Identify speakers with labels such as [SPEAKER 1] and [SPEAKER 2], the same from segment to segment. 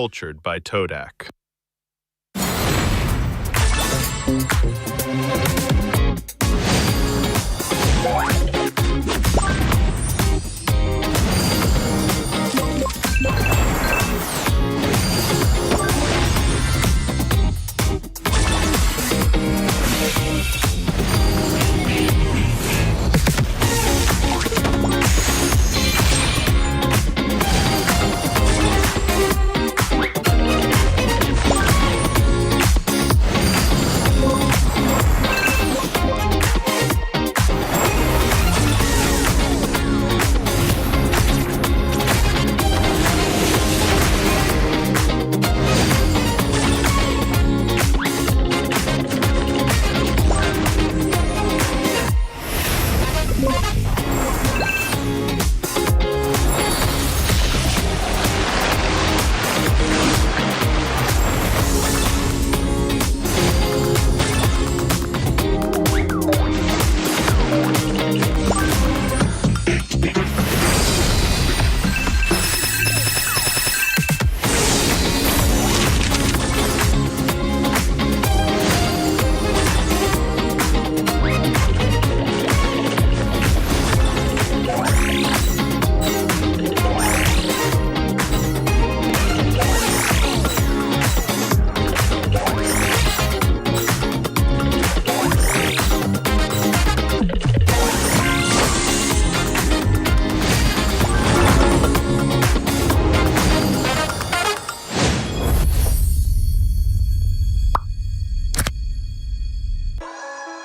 [SPEAKER 1] cultured by Todak.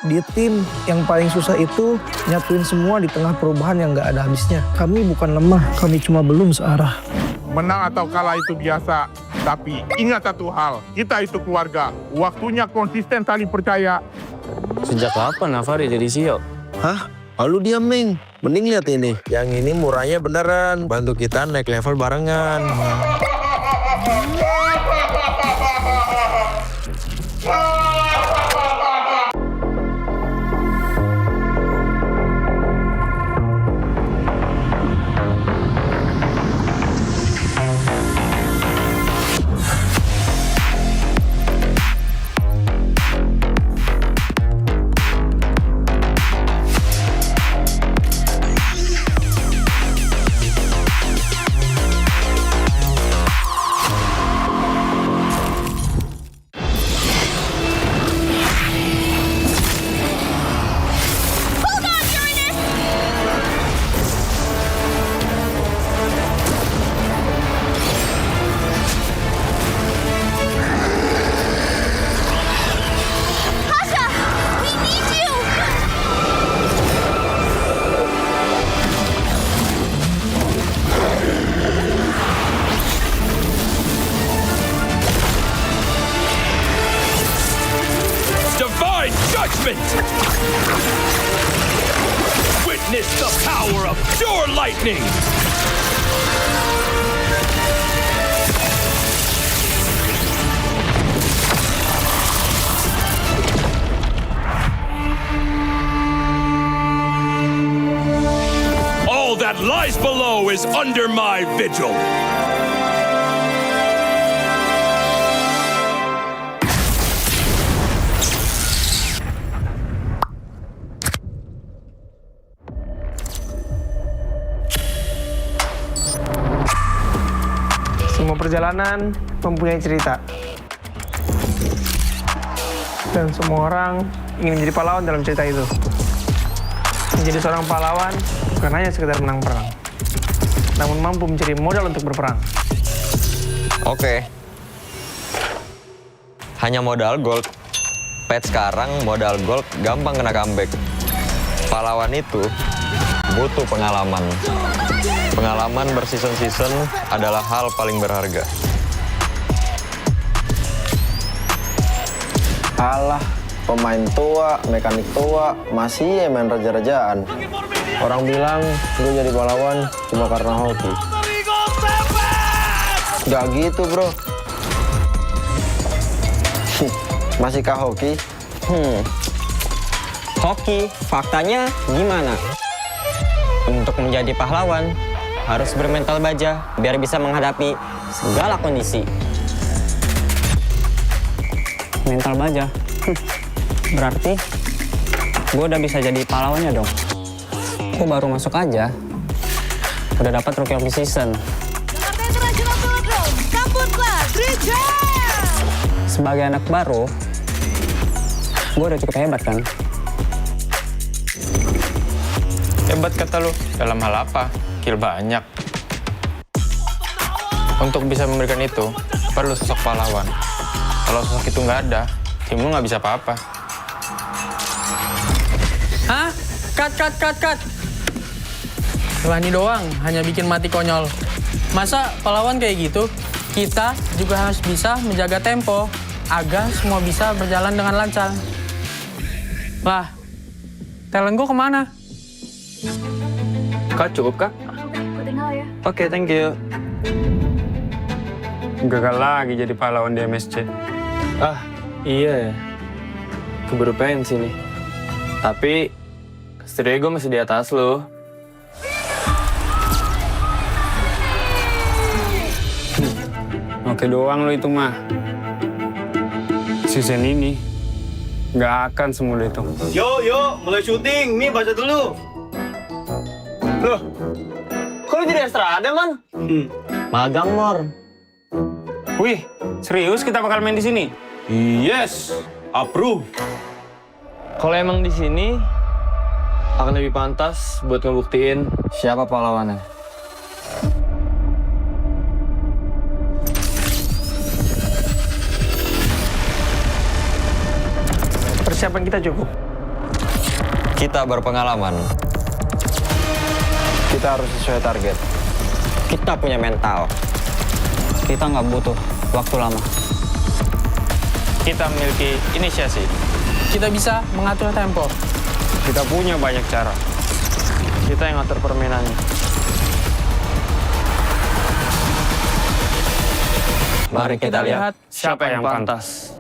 [SPEAKER 2] Di tim yang paling susah itu nyatuin semua di tengah perubahan yang nggak ada habisnya. Kami bukan lemah, kami cuma belum searah.
[SPEAKER 3] Menang atau kalah itu biasa, tapi ingat satu hal, kita itu keluarga. Waktunya konsisten saling percaya.
[SPEAKER 4] Sejak kapan Navari jadi CEO?
[SPEAKER 5] Hah? Lalu diam, Ming. Mending lihat ini. Yang ini murahnya beneran. Bantu kita naik level barengan.
[SPEAKER 6] Witness the power of pure lightning! All that lies below is under my vigil.
[SPEAKER 2] Semua perjalanan mempunyai cerita. Dan semua orang ingin menjadi pahlawan dalam cerita itu. Menjadi seorang pahlawan bukan hanya sekedar menang perang, namun mampu mencari modal untuk berperang.
[SPEAKER 5] Oke. Hanya modal gold. Pet sekarang modal gold gampang kena comeback. Pahlawan itu butuh pengalaman. Pengalaman berseason-season adalah hal paling berharga. Alah, pemain tua, mekanik tua, masih main raja-rajaan. Orang bilang gue jadi pahlawan cuma karena hoki. Gak gitu, bro. Masihkah hoki?
[SPEAKER 7] Hoki, faktanya gimana? Untuk menjadi pahlawan, harus bermental baja biar bisa menghadapi segala kondisi. mental baja. Berarti gue udah bisa jadi pahlawannya dong. Gue baru masuk aja, udah dapat Rookie of the Season.
[SPEAKER 1] Jakarta International Velodrome, sambutlah Drijal!
[SPEAKER 7] Sebagai anak baru, gue udah cukup hebat kan?
[SPEAKER 4] Hebat kata lu. Dalam hal apa? Kill banyak. Untuk bisa memberikan itu, perlu sosok pahlawan. Kalau sosok itu nggak ada, tim lu nggak bisa apa-apa.
[SPEAKER 2] Hah? Cut. Wah, ini doang, hanya bikin mati konyol. Masa pahlawan kayak gitu? Kita juga harus bisa menjaga tempo agar semua bisa berjalan dengan lancar. Lah, talent gue kemana?
[SPEAKER 4] Kak, cukup kak? Oke, thank you. Gagal lagi jadi pahlawan di MSC.
[SPEAKER 8] Ah, iya ya. Keburu pensi nih. Tapi, setidaknya gue masih di atas lo.
[SPEAKER 4] Oke doang lo itu mah. Season ini nggak akan semudah itu.
[SPEAKER 9] Yo, mulai syuting. Nih, baca dulu.
[SPEAKER 8] Loh, kok lu jadi estrada, Man?
[SPEAKER 7] Magang, Mor.
[SPEAKER 4] Wih, serius kita bakal main di sini?
[SPEAKER 9] Yes, approve.
[SPEAKER 8] Kalau emang di sini akan lebih pantas buat ngebuktiin siapa pahlawannya.
[SPEAKER 2] Persiapan kita cukup.
[SPEAKER 5] Kita berpengalaman.
[SPEAKER 8] Kita harus sesuai target.
[SPEAKER 7] Kita punya mental. Kita nggak butuh waktu lama.
[SPEAKER 4] Kita memiliki inisiasi.
[SPEAKER 2] Kita bisa mengatur tempo.
[SPEAKER 4] Kita punya banyak cara.
[SPEAKER 8] Kita yang ngatur permainannya.
[SPEAKER 4] Mari kita lihat
[SPEAKER 8] Siapa yang pantas.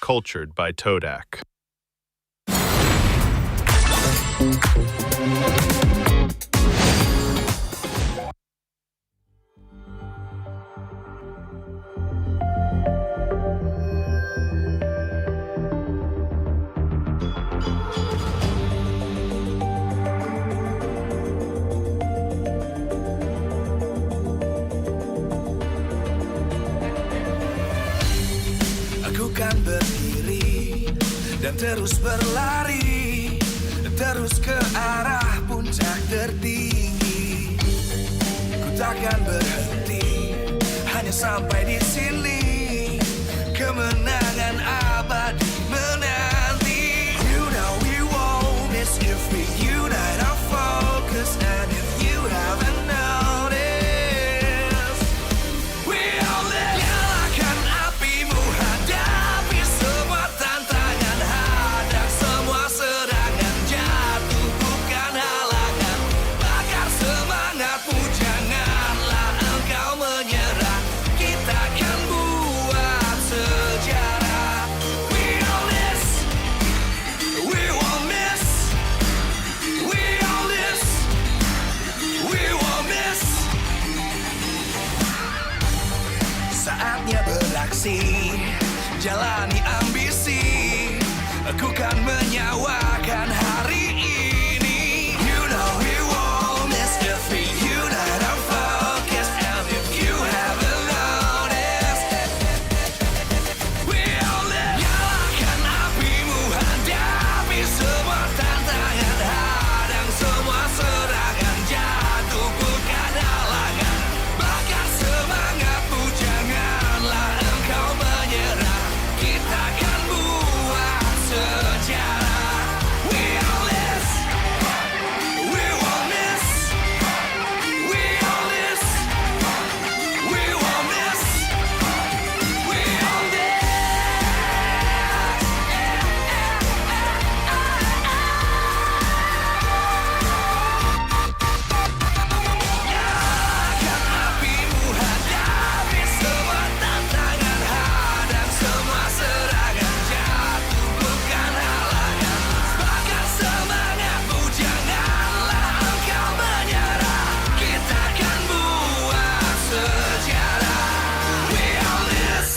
[SPEAKER 10] Cultured by Todak.
[SPEAKER 11] Aku kan berdiri dan terus berlari, terus ke arah puncak tertinggi. Ku takkan berhenti, hanya sampai di sini. Kemenangan abadi menanti. You know we won't miss if we unite our focus. And if you haven't noticed, we all live. Nyalakan apimu, hadapi semua tantangan, hadang semua serangan, jatuh bukan halangan. Bakar semangatmu, janganlah Saatnya beraksi, jalani ambisi. Aku kan menyawakan hari ini. You know we won't miss if we unite our focus. And if you haven't noticed, we all live. Nyalakan apimu, hadapi semua tantangan, hadang semua serangan, jatuhkan halangan, bakar semangatmu, janganlah engkau menyerah. Kita akan buat sejarah. We all this, we won't miss. We all this, we won't miss. We all this. Nyalakan apimu, hadapi semua tantangan, hadang semua serangan, jatuhkan halangan, bakar semangatmu, janganlah engkau menyerah. Kita akan buat sejarah. We all this.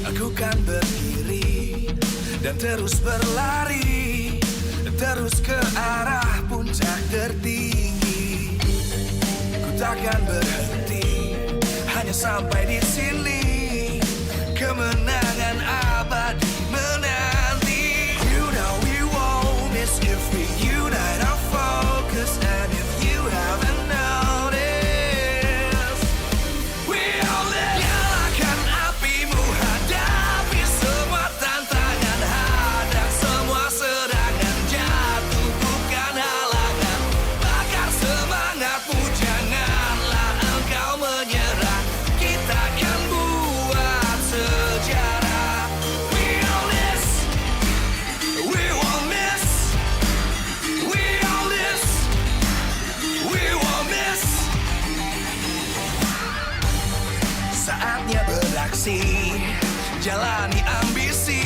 [SPEAKER 11] Aku kan berdiri dan terus berlari, terus ke arah puncak tertinggi. Ku takkan berhenti, hanya sampai di sini. Kemenangan abadi menanti. You know we won't miss if we unite our focus. And if you haven't noticed, we all live. Nyalakan apimu, hadapi semua tantangan, hadang semua serangan, jatuhkan halangan, bakar semangatmu, janganlah engkau menyerah. Kita akan buat sejarah. We all this, we won't miss. We all this, we won't miss. Saatnya beraksi, jalani ambisi.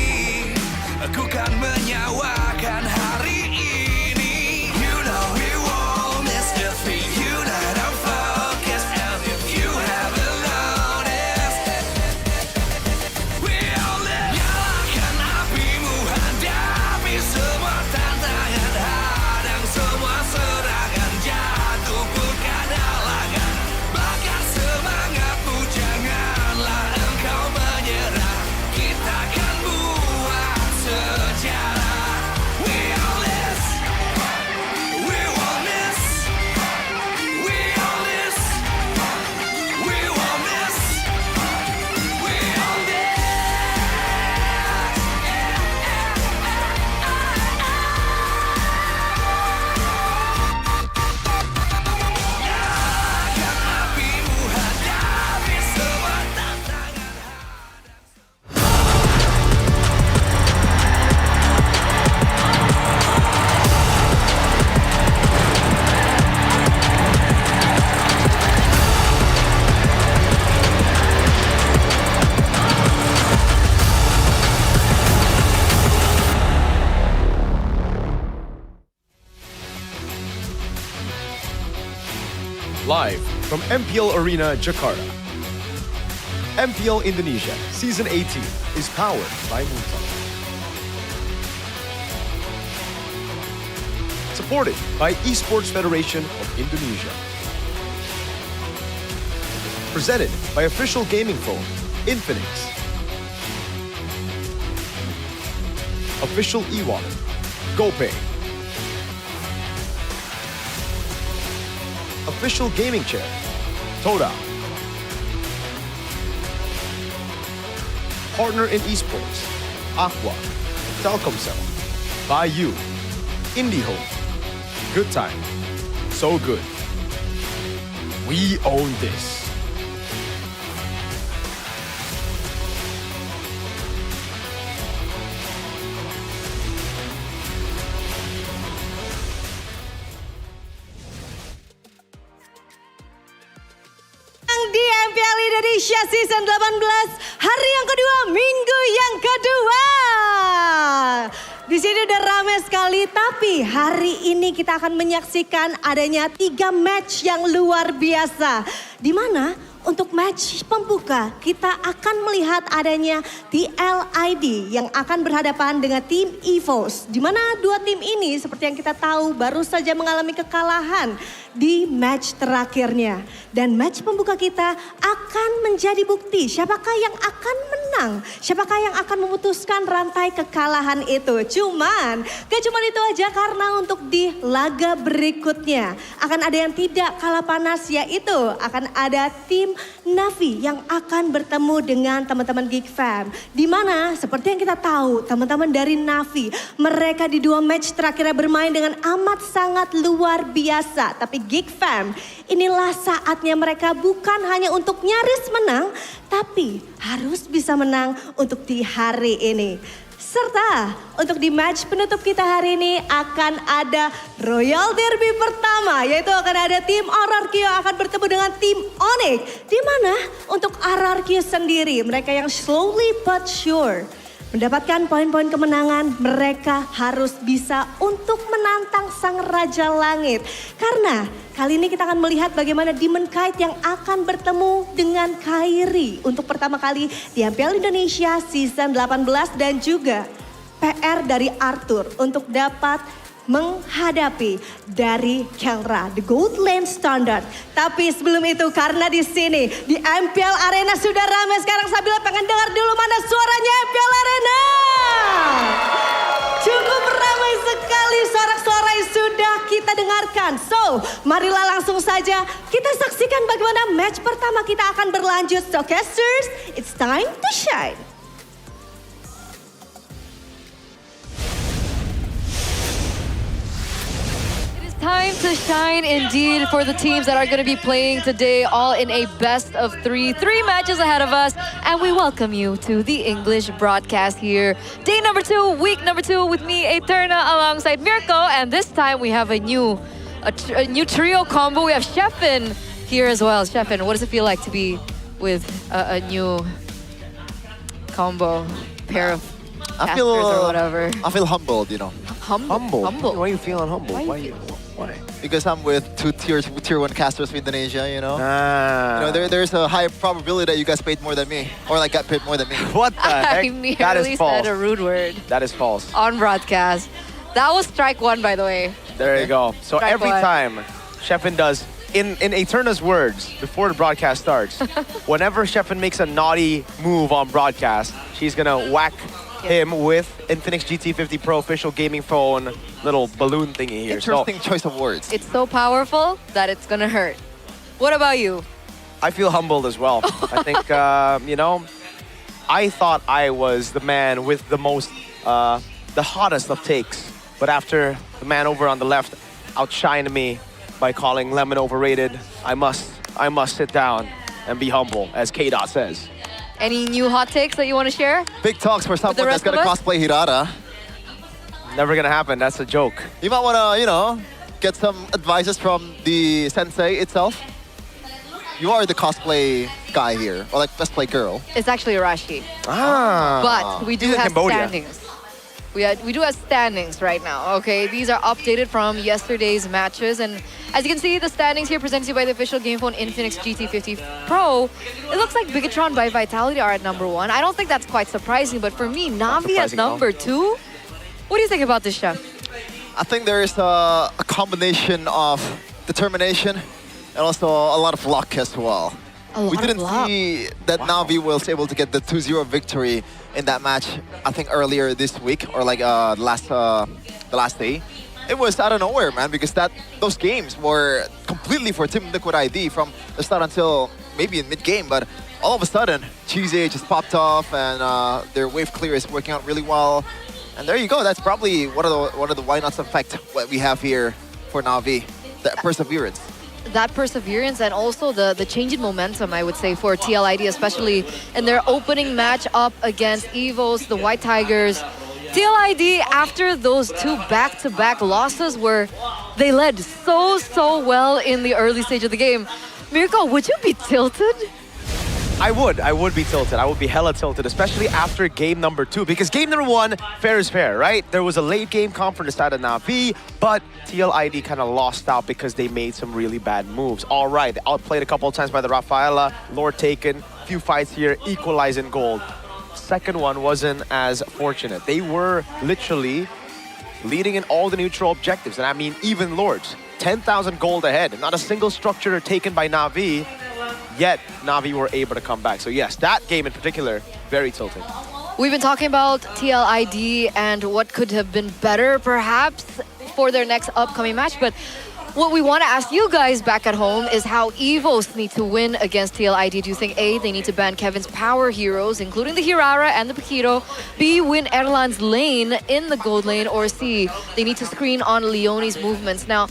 [SPEAKER 11] Aku kan menyawakan hari ini. You know we won't miss if we unite our focus. And if you haven't noticed, we all live. Nyalakan apimu, hadapi semua tantangan, hadang semua serangan, jatuhkan halangan, bakar semangatmu, janganlah engkau menyerah. Kita akan buat sejarah. We all this, we won't miss. We all this, we won't miss. We all this. Nyalakan apimu, hadapi semua tantangan.
[SPEAKER 12] Live from MPL Arena, Jakarta. MPL Indonesia Season 18 is powered by Moontalk. Supported by Esports Federation of Indonesia. Presented by official gaming phone, Infinix. Official e-wallet, GoPay. Official gaming chair, Toda. Partner in esports, Aqua, Telkomsel, By You, IndyHome. Good time, so good. We own this.
[SPEAKER 1] Indonesia Season 18, hari yang kedua, minggu yang kedua. Di sini udah ramai sekali, tapi hari ini kita akan menyaksikan adanya 3 match yang luar biasa. Di mana untuk match pembuka kita akan melihat adanya MPL ID yang akan berhadapan dengan tim EVOS. Di mana dua tim ini seperti yang kita tahu baru saja mengalami kekalahan di match terakhirnya. Dan match pembuka kita akan menjadi bukti siapakah yang akan menang. Siapakah yang akan memutuskan rantai kekalahan itu. Gak cuma itu aja, karena untuk di laga berikutnya akan ada yang tidak kalah panas, yaitu akan ada tim Navi yang akan bertemu dengan teman-teman Geek Fam. Di mana seperti yang kita tahu, teman-teman dari Navi, mereka di 2 match terakhirnya bermain dengan amat sangat luar biasa. Tapi Geek Fam, inilah saatnya mereka bukan hanya untuk nyaris menang, tapi harus bisa menang untuk di hari ini. Serta untuk di match penutup kita hari ini akan ada Royal Derby pertama, yaitu akan ada tim RRQ yang akan bertemu dengan tim Onyx. Di mana untuk RRQ sendiri, mereka yang slowly but sure mendapatkan poin-poin kemenangan, mereka harus bisa untuk menantang sang Raja Langit. Karena kali ini kita akan melihat bagaimana Demon Kite yang akan bertemu dengan Kairi untuk pertama kali di MPL Indonesia Season 18, dan juga PR dari Arthur untuk dapat menghadapi dari Kelra, the Gold Lane Standard. Tapi sebelum itu, karena di sini di MPL Arena sudah ramai sekarang, sambil pengen dengar dulu mana suaranya MPL Arena. Cukup ramai sekali suara-suara yang sudah kita dengarkan. So, marilah langsung saja kita saksikan bagaimana match pertama kita akan berlanjut. So, casters, it's time to shine.
[SPEAKER 13] Time to shine indeed for the teams that are going to be playing today, all in a best of 3. 3 matches ahead of us, and we welcome you to the English broadcast here. Day number 2, week number 2, with me, Eterna, alongside Mirko, and this time we have a new trio combo. We have Sheffin here as well. Sheffin, what does it feel like to be with a new combo pair of casters or whatever?
[SPEAKER 14] I feel humbled, you know.
[SPEAKER 13] Humble.
[SPEAKER 14] Why are you feeling humble? Why? Because I'm with 2 tier 1 casters from Indonesia, you know. You know, there's a high probability that you guys paid more than me, or like got paid more than me.
[SPEAKER 9] What the heck?
[SPEAKER 13] I merely
[SPEAKER 9] That is false.
[SPEAKER 13] said a rude word
[SPEAKER 9] That is false.
[SPEAKER 13] on broadcast. That was strike 1, by the way.
[SPEAKER 9] There you go. So
[SPEAKER 13] Strike
[SPEAKER 9] every
[SPEAKER 13] 1.
[SPEAKER 9] time Sheffin does, in Eterna's words, before the broadcast starts, whenever Sheffin makes a naughty move on broadcast, she's gonna whack him with Infinix GT50 Pro official gaming phone little balloon thingy here.
[SPEAKER 14] Interesting choice of words.
[SPEAKER 13] It's so powerful that it's gonna hurt. What about you?
[SPEAKER 9] I feel humbled as well. I think, you know, I thought I was the man with the most, the hottest of takes. But after the man over on the left outshined me by calling Lemon overrated, I must sit down and be humble, as K-Dot says.
[SPEAKER 13] Any new hot takes that you want to share?
[SPEAKER 14] Big talks for someone that's
[SPEAKER 13] rest
[SPEAKER 14] gonna
[SPEAKER 13] of us?
[SPEAKER 14] cosplay Hirata.
[SPEAKER 9] Never gonna happen, that's a joke.
[SPEAKER 14] You might wanna, you know, get some advices from the sensei itself. You are the cosplay guy here, or like cosplay girl.
[SPEAKER 13] It's actually Arashi.
[SPEAKER 9] Ah.
[SPEAKER 13] But we do
[SPEAKER 9] He's in
[SPEAKER 13] have
[SPEAKER 9] Cambodia.
[SPEAKER 13] standings. We do have standings right now, okay? These are updated from yesterday's matches, and as you can see, the standings here presented to you by the official game phone Infinix GT50 Pro. It looks like Bigatron by Vitality are at number 1. I don't think that's quite surprising, but for me, Navi at number 2? What do you think about this, Chef?
[SPEAKER 14] I think there is a combination of determination and also a lot of luck as well. We didn't see that Navi was able to get the 2-0 victory in that match, I think earlier this week, or like the last day. It was out of nowhere, man, because those games were completely for Team Liquid ID from the start until maybe in mid-game, but all of a sudden, Cheesy just popped off and their wave clear is working out really well. And there you go, that's probably one of the why nots effect what we have here for Navi, that perseverance.
[SPEAKER 13] That perseverance and also the change in momentum, I would say, for TLID, especially in their opening match up against EVOS, the White Tigers. TLID, after those 2 back-to-back losses where they led so well in the early stage of the game. Mirko, would you be tilted?
[SPEAKER 9] I would be tilted. I would be hella tilted, especially after game number 2. Because game number 1, fair is fair, right? There was a late game comp from the side of Na'Vi, but TLID kind of lost out because they made some really bad moves. All right, they outplayed a couple of times by the Rafaela, Lord taken, few fights here, equalize in gold. Second one wasn't as fortunate. They were literally leading in all the neutral objectives, and I mean even Lords. 10,000 gold ahead, not a single structure taken by Na'Vi, yet Na'Vi were able to come back. So yes, that game in particular, very tilting.
[SPEAKER 13] We've been talking about TLID and what could have been better perhaps for their next upcoming match, but what we want to ask you guys back at home is how EVOS need to win against TLID. Do you think A, they need to ban Kevin's power heroes, including the Hirara and the Paquito, B, win Erlan's lane in the gold lane, or C, they need to screen on Leonie's movements? Now,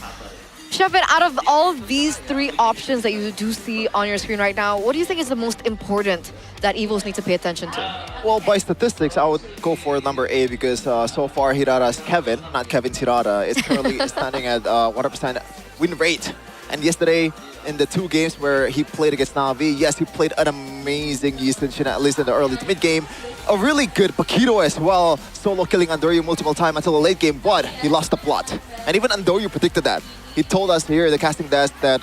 [SPEAKER 13] Shepin, out of all of these 3 options that you do see on your screen right now, what do you think is the most important that EVOS need to pay attention to?
[SPEAKER 14] Well, by statistics, I would go for number A because so far Hirara's Kevin, not Kevin's Hirara, is currently standing at 100% win rate. And yesterday, in the 2 games where he played against Na'Vi, yes, he played an amazing Yi Sun-shin, at least in the early to mid game. A really good Paquito as well, solo killing Andoryu multiple times until the late game, but he lost the plot. And even Andoryu predicted that. He told us here at the casting desk that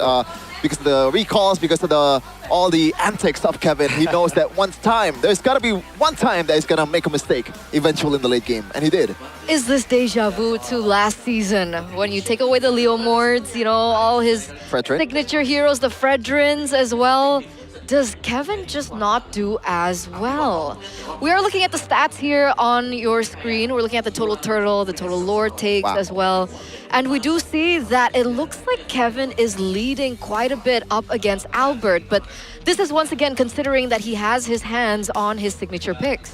[SPEAKER 14] because of the recalls, because of all the antics of Kevin, he knows that there's gotta be one time that he's gonna make a mistake eventually in the late game, and he did.
[SPEAKER 13] Is this deja vu to last season when you take away the Leo Mords, you know, all his signature heroes, the Fredrins as well? Does Kevin just not do as well? We are looking at the stats here on your screen. We're looking at the total turtle, the total Lord takes as well. And we do see that it looks like Kevin is leading quite a bit up against Albert. But this is once again considering that he has his hands on his signature picks.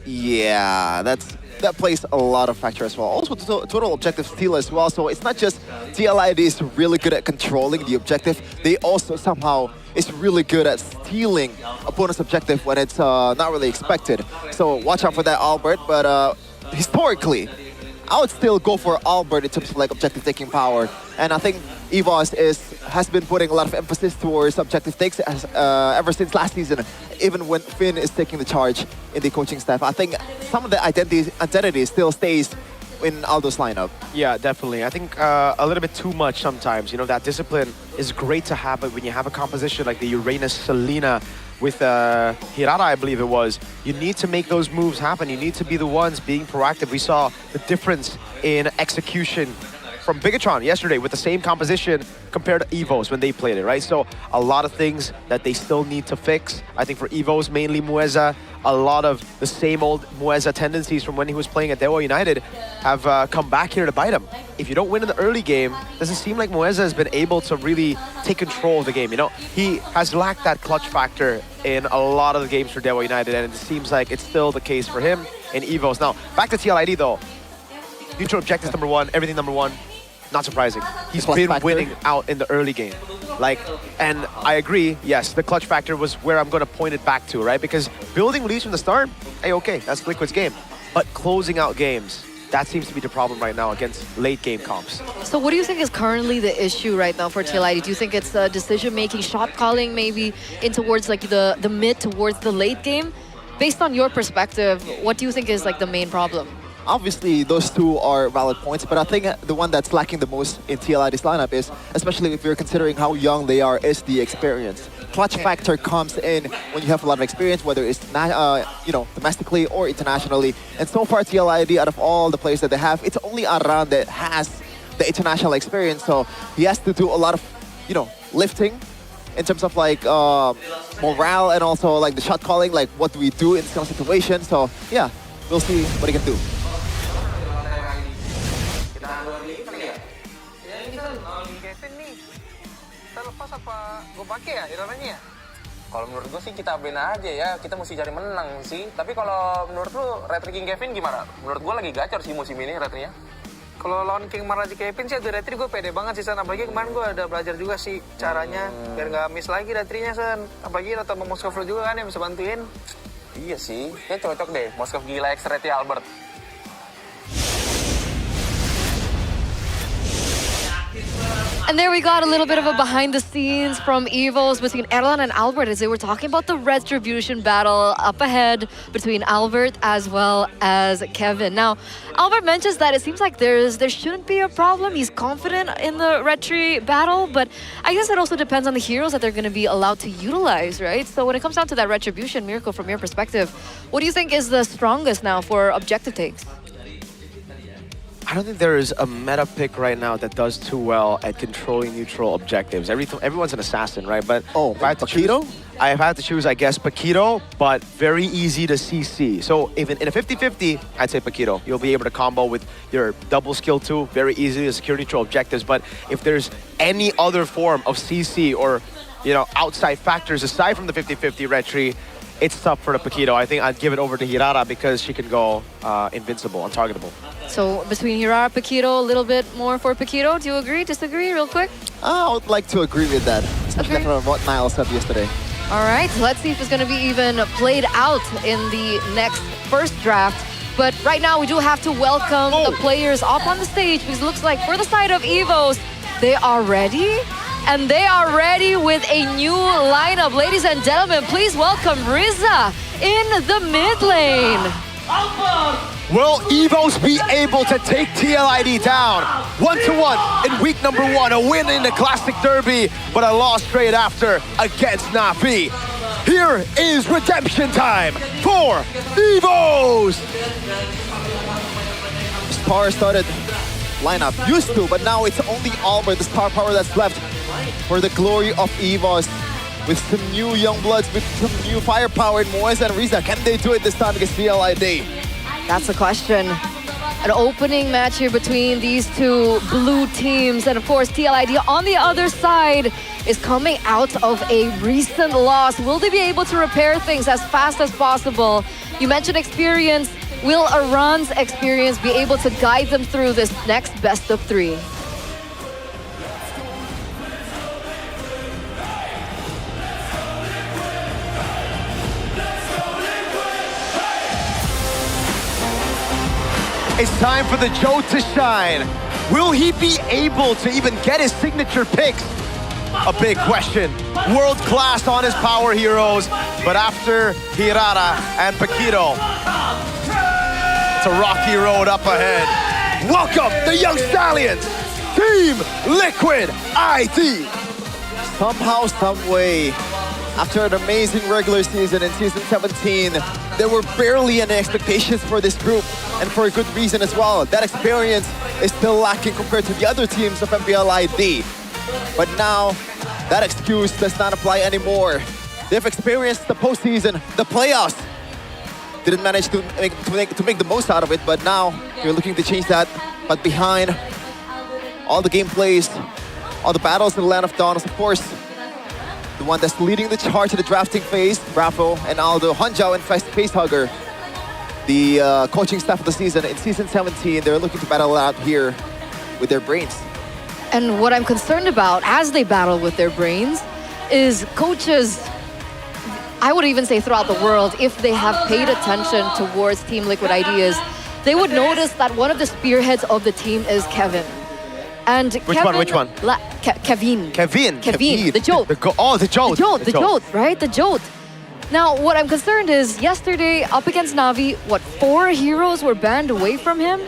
[SPEAKER 14] Yeah, that plays a lot of factor as well. Also, total objective steal as well. So it's not just TLID is really good at controlling the objective. They also somehow is really good at stealing opponent's objective when it's not really expected. So watch out for that, Albert. But historically, I would still go for Albert in terms of like objective taking power. And I think EVOS has been putting a lot of emphasis towards objective takes ever since last season, even when Finn is taking the charge in the coaching staff. I think some of the identity still stays in Aldo's lineup.
[SPEAKER 9] Yeah, definitely. I think a little bit too much sometimes. You know, that discipline is great to have, but when you have a composition like the Uranus Selena with Hirara, I believe it was, you need to make those moves happen. You need to be the ones being proactive. We saw the difference in execution from Bigatron yesterday with the same composition compared to EVOS when they played it, right? So a lot of things that they still need to fix. I think for EVOS, mainly Mueza, a lot of the same old Mueza tendencies from when he was playing at Dewa United have come back here to bite him. If you don't win in the early game, doesn't seem like Mueza has been able to really take control of the game. You know, he has lacked that clutch factor in a lot of the games for Dewa United, and it seems like it's still the case for him in EVOS. Now, back to TLID though. Neutral objectives number 1, everything number 1. Not surprising. He's been winning out in the early game. And I agree, yes, the clutch factor was where I'm going to point it back to, right? Because building leads from the start, hey, okay, that's Liquid's game. But closing out games, that seems to be the problem right now against late game comps.
[SPEAKER 13] So what do you think is currently the issue right now for TLID? Do you think it's decision-making, shot calling maybe in towards like the mid towards the late game? Based on your perspective, what do you think is like the main problem?
[SPEAKER 14] Obviously, those 2 are valid points, but I think the one that's lacking the most in TLID's lineup is, especially if you're considering how young they are, is the experience. Clutch factor comes in when you have a lot of experience, whether it's domestically or internationally. And so far, TLID, out of all the players that they have, it's only Aran that has the international experience. So he has to do a lot of, lifting in terms of like morale and also like the shot calling, like what do we do in this kind of situation. So yeah, we'll see what he can do.
[SPEAKER 4] Kalau menurut gue sih kita ban aja ya, kita mesti cari menang sih. Tapi kalau menurut lu retri King Kevin gimana? Menurut gue lagi gacor sih musim ini retrinya.
[SPEAKER 2] Kalau lawan King Maraji Kevin sih ada retri gue pede banget sih San. Apalagi kemarin gue ada belajar juga sih caranya biar nggak miss lagi retrinya San. Apalagi atau Moskov juga kan yang bisa bantuin.
[SPEAKER 4] Iya sih, kayak cocok deh Moskov gila X Reti Albert.
[SPEAKER 11] It's
[SPEAKER 13] And there we got a little bit of a behind the scenes from Evos between Erlan and Albert as they were talking about the retribution battle up ahead between Albert as well as Kevin. Now, Albert mentions that it seems like there shouldn't be a problem. He's confident in the retri battle, but I guess it also depends on the heroes that they're going to be allowed to utilize, right? So when it comes down to that retribution, Miracle, from your perspective, what do you think is the strongest now for objective takes?
[SPEAKER 9] I don't think there is a meta pick right now that does too well at controlling neutral objectives. Everyone's an assassin, right? But if I had to choose, I've had to choose, I guess, Paquito, but very easy to CC. So if in a 50-50, I'd say Paquito. You'll be able to combo with your double skill too, very easy to secure neutral objectives. But if there's any other form of CC or, you know, outside factors aside from the 50-50 retri, it's tough for the Paquito. I think I'd give it over to Hirara because she can go invincible, untargetable.
[SPEAKER 13] So between Hirara and Paquito, a little bit more for Paquito. Do you agree? Disagree real quick?
[SPEAKER 14] I would like to agree with that, especially from what Niall said yesterday.
[SPEAKER 13] All right, let's see if it's going to be even played out in the next first draft. But right now, we do have to welcome the players up on the stage because it looks like for the side of Evos, they are ready. And they are ready with a new lineup. Ladies and gentlemen, please welcome Riza in the mid lane.
[SPEAKER 9] Will Evos be able to take TLID down? 1-1 in week number 1, a win in the Classic Derby, but a loss straight after against Nafi. Here is redemption time for Evos!
[SPEAKER 14] Star-studded lineup used to, but now it's only Albert, the star power that's left for the glory of Evos. With some new young bloods, with some new firepower in Moise and Riza. Can they do it this time against TLID?
[SPEAKER 13] That's the question. An opening match here between these two blue teams. And of course, TLID on the other side is coming out of a recent loss. Will they be able to repair things as fast as possible? You mentioned experience. Will Iran's experience be able to guide them through this next best of 3?
[SPEAKER 9] It's time for the Joe to shine. Will he be able to even get his signature picks? A big question. World class on his power heroes, but after Hirara and Paquito, it's a rocky road up ahead. Welcome the Young Stallions, Team Liquid ID.
[SPEAKER 14] Somehow, some way, after an amazing regular season in Season 17, there were barely any expectations for this group, and for a good reason as well. That experience is still lacking compared to the other teams of MPL ID. But now, that excuse does not apply anymore. They've experienced the postseason, the playoffs. Didn't manage to make the most out of it, but now you're looking to change that. But behind all the gameplays, all the battles in the Land of Dawn, of course, the one that's leading the charge in the drafting phase, Raffo and Aldo, Hanjao and Facehugger, the coaching staff of the season. In Season 17, they're looking to battle out here with their brains.
[SPEAKER 13] And what I'm concerned about as they battle with their brains is coaches, I would even say throughout the world, if they have paid attention towards Team Liquid Ideas, they would notice that one of the spearheads of the team is Kevin. And
[SPEAKER 9] Which one?
[SPEAKER 13] Kevin.
[SPEAKER 9] Kevin.
[SPEAKER 13] The Jote.
[SPEAKER 9] The Jote.
[SPEAKER 13] The Jote, right? The Jote. Now, what I'm concerned is, yesterday, up against Navi, 4 heroes were banned away from him?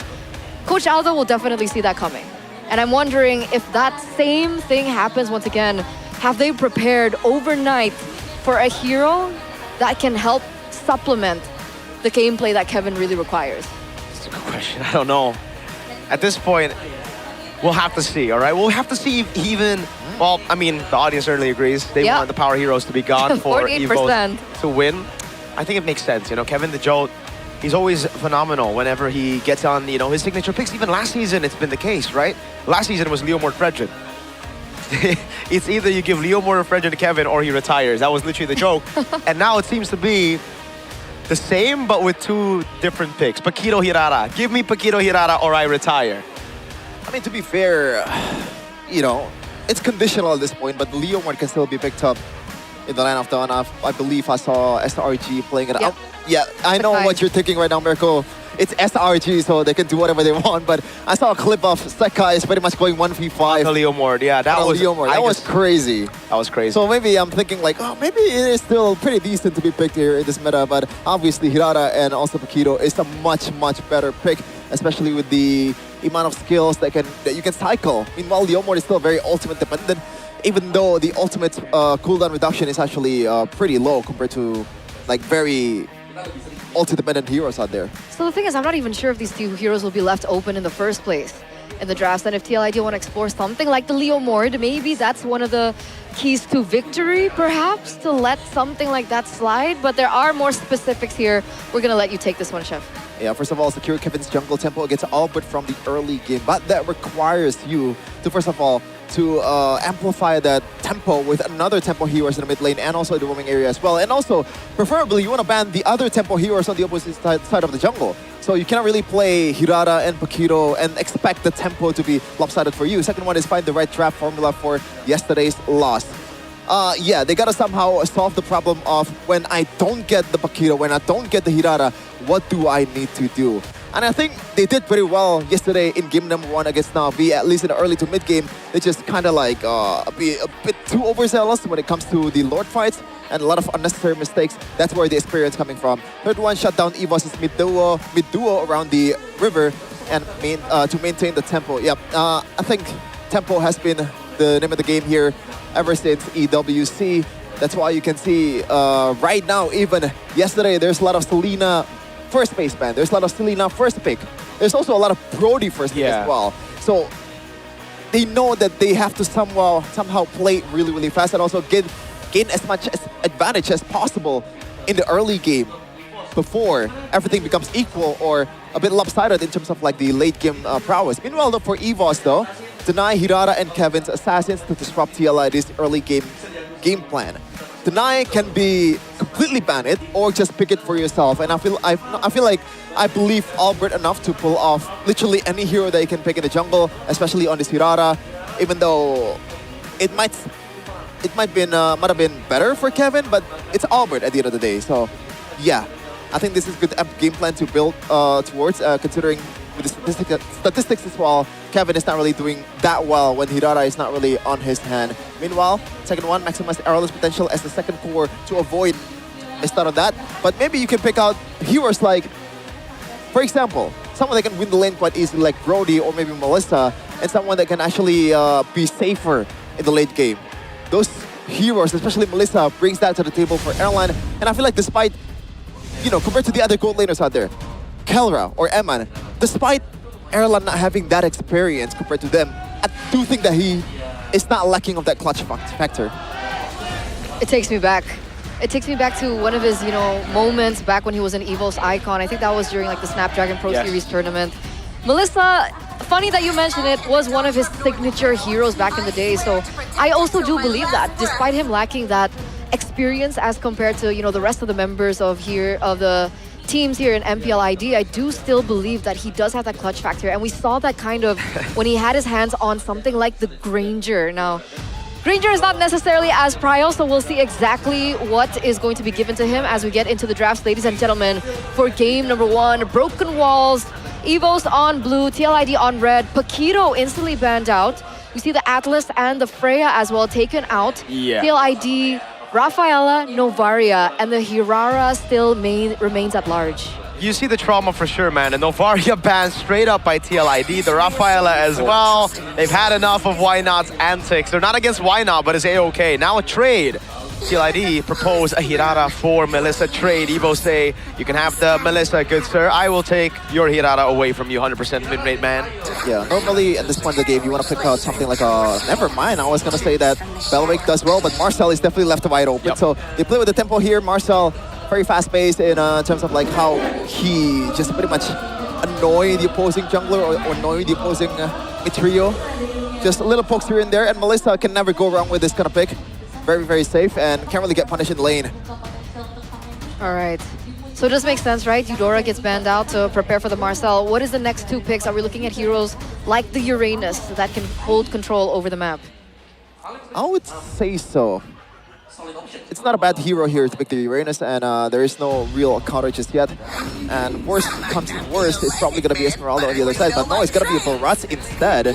[SPEAKER 13] Coach Aldo will definitely see that coming. And I'm wondering if that same thing happens once again. Have they prepared overnight for a hero that can help supplement the gameplay that Kevin really requires?
[SPEAKER 9] That's a good question. I don't know. At this point, we'll have to see, all right? We'll have to see if even, well, I mean, the audience certainly agrees. They want the power heroes to be gone for
[SPEAKER 13] 48%.
[SPEAKER 9] Evo to win. I think it makes sense, you know, Kevin the Jote, he's always phenomenal whenever he gets on, you know, his signature picks. Even last season, it's been the case, right? Last season was Leo Mordfredrin. It's either you give Leo Mordfredrin to Kevin or he retires. That was literally the joke. And now it seems to be the same, but with 2 different picks. Paquito Hirara. Give me Paquito Hirara or I retire.
[SPEAKER 14] I mean, to be fair, you know, it's conditional at this point, but Leomord can still be picked up in the Land of Dawn. I believe I saw SRG playing it out. Yeah, I know what you're thinking right now, Mirko. it's SRG, so they can do whatever they want. But I saw a clip of Sekai is pretty much going 1v5.
[SPEAKER 9] The Leo Mord, yeah, that was
[SPEAKER 14] Leo Mord. That was crazy.
[SPEAKER 9] That was crazy.
[SPEAKER 14] So maybe I'm thinking like, oh, maybe it is still pretty decent to be picked here in this meta. But obviously Hirata and also Paquito is a much better pick, especially with the amount of skills that you can cycle. Meanwhile, Leo Mord is still very ultimate dependent, even though the ultimate cooldown reduction is actually pretty low compared to like very ulti-dependent heroes out there.
[SPEAKER 13] So the thing is, I'm not even sure if these two heroes will be left open in the first place in the drafts. And if TLID want to explore something like the Leo Mord, maybe that's one of the keys to victory, perhaps, to let something like that slide. But there are more specifics here. We're going to let you take this one, Chef.
[SPEAKER 14] Yeah, first of all, secure Kevin's jungle tempo against Albert from the early game. But that requires you to, first of all, to amplify that tempo with another tempo heroes in the mid lane and also the roaming area as well. And also, preferably, you want to ban the other tempo heroes on the opposite side of the jungle. So you cannot really play Hirata and Paquito and expect the tempo to be lopsided for you. Second one is find the right draft formula for yesterday's loss. Yeah, they gotta somehow solve the problem of when I don't get the Paquito, when I don't get the Hirata, what do I need to do? And I think they did pretty well yesterday in game number 1 against Na'Vi, at least in the early to mid game. They just kind of like be a bit too overzealous when it comes to the Lord fights and a lot of unnecessary mistakes. That's where the experience coming from. Third one, shut down EVOS' mid duo around the river and to maintain the tempo. Yep, I think tempo has been the name of the game here ever since EWC. That's why you can see right now, even yesterday, there's a lot of Selena first baseman. There's a lot of Selena first pick. There's also a lot of Brody first pick as well. So they know that they have to somehow play really fast and also gain as much advantage as possible in the early game before everything becomes equal or a bit lopsided in terms of like the late game prowess. Meanwhile, though, for EVOS though, deny Hirata and Kevin's assassins to disrupt TLID's early game plan. Deny can be completely ban it or just pick it for yourself. And I feel like I believe Albert enough to pull off literally any hero that he can pick in the jungle, especially on this Hirata, even though it might have been better for Kevin, but it's Albert at the end of the day. So yeah, I think this is good game plan to build towards, considering with the statistics as well. Kevin is not really doing that well when Hirata is not really on his hand. Meanwhile, second one, maximize Arrow's potential as the second core to avoid a start on that. But maybe you can pick out heroes like, for example, someone that can win the lane quite easily like Brody or maybe Melissa, and someone that can actually be safer in the late game. Those heroes, especially Melissa, brings that to the table for Airline. And I feel like despite, compared to the other gold laners out there, Kelra or Eman, despite Erlan not having that experience compared to them, I do think that he is not lacking of that clutch factor.
[SPEAKER 13] It takes me back. It takes me back to one of his, moments back when he was an EVOS icon. I think that was during like the Snapdragon Pro Series tournament. Melissa, funny that you mentioned it, was one of his signature heroes back in the day. So I also do believe that, despite him lacking that experience as compared to, the rest of the members of the teams here in MPL ID, I do still believe that he does have that clutch factor. And we saw that kind of when he had his hands on something like the Granger. Now, Granger is not necessarily as prio, so we'll see exactly what is going to be given to him as we get into the drafts, ladies and gentlemen, for game number 1. Broken Walls, EVOS on blue, TLID on red, Paquito instantly banned out. We see the Atlas and the Freya as well taken out.
[SPEAKER 9] Yeah.
[SPEAKER 13] TLID, Rafaela, Novaria, and the Hirara still remains at large.
[SPEAKER 9] You see the trauma for sure, man. The Novaria banned straight up by TLID, the Rafaela as well. They've had enough of Why Not's antics. They're not against Why Not, but it's A-OK. Now a trade. TLID propose a Hirata for Melissa trade. Evo say, you can have the Melissa, good sir. I will take your Hirata away from you, 100% mid-rate man.
[SPEAKER 14] Yeah, normally at this point of the game, you want to pick out something like a... Never mind, I was going to say that Belric does well, but Marcel is definitely left wide open. Yep. So they play with the tempo here. Marcel, very fast-paced in terms of like how he just pretty much annoy the opposing jungler or annoy the opposing mid-trio. Just a little pokes here and there, and Melissa can never go wrong with this kind of pick. Very safe and can't really get punished in the lane.
[SPEAKER 13] All right. So it does make sense, right? Eudora gets banned out to prepare for the Marcel. What is the next 2 picks? Are we looking at heroes like the Uranus that can hold control over the map?
[SPEAKER 14] I would say so. it's not a bad hero here to pick the Uranus, and there is no real counter just yet. And worst comes to worst, it's probably gonna be Esmeralda on the other side, but no, it's gonna be a Baratz instead.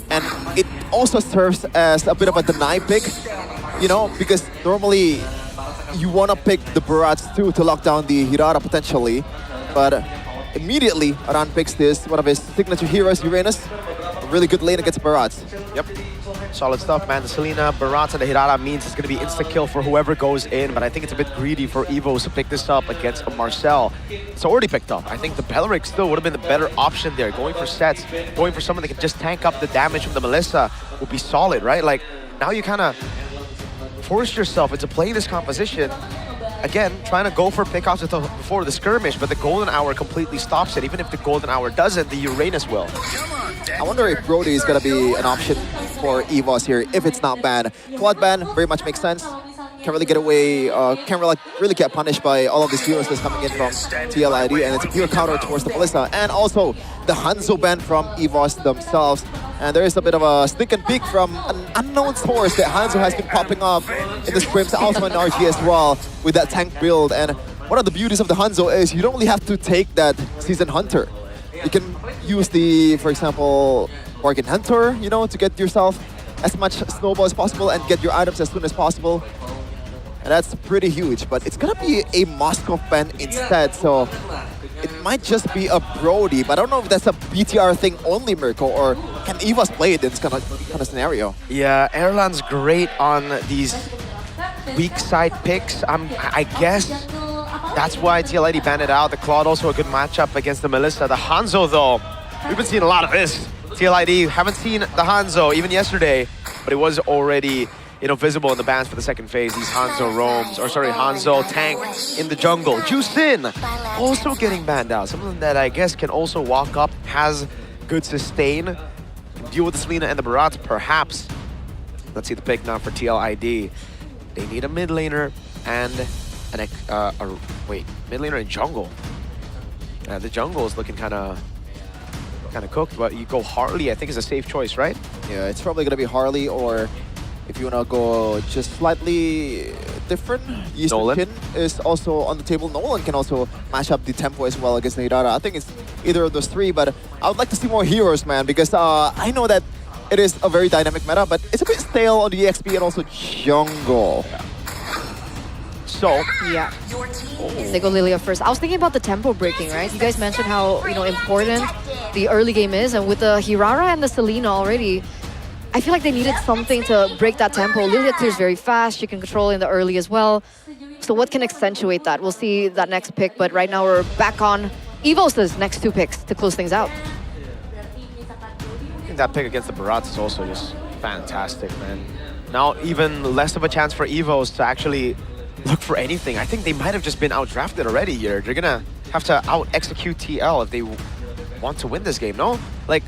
[SPEAKER 14] And it also serves as a bit of a deny pick, you know, because normally you wanna pick the Baratz too to lock down the Hirara potentially, but immediately Aran picks this, one of his signature heroes, Uranus. A really good lane against Baratz.
[SPEAKER 9] Yep. Solid stuff, man. The Selena, Baratz, and the Hirara means it's going to be insta-kill for whoever goes in, but I think it's a bit greedy for Evos to pick this up against a Marcel. It's already picked up. I think the Beleric still would have been the better option there. Going for sets, going for someone that can just tank up the damage from the Melissa would be solid, right? Like, now you kind of force yourself into playing this composition. Again, trying to go for pickoffs before the skirmish, but the Golden Hour completely stops it. Even if the Golden Hour doesn't, the Uranus will.
[SPEAKER 14] I wonder if Brody is going to be an option for EVOS here, if it's not banned. Quad ban very much makes sense. Can't really get away, can't really get punished by all of these heroes that's coming in from TLID, and it's a pure counter towards the Melissa. And also the Hanzo ban from EVOS themselves. And there is a bit of a sneak and peek from an unknown source that Hanzo has been popping up in the scrims, also in RG as well, with that tank build. And one of the beauties of the Hanzo is you don't really have to take that Season Hunter. You can use the, for example, Bargain Hunter, you know, to get yourself as much snowball as possible and get your items as soon as possible. And that's pretty huge, but it's gonna be a Moskov ban instead, so it might just be a Brody, but I don't know if that's a BTR thing only, Mirko, or can EVOS play it in this kind of scenario?
[SPEAKER 9] Yeah, Erlan's great on these weak side picks. I guess that's why TLID banned it out. The Claude also a good matchup against the Melissa. The Hanzo though, we've been seeing a lot of this. TLID haven't seen the Hanzo even yesterday, but it was already, you know, visible in the bans for the second phase. These Hanzo roams, or sorry, Hanzo tank in the jungle. Jusin also getting banned out. Someone that I guess can also walk up, has good sustain, deal with the Selena and the Baratz perhaps. Let's see the pick now for TLID. They need a mid laner and mid laner and jungle. The jungle is looking kind of cooked, but you go Harley, I think is a safe choice, right?
[SPEAKER 14] Yeah, it's probably gonna be Harley, or if you wanna go just slightly different,
[SPEAKER 9] Nolan
[SPEAKER 14] Pin is also on the table. Nolan can also mash up the tempo as well against Hirara. I think it's either of those three, but I would like to see more heroes, man, because I know that it is a very dynamic meta, but it's a bit stale on the EXP and also jungle.
[SPEAKER 9] Yeah. So
[SPEAKER 13] yeah, they go Lilia first. I was thinking about the tempo breaking, right? You guys mentioned how, you know, important the early game is, and with the Hirara and the Selena already, I feel like they needed something to break that tempo. Lilia clears very fast. She can control in the early as well. So what can accentuate that? We'll see that next pick, but right now we're back on EVOS' next two picks to close things out.
[SPEAKER 9] I think that pick against the Baratz is also just fantastic, man. Now even less of a chance for EVOS to actually look for anything. I think they might have just been outdrafted already here. They're gonna have to out-execute TL if they want to win this game, no? Like,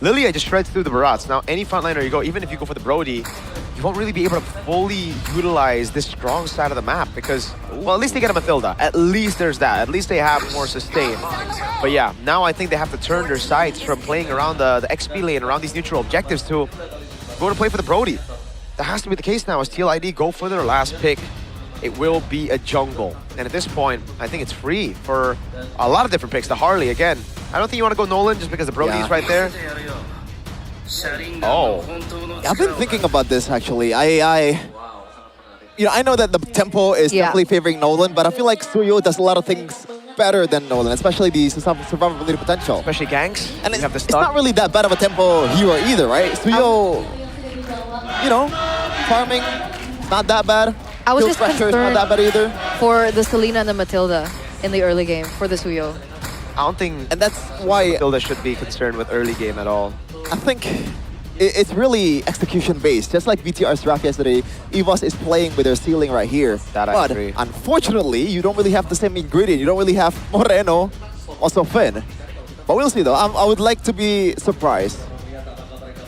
[SPEAKER 9] Lilia just shreds through the Baratz. Now, any frontliner you go, even if you go for the Brody, you won't really be able to fully utilize this strong side of the map because, well, at least they get a Mathilda. At least there's that. At least they have more sustain. But yeah, now I think they have to turn their sights from playing around the XP lane, around these neutral objectives to go to play for the Brody. That has to be the case now as TLID go for their last pick. It will be a jungle. And at this point, I think it's free for a lot of different picks. The Harley, again. I don't think you want to go Nolan just because the Brody is right there. Oh.
[SPEAKER 14] I've been thinking about this actually. I know that the tempo is definitely favoring Nolan, but I feel like Suyo does a lot of things better than Nolan, especially the survivability potential.
[SPEAKER 9] Especially ganks.
[SPEAKER 14] And it's not really that bad of a tempo hero either, right? Suyo, you know, farming, not that bad.
[SPEAKER 13] I was
[SPEAKER 14] Kill
[SPEAKER 13] just
[SPEAKER 14] pressure is not
[SPEAKER 13] concerned
[SPEAKER 14] that bad either.
[SPEAKER 13] for the Selena and the Mathilda in the early game for the Suyo.
[SPEAKER 9] I don't think
[SPEAKER 14] and that's why
[SPEAKER 9] Mathilda should be concerned with early game at all.
[SPEAKER 14] I think it's really execution based. Just like BTR's draft yesterday, EVOS is playing with their ceiling right here.
[SPEAKER 9] That I
[SPEAKER 14] but
[SPEAKER 9] agree.
[SPEAKER 14] Unfortunately, you don't really have the same ingredient. You don't really have Moreno, also Finn. But we'll see though. I would like to be surprised.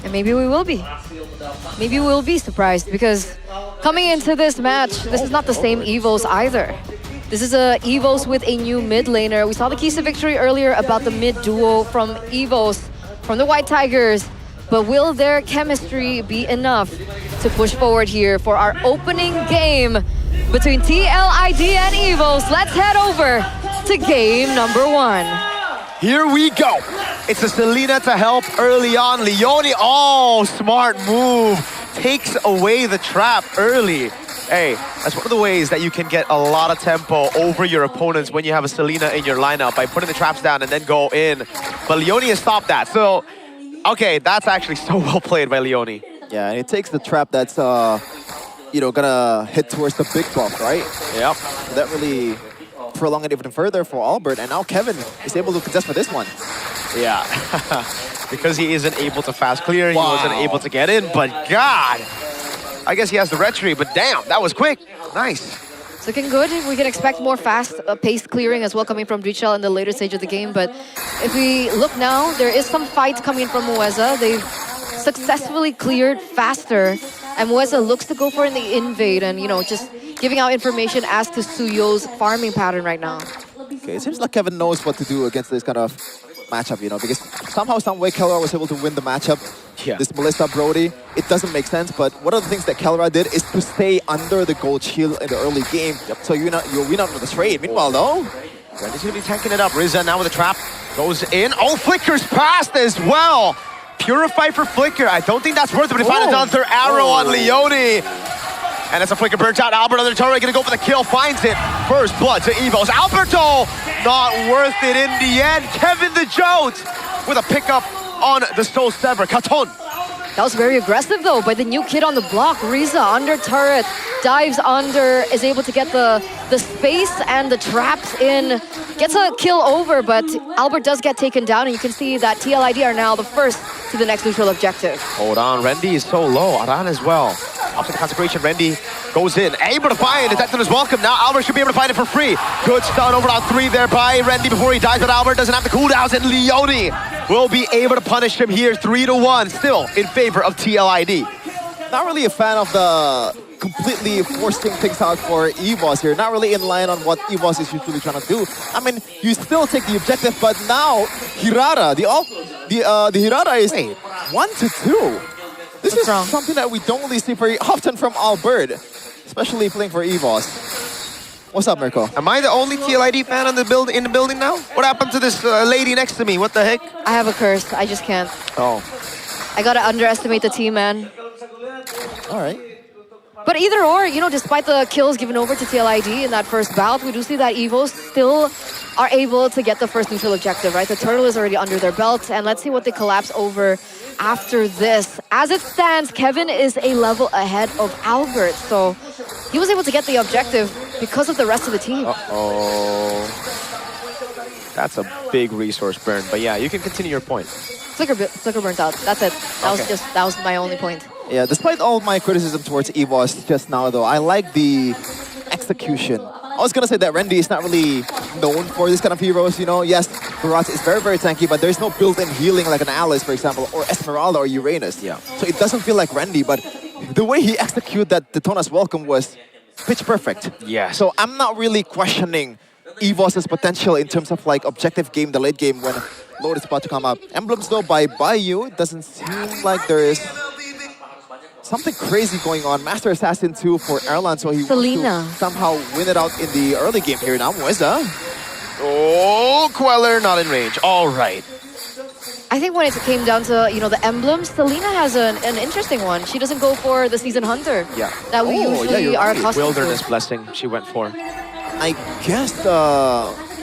[SPEAKER 13] And maybe we will be. Maybe we'll be surprised because coming into this match, this is not the same EVOS either. This is a EVOS with a new mid laner. We saw the keys to victory earlier about the mid duo from EVOS, from the White Tigers. But will their chemistry be enough to push forward here for our opening game between TLID and EVOS? Let's head over to game number 1.
[SPEAKER 9] Here we go. It's a Selena to help early on. Leone, oh, smart move. Takes away the trap early. Hey, that's one of the ways that you can get a lot of tempo over your opponents when you have a Selena in your lineup, by putting the traps down and then go in. But Leone has stopped that. So, okay, that's actually so well played by Leone.
[SPEAKER 14] Yeah, and it takes the trap that's, you know, gonna hit towards the big buff, right?
[SPEAKER 9] Yep.
[SPEAKER 14] That really prolong it even further for Albert, and now Kevin is able to contest for this one.
[SPEAKER 9] Yeah. Because he isn't able to fast clear, he wasn't able to get in, but God! I guess he has the retry, but damn, that was quick. Nice.
[SPEAKER 13] It's looking good. We can expect more fast-paced clearing as well coming from Drichel in the later stage of the game. But if we look now, there is some fight coming from Mueza. They've successfully cleared faster, and Mueza looks to go for the invade and, you know, just giving out information as to Suyo's farming pattern right now.
[SPEAKER 14] Okay, it seems like Kevin knows what to do against this kind of matchup, you know, because somehow, some way, Kelra was able to win the matchup.
[SPEAKER 9] Yeah.
[SPEAKER 14] This Melissa Brody, it doesn't make sense, but one of the things that Kelra did is to stay under the gold shield in the early game. Yep. So you win out with the trade. Meanwhile, though,
[SPEAKER 9] Randy's gonna be tanking it up. Rizza now with the trap, goes in. Oh, Flicker's past as well. Purify for Flicker. I don't think that's worth it, but he finds another arrow on Leone. And as a Flicker burns out, Albert under the turret, gonna go for the kill, finds it. First blood to EVOS. Alberto, not worth it in the end. Kevin the Jote with a pickup on the Soul Sever. Katon.
[SPEAKER 13] That was very aggressive though by the new kid on the block. Riza under turret, dives under, is able to get the space and the traps in. Gets a kill over, but Albert does get taken down, and you can see that TLID are now the first to the next neutral objective.
[SPEAKER 9] Hold on, Randy is so low. Aran as well. After the consecration, Randy goes in, able to find it. Detective is welcome. Now Albert should be able to find it for free. Good stun over on 3 there by Randy before he dies, but Albert doesn't have the cooldowns, and Leone will be able to punish him here 3-1, still in favor of TLID.
[SPEAKER 14] not really a fan of the completely forcing things out for EVOS here. Not really in line on what EVOS is usually trying to do. I mean, you still take the objective, but now Hirara, the Hirara is 1-2. This is something that we don't really see very often from Albert, especially playing for EVOS. What's up, Mirko?
[SPEAKER 9] Am I the only TLID fan in the building now? What happened to this lady next to me? What the heck?
[SPEAKER 13] I have a curse. I just can't.
[SPEAKER 9] Oh.
[SPEAKER 13] I gotta underestimate the team, man.
[SPEAKER 14] All right.
[SPEAKER 13] But either or, you know, despite the kills given over to TLID in that first bout, we do see that EVOS still are able to get the first neutral objective, right? The turtle is already under their belt, and let's see what they collapse over after this. As it stands, Kevin is a level ahead of Albert, so he was able to get the objective because of the rest of the team.
[SPEAKER 9] Uh-oh. That's a big resource burn, but yeah, you can continue your point.
[SPEAKER 13] Flicker burnt out. That's it. That was my only point.
[SPEAKER 14] Yeah, despite all my criticism towards EVOS just now, though, I like the execution. I was gonna say that Randy is not really known for this kind of heroes, you know. Yes, Barat is very, very tanky, but there's no built-in healing like an Alice, for example, or Esmeralda or Uranus.
[SPEAKER 9] Yeah.
[SPEAKER 14] So it doesn't feel like Randy, but the way he executed that Daytona's Welcome was pitch perfect.
[SPEAKER 9] Yeah.
[SPEAKER 14] So I'm not really questioning EVOS's potential in terms of like objective game, the late game when Lord is about to come up. Emblems though by Bayou, it doesn't seem like there is something crazy going on. Master Assassin 2 for Erlan, so he wants to somehow win it out in the early game here. Now Mueza.
[SPEAKER 9] Oh, Queller not in range. All right.
[SPEAKER 13] I think when it came down to, you know, the emblems, Selena has an interesting one. She doesn't go for the Season Hunter.
[SPEAKER 9] Yeah.
[SPEAKER 13] That we usually are accustomed
[SPEAKER 9] Wilderness
[SPEAKER 13] to.
[SPEAKER 9] Blessing she went for.
[SPEAKER 14] I guess,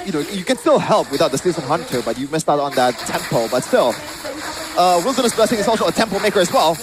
[SPEAKER 14] you know, you can still help without the Season Hunter, but you missed out on that tempo. But still, Wilderness Blessing is also a tempo maker as well.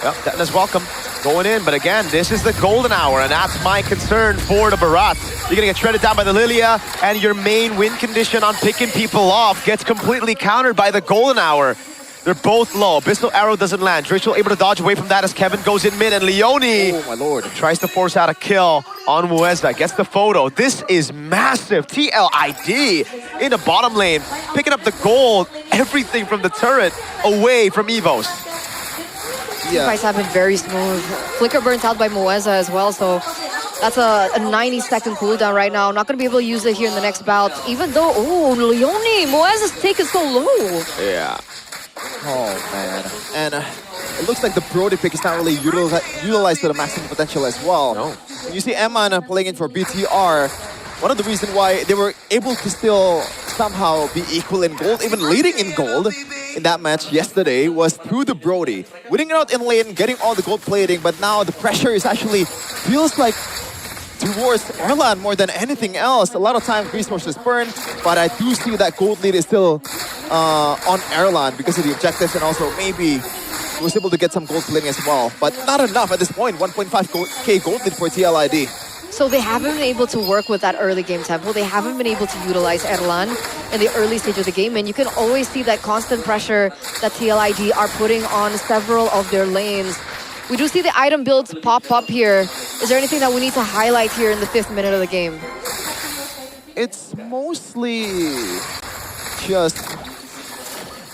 [SPEAKER 9] Yep, Detna's welcome. Going in, but again, this is the golden hour, and that's my concern for the Barat. You're gonna get shredded down by the Lilia, and your main win condition on picking people off gets completely countered by the golden hour. They're both low. Abyssal Arrow doesn't land. Drichel able to dodge away from that as Kevin goes in mid, and Leone,
[SPEAKER 14] oh my lord,
[SPEAKER 9] tries to force out a kill on Mueza. Gets the photo. This is massive. TLID in the bottom lane, picking up the gold, everything from the turret away from EVOS.
[SPEAKER 13] Yeah. Fights have been very smooth. Flicker burnt out by Mueza as well, so that's a 90-second cooldown right now. Not going to be able to use it here in the next bout, even though, oh, Leone, Mueza's take is so low.
[SPEAKER 9] Yeah.
[SPEAKER 14] Oh, man. And it looks like the Brody pick is not really utilized to the maximum potential as well.
[SPEAKER 9] No.
[SPEAKER 14] When you see Eman playing in for BTR, one of the reasons why they were able to still somehow be equal in gold, even leading in gold in that match yesterday, was through the Brody. Winning it out in lane, getting all the gold plating, but now the pressure is actually feels like towards Erlan more than anything else. A lot of times resources burned, but I do see that gold lead is still on Erlan because of the objectives, and also maybe he was able to get some gold plating as well. But not enough at this point. 1.5k gold lead for TLID.
[SPEAKER 13] So they haven't been able to work with that early game tempo. They haven't been able to utilize Erlan in the early stage of the game. And you can always see that constant pressure that TLID are putting on several of their lanes. We do see the item builds pop up here. Is there anything that we need to highlight here in the 5th minute of the game?
[SPEAKER 14] It's mostly just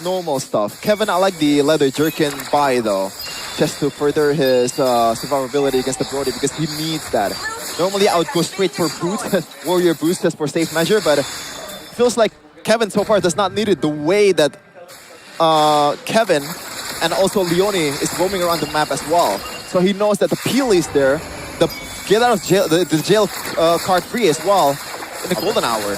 [SPEAKER 14] normal stuff. Kevin, I like the leather jerkin buy though, just to further his survivability against the Brody, because he needs that. Normally I would go straight for boots, warrior boots, just for safe measure, but it feels like Kevin so far does not need it the way that Kevin and also Leone is roaming around the map as well. So he knows that the peel is there, the get out of jail, the jail card free as well in the golden hour.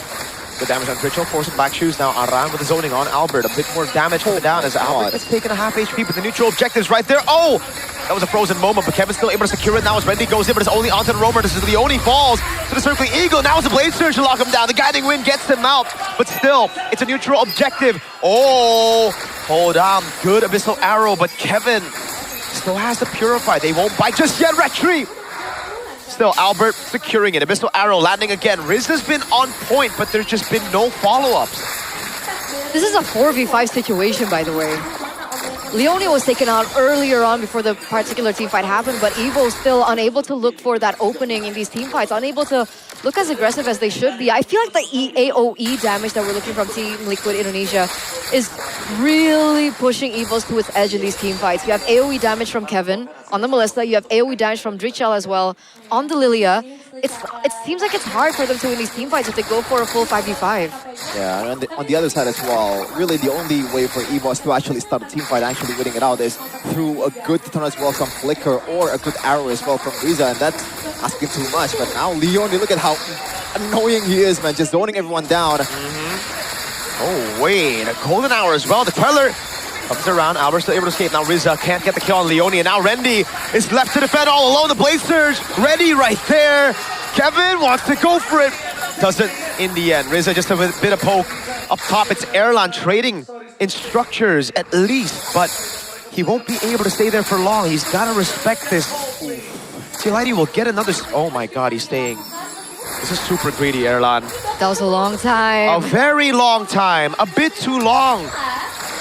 [SPEAKER 9] The damage on Ritual, forcing back shoes now. Aran with the zoning on Albert. A bit more damage coming down as Albert has taken a half HP, but the neutral objectives right there. Oh! That was a frozen moment, but Kevin's still able to secure it now as Randy goes in, but it's only onto the roamer. This is Leone falls to the circling eagle. Now it's a blade surge to lock him down. The guiding wind gets him out, but still, it's a neutral objective. Oh! Hold on. Good abyssal arrow, but Kevin still has to purify. They won't bite just yet. Retreat! Still, Albert securing it. Abyssal arrow landing again. Riz has been on point, but there's just been no follow-ups.
[SPEAKER 13] This is a 4v5 situation, by the way. Leone was taken out earlier on before the particular team fight happened, but Evo still unable to look for that opening in these team fights, unable to look as aggressive as they should be. I feel like the AOE damage that we're looking from Team Liquid Indonesia is really pushing Evos to its edge in these team fights. You have AOE damage from Kevin on the Melissa, you have AOE damage from Drichel as well on the Lilia. It seems like it's hard for them to win these team fights if they go for a full 5v5.
[SPEAKER 14] Yeah, and on the other side as well, really the only way for EVOS to actually start a team fight, actually winning it out, is through a good turn as well from Flicker or a good arrow as well from Riza, and that's asking too much. But now Leone, look at how annoying he is, man, just zoning everyone down.
[SPEAKER 9] Oh, wait, a golden hour as well. The Queller comes around, Albert still able to escape. Now Riza can't get the kill on Leone, and now Rendy is left to defend all alone. The Blade Surge, ready right there. Kevin wants to go for it. Doesn't in the end. Riza just a bit of poke up top. It's Erlan trading in structures at least, but he won't be able to stay there for long. He's got to respect this. TLID will get another... Oh my god, he's staying. This is super greedy, Erlan.
[SPEAKER 13] That was a long time.
[SPEAKER 9] A very long time. A bit too long.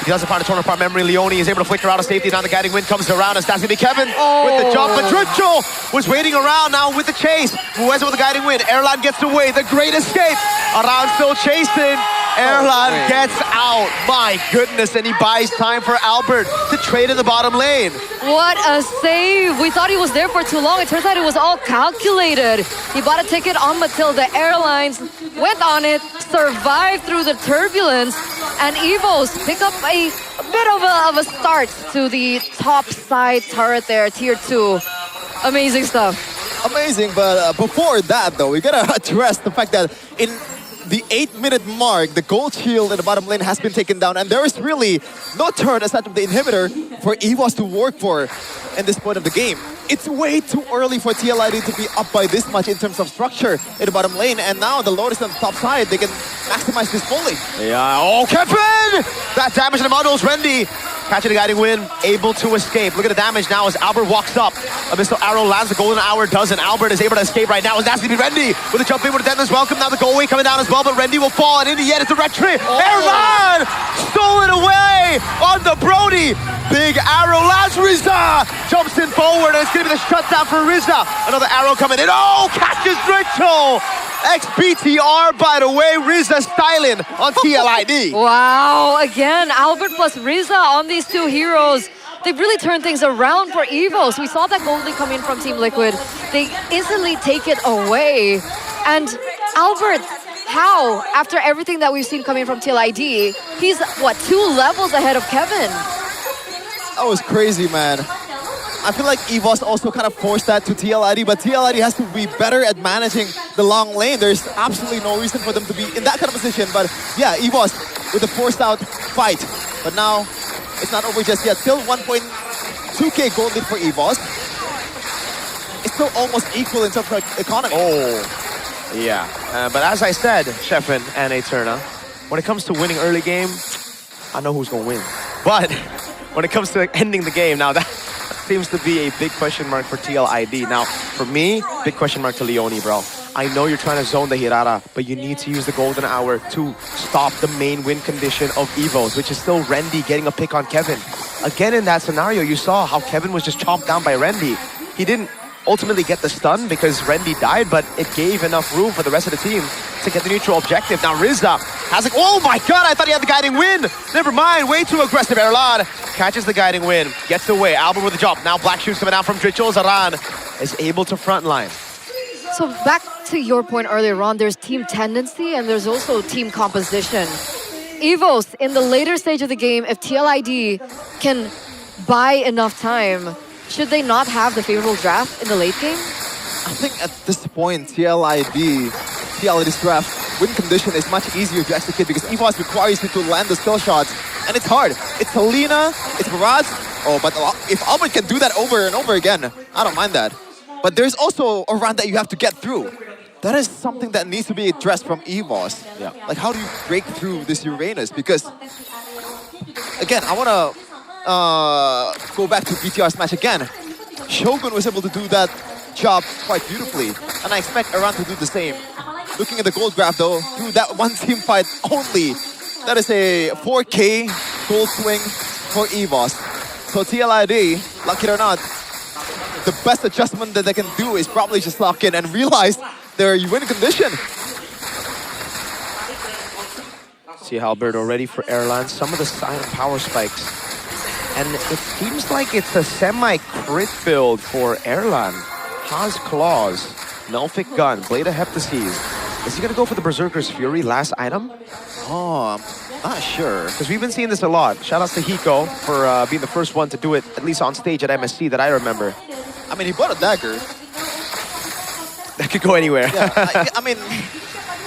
[SPEAKER 9] He doesn't find a torn apart memory. Leone is able to flicker out of safety. Now the guiding wind comes around, and that's going to be Kevin with the jump. But Drichel was waiting around now with the chase. Who has it with the guiding wind? Erlan gets away. The great escape. Around still chasing. Erlan gets out. My goodness, and he buys time for Albert to trade in the bottom lane.
[SPEAKER 13] What a save. We thought he was there for too long. It turns out it was all calculated. He bought a ticket on Matilda Airlines, went on it, survived through the turbulence, and Evos pick up a bit of a start to the top side turret there, tier 2. Amazing stuff.
[SPEAKER 14] Amazing, but before that though, we gotta address the fact that in the 8-minute mark, the gold shield in the bottom lane has been taken down, and there is really no turret aside from the inhibitor for EVOS to work for in this point of the game. It's way too early for TLID to be up by this much in terms of structure in the bottom lane, and now the Lotus on the top side, they can maximize this fully.
[SPEAKER 9] Yeah, oh, Kevin! That damage in the models, Rendy catching the guiding wind, able to escape. Look at the damage now as Albert walks up. Abyssal arrow lands, the golden hour doesn't. Albert is able to escape right now. It's nasty to be Rendy with a jump in with the Deadman's welcome. Now the goal away coming down as well, but Rendy will fall, and in the end, it's a retreat. Erlan stolen away on the Brody. Big arrow lands, Riza jumps in forward, and it's going to be the shutdown for Riza. Another arrow coming in. Oh, catches Ritual. XBTR, by the way, Riza styling on TLID.
[SPEAKER 13] Wow, again, Albert plus Riza on these two heroes. They've really turned things around for Evos. We saw that gold lead come in from Team Liquid. They instantly take it away. And Albert, how? After everything that we've seen coming from TLID, he's, what, 2 levels ahead of Kevin?
[SPEAKER 14] That was crazy, man. I feel like EVOS also kind of forced that to TLID, but TLID has to be better at managing the long lane. There's absolutely no reason for them to be in that kind of position. But yeah, EVOS with the forced out fight. But now it's not over just yet. Still 1.2k gold lead for EVOS. It's still almost equal in terms of economy.
[SPEAKER 9] Oh, yeah. But as I said, Sheffin and Eterna, when it comes to winning early game, I know who's going to win. But when it comes to ending the game, now that seems to be a big question mark for TLID. Now, for me, big question mark to Leone, bro. I know you're trying to zone the Hirara, but you need to use the golden hour to stop the main win condition of EVOs, which is still Rendy getting a pick on Kevin. Again, in that scenario, you saw how Kevin was just chomped down by Rendy. He didn't ultimately get the stun because Rendy died, but it gave enough room for the rest of the team to get the neutral objective. Now Rizza has it. Oh my god, I thought he had the guiding win. Never mind, way too aggressive. Erlan catches the guiding win, gets away. Albert with the jump. Now Black Shoes coming down from Dritchel. Zaran is able to frontline.
[SPEAKER 13] So back to your point earlier on, there's team tendency and there's also team composition. EVOS, in the later stage of the game, if TLID can buy enough time, should they not have the favorable draft in the late game?
[SPEAKER 14] I think at this point, TLID's draft win condition is much easier to execute because EVOS requires you to land the skill shots. And it's hard. It's Helena, it's Mirage. Oh, but if Albert can do that over and over again, I don't mind that. But there's also a run that you have to get through. That is something that needs to be addressed from EVOS.
[SPEAKER 9] Yeah.
[SPEAKER 14] Like, how do you break through this Uranus? Because, again, I want to go back to BTR's match again. Shogun was able to do that job quite beautifully, and I expect Iran to do the same. Looking at the gold graph though, through that one team fight only, that is a 4k gold swing for EVOS. So TLID, lucky it or not, the best adjustment that they can do is probably just lock in and realize their win condition.
[SPEAKER 9] See Alberto ready for Erlan. Some of the silent power spikes. And it seems like it's a semi-crit build for Erlan. Haas Claws, Nelfic Gun, Blade of Heptases. Is he going to go for the Berserker's Fury last item?
[SPEAKER 14] Oh, I'm not sure.
[SPEAKER 9] Because we've been seeing this a lot. Shout outs to Hiko for being the first one to do it, at least on stage at MSC that I remember.
[SPEAKER 14] I mean, he bought a dagger.
[SPEAKER 9] That could go anywhere.
[SPEAKER 14] Yeah, I mean,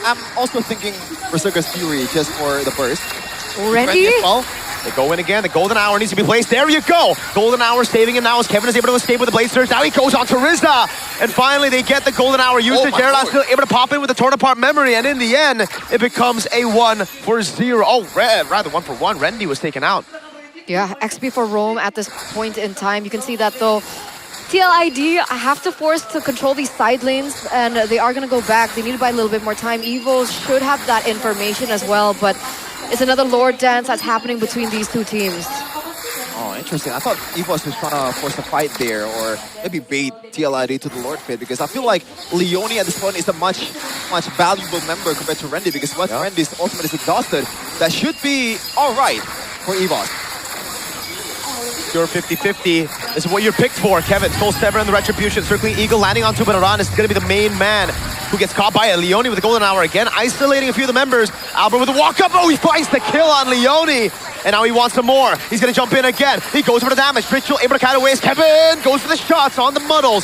[SPEAKER 14] I'm also thinking Berserker's Fury just for the burst.
[SPEAKER 13] Rendy?
[SPEAKER 9] They go in again. The Golden Hour needs to be placed. There you go. Golden Hour saving him now as Kevin is able to escape with the Blade Surge. Now he goes on to Rizza. And finally, they get the Golden Hour usage. Erlan still able to pop in with the torn apart memory. And in the end, it becomes a 1-for-0. Oh, rather 1-for-1. Rendy was taken out.
[SPEAKER 13] Yeah, XP for Rome at this point in time. You can see that though. TLID have to force to control these side lanes, and they are going to go back. They need to buy a little bit more time. EVOs should have that information as well, but it's another Lord dance that's happening between these two teams.
[SPEAKER 14] Oh, interesting. I thought EVOS was trying to force a fight there, or maybe bait TLID to the Lord Pit, because I feel like Leone at this point is a much valuable member compared to Rendy, because once Rendy's ultimate is exhausted, that should be all right for EVOS.
[SPEAKER 9] Your 50-50 is what you're picked for. Kevin, Soul Sever and the Retribution. Circling Eagle, landing on Tubaran is going to be the main man who gets caught by it. Leone with the Golden Hour again, isolating a few of the members. Albert with the walk-up. Oh, he finds the kill on Leone. And now he wants some more. He's going to jump in again. He goes for the damage. Ritual able to cut away. Kevin goes for the shots on the muddles.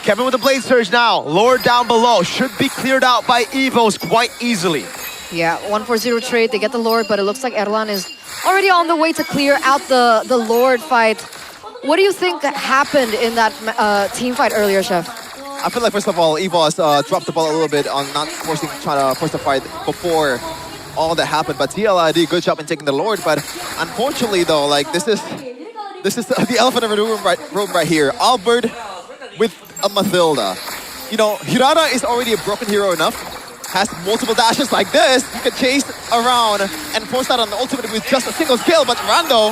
[SPEAKER 9] Kevin with the Blade Surge now. Lord down below. Should be cleared out by EVOs quite easily.
[SPEAKER 13] Yeah, 1-for-0 trade. They get the Lord, but it looks like Erlan is already on the way to clear out the Lord fight. What do you think happened in that team fight earlier, Chef?
[SPEAKER 14] I feel like, first of all, EVOS dropped the ball a little bit on not trying to force the fight before all that happened. But TLID, good job in taking the Lord. But unfortunately, though, like this is the elephant in the room right here. Albert with a Mathilda. You know, Hirata is already a broken hero enough. Has multiple dashes like this. You can chase around and force that on the ultimate with just a single skill. But Rando,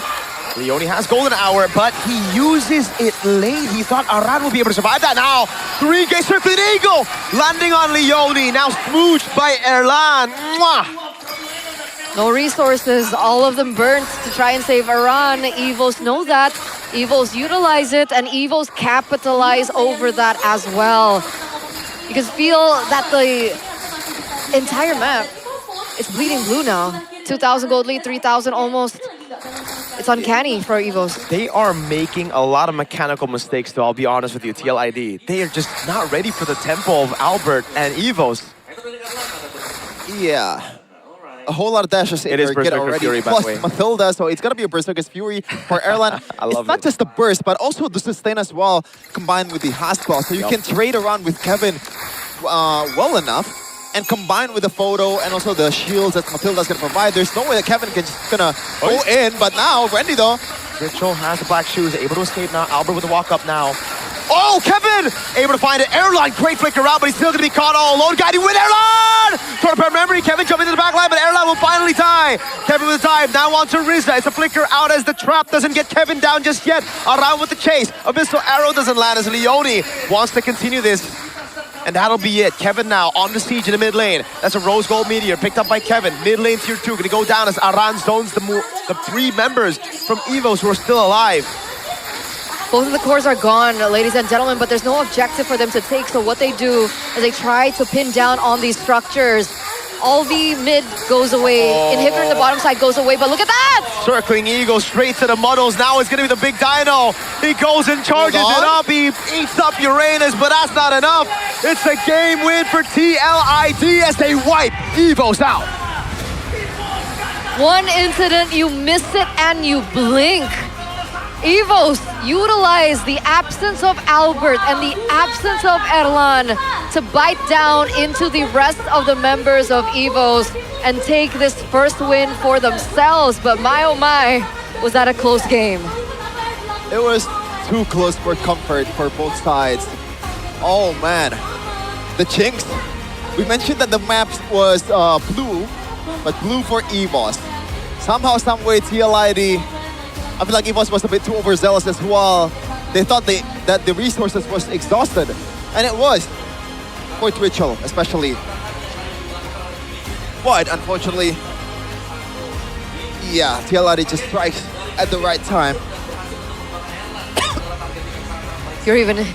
[SPEAKER 9] Leone has Golden Hour, but he uses it late. He thought Aran would be able to survive that. Now, 3K Circling Eagle landing on Leone. Now smooched by Erlan. Mwah!
[SPEAKER 13] No resources, all of them burnt to try and save Aran. EVOs know that. EVOs utilize it, and EVOs capitalize over that as well. You can feel that the entire map is bleeding blue now. 2,000 gold lead, 3,000 almost. It's uncanny for EVOs.
[SPEAKER 9] They are making a lot of mechanical mistakes, though, I'll be honest with you, TLID. They are just not ready for the tempo of Albert and EVOs.
[SPEAKER 14] Yeah. A whole lot of dashes in
[SPEAKER 9] It is
[SPEAKER 14] there, get
[SPEAKER 9] Berserker
[SPEAKER 14] already.
[SPEAKER 9] Fury, by
[SPEAKER 14] Plus
[SPEAKER 9] the way.
[SPEAKER 14] Mathilda, so it's gonna be a Berserker's Fury for Erlan.
[SPEAKER 9] I love
[SPEAKER 14] it's not
[SPEAKER 9] it.
[SPEAKER 14] just the burst, but also the sustain as well, combined with the Haspel. So you can trade around with Kevin well enough, and combine with the photo and also the shields that Mathilda's gonna provide. There's no way that Kevin can just gonna go in, but now Randy though.
[SPEAKER 9] Ritual has the black shoes, able to escape now. Albert with the walk up now. Oh, Kevin! Able to find it. Erlan, great flicker out, but he's still gonna be caught all alone. Guiding with Erlan! Toward a memory, Kevin jumping into the back line, but Erlan will finally tie. Kevin with the dive, now on to Rizza. It's a flicker out as the trap doesn't get Kevin down just yet. Around with the chase. Abyssal arrow doesn't land as Leone wants to continue this. And that'll be it. Kevin now on the siege in the mid lane. That's a rose gold meteor picked up by Kevin. Mid lane tier 2 gonna go down as Aran zones the 3 members from EVOs who are still alive.
[SPEAKER 13] Both of the cores are gone, ladies and gentlemen, but there's no objective for them to take. So what they do is they try to pin down on these structures. All the mid goes away. Inhibitor in the bottom side goes away, but look at that!
[SPEAKER 9] Circling Eagle straight to the muddles. Now it's gonna be the big dino. He goes and charges it up. He eats up Uranus, but that's not enough. It's a game win for TLID as they wipe EVOs out.
[SPEAKER 13] One incident, you miss it and you blink. EVOs utilize the absence of Albert and the absence of Erlan to bite down into the rest of the members of EVOs and take this first win for themselves. But my oh my, was that a close game?
[SPEAKER 14] It was too close for comfort for both sides. Oh man, the Jinx. We mentioned that the map was blue, but blue for EVOS. Somehow, some way, TLID, I feel like EVOS was a bit too overzealous as well. They thought that the resources was exhausted, and it was. For Ritual, especially. But unfortunately, yeah, TLID just strikes at the right time.
[SPEAKER 13] You're even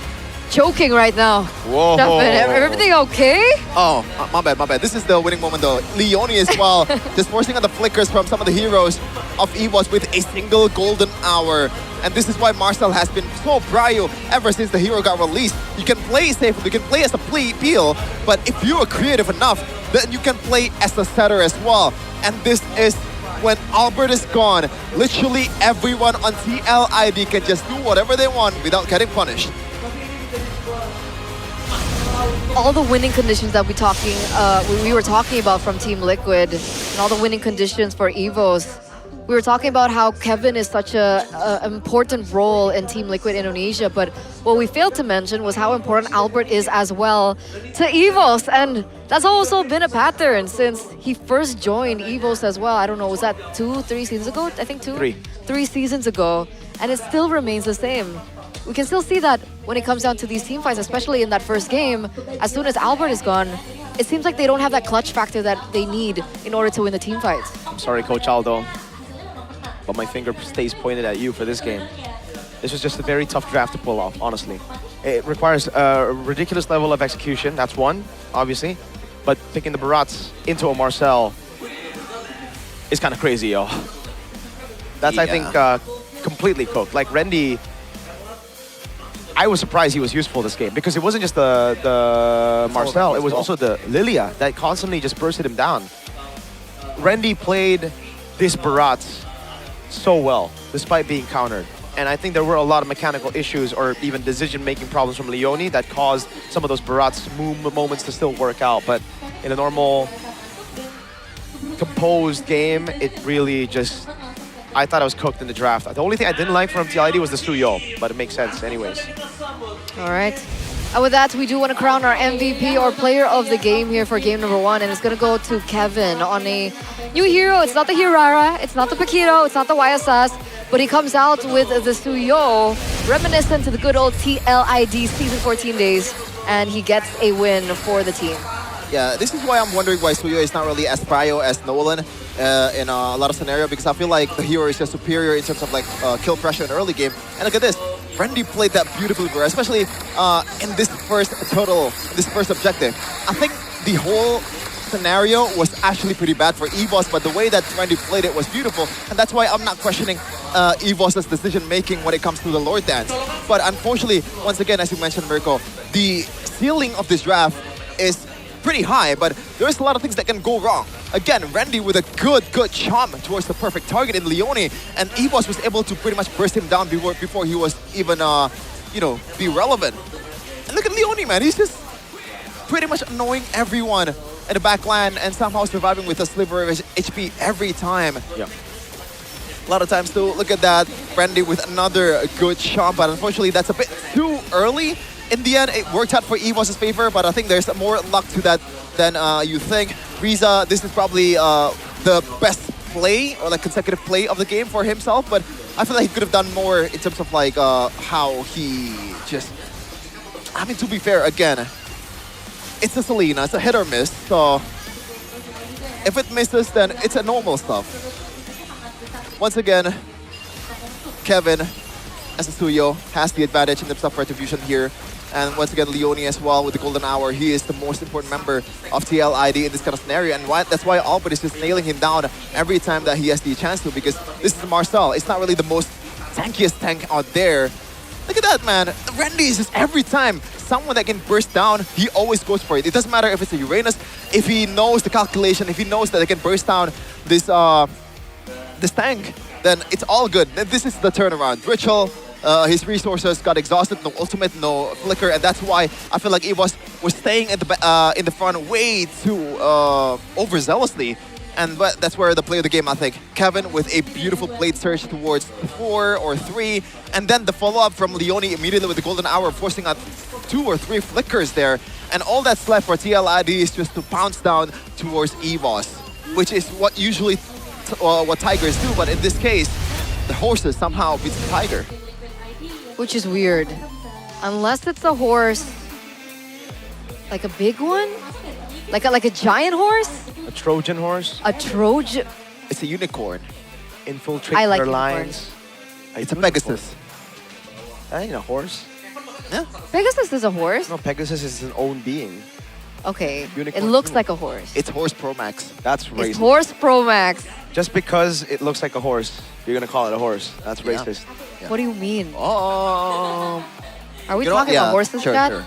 [SPEAKER 13] choking right now.
[SPEAKER 14] Whoa.
[SPEAKER 13] Stefan, everything okay?
[SPEAKER 14] Oh, my bad. This is the winning moment though. Leone as well, just forcing on the flickers from some of the heroes of EVOS with a single golden hour. And this is why Marcel has been so prio ever since the hero got released. You can play safely, you can play as a peel, but if you are creative enough, then you can play as a setter as well. And this is when Albert is gone, literally everyone on TLID can just do whatever they want without getting punished.
[SPEAKER 13] All the winning conditions that we were talking about from Team Liquid, and all the winning conditions for EVOs. We were talking about how Kevin is such an important role in Team Liquid Indonesia, but what we failed to mention was how important Albert is as well to EVOS, and that's also been a pattern since he first joined EVOS as well. I don't know, was that 2-3 seasons ago? I think 3 seasons ago, and it still remains the same. We can still see that when it comes down to these team fights, especially in that first game, as soon as Albert is gone, it seems like they don't have that clutch factor that they need in order to win the team fights.
[SPEAKER 9] I'm sorry, Coach Aldo, but my finger stays pointed at you for this game. This was just a very tough draft to pull off, honestly. It requires a ridiculous level of execution, that's one, obviously. But picking the Barats into a Marcel is kind of crazy, yo. That's, I think, completely cooked. Like, Rendy, I was surprised he was useful this game because it wasn't just the Marcel, it was also the Lilia that constantly just bursted him down. Rendy played this Barat so well, despite being countered. And I think there were a lot of mechanical issues or even decision-making problems from Leone that caused some of those Barat's moments to still work out. But in a normal, composed game, it really just... I thought I was cooked in the draft. The only thing I didn't like from TLID was the Suyo, but it makes sense anyways.
[SPEAKER 13] All right. And with that, we do want to crown our MVP or player of the game here for game number 1, and it's going to go to Kevin on a new hero. It's not the Hirara, it's not the Paquito, it's not the YSS, but he comes out with the Suyo, reminiscent to the good old TLID Season 14 days, and he gets a win for the team.
[SPEAKER 14] Yeah, this is why I'm wondering why Suyo is not really as prio as Nolan in a lot of scenario, because I feel like the hero is just superior in terms of like kill pressure in the early game. And look at this, Randy played that beautifully, bro, especially in this first objective. I think the whole scenario was actually pretty bad for EVOS, but the way that Randy played it was beautiful, and that's why I'm not questioning EVOS' decision making when it comes to the Lord Dance. But unfortunately, once again, as you mentioned, Mirko, the ceiling of this draft is pretty high, but there's a lot of things that can go wrong. Again, Randy with a good chomp towards the perfect target in Leone, and EVOS was able to pretty much burst him down before he was even, be relevant. And look at Leone, man, he's just pretty much annoying everyone in the backline and somehow surviving with a sliver of HP every time.
[SPEAKER 9] Yeah.
[SPEAKER 14] A lot of times too, look at that, Randy with another good chomp, but unfortunately that's a bit too early. In the end, it worked out for EVOS' favor, but I think there's more luck to that than you think. Riza, this is probably the best play or like consecutive play of the game for himself, but I feel like he could have done more in terms of like how he just... I mean, to be fair, again, it's a Selena, it's a hit or miss, so if it misses, then it's a normal stuff. Once again, Kevin, as a Suyo, has the advantage in terms of retribution here. And once again, Leone as well with the golden hour. He is the most important member of TL ID in this kind of scenario. And that's why Albert is just nailing him down every time that he has the chance to, because this is Marcel. It's not really the most tankiest tank out there. Look at that, man. Randy is just every time someone that can burst down, he always goes for it. It doesn't matter if it's a Uranus, if he knows the calculation, if he knows that they can burst down this this tank, then it's all good. This is the turnaround. Ritual, his resources got exhausted, no ultimate, no flicker, and that's why I feel like EVOS was staying in the front way too overzealously. But that's where the play of the game, I think. Kevin with a beautiful blade surge towards 4 or 3, and then the follow-up from Leone immediately with the golden hour, forcing out 2 or 3 flickers there. And all that's left for TLID is just to pounce down towards EVOS, which is what usually what Tigers do, but in this case, the horses somehow beats the Tiger.
[SPEAKER 13] Which is weird. Unless it's a horse, like a big one? Like a giant horse?
[SPEAKER 9] A Trojan horse?
[SPEAKER 13] A Trojan?
[SPEAKER 14] It's a unicorn.
[SPEAKER 9] Infiltrate
[SPEAKER 13] I like
[SPEAKER 9] their
[SPEAKER 13] unicorns.
[SPEAKER 9] lines.
[SPEAKER 14] It's a Pegasus.
[SPEAKER 9] That ain't a horse.
[SPEAKER 14] Yeah.
[SPEAKER 13] Pegasus is a horse?
[SPEAKER 9] No, Pegasus is an own being.
[SPEAKER 13] Okay.
[SPEAKER 9] Unicorn
[SPEAKER 13] It looks
[SPEAKER 9] too.
[SPEAKER 13] like a horse.
[SPEAKER 14] It's Horse Pro Max.
[SPEAKER 9] That's racist.
[SPEAKER 13] It's Horse Pro Max.
[SPEAKER 9] Just because it looks like a horse, you're gonna call it a horse. That's
[SPEAKER 14] Yeah.
[SPEAKER 9] racist.
[SPEAKER 13] What do you mean?
[SPEAKER 14] Oh.
[SPEAKER 13] Are we
[SPEAKER 14] You know,
[SPEAKER 13] talking
[SPEAKER 14] yeah,
[SPEAKER 13] about horses,
[SPEAKER 14] sure,
[SPEAKER 13] Chad?
[SPEAKER 14] sure.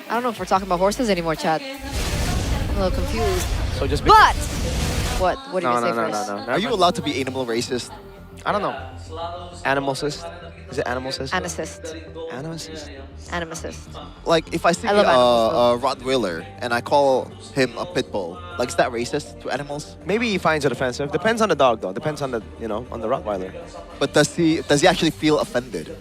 [SPEAKER 13] I don't know if we're talking about horses anymore, Chad. I'm a little confused.
[SPEAKER 9] So just
[SPEAKER 13] But! What? What did
[SPEAKER 9] no,
[SPEAKER 13] you say
[SPEAKER 9] no, no,
[SPEAKER 13] first?
[SPEAKER 9] no, no.
[SPEAKER 14] Are you allowed to be animal racist?
[SPEAKER 9] I don't know. Animalist? Is it animalist?
[SPEAKER 13] Anesthist.
[SPEAKER 9] Animalist?
[SPEAKER 13] Animacist.
[SPEAKER 14] Like, if I see
[SPEAKER 13] I love
[SPEAKER 14] a Rottweiler and I call him a pit bull, like, is that racist to animals?
[SPEAKER 9] Maybe he finds it offensive. Depends on the dog, though. Depends on the, on the Rottweiler.
[SPEAKER 14] But does he actually feel offended?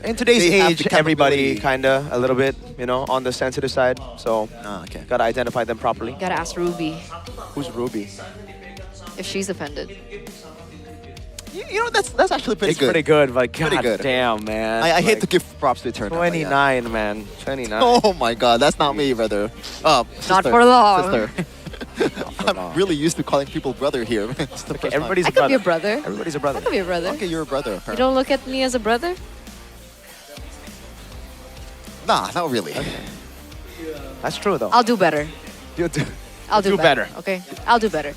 [SPEAKER 9] In today's
[SPEAKER 14] They have
[SPEAKER 9] age,
[SPEAKER 14] the
[SPEAKER 9] everybody
[SPEAKER 14] capability.
[SPEAKER 9] kinda a little bit, on the sensitive side. So
[SPEAKER 14] Okay.
[SPEAKER 9] gotta identify them properly.
[SPEAKER 13] Gotta ask Ruby
[SPEAKER 9] Who's Ruby?
[SPEAKER 13] if she's offended.
[SPEAKER 14] You know, that's actually pretty
[SPEAKER 9] It's
[SPEAKER 14] good.
[SPEAKER 9] pretty good, but
[SPEAKER 14] Pretty
[SPEAKER 9] god
[SPEAKER 14] good.
[SPEAKER 9] damn, man.
[SPEAKER 14] I hate
[SPEAKER 9] Like,
[SPEAKER 14] to give props to Eternal. but yeah.
[SPEAKER 9] 29, man. 29.
[SPEAKER 14] Oh my god, that's not me, brother. Sister,
[SPEAKER 13] Not for long.
[SPEAKER 14] Sister. I'm really used to calling people brother here. It's the
[SPEAKER 9] Okay,
[SPEAKER 14] first
[SPEAKER 9] everybody's
[SPEAKER 13] I
[SPEAKER 9] a
[SPEAKER 13] could be
[SPEAKER 9] brother.
[SPEAKER 13] a brother.
[SPEAKER 9] Everybody's a
[SPEAKER 13] I
[SPEAKER 9] brother.
[SPEAKER 13] could be a brother.
[SPEAKER 14] time. Okay, you're a brother.
[SPEAKER 13] You
[SPEAKER 14] apparently.
[SPEAKER 13] don't look at me as a brother?
[SPEAKER 14] Nah, not really.
[SPEAKER 9] That's true, though.
[SPEAKER 13] I'll do better.
[SPEAKER 14] You do.
[SPEAKER 13] I'll do
[SPEAKER 9] Do better.
[SPEAKER 13] Okay, I'll do better.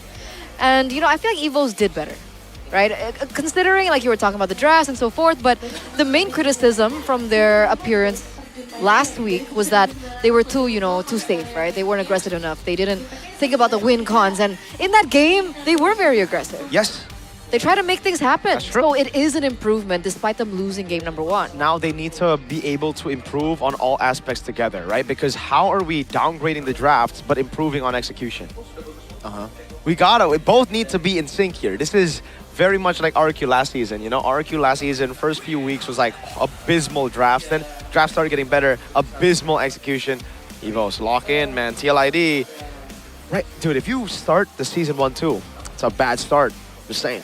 [SPEAKER 13] And I feel like Evos did better, right? Considering like you were talking about the drafts and so forth, but the main criticism from their appearance last week was that they were too safe, right? They weren't aggressive enough. They didn't think about the win cons, and in that game they were very aggressive.
[SPEAKER 9] Yes.
[SPEAKER 13] They try to make things happen.
[SPEAKER 9] That's true.
[SPEAKER 13] So it is an improvement despite them losing game number 1.
[SPEAKER 9] Now they need to be able to improve on all aspects together, right? Because how are we downgrading the drafts but improving on execution? We both need to be in sync here. This is very much like RQ last season, RQ last season, first few weeks was like abysmal drafts. Then drafts started getting better, abysmal execution. Evos, lock in, man. TLID. Right, dude, if you start the season 1-2, it's a bad start. Just saying.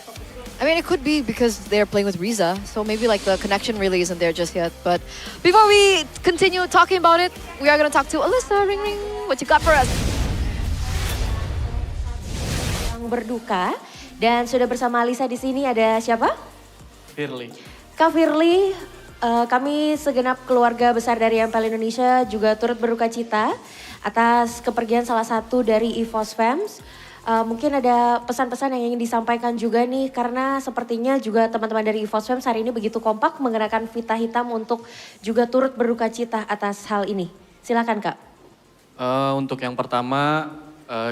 [SPEAKER 13] I mean, it could be because they're playing with Riza, so maybe like the connection really isn't there just yet. But before we continue talking about it, we are going to talk to Alyssa. Ring, ring. What you got for us?
[SPEAKER 15] Berduka, dan sudah bersama Alisa di sini ada siapa?
[SPEAKER 2] Firly.
[SPEAKER 15] Kak Firly, kami segenap keluarga besar dari MPL Indonesia juga turut berduka cita atas kepergian salah satu dari EVOS Fams. Mungkin ada pesan-pesan yang ingin disampaikan juga nih, karena sepertinya juga teman-teman dari EVOS Fans hari ini begitu kompak mengenakan pita hitam untuk juga turut berduka cita atas hal ini. Silakan Kak.
[SPEAKER 16] Untuk yang pertama,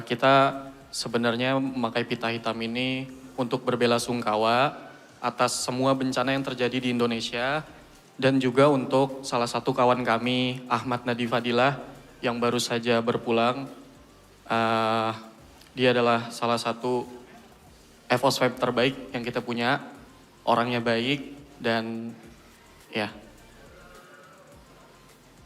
[SPEAKER 16] kita sebenarnya memakai pita hitam ini untuk berbelasungkawa atas semua bencana yang terjadi di Indonesia, dan juga untuk salah satu kawan kami, Ahmad Nadi Fadilah, yang baru saja berpulang. Dia adalah salah satu EVOS Fab terbaik yang kita punya, orangnya baik, dan ya.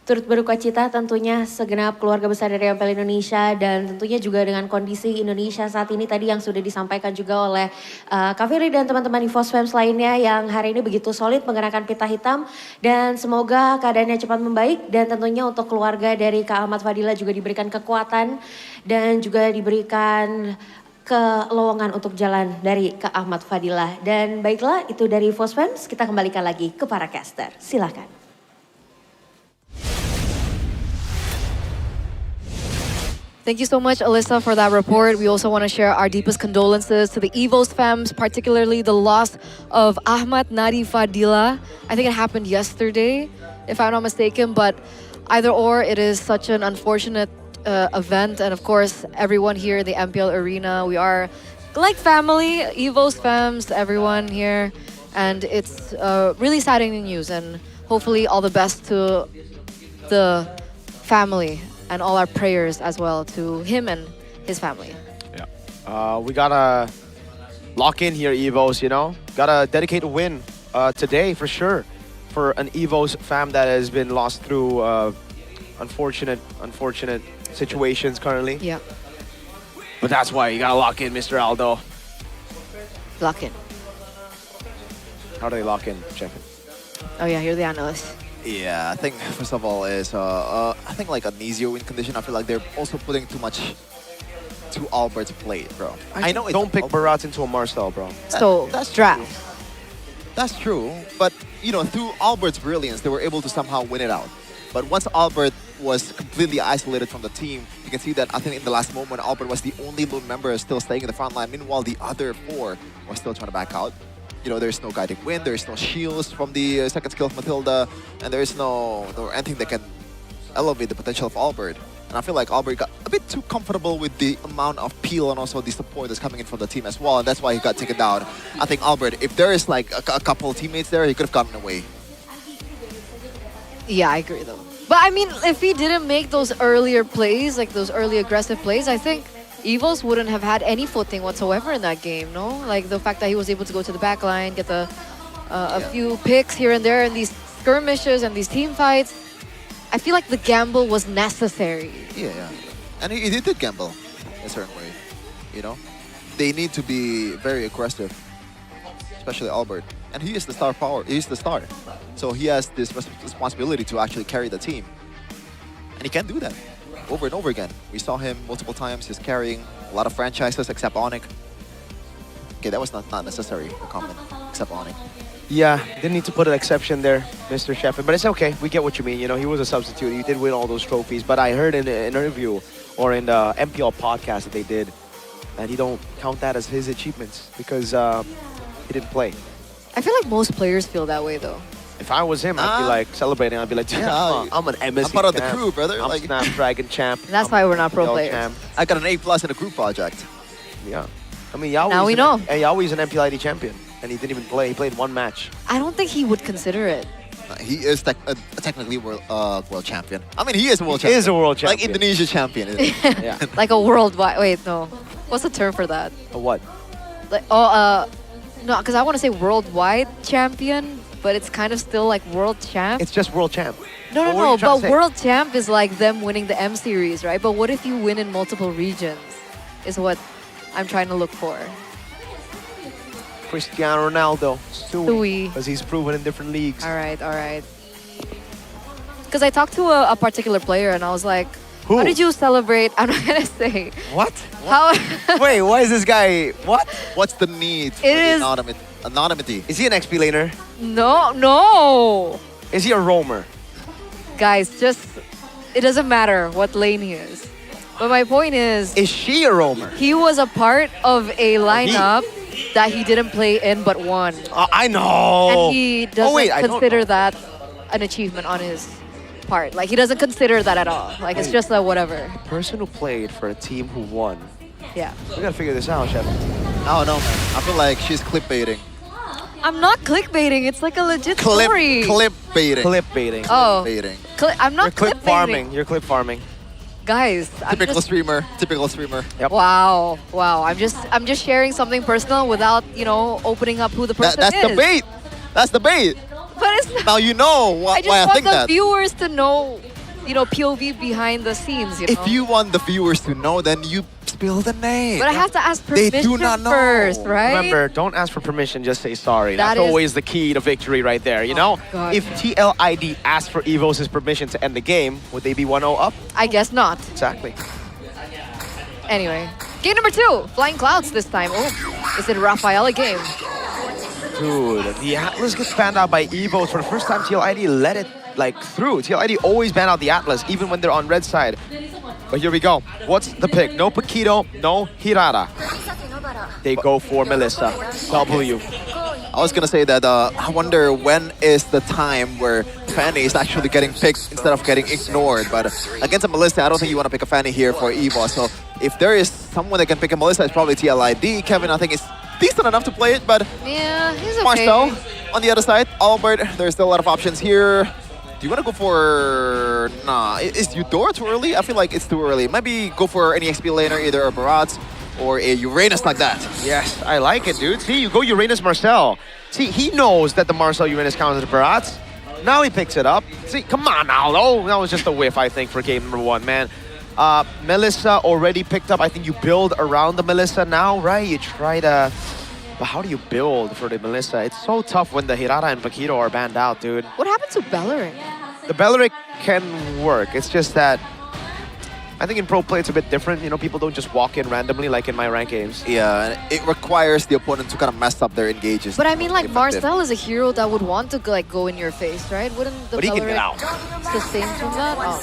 [SPEAKER 15] Turut berduka cita tentunya segenap keluarga besar dari MPL Indonesia, dan tentunya juga dengan kondisi Indonesia saat ini tadi yang sudah disampaikan juga oleh Kak Firly dan teman-teman EVOS Fans lainnya yang hari ini begitu solid mengenakan pita hitam, dan semoga keadaannya cepat membaik, dan tentunya untuk keluarga dari Kak Ahmad Fadilah juga diberikan kekuatan dan juga diberikan kelowongan untuk jalan dari Kak Ahmad Fadilah. Dan baiklah, itu dari EVOS Fans, kita kembalikan lagi ke para caster. Silakan.
[SPEAKER 13] Thank you so much, Alyssa, for that report. We also want to share our deepest condolences to the EVOS fams, particularly the loss of Ahmad Nadi Fadilah. I think it happened yesterday, if I'm not mistaken, but either or, it is such an unfortunate event. And of course, everyone here in the MPL arena, we are like family, EVOS fams, everyone here. And it's really saddening news, and hopefully all the best to the family, and all our prayers as well to him and his family.
[SPEAKER 9] Yeah. We gotta lock in here, EVOS, you know? Gotta dedicate a win today for sure for an EVOS fam that has been lost through unfortunate situations currently.
[SPEAKER 13] Yeah.
[SPEAKER 9] But that's why you gotta lock in, Mr. Aldo.
[SPEAKER 13] Lock in.
[SPEAKER 9] How do they lock in, Chefin?
[SPEAKER 13] Oh yeah, you're the analyst.
[SPEAKER 14] Yeah, I think first of all is I think like an easier win condition. I feel like they're also putting too much to Albert's plate, bro. I know
[SPEAKER 9] don't pick Barat into a Marcel, bro.
[SPEAKER 13] So
[SPEAKER 14] that's
[SPEAKER 13] draft.
[SPEAKER 14] That's true, but you know, through Albert's brilliance, they were able to somehow win it out. But once Albert was completely isolated from the team, you can see that I think in the last moment, Albert was the only lone member still staying in the front line. Meanwhile, the other four were still trying to back out. You know, there's no guiding wind, there's no shields from the second skill of Matilda, and there is no anything that can elevate the potential of Albert. And I feel like Albert got a bit too comfortable with the amount of peel and also the support that's coming in from the team as well, and that's why he got taken down. I think Albert, if there is like a couple of teammates there, he could have gotten away.
[SPEAKER 13] Yeah, I agree though. But I mean, if he didn't make those earlier plays, like those early aggressive plays, I think EVOS wouldn't have had any footing whatsoever in that game, no? Like the fact that he was able to go to the back line, get a few picks here and there in these skirmishes and these team fights. I feel like the gamble was necessary.
[SPEAKER 14] Yeah. And he did gamble in a certain way, you know? They need to be very aggressive, especially Albert. And he is the star power, he is the star. So he has this responsibility to actually carry the team. And he can do that over and over again. We saw him multiple times, he's carrying a lot of franchises except Onyx. Okay, that was not necessary, the comment, except Onyx.
[SPEAKER 9] Yeah, didn't need to put an exception there, Mr. Sheffin, but it's okay. We get what you mean. You know, he was a substitute. He did win all those trophies, but I heard in an interview or in the MPL podcast that they did that he don't count that as his achievements because he didn't play.
[SPEAKER 13] I feel like most players feel that way though.
[SPEAKER 9] If I was him, I'd be like celebrating. I'd be like,
[SPEAKER 14] Yeah,
[SPEAKER 9] I'm an MSC
[SPEAKER 14] I'm part of the
[SPEAKER 9] champ.
[SPEAKER 14] crew, brother.
[SPEAKER 9] I'm
[SPEAKER 14] Like-
[SPEAKER 9] Snapdragon champ.
[SPEAKER 13] That's why we're not pro
[SPEAKER 9] MPL
[SPEAKER 13] players.
[SPEAKER 9] champ.
[SPEAKER 14] I got an A+ in a group project.
[SPEAKER 9] Yeah. I mean, Yaoi's
[SPEAKER 13] Now we know.
[SPEAKER 9] And Yaoi's an MPL ID champion, and he didn't even play. He played one match.
[SPEAKER 13] I don't think he would consider it.
[SPEAKER 14] He is technically world champion. I mean, he is a world
[SPEAKER 9] He
[SPEAKER 14] champion.
[SPEAKER 9] is a world
[SPEAKER 14] Like
[SPEAKER 9] champion.
[SPEAKER 14] Indonesia champion.
[SPEAKER 9] Yeah.
[SPEAKER 13] Like a worldwide, wait, no. What's the term for that?
[SPEAKER 9] A what?
[SPEAKER 13] Like, no, because I want to say worldwide champion, but it's kind of still like world champ.
[SPEAKER 9] It's just world champ.
[SPEAKER 13] No,
[SPEAKER 9] What were you trying to
[SPEAKER 13] but
[SPEAKER 9] say?
[SPEAKER 13] world champ is like them winning the M series, right? But what if you win in multiple regions? Is what I'm trying to look for.
[SPEAKER 9] Cristiano Ronaldo.
[SPEAKER 13] Stewie.
[SPEAKER 9] Because he's proven in different leagues.
[SPEAKER 13] All right. Because I talked to a particular player and I was like,
[SPEAKER 9] Who?
[SPEAKER 13] how did you celebrate? I'm not gonna say.
[SPEAKER 9] What?
[SPEAKER 13] How?
[SPEAKER 9] Wait, why is this guy... What?
[SPEAKER 14] What's the need for
[SPEAKER 13] It
[SPEAKER 14] the
[SPEAKER 13] is-
[SPEAKER 14] anonymity?
[SPEAKER 9] Is he an XP laner?
[SPEAKER 13] No.
[SPEAKER 9] Is he a roamer?
[SPEAKER 13] Guys, just, it doesn't matter what lane he is. But my point is
[SPEAKER 9] she a roamer?
[SPEAKER 13] He was a part of a lineup that he didn't play in but won.
[SPEAKER 9] I know.
[SPEAKER 13] And he doesn't
[SPEAKER 9] I don't
[SPEAKER 13] consider
[SPEAKER 9] know.
[SPEAKER 13] that an achievement on his part. Like, he doesn't consider that at all. Like, it's just a whatever.
[SPEAKER 9] Person who played for a team who won.
[SPEAKER 13] Yeah.
[SPEAKER 9] We gotta figure this out, Chef.
[SPEAKER 14] Oh no, man. I feel like she's clickbaiting.
[SPEAKER 13] I'm not clickbaiting. It's like a legit story.
[SPEAKER 14] Clickbaiting.
[SPEAKER 9] Clickbaiting.
[SPEAKER 13] Oh.
[SPEAKER 14] Clickbaiting.
[SPEAKER 13] I'm not
[SPEAKER 9] You're clip
[SPEAKER 13] clickbaiting.
[SPEAKER 9] farming. You're clip farming.
[SPEAKER 13] Guys, I'm
[SPEAKER 14] Typical
[SPEAKER 13] just,
[SPEAKER 14] streamer. Typical streamer.
[SPEAKER 9] Yep.
[SPEAKER 13] wow. I'm just sharing something personal without, opening up who the person
[SPEAKER 14] That's
[SPEAKER 13] is.
[SPEAKER 14] the bait. That's the bait.
[SPEAKER 13] But it's
[SPEAKER 14] Now you know why I
[SPEAKER 13] want
[SPEAKER 14] think
[SPEAKER 13] the
[SPEAKER 14] that.
[SPEAKER 13] viewers to know, POV behind the scenes,
[SPEAKER 14] If you want the viewers to know, then you spill the name.
[SPEAKER 13] But I have to ask
[SPEAKER 14] They
[SPEAKER 13] permission
[SPEAKER 14] do not know.
[SPEAKER 13] first, right?
[SPEAKER 9] Remember, don't ask for permission, just say sorry.
[SPEAKER 13] That
[SPEAKER 9] That's
[SPEAKER 13] is-
[SPEAKER 9] always the key to victory right there, you know?
[SPEAKER 13] God.
[SPEAKER 9] If TLID asked for Evos' permission to end the game, would they be 1-0 up?
[SPEAKER 13] I guess not.
[SPEAKER 9] Exactly.
[SPEAKER 13] Anyway, game number 2, Flying Clouds this time. Oh, is it Rafaela game?
[SPEAKER 9] Dude, the Atlas gets banned out by Evos for the first time. TLID let it through. TLID always ban out the Atlas, even when they're on red side. But here we go. What's the pick? No Paquito, no Hirata. They go for Melissa. W.
[SPEAKER 14] I was gonna say that I wonder when is the time where Fanny is actually getting picked instead of getting ignored. But against a Melissa, I don't think you want to pick a Fanny here for Evo. So if there is someone that can pick a Melissa, it's probably TLID. Kevin, I think, is decent enough to play it, but
[SPEAKER 13] Yeah, he's okay.
[SPEAKER 14] Marcel on the other side. Albert, there's still a lot of options here. Do you want to go for... Nah, is Eudora too early? I feel like it's too early. Maybe go for any XP laner, either a Barats or a Uranus like that.
[SPEAKER 9] Yes, I like it, dude. See, you go Uranus Marcel. See, he knows that the Marcel Uranus counts as Barats. Now he picks it up. See, come on now, though. That was just a whiff, I think, for game number 1, man. Melissa already picked up. I think you build around the Melissa now, right? You try to... But how do you build for the Melissa? It's so tough when the Hirata and Paquito are banned out, dude.
[SPEAKER 13] What happened to Bellerin?
[SPEAKER 9] The Belleric can work. It's just that I think in pro play it's a bit different. People don't just walk in randomly like in my rank games.
[SPEAKER 14] Yeah, and it requires the opponent to kind of mess up their engages.
[SPEAKER 13] But I mean, like, Marcel is a hero that would want to go in your face, right? Wouldn't the
[SPEAKER 14] But he can get
[SPEAKER 13] Bellerin
[SPEAKER 14] out.
[SPEAKER 13] sustain from that? Oh.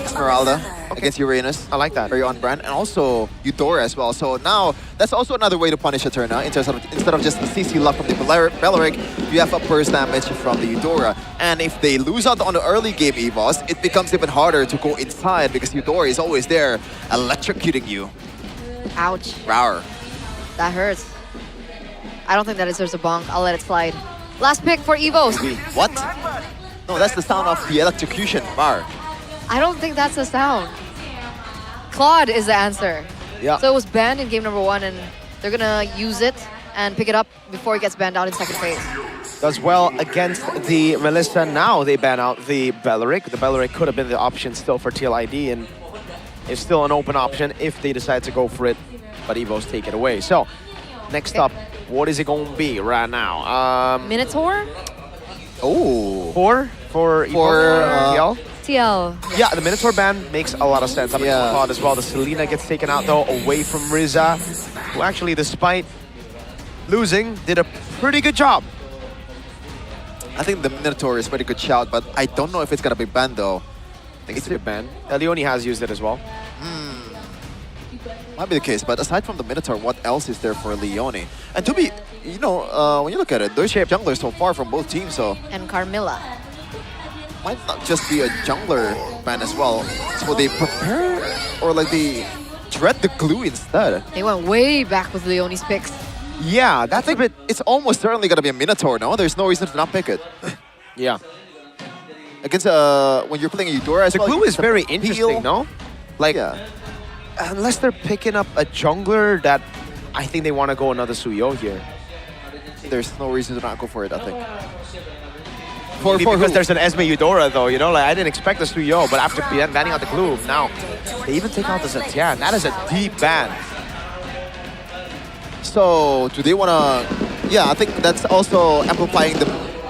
[SPEAKER 14] Esmeralda against Uranus.
[SPEAKER 9] I like that.
[SPEAKER 14] Very on brand. And also Eudora as well. So now that's also another way to punish a turn. Instead of just the CC luck from the Belleric, you have a burst damage from the Eudora. And if they lose out on the early game EVOS, it becomes even harder to go inside because Eudora is always there electrocuting you.
[SPEAKER 13] Ouch.
[SPEAKER 14] Rawr.
[SPEAKER 13] That hurts. I don't think that deserves a bonk. I'll let it slide. Last pick for Evos.
[SPEAKER 14] What? No, that's the sound of the electrocution bar.
[SPEAKER 13] I don't think that's the sound. Claude is the answer.
[SPEAKER 9] Yeah.
[SPEAKER 13] So it was banned in game number 1, and they're gonna use it and pick it up before it gets banned out in second phase.
[SPEAKER 9] Does well against the Melissa. Now they ban out the Belleric. The Belleric could have been the option still for TLID, and it's still an open option if they decide to go for it, but Evos take it away. So, next up, what is it going to be right now?
[SPEAKER 13] Minotaur?
[SPEAKER 14] Oh.
[SPEAKER 9] For TL?
[SPEAKER 13] TL.
[SPEAKER 9] Yeah, the Minotaur ban makes a lot of sense. I'm Claude as well. The Selena gets taken out, though, away from Riza, who actually, despite losing, did a pretty good job.
[SPEAKER 14] I think the Minotaur is a pretty good shout, but I don't know if it's going to be banned, though.
[SPEAKER 9] I think it's a good ban. Leone has used it as well.
[SPEAKER 14] Might be the case, but aside from the Minotaur, what else is there for Leone? And to be, when you look at it, there's junglers so far from both teams, so
[SPEAKER 13] And Carmilla.
[SPEAKER 14] might not just be a jungler ban as well. So they prepare, or like they dread the glue instead.
[SPEAKER 13] They went way back with Leone's picks.
[SPEAKER 9] Yeah, that's a bit...
[SPEAKER 14] It's almost certainly going to be a Minotaur, no? There's no reason to not pick it.
[SPEAKER 9] Yeah.
[SPEAKER 14] Against, when you're playing Eudora as
[SPEAKER 9] The
[SPEAKER 14] well,
[SPEAKER 9] glue is very
[SPEAKER 14] appeal.
[SPEAKER 9] interesting, no? Like, unless they're picking up a jungler that I think they want to go another Suyo here.
[SPEAKER 14] There's no reason to not go for it, I think.
[SPEAKER 9] Maybe because there's an Esme Eudora, though, like, I didn't expect the Suyo, but after banning out the glue, now they even take out the Zetian. That is a deep ban.
[SPEAKER 14] So, do they want to... Yeah, I think that's also amplifying the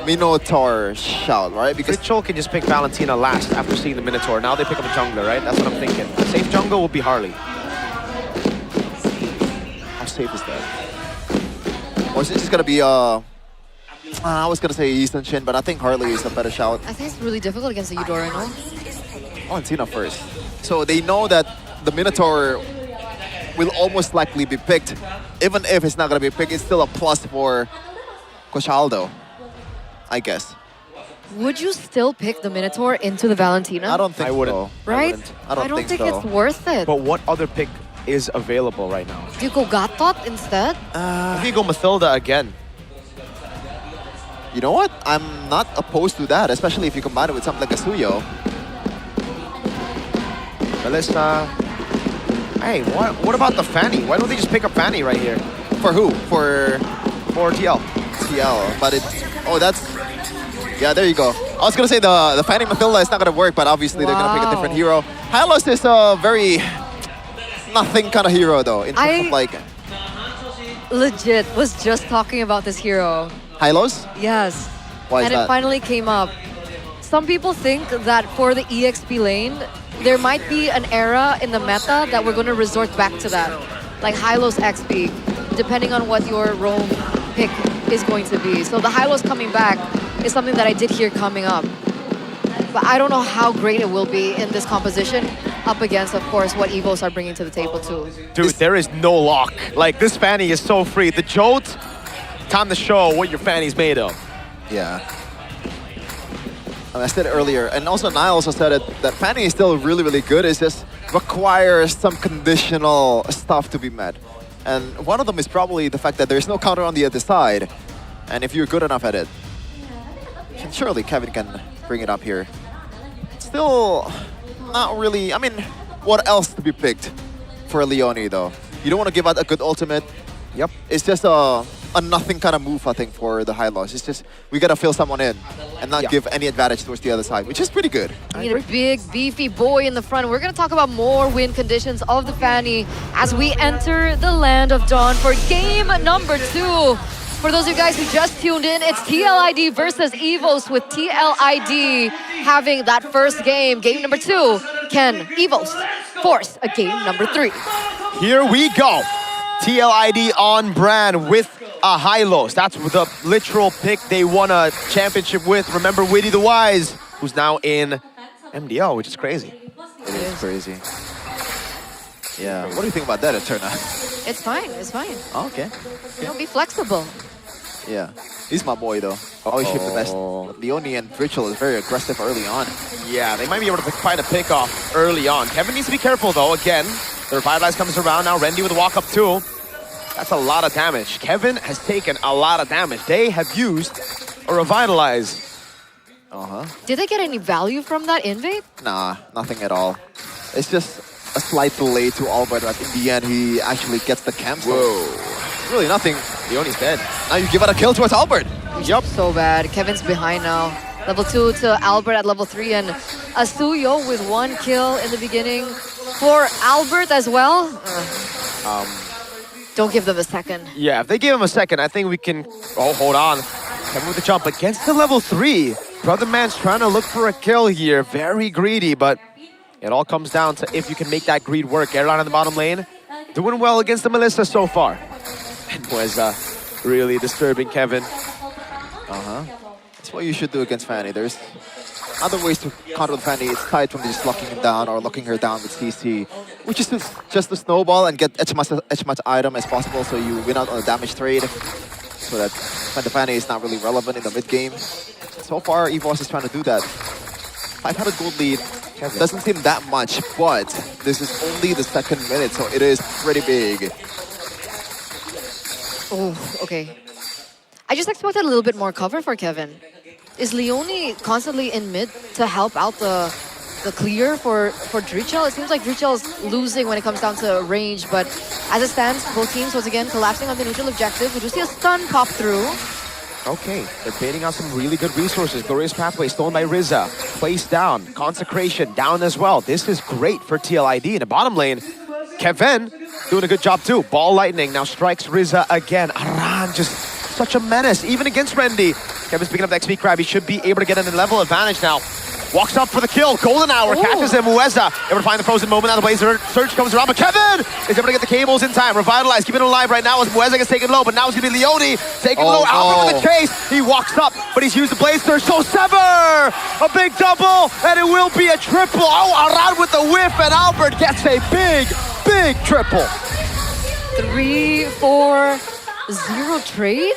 [SPEAKER 14] Minotaur shout, right? Because
[SPEAKER 9] Ritual can just pick Valentina last after seeing the Minotaur. Now they pick up a jungler, right? That's what I'm thinking. Safe jungle will be Harley.
[SPEAKER 14] how safe is that? Or is it just going to be... I was going to say Easton Shin, but I think Harley is a better shout.
[SPEAKER 13] I think it's really difficult against the Eudora, no?
[SPEAKER 14] Oh, and Tina first. So they know that the Minotaur will almost likely be picked. Even if it's not going to be picked, it's still a plus for Coach Aldo, I guess.
[SPEAKER 13] Would you still pick the Minotaur into the Valentina?
[SPEAKER 14] I don't think
[SPEAKER 9] I wouldn't.
[SPEAKER 14] so.
[SPEAKER 13] Right?
[SPEAKER 14] I don't think
[SPEAKER 13] think
[SPEAKER 14] so.
[SPEAKER 13] it's worth it.
[SPEAKER 9] But what other pick is available right now?
[SPEAKER 13] Do you go Gatot instead?
[SPEAKER 9] I think you go Mathilda again.
[SPEAKER 14] You know what? I'm not opposed to that, especially if you combine it with something like a Suyo.
[SPEAKER 9] Melissa. Hey, what about the Fanny? Why don't they just pick up Fanny right here?
[SPEAKER 14] For who? For
[SPEAKER 9] TL.
[SPEAKER 14] TL, but it's... Oh, that's... Yeah, there you go. I was going to say the Fanny Mathilda is not going to work, but obviously they're going to pick a different hero. Hylos is a very nothing kind of hero, though, in terms of like...
[SPEAKER 13] Legit was just talking about this hero.
[SPEAKER 14] Hylos?
[SPEAKER 13] Yes.
[SPEAKER 14] Why is
[SPEAKER 13] and
[SPEAKER 14] that?
[SPEAKER 13] it finally came up. Some people think that for the EXP lane, there might be an era in the meta that we're going to resort back to that. Like Hylos XP, depending on what your roam pick is going to be. So the Hylos coming back is something that I did hear coming up. But I don't know how great it will be in this composition up against, of course, what Evos are bringing to the table too.
[SPEAKER 9] Dude, there is no lock. Like, this Fanny is so free. The Jolt, time to show what your Fanny's made of.
[SPEAKER 14] Yeah. I said it earlier, and also Niall also said it, that Fanny is still really, really good. It just requires some conditional stuff to be met. And one of them is probably the fact that there's no counter on the other side. And if you're good enough at it, surely Kevin can bring it up here. Still not really, I mean, what else to be picked for Leone though? You don't want to give out a good ultimate.
[SPEAKER 9] Yep.
[SPEAKER 14] It's just a nothing kind of move, I think, for the Hylos. It's just, we got to fill someone in and not give any advantage towards the other side, which is pretty good.
[SPEAKER 13] We need a big, beefy boy in the front. We're going to talk about more win conditions of the Fanny as we enter the Land of Dawn for game number 2. For those of you guys who just tuned in, it's TLID versus Evos, with TLID having that first game. Game number 2, can Evos force a game number 3?
[SPEAKER 9] Here we go. TLID on brand with a Hylos. That's the literal pick they won a championship with. Remember Witty the Wise, who's now in MDL, which is crazy.
[SPEAKER 14] It is crazy. Yeah, what do you think about that, Eterna?
[SPEAKER 13] It's fine, it's fine.
[SPEAKER 14] Oh, okay.
[SPEAKER 13] You know, be flexible.
[SPEAKER 14] Yeah, he's my boy though. Always ship the best. But Leone and Virtual is very aggressive early on.
[SPEAKER 9] Yeah, they might be able to find a pick off early on. Kevin needs to be careful though. Again, the Revitalize comes around now. Rendy with a walk up too. That's a lot of damage. Kevin has taken a lot of damage. They have used a Revitalize.
[SPEAKER 13] Did they get any value from that invade?
[SPEAKER 14] Nah, nothing at all. It's just a slight delay to Albert, but in the end, he actually gets the camp. Whoa. Really nothing. Leone's dead. Now you give out a kill towards Albert.
[SPEAKER 13] Yep. So bad. Kevin's behind now. Level 2 to Albert at level 3, and Asuyo with 1 kill in the beginning. For Albert as well. Don't give them a second.
[SPEAKER 9] Yeah, if they give him a second, I think we can... Oh, hold on. Kevin with the jump against the level 3. Brother Man's trying to look for a kill here. Very greedy, but it all comes down to if you can make that greed work. Airline in the bottom lane, doing well against the Melissa so far. And was really disturbing Kevin.
[SPEAKER 14] That's what you should do against Fanny. There's other ways to counter with Fanny. It's tied from just locking him down or locking her down with CC, which is just to snowball and get as much item as possible so you win out on a damage trade. So that the Fanny is not really relevant in the mid game. So far, EVOS is trying to do that. 500 gold lead. Doesn't seem that much, but this is only the 2nd minute, so it is pretty big.
[SPEAKER 13] Oh, okay. I just expected a little bit more cover for Kevin. Is Leone constantly in mid to help out the clear for Drichel? It seems like Drichel is losing when it comes down to range, but as it stands, both teams once again collapsing on the neutral objective. We do see a stun pop through.
[SPEAKER 9] Okay, they're baiting out some really good resources. Glorious Pathway stolen by Rizza. Place down. Consecration down as well. This is great for TLID. In the bottom lane, Kevin doing a good job too. Ball Lightning now strikes Rizza again. Aran just such a menace, even against Rendy. Kevin's picking up the XP grab. He should be able to get an level advantage now. walks up for the kill. Golden Hour catches him. Mueza able to find the frozen moment. Now the Blazer Surge comes around, but Kevin is able to get the cables in time. Revitalize, keeping it alive right now as Mueza gets taken low, but now it's going to be Leone taking low. Albert with the chase. He walks up, but he's used the Blaze Surge. So Sever! A big double, and it will be a triple. Oh, Aran with the whiff, and Albert gets a big triple.
[SPEAKER 13] 3-4-0 trade?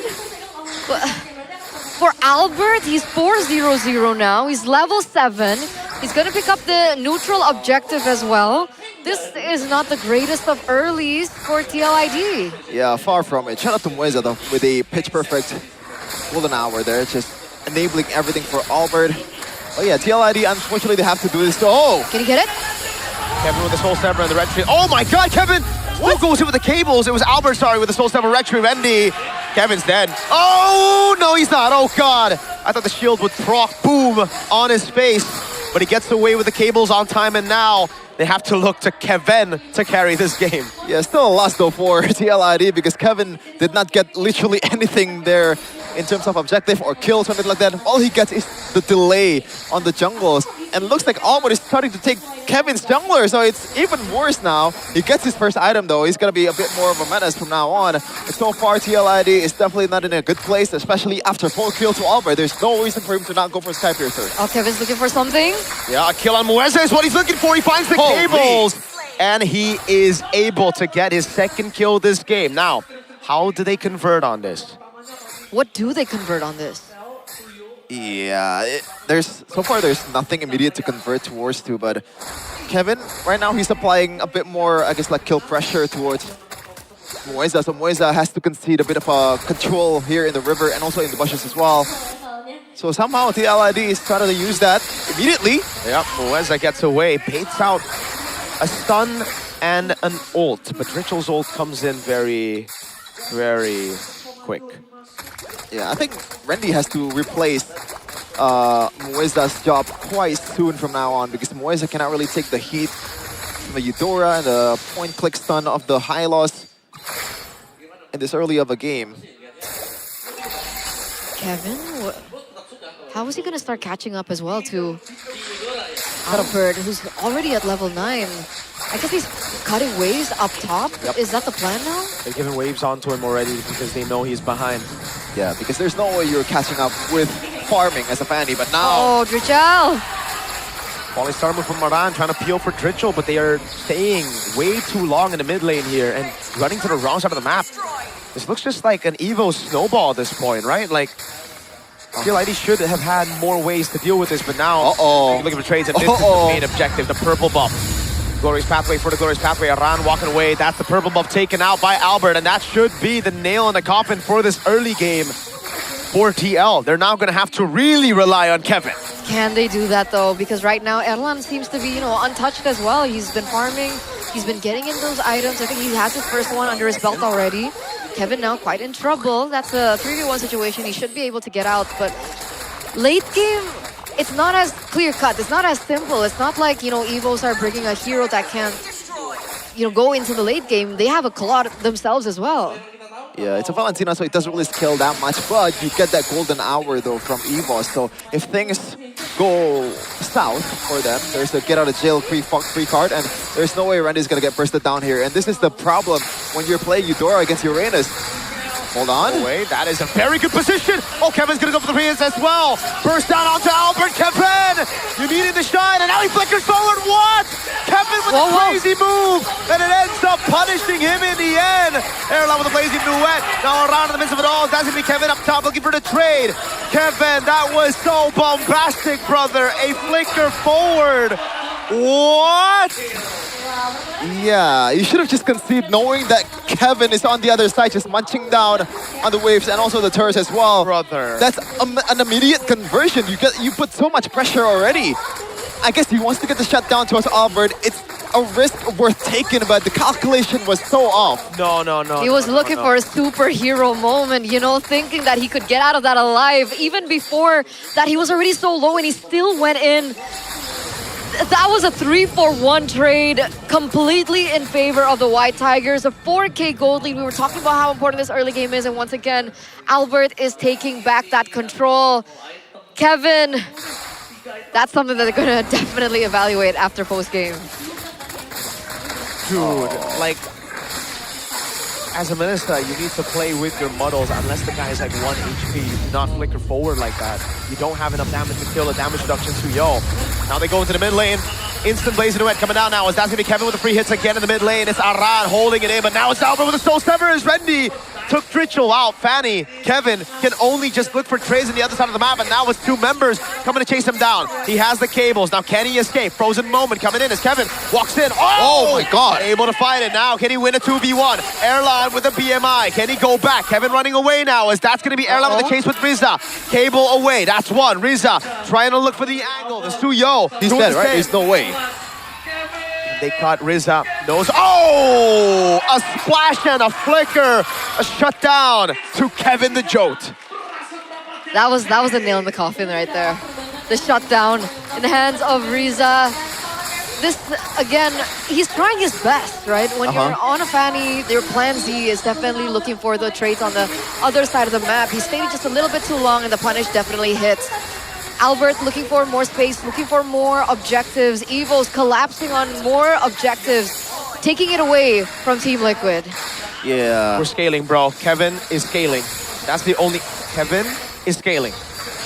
[SPEAKER 13] For Albert, he's 4-0-0 now. He's level 7. He's going to pick up the neutral objective as well. This is not the greatest of earlies for TLID.
[SPEAKER 14] Yeah, far from it. Shout out to Mueza though, with a pitch-perfect golden hour there, just enabling everything for Albert. Oh yeah, TLID, unfortunately, they have to do this. Oh!
[SPEAKER 13] Can you get it?
[SPEAKER 9] Kevin with the Soul Saber and the Red Tree. Oh my god, Kevin! Still goes in with the cables. It was Albert, sorry, with the Soul Saber Red Tree. Wendy. Kevin's dead. Oh, no, he's not. Oh god. I thought the shield would proc boom on his face, but he gets away with the cables on time, and now they have to look to Kevin to carry this game.
[SPEAKER 14] Yeah, still a loss though for TLID because Kevin did not get literally anything there in terms of objective or kill, something like that. All he gets is the delay on the jungles. And it looks like Albert is starting to take Kevin's jungler, so it's even worse now. He gets his first item though. He's gonna be a bit more of a menace from now on. But so far, TLID is definitely not in a good place, especially after 4 kills to Albert. There's no reason for him to not go for Sky Piercer.
[SPEAKER 13] Oh, Kevin's looking for something.
[SPEAKER 9] Yeah, a kill on Mueza is what he's looking for. He finds the cables, and he is able to get his second kill this game. Now, how do they convert on this?
[SPEAKER 13] What do they convert on this?
[SPEAKER 14] Yeah, so far there's nothing immediate to convert towards to, but Kevin, right now he's applying a bit more, I guess, like kill pressure towards Mueza. So Mueza has to concede a bit of control here in the river and also in the bushes as well. So somehow TLID is trying to use that immediately.
[SPEAKER 9] Yep, Mueza gets away, baits out a stun and an ult, but Ritual's ult comes in very, very quick.
[SPEAKER 14] Yeah, I think Randy has to replace Mueza's job quite soon from now on because Mueza cannot really take the heat from the Eudora and the point-click stun of the Hylos in this early of a game.
[SPEAKER 13] Kevin, how is he going to start catching up as well to Albert, who's already at level 9? I guess he's cutting waves up top. Yep. Is that the plan now?
[SPEAKER 9] They're giving waves onto him already because they know he's behind.
[SPEAKER 14] Yeah, because there's no way you're catching up with farming as a Fanny, but now...
[SPEAKER 13] Oh, Drichel!
[SPEAKER 9] Falling star move from Maran, trying to peel for Drichel, but they are staying way too long in the mid lane here and running to the wrong side of the map. This looks just like an Evo snowball at this point, right? Like, TLID should have had more ways to deal with this, but now, looking for trades, and this is the main objective, the purple buff. Glorious Pathway for the Glorious Pathway. Aran walking away. That's the purple buff taken out by Albert, and that should be the nail in the coffin for this early game for TL. They're now going to have to really rely on Kevin.
[SPEAKER 13] Can they do that though? Because right now Erlan seems to be, untouched as well. He's been farming. He's been getting in those items. I think he has his first one under his belt already. Kevin now quite in trouble. That's a 3v1 situation. He should be able to get out, but late game, it's not as clear-cut. It's not as simple. It's not like, Evos are bringing a hero that can, go into the late game. They have a Claude themselves as well.
[SPEAKER 14] Yeah, it's a Valentina, so it doesn't really scale that much, but you get that golden hour, though, from Evos. So if things go south for them, there's a get-out-of-jail-free card, and there's no way Randy's going to get bursted down here. And this is the problem when you're playing Eudora against Uranus. Hold on.
[SPEAKER 9] Wait, that is a very good position. Oh, Kevin's going to go for the Prius as well. Burst down onto Albert. Kevin, you needed the shine, and now he flickers forward. What? Kevin with a crazy move, and it ends up punishing him in the end. Erlan with a blazing duet. Now around in the midst of it all, that's going to be Kevin up top looking for the trade. Kevin, that was so bombastic, brother. A flicker forward. What?
[SPEAKER 14] Yeah, you should have just conceded knowing that Kevin is on the other side just munching down on the waves and also the turrets as well.
[SPEAKER 9] Brother.
[SPEAKER 14] That's an immediate conversion. You put so much pressure already. I guess he wants to get the shutdown towards Albert. It's a risk worth taking, but the calculation was so off.
[SPEAKER 9] No.
[SPEAKER 13] He was looking for a superhero moment, thinking that he could get out of that alive. Even before that, he was already so low and he still went in. That was a 3-for-1 trade, completely in favor of the White Tigers. A 4K gold lead. We were talking about how important this early game is, and once again, Albert is taking back that control. Kevin, That's something that they're gonna definitely evaluate after post-game.
[SPEAKER 9] Dude, like, as a minister, you need to play with your muddles unless the guy is like 1 HP. You do not flicker forward like that. You don't have enough damage to kill the damage reduction to Yo. Now they go into the mid lane. Instant Blaze Duet coming down now as that's going to be Kevin with the free hits again in the mid lane. It's Aran holding it in, but now it's Albert with the Soul Sever as Rendy took Trichel out. Fanny, Kevin can only just look for trades on the other side of the map, and now with 2 members coming to chase him down. He has the cables. Now can he escape? Frozen moment coming in as Kevin walks in.
[SPEAKER 14] Oh my God.
[SPEAKER 9] Able to fight it now. Can he win a 2v1? Erlan with the BMI. Can he go back? Kevin running away now as that's going to be Erlan on the chase with Riza. Cable away. That's one. Riza trying to look for the angle. There's 2 Yo.
[SPEAKER 14] He's dead, right? There's no way.
[SPEAKER 9] They caught Riza. Nose. Oh! A splash and a flicker. A shutdown to Kevin the Jote.
[SPEAKER 13] That was a nail in the coffin right there. The shutdown in the hands of Riza. This, again, he's trying his best, right? When you're on a Fanny, your plan Z is definitely looking for the trades on the other side of the map. He stayed just a little bit too long and the punish definitely hits. Albert looking for more space, looking for more objectives. Evo's collapsing on more objectives, taking it away from Team Liquid.
[SPEAKER 14] Yeah.
[SPEAKER 9] We're scaling, bro. Kevin is scaling. That's the only... Kevin is scaling.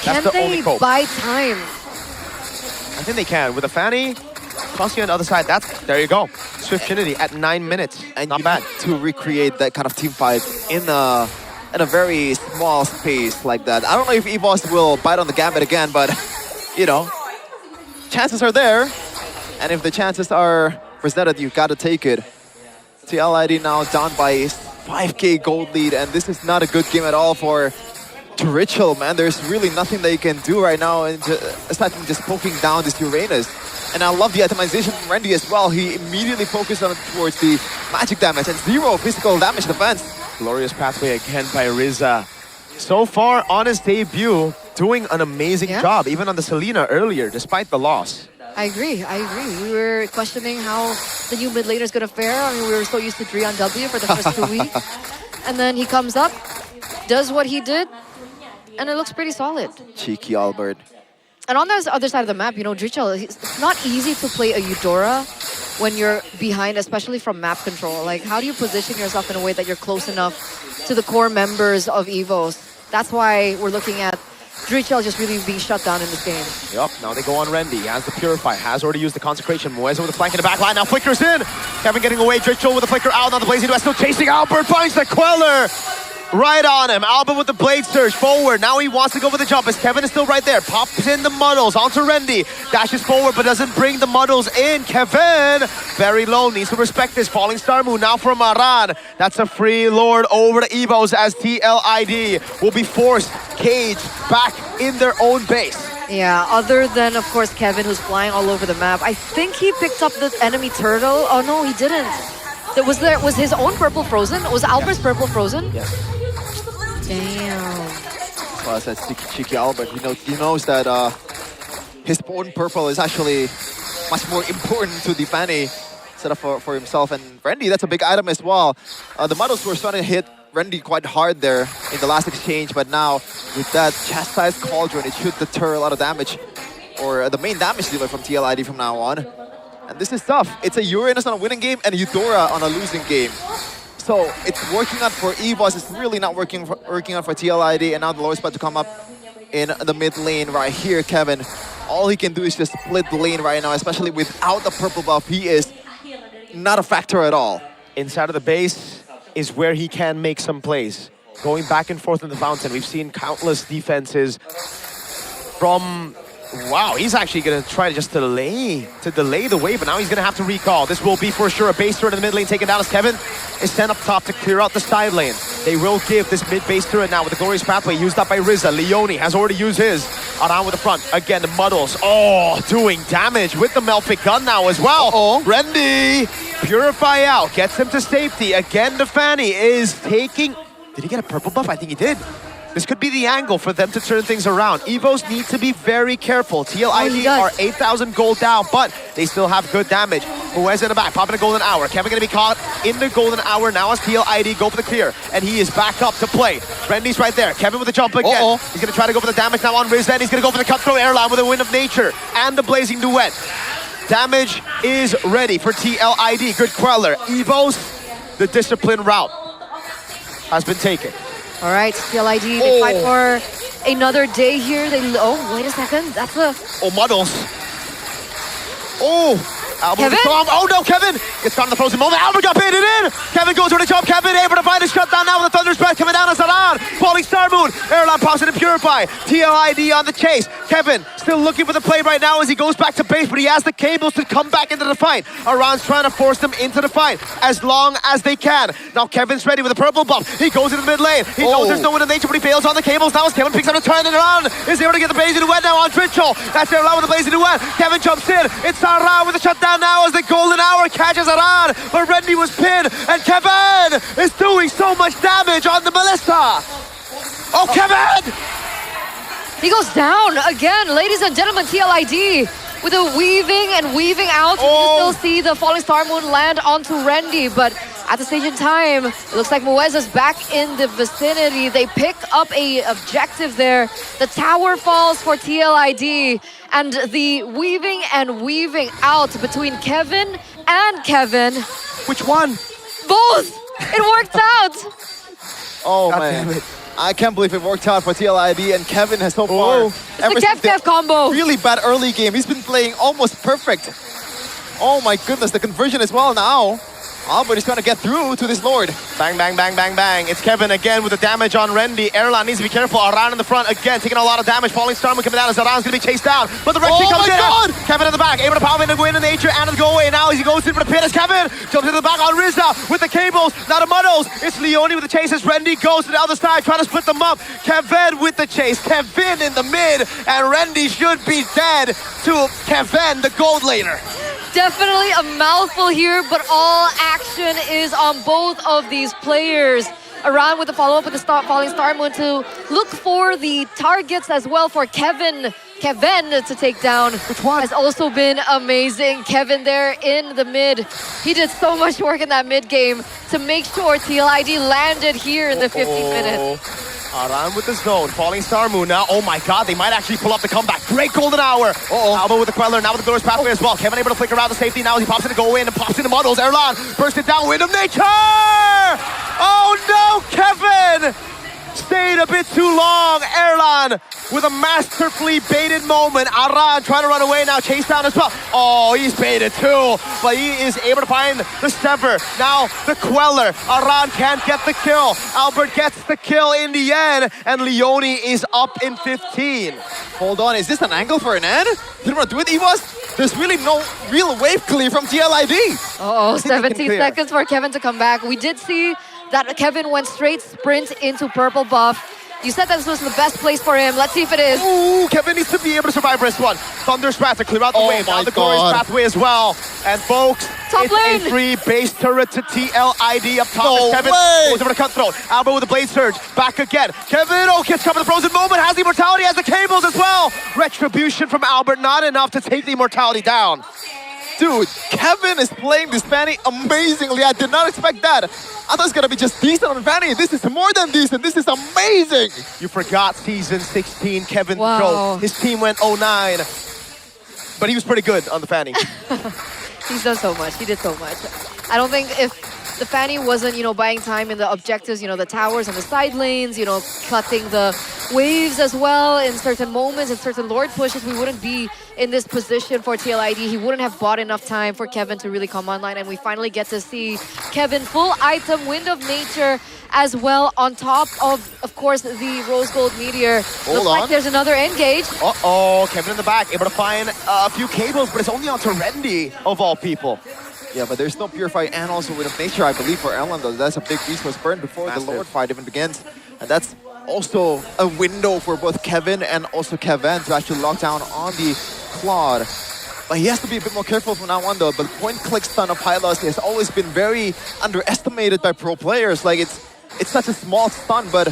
[SPEAKER 9] That's the only cope.
[SPEAKER 13] Can they buy time?
[SPEAKER 9] I think they can. With a Fanny, Crossy on the other side, there you go. Swift Trinity at 9 minutes.
[SPEAKER 14] And
[SPEAKER 9] not bad.
[SPEAKER 14] To recreate that kind of team fight in a very small space like that. I don't know if EVOS will bite on the gambit again, but, you know, chances are there. And if the chances are presented, you got to take it. TLID now down by 5k gold lead, and this is not a good game at all for Trichel, man. There's really nothing they can do right now aside from just poking down this Uranus. And I love the itemization from Rendy as well. He immediately focused on towards the magic damage and 0 physical damage defense.
[SPEAKER 9] Glorious pathway again by Riza. So far on his debut, doing an amazing job, even on the Selena earlier, despite the loss.
[SPEAKER 13] I agree. We were questioning how the new mid laner is going to fare. I mean, we were so used to Dre on W for the first 2 weeks. And then he comes up, does what he did, and it looks pretty solid.
[SPEAKER 14] Cheeky Albert.
[SPEAKER 13] And on the other side of the map, you know, Drichel, it's not easy to play a Eudora when you're behind, especially from map control. Like, how do you position yourself in a way that you're close enough to the core members of EVOS? That's why we're looking at Drichel just really being shut down in this game.
[SPEAKER 9] Yup, now they go on Rendy. He has the Purify, has already used the Consecration. Moeza with the flank in the back line, now flickers in. Kevin getting away, Drichel with the flicker out. Now the Blazing Duet still chasing. Albert finds the Queller. Right on him. Albert with the Blade Surge forward. Now he wants to go with the jump as Kevin is still right there. Pops in the muddles onto Rendy. Dashes forward but doesn't bring the muddles in. Kevin, very low, needs to respect this. Falling Star Moon now from Maran. That's a free Lord over to Evos as TLID will be forced caged back in their own base.
[SPEAKER 13] Yeah, other than, of course, Kevin, who's flying all over the map. I think he picked up the enemy turtle. Oh, no, he didn't. Was his own purple frozen? Was Albert's purple frozen?
[SPEAKER 9] Yes.
[SPEAKER 13] Damn.
[SPEAKER 14] Well, I said cheeky Albert. He knows that his own purple is actually much more important to the Fanny set up for himself. And Rendy, that's a big item as well. The models were starting to hit Rendy quite hard there in the last exchange, but now with that chastised cauldron, it should deter a lot of damage, or the main damage dealer from TLID from now on. And this is tough. It's a Uranus on a winning game and a Eudora on a losing game. So it's working out for EVOS. It's really not working out for TLID. And now the lowest spot to come up in the mid lane right here, Kevin. All he can do is just split the lane right now, especially without the purple buff. He is not a factor at all.
[SPEAKER 9] Inside of the base is where he can make some plays. Going back and forth in the fountain. We've seen countless defenses from... Wow, he's actually going to try to just delay the wave, but now he's going to have to recall. This will be for sure a base turret in the mid lane taken down as Kevin is sent up top to clear out the side lane. They will give this mid base turret now with the glorious pathway used up by Riza. Leone has already used his. Around with the front. Again, the muddles. Oh, doing damage with the Melfic gun now as well. Rendy, Purify out, gets him to safety. Again, the Fanny is taking... Did he get a purple buff? I think he did. This could be the angle for them to turn things around. EVOS need to be very careful. TLID are 8,000 gold down, but they still have good damage. Muez in the back, popping a golden hour. Kevin gonna be caught in the golden hour now as PL ID go for the clear. And he is back up to play. Randy's right there. Kevin with the jump again. He's gonna try to go for the damage now on Riz. Then he's gonna go for the cutthroat airline with a Wind of Nature and the Blazing Duet. Damage is ready for TLID. Good Queller. Evos, the discipline route has been taken.
[SPEAKER 13] All right, TLID, they fight for another day here. Oh, wait a second. That's a...
[SPEAKER 9] Oh, Muddles. Oh, Albert
[SPEAKER 13] Kevin?
[SPEAKER 9] Oh no, Kevin gets caught in the frozen moment. Albert got baited in. Kevin goes for the jump. Kevin able to find a shutdown now with the Thunder's Breath coming down as Aran. Falling Star Moon. Airline pops it and Purify. TLID on the chase. Kevin still looking for the play right now as he goes back to base, but he has the cables to come back into the fight. Aran's trying to force them into the fight as long as they can. Now Kevin's ready with a purple buff. He goes into the mid lane. He knows there's no Wind of Nature, but he fails on the cables. Now as Kevin picks up the turn and around, is able to get the Blazing Duet now on Dritchel. That's Aran with the Blazing Duet. Kevin jumps in. It's Aran with the shutdown now as the golden hour catches Aran, but Randy was pinned, and Kevin is doing so much damage on the Melissa. Oh, Kevin!
[SPEAKER 13] He goes down again, ladies and gentlemen. TLID with a weaving and weaving out. You can still see the Falling Star Moon land onto Randy, but at the station time, it looks like Muez is back in the vicinity. They pick up a objective there. The tower falls for TLID, and the weaving and weaving out between Kevin and Kevin.
[SPEAKER 9] Which one?
[SPEAKER 13] Both! It worked out!
[SPEAKER 14] Oh, man. I can't believe it worked out for TLID, and Kevin has so far...
[SPEAKER 13] It's the Kev combo.
[SPEAKER 14] Really bad early game. He's been playing almost perfect. Oh my goodness, the conversion as well now. Albert is trying to get through to this Lord.
[SPEAKER 9] Bang, bang, bang, bang, bang. It's Kevin again with the damage on Randy. Airline needs to be careful. Aran in the front again, taking a lot of damage. Falling Star Moon coming down as Aran's going to be chased down. But the red pick comes in. God. Kevin in the back, able to power in the Wind of Nature and the go away. Now as he goes in for the pin as Kevin jumps into the back on Rizza with the cables. Now the Muddles. It's Leone with the chase as Randy goes to the other side, trying to split them up. Kevin with the chase. Kevin in the mid, and Randy should be dead to Kevin, the gold laner.
[SPEAKER 13] Definitely a mouthful here, but all action is on both of these players. Aran with the follow-up with the Falling Star Moon to look for the targets as well for Kevin to take down.
[SPEAKER 9] Which one?
[SPEAKER 13] Has also been amazing. Kevin there in the mid. He did so much work in that mid game to make sure TLID landed here in the 15th minute.
[SPEAKER 9] Aran with the zone, Falling Star Moon now. Oh my god, they might actually pull up the comeback. Great golden hour. Alba with the Queller, now with the Glorious Pathway as well. Kevin able to flicker out the safety now as he pops in to go in and pops into Muddles. Erlan burst it down, Wind of Nature! Oh no, Kevin! Stayed a bit too long. Erlan with a masterfully baited moment. Aran trying to run away now, chase down as well. Oh, he's baited too, but he is able to find the Sever. Now the Queller. Aran can't get the kill. Albert gets the kill in the end, and Leone is up in 15.
[SPEAKER 14] Hold on, is this an angle for an end? Didn't want to do it, Evos? There's really no real wave clear from TLID.
[SPEAKER 13] Oh, 17 seconds for Kevin to come back. We did see that Kevin went straight sprint into purple buff. You said that this was the best place for him. Let's see if it is.
[SPEAKER 9] Ooh, Kevin needs to be able to survive this one. Thunder's Wrath to clear out the wave. Now the Glorious Pathway as well. And folks,
[SPEAKER 13] top lane.
[SPEAKER 9] A free base turret to TLID up top.
[SPEAKER 14] No
[SPEAKER 9] Kevin
[SPEAKER 14] way.
[SPEAKER 9] goes over the cutthroat. Alba with the Blade Surge. Back again. Kevin, gets caught with the frozen moment. Has the immortality, has the cables as well. Retribution from Albert, not enough to take the immortality down.
[SPEAKER 14] Dude, Kevin is playing this Fanny amazingly. I did not expect that. I thought it's gonna be just decent on Fanny. This is more than decent. This is amazing.
[SPEAKER 9] You forgot season 16, Kevin
[SPEAKER 13] Wow.
[SPEAKER 9] Pro. His team went 0-9. But he was pretty good on the Fanny.
[SPEAKER 13] He's done so much. He did so much. I don't think if the Fanny wasn't, buying time in the objectives, the towers and the side lanes, cutting the waves as well in certain moments and certain Lord pushes, we wouldn't be in this position for TLID. He wouldn't have bought enough time for Kevin to really come online, and we finally get to see Kevin full item, Wind of Nature as well, on top of course, the Rose Gold Meteor. Looks like there's another engage.
[SPEAKER 9] Uh-oh, Kevin in the back, able to find a few cables, but it's only on Randy of all people.
[SPEAKER 14] Yeah, but there's no Purify and also Wind of Nature, I believe, for Erlan, though. That's a big resource burn before the Lord fight even begins. And that's also a window for both Kevin and also Kevin to actually lock down on the Claude. But he has to be a bit more careful from now on, though. But point-click stun of Hylos has always been very underestimated by pro players. Like, it's such a small stun, but,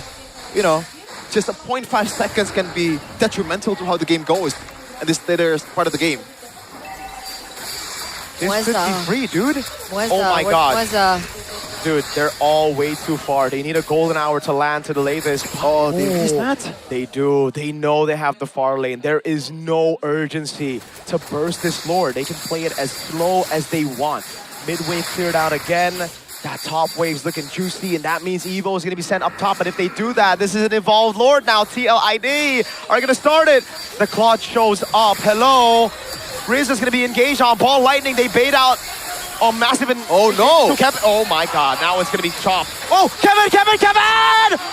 [SPEAKER 14] just a 0.5 seconds can be detrimental to how the game goes. And this later is part of the game.
[SPEAKER 9] This could be free, dude.
[SPEAKER 13] Mueza,
[SPEAKER 9] Oh my
[SPEAKER 13] where's
[SPEAKER 9] god.
[SPEAKER 13] Mueza?
[SPEAKER 9] Dude, they're all way too far. They need a golden hour to land to delay this. Oh, they missed that? They do. They know they have the far lane. There is no urgency to burst this lord. They can play it as slow as they want. Mid wave cleared out again. That top wave's looking juicy, and that means Evo is going to be sent up top. But if they do that, this is an evolved lord now. TLID are going to start it. The Claude shows up. Hello. Riz is going to be engaged on ball lightning. They bait out. Oh, massive and
[SPEAKER 14] oh no!
[SPEAKER 9] Kevin, oh my god, now it's gonna be chopped. Oh, Kevin!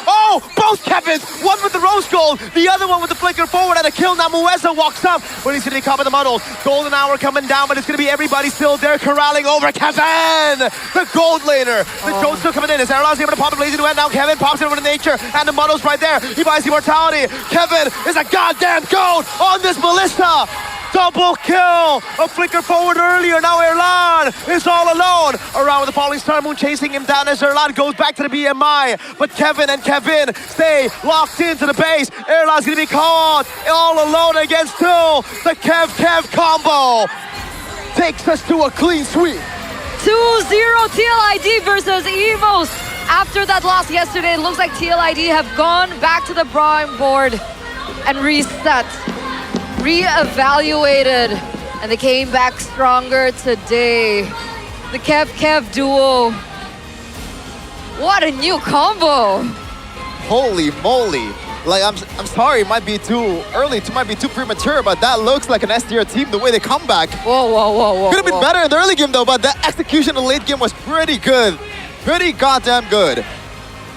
[SPEAKER 9] Oh, both Kevins! One with the rose gold, the other one with the flicker forward and a kill. Now Mueza walks up, but he's gonna be caught in the muddles. Golden hour coming down, but it's gonna be everybody still there corralling over Kevin! The gold laner. The gold still coming in. As Erlon's able to pop a blazing duet. Now Kevin pops it over to nature, and the muddles right there. He buys immortality. Kevin is a goddamn gold on this Melissa! Double kill! A flicker forward earlier, now Erlan is all alone. Around with the falling star moon chasing him down as Erlan goes back to the BMI. But Kevin stay locked into the base. Erlan's gonna be caught all alone against two. The Kev combo takes us to a clean sweep.
[SPEAKER 13] 2-0 TLID versus Evos. After that loss yesterday, it looks like TLID have gone back to the drawing board and reset. Re-evaluated, and they came back stronger today. The Kev duo. What a new combo.
[SPEAKER 14] Holy moly. Like, I'm sorry, it might be too early, it might be too premature, but that looks like an S-tier team, the way they come back.
[SPEAKER 13] Whoa.
[SPEAKER 14] Could have been better in the early game though, but the execution in the late game was pretty good. Pretty goddamn good.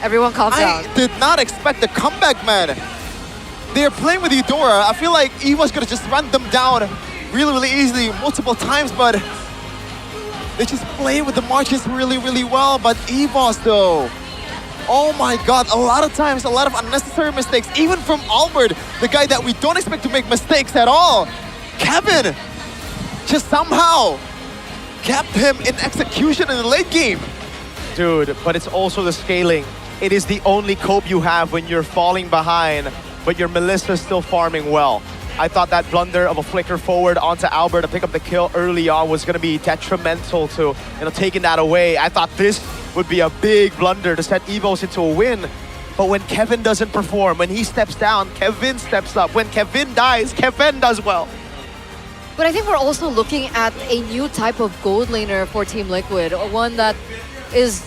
[SPEAKER 13] Everyone calm down.
[SPEAKER 14] I did not expect the comeback, man. They're playing with Eudora. I feel like Evo's gonna just run them down really easily multiple times, but they just play with the marches really well. But Evos though, oh my god, a lot of times, a lot of unnecessary mistakes, even from Albert, the guy that we don't expect to make mistakes at all. Kevin just somehow kept him in execution in the late game.
[SPEAKER 9] Dude, but it's also the scaling. It is the only cope you have when you're falling behind, but your Melissa's still farming well. I thought that blunder of a flicker forward onto Albert to pick up the kill early on was going to be detrimental to, taking that away. I thought this would be a big blunder to set Evos into a win. But when Kevin doesn't perform, when he steps down, Kevin steps up. When Kevin dies, Kevin does well.
[SPEAKER 13] But I think we're also looking at a new type of gold laner for Team Liquid, one that is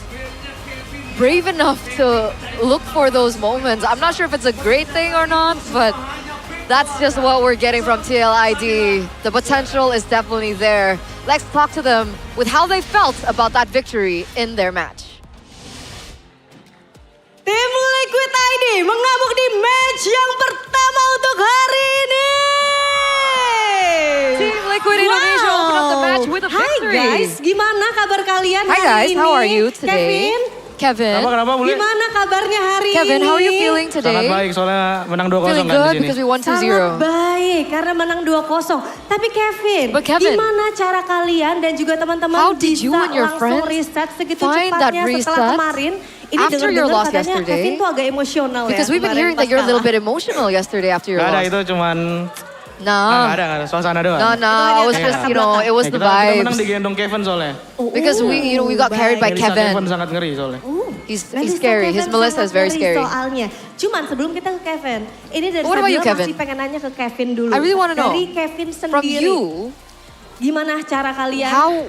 [SPEAKER 13] brave enough to look for those moments. I'm not sure if it's a great thing or not, but that's just what we're getting from TLID. The potential is definitely there. Let's talk to them with how they felt about that victory in their match.
[SPEAKER 1] Tim Liquid ID mengamuk di match yang pertama untuk hari ini.
[SPEAKER 13] Team Liquid Indonesia open up the match with a victory.
[SPEAKER 1] Hi guys, gimana kabar kalian hari ini?
[SPEAKER 13] Hi guys, how are you today? Kevin.
[SPEAKER 8] Kenapa, Bule?
[SPEAKER 1] Gimana kabarnya hari
[SPEAKER 13] Kevin,
[SPEAKER 1] ini?
[SPEAKER 13] how are you feeling today?
[SPEAKER 8] Sangat baik, soalnya menang 2-0
[SPEAKER 13] Feeling
[SPEAKER 8] kan
[SPEAKER 13] good
[SPEAKER 8] di sini.
[SPEAKER 13] because we won 2-0.
[SPEAKER 1] Sangat baik, karena menang 2-0. Tapi Kevin, gimana cara kalian dan juga teman-teman bisa langsung reset segitu cepatnya setelah kemarin? Ini
[SPEAKER 13] after your loss yesterday,
[SPEAKER 1] Kevin tuh agak emosional ya.
[SPEAKER 13] Because we've been hearing that you're a little bit emotional yesterday after your loss.
[SPEAKER 8] Gak ada, itu cuman...
[SPEAKER 13] Nah.
[SPEAKER 8] Gak ada, suasana doang.
[SPEAKER 13] No, I was just, it was the
[SPEAKER 8] vibes. Kita menang
[SPEAKER 13] vibes.
[SPEAKER 8] digendong Kevin soalnya.
[SPEAKER 13] Because we got carried by Kevin.
[SPEAKER 8] Kevin sangat ngeri soalnya.
[SPEAKER 13] He's scary. His Melissa is very scary.
[SPEAKER 1] Soalnya, cuman sebelum kita ke Kevin, ini dari
[SPEAKER 13] What about you,
[SPEAKER 1] Sabila
[SPEAKER 13] Kevin?
[SPEAKER 1] masih pengen nanya ke Kevin dulu.
[SPEAKER 13] I really want to know.
[SPEAKER 1] Dari Kevin sendiri,
[SPEAKER 13] from you,
[SPEAKER 1] gimana cara kalian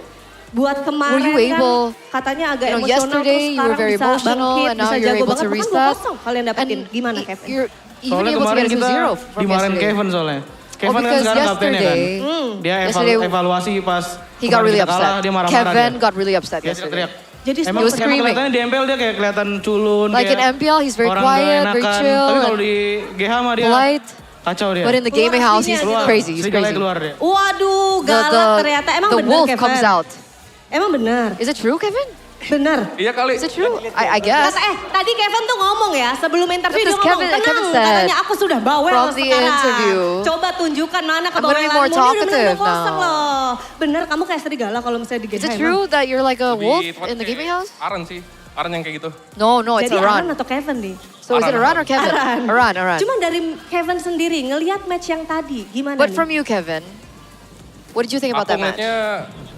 [SPEAKER 1] buat
[SPEAKER 13] were
[SPEAKER 1] kemarin
[SPEAKER 13] you able,
[SPEAKER 1] kan katanya agak emosional
[SPEAKER 13] yesterday
[SPEAKER 1] terus
[SPEAKER 13] you were
[SPEAKER 1] sekarang
[SPEAKER 13] very
[SPEAKER 1] bisa
[SPEAKER 13] emotional
[SPEAKER 1] bangkit,
[SPEAKER 13] and now
[SPEAKER 1] bisa
[SPEAKER 13] you're
[SPEAKER 1] jago
[SPEAKER 13] able
[SPEAKER 1] banget.
[SPEAKER 13] to
[SPEAKER 1] Bahkan
[SPEAKER 13] reset.
[SPEAKER 1] 2-0 kalian dapetin. Gimana Kevin?
[SPEAKER 13] You're even
[SPEAKER 8] Soalnya
[SPEAKER 13] able to
[SPEAKER 8] kemarin
[SPEAKER 13] get a
[SPEAKER 8] kita
[SPEAKER 13] 2-0 from
[SPEAKER 8] dimarahin
[SPEAKER 13] yesterday.
[SPEAKER 8] Kevin soalnya. Kevin kan
[SPEAKER 13] because
[SPEAKER 8] sekarang kaptennya kan.
[SPEAKER 13] yesterday,
[SPEAKER 8] Dia evaluasi pas
[SPEAKER 13] he got really
[SPEAKER 8] kita kalah,
[SPEAKER 13] upset.
[SPEAKER 8] dia marah-marah
[SPEAKER 13] Kevin
[SPEAKER 8] dia.
[SPEAKER 13] got really upset
[SPEAKER 8] Dia
[SPEAKER 13] yesterday.
[SPEAKER 8] teriak.
[SPEAKER 1] Jadi
[SPEAKER 8] Emang
[SPEAKER 13] he was screaming.
[SPEAKER 8] kelihatannya di MPL dia kayak kelihatan culun.
[SPEAKER 13] Like in MPL, he's very
[SPEAKER 8] orang
[SPEAKER 13] quiet,
[SPEAKER 8] gak
[SPEAKER 13] very
[SPEAKER 8] enakan.
[SPEAKER 13] chill,
[SPEAKER 8] Tapi kalau di GH mah dia
[SPEAKER 13] polite.
[SPEAKER 8] kacau dia.
[SPEAKER 13] But in the gaming house, he's crazy. He's
[SPEAKER 8] Serigalanya
[SPEAKER 13] crazy.
[SPEAKER 8] keluar dia.
[SPEAKER 1] Waduh, galak ternyata. Emang
[SPEAKER 13] the
[SPEAKER 1] benar
[SPEAKER 13] wolf
[SPEAKER 1] Kevin?
[SPEAKER 13] comes out.
[SPEAKER 1] Emang benar?
[SPEAKER 13] Is it true, Kevin?
[SPEAKER 1] Benar.
[SPEAKER 8] Iya kali.
[SPEAKER 13] Is it true? I guess.
[SPEAKER 1] Tadi Kevin tuh ngomong ya, sebelum interview dia
[SPEAKER 13] Because
[SPEAKER 1] ngomong,
[SPEAKER 13] Kevin
[SPEAKER 1] tenang,
[SPEAKER 13] said
[SPEAKER 1] katanya aku sudah bawel
[SPEAKER 13] from the
[SPEAKER 1] sekarang.
[SPEAKER 13] interview,
[SPEAKER 1] Coba tunjukkan mana
[SPEAKER 13] I'm gonna be more
[SPEAKER 1] kebawelanmu.
[SPEAKER 13] talkative
[SPEAKER 1] Ini udah kosong
[SPEAKER 13] now.
[SPEAKER 1] loh. Bener, kamu kayak serigala kalau misalnya di
[SPEAKER 13] Is it true that you're like a wolf in the gaming house?
[SPEAKER 4] Aran sih, Aran yang kayak gitu.
[SPEAKER 13] No, it's
[SPEAKER 1] Jadi
[SPEAKER 13] Aran.
[SPEAKER 1] atau Kevin nih?
[SPEAKER 13] So is it Aran or Kevin? Aran.
[SPEAKER 1] Cuman dari Kevin sendiri, ngelihat match yang tadi, gimana
[SPEAKER 13] But
[SPEAKER 1] nih?
[SPEAKER 13] from you, Kevin, what did you think about that match?
[SPEAKER 4] Aku ngeliatnya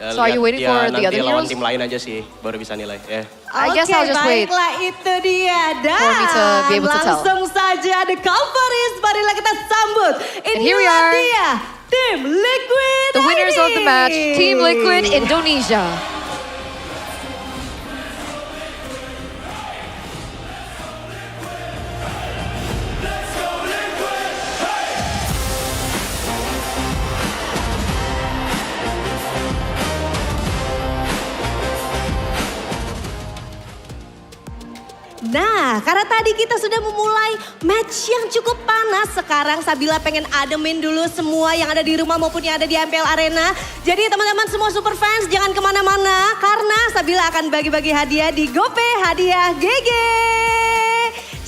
[SPEAKER 13] So are you waiting for the other
[SPEAKER 17] lawan
[SPEAKER 13] heroes?
[SPEAKER 17] tim lain aja sih, baru bisa nilai. Ya.
[SPEAKER 13] I guess I'll just wait.
[SPEAKER 1] Baiklah itu dia. Dan
[SPEAKER 13] For me to be able to tell.
[SPEAKER 1] langsung saja The Conference, marilah kita sambut.
[SPEAKER 13] And here we are.
[SPEAKER 1] Dia, Tim Liquid
[SPEAKER 13] The winners
[SPEAKER 1] ID.
[SPEAKER 13] of the match, Team Liquid Indonesia.
[SPEAKER 1] Nah, karena tadi kita sudah memulai match yang cukup panas. Sekarang Sabila pengen ademin dulu semua yang ada di rumah maupun yang ada di MPL Arena. Jadi teman-teman semua super fans jangan kemana-mana. Karena Sabila akan bagi-bagi hadiah di GoPay Hadiah GG.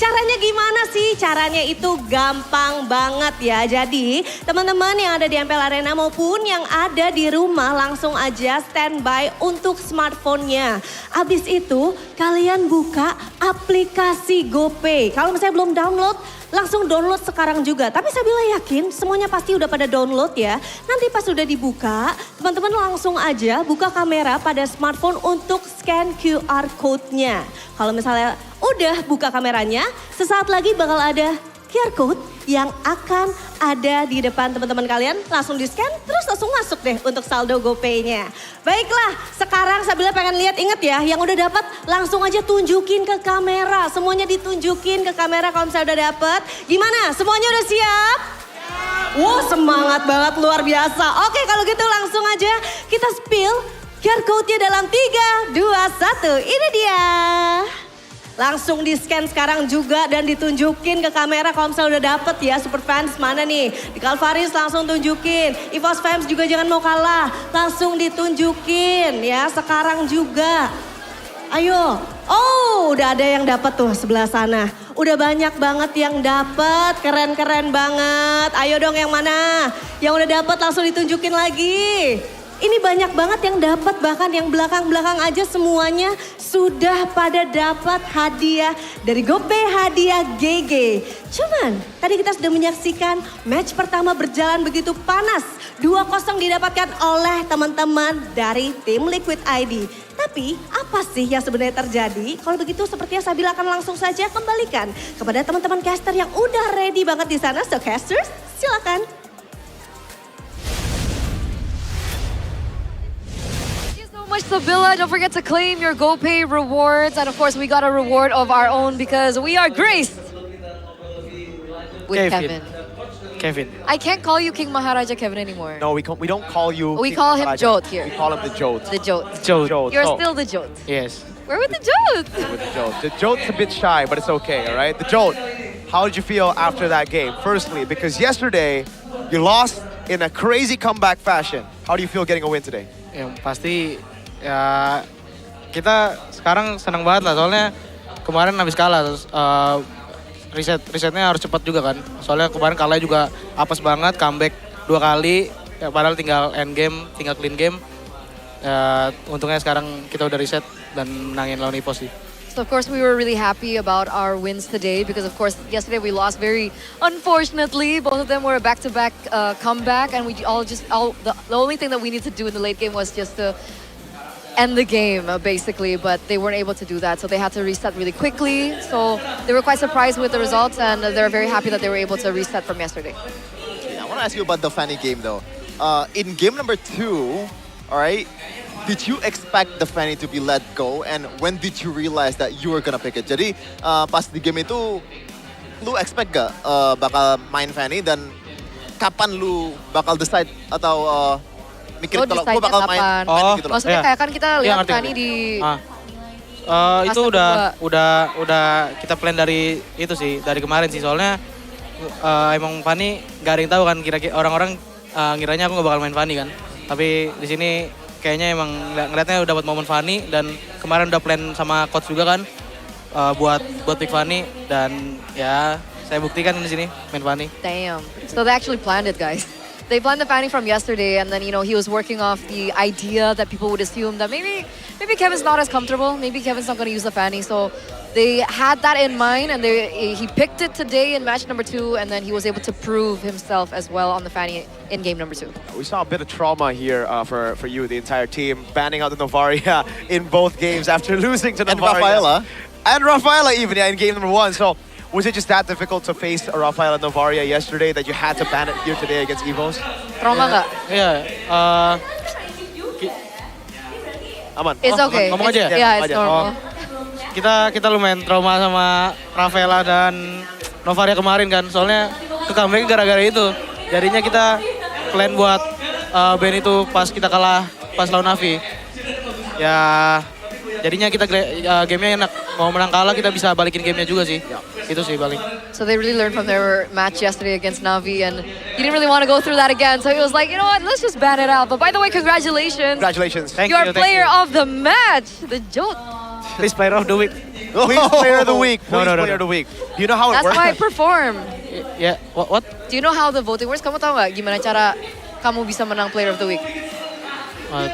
[SPEAKER 1] Caranya gimana sih? Caranya itu gampang banget ya. Jadi teman-teman yang ada di MPL Arena maupun yang ada di rumah langsung aja standby untuk smartphone-nya. Abis itu kalian buka aplikasi GoPay. Kalau misalnya belum download, langsung download sekarang juga. Tapi Sabila yakin semuanya pasti udah pada download ya. Nanti pas udah dibuka, teman-teman langsung aja buka kamera pada smartphone untuk scan QR code-nya. Kalau misalnya udah buka kameranya, sesaat lagi bakal ada QR code yang akan ada di depan teman-teman kalian. Langsung di-scan, terus langsung masuk deh untuk saldo GoPay-nya. Baiklah, sekarang Sabila pengen lihat, inget ya, yang udah dapat langsung aja tunjukin ke kamera. Semuanya ditunjukin ke kamera kalau misalnya udah dapet. Gimana, semuanya udah siap? Wow, semangat banget, luar biasa. Oke, kalau gitu langsung aja kita spill QR code-nya dalam 3, 2, 1. Ini dia. Langsung di-scan sekarang juga dan ditunjukin ke kamera kalau misalnya udah dapet ya. Super fans mana nih? Di Calvaris langsung tunjukin. EVOS fans juga jangan mau kalah. Langsung ditunjukin ya sekarang juga. Ayo. Oh udah ada yang dapet tuh sebelah sana. Udah banyak banget yang dapet. Keren-keren banget. Ayo dong yang mana? Yang udah dapet langsung ditunjukin lagi. Ini banyak banget yang dapat, bahkan yang belakang-belakang aja semuanya sudah pada dapat hadiah dari GoPay Hadiah GG. Cuman tadi kita sudah menyaksikan match pertama berjalan begitu panas. 2-0 didapatkan oleh teman-teman dari tim Liquid ID. Tapi apa sih yang sebenarnya terjadi? Kalau begitu sepertinya Sabila akan langsung saja kembalikan kepada teman-teman caster yang udah ready banget di sana. So casters silakan.
[SPEAKER 13] Much Sabila. Don't forget to claim your GoPay rewards. And of course, we got a reward of our own because we are graced with Kevin.
[SPEAKER 2] Kevin.
[SPEAKER 13] I can't call you King Maharaja Kevin anymore.
[SPEAKER 9] No, we don't call you.
[SPEAKER 13] We
[SPEAKER 9] King
[SPEAKER 13] call him
[SPEAKER 9] Maharaja.
[SPEAKER 13] Jot here.
[SPEAKER 9] We call him the Jot.
[SPEAKER 13] The Jot.
[SPEAKER 9] Jot.
[SPEAKER 13] You're
[SPEAKER 9] So,
[SPEAKER 13] still the Jot.
[SPEAKER 2] Yes.
[SPEAKER 13] Where with the Jot?
[SPEAKER 9] with the Jot. The Jot's a bit shy, but it's okay, all right? The Jot, how did you feel after that game? Firstly, because yesterday you lost in a crazy comeback fashion. How do you feel getting a win today?
[SPEAKER 2] Yang pasti ya kita sekarang senang banget lah soalnya kemarin habis kalah terus risetnya harus cepat juga kan. Soalnya kemarin kalah juga apes banget, comeback 2 kali ya, padahal tinggal end game, tinggal clean game. Ya, untungnya sekarang kita udah reset dan menangin lawan EVOS sih.
[SPEAKER 13] So of course we were really happy about our wins today because of course yesterday we lost very unfortunately. Both of them were a back-to-back comeback and we the only thing that we need to do in the late game was just to end the game basically, but they weren't able to do that. So they had to reset really quickly. So they were quite surprised with the results and they're very happy that they were able to reset from yesterday.
[SPEAKER 14] I want to ask you about the Fanny game though. In game number 2, all right, did you expect the Fanny to be let go and when did you realize that you were gonna pick it? Jadi pas di game itu lu expect gak bakal main Fanny dan kapan lu bakal decide atau mikirin kalau gue bakal main Fanny gitu loh.
[SPEAKER 13] Maksudnya kayak kan kita lihat Fanny di
[SPEAKER 2] itu udah kita plan dari itu sih, dari kemarin sih. Soalnya emang Fanny gak ada yang tahu kan, kira-kira orang-orang ngiranya aku gak bakal main Fanny kan. Tapi di sini kayaknya emang ngeliatnya udah dapat momen Fanny dan kemarin udah plan sama coach juga kan buat pick Fanny dan ya saya buktikan di sini main Fanny.
[SPEAKER 13] Damn. So they actually planned it, guys. they planned the Fanny from yesterday, and then he was working off the idea that people would assume that maybe Kevin's not as comfortable, maybe Kevin's not going to use the Fanny. So they had that in mind, and he picked it today in match number 2, and then he was able to prove himself as well on the Fanny in game number 2.
[SPEAKER 9] We saw a bit of trauma here for you, the entire team, banning out the Novaria in both games after losing to Novaria. And Rafaela even, in game number 1. So was it just that difficult to face Rafaela Novaria yesterday that you had to ban it here today against EVOS?
[SPEAKER 13] Trauma nggak?
[SPEAKER 9] Aman.
[SPEAKER 13] It's okay.
[SPEAKER 18] Ngomong aja ya?
[SPEAKER 13] Yeah, it's normal.
[SPEAKER 18] Kita lumayan trauma sama Rafaela dan Novaria kemarin kan. Soalnya ke comeback gara-gara itu. Jadinya kita plan buat ban itu pas kita kalah pas lawan Navi. Ya jadinya kita gamenya enak. Mau menang kalah kita bisa balikin gamenya juga sih. Itu sih paling.
[SPEAKER 13] So they really learned from their match yesterday against Navi, and he didn't really want to go through that again. So he was like, you know what, let's just ban it out. But by the way, congratulations.
[SPEAKER 9] Congratulations.
[SPEAKER 18] Thank
[SPEAKER 13] you.
[SPEAKER 18] you.
[SPEAKER 13] You're player of the match. The joke.
[SPEAKER 18] Please player of the week.
[SPEAKER 9] Please player of the week. Please
[SPEAKER 18] No.
[SPEAKER 9] player of the week. Do you know how it
[SPEAKER 13] That's
[SPEAKER 9] works?
[SPEAKER 13] why I perform.
[SPEAKER 18] Yeah, what?
[SPEAKER 13] Do you know how the voting works? Kamu tahu nggak gimana cara kamu bisa menang player of the week?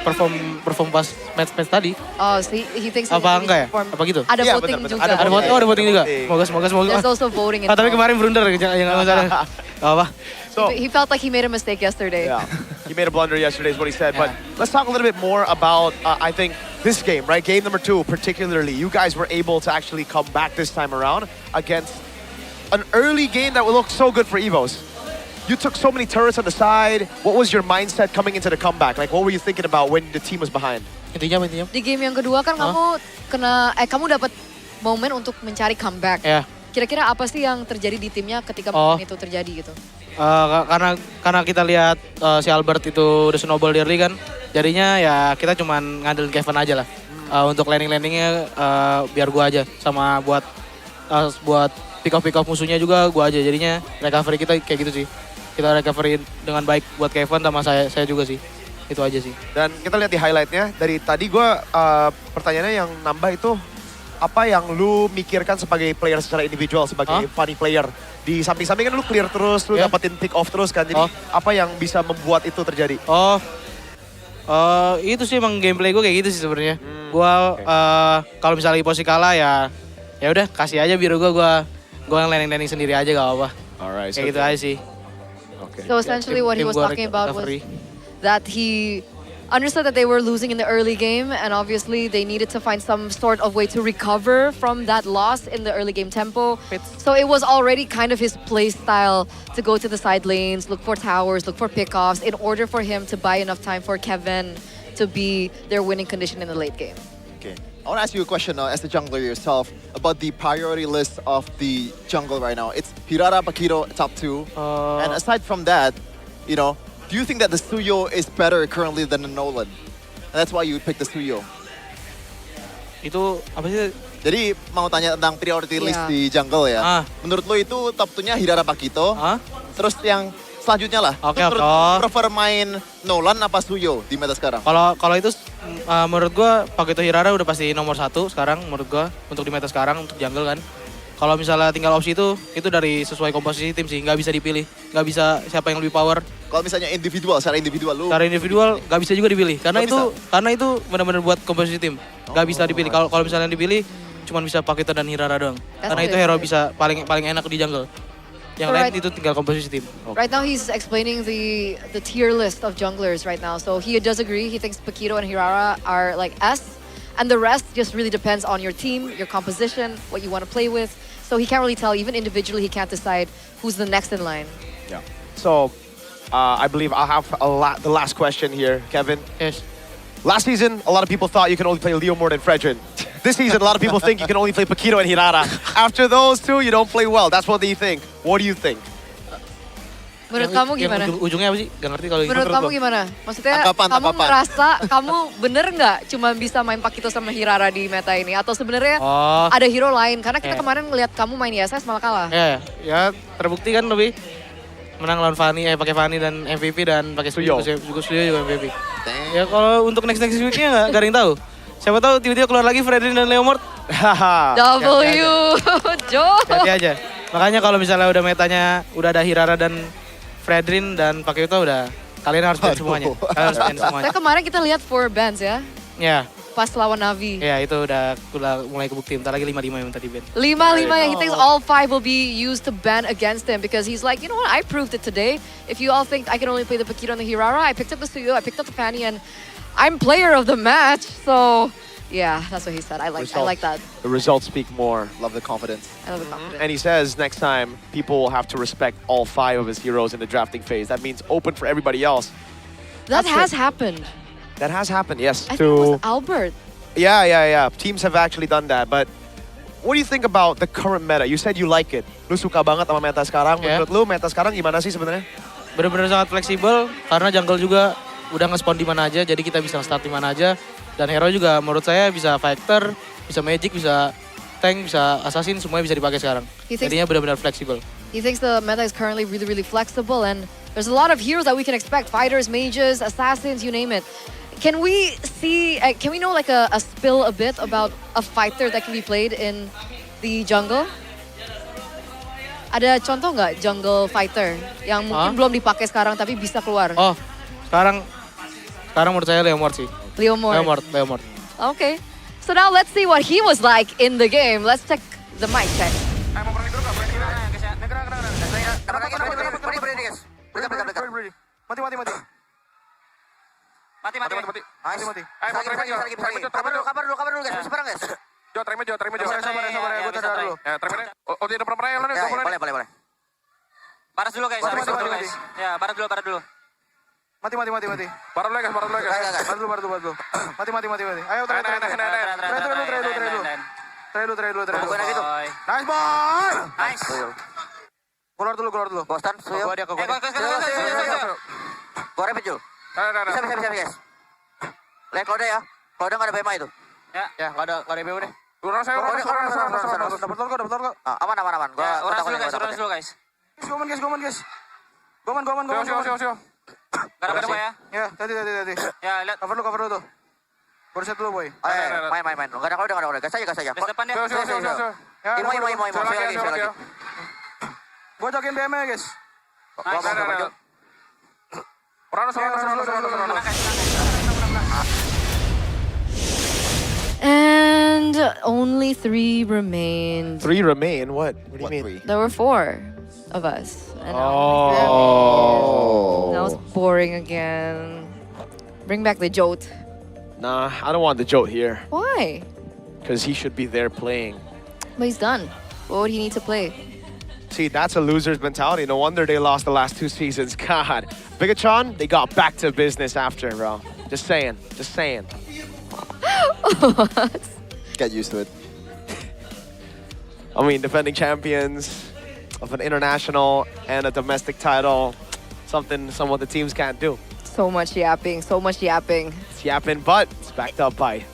[SPEAKER 18] Perform pas match tadi.
[SPEAKER 13] Oh, see, he thinks
[SPEAKER 18] Apa enggak ya?
[SPEAKER 13] perform.
[SPEAKER 18] Apa gitu?
[SPEAKER 13] Ada voting juga.
[SPEAKER 18] Ada voting juga. Semoga.
[SPEAKER 13] There's also voting in
[SPEAKER 18] Tapi kemarin blunder jangan masalah. Apa?
[SPEAKER 9] So
[SPEAKER 13] he felt like he made a mistake yesterday.
[SPEAKER 9] Yeah, he made a blunder yesterday is what he said. But let's talk a little bit more about, I think, this game, right? Game number 2 particularly. You guys were able to actually come back this time around against an early game that looked so good for EVOS. You took so many turrets on the side. What was your mindset coming into the comeback? Like, what were you thinking about when the team was behind?
[SPEAKER 18] Intinya.
[SPEAKER 13] Di game yang kedua kan kamu dapat momen untuk mencari comeback.
[SPEAKER 18] Yeah.
[SPEAKER 13] Kira-kira apa sih yang terjadi di timnya ketika momen itu terjadi gitu?
[SPEAKER 18] Karena kita lihat si Albert itu udah snowball di early kan, jadinya ya kita cuman ngandelin Kevin aja lah. Untuk landingnya biar gua aja, sama buat pick off musuhnya juga gua aja. Jadinya recovery kita kayak gitu sih. Kita recovery dengan baik buat Kevin sama saya juga sih. Itu aja sih.
[SPEAKER 9] Dan kita lihat di highlightnya, dari tadi gue pertanyaannya yang nambah itu, apa yang lu mikirkan sebagai player secara individual, sebagai funny player? Di samping-samping kan lu clear terus, lu dapetin pick off terus kan, jadi apa yang bisa membuat itu terjadi?
[SPEAKER 18] Itu sih emang gameplay gue kayak gitu sih sebenarnya. Gue kalau misalnya posisi kalah ya udah kasih aja biru gue landing sendiri aja gak apa-apa.
[SPEAKER 9] Alright,
[SPEAKER 18] kayak gitu aja sih.
[SPEAKER 13] So essentially what he was talking about was that he understood that they were losing in the early game, and obviously they needed to find some sort of way to recover from that loss in the early game tempo. So it was already kind of his play style to go to the side lanes, look for towers, look for pickoffs in order for him to buy enough time for Kevin to be their winning condition in the late game.
[SPEAKER 14] Okay. I want to ask you a question as the jungler yourself about the priority list of the jungle right now. It's Hirara, Pakiro, top 2. And aside from that, do you think that the Suyo is better currently than the Nolan? And that's why you pick the Suyo.
[SPEAKER 18] Itu apa sih?
[SPEAKER 14] Jadi mau tanya tentang priority list di jungle ya. Menurut lo itu top 2-nya Hirara, Pakito. Terus yang selanjutnya lah. Prefer main Nolan apa Suyo di meta sekarang?
[SPEAKER 18] Kalau itu menurut gue Pakito Hirara udah pasti nomor 1 sekarang menurut gue untuk di meta sekarang untuk jungle kan. Kalau misalnya tinggal opsi itu dari sesuai komposisi tim sih, nggak bisa dipilih, nggak bisa siapa yang lebih power.
[SPEAKER 14] Kalau misalnya individual, secara individual lu?
[SPEAKER 18] Secara individual nggak bisa juga dipilih, karena itu benar-benar buat komposisi tim, nggak bisa dipilih. Kalau misalnya dipilih, cuma bisa Pakito dan Hirara doang. Karena itu hero bisa paling enak di jungle. Yang lain itu tinggal komposisi tim.
[SPEAKER 13] Right now he's explaining the tier list of junglers right now. So he does agree. He thinks Pakito and Hirara are like S, and the rest just really depends on your team, your composition, what you want to play with. So he can't really tell. Even individually, he can't decide who's the next in line.
[SPEAKER 9] Yeah. So I believe I'll have the last question here, Kevin.
[SPEAKER 18] Yes.
[SPEAKER 9] Last season, a lot of people thought you can only play Leo more than Fredrin. This season, a lot of people think you can only play Pakito and Hirara. After those two, you don't play well. That's what they think. What do you think?
[SPEAKER 13] Menurut kamu gimana?
[SPEAKER 18] Ujungnya apa sih? Gak ngerti kalau
[SPEAKER 13] menurut kamu gimana? Maksudnya kamu merasa kamu bener nggak cuma bisa main Pakito sama Hirara di meta ini? Atau sebenarnya ada hero lain? Karena kita kemarin ngeliat kamu main ISS malah kalah.
[SPEAKER 18] Ya terbukti kan lebih menang lawan Fanny, pakai Fanny dan MVP dan pakai Studio juga MVP. Ya kalau untuk next weeknya nggak ada yang tahu. Siapa tahu tiba-tiba keluar lagi Fredrin dan Leomord.
[SPEAKER 13] Jo.
[SPEAKER 18] Hati aja. Makanya kalau misalnya udah metanya udah ada Hirara dan Fredrin dan Pak Yuto udah kalian harus ban semuanya. Kalian harus ban semuanya.
[SPEAKER 13] Nah, kemarin kita lihat 4 bans ya.
[SPEAKER 18] Ya.
[SPEAKER 13] Pas lawan Navi.
[SPEAKER 18] Ya itu udah mulai kebukti. Bentar lagi 5-5 yang tadi ban.
[SPEAKER 13] 5-5 yang he thinks all 5 will be used to ban against him because he's like, you know what, I proved it today. If you all think I can only play the Paquito and the Hirara, I picked up the Suyo, I picked up the Fanny, and I'm player of the match. So yeah, that's what he said. I like that.
[SPEAKER 9] The results speak more.
[SPEAKER 14] Love the confidence.
[SPEAKER 13] I love the confidence.
[SPEAKER 9] And he says next time, people will have to respect all 5 of his heroes in the drafting phase. That means open for everybody else.
[SPEAKER 13] That has happened.
[SPEAKER 9] That has happened, yes.
[SPEAKER 13] I think it was Albert.
[SPEAKER 9] Yeah. Teams have actually done that, but what do you think about the current meta? You said you like it. Lu suka banget sama meta sekarang. Menurut lu meta sekarang gimana sih sebenarnya?
[SPEAKER 18] Bener-bener sangat fleksibel karena jungle juga udah nge-spawn di mana aja, jadi kita bisa start di mana aja. Dan hero juga menurut saya bisa fighter, bisa magic, bisa tank, bisa assassin, semuanya bisa dipakai sekarang. Jadinya benar-benar fleksibel.
[SPEAKER 13] He thinks the meta is currently really flexible and there's a lot of heroes that we can expect. Fighters, mages, assassins, you name it. Can we see, can we know like a spill a bit about a fighter that can be played in the jungle? Ada contoh nggak jungle fighter yang mungkin belum dipakai sekarang tapi bisa keluar?
[SPEAKER 18] Oh, sekarang menurut saya Leomord sih.
[SPEAKER 13] Leomord.
[SPEAKER 18] Okay.
[SPEAKER 13] So now let's see what he was like in the game. Let's check the mic check.
[SPEAKER 4] Mati. Kabar dulu guys. Sebarang guys. Jo, terima. Sabar ya, gue tada dulu. Ya, terima. Oh, dia depan perayaan nih, boleh. Baras dulu guys. Ya, baras dulu. Mati. Baru dulu guys. Baru dulu. Mati. Ayo, try dulu. Nice boy. Nice. Keluar dulu. Bostan, suyo. Gua dia ke gua. Gua repet Jul. Bisa guys. Lihat kode ya. Kode nggak ada BMA itu. Ya, nggak ada BMA deh. Urang saya. Dapat kok. Aman. Urang dulu guys. Goman guys. Goman. Siap. Gak ada ya? Ya, tadi. Ya, lihat. Cover dulu tuh. Baru set dulu, boy. Main. Gak ada kode. Gas aja. Gas depan ya. Siap. Imo. Saya lagi. Gua jokin BMA guys.
[SPEAKER 13] And only 3 remained.
[SPEAKER 9] 3 remain? What do you mean?
[SPEAKER 13] There were 4 of us. And now it's boring again. Bring back the Jote.
[SPEAKER 9] Nah, I don't want the Jote here.
[SPEAKER 13] Why?
[SPEAKER 9] Because he should be there playing.
[SPEAKER 13] But he's done. What would he need to play?
[SPEAKER 9] See, that's a loser's mentality. No wonder they lost the last 2 seasons. God. Bigatron, they got back to business after, bro. Just saying.
[SPEAKER 13] What?
[SPEAKER 14] Get used to it.
[SPEAKER 9] I mean, defending champions of an international and a domestic title, something some of the teams can't do.
[SPEAKER 13] So much yapping.
[SPEAKER 9] It's yapping, but it's backed up by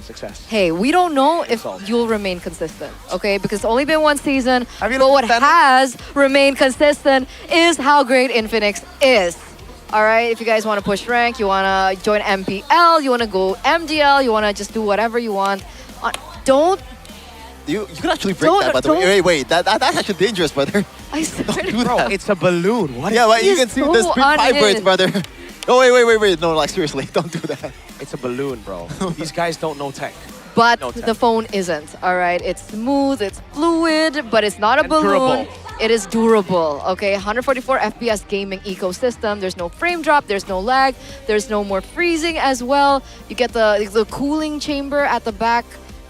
[SPEAKER 9] success.
[SPEAKER 13] Hey, we don't know if you'll remain consistent, okay? Because it's only been 1 season,
[SPEAKER 9] Have you
[SPEAKER 13] but
[SPEAKER 9] looked
[SPEAKER 13] what
[SPEAKER 9] at
[SPEAKER 13] has remained consistent is how great Infinix is. All right, if you guys want to push rank, you want to join MPL, you want to go MDL, you want to just do whatever you want, don't...
[SPEAKER 14] You can actually break that, by the way. Wait. That's actually dangerous, brother.
[SPEAKER 13] I swear
[SPEAKER 14] Don't do
[SPEAKER 9] Bro,
[SPEAKER 14] that.
[SPEAKER 9] it's a balloon. What?
[SPEAKER 14] Yeah, but you
[SPEAKER 13] He's
[SPEAKER 14] can see
[SPEAKER 13] so
[SPEAKER 14] the spring vibrates,
[SPEAKER 13] unhinged.
[SPEAKER 14] brother. Oh, wait. No, like, seriously, don't do that.
[SPEAKER 9] It's a balloon, bro. These guys don't know tech.
[SPEAKER 13] But
[SPEAKER 9] No tech.
[SPEAKER 13] the phone isn't, all right? It's smooth, it's fluid, but it's not a
[SPEAKER 9] And
[SPEAKER 13] balloon.
[SPEAKER 9] durable.
[SPEAKER 13] It is durable, okay? 144 FPS gaming ecosystem. There's no frame drop, there's no lag, there's no more freezing as well. You get the cooling chamber at the back.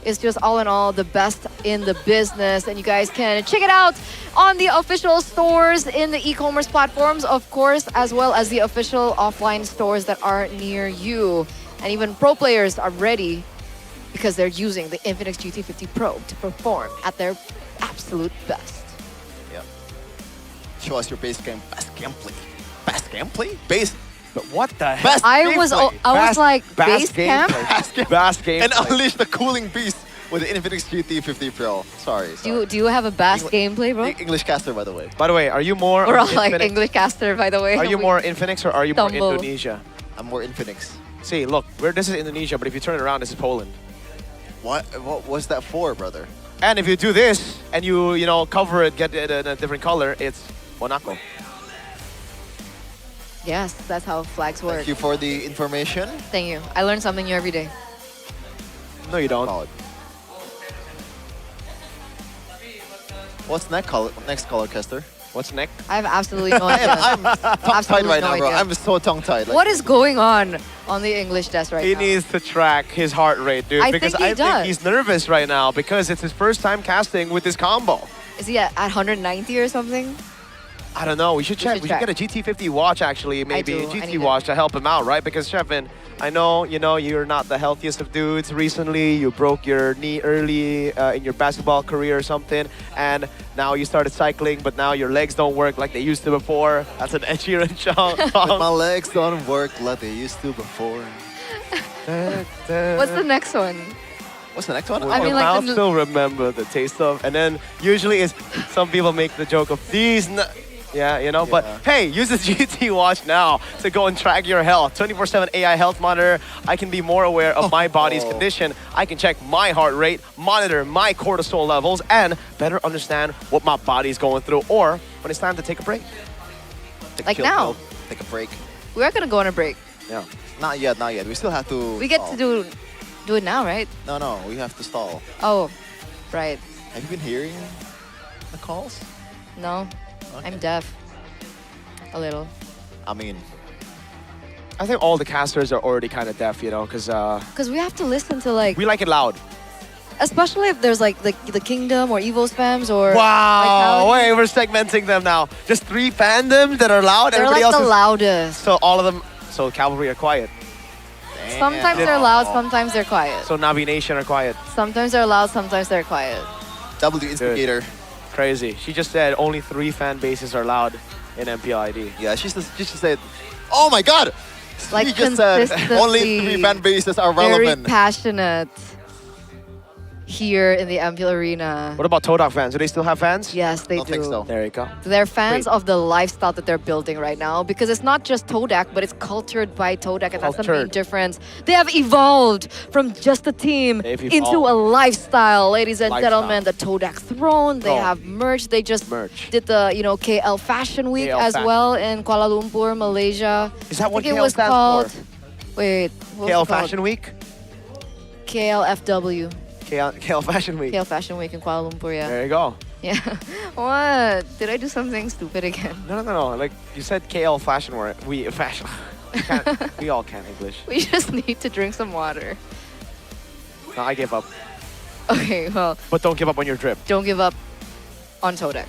[SPEAKER 13] It's just all in all the best in the business. And you guys can check it out on the official stores in the e-commerce platforms, of course, as well as the official offline stores that are near you. And even pro players are ready because they're using the Infinix GT50 Pro to perform at their absolute best.
[SPEAKER 14] Yeah. Show us your base gameplay. Best gameplay? Base.
[SPEAKER 9] But what the heck?
[SPEAKER 14] Best
[SPEAKER 13] I was like, base camp?
[SPEAKER 9] Bass game.
[SPEAKER 14] And unleash the cooling beast with the Infinix GT50 Pro. Sorry.
[SPEAKER 13] Do you have a bass gameplay, bro?
[SPEAKER 14] English caster, by the way.
[SPEAKER 9] By the way, are you more
[SPEAKER 13] We're all
[SPEAKER 9] of
[SPEAKER 13] like
[SPEAKER 9] Infinix?
[SPEAKER 13] English caster, by the way.
[SPEAKER 9] Are you more Infinix or are you more
[SPEAKER 13] Stumble.
[SPEAKER 9] Indonesia?
[SPEAKER 14] I'm more Infinix.
[SPEAKER 9] See, look, this is Indonesia, but if you turn it around, this is Poland.
[SPEAKER 14] What was that for, brother?
[SPEAKER 9] And if you do this and you cover it, get it in a different color, it's Monaco.
[SPEAKER 13] Yes, that's how flags work.
[SPEAKER 14] Thank you for the information.
[SPEAKER 13] Thank you. I learn something new every day.
[SPEAKER 9] No, you don't.
[SPEAKER 14] What's next color, Kester?
[SPEAKER 9] What's next?
[SPEAKER 13] I have absolutely no idea.
[SPEAKER 14] I'm tongue-tied right now, bro.
[SPEAKER 13] idea.
[SPEAKER 14] I'm so tongue-tied.
[SPEAKER 13] What is going on the English desk right
[SPEAKER 9] He
[SPEAKER 13] now?
[SPEAKER 9] needs to track his heart rate, dude.
[SPEAKER 13] I
[SPEAKER 9] because
[SPEAKER 13] think he
[SPEAKER 9] I
[SPEAKER 13] does.
[SPEAKER 9] think he's nervous right now because it's his first time casting with this combo.
[SPEAKER 13] Is he at 190 or something?
[SPEAKER 9] I don't know. We should check. We should get a GT50 watch, actually. Maybe a
[SPEAKER 13] do. I
[SPEAKER 9] GT
[SPEAKER 13] need
[SPEAKER 9] watch to help him out, right? Because, Shevin, I know, you're not the healthiest of dudes. Recently, you broke your knee early in your basketball career or something. And now you started cycling, but now your legs don't work like they used to before. That's an Ed Sheeran song.
[SPEAKER 14] But my legs don't work like they used to before.
[SPEAKER 13] What's the next one?
[SPEAKER 14] What's the next one?
[SPEAKER 13] I mean,
[SPEAKER 9] Your
[SPEAKER 13] like
[SPEAKER 9] mouth
[SPEAKER 13] the-
[SPEAKER 9] still remember the taste of. And then usually it's some people make the joke of these. Yeah, but hey, use the GT watch now to go and track your health. 24/7 AI health monitor. I can be more aware of my body's condition. I can check my heart rate, monitor my cortisol levels, and better understand what my body's going through or when it's time to take a break.
[SPEAKER 13] Like now.
[SPEAKER 14] Take a break.
[SPEAKER 13] We are gonna go on a break.
[SPEAKER 9] Yeah.
[SPEAKER 14] Not yet. We still have to.
[SPEAKER 13] We get to do it now, right?
[SPEAKER 14] No, we have to stall.
[SPEAKER 13] Oh, right.
[SPEAKER 14] Have you been hearing the calls?
[SPEAKER 13] No, I'm deaf. A little.
[SPEAKER 14] I mean,
[SPEAKER 9] I think all the casters are already kind of deaf, because
[SPEAKER 13] Because we have to listen to like,
[SPEAKER 9] we like it loud.
[SPEAKER 13] especially if there's like the Kingdom or Evo spams or.
[SPEAKER 9] Wow,
[SPEAKER 13] Vitality.
[SPEAKER 9] wait, we're segmenting them now. Just 3 fandoms that are loud.
[SPEAKER 13] They're
[SPEAKER 9] Everybody
[SPEAKER 13] like
[SPEAKER 9] else
[SPEAKER 13] the
[SPEAKER 9] is...
[SPEAKER 13] loudest.
[SPEAKER 9] So all of them, so Cavalry are quiet.
[SPEAKER 13] Sometimes they're loud, sometimes they're quiet.
[SPEAKER 9] So Navi Nation are quiet.
[SPEAKER 13] Sometimes they're loud, sometimes they're quiet.
[SPEAKER 14] W instigator.
[SPEAKER 9] Crazy. She just said only 3 fan bases are loud in MPL ID.
[SPEAKER 14] Yeah, she just said, oh my god!
[SPEAKER 13] Like
[SPEAKER 14] She just said only 3
[SPEAKER 13] consistently
[SPEAKER 14] fan bases are
[SPEAKER 13] Very
[SPEAKER 14] relevant.
[SPEAKER 13] passionate here in the MPL arena.
[SPEAKER 9] What about Todak fans? Do they still have fans?
[SPEAKER 13] Yes, they do.
[SPEAKER 14] think so.
[SPEAKER 9] There you go.
[SPEAKER 13] They're fans
[SPEAKER 9] Wait.
[SPEAKER 13] of the lifestyle that they're building right now because it's not just Todak, but it's cultured by Todak, and that's the main
[SPEAKER 9] Cultured.
[SPEAKER 13] difference. They have evolved from just a team
[SPEAKER 9] They've
[SPEAKER 13] into
[SPEAKER 9] evolved.
[SPEAKER 13] a lifestyle, ladies and
[SPEAKER 9] Lifestyle.
[SPEAKER 13] gentlemen. The Todak Throne. They
[SPEAKER 9] Oh.
[SPEAKER 13] have merch. They just
[SPEAKER 9] Merch.
[SPEAKER 13] did the KL Fashion Week
[SPEAKER 9] KL
[SPEAKER 13] as
[SPEAKER 9] Fashion.
[SPEAKER 13] well in Kuala Lumpur, Malaysia.
[SPEAKER 9] Is that what
[SPEAKER 13] I think
[SPEAKER 9] KL
[SPEAKER 13] it was
[SPEAKER 9] stands
[SPEAKER 13] called.
[SPEAKER 9] for?
[SPEAKER 13] Wait, what was
[SPEAKER 9] KL
[SPEAKER 13] it called?
[SPEAKER 9] Fashion Week?
[SPEAKER 13] KLFW.
[SPEAKER 9] KL Fashion Week.
[SPEAKER 13] KL Fashion Week in Kuala Lumpur. Yeah.
[SPEAKER 9] There you go.
[SPEAKER 13] Yeah. What? Did I do something stupid again?
[SPEAKER 9] No. Like you said, KL Fashion Week. Fashion. We all can English.
[SPEAKER 13] We just need to drink some water.
[SPEAKER 9] No, I give up.
[SPEAKER 13] Okay, well,
[SPEAKER 9] But don't give up on your drip.
[SPEAKER 13] don't give up on Todak.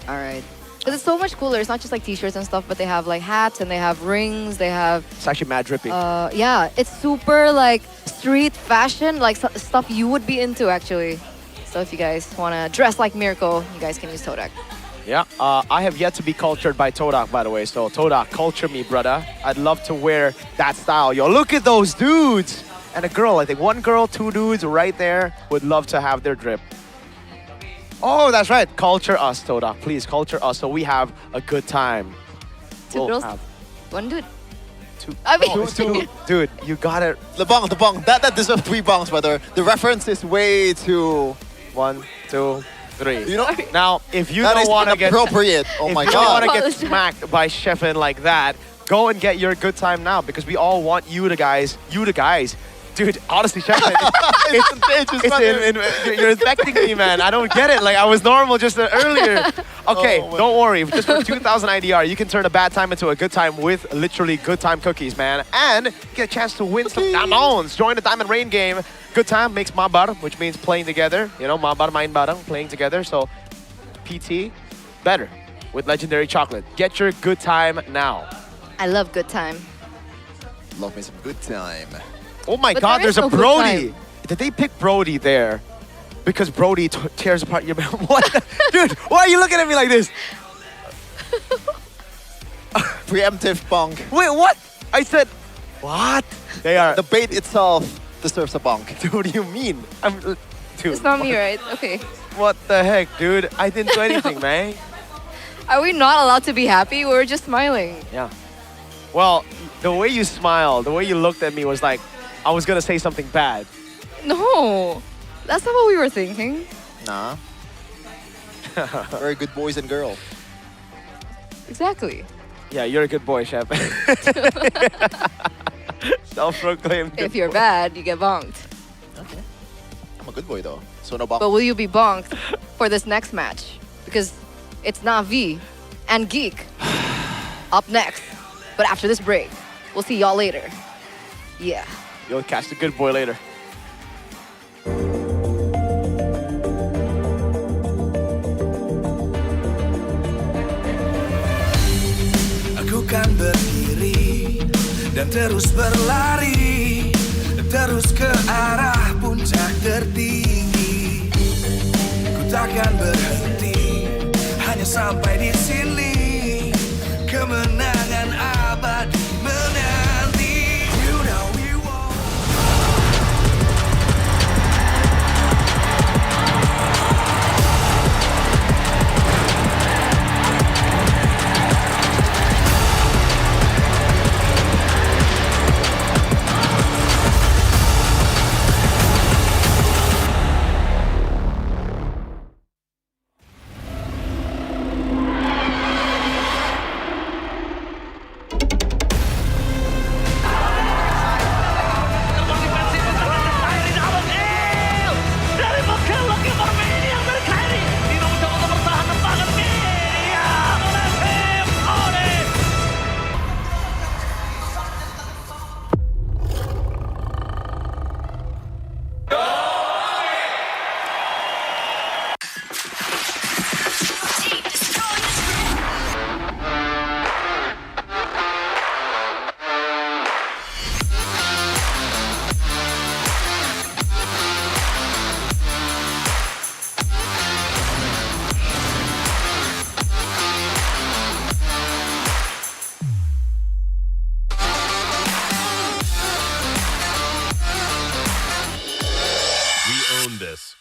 [SPEAKER 13] All right. Because it's so much cooler. It's not just like t-shirts and stuff, but they have like hats and they have rings. They have,
[SPEAKER 9] It's actually mad drippy.
[SPEAKER 13] yeah, it's super like street fashion, like stuff you would be into actually. So if you guys want to dress like Mirko, you guys can use Todak.
[SPEAKER 9] Yeah, I have yet to be cultured by Todak, by the way. So Todak, culture me, brother. I'd love to wear that style. Yo, look at those dudes. And a girl, I think 1 girl, 2 dudes right there would love to have their drip. Oh, that's right. Culture us, Todak. Please culture us so we have a good time.
[SPEAKER 13] 2
[SPEAKER 9] We'll
[SPEAKER 13] girls,
[SPEAKER 9] have
[SPEAKER 13] 1 dude.
[SPEAKER 9] 2.
[SPEAKER 13] I mean,
[SPEAKER 9] Dude, you got it.
[SPEAKER 14] The bong. That deserves 3 bongs, brother. The reference is way too.
[SPEAKER 9] 1, 2, 3.
[SPEAKER 14] You know,
[SPEAKER 9] Now, if you
[SPEAKER 14] that
[SPEAKER 9] don't
[SPEAKER 14] is
[SPEAKER 9] want to get
[SPEAKER 14] inappropriate. Oh my
[SPEAKER 9] if you don't
[SPEAKER 14] god.
[SPEAKER 9] want to get smacked by Sheffin like that, go and get your good time now because we all want you the guys. Dude, honestly, Sheffin, you're infecting me, man. I don't get it. Like, I was normal just earlier. Okay, don't worry. Just for 2,000 IDR, you can turn a bad time into a good time with literally good time cookies, man. And get a chance to win some diamonds. Join the Diamond Rain game. Good time makes mabar, which means playing together. You know, mabar main bareng, playing together. So, PT, better with Legendary Chocolate. Get your good time now.
[SPEAKER 13] I love good time.
[SPEAKER 14] Love me some good time.
[SPEAKER 9] Oh my
[SPEAKER 13] But
[SPEAKER 9] god,
[SPEAKER 13] there is
[SPEAKER 9] there's a
[SPEAKER 13] no good
[SPEAKER 9] Brody.
[SPEAKER 13] time.
[SPEAKER 9] Did they pick Brody there? Because Brody tears apart your... What? Dude, why are you looking at me like this?
[SPEAKER 14] Preemptive bong.
[SPEAKER 9] Wait, what? I said... What? They are...
[SPEAKER 14] The bait itself deserves a bong.
[SPEAKER 9] Dude, what do you mean? Dude,
[SPEAKER 13] It's not me, right? Okay.
[SPEAKER 9] What the heck, dude? I didn't do anything, man.
[SPEAKER 13] Are we not allowed to be happy? We're just smiling.
[SPEAKER 9] Yeah. Well, the way you smiled, the way you looked at me was like, I was gonna say something bad.
[SPEAKER 13] No, that's not what we were thinking.
[SPEAKER 14] Nah. Very good boys and girls.
[SPEAKER 13] Exactly.
[SPEAKER 9] Yeah, you're a good boy, Chef. Self-proclaimed.
[SPEAKER 13] If you're bad, you get bonked.
[SPEAKER 14] Okay. I'm a good boy though, so no bump.
[SPEAKER 13] But will you be bonked for this next match? Because it's Navi and Geek up next. But after this break, we'll see y'all later. Yeah.
[SPEAKER 9] You'll catch the good boy later.
[SPEAKER 11] Aku kan berdiri dan terus berlari, terus ke arah puncak tertinggi. Ku takkan berhenti, hanya sampai di sini. Kemenangan abadi menanti. You know we won't.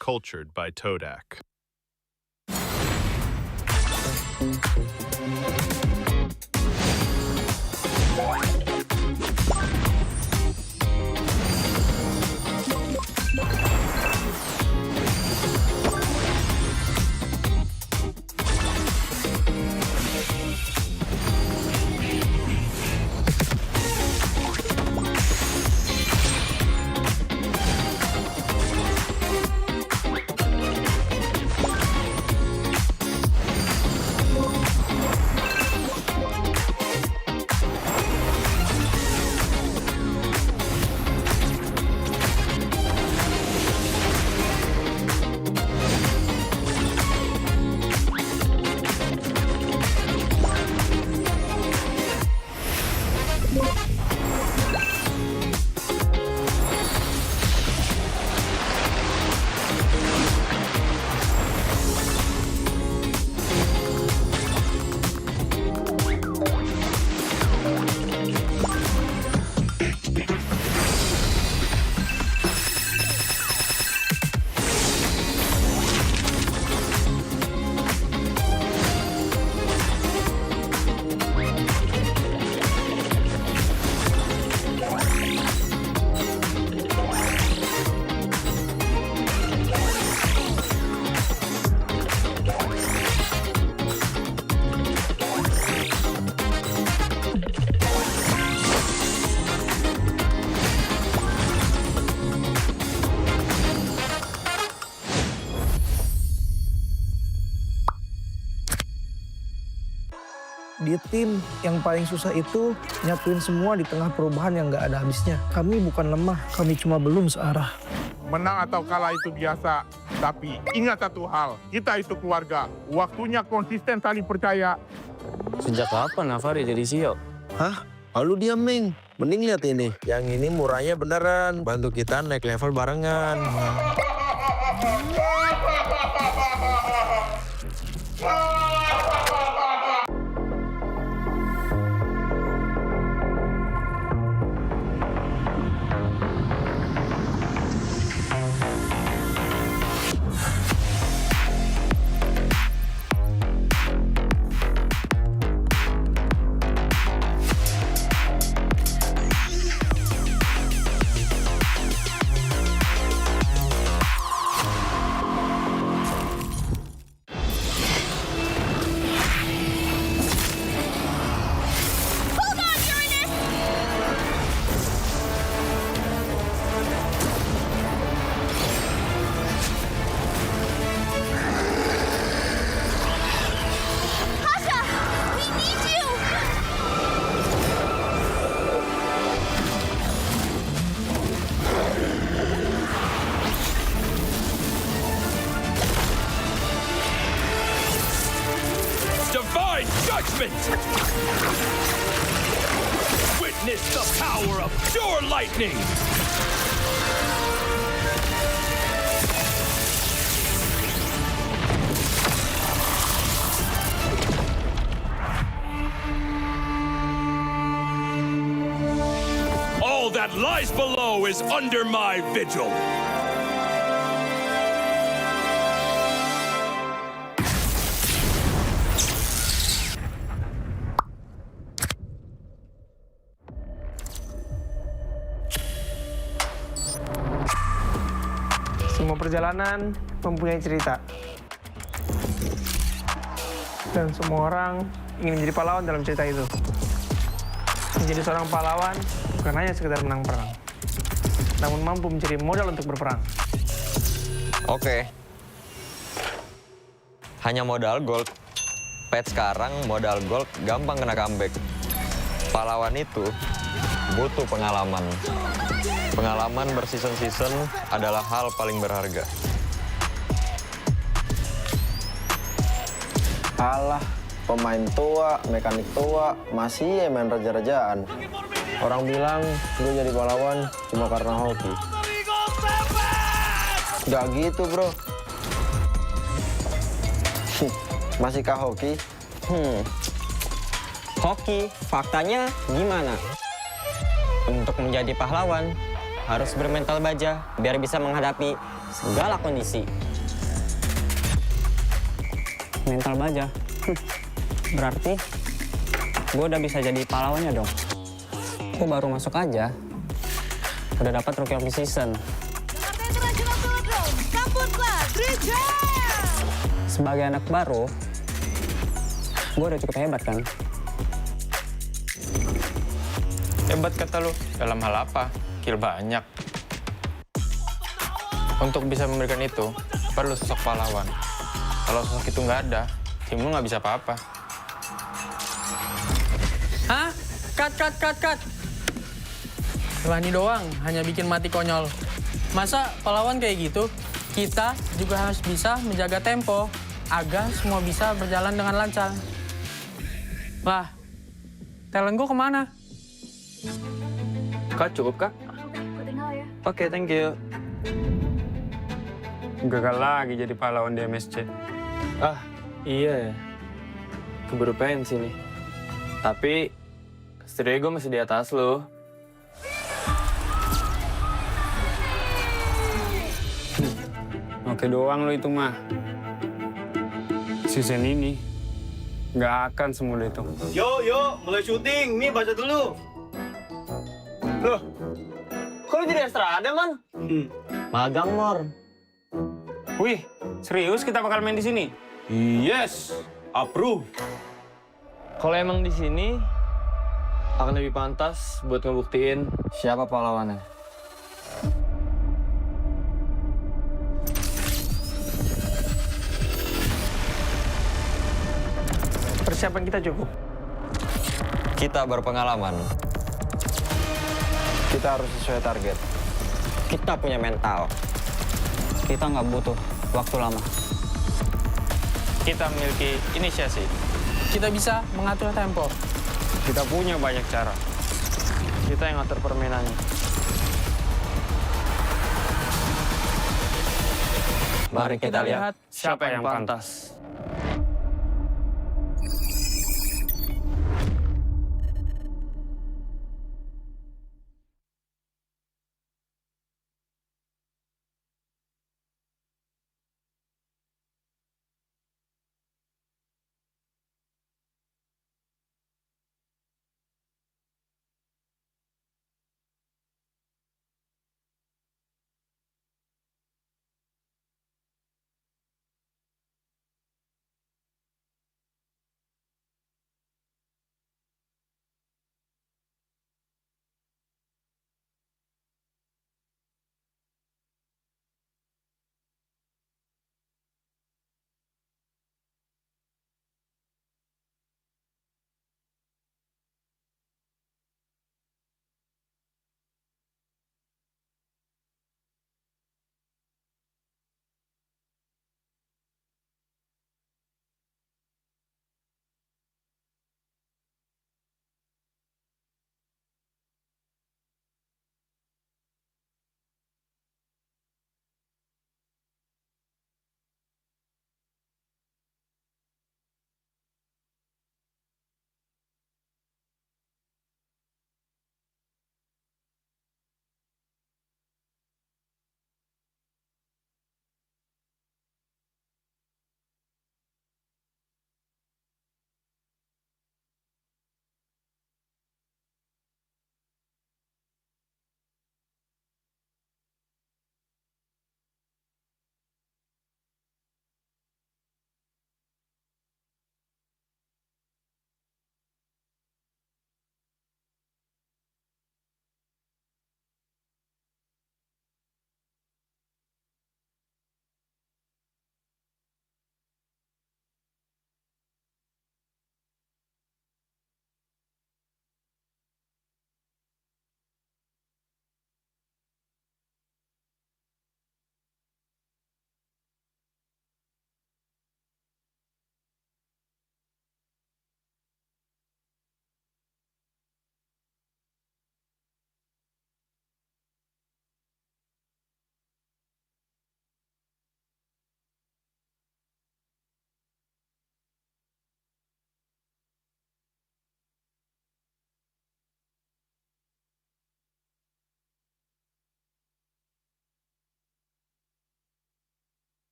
[SPEAKER 10] Cultured by Todak.
[SPEAKER 3] Di tim yang paling susah itu nyatuin semua di tengah perubahan yang nggak ada habisnya. Kami bukan lemah, kami cuma belum searah.
[SPEAKER 19] Menang atau kalah itu biasa, tapi ingat satu hal, kita itu keluarga. Waktunya konsisten saling percaya.
[SPEAKER 8] Sejak kapan Navari jadi CEO?
[SPEAKER 3] Hah? Lalu dia Ming. Mending lihat ini. Yang ini murahnya beneran. Bantu kita naik level barengan.
[SPEAKER 11] serpent! Witness the power of pure lightning! All that lies below is under my vigil!
[SPEAKER 3] Semua perjalanan mempunyai cerita. Dan semua orang ingin menjadi pahlawan dalam cerita itu. Menjadi seorang pahlawan bukan hanya sekedar menang perang, namun mampu mencari modal untuk berperang.
[SPEAKER 5] Oke. Hanya modal gold. Pet sekarang modal gold gampang kena comeback. Pahlawan itu butuh pengalaman. Pengalaman berseason-season adalah hal paling berharga.
[SPEAKER 6] Alah, pemain tua, mekanik tua, masih main raja-rajaan. Orang bilang gue jadi pahlawan cuma karena hoki. Gak gitu, bro. Masihkah hoki?
[SPEAKER 7] Hoki, faktanya gimana? Untuk menjadi pahlawan, harus bermental baja biar bisa menghadapi segala kondisi. Mental baja? Berarti gue udah bisa jadi pahlawannya dong. Gue baru masuk aja, udah dapat Rookie of the Season. Sebagai anak baru, gue udah cukup hebat kan?
[SPEAKER 2] Hebat kata lu, dalam hal apa? Kill banyak. Untuk bisa memberikan itu, perlu sosok pahlawan. Kalau sosok itu nggak ada, tim lu nggak bisa apa-apa. Hah? Cut! Rani doang, hanya bikin mati konyol. Masa pahlawan kayak gitu? Kita juga harus bisa menjaga tempo, agar semua bisa berjalan dengan lancar. Lah, talent gue kemana?
[SPEAKER 8] Kak, cukup, Kak? Oke, thank you.
[SPEAKER 20] Gagal lagi jadi pahlawan di MSC.
[SPEAKER 8] Ah, iya ya. Keburu pensi nih. Tapi, setidaknya gue masih di atas lo.
[SPEAKER 20] Oke doang lo itu mah. Season ini nggak akan semudah itu.
[SPEAKER 21] Yo, mulai syuting. Nih, baca dulu.
[SPEAKER 20] Loh, kok lo jadi Estrada, Man?
[SPEAKER 6] Magang, Mor.
[SPEAKER 20] Wih, serius kita bakal main di sini?
[SPEAKER 21] Yes, approve.
[SPEAKER 8] Kalau emang di sini, akan lebih pantas buat ngebuktiin
[SPEAKER 6] siapa pahlawannya.
[SPEAKER 3] Persiapan kita cukup.
[SPEAKER 5] Kita berpengalaman.
[SPEAKER 6] Kita harus sesuai target.
[SPEAKER 7] Kita punya mental. Kita nggak butuh waktu lama.
[SPEAKER 2] Kita memiliki inisiasi. Kita bisa mengatur tempo.
[SPEAKER 20] Kita punya banyak cara.
[SPEAKER 8] kita yang ngatur permainannya.
[SPEAKER 20] Mari kita lihat siapa yang pantas.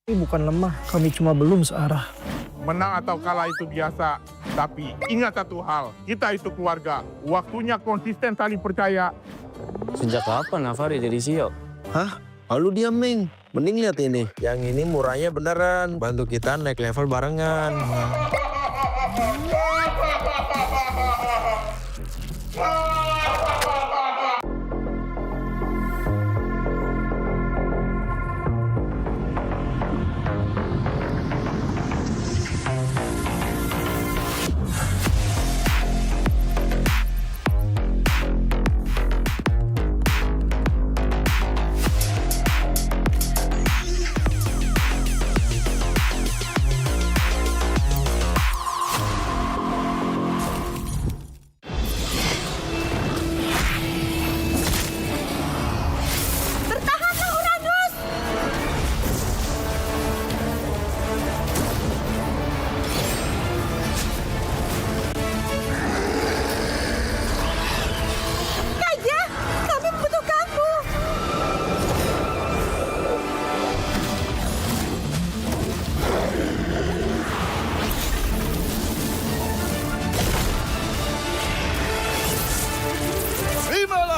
[SPEAKER 3] Ini bukan lemah, kami cuma belum searah.
[SPEAKER 19] Menang atau kalah itu biasa, tapi ingat satu hal, kita itu keluarga. Waktunya konsisten saling percaya.
[SPEAKER 8] Sejak kapan Navari jadi CEO?
[SPEAKER 6] Hah? Lalu diam, Ming. Mending lihat ini. Yang ini murahnya beneran. Bantu kita naik level barengan.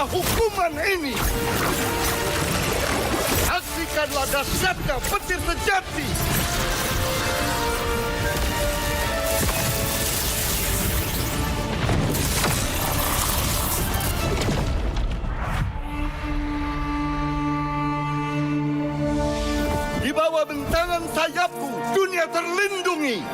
[SPEAKER 11] Hukuman ini. Saksikanlah dahsyatnya petir sejati. Di bawah bentangan sayapku, dunia terlindungi.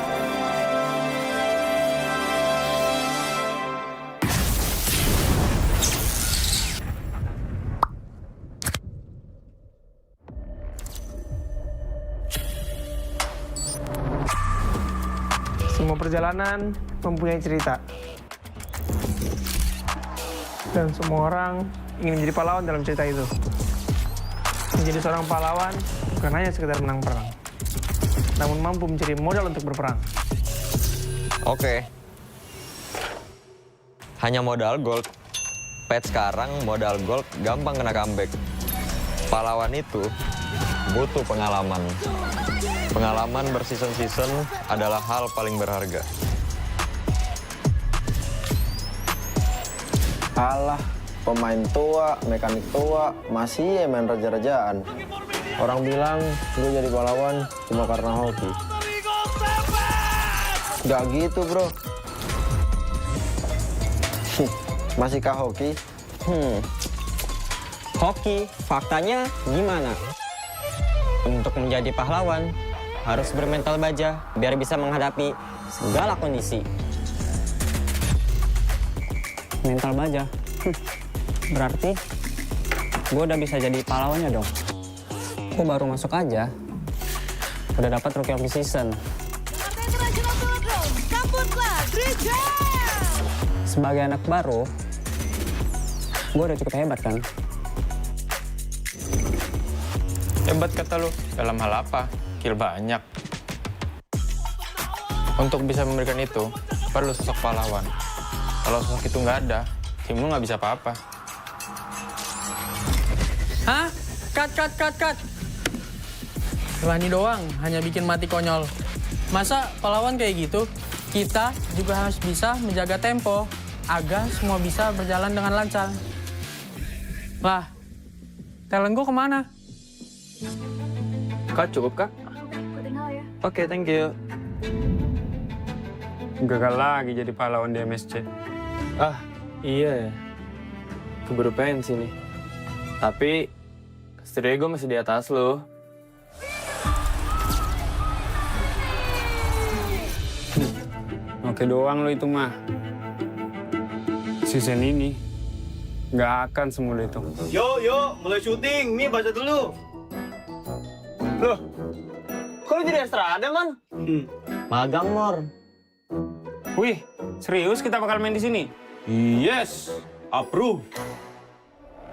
[SPEAKER 3] Semua perjalanan mempunyai cerita. Dan semua orang ingin menjadi pahlawan dalam cerita itu. Menjadi seorang pahlawan bukan hanya sekedar menang perang, namun mampu mencari modal untuk berperang.
[SPEAKER 5] Oke. Hanya modal gold. Pet sekarang modal gold gampang kena comeback. Pahlawan itu butuh pengalaman. Pengalaman berseason-season adalah hal paling berharga.
[SPEAKER 6] Alah, pemain tua, mekanik tua, masih ya main raja-rajaan. Orang bilang gue jadi pahlawan cuma karena hoki. Gak gitu, bro. Masihkah hoki?
[SPEAKER 7] Hoki, faktanya gimana? Untuk menjadi pahlawan, harus bermental baja biar bisa menghadapi segala kondisi. Mental baja? Berarti gue udah bisa jadi pahlawannya dong. Gue baru masuk aja, udah dapat Rookie of the Season. Sebagai anak baru, gue udah cukup hebat kan?
[SPEAKER 2] Hebat kata lu, dalam hal apa? Kill banyak. Untuk bisa memberikan itu, perlu sosok pahlawan. Kalau sosok itu nggak ada, tim lu nggak bisa apa-apa. Hah? Cut. Lah ini doang, hanya bikin mati konyol. Masa pahlawan kayak gitu? Kita juga harus bisa menjaga tempo, agar semua bisa berjalan dengan lancar. Lah, talent gua kemana?
[SPEAKER 8] Kak, cukup kak? Oke, thank you. Gagal lagi jadi pahlawan di MSC. Ah, iya ya. Keburu pensi nih. Tapi, setidaknya gue masih di atas lo. Oke doang lo itu mah. Season ini, nggak akan semudah itu.
[SPEAKER 21] Yo, mulai syuting. Nih, baca dulu.
[SPEAKER 20] Loh, kok lu jadi Estrada, Man?
[SPEAKER 7] Magang, Mor.
[SPEAKER 8] Wih, serius kita bakal main di sini?
[SPEAKER 21] Yes, approve.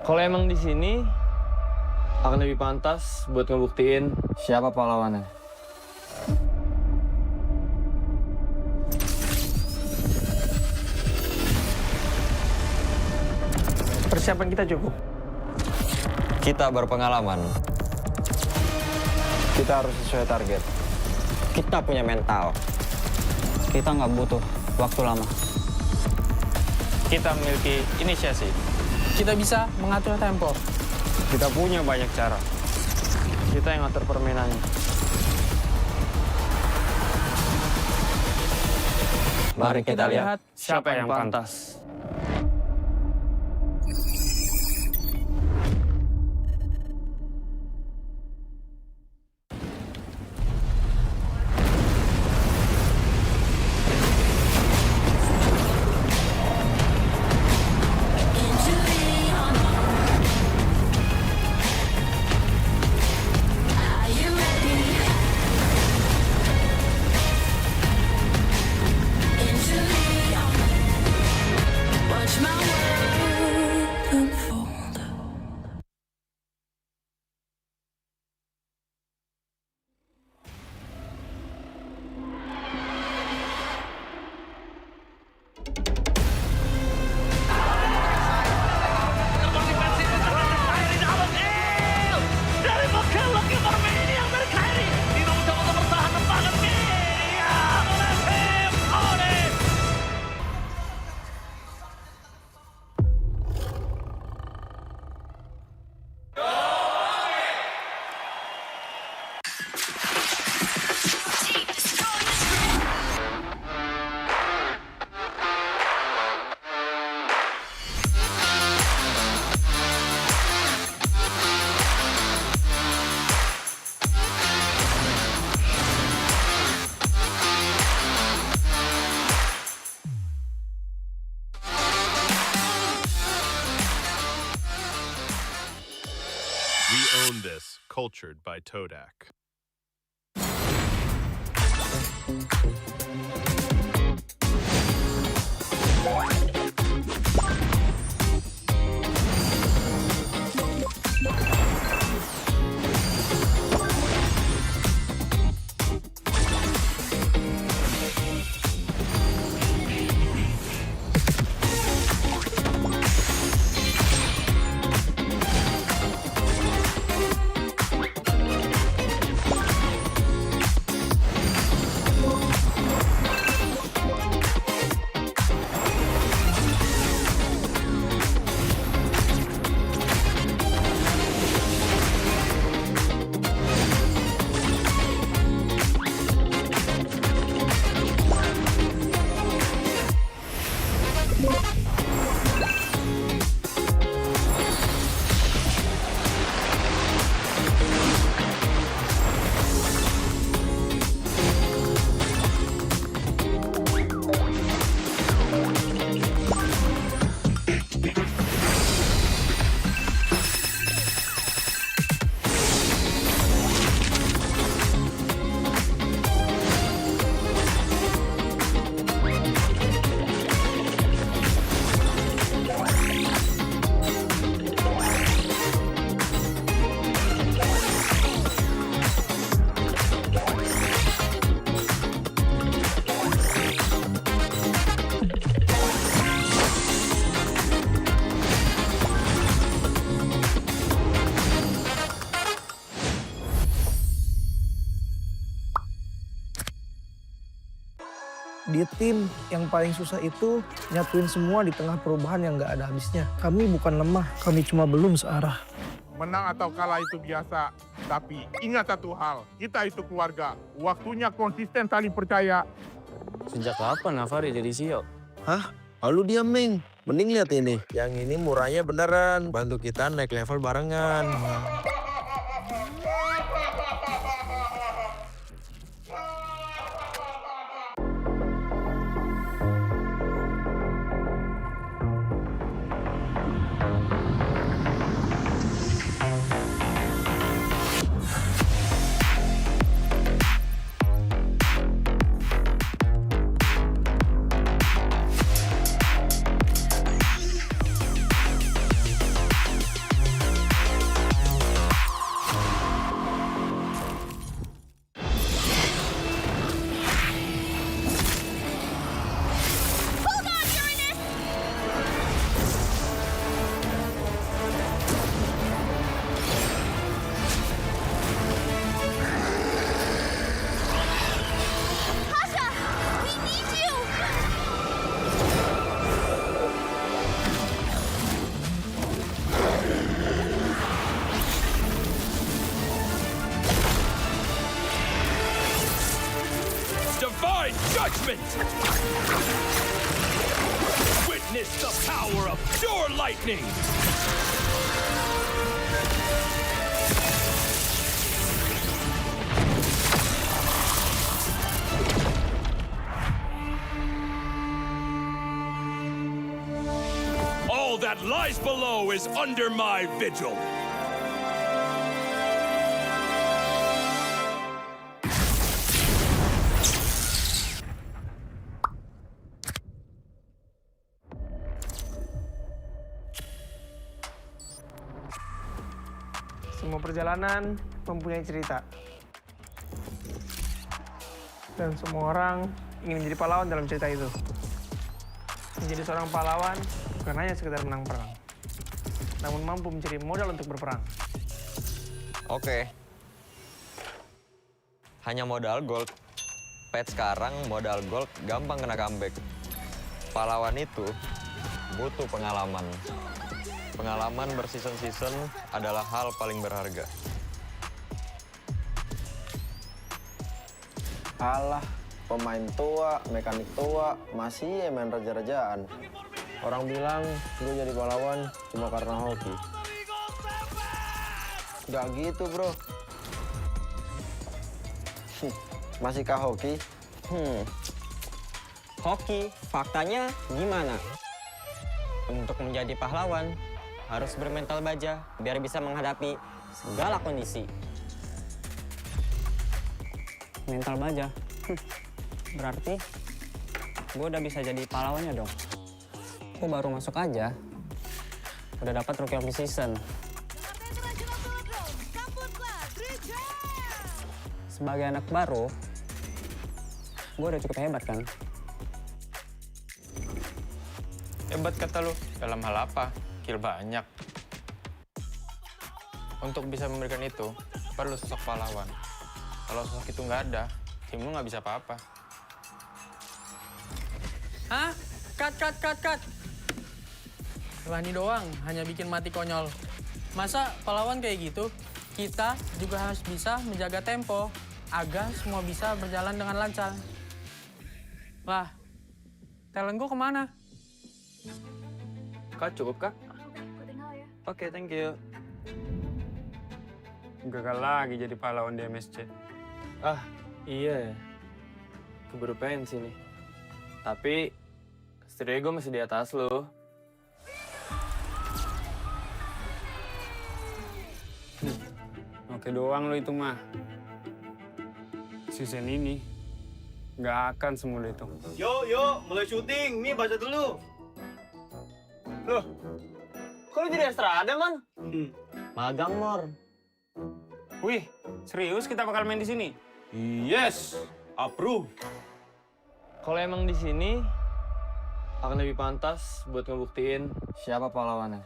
[SPEAKER 8] Kalau emang di sini, akan lebih pantas buat ngebuktiin siapa pahlawannya.
[SPEAKER 3] Persiapan kita cukup.
[SPEAKER 5] Kita berpengalaman.
[SPEAKER 6] Kita harus sesuai target.
[SPEAKER 7] Kita punya mental. Kita nggak butuh waktu lama.
[SPEAKER 8] Kita memiliki inisiasi.
[SPEAKER 2] Kita bisa mengatur tempo.
[SPEAKER 8] Kita punya banyak cara. Kita yang ngatur permainannya.
[SPEAKER 7] Mari kita lihat
[SPEAKER 8] siapa yang pantas.
[SPEAKER 10] We own this, cultured by Todak.
[SPEAKER 3] Di tim yang paling susah itu nyatuin semua di tengah perubahan yang nggak ada habisnya. Kami bukan lemah, kami cuma belum searah.
[SPEAKER 19] Menang atau kalah itu biasa, tapi ingat satu hal, kita itu keluarga. Waktunya konsisten saling percaya.
[SPEAKER 8] Sejak kapan Navari jadi CEO?
[SPEAKER 6] Hah? Lalu diam, Ming. Mending lihat ini. Yang ini murahnya beneran. Bantu kita naik level barengan.
[SPEAKER 11] serpent! Witness the power of pure lightning! All that lies below is under my vigil.
[SPEAKER 3] Semua perjalanan mempunyai cerita. Dan semua orang ingin menjadi pahlawan dalam cerita itu. Menjadi seorang pahlawan bukan hanya sekedar menang perang, namun mampu mencari modal untuk berperang.
[SPEAKER 5] Oke. Hanya modal gold. Pet sekarang modal gold gampang kena comeback. Pahlawan itu butuh pengalaman. Pengalaman berseason-season adalah hal paling berharga.
[SPEAKER 6] Alah, pemain tua, mekanik tua, masih main raja-rajaan. Orang bilang gue jadi pahlawan cuma karena hoki. Gak gitu, bro. Masihkah hoki?
[SPEAKER 7] Hoki, faktanya gimana? Untuk menjadi pahlawan, harus bermental baja biar bisa menghadapi segala kondisi. Mental baja? Berarti gue udah bisa jadi pahlawannya dong. Gue baru masuk aja, udah dapat Rookie of the Season. Sebagai anak baru, gue udah cukup hebat kan?
[SPEAKER 2] Hebat kata lu, dalam hal apa? Kill banyak. Untuk bisa memberikan itu, perlu sosok pahlawan. Kalau sosok itu nggak ada, tim lu nggak bisa apa-apa. Hah? Cut! Rani doang, hanya bikin mati konyol. Masa pahlawan kayak gitu? Kita juga harus bisa menjaga tempo, agar semua bisa berjalan dengan lancar. Lah, talent gue kemana?
[SPEAKER 8] Kak, cukup, Kak? Oke, thank you. Gagal lagi jadi pahlawan di MSC. Ah, iya ya. Keburu pensi nih. Tapi, setidaknya gue masih di atas lo. Oke doang lo itu mah. Season ini, nggak akan semudah itu.
[SPEAKER 21] Yuk, mulai syuting. Mi, baca dulu. Loh, kok lu jadi Estrada, Man?
[SPEAKER 7] Magang, Mor.
[SPEAKER 8] Wih, serius kita bakal main di sini?
[SPEAKER 21] Yes, approve.
[SPEAKER 8] Kalau emang di sini, akan lebih pantas buat ngebuktiin
[SPEAKER 6] siapa pahlawannya.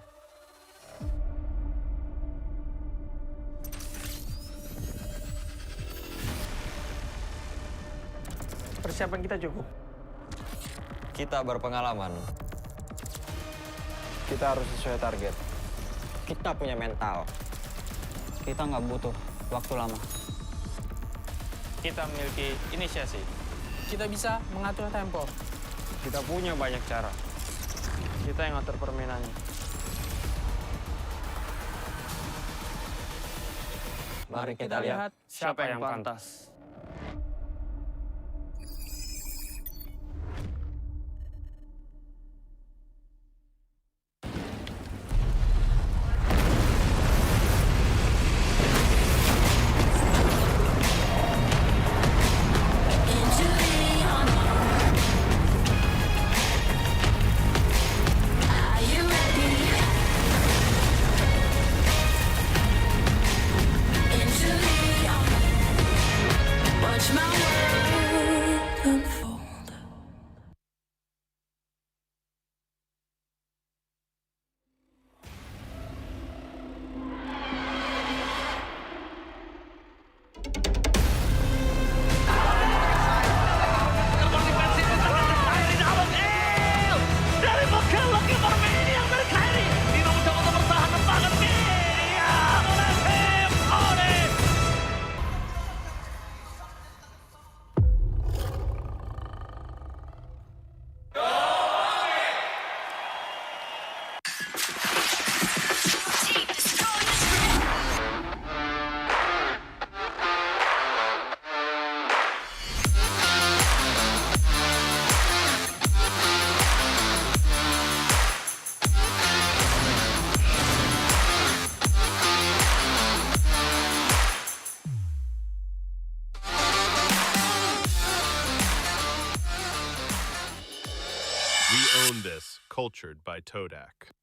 [SPEAKER 3] Persiapan kita cukup.
[SPEAKER 5] Kita berpengalaman.
[SPEAKER 6] Kita harus sesuai target.
[SPEAKER 7] Kita punya mental. Kita nggak butuh waktu lama.
[SPEAKER 2] Kita memiliki inisiasi. Kita bisa mengatur tempo.
[SPEAKER 8] Kita punya banyak cara. Kita yang ngatur permainannya.
[SPEAKER 2] Mari kita lihat
[SPEAKER 8] siapa yang pantas.
[SPEAKER 10] We own this, cultured by Todak.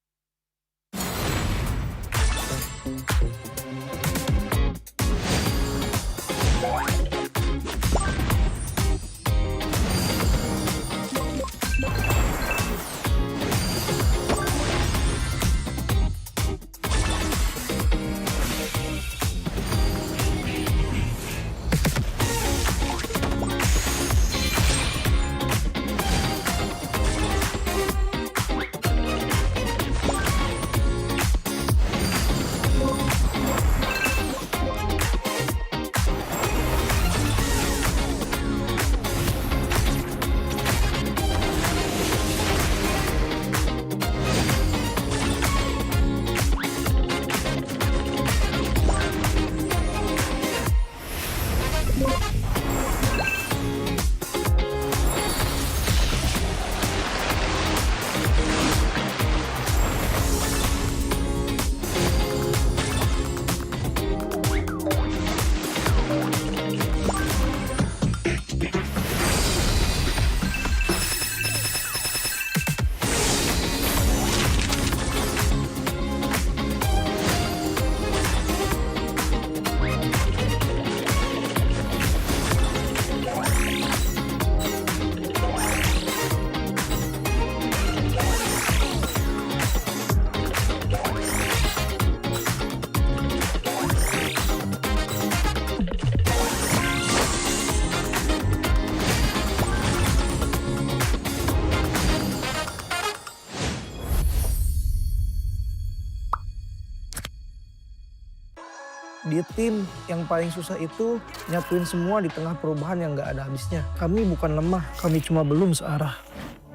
[SPEAKER 3] Di tim yang paling susah itu nyatuin semua di tengah perubahan yang nggak ada habisnya. Kami bukan lemah, kami cuma belum searah.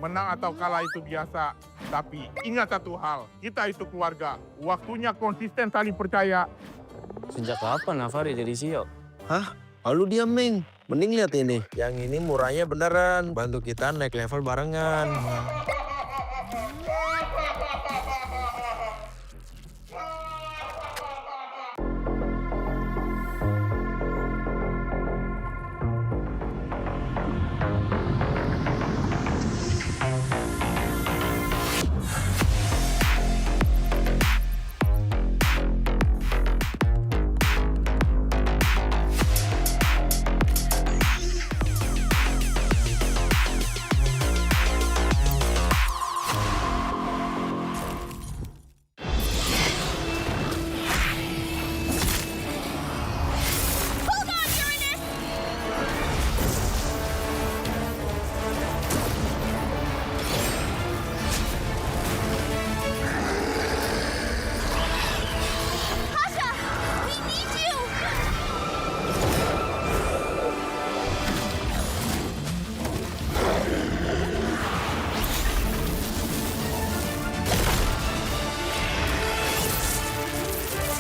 [SPEAKER 19] Menang atau kalah itu biasa, tapi ingat satu hal, kita itu keluarga. Waktunya konsisten saling percaya.
[SPEAKER 8] Sejak kapan Navari jadi CEO?
[SPEAKER 6] Hah? Lalu dia Ming. Mending lihat ini. Yang ini murahnya beneran. Bantu kita naik level barengan.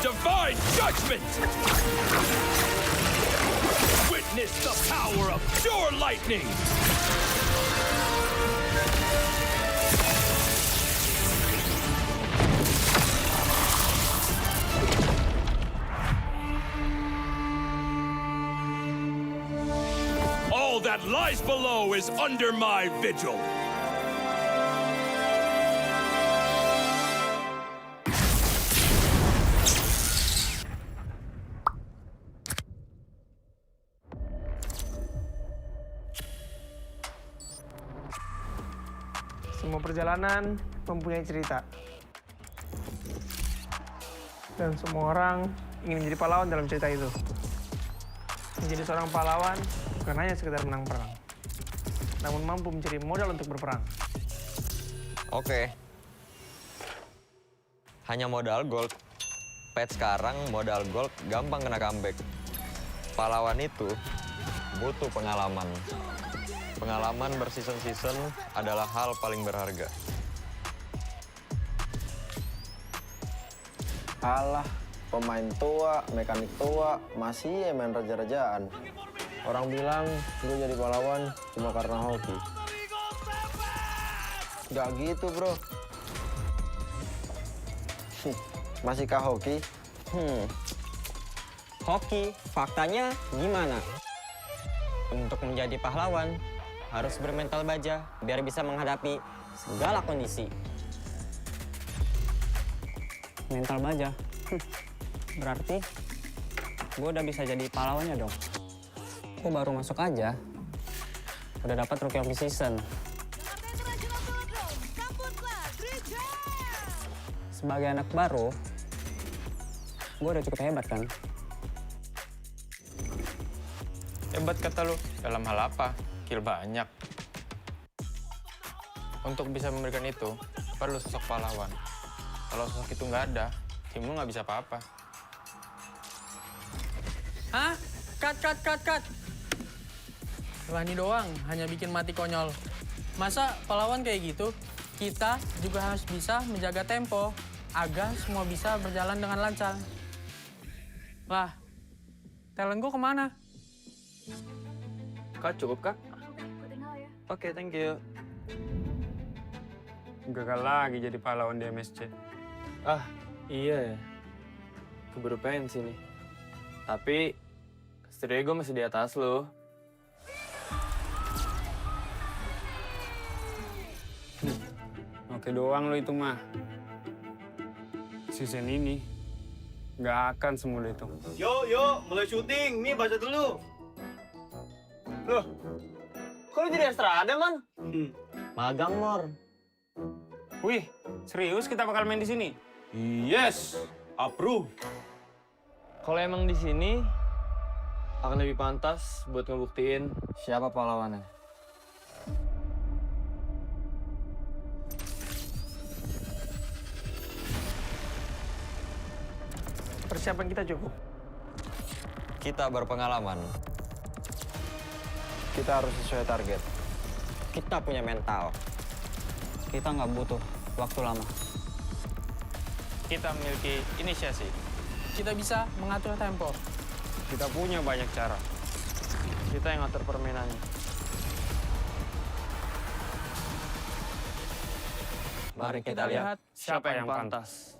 [SPEAKER 11] Divine judgment! Witness the power of pure lightning! All that lies below is under my vigil.
[SPEAKER 3] Semua perjalanan mempunyai cerita. Dan semua orang ingin menjadi pahlawan dalam cerita itu. Menjadi seorang pahlawan bukan hanya sekedar menang perang, namun mampu mencari modal untuk berperang.
[SPEAKER 5] Oke. Hanya modal gold. Pet sekarang modal gold gampang kena comeback. Pahlawan itu butuh pengalaman. Pengalaman berseason-season adalah hal paling berharga.
[SPEAKER 6] Alah, pemain tua, mekanik tua, masih main raja-rajaan. Orang bilang gue jadi pahlawan cuma karena hoki. Gak gitu bro. Masihkah hoki?
[SPEAKER 7] Hoki, faktanya gimana? Untuk menjadi pahlawan, harus bermental baja biar bisa menghadapi segala kondisi. Mental baja? Berarti gue udah bisa jadi pahlawannya dong. Gue baru masuk aja, udah dapat Rookie of the Season. Sebagai anak baru, gue udah cukup hebat kan?
[SPEAKER 2] Hebat kata lu, dalam hal apa? Kill banyak. Untuk bisa memberikan itu, perlu sosok pahlawan. Kalau sosok itu nggak ada, tim lu nggak bisa apa-apa. Hah? Cut! Rani doang, hanya bikin mati konyol. Masa pahlawan kayak gitu? Kita juga harus bisa menjaga tempo, agar semua bisa berjalan dengan lancar. Lah, talent gue kemana?
[SPEAKER 8] Kak, cukup kak? Oke, thank you. Gagal lagi jadi pahlawan di MSC. Ah, iya ya. Keburu pensi nih. Tapi, setidaknya gue masih di atas lo. Oke doang lo itu mah. Season ini nggak akan semudah itu.
[SPEAKER 21] Yo, mulai syuting. Nih, baca dulu. Loh, kok lu jadi Estrada, Man?
[SPEAKER 7] Magang, Mor.
[SPEAKER 8] Wih, serius kita bakal main di sini?
[SPEAKER 21] Yes, approve.
[SPEAKER 8] Kalau emang di sini akan lebih pantas buat ngebuktiin siapa pahlawannya.
[SPEAKER 3] Persiapan kita cukup.
[SPEAKER 5] Kita berpengalaman.
[SPEAKER 6] Kita harus sesuai target.
[SPEAKER 7] Kita punya mental. Kita nggak butuh waktu lama.
[SPEAKER 2] Kita memiliki inisiasi. Kita bisa mengatur tempo.
[SPEAKER 8] Kita punya banyak cara. Kita yang ngatur permainannya.
[SPEAKER 2] Mari kita lihat
[SPEAKER 8] siapa yang pantas.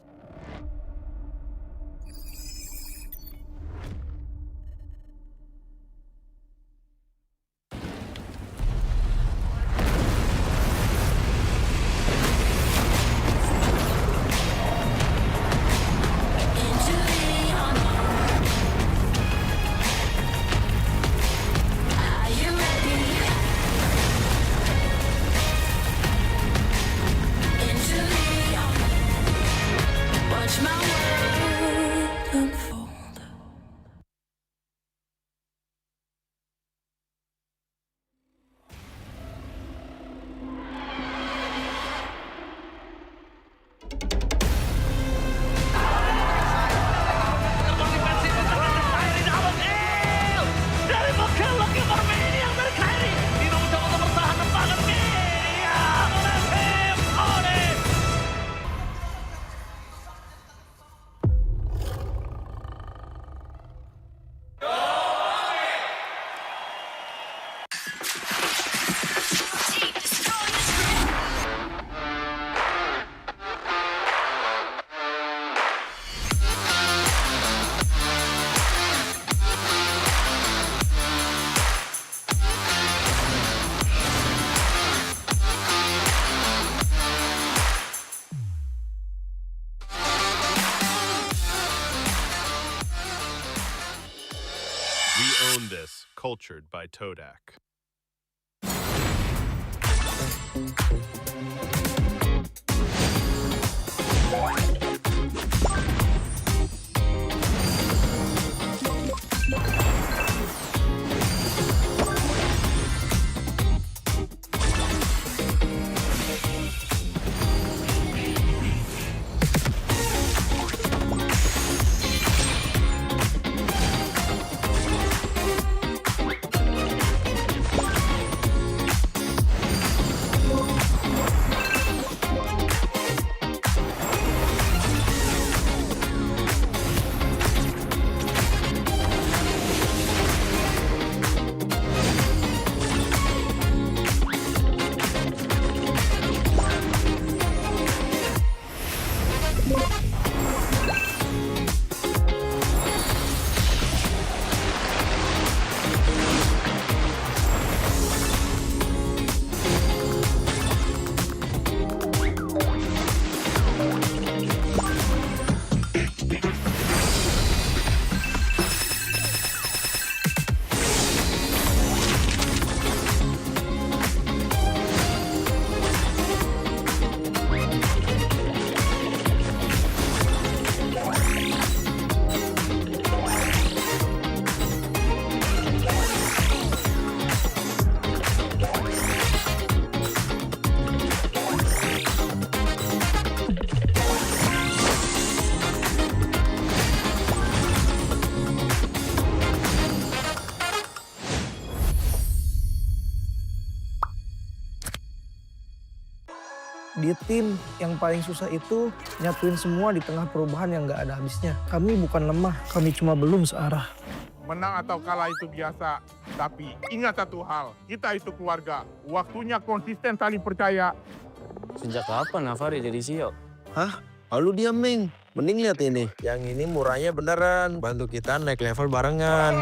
[SPEAKER 10] This, cultured by Todak.
[SPEAKER 3] Di tim yang paling susah itu nyatuin semua di tengah perubahan yang nggak ada habisnya. Kami bukan lemah, kami cuma belum searah.
[SPEAKER 19] Menang atau kalah itu biasa, tapi ingat satu hal, kita itu keluarga. Waktunya konsisten saling percaya.
[SPEAKER 8] Sejak kapan Navari jadi CEO?
[SPEAKER 6] Hah? Lalu dia Ming. Mending lihat ini. Yang ini murahnya beneran. Bantu kita naik level barengan.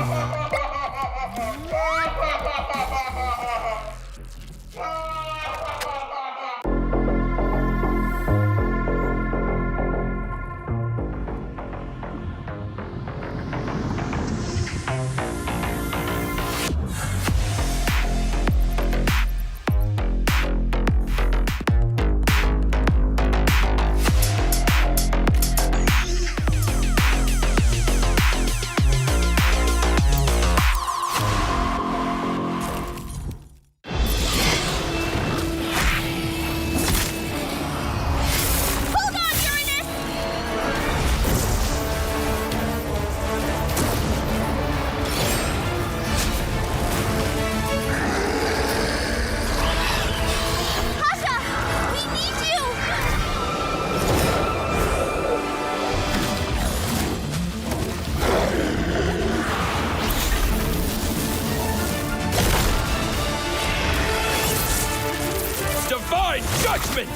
[SPEAKER 11] Divine judgment!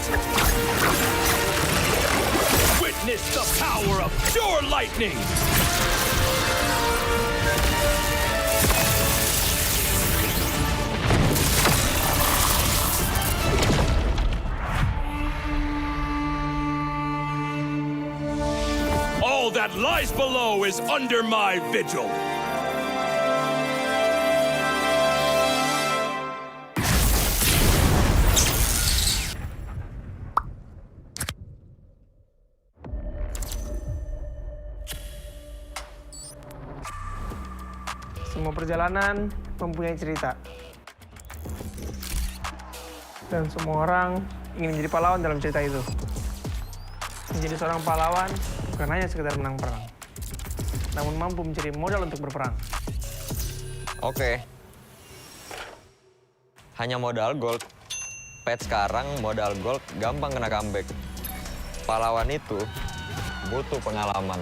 [SPEAKER 11] Witness the power of pure lightning! All that lies below is under my vigil.
[SPEAKER 3] Semua perjalanan mempunyai cerita. Dan semua orang ingin menjadi pahlawan dalam cerita itu. Menjadi seorang pahlawan bukan hanya sekedar menang perang, namun mampu mencari modal untuk berperang.
[SPEAKER 5] Oke. Hanya modal gold. Pet sekarang modal gold gampang kena comeback. Pahlawan itu butuh pengalaman.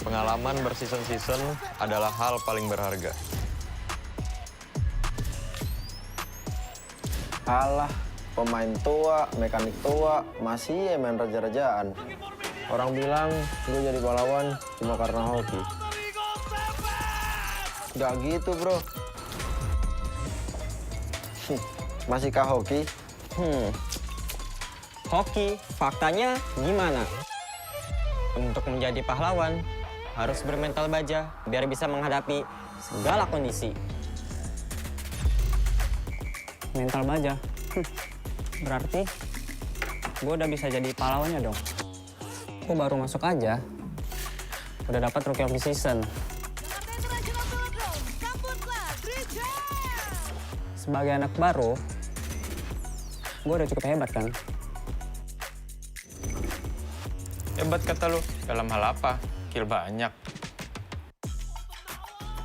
[SPEAKER 5] Pengalaman berseason-season adalah hal paling berharga.
[SPEAKER 6] Alah, pemain tua, mekanik tua, masih main raja-rajaan. Orang bilang gue jadi pahlawan cuma karena hoki. Gak gitu, bro. Masihkah hoki?
[SPEAKER 7] Hoki, faktanya gimana? Untuk menjadi pahlawan, harus bermental baja biar bisa menghadapi segala kondisi. Mental baja? Berarti gue udah bisa jadi pahlawannya dong. Gue baru masuk aja, udah dapat Rookie of the Season. Sebagai anak baru, gue udah cukup hebat kan?
[SPEAKER 2] Hebat kata lu, dalam hal apa? Kill banyak.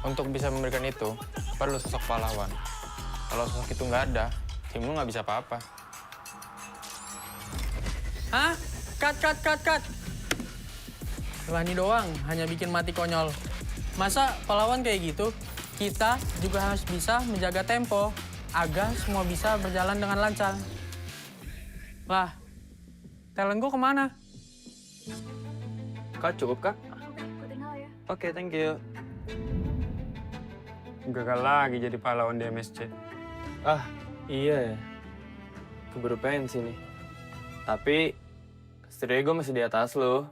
[SPEAKER 2] Untuk bisa memberikan itu, perlu sosok pahlawan. Kalau sosok itu nggak ada, tim lu nggak bisa apa-apa. Hah? Cut! Lani doang, hanya bikin mati konyol. Masa pahlawan kayak gitu? Kita juga harus bisa menjaga tempo, agar semua bisa berjalan dengan lancar. Lah, talent gue kemana?
[SPEAKER 8] Kak, cukup kak? Oke, thank you. Gagal lagi jadi pahlawan di MSC. Ah, iya ya. Keburu pensi nih. Tapi, setidaknya gue masih di atas lo.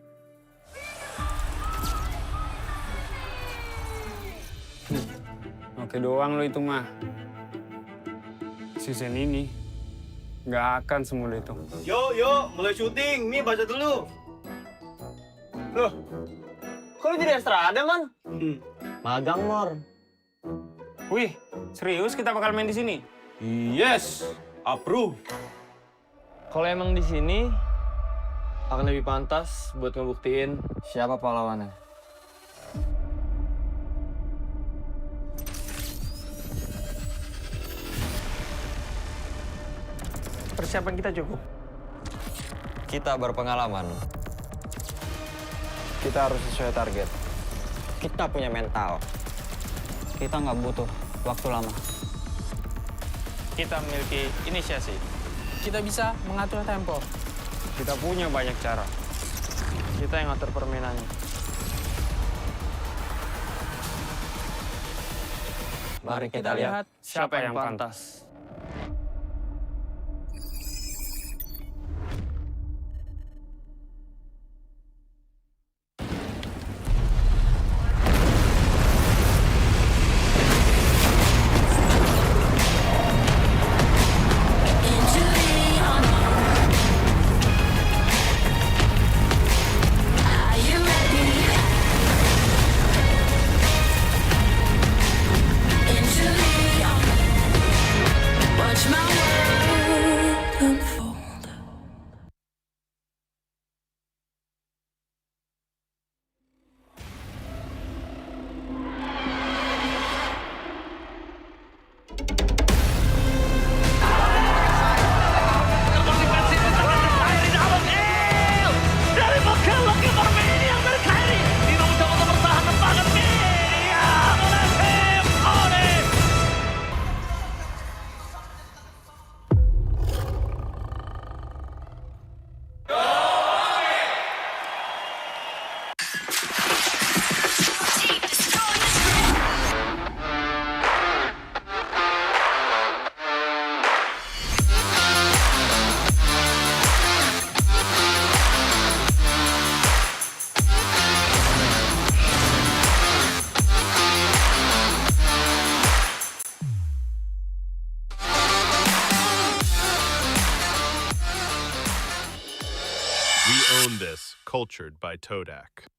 [SPEAKER 8] Oke doang lo itu mah. Season ini, nggak akan semudah itu.
[SPEAKER 21] Yo, mulai syuting. Nih, baca dulu.
[SPEAKER 20] Loh, kok lu jadi Estrada, Man?
[SPEAKER 7] Magang, Mor.
[SPEAKER 8] Wih, serius kita bakal main di sini?
[SPEAKER 21] Yes, approve.
[SPEAKER 8] Kalau emang di sini, akan lebih pantas buat ngebuktiin
[SPEAKER 6] siapa pahlawannya.
[SPEAKER 3] Persiapan kita cukup.
[SPEAKER 5] Kita berpengalaman.
[SPEAKER 6] Kita harus sesuai target.
[SPEAKER 7] Kita punya mental. Kita nggak butuh waktu lama.
[SPEAKER 8] Kita memiliki inisiasi.
[SPEAKER 2] Kita bisa mengatur tempo.
[SPEAKER 8] Kita punya banyak cara. Kita yang ngatur permainannya.
[SPEAKER 5] Mari kita lihat
[SPEAKER 8] siapa yang pantas.
[SPEAKER 11] Watch my world unfold.
[SPEAKER 12] Dari Mekah lagi bermain yang berkairi. Tidak mencoba untuk bertahan tembakan media oleh tim Ode.
[SPEAKER 10] We own this, cultured by Todak.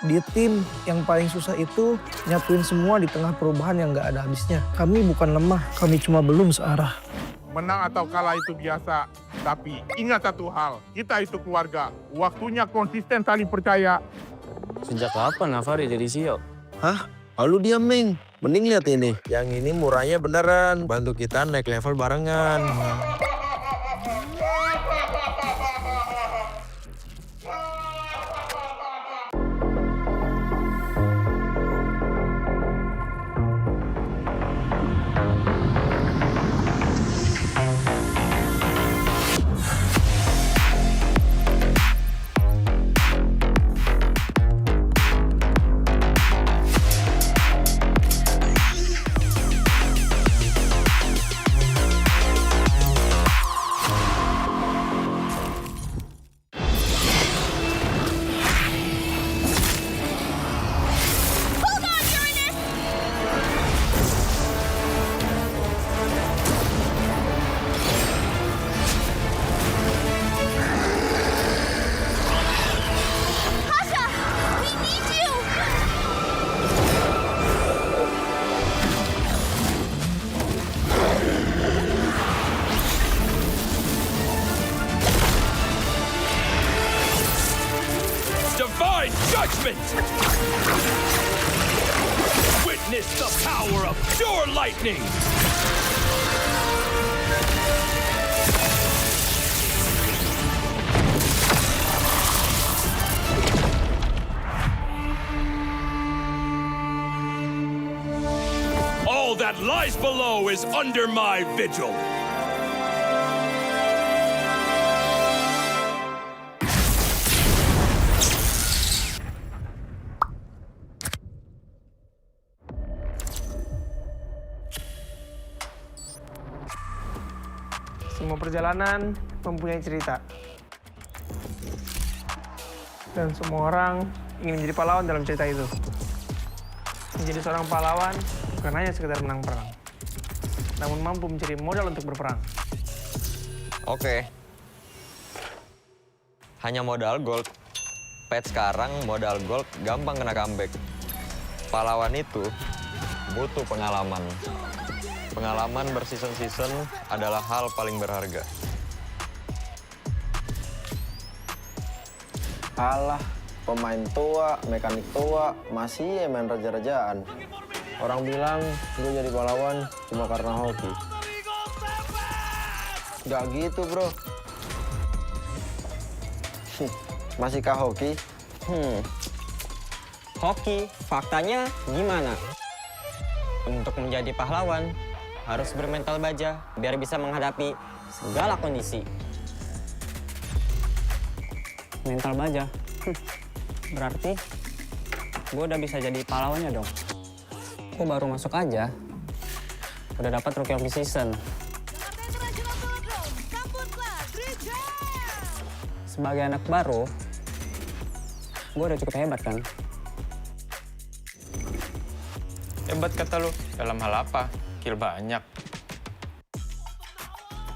[SPEAKER 3] Di tim yang paling susah itu nyatuin semua di tengah perubahan yang nggak ada habisnya. Kami bukan lemah, kami cuma belum searah.
[SPEAKER 19] Menang atau kalah itu biasa, tapi ingat satu hal, kita itu keluarga. Waktunya konsisten saling percaya.
[SPEAKER 8] Sejak kapan Navari jadi CEO?
[SPEAKER 6] Hah? Lalu diam, Ming. Mending lihat ini. Yang ini murahnya beneran. Bantu kita naik level barengan.
[SPEAKER 12] lightning. All that lies below is under my vigil.
[SPEAKER 3] Semua perjalanan mempunyai cerita. Dan semua orang ingin menjadi pahlawan dalam cerita itu. Menjadi seorang pahlawan bukan hanya sekedar menang perang, namun mampu mencari modal untuk berperang.
[SPEAKER 5] Oke. Hanya modal gold. Pet sekarang modal gold gampang kena comeback. Pahlawan itu butuh pengalaman. Pengalaman berseason-season adalah hal paling berharga.
[SPEAKER 6] Alah, pemain tua, mekanik tua, masih main raja-rajaan. Orang bilang gue jadi pahlawan cuma karena hoki. Gak gitu, bro. Masihkah hoki?
[SPEAKER 7] Hoki, faktanya gimana? Untuk menjadi pahlawan, harus bermental baja biar bisa menghadapi segala kondisi. Mental baja? Berarti gue udah bisa jadi pahlawannya dong. Gue baru masuk aja, udah dapat Rookie of the Season. Sebagai anak baru, gue udah cukup hebat kan?
[SPEAKER 2] Hebat kata lu, dalam hal apa? Kill banyak.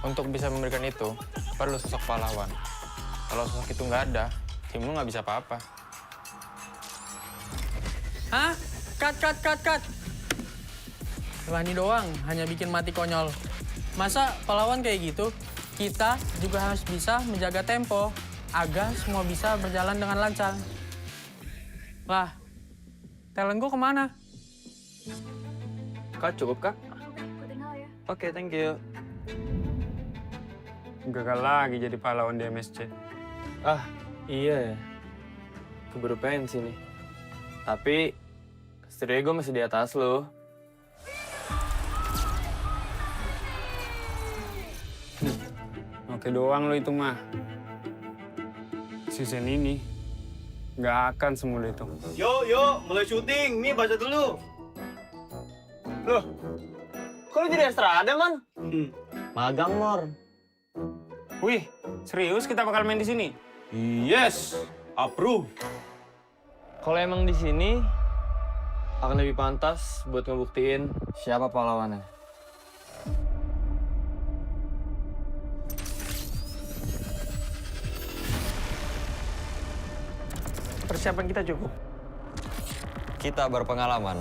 [SPEAKER 2] Untuk bisa memberikan itu, perlu sosok pahlawan. Kalau sosok itu nggak ada, tim lu nggak bisa apa-apa. Hah? Cut! Rani doang, hanya bikin mati konyol. Masa pahlawan kayak gitu? Kita juga harus bisa menjaga tempo, agar semua bisa berjalan dengan lancar. Lah, talent gue kemana?
[SPEAKER 8] Kak, cukup kak? Oke, thank you. Gagal lagi jadi pahlawan di MSC. Ah, iya ya. Keburu pensi nih. Tapi, setidaknya gue masih di atas lo. Oke doang lo itu mah. Season ini, nggak akan semudah itu.
[SPEAKER 20] Yo, mulai syuting. Nih, baca dulu. Loh, kok lu jadi Estrada, Man?
[SPEAKER 7] Magang, Mor.
[SPEAKER 8] Wih, serius kita bakal main di sini?
[SPEAKER 20] Yes, approve.
[SPEAKER 8] Kalau emang di sini, akan lebih pantas buat ngebuktiin siapa pahlawannya.
[SPEAKER 3] Persiapan kita cukup.
[SPEAKER 5] Kita berpengalaman.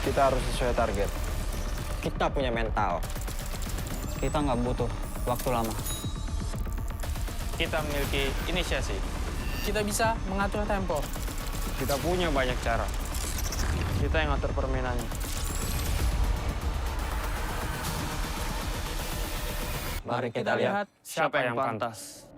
[SPEAKER 6] Kita harus sesuai target.
[SPEAKER 7] Kita punya mental. Kita nggak butuh waktu lama.
[SPEAKER 2] Kita memiliki inisiasi. Kita bisa mengatur tempo.
[SPEAKER 8] Kita punya banyak cara. Kita yang ngatur permainannya.
[SPEAKER 2] Mari kita lihat
[SPEAKER 8] siapa yang pantas.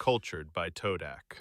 [SPEAKER 10] cultured by Todak.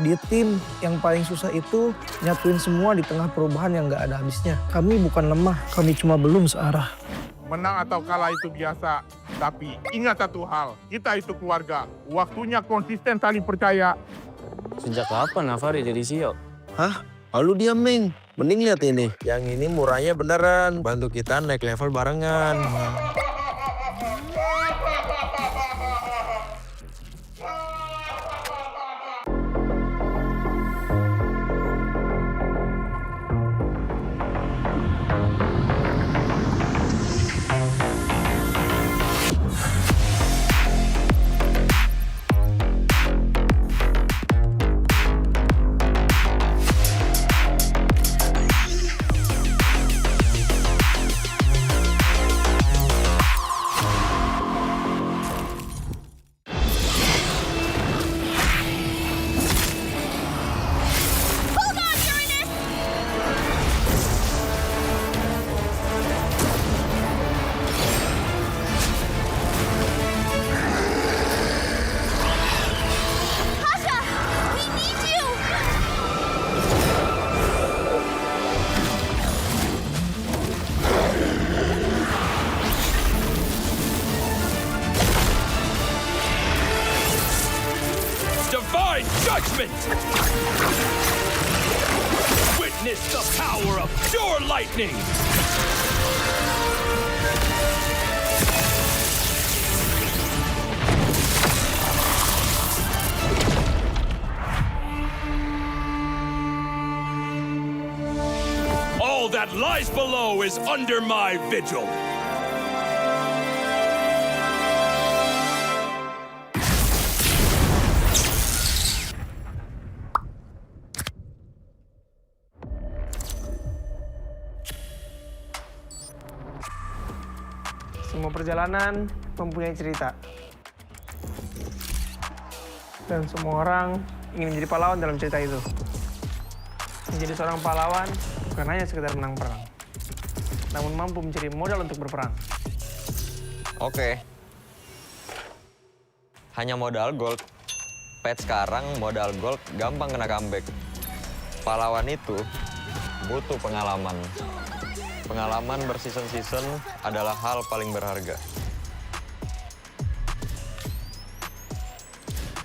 [SPEAKER 3] Di tim yang paling susah itu nyatuin semua di tengah perubahan yang nggak ada habisnya. Kami bukan lemah, kami cuma belum searah.
[SPEAKER 19] Menang atau kalah itu biasa, tapi ingat satu hal, kita itu keluarga. Waktunya konsisten saling percaya.
[SPEAKER 8] Sejak kapan Navari jadi CEO?
[SPEAKER 6] Hah? Lalu dia Ming. Mending lihat ini. Yang ini murahnya beneran. Bantu kita naik level barengan.
[SPEAKER 12] Divine judgment! Witness the power of pure lightning! All that lies below is under my vigil.
[SPEAKER 3] Semua perjalanan mempunyai cerita. Dan semua orang ingin menjadi pahlawan dalam cerita itu. Menjadi seorang pahlawan bukan hanya sekedar menang perang, namun mampu mencari modal untuk berperang.
[SPEAKER 5] Oke. Hanya modal gold. Pet sekarang modal gold gampang kena comeback. Pahlawan itu butuh pengalaman. Pengalaman berseason-season adalah hal paling berharga.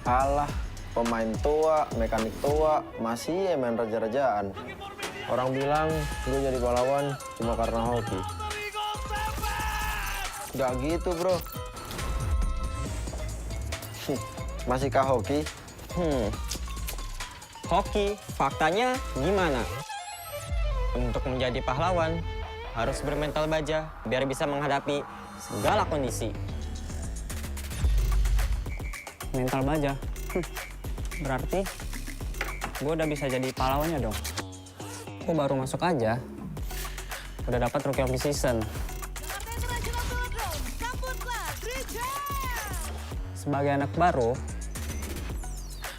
[SPEAKER 6] Alah, pemain tua, mekanik tua, masih main raja-rajaan. Orang bilang gue jadi pahlawan cuma karena hoki. Gak gitu, bro. Masihkah hoki?
[SPEAKER 7] Hoki, faktanya gimana? Untuk menjadi pahlawan, harus bermental baja biar bisa menghadapi segala kondisi. Mental baja. Berarti gue udah bisa jadi pahlawannya dong. Gue baru masuk aja, udah dapat Rookie of the Season. Sebagai anak baru,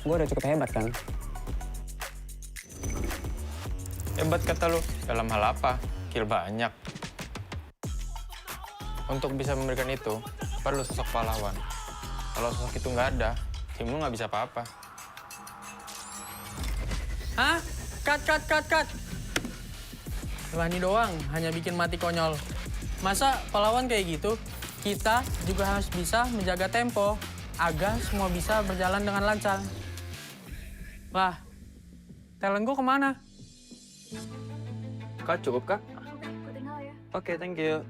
[SPEAKER 7] gue udah cukup hebat kan?
[SPEAKER 2] Hebat kata lu, dalam hal apa? Kill banyak. Untuk bisa memberikan itu, perlu sosok pahlawan. Kalau sosok itu nggak ada, tim lu nggak bisa apa-apa. Hah? Cut! Rani doang, hanya bikin mati konyol. Masa pahlawan kayak gitu? Kita juga harus bisa menjaga tempo, agar semua bisa berjalan dengan lancar. Lah, talent gue kemana?
[SPEAKER 8] Kak, cukup kak? Oke, thank you.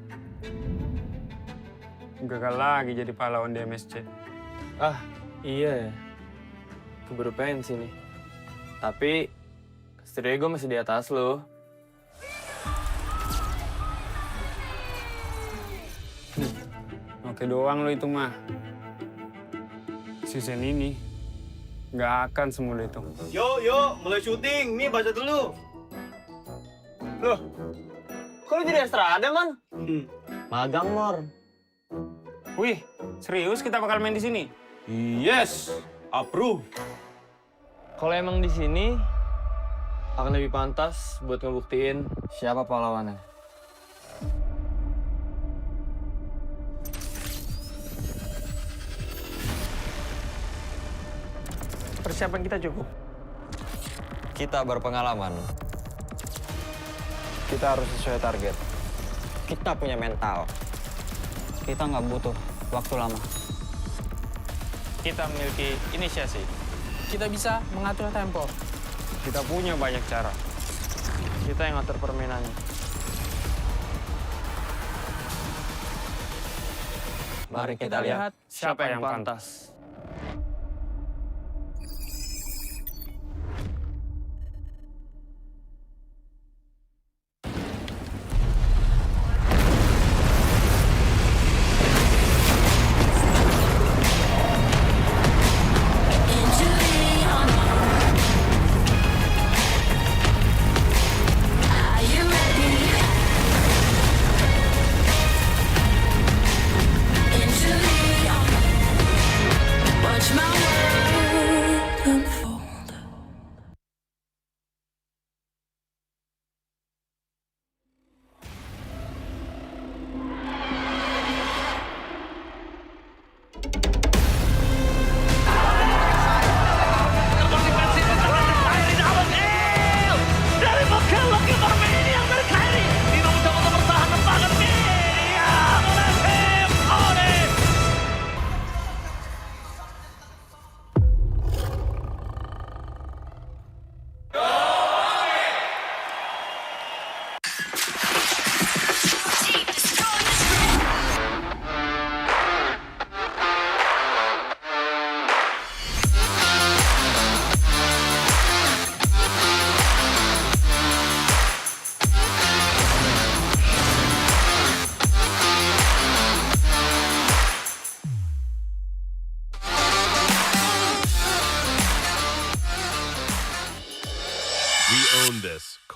[SPEAKER 8] Gagal lagi jadi pahlawan di MSC. Ah, iya ya. Keburu pensi nih. Tapi, setidaknya gue masih di atas lo. Oke doang lo itu mah. Season ini nggak akan semudah itu.
[SPEAKER 20] Yuk, mulai syuting. Nih, baca dulu. Loh, kok lu jadi Estrada, Man?
[SPEAKER 7] Magang, Mor.
[SPEAKER 8] Wih, serius kita bakal main di sini?
[SPEAKER 20] Yes, approve.
[SPEAKER 8] Kalau emang di sini akan lebih pantas buat ngebuktiin
[SPEAKER 6] Siapa pahlawannya?
[SPEAKER 3] Persiapan kita cukup.
[SPEAKER 5] Kita berpengalaman.
[SPEAKER 6] Kita harus sesuai target.
[SPEAKER 7] Kita punya mental. Kita nggak butuh waktu lama.
[SPEAKER 2] Kita memiliki inisiasi. Kita bisa mengatur tempo.
[SPEAKER 8] kita punya banyak cara. Kita yang ngatur permainannya.
[SPEAKER 2] Mari kita lihat
[SPEAKER 8] siapa yang pantas.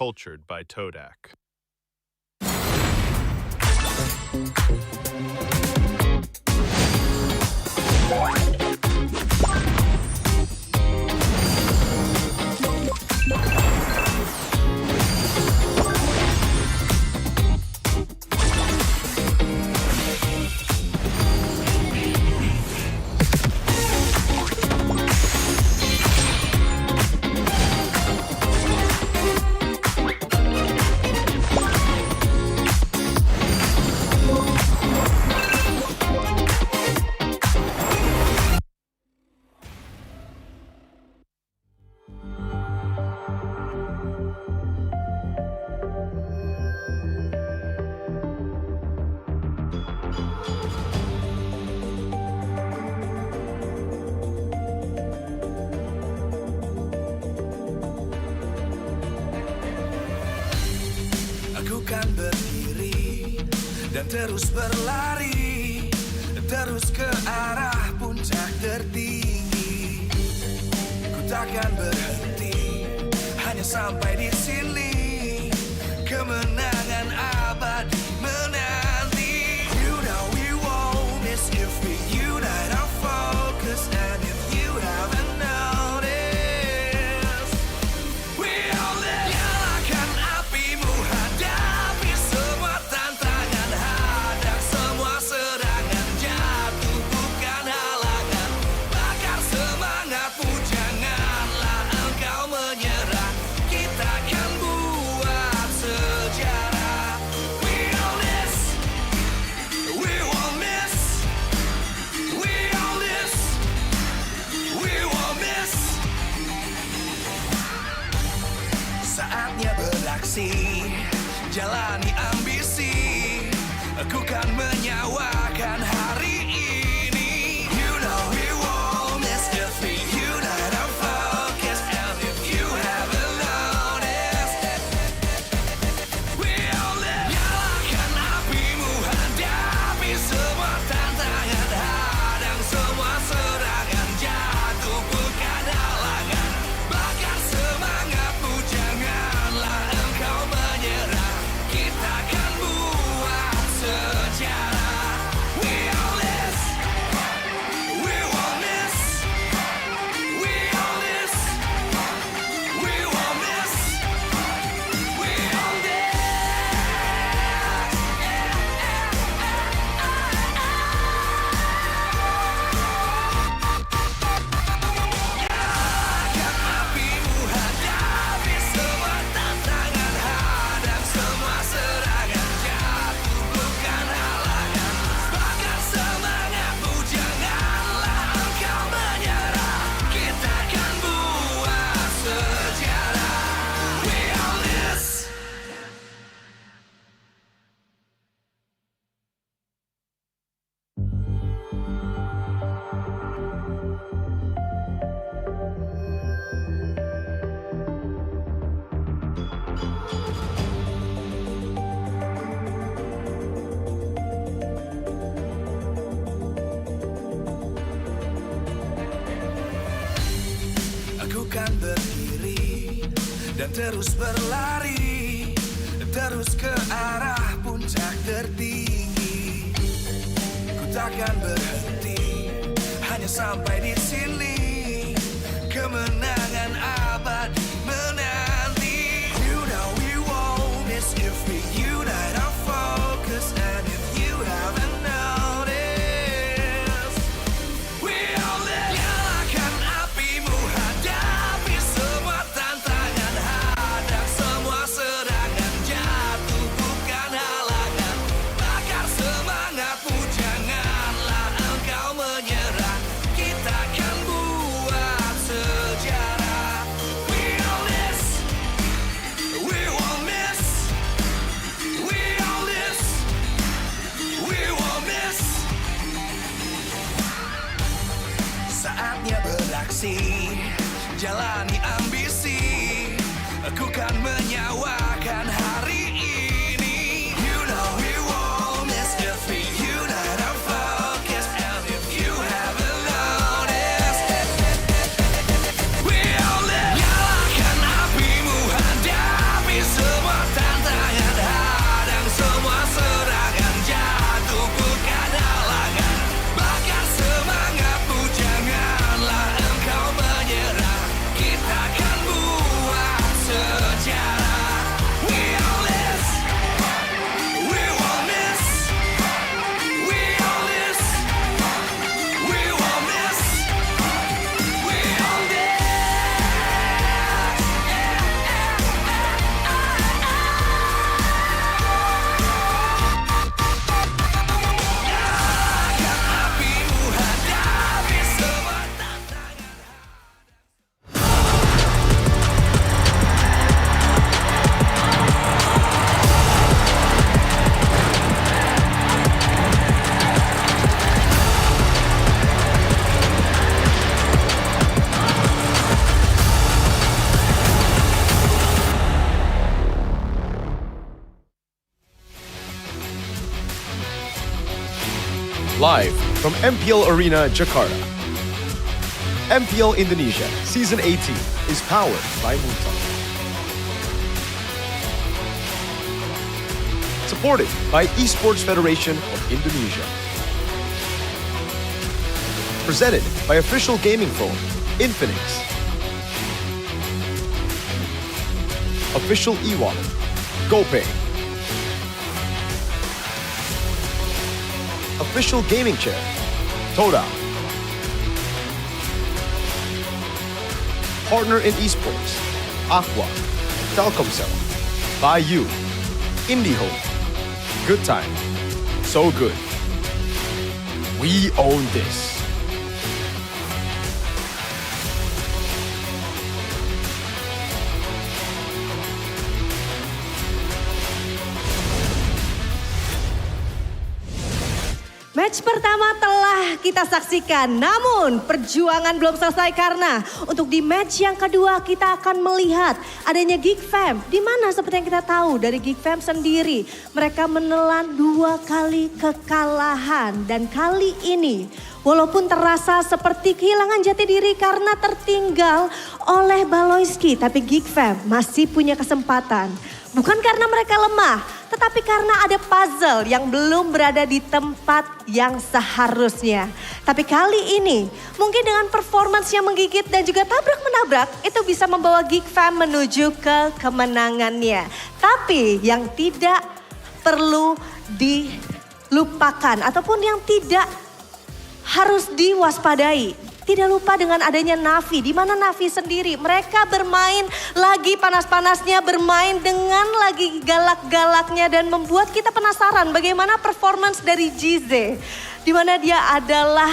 [SPEAKER 10] Cultured by Todak.
[SPEAKER 11] Aku kan berdiri dan terus berlari. terus ke arah puncak tertinggi. Ku takkan berhenti, hanya sampai di sini. Kemenangan abadi menanti. You know we won't miss if we unite our focus. And if you haven't noticed, we all live. Nyalakan apimu, hadapi semua tantangan, hadang semua serangan, jatuh bukan halangan. Bakar semangatmu, janganlah engkau menyerah. Kita akan buat sejarah. We all this, we won't miss. We all this, we won't miss. Saatnya beraksi, jalani ambisi. Aku kan menyawakan hari ini. You know we won't miss if we unite our focus. And if you haven't noticed, we all live. Nyalakan apimu, hadapi semua tantangan, hadang semua serangan, jatuh bukan halangan. Bakar semangatmu, janganlah engkau menyerah. Kita akan buat sejarah. We all this, we won't miss. We all this, we won't miss. We all this. Nyalakan apimu, hadapi semua tantangan, hadang semua serangan, jatuh bukan halangan. Bakar semangatmu, janganlah engkau menyerah. Kita akan buat sejarah. We all this. Aku kan berdiri dan terus berlari, terus ke arah puncak tertinggi. Ku takkan berhenti, hanya sampai di sini. Kemenangan abadi menanti. You know we won't miss if we unite our focus. And if you haven't noticed, we all live. Nyalakan apimu, hadapi semua tantangan, hadang semua serangan, jatuh bukan halangan. Bakar semangatmu, janganlah engkau menyerah. Kita akan buat sejarah. We all this, we won't miss. We all this, we won't miss. Saatnya beraksi, jalani ambisi. Aku kan menyawakan hari ini. You know we won't miss if we unite our focus. And if you haven't noticed, we all live. Nyalakan apimu, hadapi semua tantangan, hadang semua serangan, jatuh bukan halangan. Bakar semangatmu, janganlah engkau menyerah. Kita akan buat sejarah. We all this, we won't miss. We all this, we won't miss. We all this. Nyalakan apimu, hadapi semua tantangan.
[SPEAKER 10] Live
[SPEAKER 9] from MPL Arena, Jakarta. MPL Indonesia Season 18 is powered by Muntah. Supported by Esports Federation of Indonesia. Presented by official gaming phone, Infinix. Official e-wallet, GoPay. Official gaming chair, Toda. Partner in esports, Aqua, Telkomsel, By You, IndyHome. Good time, so good. We own this.
[SPEAKER 1] Match pertama telah kita saksikan, namun perjuangan belum selesai karena untuk di match yang kedua kita akan melihat adanya Geek Fam. Di mana seperti yang kita tahu dari Geek Fam sendiri, mereka menelan 2 kali kekalahan dan kali ini walaupun terasa seperti kehilangan jati diri karena tertinggal oleh Baloyski, tapi Geek Fam masih punya kesempatan. Bukan karena mereka lemah, tetapi karena ada puzzle yang belum berada di tempat yang seharusnya. Tapi kali ini mungkin dengan performance yang menggigit dan juga tabrak-menabrak itu bisa membawa Geek Fam menuju ke kemenangannya. Tapi yang tidak perlu dilupakan ataupun yang tidak harus diwaspadai. Tidak lupa dengan adanya Navi, di mana Navi sendiri mereka bermain lagi panas-panasnya, bermain dengan lagi galak-galaknya dan membuat kita penasaran bagaimana performance dari Jize. Di mana dia adalah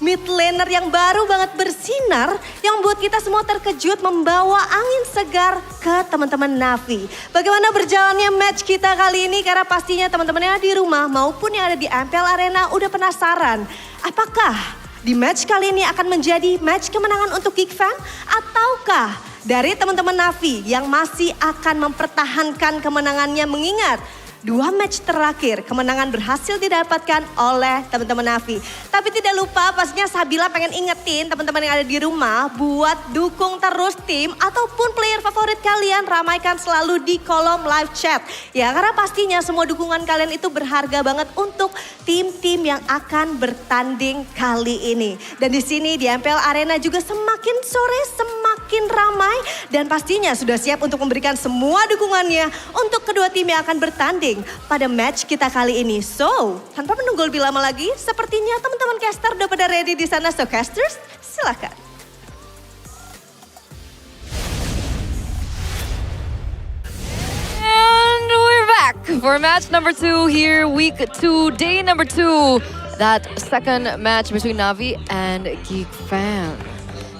[SPEAKER 1] mid laner yang baru banget bersinar yang membuat kita semua terkejut membawa angin segar ke teman-teman Navi. Bagaimana berjalannya match kita kali ini karena pastinya teman-teman yang ada di rumah maupun yang ada di MPL Arena udah penasaran. Apakah di match kali ini akan menjadi match kemenangan untuk Geek Fam ataukah dari teman-teman Navi yang masih akan mempertahankan kemenangannya mengingat 2 match terakhir kemenangan berhasil didapatkan oleh teman-teman Navi. Tapi tidak lupa pastinya Sabila pengen ingetin teman-teman yang ada di rumah buat dukung terus tim ataupun player favorit kalian, ramaikan selalu di kolom live chat. Ya karena pastinya semua dukungan kalian itu berharga banget untuk tim-tim yang akan bertanding kali ini. Dan di sini di MPL Arena juga semakin sore semakin ramai dan pastinya sudah siap untuk memberikan semua dukungannya untuk kedua tim yang akan bertanding pada match kita kali ini. So, tanpa menunggu lebih lama lagi, sepertinya teman-teman caster udah pada ready di sana. So, casters, silakan.
[SPEAKER 13] And we're back for match number 2 here, week 2, day number 2. That second match between Navi and Geek Fam.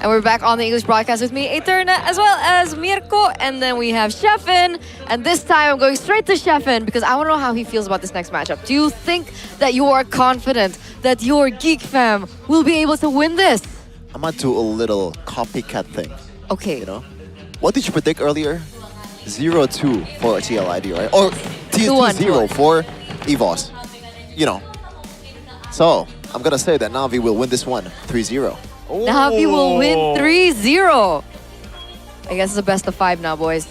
[SPEAKER 13] And we're back on the English broadcast with me, Eterna, as well as Mirko. And then we have Sheffin. And this time I'm going straight to Sheffin because I want to know how he feels about this next matchup. Do you think that you are confident that your Geek Fam will be able to win this?
[SPEAKER 14] I'm gonna do a little copycat thing.
[SPEAKER 13] Okay.
[SPEAKER 14] You know? What did you predict earlier? 0-2 for TLID, right? Or 2-0 for EVOS. You know. So, I'm gonna say that Navi will win this one 3-0.
[SPEAKER 13] Navi will win 3-0. I guess it's a best of 5 now, boys.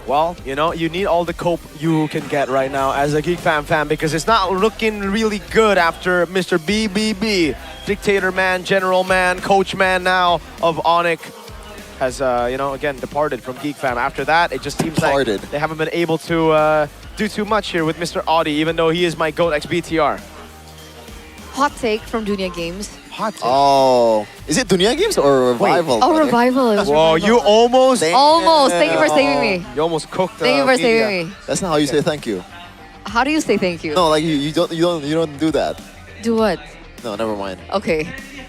[SPEAKER 9] Well, you know, you need all the cope you can get right now as a Geek Fam fan because it's not looking really good after Mr. BBB, Dictator Man, General Man, Coach Man now of Onyx has, you know, again, departed from Geek Fam. After that, it just seems like they haven't been able to do too much here with Mr. Audi, even though he is my GOAT XBTR.
[SPEAKER 13] Hot take from Dunia Games.
[SPEAKER 9] Hot take?
[SPEAKER 14] Oh, is it Dunia Games or Revival?
[SPEAKER 13] Oh, Revival. It was
[SPEAKER 9] Whoa,
[SPEAKER 13] Revival.
[SPEAKER 9] you almost...
[SPEAKER 13] Almost. Thank you for saving me.
[SPEAKER 9] You almost cooked
[SPEAKER 13] Thank you for saving me.
[SPEAKER 14] That's not how you say thank you.
[SPEAKER 13] How do you say thank you?
[SPEAKER 14] No, like you don't do that.
[SPEAKER 13] Do what?
[SPEAKER 14] No, never mind.
[SPEAKER 13] Okay.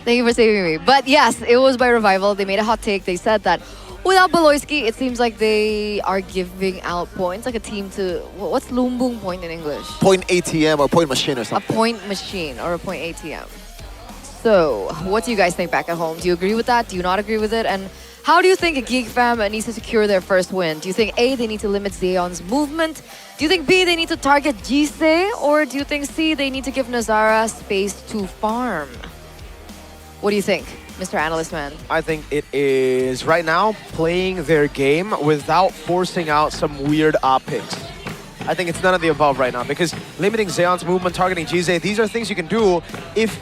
[SPEAKER 13] Thank you for saving me. But yes, it was by Revival. They made a hot take. They said that without Baloyski, it seems like they are giving out points, like a team to... What's Lumbung point in English?
[SPEAKER 14] Point ATM or point machine or
[SPEAKER 13] A
[SPEAKER 14] something.
[SPEAKER 13] point machine or a point ATM. So, what do you guys think back at home? Do you agree with that? Do you not agree with it? And How do you think Geek Fam needs to secure their first win? Do you think A, they need to limit Zeon's movement? Do you think B, they need to target Jise? Or do you think C, they need to give Nazara space to farm? What do you think, Mr. Analyst Man?
[SPEAKER 9] I think it is right now playing their game without forcing out some weird op picks. I think it's none of the above right now because limiting Zeon's movement, targeting Jise, these are things you can do if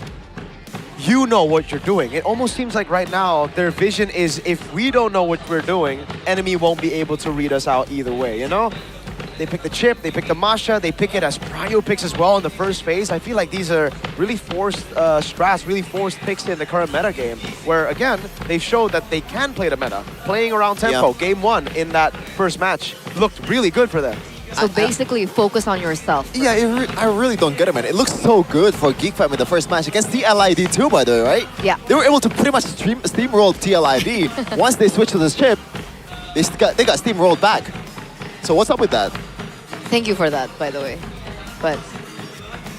[SPEAKER 9] you know what you're doing. It almost seems like right now their vision is if we don't know what we're doing, enemy won't be able to read us out either way, you know? They pick the chip, they pick the Masha, they pick it as prio picks as well in the first phase. I feel like these are really forced strats, really forced picks in the current meta game, where again, they showed that they can play the meta. Playing around tempo, game 1 in that first match looked really good for them.
[SPEAKER 13] So basically, focus on yourself.
[SPEAKER 14] Yeah, I really don't get it, man. It looks so good for Geek Fam in the first match against TLID too, by the way, right?
[SPEAKER 13] Yeah.
[SPEAKER 14] They were able to pretty much steamroll TLID. Once they switched to this chip, they got steamrolled back. So what's up with that?
[SPEAKER 13] Thank you for that, by the way. But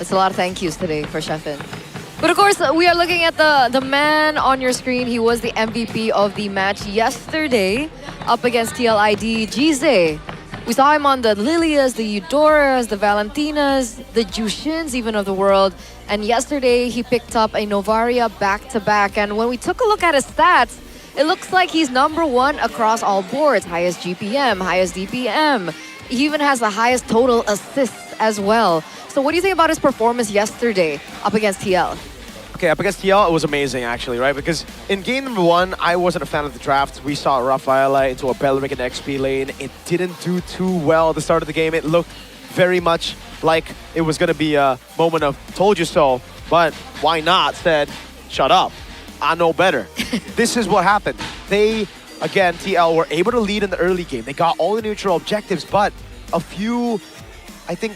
[SPEAKER 13] it's a lot of thank yous today for Sheffin. But of course, we are looking at the man on your screen. He was the MVP of the match yesterday up against TLID, Jise. We saw him on the Lilias, the Eudoras, the Valentinas, the Jushins even of the world. And yesterday, he picked up a Novaria back-to-back. And when we took a look at his stats, it looks like he's #1 across all boards. Highest GPM, highest DPM. He even has the highest total assists as well. So what do you think about his performance yesterday up against TL?
[SPEAKER 9] Okay, up against TL, it was amazing actually, right? Because in game number 1, I wasn't a fan of the draft. We saw Rafaela into a Belric and XP lane. It didn't do too well at the start of the game. It looked very much like it was going to be a moment of told you so, but why not said, shut up. I know better. This is what happened. They, again, TL were able to lead in the early game. They got all the neutral objectives, but a few, I think,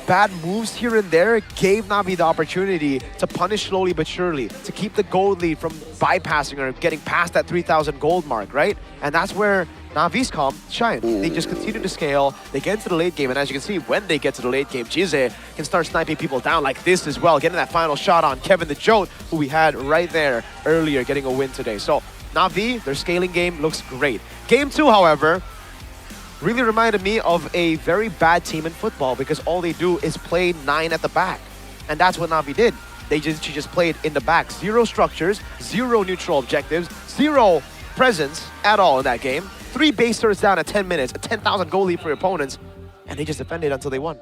[SPEAKER 9] bad moves here and there gave Na'Vi the opportunity to punish slowly but surely, to keep the gold lead from bypassing or getting past that 3,000 gold mark, right? And that's where Na'Vi's comp shine. They just continue to scale, they get into the late game, and as you can see, when they get to the late game, Jise can start sniping people down like this as well, getting that final shot on Kevin the Jote, who we had right there earlier, getting a win today. So Na'Vi, their scaling game looks great. Game 2, however, really reminded me of a very bad team in football because all they do is play 9 at the back. And that's what Na'Vi did. She just played in the back. 0 structures, 0 neutral objectives, 0 presence at all in that game. 3 base turrets down at 10 minutes, a 10,000 goal lead for your opponents, and they just defended until they won.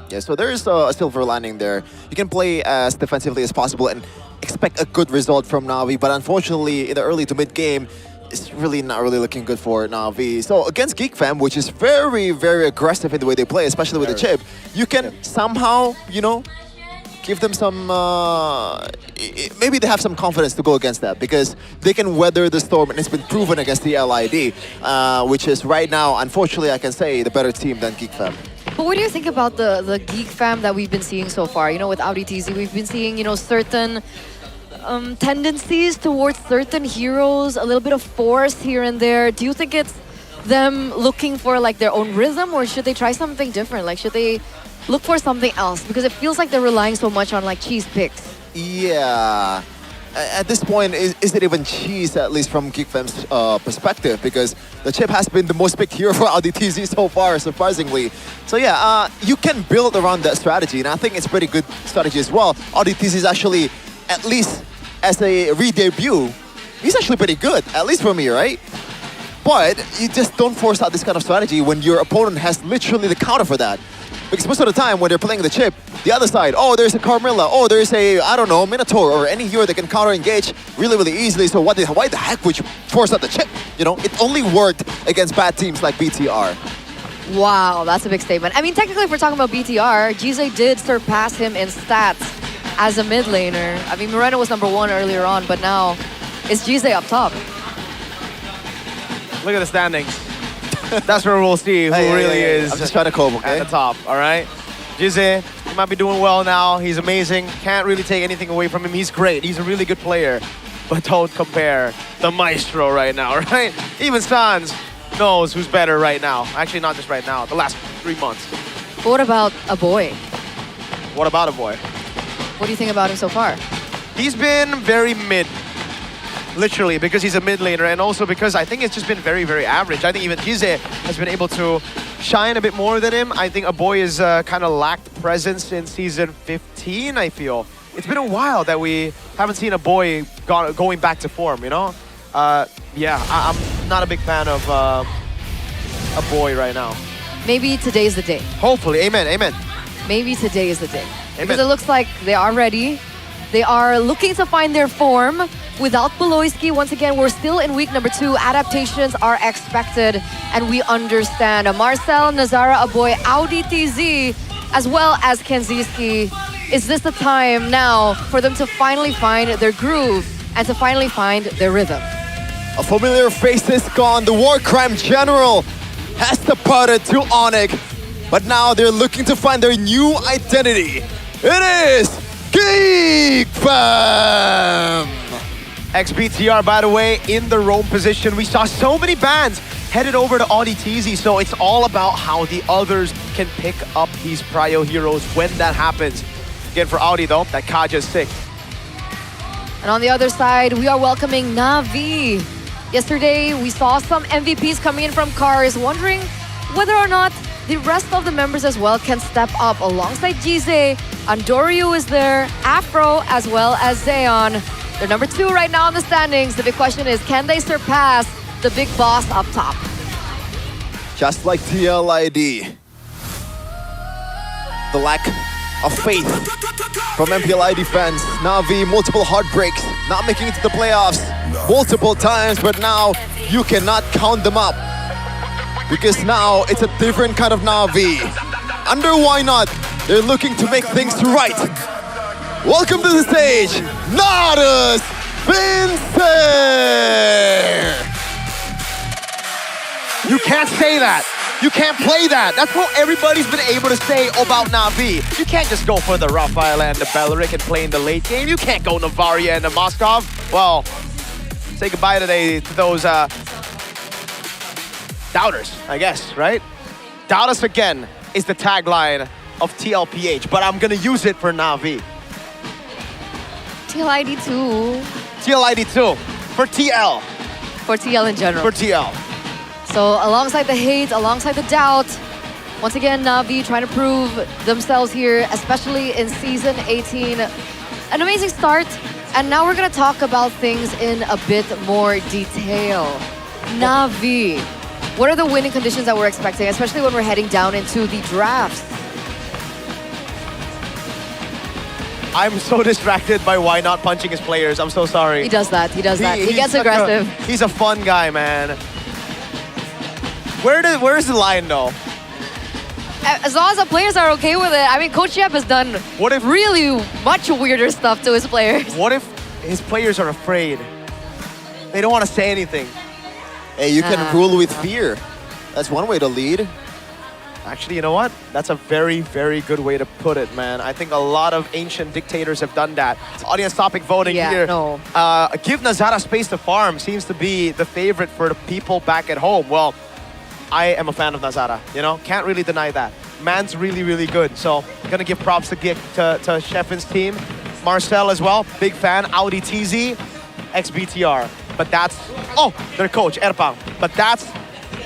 [SPEAKER 14] Yeah, so there is a silver lining there. You can play as defensively as possible and expect a good result from Na'Vi, but unfortunately, in the early to mid game, it's really not really looking good for Na'Vi. So against Geek Fam, which is very, very aggressive in the way they play, especially with the chip, you can somehow, you know, give them some, maybe they have some confidence to go against that because they can weather the storm, and it's been proven against the LID, which is right now, unfortunately, I can say, the better team than Geek Fam.
[SPEAKER 13] But what do you think about the Geek Fam that we've been seeing so far? You know, with Audi TZ, we've been seeing, you know, certain tendencies towards certain heroes, a little bit of force here and there. Do you think it's them looking for like their own rhythm, or should they try something different? Like, should they look for something else? Because it feels like they're relying so much on like cheese picks.
[SPEAKER 14] Yeah. At this point, is it even cheese, at least from Geek Fam's perspective? Because the chip has been the most picked hero for Audi TZ so far, surprisingly. So yeah, you can build around that strategy, and I think it's a pretty good strategy as well. Audi TZ is actually, at least as a re-debut, he's actually pretty good, at least for me, right? But you just don't force out this kind of strategy when your opponent has literally the counter for that. Because most of the time when they're playing the chip, the other side, oh, there's a Carmilla, oh, there's a, I don't know, Minotaur, or any hero that can counter-engage really, really easily. So why the heck would you force out the chip? You know, it only worked against bad teams like BTR.
[SPEAKER 13] Wow, that's a big statement. I mean, technically, if we're talking about BTR, Jise did surpass him in stats as a mid laner. I mean, Moreno was #1 earlier on, but now it's Jise up top.
[SPEAKER 9] Look at the standings. That's where we'll see who really is.
[SPEAKER 14] I'm just trying to cope, okay?
[SPEAKER 9] At the top, all right? Jise, he might be doing well now. He's amazing. Can't really take anything away from him. He's great. He's a really good player. But don't compare the Maestro right now, right? Even Sans knows who's better right now. Actually, not just right now. The last 3 months.
[SPEAKER 13] But what about a boy?
[SPEAKER 9] What about a boy?
[SPEAKER 13] What do you think about him so far?
[SPEAKER 9] He's been very mid. literally, because he's a mid laner, and also because I think it's just been very, very average. I think even Gize has been able to shine a bit more than him. I think Aboy is kind of lacked presence in season 15, I feel. It's been a while that we haven't seen Aboy going back to form, you know? Yeah, I'm not a big fan of Aboy right now.
[SPEAKER 13] Maybe today's the day.
[SPEAKER 9] Hopefully, amen, amen.
[SPEAKER 13] Maybe today is the day.
[SPEAKER 9] Amen.
[SPEAKER 13] Because it looks like they are ready. They are looking to find their form. Without Beloyski, once again, we're still in week number 2. Adaptations are expected, and we understand. Marcel, Nazara, Aboy, Audi TZ, as well as Kenziski. Is this the time now for them to finally find their groove and to finally find their rhythm?
[SPEAKER 14] A familiar face is gone. The war crime general has departed to Onyx, but now they're looking to find their new identity. It is Geek Fam!
[SPEAKER 9] XBTR, by the way, in the roam position. We saw so many bans headed over to Audi TZ, so it's all about how the others can pick up these prio heroes when that happens. Again, for Audi though, that Kaja is sick.
[SPEAKER 13] And on the other side, we are welcoming Na'Vi. Yesterday, we saw some MVPs coming in from Cars, wondering whether or not the rest of the members as well can step up alongside Gize. Andoryu is there, Afro, as well as Zeon. They're number 2 right now in the standings. The big question is, can they surpass the big boss up top?
[SPEAKER 14] Just like TLID. The lack of faith from MPL ID fans. Na'Vi, multiple heartbreaks, not making it to the playoffs multiple times, but now you cannot count them up. Because now it's a different kind of Na'Vi. Under Why Not, they're looking to make things right. Welcome to the stage, Nodus Vincent!
[SPEAKER 9] You can't say that. You can't play that. That's what everybody's been able to say about Na'Vi. You can't just go for the Raphael and the Beleric and play in the late game. You can't go Navaria and the Moskov. Well, say goodbye today to those doubters, I guess, right? Doubt us again is the tagline of TLPH, but I'm gonna use it for Na'Vi.
[SPEAKER 13] TLID 2.
[SPEAKER 9] TLID 2 for TL.
[SPEAKER 13] For TL in general.
[SPEAKER 9] For TL.
[SPEAKER 13] So alongside the hate, alongside the doubt, once again, Na'Vi trying to prove themselves here, especially in Season 18. An amazing start, and now we're going to talk about things in a bit more detail. Na'Vi, what are the winning conditions that we're expecting, especially when we're heading down into the drafts?
[SPEAKER 9] I'm so distracted by Why Not punching his players. I'm so sorry.
[SPEAKER 13] He does that. He does that. He gets aggressive.
[SPEAKER 9] He's a fun guy, man. Where's the line, though?
[SPEAKER 13] As long as the players are okay with it. I mean, Coach Yep has done really much weirder stuff to his players.
[SPEAKER 9] What if his players are afraid? They don't want to say anything.
[SPEAKER 14] Hey, you can rule with fear. That's one way to lead.
[SPEAKER 9] Actually, you know what? That's a very, very good way to put it, man. I think a lot of ancient dictators have done that. It's audience topic voting here.
[SPEAKER 13] No.
[SPEAKER 9] Give Nazara space to farm seems to be the favorite for the people back at home. Well, I am a fan of Nazara, you know? Can't really deny that. Man's really, really good. So, gonna give props to Sheffen's team. Marcel as well, big fan. Audi TZ, XBTR. But that's, their coach, Erpang. But that's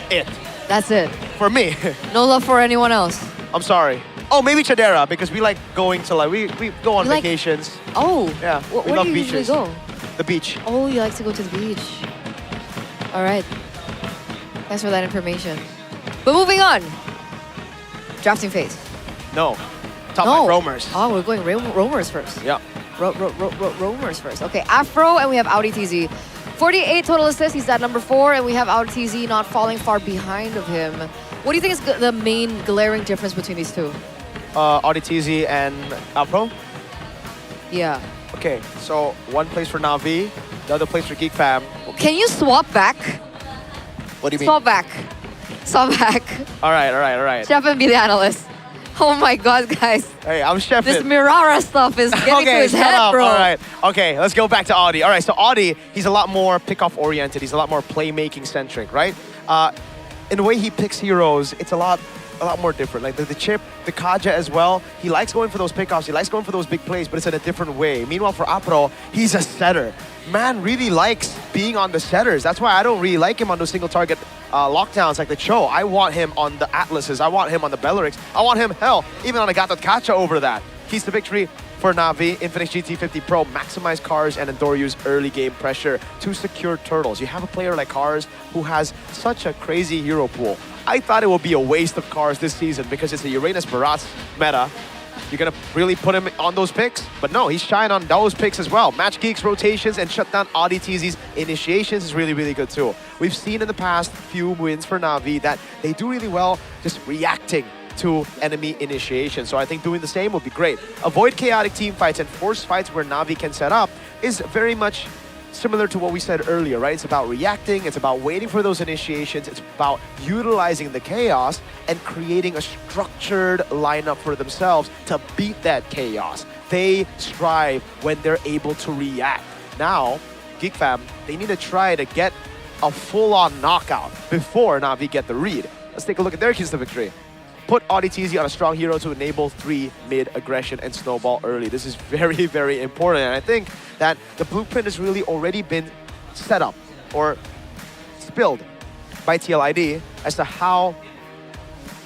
[SPEAKER 9] it.
[SPEAKER 13] That's it.
[SPEAKER 9] For me.
[SPEAKER 13] No love for anyone else.
[SPEAKER 9] I'm sorry. Oh, maybe Chadera, because we like going to we go on vacations.
[SPEAKER 13] Oh.
[SPEAKER 9] Yeah. We
[SPEAKER 13] Where
[SPEAKER 9] love
[SPEAKER 13] do you
[SPEAKER 9] beaches.
[SPEAKER 13] usually go?
[SPEAKER 9] The beach.
[SPEAKER 13] Oh, you like to go to the beach. All right. Thanks for that information. But moving on. Drafting phase.
[SPEAKER 9] No. Top line roamers.
[SPEAKER 13] Oh, we're going roamers first.
[SPEAKER 9] Yeah.
[SPEAKER 13] Roamers first. Okay, Afro, and we have Audi TZ. 48 total assists, he's at number 4, and we have Audi TZ not falling far behind of him. What do you think is the main glaring difference between these two?
[SPEAKER 9] Audi TZ and Afro?
[SPEAKER 13] Yeah.
[SPEAKER 9] Okay, so one plays for Na'Vi, the other plays for Geek Fam.
[SPEAKER 13] Can you swap back?
[SPEAKER 9] What do you mean?
[SPEAKER 13] Swap back. Swap back.
[SPEAKER 9] All right.
[SPEAKER 13] Chef and be the analyst. Oh my God, guys.
[SPEAKER 9] Hey, I'm Chef.
[SPEAKER 13] This Mirara stuff is getting to his head,
[SPEAKER 9] up.
[SPEAKER 13] bro.
[SPEAKER 9] All right. Okay, let's go back to Audi. All right, so Audi, he's a lot more pick-off oriented. He's a lot more playmaking centric, right? In the way he picks heroes, it's a lot a lot more different. Like the chip, the Kaja as well, he likes going for those pickoffs, he likes going for those big plays, but it's in a different way. Meanwhile, for Apro, he's a setter. Man really likes being on the setters. That's why I don't really like him on those single target lockdowns like the Cho. I want him on the Atlases. I want him on the Bellerics. I want him, hell, even on a Gatot Kacha over that. Keys to victory for Na'Vi, Infinix GT50 Pro, maximize Cars and Endoryu's early game pressure to secure turtles. You have a player like Cars who has such a crazy hero pool. I thought it would be a waste of Cars this season because it's a Uranus Barats meta. You're gonna really put him on those picks? But no, he's shying on those picks as well. Match Geeks rotations and shut down ODTZ's initiations is really, really good too. We've seen in the past few wins for Na'Vi that they do really well just reacting to enemy initiation. So I think doing the same would be great. Avoid chaotic team fights and force fights where Na'Vi can set up is very much similar to what we said earlier, right? It's about reacting, it's about waiting for those initiations, it's about utilizing the chaos and creating a structured lineup for themselves to beat that chaos. They strive when they're able to react. Now, Geek Fam, they need to try to get a full-on knockout before Na'Vi get the read. Let's take a look at their keys to victory. Put ODTZ on a strong hero to enable 3 mid aggression and snowball early. This is very, very important. And I think that the blueprint has really already been set up or spilled by TLID as to how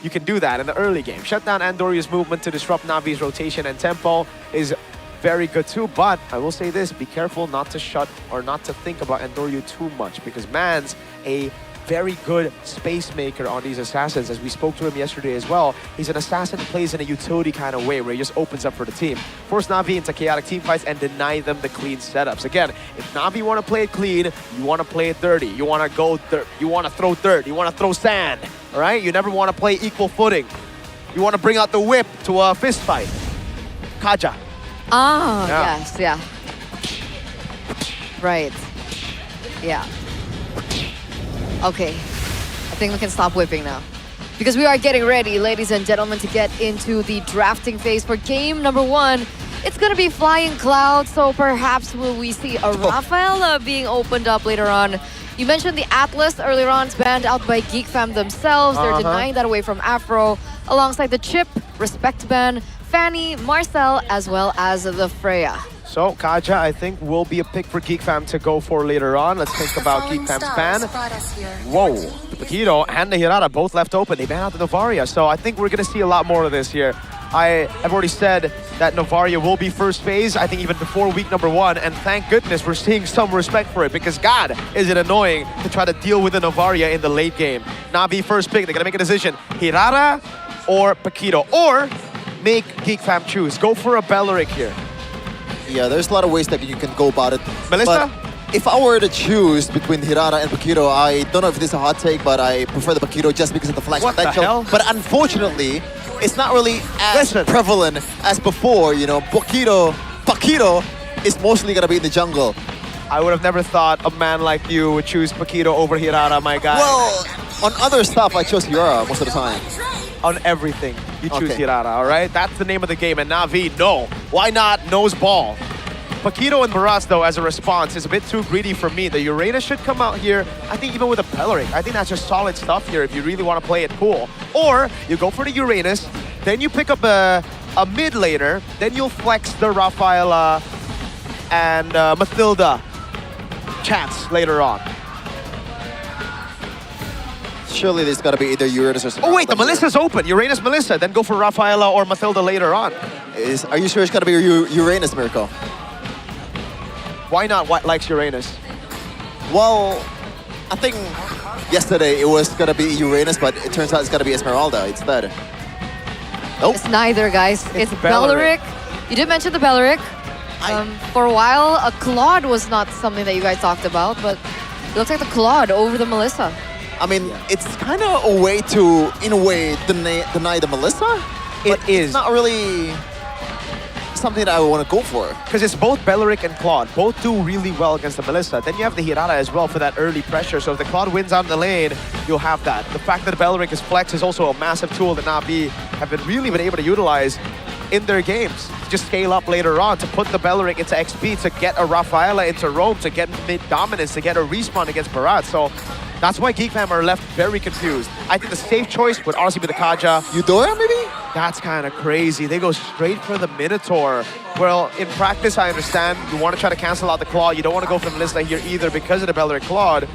[SPEAKER 9] you can do that in the early game. Shut down Andoryu's movement to disrupt Na'Vi's rotation and tempo is very good too, but I will say this, be careful not to shut or not to think about Andoryu too much because man's a very good space maker on these assassins. As we spoke to him yesterday as well, he's an assassin who plays in a utility kind of way where he just opens up for the team. Force Na'Vi into chaotic team fights and deny them the clean setups. Again, if Na'Vi want to play it clean, you want to play it dirty. You want to go dirt. You want to throw dirt. You want to throw sand. All right? You never want to play equal footing. You want to bring out the whip to a fist fight. Kaja.
[SPEAKER 13] Ah, yes, yeah. Right. Yeah. Okay, I think we can stop whipping now. Because we are getting ready, ladies and gentlemen, to get into the drafting phase for game number 1. It's gonna be Flying Cloud, so perhaps will we see a Rafaela being opened up later on. You mentioned the Atlas earlier on, it's banned out by Geek Fam themselves. They're denying that away from Afro, alongside the Chip, Respect ban, Fanny, Marcel, as well as the Freya.
[SPEAKER 9] So, Kaja, I think, will be a pick for Geek Fam to go for later on. Let's think about Geek Fam's ban. Whoa, the Paquito and the Hirata both left open. They ban out the Novaria, so I think we're going to see a lot more of this here. I have already said that Novaria will be first phase, I think even before week number 1, and thank goodness we're seeing some respect for it, because God, is it annoying to try to deal with the Novaria in the late game. Na'Vi first pick, they're going to make a decision. Hirata or Paquito, or make Geek Fam choose. Go for a Belleric here.
[SPEAKER 14] Yeah, there's a lot of ways that you can go about it.
[SPEAKER 9] Melissa?
[SPEAKER 14] But if I were to choose between Hirata and Paquito, I don't know if this is a hot take, but I prefer the Paquito just because of the flash potential.
[SPEAKER 9] The hell?
[SPEAKER 14] But unfortunately, it's not really as prevalent as before. You know, Paquito is mostly gonna be in the jungle.
[SPEAKER 9] I would have never thought a man like you would choose Paquito over Hirata, my guy.
[SPEAKER 14] Well, on other stuff, I chose Hirata most of the time.
[SPEAKER 9] On everything, you choose Hirata, all right? That's the name of the game, and Na'Vi, no. Why not nose ball? Paquito and Maras, though, as a response, is a bit too greedy for me. The Uranus should come out here, I think even with a Belleric. I think that's just solid stuff here if you really want to play it cool. Or you go for the Uranus, then you pick up a mid laner, then you'll flex the Rafaela and Mathilda chance later on.
[SPEAKER 14] Surely there's got to be either Uranus or something.
[SPEAKER 9] Oh wait, the Melissa's open. Uranus, Melissa. Then go for Rafaela or Mathilda later on.
[SPEAKER 14] Are you sure it's got to be Uranus, Mirko?
[SPEAKER 9] Why not White likes Uranus?
[SPEAKER 14] Well, I think yesterday it was going to be Uranus, but it turns out it's going to be Esmeralda instead. Nope.
[SPEAKER 13] It's neither, guys. It's Belleric. You did mention the Belleric. For a while, a Claude was not something that you guys talked about, but it looks like the Claude over the Melissa.
[SPEAKER 14] I mean, it's kind of a way to, in a way, deny the Melissa. It's not really something that I want to go for.
[SPEAKER 9] Because it's both Belleric and Claude. Both do really well against the Melissa. Then you have the Hirata as well for that early pressure. So if the Claude wins out in the lane, you'll have that. The fact that the Belleric is flex is also a massive tool that Na'Vi have really been able to utilize in their games. Just scale up later on to put the Belleric into XP, to get a Rafaela into Rome, to get mid dominance, to get a respawn against Barat. So that's why Geek Fam are left very confused. I think the safe choice would honestly be the Kaja.
[SPEAKER 14] Eudora, maybe?
[SPEAKER 9] That's kind of crazy. They go straight for the Minotaur. Well, in practice, I understand you want to try to cancel out the Claw. You don't want to go for the Melissa here either because of the Belleric Claude.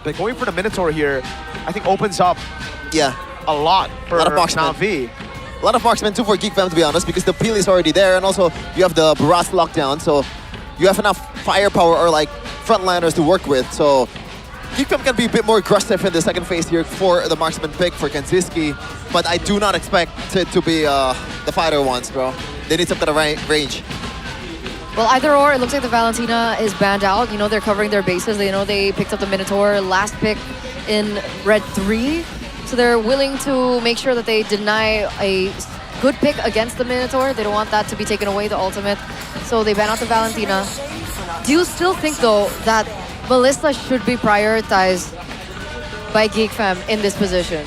[SPEAKER 9] But going for the Minotaur here, I think opens up a lot for Na'Vi.
[SPEAKER 14] A lot of marksmen too for Geek Fam, to be honest, because the peel is already there, and also you have the Barat's lockdown, so you have enough firepower or like frontliners to work with. So Geek Fam can be a bit more aggressive in the second phase here for the marksman pick for Kenziski, but I do not expect it to be the fighter ones, bro. They need some kind of range.
[SPEAKER 13] Well, either or, it looks like the Valentina is banned out. You know, they're covering their bases. They know they picked up the Minotaur last pick in Red 3. So they're willing to make sure that they deny a good pick against the Minotaur. They don't want that to be taken away, the ultimate. So they ban out the Valentina. Do you still think, though, that Melissa should be prioritized by Geek Fam in this position?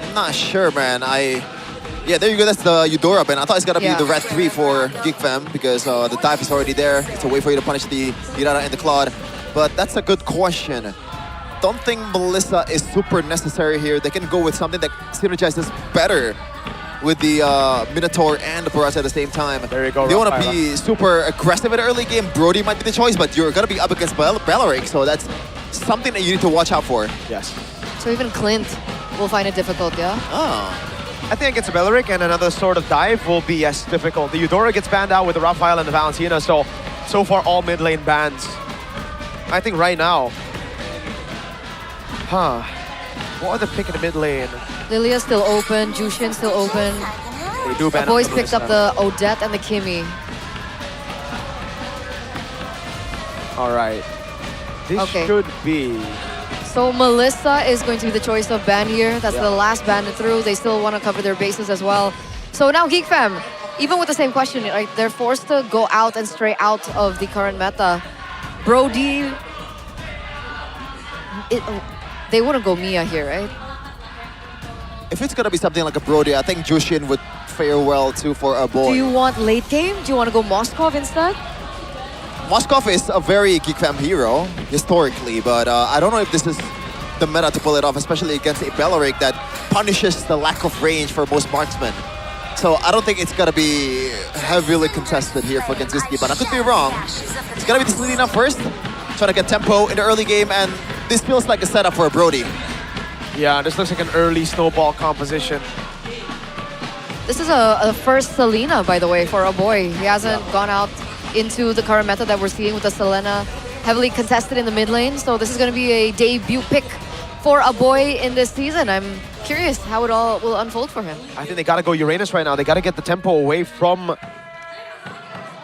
[SPEAKER 14] I'm not sure, man. Yeah, there you go. That's the Eudora ban. I thought it's gonna be the Red 3 for Geek Fam because the dive is already there. It's a way for you to punish the Irara and the Claude. But that's a good question. Don't think Melissa is super necessary here. They can go with something that synergizes better with the Minotaur and the Barat at the same time.
[SPEAKER 9] There you go.
[SPEAKER 14] They want to be super aggressive in the early game. Brody might be the choice, but you're gonna be up against Belleric, so that's something that you need to watch out for.
[SPEAKER 9] Yes.
[SPEAKER 13] So even Clint will find it difficult, yeah?
[SPEAKER 9] I think against Belleric and another sort of dive will be as difficult. The Eudora gets banned out with the Raphael and the Valentina, so far all mid lane bans. I think right now, what are the pick in the mid lane?
[SPEAKER 13] Lilia's still open, Jushin still open.
[SPEAKER 9] They do ban
[SPEAKER 13] the boys picked up the Odette and the Kimmy.
[SPEAKER 9] All right. This should be...
[SPEAKER 13] So Melissa is going to be the choice of ban here. That's the last ban through. They still want to cover their bases as well. So now Geek Fam, even with the same question, right, they're forced to go out and stray out of the current meta. Brody, they wouldn't go Mia here, right?
[SPEAKER 14] If it's gonna be something like a Brody, I think Jushin would fare well too for a boy.
[SPEAKER 13] Do you want late game? Do you want to go Moskov instead?
[SPEAKER 14] Moskov is a very Geek Fam hero, historically, but I don't know if this is the meta to pull it off, especially against a Belleric that punishes the lack of range for most marksmen. So I don't think it's gonna be heavily contested here for Kenziski, but I could be wrong. It's gonna be the Selena first, trying to get tempo in the early game, and this feels like a setup for a Brody.
[SPEAKER 9] Yeah, this looks like an early snowball composition.
[SPEAKER 13] This is a first Selena, by the way, for a boy. He hasn't gone out into the current meta that we're seeing with the Selena heavily contested in the mid lane. So this is going to be a debut pick for a boy in this season. I'm curious how it all will unfold for him.
[SPEAKER 9] I think they got to go Uranus right now. They got to get the tempo away from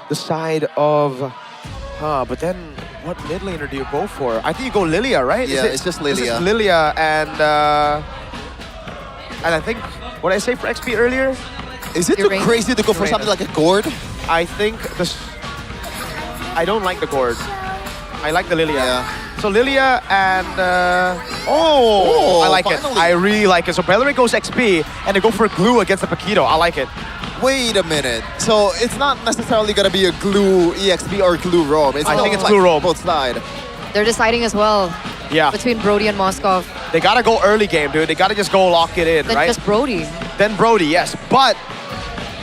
[SPEAKER 9] the side of... but then what mid laner do you go for? I think you go Lilia, right?
[SPEAKER 14] Yeah, it's just Lilia.
[SPEAKER 9] This is Lilia and I think, what did I say for XP earlier?
[SPEAKER 14] Is it too crazy to go for something like a Gourd?
[SPEAKER 9] I think this... I don't like the Gourd. I like the Lilia.
[SPEAKER 14] Yeah.
[SPEAKER 9] So Lilia and... I like
[SPEAKER 14] finally.
[SPEAKER 9] it. I really like it. So Belleric goes XP and they go for glue against the Paquito. I like it.
[SPEAKER 14] Wait a minute. So it's not necessarily gonna be a glue EXP or glue roam.
[SPEAKER 9] I think it's glue roam.
[SPEAKER 14] Both side.
[SPEAKER 13] They're deciding as well.
[SPEAKER 9] Yeah.
[SPEAKER 13] Between Brody and Moskov.
[SPEAKER 9] They gotta go early game, dude. They gotta just go lock it in,
[SPEAKER 13] Then
[SPEAKER 9] right?
[SPEAKER 13] just Brody.
[SPEAKER 9] Then Brody, yes. But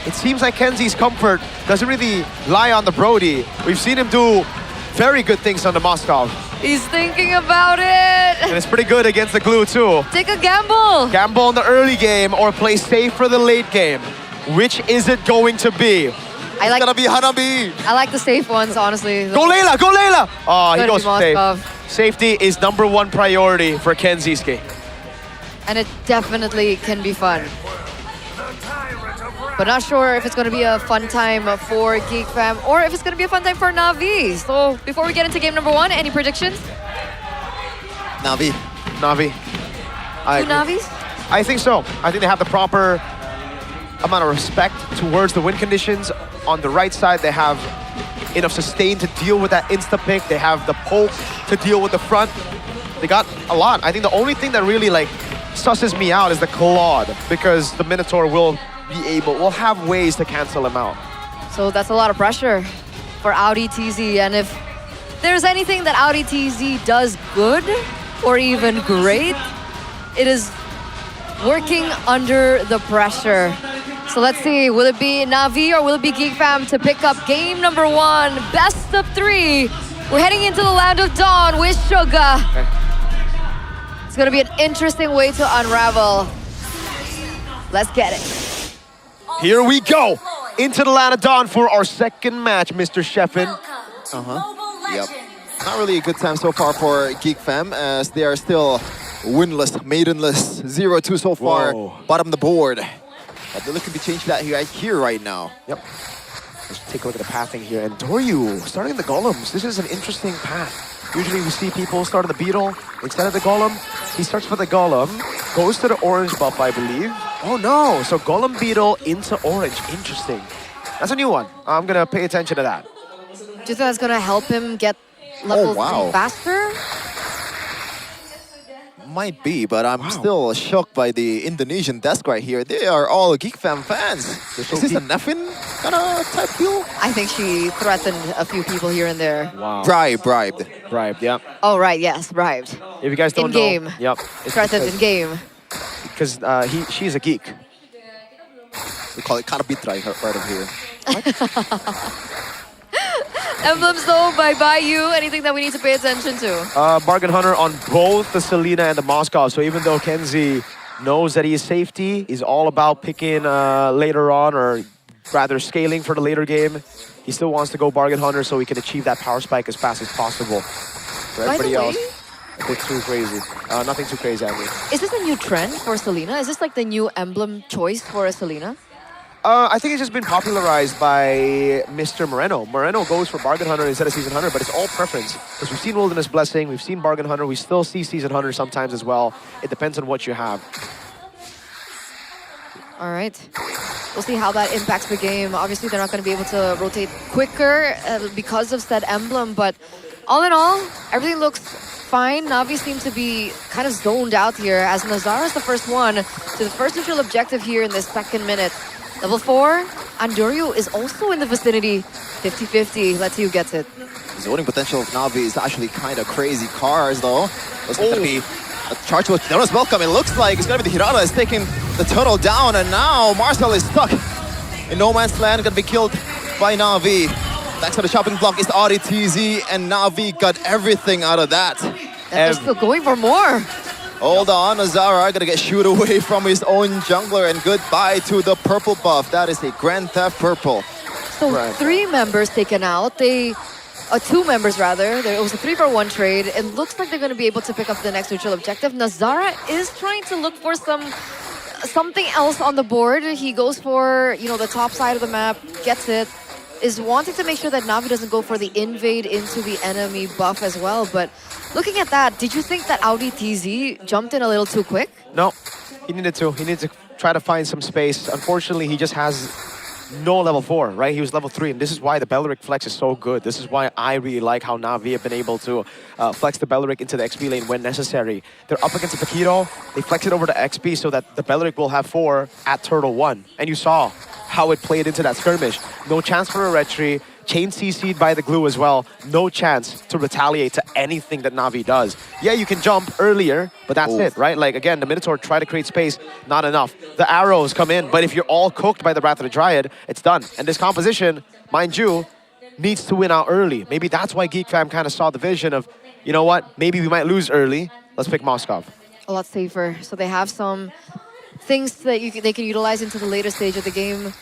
[SPEAKER 9] it seems like Kenzi's comfort doesn't really lie on the Brody. We've seen him do very good things on the Moskov.
[SPEAKER 13] He's thinking about it.
[SPEAKER 9] And it's pretty good against the glue too.
[SPEAKER 13] Take a gamble.
[SPEAKER 9] Gamble in the early game or play safe for the late game. Which is it going to be?
[SPEAKER 14] It's gonna be Hanabi.
[SPEAKER 13] I like the safe ones, honestly.
[SPEAKER 9] Go Layla, go Layla! Oh, he
[SPEAKER 13] Gonna
[SPEAKER 9] goes
[SPEAKER 13] be
[SPEAKER 9] for safe.
[SPEAKER 13] Moskov.
[SPEAKER 9] Safety is #1 priority for Kenziski.
[SPEAKER 13] And it definitely can be fun. But not sure if it's going to be a fun time for Geek Fam or if it's going to be a fun time for Na'Vi. So before we get into game #1, any predictions?
[SPEAKER 14] Na'Vi.
[SPEAKER 9] Na'Vi.
[SPEAKER 13] Two Na'Vis?
[SPEAKER 9] I think so. I think they have the proper amount of respect towards the win conditions. On the right side, they have enough sustain to deal with that insta-pick. They have the poke to deal with the front. They got a lot. I think the only thing that really like susses me out is the Claude, because the Minotaur will we'll have ways to cancel him out.
[SPEAKER 13] So that's a lot of pressure for Audi TZ. And if there's anything that Audi TZ does good or even great, it is working under the pressure. So let's see, will it be Na'Vi or will it be Geek Fam to pick up game number 1, best of 3. We're heading into the land of dawn with Suga.
[SPEAKER 9] Okay.
[SPEAKER 13] It's gonna be an interesting way to unravel. Let's get it.
[SPEAKER 9] Here we go. Into the land of dawn for our second match, Mr. Sheffin.
[SPEAKER 14] Yep. Not really a good time so far for Geek Fam, as they are still winless, maidenless, 0-2 so far, bottom of the board. But they're looking to change that here right now.
[SPEAKER 9] Yep. Let's take a look at the pathing here. And Doryu, starting the golems. This is an interesting path. Usually we see people start on the beetle instead of the golem. He starts for the golem, goes to the orange buff, I believe. Oh no, so golem beetle into orange. Interesting. That's a new one. I'm gonna pay attention to that.
[SPEAKER 13] Do you think that's gonna help him get level 3 faster?
[SPEAKER 14] Might be, but I'm still shocked by the Indonesian desk right here. They are all Geek Fam fans. Is this a Neffin kind of type deal?
[SPEAKER 13] I think she threatened a few people here and there.
[SPEAKER 9] Wow.
[SPEAKER 14] Bribed.
[SPEAKER 9] Bribed, yeah.
[SPEAKER 13] Oh, right, yes, bribed.
[SPEAKER 9] If you guys don't
[SPEAKER 13] In-game.
[SPEAKER 9] know. Yep.
[SPEAKER 13] Threatened in-game.
[SPEAKER 9] Because she's a geek.
[SPEAKER 14] We call it Karabitra right over here.
[SPEAKER 13] Emblems though, by you, anything that we need to pay attention to?
[SPEAKER 9] Bargain Hunter on both the Selena and the Moscow. So even though Kenzie knows that he is safety, he's all about picking later on, or rather scaling for the later game. He still wants to go Bargain Hunter so he can achieve that power spike as fast as possible. For everybody else, a bit too crazy. Nothing too crazy, I mean.
[SPEAKER 13] Is this a new trend for Selena? Is this like the new emblem choice for a Selena?
[SPEAKER 9] I think it's just been popularized by Mr. Moreno. Moreno goes for Bargain Hunter instead of Season Hunter, but it's all preference. Because we've seen Wilderness Blessing, we've seen Bargain Hunter, we still see Season Hunter sometimes as well. It depends on what you have.
[SPEAKER 13] All right. We'll see how that impacts the game. Obviously, they're not going to be able to rotate quicker because of said emblem, but all in all, everything looks fine. Na'Vi seem to be kind of zoned out here, as Nazara is the first one to the first neutral objective here in this second minute. Level 4, Andoryu is also in the vicinity. 50-50, let's see who gets it.
[SPEAKER 14] The zoning potential of Na'Vi is actually kind of crazy. Cars, though. It's going to be a charge with Hirana's welcome. It looks like it's going to be the Hirana is taking the turtle down, and now Marcel is stuck in no man's land, going to be killed by Na'Vi. Next to the chopping block is Audi TZ, and Na'Vi got everything out of that.
[SPEAKER 13] And they're still going for more.
[SPEAKER 14] Hold on, Azara gonna get shooed away from his own jungler, and goodbye to the purple buff. That is a Grand Theft Purple.
[SPEAKER 13] So 3 members taken out. They, 2 members rather. It was a 3-for-1 trade. It looks like they're gonna be able to pick up the next neutral objective. Nazara is trying to look for something else on the board. He goes for, the top side of the map, gets it. Is wanting to make sure that Na'Vi doesn't go for the invade into the enemy buff as well. But looking at that, did you think that Audi TZ jumped in a little too quick?
[SPEAKER 9] No, he needed to. He needed to try to find some space. Unfortunately, he just has no level 4, right? He was level 3, and this is why the Belleric flex is so good. This is why I really like how Na'Vi have been able to flex the Belleric into the XP lane when necessary. They're up against the Paquito. They flex it over to XP so that the Belleric will have 4 at Turtle 1. And you saw how it played into that skirmish. No chance for a retry. Chain CC'd by the glue as well. No chance to retaliate to anything that Na'Vi does. Yeah, you can jump earlier, but that's it, right? Like, again, the Minotaur try to create space, not enough. The arrows come in, but if you're all cooked by the Wrath of the Dryad, it's done. And this composition, mind you, needs to win out early. Maybe that's why Geek Fam kind of saw the vision of, you know what, maybe we might lose early. Let's pick Moskov.
[SPEAKER 13] A lot safer. So they have some things that they can utilize into the later stage of the game.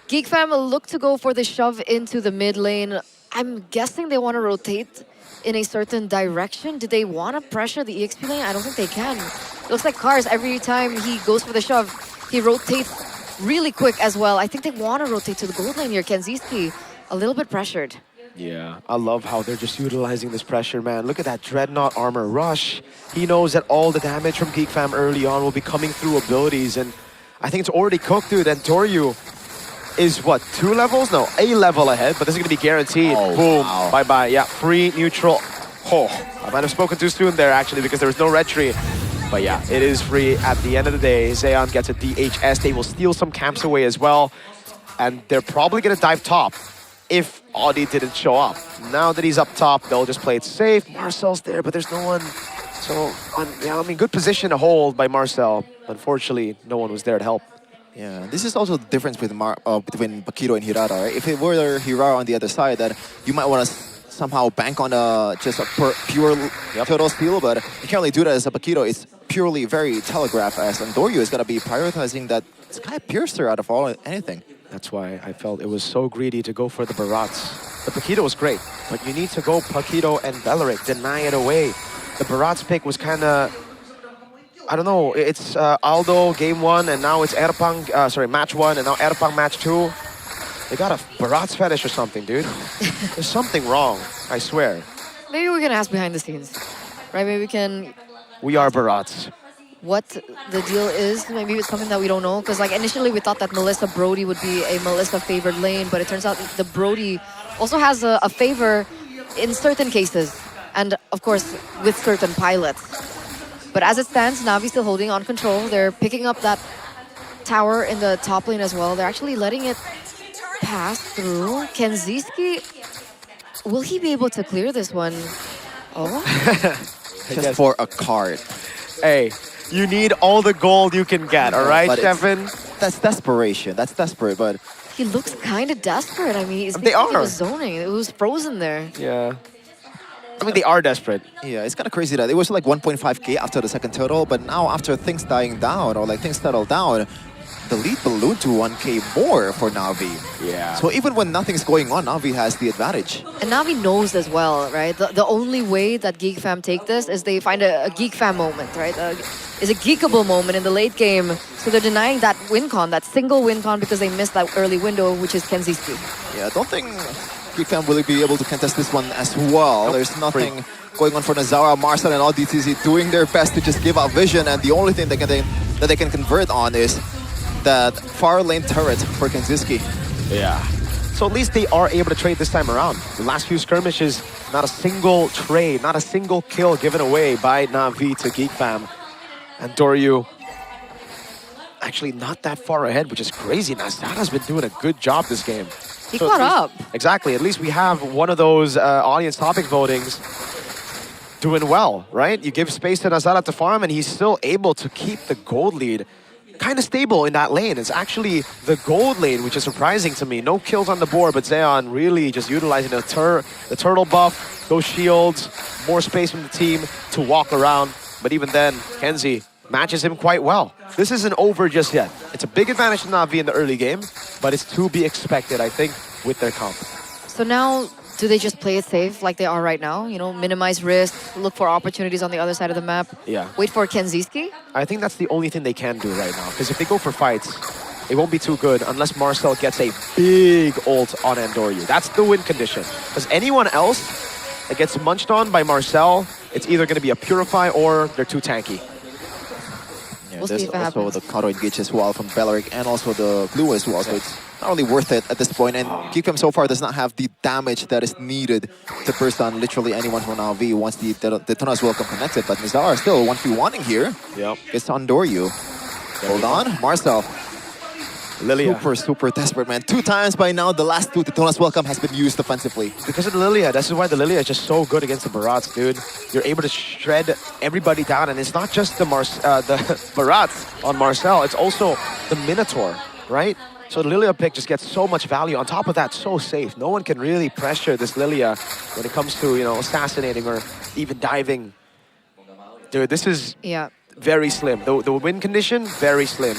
[SPEAKER 13] Geek Fam will look to go for the shove into the mid lane. I'm guessing they want to rotate in a certain direction. Do they want to pressure the EXP lane? I don't think they can. It looks like Cars, every time he goes for the shove, he rotates really quick as well. I think they want to rotate to the gold lane here. Kenziski, a little bit pressured.
[SPEAKER 9] Yeah, I love how they're just utilizing this pressure, man. Look at that Dreadnought armor rush. He knows that all the damage from Geek Fam early on will be coming through abilities, and I think it's already cooked, dude. And Doryu is what, 2 levels? No, a level ahead, but this is going to be guaranteed. Boom, bye-bye. Yeah, free neutral. Oh, I might have spoken too soon there, actually, because there was no retry. But yeah, it is free. At the end of the day, Zeon gets a DHS. They will steal some camps away as well. And they're probably going to dive top if Audi didn't show up. Now that he's up top, they'll just play it safe. Marcel's there, but there's no one. So, yeah, I mean, good position to hold by Marcel. Unfortunately, no one was there to help.
[SPEAKER 15] Yeah, this is also the difference between Paquito and Hirata, right? If it were Hirata on the other side, then you might want to somehow bank on just a pure total steal, but you can't really do that as a Paquito. It's purely very telegraph, as Andoryu is going to be prioritizing that Sky Piercer out of anything.
[SPEAKER 9] That's why I felt it was so greedy to go for the Barats. The Paquito was great, but you need to go Paquito and Beleric, deny it away. The Barats pick was kind of, I don't know, it's Aldo game 1 and now it's Erpang, match 1 and now Erpang match 2. They got a Barats fetish or something, dude. There's something wrong, I swear.
[SPEAKER 13] Maybe we can ask behind the scenes, right? Maybe we can...
[SPEAKER 9] We are Barats.
[SPEAKER 13] What the deal is. Maybe it's something that we don't know. Because like initially we thought that Melissa Brody would be a Melissa favored lane, but it turns out the Brody also has a favor in certain cases. And of course, with certain pilots. But as it stands, Navi's still holding on control. They're picking up that tower in the top lane as well. They're actually letting it pass through. Kenziski, will he be able to clear this one? Oh.
[SPEAKER 15] Just for a card.
[SPEAKER 9] Hey. You need all the gold you can get, all right, Stefan?
[SPEAKER 15] That's desperation. That's desperate, but...
[SPEAKER 13] He looks kind of desperate. I mean,
[SPEAKER 15] they are.
[SPEAKER 13] He was zoning. It was frozen there.
[SPEAKER 9] Yeah. I mean, they are desperate.
[SPEAKER 15] Yeah, it's kind of crazy that it was like 1.5k after the second turtle, but now after things dying down, or like things settle down, the lead ballooned to 1k more for Na'Vi.
[SPEAKER 9] Yeah.
[SPEAKER 15] So even when nothing's going on, Na'Vi has the advantage.
[SPEAKER 13] And Na'Vi knows as well, right? The only way that Geek Fam take this is they find a Geek Fam moment, right? Is a geekable moment in the late game. So they're denying that win con, that single win con, because they missed that early window, which is Kenziski.
[SPEAKER 15] Yeah, I don't think Geek Fam will be able to contest this one as well. Nope. There's nothing going on for Nazara, Marcel, and all DTZ doing their best to just give out vision, and the only thing that they can convert on is that far lane turret for Kenziski.
[SPEAKER 9] Yeah. So at least they are able to trade this time around. The last few skirmishes, not a single trade, not a single kill given away by Na'Vi to Geek Fam. And Doryu, actually not that far ahead, which is crazy. Nazara's been doing a good job this game.
[SPEAKER 13] He caught up.
[SPEAKER 9] Exactly. At least we have one of those audience topic votings doing well, right? You give space to Nazara to farm, and he's still able to keep the gold lead kind of stable in that lane. It's actually the gold lane, which is surprising to me. No kills on the board, but Zeon really just utilizing the turtle buff, those shields, more space from the team to walk around. But even then, Kenzie matches him quite well. This isn't over just yet. It's a big advantage to Na'Vi in the early game, but it's to be expected, I think, with their comp.
[SPEAKER 13] So now, do they just play it safe like they are right now? You know, minimize risk, look for opportunities on the other side of the map.
[SPEAKER 9] Yeah.
[SPEAKER 13] Wait for Kenziski?
[SPEAKER 9] I think that's the only thing they can do right now. Because if they go for fights, it won't be too good unless Marcel gets a big ult on Andoryu. That's the win condition. Because anyone else that gets munched on by Marcel, it's either going to be a Purify or they're too tanky.
[SPEAKER 15] Yeah, there's also the Karo engage as well from Beleric and also the Blue as well. So it's not really worth it at this point. And Geek Fam so far does not have the damage that is needed to burst on literally anyone from Na'Vi once the Detona's Welcome connected. But Nazara still 1v1ing here.
[SPEAKER 9] Yep.
[SPEAKER 15] It's on Doryu. Hold on, Marcel.
[SPEAKER 9] Lilia.
[SPEAKER 15] Super desperate, man. 2 times by now, the last 2 Detona's Welcome has been used offensively.
[SPEAKER 9] Because of the Lilia. This is why the Lilia is just so good against the Barats, dude. You're able to shred everybody down, and it's not just the Barats on Marcel, it's also the Minotaur, right? So the Lilia pick just gets so much value. On top of that, so safe. No one can really pressure this Lilia when it comes to, you know, assassinating or even diving. Dude, this is very slim. The win condition, very slim.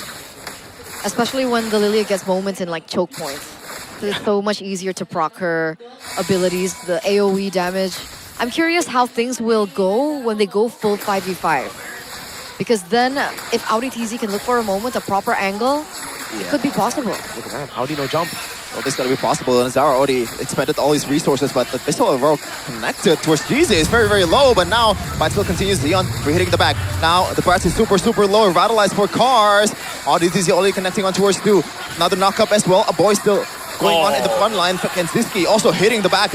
[SPEAKER 13] Especially when the Lilia gets moments in like choke points. It's so much easier to proc her abilities, the AoE damage. I'm curious how things will go when they go full 5v5. Because then, if Audi TZ can look for a moment, a proper angle, it could be possible.
[SPEAKER 9] Look at that, Audi no jump.
[SPEAKER 15] Well, this is going to be possible. And Nazara already expended all his resources, but they still are well connected towards GZ. It's very, very low, but now fight still continues. Leon hitting the back. Now the Barats is super low. Revitalized for cars. Audi TZ already connecting on towards 2. Another knock up as well. A boy still going on in the front line. Kenziski also hitting the back.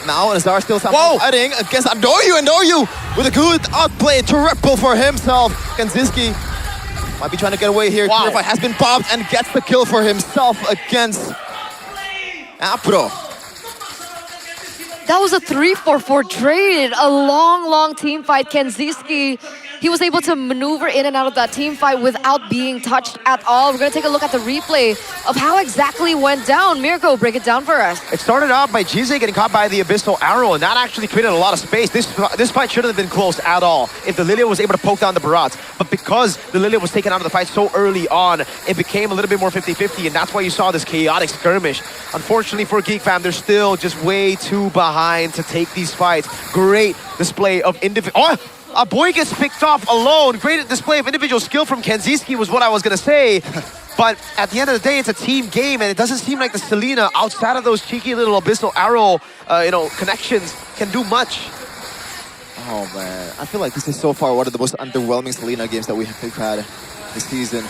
[SPEAKER 15] Now Nazar still somehow fighting against Andoryu. Andoryu with a good outplay, triple for himself. Kenziski might be trying to get away here.
[SPEAKER 9] Wow.
[SPEAKER 15] Purify has been popped and gets the kill for himself against Apro.
[SPEAKER 13] That was a 3-4-4 trade. A long team fight. Kenziski, he was able to maneuver in and out of that team fight without being touched at all. We're going to take a look at the replay of how exactly went down. Mirko, break it down for us.
[SPEAKER 9] It started out by Jize getting caught by the Abyssal Arrow, and that actually created a lot of space. This fight shouldn't have been close at all if the Lilia was able to poke down the Barats. But because the Lilia was taken out of the fight so early on, it became a little bit more 50-50, and that's why you saw this chaotic skirmish. Unfortunately for Geek Fam, they're still just way too behind to take these fights. Great display of individual... Oh! A boy gets picked off alone. Great display of individual skill from Kenziski was what I was going to say. But at the end of the day, it's a team game, and it doesn't seem like the Selena, outside of those cheeky little Abyssal Arrow, connections, can do much.
[SPEAKER 15] Oh man, I feel like this is so far one of the most underwhelming Selena games that we've had this season.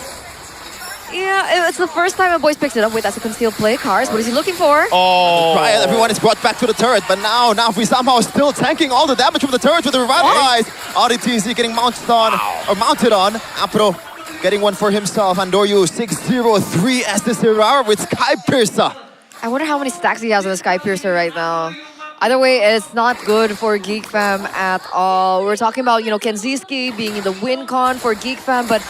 [SPEAKER 13] Yeah, it's the first time a boys picks it up with as a concealed play. Cars, what is he looking for?
[SPEAKER 15] Oh! Right, everyone is brought back to the turret, but now we somehow still tanking all the damage from the turret with the revitalize. RDTZ getting mounted on Apro getting one for himself. Andoryu 603 as the Sirara with Sky Piercer.
[SPEAKER 13] I wonder how many stacks he has on the Sky Piercer right now. Either way, it's not good for Geek Fam at all. We're talking about, Kenziski being in the win con for Geek Fam, but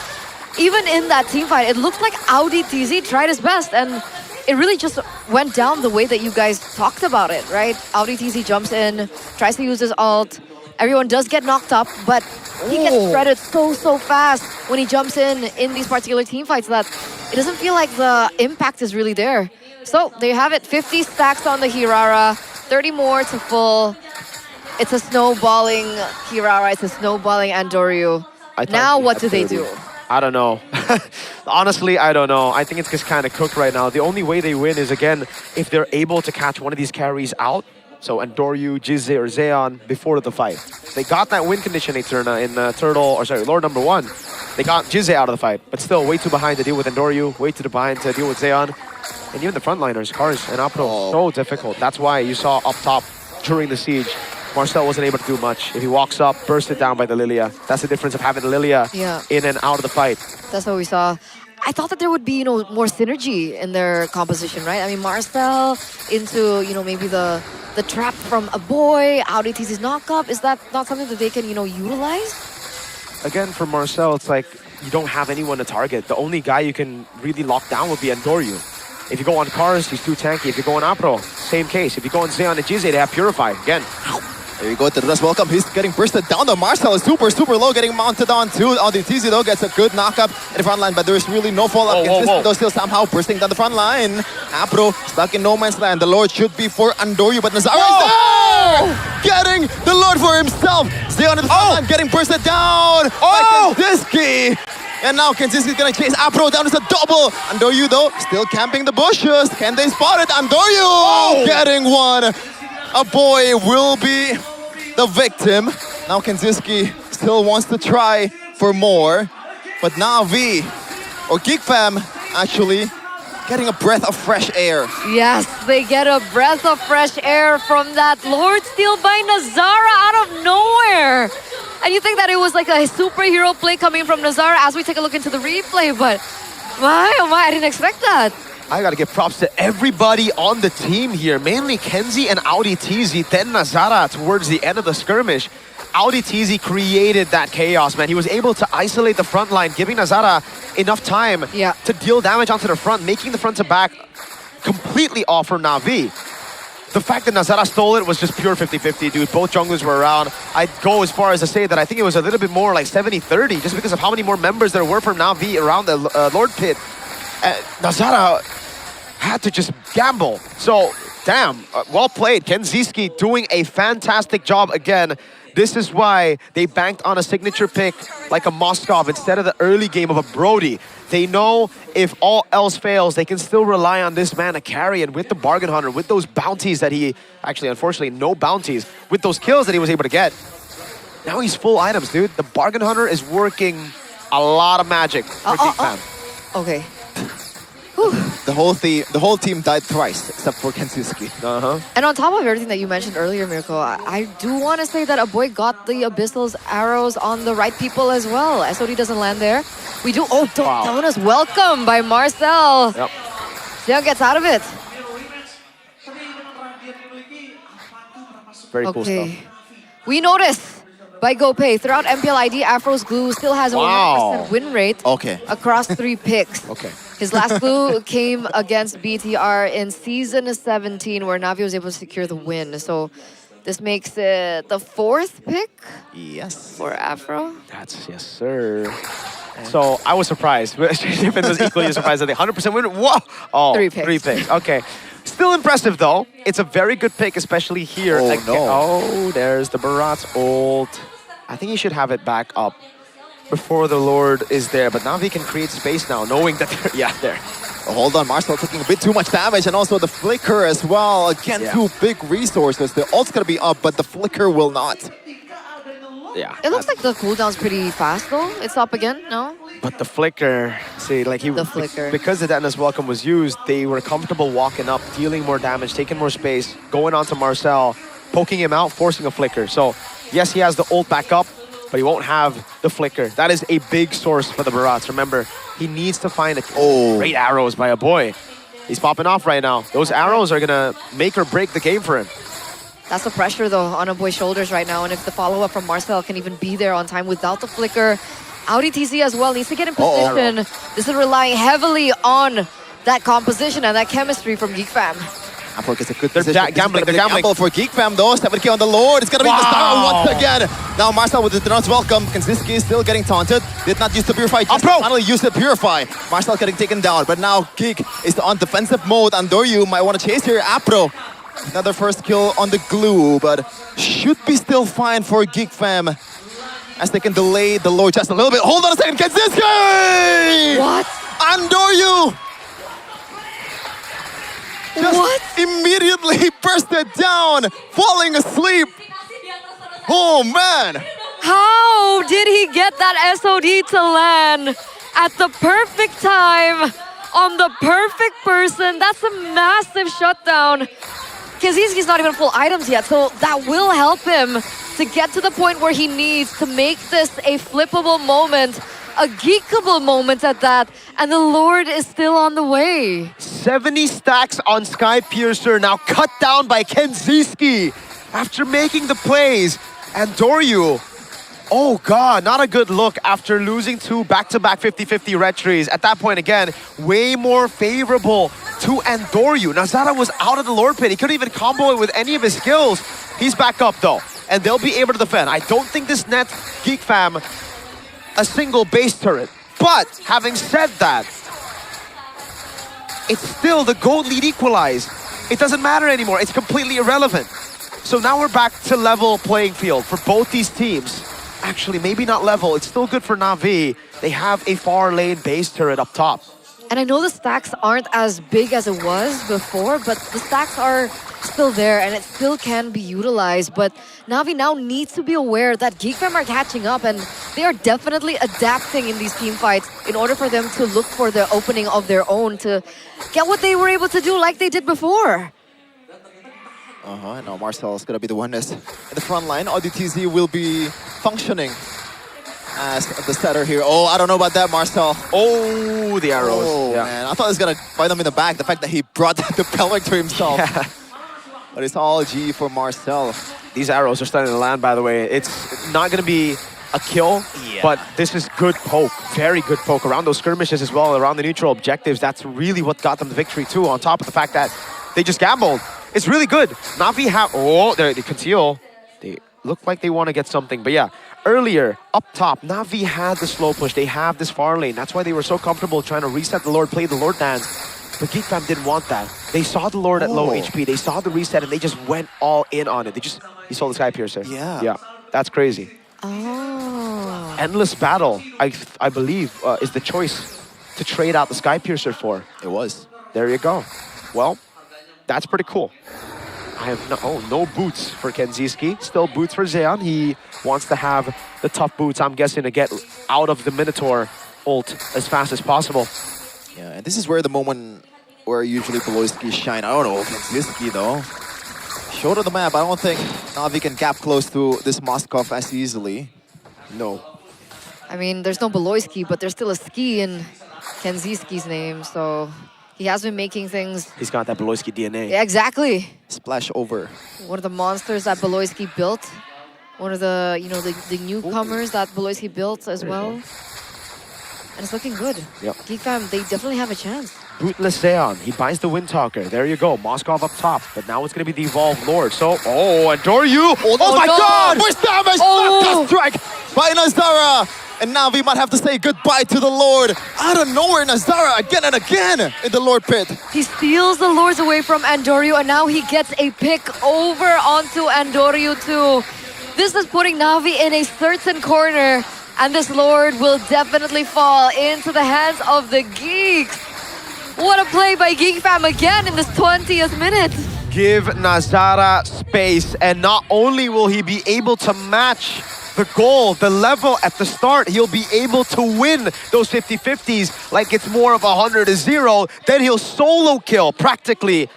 [SPEAKER 13] even in that team fight, it looked like Audi TZ tried his best, and it really just went down the way that you guys talked about it, right? Audi TZ jumps in, tries to use his ult. Everyone does get knocked up, but he gets shredded so fast when he jumps in these particular team fights that it doesn't feel like the impact is really there. So there you have it, 50 stacks on the Hirara, 30 more to full. It's a snowballing Hirara, it's a snowballing Andoryu. Now what do they do?
[SPEAKER 9] I don't know. Honestly, I don't know. I think it's just kind of cooked right now. The only way they win is, again, if they're able to catch one of these carries out. So Andoryu, Jize, or Zeon before the fight. They got that win condition in Lord number 1. They got Jize out of the fight, but still way too behind to deal with Andoryu, way too behind to deal with Zeon. And even the frontliners, Cars and Apro, so difficult. That's why you saw up top during the siege, Marcel wasn't able to do much. If he walks up, bursted down by the Lilia. That's the difference of having the Lilia in and out of the fight.
[SPEAKER 13] That's what we saw. I thought that there would be, more synergy in their composition, right? I mean, Marcel into, maybe the trap from a boy, Audi TZ's knockup. Is that not something that they can, utilize?
[SPEAKER 9] Again, for Marcel, it's like you don't have anyone to target. The only guy you can really lock down would be Andoryu. If you go on Cars, he's too tanky. If you go on Apro, same case. If you go on Zeon and Jize, they have Purify. Again.
[SPEAKER 15] There you go, Tedras, welcome. He's getting bursted down. The Marcel is super low, getting mounted on too. Audi TZ though gets a good knock-up in the front line, but there's really no fallout. Though still somehow bursting down the front line. Apro stuck in no man's land. The Lord should be for Andoryu, but Nazara is there! Getting the Lord for himself. Zeon in the front line, getting bursted down by Kenziski. And now Kenziski's gonna chase Apro down. It's a double. Andoryu though, still camping the bushes. Can they spot it? Andoryu getting one. A boy will be the victim. Now Kenziski still wants to try for more. But Navi, or Geek Fam, actually getting a breath of fresh air.
[SPEAKER 13] Yes, they get a breath of fresh air from that Lord Steal by Nazara out of nowhere. And you think that it was like a superhero play coming from Nazara as we take a look into the replay, but oh my, I didn't expect that.
[SPEAKER 9] I gotta give props to everybody on the team here, mainly Kenzie and Audi TZ, then Nazara towards the end of the skirmish. Audi TZ created that chaos, man. He was able to isolate the front line, giving Nazara enough time to deal damage onto the front, making the front to back completely off for Na'Vi. The fact that Nazara stole it was just pure 50-50, dude. Both junglers were around. I'd go as far as to say that I think it was a little bit more like 70-30, just because of how many more members there were from Na'Vi around the Lord Pit. Nazara had to just gamble. So, damn, well played. Kenziski doing a fantastic job again. This is why they banked on a signature pick like a Moskov instead of the early game of a Brody. They know if all else fails, they can still rely on this man to carry. And with the Bargain Hunter, with those bounties that he... Actually, unfortunately, no bounties. With those kills that he was able to get. Now he's full items, dude. The Bargain Hunter is working a lot of magic for Geek Fam.
[SPEAKER 13] Okay. Whew.
[SPEAKER 15] the whole team died thrice except for Kensuke.
[SPEAKER 13] And on top of everything that you mentioned earlier, Mirko, I do want to say that Aboy got the Abyssal's arrows on the right people as well. SOD doesn't land there. We do. Oh, Dona's welcome by Marcel.
[SPEAKER 9] Yep.
[SPEAKER 13] Xiao gets out of it.
[SPEAKER 9] Very cool stuff.
[SPEAKER 13] We notice by GoPay throughout MPL ID, Afro's glue still has a 100% win rate across 3 picks.
[SPEAKER 15] Okay.
[SPEAKER 13] His last glue came against BTR in season 17, where Navi was able to secure the win. So this makes it the 4th pick.
[SPEAKER 15] Yes.
[SPEAKER 13] For Afro.
[SPEAKER 9] That's yes, sir. So I was surprised. Shippen was equally surprised that they 100% win. Whoa! Oh,
[SPEAKER 13] 3 picks.
[SPEAKER 9] 3 picks. Okay. Still impressive though. It's a very good pick, especially here.
[SPEAKER 15] Oh,
[SPEAKER 9] again.
[SPEAKER 15] no.
[SPEAKER 9] Oh, there's the Barat's ult. I think he should have it back up before the Lord is there. But Navi can create space now, knowing that they're, yeah, there.
[SPEAKER 15] Oh, hold on, Marcel taking a bit too much damage, and also the flicker as well. Again, 2 big resources. The ult's gonna be up, but the flicker will not.
[SPEAKER 9] Yeah.
[SPEAKER 13] It looks like the cooldown's pretty fast though. It's up again, no?
[SPEAKER 9] But the flicker, see, like he,
[SPEAKER 13] The flicker.
[SPEAKER 9] because the Detonus Welcome was used, they were comfortable walking up, dealing more damage, taking more space, going on to Marcel, poking him out, forcing a flicker. So, yes, he has the ult back up, but he won't have the flicker. That is a big source for the Barats. Remember, he needs to find great arrows by a boy. He's popping off right now. Those arrows are gonna make or break the game for him.
[SPEAKER 13] That's the pressure though on Aboy's shoulders right now. And if the follow-up from Marcel can even be there on time without the flicker, Audi TZ as well needs to get in position. This is relying heavily on that composition and that chemistry from Geek Fam.
[SPEAKER 15] Afro gets a good
[SPEAKER 9] They're
[SPEAKER 15] position.
[SPEAKER 9] gambling,
[SPEAKER 15] This is
[SPEAKER 9] they're
[SPEAKER 15] gonna be a
[SPEAKER 9] gambling.
[SPEAKER 15] gamble for Geek Fam though. 7K on the Lord. It's gonna be the star once again. Now Marcel with the Donut's welcome. Kanziski is still getting taunted. Did not use the Purify. Just finally used the Purify. Marcel getting taken down. But now Geek is on defensive mode. Andoryu might want to chase here. Apro. Another first kill on the glue, but should be still fine for Geek Fam as they can delay the Lord just a little bit. Hold on a second, Kanziski!
[SPEAKER 13] What?
[SPEAKER 15] Andoryu! Just immediately bursted down, falling asleep. Oh man!
[SPEAKER 13] How did he get that SOD to land at the perfect time on the perfect person? That's a massive shutdown. Kaczynski's not even full items yet, so that will help him to get to the point where he needs to make this a flippable moment, a geekable moment at that, and the Lord is still on the way.
[SPEAKER 9] 70 stacks on Sky Piercer, now cut down by Kenziski after making the plays. And Doryu, oh god, not a good look after losing 2 back-to-back 50-50 red trees. At that point, again, way more favorable to Andoryu. Nazara was out of the Lord Pit. He couldn't even combo it with any of his skills. He's back up, though, and they'll be able to defend. I don't think this nets Geek Fam a single base turret. But, having said that, it's still the gold lead equalized. It doesn't matter anymore. It's completely irrelevant. So now we're back to level playing field for both these teams. Actually, maybe not level. It's still good for Na'Vi. They have a far lane base turret up top.
[SPEAKER 13] And I know the stacks aren't as big as it was before, but the stacks are still there and it still can be utilized. But Na'Vi now needs to be aware that Geek Fam are catching up and they are definitely adapting in these team fights in order for them to look for the opening of their own to get what they were able to do like they did before.
[SPEAKER 15] Now Marcel is gonna be the one that's in the front line. ODTZ will be functioning as the setter here. Oh, I don't know about that, Marcel.
[SPEAKER 9] Oh, the arrows.
[SPEAKER 15] Oh,
[SPEAKER 9] yeah.
[SPEAKER 15] man. I thought he was gonna bite them in the back. The fact that he brought the pellet to himself.
[SPEAKER 9] Yeah.
[SPEAKER 15] But it's all G for Marcel.
[SPEAKER 9] These arrows are starting to land, by the way. It's not going to be a kill, but this is good poke. Very good poke around those skirmishes as well, around the neutral objectives. That's really what got them the victory, too, on top of the fact that they just gambled. It's really good. Na'Vi have... Oh, they conceal. They look like they want to get something. But yeah, earlier, up top, Na'Vi had the slow push. They have this far lane. That's why they were so comfortable trying to reset the Lord, play the Lord dance. But Geek Fam didn't want that. They saw the Lord at low HP. They saw the reset, and they just went all in on it. They just... You saw the Sky Piercer.
[SPEAKER 15] Yeah.
[SPEAKER 9] Yeah, that's crazy.
[SPEAKER 13] Oh.
[SPEAKER 9] Endless Battle, I believe, is the choice to trade out the Sky Piercer for.
[SPEAKER 15] It was.
[SPEAKER 9] There you go. Well, that's pretty cool. I have no boots for Kenziski. Still boots for Zeon. He wants to have the tough boots, I'm guessing, to get out of the Minotaur ult as fast as possible.
[SPEAKER 15] Yeah, and this is where the moment where usually Beloyski shine. I don't know, Kanziski though. Short of the map, I don't think Na'Vi can gap close to this Moskov as easily. No.
[SPEAKER 13] I mean, there's no Beloyski, but there's still a ski in Kanziski's name, so he has been making things.
[SPEAKER 9] He's got that Beloyski DNA.
[SPEAKER 13] Yeah, exactly.
[SPEAKER 15] Splash over.
[SPEAKER 13] One of the monsters that Beloyski built. One of the, you know, the newcomers that Beloyski built as well. And it's looking good.
[SPEAKER 9] Yep.
[SPEAKER 13] Geek Fam, they definitely have a chance.
[SPEAKER 9] Bootless Zeon, he buys the Windtalker. There you go, Moskov up top. But now it's going to be the Evolved Lord. So, and Doryu! Oh my god!
[SPEAKER 15] First damage! Oh. Strike by Nazara! And Na'Vi might have to say goodbye to the Lord. Out of nowhere, Nazara again and again in the Lord pit.
[SPEAKER 13] He steals the Lords away from Andoryu, and now he gets a pick over onto Andoryu too. This is putting Na'Vi in a certain corner, and this Lord will definitely fall into the hands of the Geeks. What a play by Geek Fam again in this 20th minute.
[SPEAKER 9] Give Nazara space, and not only will he be able to match the goal, the level at the start, he'll be able to win those 50-50s like it's more of 100-0. Then he'll solo kill practically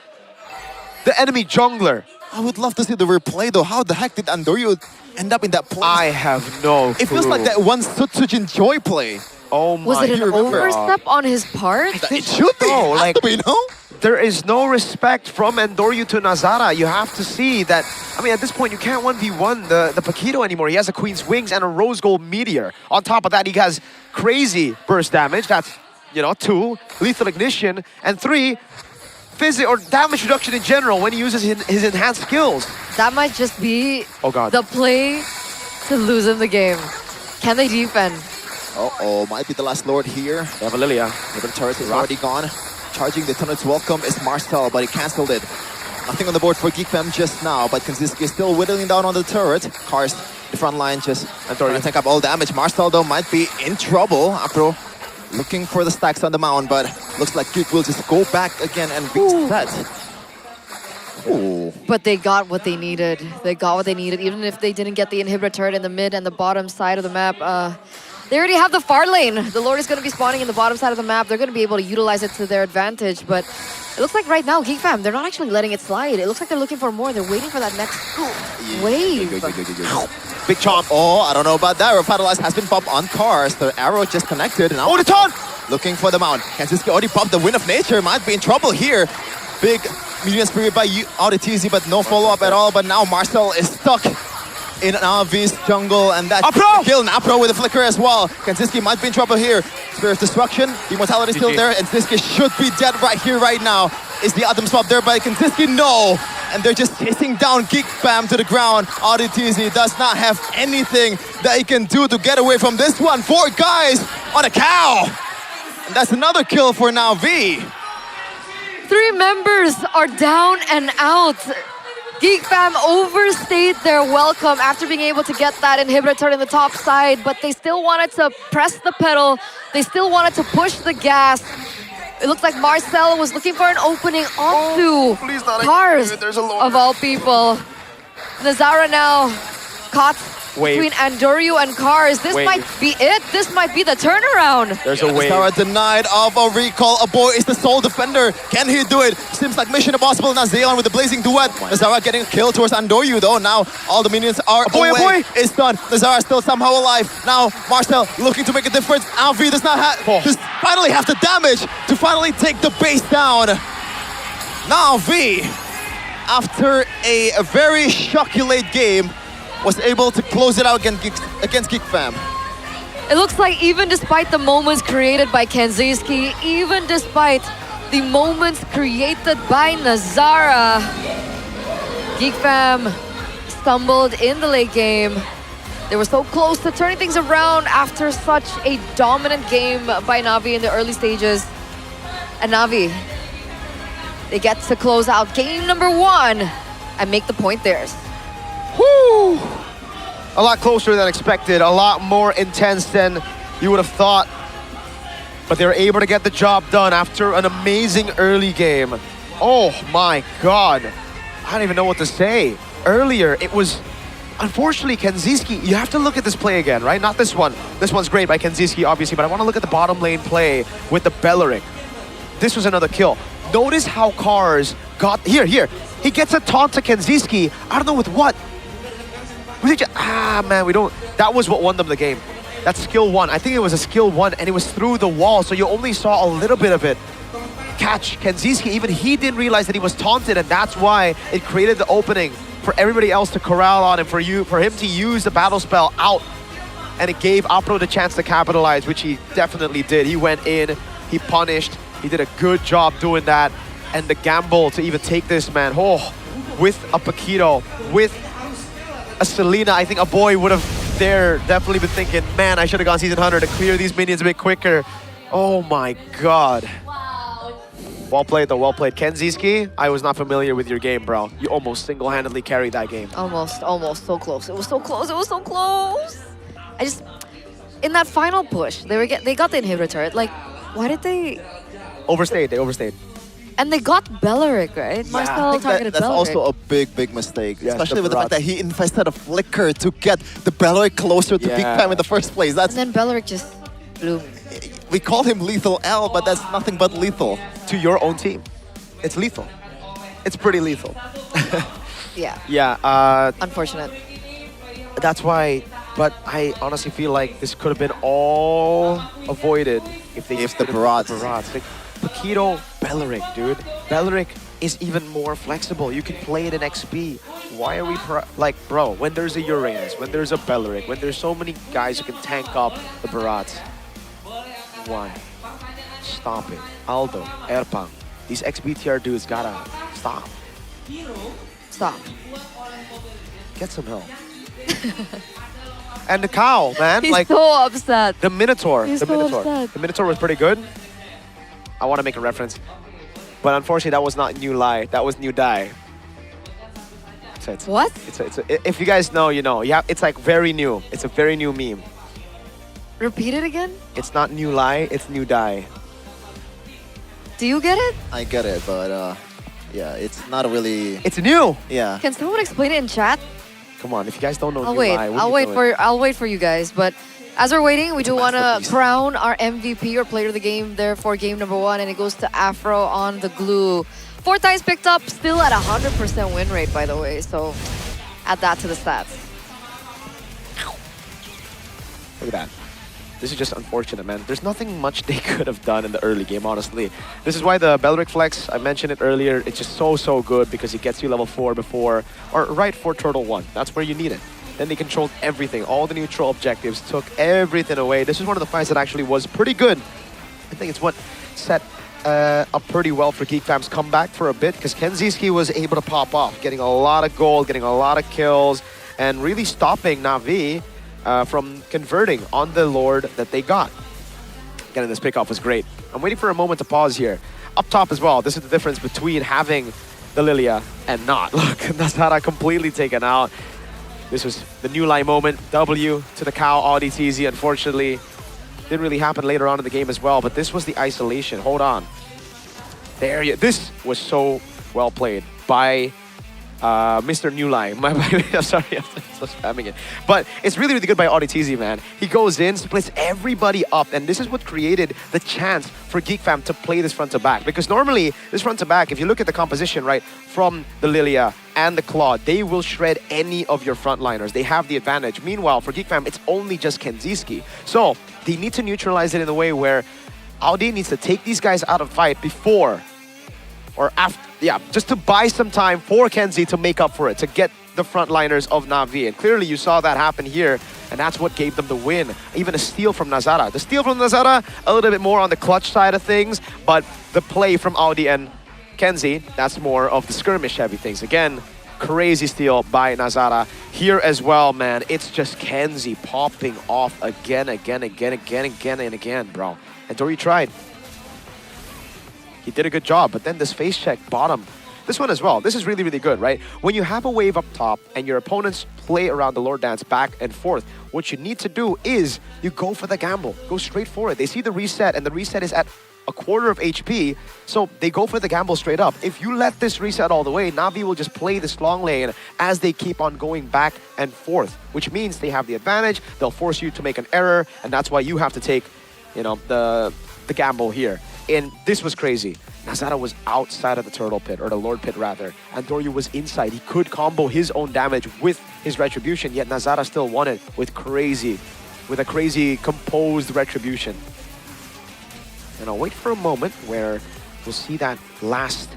[SPEAKER 9] the enemy jungler.
[SPEAKER 15] I would love to see the replay though. How the heck did Andoryu end up in that place?
[SPEAKER 9] I have no clue.
[SPEAKER 15] It feels like that one Sutsujin Joy play.
[SPEAKER 9] Oh my.
[SPEAKER 13] Was it an overstep on his part?
[SPEAKER 15] It should be.
[SPEAKER 9] No, like,
[SPEAKER 15] no?
[SPEAKER 9] There is no respect from Andoryu to Nazara. You have to see that, I mean, at this point, you can't 1v1 the Paquito anymore. He has a Queen's Wings and a Rose Gold Meteor. On top of that, he has crazy burst damage. That's, 2, lethal ignition, and 3, physics or damage reduction in general when he uses his enhanced skills.
[SPEAKER 13] That might just be the play to lose him the game. Can they defend?
[SPEAKER 15] Uh-oh, might be the last Lord here.
[SPEAKER 9] They have a Lilia.
[SPEAKER 15] The turret is already gone. Charging the Tunnel's welcome is Marcel, but he cancelled it. Nothing on the board for Geek Fam just now, but Kanziski is still whittling down on the turret. Cars, the front line, just trying to take up all damage. Marcel, though, might be in trouble. Apro looking for the stacks on the mound, but looks like Geek will just go back again and reset. Ooh.
[SPEAKER 13] But they got what they needed. They got what they needed, even if they didn't get the inhibitor turret in the mid and the bottom side of the map. They already have the far lane. The Lord is going to be spawning in the bottom side of the map. They're going to be able to utilize it to their advantage. But it looks like right now, Geek Fam, they're not actually letting it slide. It looks like they're looking for more. They're waiting for that next wave.
[SPEAKER 15] Big chomp. Oh, I don't know about that. Revitalize has been popped on Cars. The arrow just connected. Now
[SPEAKER 9] the ton!
[SPEAKER 15] Looking for the mount. Kanziski already popped the Wind of Nature. Might be in trouble here. Big medium spirit by Auditizi, but no follow-up at all. But now Marcel is stuck in Na'Vi's jungle, and that kill Napro with a flicker as well. Kanziski might be in trouble here. Spirit of Destruction, Immortality still there, and Kanziski should be dead right here, right now. Is the item swap there by Kanziski? No! And they're just chasing down Geek Fam to the ground. Auditizi does not have anything that he can do to get away from this one. 4 guys on a cow! And that's another kill for Na'Vi.
[SPEAKER 13] 3 members are down and out. Geek Fam overstayed their welcome after being able to get that inhibitor turn in the top side, but they still wanted to press the pedal. They still wanted to push the gas. It looks like Marcel was looking for an opening onto Cars, of all people. Nazara now caught between Andoryu and Cars. This might be it. This might be the turnaround.
[SPEAKER 9] There's a wave.
[SPEAKER 15] Nazara denied of a recall. A boy is the sole defender. Can he do it? Seems like mission impossible. Now Zeon with the blazing duet. Nazara getting a kill towards Andoryu though. Now all the minions are away. It's done. Nazara still somehow alive. Now Marcel looking to make a difference. Alvi does not have, just finally have the damage to finally take the base down. Now V, after a very shocky late game, was able to close it out against Geek Fam.
[SPEAKER 13] It looks like even despite the moments created by Kanziski, even despite the moments created by Nazara, Geek Fam stumbled in the late game. They were so close to turning things around after such a dominant game by Na'Vi in the early stages. And Na'Vi, they get to close out game number 1 and make the point theirs.
[SPEAKER 9] Woo! A lot closer than expected, a lot more intense than you would have thought. But they were able to get the job done after an amazing early game. Oh my god. I don't even know what to say. Earlier, it was, unfortunately, Kanziski, you have to look at this play again, right? Not this one. This one's great by Kanziski, obviously, but I want to look at the bottom lane play with the Beleric. This was another kill. Notice how Cars got... Here. He gets a taunt to Kenziski. I don't know with what. Was it just... man, we don't... That was what won them the game. That's skill 1. I think it was a skill 1, and it was through the wall, so you only saw a little bit of it. Catch. Kenziski, even he didn't realize that he was taunted, and that's why it created the opening for everybody else to corral on and for him to use the battle spell out. And it gave Apro the chance to capitalize, which he definitely did. He went in, he punished, he did a good job doing that. And the gamble to even take this, man, with a Paquito, with a Selena, I think a boy would have definitely been thinking, man, I should have gone Season Hunter to clear these minions a bit quicker. Oh my God. Well played though, well played. Kenziski, I was not familiar with your game, bro. You almost single-handedly carried that game.
[SPEAKER 13] Almost, so close. It was so close, in that final push, they got the inhibitor turret. Like, why did they...
[SPEAKER 9] They overstayed.
[SPEAKER 13] And they got Belleric, right?
[SPEAKER 15] Yeah,
[SPEAKER 13] Marcel targeted
[SPEAKER 15] that's
[SPEAKER 13] Belleric.
[SPEAKER 15] also a big mistake.
[SPEAKER 9] Yes,
[SPEAKER 15] especially with the fact that he invested a flicker to get the Belleric closer to Big Pam in the first place.
[SPEAKER 13] And then Belleric just blew.
[SPEAKER 15] We call him Lethal L, but that's nothing but lethal.
[SPEAKER 9] To your own team. It's lethal. It's pretty lethal.
[SPEAKER 13] Yeah.
[SPEAKER 9] Yeah.
[SPEAKER 13] Unfortunate.
[SPEAKER 9] That's why, but I honestly feel like this could have been all avoided if they used the barrage. Like, Paquito, Belleric, dude. Belleric is even more flexible. You can play it in XP. Why are we like, bro, when there's a Uranus, when there's a Belleric, when there's so many guys who can tank up the Barats, why? Stop it. Aldo, Erpang, these XBTR dudes gotta stop.
[SPEAKER 13] Stop.
[SPEAKER 9] Get some help. And the cow, man.
[SPEAKER 13] He's
[SPEAKER 9] like
[SPEAKER 13] so upset.
[SPEAKER 9] The Minotaur.
[SPEAKER 13] He's
[SPEAKER 9] the
[SPEAKER 13] so
[SPEAKER 9] Minotaur.
[SPEAKER 13] upset.
[SPEAKER 9] The Minotaur was pretty good. I want to make a reference. But unfortunately, that was not New Lie. That was New Die.
[SPEAKER 13] What?
[SPEAKER 9] If you guys know, you know. Yeah, it's like very new. It's a very new meme.
[SPEAKER 13] Repeat it again?
[SPEAKER 9] It's not New Lie, it's New Die.
[SPEAKER 13] Do you get it?
[SPEAKER 15] I get it, but yeah, it's not really...
[SPEAKER 9] It's new!
[SPEAKER 15] Yeah.
[SPEAKER 13] Can someone explain it in chat?
[SPEAKER 9] Come on, if you guys don't know
[SPEAKER 13] I'll
[SPEAKER 9] New
[SPEAKER 13] wait.
[SPEAKER 9] Lie,
[SPEAKER 13] I'll wait for you guys. But as we're waiting, we do want to crown our MVP or player of the game there for game number 1, and it goes to Afro on the glue. 4 times picked up, still at 100% win rate, by the way. So add that to the stats.
[SPEAKER 9] Look at that. This is just unfortunate, man. There's nothing much they could have done in the early game, honestly. This is why the Belleric Flex, I mentioned it earlier, it's just so good because it gets you level 4 before, or right for Turtle 1. That's where you need it. Then they controlled everything. All the neutral objectives, took everything away. This is one of the fights that actually was pretty good. I think it's what set up pretty well for Geek Fam's comeback for a bit, because Kenziski was able to pop off, getting a lot of gold, getting a lot of kills, and really stopping Na'Vi from converting on the Lord that they got. Getting this pickoff was great. I'm waiting for a moment to pause here. Up top as well, this is the difference between having the Lilia and not. Look, Nazara completely taken out. This was the New Lie moment. W to the cow, Audi TZ, unfortunately. Didn't really happen later on in the game as well, but this was the isolation. Hold on. There you... This was so well played by Mr. New Lie. I'm sorry, I'm so spamming it. But it's really good by Audi TZ, man. He goes in, splits everybody up, and this is what created the chance for Geek Fam to play this front to back. Because normally, this front to back, if you look at the composition, right, from the Lilia and the Claude, they will shred any of your frontliners. They have the advantage. Meanwhile, for Geek Fam, it's only just Kenziski. So they need to neutralize it in a way where Audi needs to take these guys out of fight before or after, yeah, just to buy some time for Kenzie to make up for it, to get the frontliners of Na'Vi. And clearly you saw that happen here, and that's what gave them the win. Even a steal from Nazara. The steal from Nazara, a little bit more on the clutch side of things, but the play from Audi and Kenzie, that's more of the skirmish heavy things. Again, crazy steal by Nazara. Here as well, man, it's just Kenzie popping off again, bro. And Dory tried. He did a good job, but then this face check bottom. This one as well. This is really good, right? When you have a wave up top and your opponents play around the Lord Dance back and forth, what you need to do is you go for the gamble. Go straight for it. They see the reset, and the reset is at a quarter of HP, so they go for the gamble straight up. If you let this reset all the way, Na'Vi will just play this long lane as they keep on going back and forth, which means they have the advantage. They'll force you to make an error, and that's why you have to take, you know, the gamble here. And this was crazy. Nazara was outside of the turtle pit, or the Lord pit rather, and Doryu was inside. He could combo his own damage with his retribution, yet Nazara still won it with a crazy composed retribution. And I'll wait for a moment where we'll see that last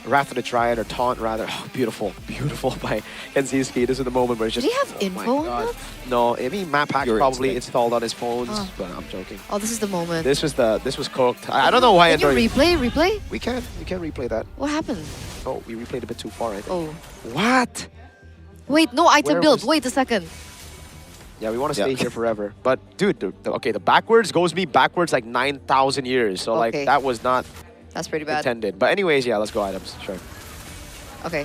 [SPEAKER 9] Wrath of the Triad, or taunt rather. Oh, beautiful, beautiful by Kenziski. This is the moment where it's just.
[SPEAKER 13] Did he have info on that?
[SPEAKER 9] No, I mean map hack probably installed on his phones, but I'm joking.
[SPEAKER 13] Oh, this is the moment.
[SPEAKER 9] This was cooked. I don't know why.
[SPEAKER 13] Can you replay?
[SPEAKER 9] We can replay that.
[SPEAKER 13] What happened?
[SPEAKER 9] Oh, we replayed a bit too far, I think.
[SPEAKER 13] Oh.
[SPEAKER 9] What?
[SPEAKER 13] Wait, no item
[SPEAKER 9] Where
[SPEAKER 13] build.
[SPEAKER 9] was-
[SPEAKER 13] Wait a second.
[SPEAKER 9] Yeah, we want to stay here forever. But dude, the backwards goes me backwards like 9,000 years. So
[SPEAKER 13] Okay.
[SPEAKER 9] like that was not
[SPEAKER 13] That's pretty bad.
[SPEAKER 9] intended. But anyways, yeah, let's go items. Sure.
[SPEAKER 13] Okay.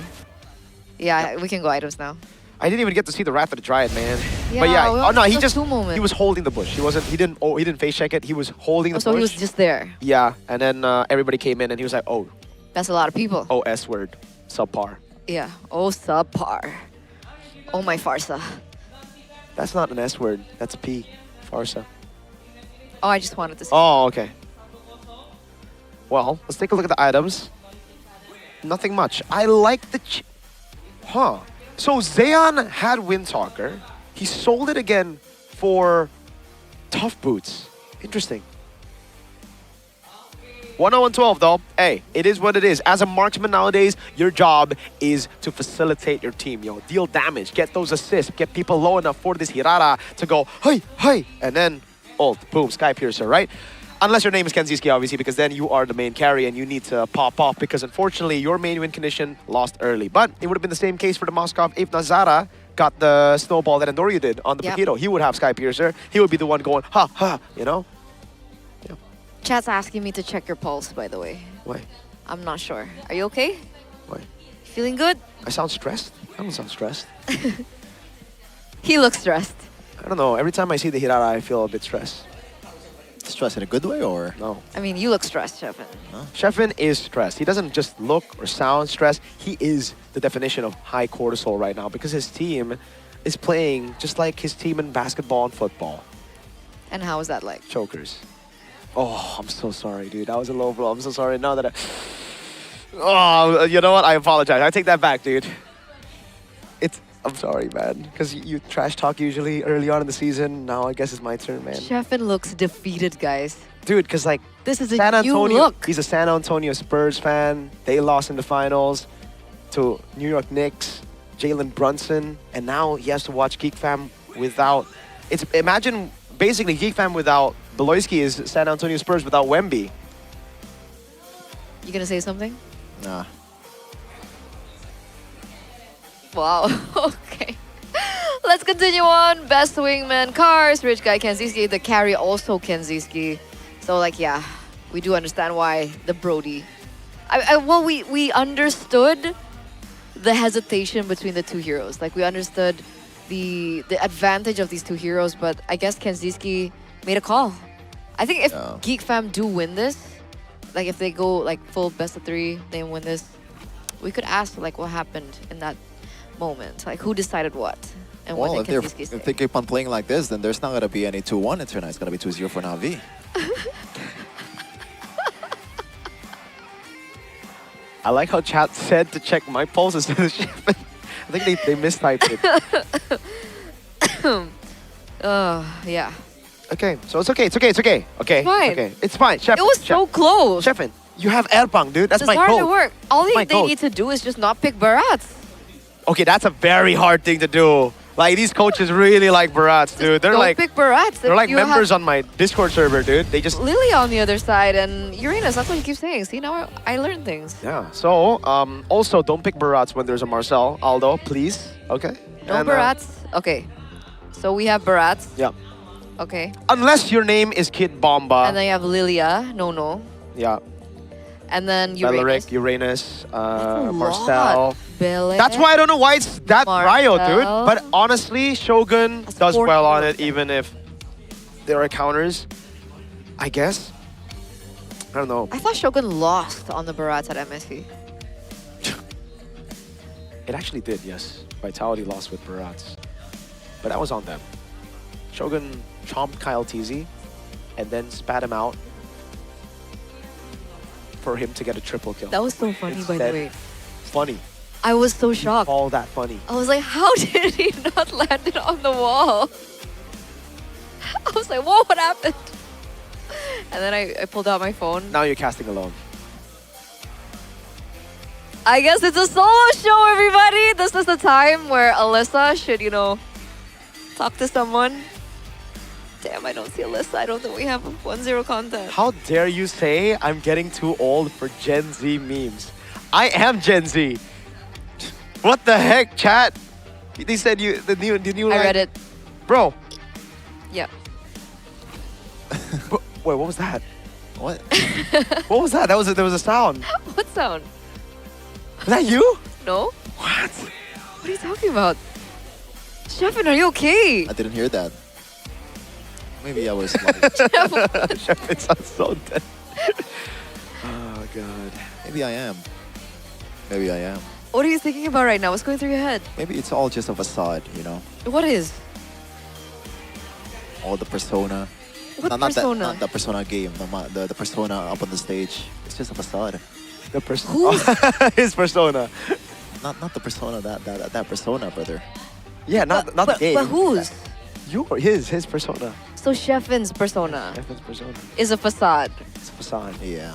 [SPEAKER 13] Yeah, we can go items now.
[SPEAKER 9] I didn't even get to see the Wrath of the Triad, man.
[SPEAKER 13] Yeah,
[SPEAKER 9] but yeah,
[SPEAKER 13] we
[SPEAKER 9] oh no,
[SPEAKER 13] only
[SPEAKER 9] he
[SPEAKER 13] saw
[SPEAKER 9] just
[SPEAKER 13] 2 moments.
[SPEAKER 9] he was holding the bush. He didn't face check it. He was holding the
[SPEAKER 13] Oh, so
[SPEAKER 9] bush.
[SPEAKER 13] he was just there.
[SPEAKER 9] Yeah, and then everybody came in and he was like, oh,
[SPEAKER 13] That's a lot of people.
[SPEAKER 9] oh, S word, subpar.
[SPEAKER 13] Yeah. Oh, subpar. Oh, my farsa.
[SPEAKER 9] That's not an S word. That's a P. Farsa.
[SPEAKER 13] Oh, I just wanted to see.
[SPEAKER 9] Oh, okay. Well, let's take a look at the items. Nothing much. I like the... Huh. So Zeon had Windtalker. He sold it again for Tough Boots. Interesting. 101-12 though. Hey, it is what it is. As a marksman nowadays, your job is to facilitate your team, yo. Deal damage, get those assists, get people low enough for this Hirara to go, hey, hey, and then ult, boom, Sky Piercer, right? Unless your name is Kenziski, obviously, because then you are the main carry and you need to pop off because unfortunately your main win condition lost early. But it would have been the same case for the Moskov if Nazara got the snowball that Endoryu did on the Paquito. He would have Sky Piercer. He would be the one going, ha, ha, you know?
[SPEAKER 13] Chat's asking me to check your pulse, by the way.
[SPEAKER 9] Why?
[SPEAKER 13] I'm not sure. Are you okay?
[SPEAKER 9] Why?
[SPEAKER 13] Feeling good?
[SPEAKER 9] I sound stressed? I don't sound stressed.
[SPEAKER 13] He looks stressed.
[SPEAKER 9] I don't know. Every time I see the Hirara, I feel a bit stressed.
[SPEAKER 6] Stressed in a good way, or?
[SPEAKER 9] No.
[SPEAKER 13] I mean, you look stressed, Shevin.
[SPEAKER 9] Sheffin is stressed. He doesn't just look or sound stressed. He is the definition of high cortisol right now because his team is playing just like his team in basketball and football.
[SPEAKER 13] And how is that like?
[SPEAKER 9] Chokers. Oh, I'm so sorry, dude. That was a low blow. I'm so sorry. Now that Oh, you know what? I apologize. I take that back, dude. I'm sorry, man. Because you trash talk usually early on in the season. Now I guess it's my turn, man.
[SPEAKER 13] Shevin looks defeated, guys.
[SPEAKER 9] Dude, because like
[SPEAKER 13] this is a
[SPEAKER 9] San
[SPEAKER 13] new
[SPEAKER 9] Antonio,
[SPEAKER 13] look.
[SPEAKER 9] he's a San Antonio Spurs fan. They lost in the finals to New York Knicks, Jalen Brunson, and now he has to watch Geek Fam without. Imagine basically Geek Fam without Beloyski is San Antonio Spurs without Wemby.
[SPEAKER 13] You gonna say something?
[SPEAKER 6] Nah.
[SPEAKER 13] Wow. Okay. Let's continue on. Best wingman cars. Rich guy Kenziski. The carry also Kenziski. So like yeah, we do understand why the Brody. Well, we understood the hesitation between the two heroes. Like we understood the advantage of these two heroes, but I guess Kenziski made a call. I think if Geek Fam do win this, like if they go like full best of 3, they win this, we could ask like what happened in that moment, like who decided what, and
[SPEAKER 6] Well,
[SPEAKER 13] what
[SPEAKER 6] if,
[SPEAKER 13] did Kenziski say?
[SPEAKER 6] if they keep on playing like this, then there's not going to be any 2-1 tonight. It's going to be 2-0 for Navi.
[SPEAKER 9] I like how chat said to check my pulse instead of Shepard. I think they mistyped it.
[SPEAKER 13] Yeah.
[SPEAKER 9] Okay, so it's okay, it's okay, it's okay. Okay,
[SPEAKER 13] Fine.
[SPEAKER 9] okay, it's fine. Shepard,
[SPEAKER 13] It was so close.
[SPEAKER 9] Shepard, you have Airpang, dude. That's
[SPEAKER 13] It's
[SPEAKER 9] my
[SPEAKER 13] hard
[SPEAKER 9] code.
[SPEAKER 13] to work. All
[SPEAKER 9] That's my
[SPEAKER 13] they
[SPEAKER 9] code.
[SPEAKER 13] need to do is just not pick Barats.
[SPEAKER 9] Okay, that's a very hard thing to do. Like these coaches really like Barats, dude. They're
[SPEAKER 13] Don't
[SPEAKER 9] like
[SPEAKER 13] pick Barats.
[SPEAKER 9] they're like
[SPEAKER 13] You
[SPEAKER 9] members
[SPEAKER 13] have
[SPEAKER 9] on my Discord server, dude. They just
[SPEAKER 13] Lily on the other side and Uranus. That's what he keeps saying. See, now I learned things.
[SPEAKER 9] yeah. So also don't pick Barats when there's a Marcel. Aldo, please. Okay.
[SPEAKER 13] No
[SPEAKER 9] And,
[SPEAKER 13] Barats. Okay. So we have Barats.
[SPEAKER 9] Yeah.
[SPEAKER 13] Okay.
[SPEAKER 9] Unless your name is Kid Bomba.
[SPEAKER 13] And then you have Lilia. No.
[SPEAKER 9] Yeah.
[SPEAKER 13] And then Uranus.
[SPEAKER 9] Beleric, Uranus,
[SPEAKER 13] a
[SPEAKER 9] Marcel.
[SPEAKER 13] lot. Beleric,
[SPEAKER 9] That's why I don't know why it's that Ryo, dude.
[SPEAKER 13] Marcel.
[SPEAKER 9] But honestly, Shogun does
[SPEAKER 13] 4
[SPEAKER 9] well on
[SPEAKER 13] heroes.
[SPEAKER 9] it, even if there are counters. I guess. I don't know.
[SPEAKER 13] I thought Shogun lost on the Barats at MSV.
[SPEAKER 9] It actually did, yes. Vitality lost with Barats. But that was on them. Shogun chomped Kyle TZ and then spat him out for him to get a triple kill.
[SPEAKER 13] That was so funny, by the
[SPEAKER 9] Instead,
[SPEAKER 13] way.
[SPEAKER 9] Funny.
[SPEAKER 13] I was so shocked.
[SPEAKER 9] All that funny.
[SPEAKER 13] I was like, how did he not land it on the wall? I was like, whoa, what happened? And then I pulled out my phone.
[SPEAKER 9] Now you're casting alone.
[SPEAKER 13] I guess it's a solo show, everybody. This is the time where Alyssa should, you know, talk to someone. Damn, I don't see Alyssa. I don't think we have 1-0 content.
[SPEAKER 9] How dare you say I'm getting too old for Gen Z memes? I am Gen Z. What the heck, chat? They said you the new.
[SPEAKER 13] I read it.
[SPEAKER 9] Bro.
[SPEAKER 13] Yeah.
[SPEAKER 9] Wait, what was that? What? What was that? There was a sound.
[SPEAKER 13] What sound?
[SPEAKER 9] Was that you?
[SPEAKER 13] No.
[SPEAKER 9] What?
[SPEAKER 13] What are you talking about? Sheffin, are you okay?
[SPEAKER 15] I didn't hear that. Maybe I was like...
[SPEAKER 9] Sheffin sounds so dead. Oh, God.
[SPEAKER 15] Maybe I am. Maybe I am.
[SPEAKER 13] What are you thinking about right now? What's going through your head?
[SPEAKER 15] Maybe it's all just a facade, you know?
[SPEAKER 13] What is?
[SPEAKER 15] All the persona.
[SPEAKER 13] What
[SPEAKER 15] not
[SPEAKER 13] persona?
[SPEAKER 15] Not the persona game. The persona up on the stage. It's just a facade.
[SPEAKER 9] The persona. His persona.
[SPEAKER 15] Not the persona. That persona, brother.
[SPEAKER 9] Yeah, not the game.
[SPEAKER 13] But whose?
[SPEAKER 9] His persona.
[SPEAKER 13] So Sheffin's persona
[SPEAKER 9] Sheffin's persona
[SPEAKER 13] is a facade.
[SPEAKER 9] It's a facade.
[SPEAKER 15] Yeah.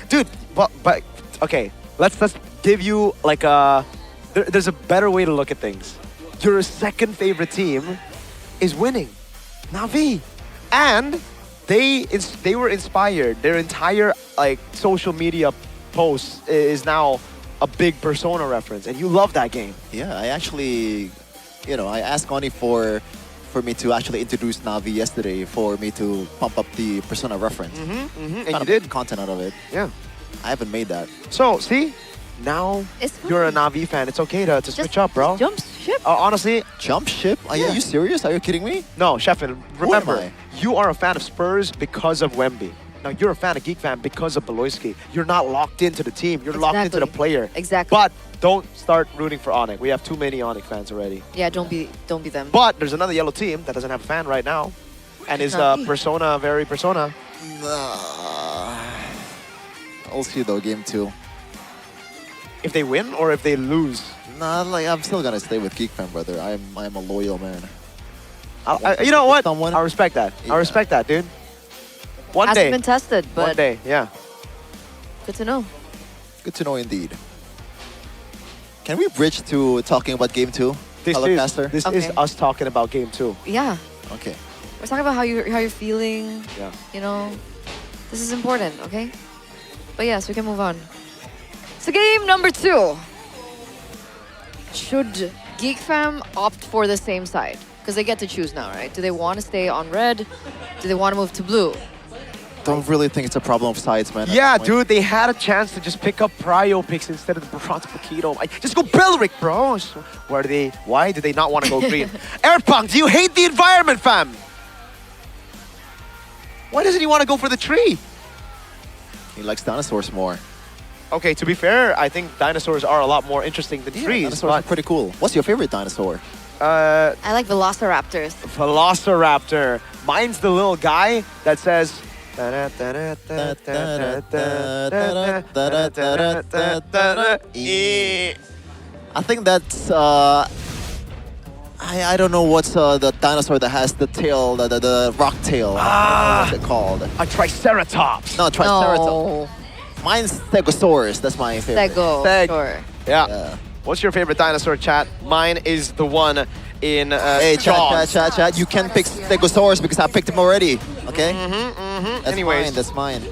[SPEAKER 9] Dude, but okay. Let's give you like there's a better way to look at things. Your second favorite team is winning. Navi. And they were inspired. Their entire like social media post is now a big Persona reference, and you love that game.
[SPEAKER 15] Yeah, I actually, you know, I asked Connie for me to actually introduce Navi yesterday for me to pump up the Persona reference.
[SPEAKER 9] And
[SPEAKER 15] Kind
[SPEAKER 9] you
[SPEAKER 15] of
[SPEAKER 9] did
[SPEAKER 15] content out of it.
[SPEAKER 9] Yeah.
[SPEAKER 15] I haven't made that.
[SPEAKER 9] So see, now you're a Navi fan. It's okay to switch up, bro.
[SPEAKER 13] Jump ship.
[SPEAKER 9] Honestly,
[SPEAKER 15] jump ship? Are you serious? Are you kidding me?
[SPEAKER 9] No, Sheffin, remember,
[SPEAKER 15] I?
[SPEAKER 9] you are a fan of Spurs because of Wemby. Now, you're a fan of Geek Fan because of Beloyski. You're not locked into the team. You're locked into the player.
[SPEAKER 13] Exactly.
[SPEAKER 9] But don't start rooting for Onyx. We have too many Onyx fans already.
[SPEAKER 13] Yeah, don't be them.
[SPEAKER 9] But there's another yellow team that doesn't have a fan right now. And is Persona very Persona.
[SPEAKER 15] I'll see though, game 2.
[SPEAKER 9] If they win or if they lose?
[SPEAKER 15] Nah, like I'm still gonna stay with Geek Fan, brother. I'm a loyal man.
[SPEAKER 9] You know what? I respect that.
[SPEAKER 15] Yeah.
[SPEAKER 9] I respect that, dude. One
[SPEAKER 13] Hasn't
[SPEAKER 9] day.
[SPEAKER 13] been tested, but
[SPEAKER 9] One day, yeah.
[SPEAKER 13] good to know.
[SPEAKER 15] Good to know indeed. Can we bridge to talking about game 2?
[SPEAKER 9] This is us talking about game 2.
[SPEAKER 13] Yeah.
[SPEAKER 15] Okay.
[SPEAKER 13] We're talking about how you're feeling.
[SPEAKER 9] Yeah.
[SPEAKER 13] You know, this is important, okay? But yes, we can move on. So game number 2. Should Geek Fam opt for the same side? Because they get to choose now, right? Do they want to stay on red? Do they want to move to blue?
[SPEAKER 15] Don't really think it's a problem of sides, man.
[SPEAKER 9] Yeah, dude, they had a chance to just pick up Prio picks instead of the Bronze Paquito. Just go Belric, bro. Why did they not want to go green? Airpunk, do you hate the environment, fam? Why doesn't he want to go for the tree?
[SPEAKER 15] He likes dinosaurs more.
[SPEAKER 9] Okay, to be fair, I think dinosaurs are a lot more interesting than trees.
[SPEAKER 15] Dinosaurs are pretty cool. What's your favorite dinosaur?
[SPEAKER 13] I like Velociraptors.
[SPEAKER 9] Velociraptor. Mine's the little guy that says...
[SPEAKER 15] I think that's I don't know what's the dinosaur that has the tail, the rock tail. What's it called?
[SPEAKER 9] A Triceratops.
[SPEAKER 15] No, Triceratops. Mine's Stegosaurus. That's my favorite.
[SPEAKER 9] Steg.
[SPEAKER 13] Sure.
[SPEAKER 9] Yeah. What's your favorite dinosaur, chat? Mine is the one in
[SPEAKER 15] Hey,
[SPEAKER 9] Jaws.
[SPEAKER 15] chat. You can pick Stegosaurus because I picked him already. Okay? That's
[SPEAKER 9] Anyways.
[SPEAKER 15] mine. That's mine.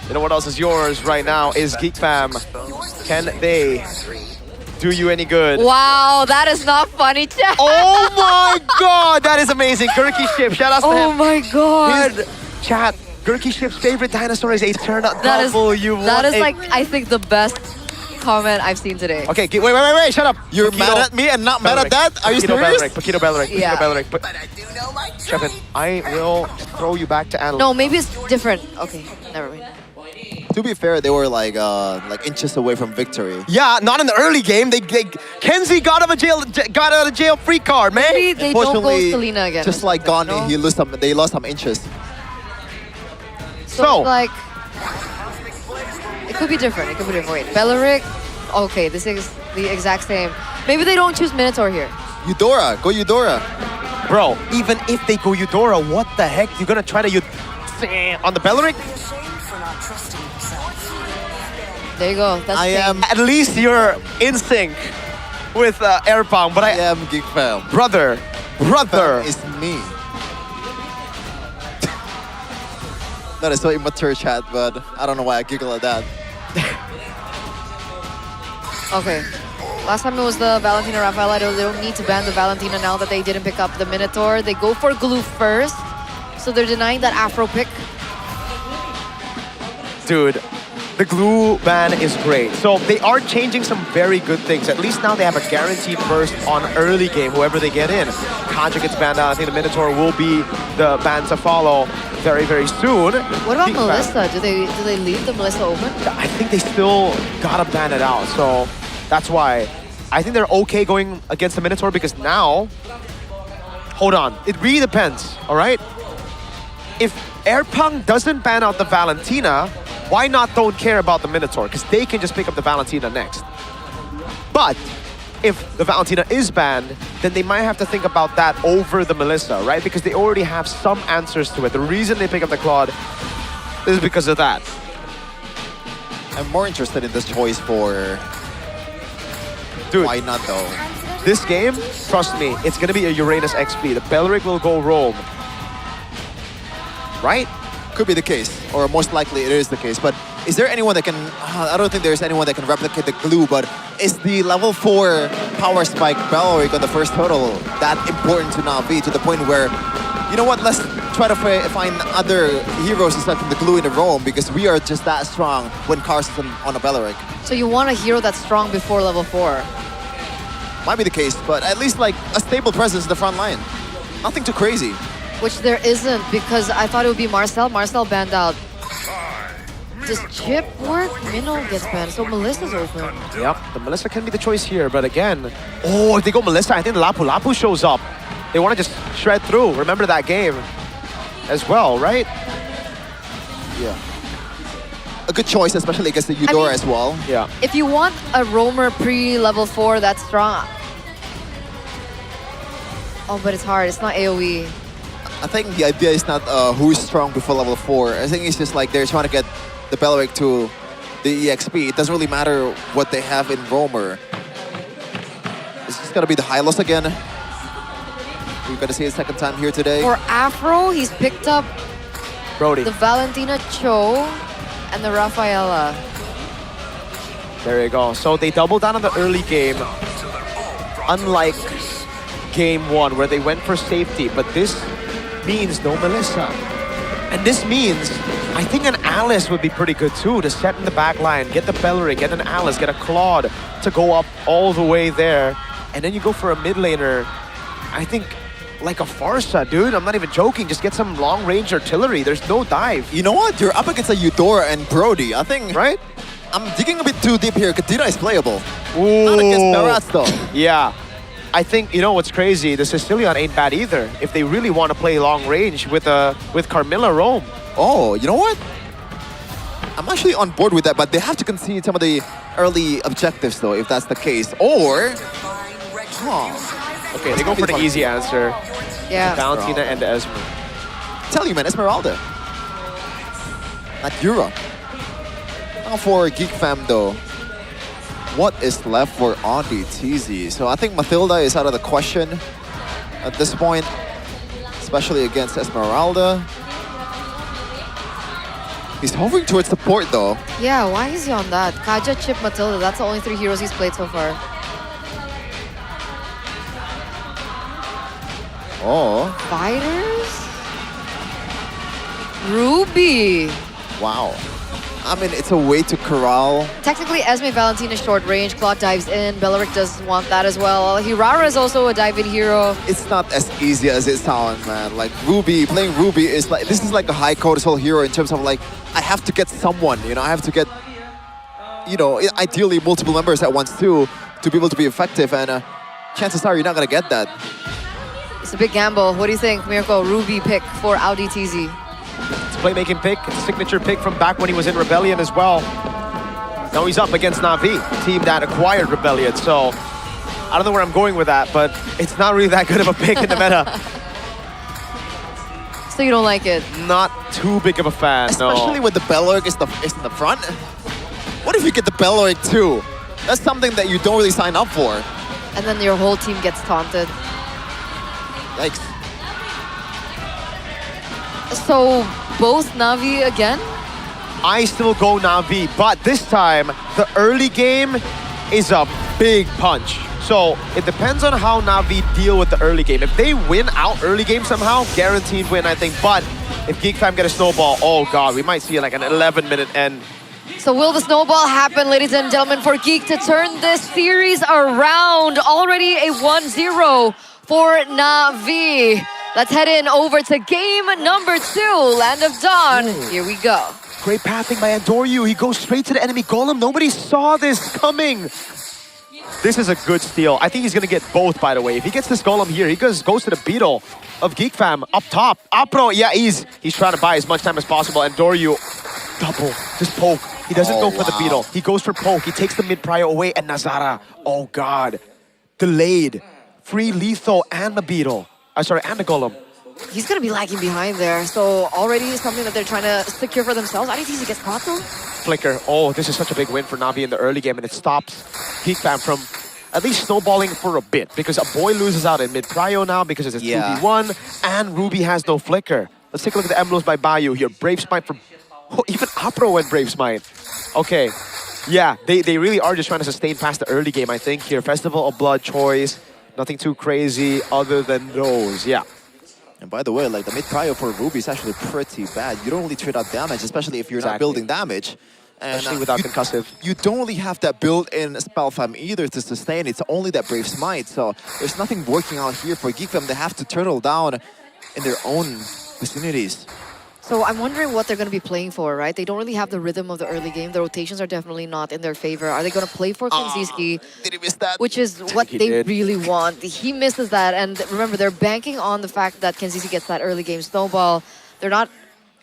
[SPEAKER 9] You know what else is yours right now is Geek Fam. Can they do you any good?
[SPEAKER 13] Wow, that is not funny, chat.
[SPEAKER 9] Oh my god, that is amazing. Gurky Ship, shout out to him.
[SPEAKER 13] Oh my god.
[SPEAKER 9] His chat, Gurky Ship's favorite dinosaur is a turnip
[SPEAKER 13] That is
[SPEAKER 9] W.
[SPEAKER 13] like, I think, the best comment I've seen today.
[SPEAKER 9] Okay, wait, shut up.
[SPEAKER 15] You're mad at me and not mad at that? Are you serious?
[SPEAKER 9] Paquito Belric.
[SPEAKER 13] Yeah.
[SPEAKER 9] Shepin, I will throw you back to analyst.
[SPEAKER 13] No, maybe it's different. Okay, never mind.
[SPEAKER 15] To be fair, they were like inches away from victory.
[SPEAKER 9] Yeah, not in the early game. Kenzie got out of jail free card, man.
[SPEAKER 13] Maybe they don't go
[SPEAKER 15] Unfortunately,
[SPEAKER 13] Selena again.
[SPEAKER 15] just like Gandhi, they lost some inches.
[SPEAKER 13] So like, could be different. It could be different. Wait, Belleric. Okay, this is the exact same. Maybe they don't choose Minotaur here.
[SPEAKER 15] Eudora, go Eudora.
[SPEAKER 9] Bro, even if they go Eudora, what the heck? You're gonna try to on the Belleric?
[SPEAKER 13] There you go. That's
[SPEAKER 9] At least you're in sync with Airpong, but I
[SPEAKER 15] am Geek Fam.
[SPEAKER 9] Brother.
[SPEAKER 15] It's me. That is so immature, chat, but I don't know why I giggle at that.
[SPEAKER 13] Okay. Last time it was the Valentina Rafaela. They don't need to ban the Valentina now that they didn't pick up the Minotaur. They go for glue first, so they're denying that Afro pick.
[SPEAKER 9] Dude, the glue ban is great. So they are changing some very good things. At least now they have a guaranteed burst on early game, whoever they get in. Conjure gets banned out. I think the Minotaur will be the ban to follow very, very soon.
[SPEAKER 13] What about Melissa? Do they leave the Melissa open?
[SPEAKER 9] I think they still gotta ban it out. So that's why I think they're okay going against the Minotaur, because now, hold on, it really depends, all right? If Airpong doesn't ban out the Valentina, why not don't care about the Minotaur? Because they can just pick up the Valentina next. But if the Valentina is banned, then they might have to think about that over the Melissa, right? Because they already have some answers to it. The reason they pick up the Claude is because of that.
[SPEAKER 15] I'm more interested in this choice for...
[SPEAKER 9] Dude,
[SPEAKER 15] why not though?
[SPEAKER 9] This game, trust me, it's gonna be a Uranus XP. The Belleric will go roam. Right?
[SPEAKER 15] Could be the case, or most likely it is the case. But is there anyone that can... I don't think there's anyone that can replicate the glue, but is the level 4 power spike Belleric on the first turtle that important to Na'Vi to the point where, you know what, let's try to find other heroes aside from the glue in the roam, because we are just that strong when Carson's on a Belleric.
[SPEAKER 13] So you want a hero that's strong before level 4?
[SPEAKER 15] Might be the case, but at least like a stable presence in the front line. Nothing too crazy.
[SPEAKER 13] Which there isn't, because I thought it would be Marcel. Marcel banned out. Does Chip work? Minnow gets banned, so Melissa's open.
[SPEAKER 9] Yep, the Melissa can be the choice here, but again, if they go Melissa, I think Lapu shows up. They want to just shred through. Remember that game as well, right?
[SPEAKER 15] Yeah. A good choice, especially against the Eudora as well.
[SPEAKER 9] Yeah.
[SPEAKER 13] If you want a roamer pre-level 4 that's strong... Oh, but it's hard. It's not AoE.
[SPEAKER 15] I think the idea is not who's strong before level 4. I think it's just like they're trying to get the Belleric to the EXP. It doesn't really matter what they have in roamer. It's just gonna be the Hylos again. We're gonna see it a second time here today.
[SPEAKER 13] For Afro, he's picked up
[SPEAKER 9] Brody.
[SPEAKER 13] the Valentina Cho and the Rafaela.
[SPEAKER 9] There you go. So they doubled down on the early game, unlike game 1 where they went for safety, but this means no Melissa. And this means, I think an Alice would be pretty good too, to set in the back line, get the Belleric, get an Alice, get a Claude to go up all the way there. And then you go for a mid laner, I think like a Farsa, dude. I'm not even joking. Just get some long-range artillery. There's no dive.
[SPEAKER 15] You know what? You're up against a Eudora and Brody. I think...
[SPEAKER 9] Right?
[SPEAKER 15] I'm digging a bit too deep here. Kadira is playable.
[SPEAKER 9] Ooh.
[SPEAKER 15] Not against Barats though.
[SPEAKER 9] Yeah. I think, you know what's crazy? The Sicilian ain't bad either. If they really want to play long range with Carmilla Rome.
[SPEAKER 15] Oh, you know what? I'm actually on board with that, but they have to concede some of the early objectives though, if that's the case. Or...
[SPEAKER 9] Okay, they go for the easy answer.
[SPEAKER 13] Yeah.
[SPEAKER 9] Valentina and Esmer.
[SPEAKER 15] Tell you, man, Esmeralda. Not Europe. Now for Geek Fam though. What is left for Audi TZ? So I think Matilda is out of the question at this point, especially against Esmeralda. He's hovering towards support though.
[SPEAKER 13] Yeah, why is he on that? Kaja, Chip, Matilda, that's the only 3 heroes he's played so far.
[SPEAKER 15] Oh.
[SPEAKER 13] Fighters? Ruby.
[SPEAKER 15] Wow. I mean, it's a way to corral.
[SPEAKER 13] Technically, Esme Valentina short range. Claude dives in. Belleric does want that as well. Hirara is also a dive-in hero.
[SPEAKER 15] It's not as easy as it sounds, man. Like Ruby, playing Ruby is like, this is like a high cortisol hero in terms of like, I have to get someone, you know, I have to get, you know, ideally multiple members at once too, to be able to be effective. And chances are you're not going to get that.
[SPEAKER 13] It's a big gamble. What do you think, Mirko? Ruby pick for Audi TZ.
[SPEAKER 9] It's a playmaking pick. It's a signature pick from back when he was in Rebellion as well. Now he's up against Na'Vi, a team that acquired Rebellion. So I don't know where I'm going with that, but it's not really that good of a pick in the meta.
[SPEAKER 13] So you don't like it?
[SPEAKER 9] Not too big of a fan,
[SPEAKER 15] Especially when the Bellorg is in the front. What if you get the Bellorg too? That's something that you don't really sign up for.
[SPEAKER 13] And then your whole team gets taunted.
[SPEAKER 15] Yikes.
[SPEAKER 13] So both Na'Vi again?
[SPEAKER 9] I still go Na'Vi, but this time, the early game is a big punch. So it depends on how Na'Vi deal with the early game. If they win out early game somehow, guaranteed win, I think. But if Geek Fam get a snowball, oh God, we might see like an 11-minute end.
[SPEAKER 13] So will the snowball happen, ladies and gentlemen, for Geek to turn this series around? Already a 1-0 for Na'Vi. Let's head in over to game number 2, Land of Dawn. Here we go.
[SPEAKER 9] Great pathing by Andoryu. He goes straight to the enemy golem. Nobody saw this coming. This is a good steal. I think he's going to get both, by the way. If he gets this golem here, he goes to the beetle of Geek Fam up top. Apro, yeah, he's trying to buy as much time as possible. Andoryu, double, just poke. He doesn't go for the beetle. He goes for poke. He takes the mid-prio away, and Nazara, oh God, delayed. Free lethal and the beetle. Sorry, and the golem.
[SPEAKER 13] He's going to be lagging behind there. So already something that they're trying to secure for themselves. I don't think he gets caught though.
[SPEAKER 9] Flicker. Oh, this is such a big win for Na'Vi in the early game, and it stops Geek Fam from at least snowballing for a bit, because a boy loses out in mid-prio now because it's a 2v1, and Ruby has no flicker. Let's take a look at the emblems by Bayou here. Brave Smite for... Oh, even Apro went Brave Smite. Okay. Yeah, they really are just trying to sustain past the early game, I think, here. Festival of Blood choice. Nothing too crazy other than those, yeah.
[SPEAKER 15] And by the way, like the mid-prio for Ruby is actually pretty bad. You don't really trade out damage, especially if you're not building damage. And
[SPEAKER 9] especially without concussive.
[SPEAKER 15] You don't really have that built-in spell fam either to sustain. It's only that Brave Smite. So there's nothing working out here for Geek Fam. They have to turtle down in their own vicinities.
[SPEAKER 13] So I'm wondering what they're going to be playing for, right? They don't really have the rhythm of the early game. The rotations are definitely not in their favor. Are they going to play for Kenziski?
[SPEAKER 15] Did he miss that?
[SPEAKER 13] Which is what they really want. He misses that. And remember, they're banking on the fact that Kenziski gets that early game snowball. They're not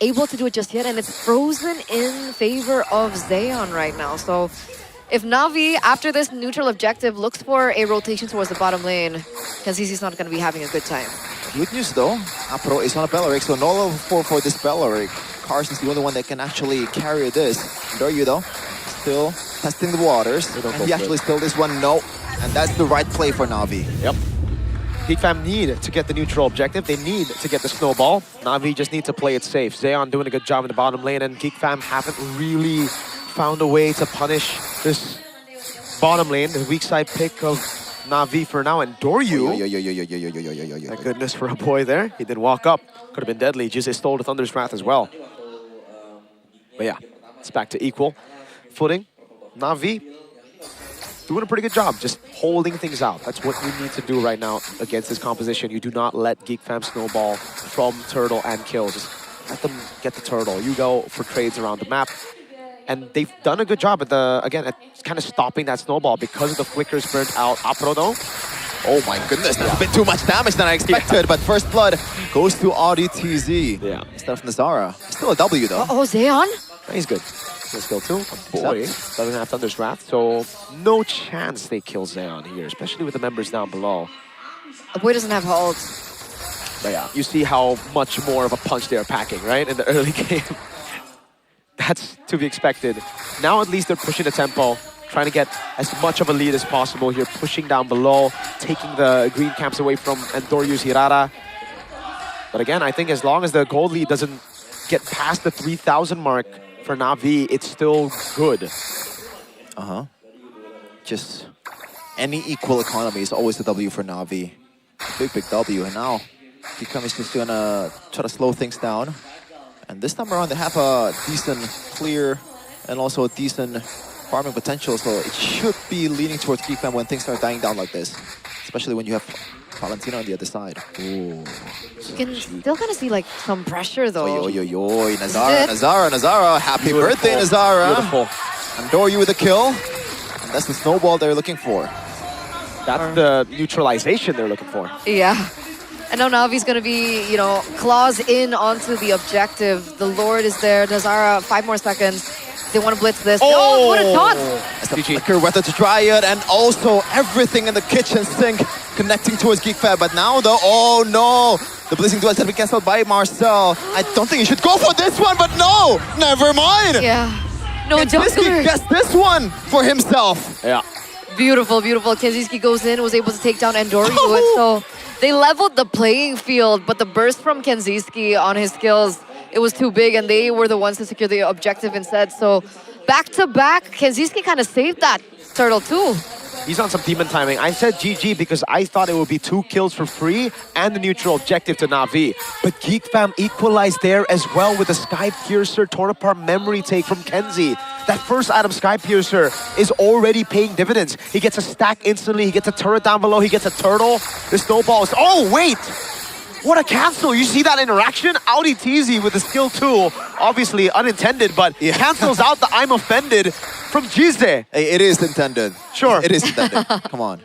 [SPEAKER 13] able to do it just yet. And it's frozen in favor of Zeon right now. So if Na'Vi, after this neutral objective, looks for a rotation towards the bottom lane, Kenziski's not going to be having a good time.
[SPEAKER 15] Good news though, Apro is on a Belloric, so no level 4 for this Belloric. Carson's the only one that can actually carry this. Doryu though, still testing the waters. And he actually stole this one, no. And that's the right play for Na'Vi.
[SPEAKER 9] Yep. Geek Fam need to get the neutral objective. They need to get the snowball. Na'Vi just need to play it safe. Zeon doing a good job in the bottom lane, and Geek Fam haven't really found a way to punish this bottom lane, the weak side pick of Na'Vi for now, and Doryu. Thank goodness for a boy there. He didn't walk up. Could have been deadly. Just stole the Thunder's Wrath as well. But yeah, it's back to equal footing. Na'Vi doing a pretty good job, just holding things out. That's what you need to do right now against this composition. You do not let Geek Fam snowball from turtle and kills. Just let them get the turtle. You go for trades around the map. And they've done a good job at at kind of stopping that snowball because of the flickers burnt out. Apro though.
[SPEAKER 15] Oh my goodness, that's a bit too much damage than I expected, but first blood goes to RDTZ.
[SPEAKER 9] Yeah.
[SPEAKER 15] Instead of Nazara. Still a W though.
[SPEAKER 13] Oh, Zeon?
[SPEAKER 9] He's good. Let's kill too. A boy doesn't have Thunder's Wrath, so no chance they kill Zeon here, especially with the members down below.
[SPEAKER 13] A boy doesn't have ult.
[SPEAKER 9] But yeah, you see how much more of a punch they're packing, right? In the early game. That's to be expected. Now at least they're pushing the tempo, trying to get as much of a lead as possible here, pushing down below, taking the green camps away from Andoryu's Hirara. But again, I think as long as the gold lead doesn't get past the 3,000 mark for Na'Vi, it's still good.
[SPEAKER 15] Just any equal economy is always a W for Na'Vi. Big W, and now Geek Fam is just gonna try to slow things down. And this time around, they have a decent clear and also a decent farming potential, so it should be leaning towards Geek Fam when things start dying down like this. Especially when you have Valentino on the other side. Ooh.
[SPEAKER 13] You can still kind of see like some pressure though.
[SPEAKER 15] Nazara. Happy birthday, Nazara.
[SPEAKER 9] Beautiful.
[SPEAKER 15] And Doryu with a kill. And that's the snowball they're looking for.
[SPEAKER 9] That's the neutralization they're looking for.
[SPEAKER 13] Yeah. And now Na'Vi's going to be, you know, claws in onto the objective. The Lord is there. Nazara, 5 more seconds. They want to blitz this.
[SPEAKER 15] Oh!
[SPEAKER 13] Oh, what a shot!
[SPEAKER 15] As a flicker weather to try it, and also everything in the kitchen sink connecting towards GeekFab. But now though, oh no! The blitzing duel is going to be cancelled by Marcel. I don't think he should go for this one, but no! Never mind!
[SPEAKER 13] Yeah. No
[SPEAKER 15] Kenziski
[SPEAKER 13] jungler.
[SPEAKER 15] gets this one for himself.
[SPEAKER 14] Yeah.
[SPEAKER 13] Beautiful, beautiful. Kenziski goes in, was able to take down Endoryu. And so they leveled the playing field, but the burst from Kenziski on his skills, it was too big, and they were the ones to secure the objective instead. So back-to-back, Kenziski kind of saved that turtle too.
[SPEAKER 9] He's on some demon timing. I said GG because I thought it would be 2 kills for free and the neutral objective to Na'Vi. But GeekFam equalized there as well with a Sky Piercer torn apart memory take from Kenzie. That first item, Sky Piercer, is already paying dividends. He gets a stack instantly, he gets a turret down below, he gets a turtle. The snowballs. Oh, wait! What a cancel! You see that interaction? Audi TZ with the skill 2, obviously unintended, but cancels out the I'm offended from Jizde.
[SPEAKER 15] It is intended.
[SPEAKER 9] Sure.
[SPEAKER 15] It is intended. Come on.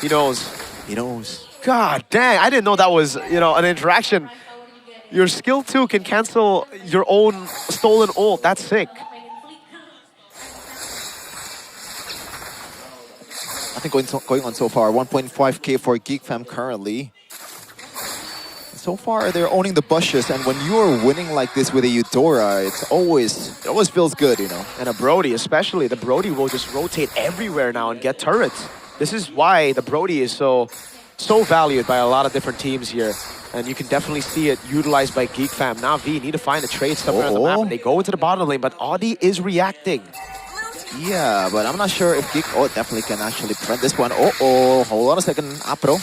[SPEAKER 9] He knows.
[SPEAKER 15] He knows.
[SPEAKER 9] God dang, I didn't know that was, an interaction. Your skill 2 can cancel your own stolen ult. That's sick.
[SPEAKER 15] I think going on so far, 1.5k for GeekFam currently. So far, they're owning the bushes, and when you're winning like this with a Eudora, it always feels good,
[SPEAKER 9] And a Brody, especially. The Brody will just rotate everywhere now and get turrets. This is why the Brody is so valued by a lot of different teams here. And you can definitely see it utilized by GeekFam. Na'Vi need to find a trade somewhere on the map, and they go into the bottom lane, but Audi is reacting.
[SPEAKER 15] Yeah, but I'm not sure if Geek... Oh, definitely can actually prevent this one. Hold on a second. Apro.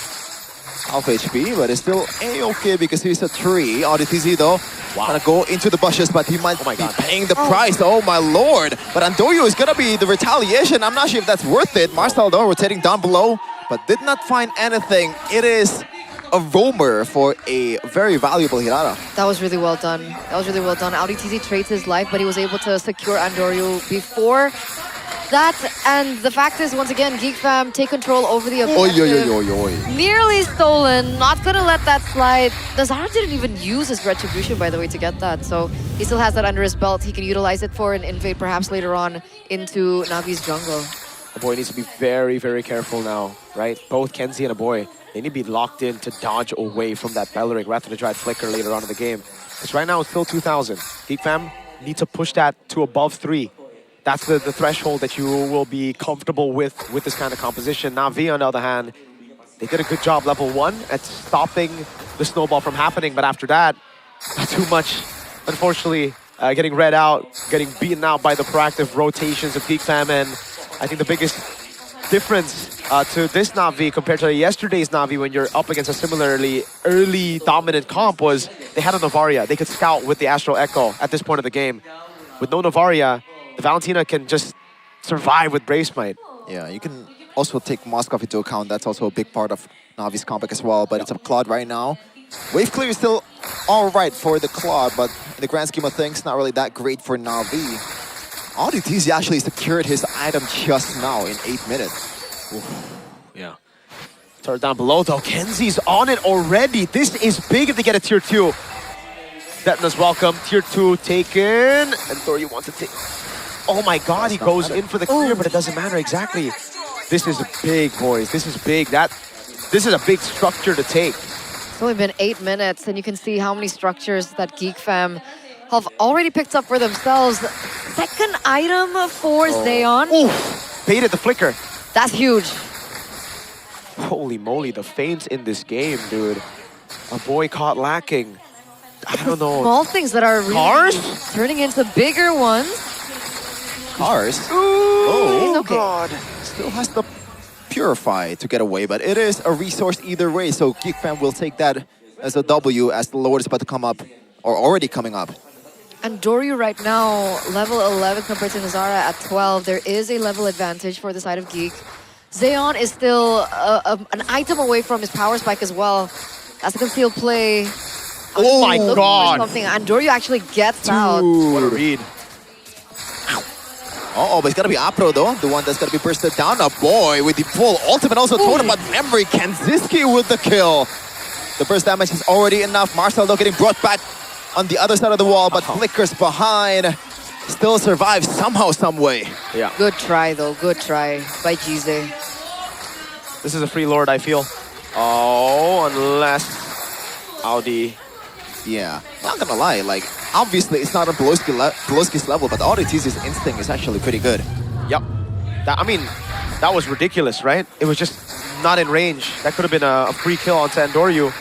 [SPEAKER 15] Half HP, but it's still A-okay because he's a 3. RDTZ though, gonna go into the bushes, but he might be paying the price. Oh my lord. But Endoryu is gonna be the retaliation. I'm not sure if that's worth it. Marcel though, rotating down below, but did not find anything. It is a roamer for a very valuable Hirara.
[SPEAKER 13] That was really well done. That was really well done. Audi TZ trades his life, but he was able to secure Endoryu before that. And the fact is, once again, GeekFam take control over the objective. Nearly stolen. Not gonna let that slide. The Zara didn't even use his retribution, by the way, to get that. So he still has that under his belt. He can utilize it for an invade, perhaps later on into Navi's jungle.
[SPEAKER 9] The boy needs to be very, very careful now, right? Both Kenzie and a boy, they need to be locked in to dodge away from that Bellering rather than try to flicker later on in the game. Because right now it's still 2,000. GeekFam need to push that to above 3. That's the threshold that you will be comfortable with this kind of composition. Na'Vi, on the other hand, they did a good job level 1 at stopping the snowball from happening, but after that, not too much. Unfortunately, getting read out, getting beaten out by the proactive rotations of GeekFam, and I think the biggest difference to this Na'Vi compared to yesterday's Na'Vi when you're up against a similarly early dominant comp was they had a Novaria. They could scout with the Astral Echo at this point of the game. With no Novaria, the Valentina can just survive with Brave Smite.
[SPEAKER 15] Yeah, you can also take Moskov into account. That's also a big part of Navi's comeback as well, but it's a Claude right now. Wave clear is still all right for the Claude, but in the grand scheme of things, not really that great for Na'Vi. RDTZ actually secured his item just now in 8 minutes.
[SPEAKER 9] Oof. Yeah. Turret down below though. Kenzie's on it already. This is big if they get a tier 2. Detna's welcome. Tier 2 taken. And Thoryu wants to take... Oh my god, he goes in for the clear, but it doesn't matter exactly. This is big, boys. This is big. This is a big structure to take.
[SPEAKER 13] It's only been 8 minutes, and you can see how many structures that GeekFam have already picked up for themselves. Second item for Zeon.
[SPEAKER 9] Oof, baited the flicker.
[SPEAKER 13] That's huge.
[SPEAKER 9] Holy moly, the feints in this game, dude. A boy caught lacking. I don't know.
[SPEAKER 13] Small things that are really turning into bigger ones.
[SPEAKER 15] Cars?
[SPEAKER 13] Oh, okay.
[SPEAKER 15] God. Still has the Purify to get away, but it is a resource either way, so GeekFam will take that as a W as the Lord is about to come up, or already coming up.
[SPEAKER 13] And Doryu right now, level 11 compared to Nazara at 12. There is a level advantage for the side of Geek. Zeon is still an item away from his power spike as well. That's a concealed play.
[SPEAKER 9] Oh my god!
[SPEAKER 13] Something. And Doryu actually gets out.
[SPEAKER 9] What a read.
[SPEAKER 15] Uh-oh, but it's gonna be Apro though, the one that's gonna be bursted down. A boy with the full ultimate, also totem, but memory, Kenziski with the kill. The burst damage is already enough. Marcel though getting brought back on the other side of the wall, but flickers behind. still survive somehow, some way.
[SPEAKER 9] Yeah.
[SPEAKER 13] Good try, though. Good try by Jize.
[SPEAKER 9] This is a free lord, I feel. Oh, unless Audi.
[SPEAKER 15] Yeah, not gonna lie, like, obviously it's not on Peloski's level, but Audi's instinct is actually pretty good.
[SPEAKER 9] Yep. I mean, that was ridiculous, right? It was just not in range. That could have been a free kill on Sandoryu.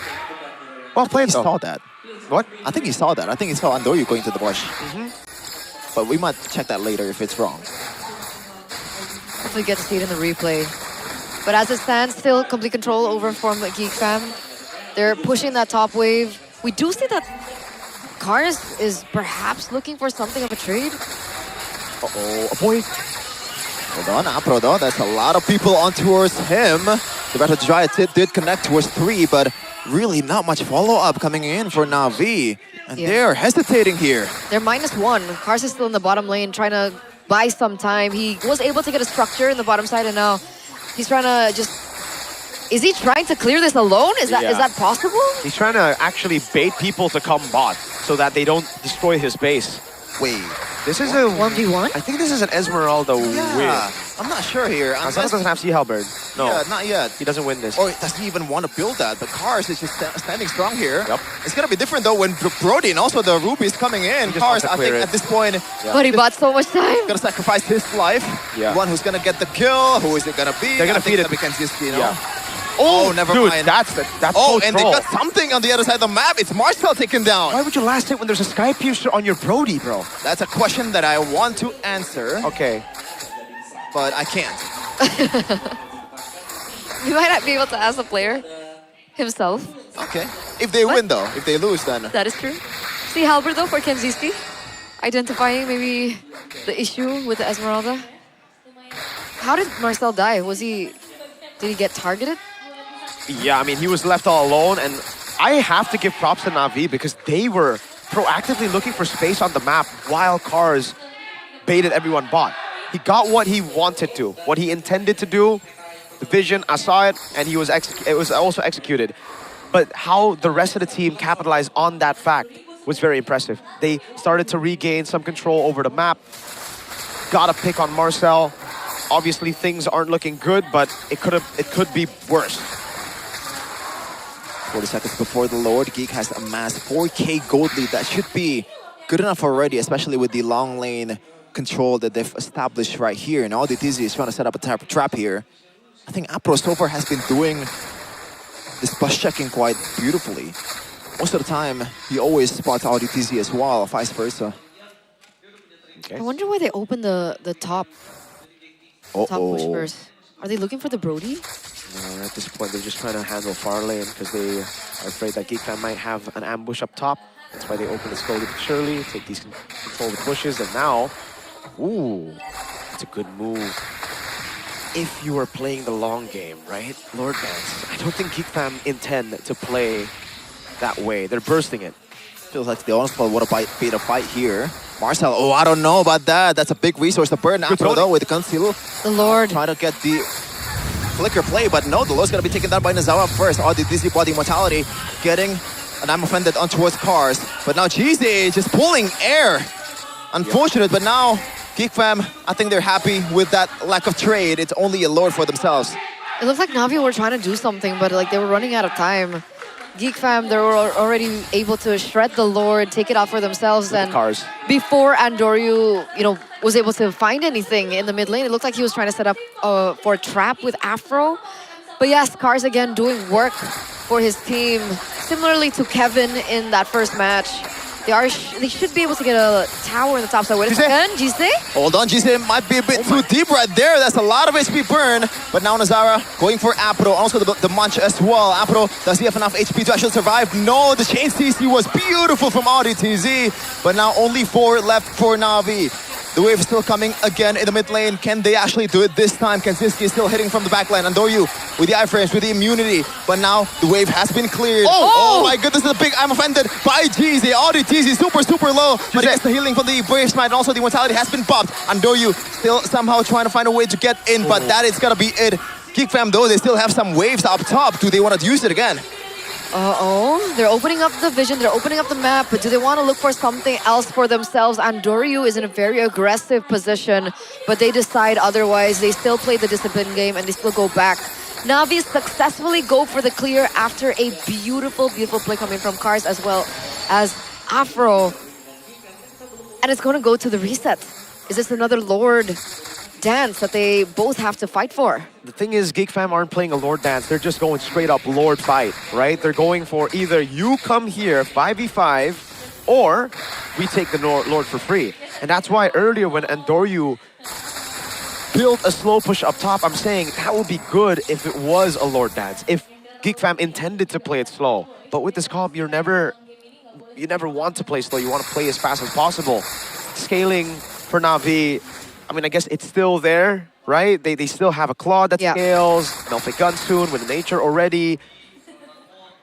[SPEAKER 9] Well played, though.
[SPEAKER 15] He saw that.
[SPEAKER 9] What?
[SPEAKER 15] I think he saw that. I think he saw Andoryu going to the bush. But we might check that later if it's wrong.
[SPEAKER 13] Hopefully get to see it in the replay. But as it stands, still complete control over from Geek Fam. They're pushing that top wave. We do see that Cars is perhaps looking for something of a trade.
[SPEAKER 15] Uh-oh, a boy. Hold on, Apro though. That's a lot of people on towards him. The Battle Giant did connect towards 3, but really not much follow-up coming in for Na'Vi. And they're hesitating here.
[SPEAKER 13] They're -1. Cars is still in the bottom lane trying to buy some time. He was able to get a structure in the bottom side and now he's trying to just... Is he trying to clear this alone? Is that possible?
[SPEAKER 9] He's trying to actually bait people to come bot so that they don't destroy his base.
[SPEAKER 15] Wait,
[SPEAKER 9] this is a
[SPEAKER 13] 1v1?
[SPEAKER 9] I think this is an Esmeralda win.
[SPEAKER 15] I'm not sure here.
[SPEAKER 9] Azara doesn't have Sea Halberd. No,
[SPEAKER 15] Yeah, not yet.
[SPEAKER 9] he doesn't win this.
[SPEAKER 15] Or does he even want to build that? But Cars is just standing strong here. It's gonna be different though when Brody and also the Ruby is coming in. Cars, I think at this point,
[SPEAKER 13] But he bought so much time.
[SPEAKER 15] gonna sacrifice his life.
[SPEAKER 9] Yeah.
[SPEAKER 15] The one who's gonna get the kill. Who is it gonna be?
[SPEAKER 9] They're gonna
[SPEAKER 15] I think
[SPEAKER 9] feed it.
[SPEAKER 15] We can just, you know.
[SPEAKER 9] Yeah.
[SPEAKER 15] Oh, never
[SPEAKER 9] dude,
[SPEAKER 15] mind.
[SPEAKER 9] that's
[SPEAKER 15] Oh,
[SPEAKER 9] so
[SPEAKER 15] and they
[SPEAKER 9] troll.
[SPEAKER 15] got something on the other side of the map. It's Marcel taken down.
[SPEAKER 9] Why would you last hit when there's a Sky Piercer on your Brody, bro?
[SPEAKER 15] That's a question that I want to answer.
[SPEAKER 9] Okay.
[SPEAKER 15] But I can't.
[SPEAKER 13] You might not be able to ask the player himself.
[SPEAKER 15] Okay. If they win though, if they lose then.
[SPEAKER 13] That is true. See Halberd though for Kenziski. Identifying maybe the issue with the Esmeralda. How did Marcel die? Did he get targeted?
[SPEAKER 9] Yeah, I mean, he was left all alone, and I have to give props to Na'Vi because they were proactively looking for space on the map while Cars baited everyone bot. He got what he wanted to, what he intended to do, the vision, I saw it, and it was also executed. But how the rest of the team capitalized on that fact was very impressive. They started to regain some control over the map, got a pick on Marcel. Obviously, things aren't looking good, but it could be worse.
[SPEAKER 15] 40 seconds before the Lord. Geek has amassed 4K gold lead. That should be good enough already, especially with the long lane control that they've established right here. And Auditizi is trying to set up a trap here. I think Apro so far has been doing this bus checking quite beautifully. Most of the time, he always spots Auditizi as well, vice versa.
[SPEAKER 13] I wonder why they opened the top push first. Are they looking for the Brody?
[SPEAKER 9] No, at this point, they're just trying to handle far lane because they are afraid that Geek Fam might have an ambush up top. That's why they open it slowly but surely, take these control of the bushes, and now, ooh, it's a good move. If you are playing the long game, right, Lord Vance, I don't think Geek Fam intend to play that way. They're bursting it.
[SPEAKER 15] Feels like the honest would have beat a fight here. Marcel, oh, I don't know about that. That's a big resource to burn. Apro though with the conceal.
[SPEAKER 13] The Lord.
[SPEAKER 15] Trying to get the flicker play, but no, the Lord's gonna be taken down by Nazawa first. Oh, the Dizzy body mortality getting, and I'm offended on towards Cars. But now Jize just pulling air. Unfortunate, but now Geek Fam, I think they're happy with that lack of trade. It's only a Lord for themselves.
[SPEAKER 13] It looks like Na'Vi were trying to do something, but like they were running out of time. Geek Fam, they were already able to shred the Lord, take it out for themselves,
[SPEAKER 9] with
[SPEAKER 13] and
[SPEAKER 9] the Cars.
[SPEAKER 13] before Andoryu, was able to find anything in the mid lane, it looked like he was trying to set up for a trap with Afro. But yes, Cars again doing work for his team, similarly to Kevin in that first match. They should be able to get a tower in the top side. Wait a second, Jize?
[SPEAKER 15] Hold on, Jize might be a bit too deep right there. That's a lot of HP burn. But now Nazara going for Apro, also the Munch as well. Apro, does he have enough HP to actually survive? No, the chain CC was beautiful from Audi-TZ. But now only 4 left for Na'Vi. The wave is still coming again in the mid lane. Can they actually do it this time? Kenziski is still hitting from the back line. Andoryu with the iframes, with the immunity. But now the wave has been cleared. Oh my goodness, this is a big, I'm offended by Jize. Audi-TZ super low. But he gets the healing from the Brave Smite. And also the mortality has been popped. Andoryu still somehow trying to find a way to get in. But that is gonna be it. Geek Fam though, they still have some waves up top. Do they want to use it again?
[SPEAKER 13] Uh-oh, they're opening up the vision, they're opening up the map, but do they want to look for something else for themselves? Andoryu is in a very aggressive position, but they decide otherwise. They still play the discipline game and they still go back. Navi successfully go for the clear after a beautiful, beautiful play coming from Cars as well as Afro. And it's going to go to the reset. Is this another Lord dance that they both have to fight for?
[SPEAKER 9] The thing is, Geek Fam aren't playing a Lord dance. They're just going straight up Lord fight, right? They're going for either you come here 5v5 or we take the Lord for free. And that's why earlier when Andoryu built a slow push up top, I'm saying that would be good if it was a Lord dance. If Geek Fam intended to play it slow. But with this comp, you never want to play slow. You want to play as fast as possible. Scaling for Na'Vi, I mean, I guess it's still there, right? They still have a Claw that scales, Melfic Gun soon with Nature already.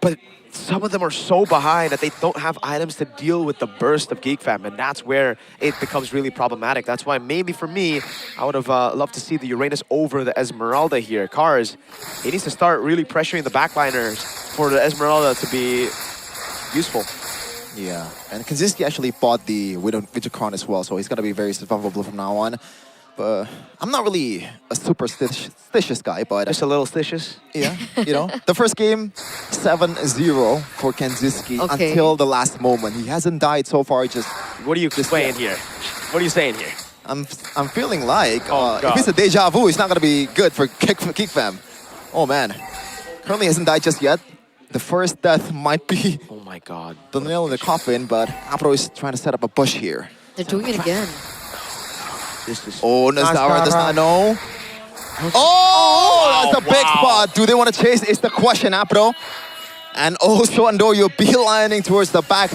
[SPEAKER 9] But some of them are so behind that they don't have items to deal with the burst of Geek Fam, and that's where it becomes really problematic. That's why maybe for me, I would have loved to see the Uranus over the Esmeralda here. Cars, he needs to start really pressuring the backliners for the Esmeralda to be useful.
[SPEAKER 15] Yeah, and Kaczynski actually bought the Vigicron as well, so he's gonna be very survivable from now on. But I'm not really a superstitious guy, but
[SPEAKER 9] just a little stitious.
[SPEAKER 15] Yeah, you know, the first game 7-0 for Kaczynski until the last moment. He hasn't died so far. Just
[SPEAKER 9] what are you saying here? What are you saying here?
[SPEAKER 15] I'm feeling like if it's a deja vu, it's not gonna be good for Geek Fam. Oh man, currently hasn't died just yet. The first death might be
[SPEAKER 9] oh my god,
[SPEAKER 15] the nail in the coffin, but Apro is trying to set up a bush here.
[SPEAKER 13] They're doing it again.
[SPEAKER 15] Oh, Nazara does not know. Oh, that's a big spot. Do they want to chase? Is the question, Apro. And also Andoryu beelining towards the back.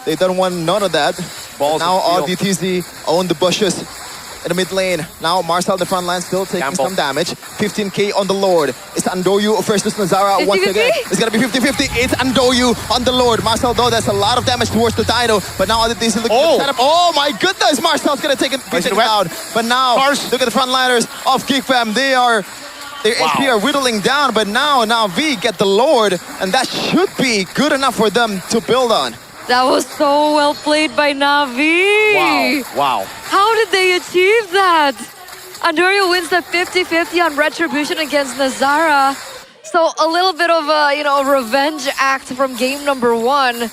[SPEAKER 15] They don't want none of that. Now RDTZ own the bushes in the mid lane. Now Marcel, the front line, still taking some damage. 15k on the Lord. It's Andoryu versus Nazara once again. It's gonna be 50-50. It's Andoryu on the Lord. Marcel, though, that's a lot of damage towards the Dino. But now RDTZ looking to set up. Oh my goodness, Marcel's gonna take it down. But now, look at the frontliners of Geek Fam. Their HP are whittling down, but now V get the Lord, and that should be good enough for them to build on.
[SPEAKER 13] That was so well played by Na'Vi.
[SPEAKER 9] Wow.
[SPEAKER 13] How did they achieve that? Andoryu wins the 50-50 on Retribution against Nazara. So a little bit of a revenge act from game number 1.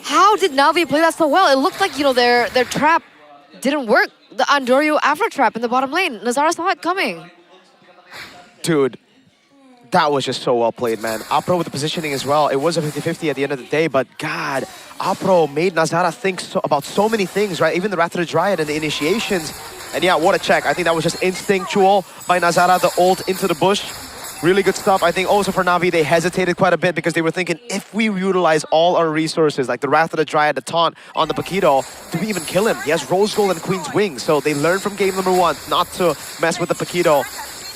[SPEAKER 13] How did Na'Vi play that so well? It looked like their trap didn't work. The Andoryu Afro trap in the bottom lane. Nazara saw it coming.
[SPEAKER 9] Dude, that was just so well played, man. Apro with the positioning as well. It was a 50-50 at the end of the day, but God, Apro made Nazara think about so many things, right? Even the Wrath of the Dryad and the initiations. And yeah, what a check. I think that was just instinctual by Nazara, the ult into the bush. Really good stuff. I think also for Na'Vi, they hesitated quite a bit because they were thinking, if we utilize all our resources, like the Wrath of the Dryad, the taunt on the Paquito, do we even kill him? He has Rose Gold and Queen's Wings, so they learned from game number 1 not to mess with the Paquito.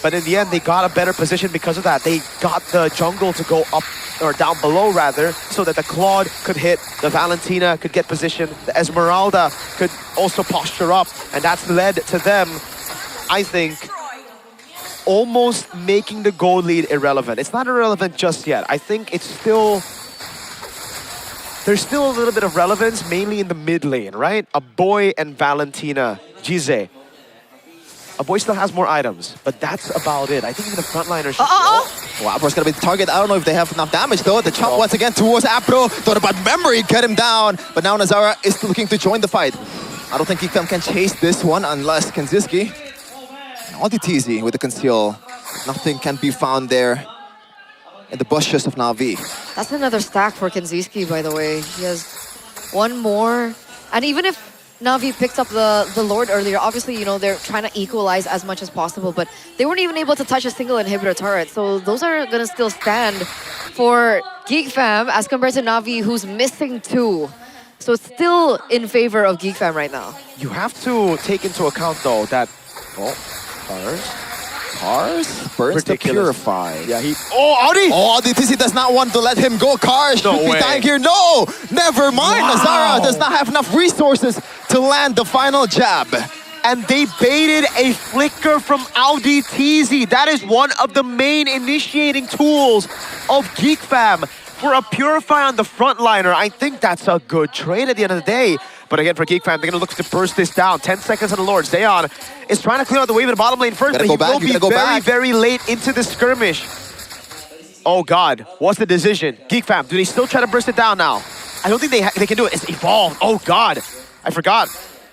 [SPEAKER 9] But in the end, they got a better position because of that. They got the jungle to go up, or down below rather, so that the Claude could hit, the Valentina could get position, the Esmeralda could also posture up, and that's led to them, I think, almost making the gold lead irrelevant. It's not irrelevant just yet. I think it's still... There's still a little bit of relevance, mainly in the mid lane, right? A boy and Valentina, Gize. A boy still has more items, but that's about it. I think even the frontliners should...
[SPEAKER 15] Well, Apro's gonna be the target. I don't know if they have enough damage though. The chop once again towards Apro. Thought about memory, get him down. But now Nazara is looking to join the fight. I don't think Geek Fam can chase this one unless Kaczynski. RDTZ with the conceal. Nothing can be found there in the bushes of Na'Vi.
[SPEAKER 13] That's another stack for Kaczynski, by the way. He has one more. And even if Na'Vi picked up the Lord earlier, obviously, they're trying to equalize as much as possible, but they weren't even able to touch a single inhibitor turret. So those are going to still stand for Geek Fam as compared to Na'Vi, who's missing 2. So it's still in favor of Geek Fam right now.
[SPEAKER 9] You have to take into account, though, that...
[SPEAKER 15] Cars burns to purify.
[SPEAKER 9] Yeah, he... Oh, Audi!
[SPEAKER 15] Oh, RDTZ does not want to let him go. Cars should be dying here. No! Never mind. Nazara does not have enough resources to land the final jab.
[SPEAKER 9] And they baited a flicker from RDTZ. That is one of the main initiating tools of Geek Fam. for a Purify on the frontliner, I think that's a good trade at the end of the day. But again, for Geek Fam, they're going to look to burst this down. 10 seconds on the Lord. Zeon is trying to clear out the wave in the bottom lane first, but he will be very, very late into the skirmish. Oh God, what's the decision? Geek Fam, do they still try to burst it down now? I don't think they can do it. It's evolved. Oh God, I forgot.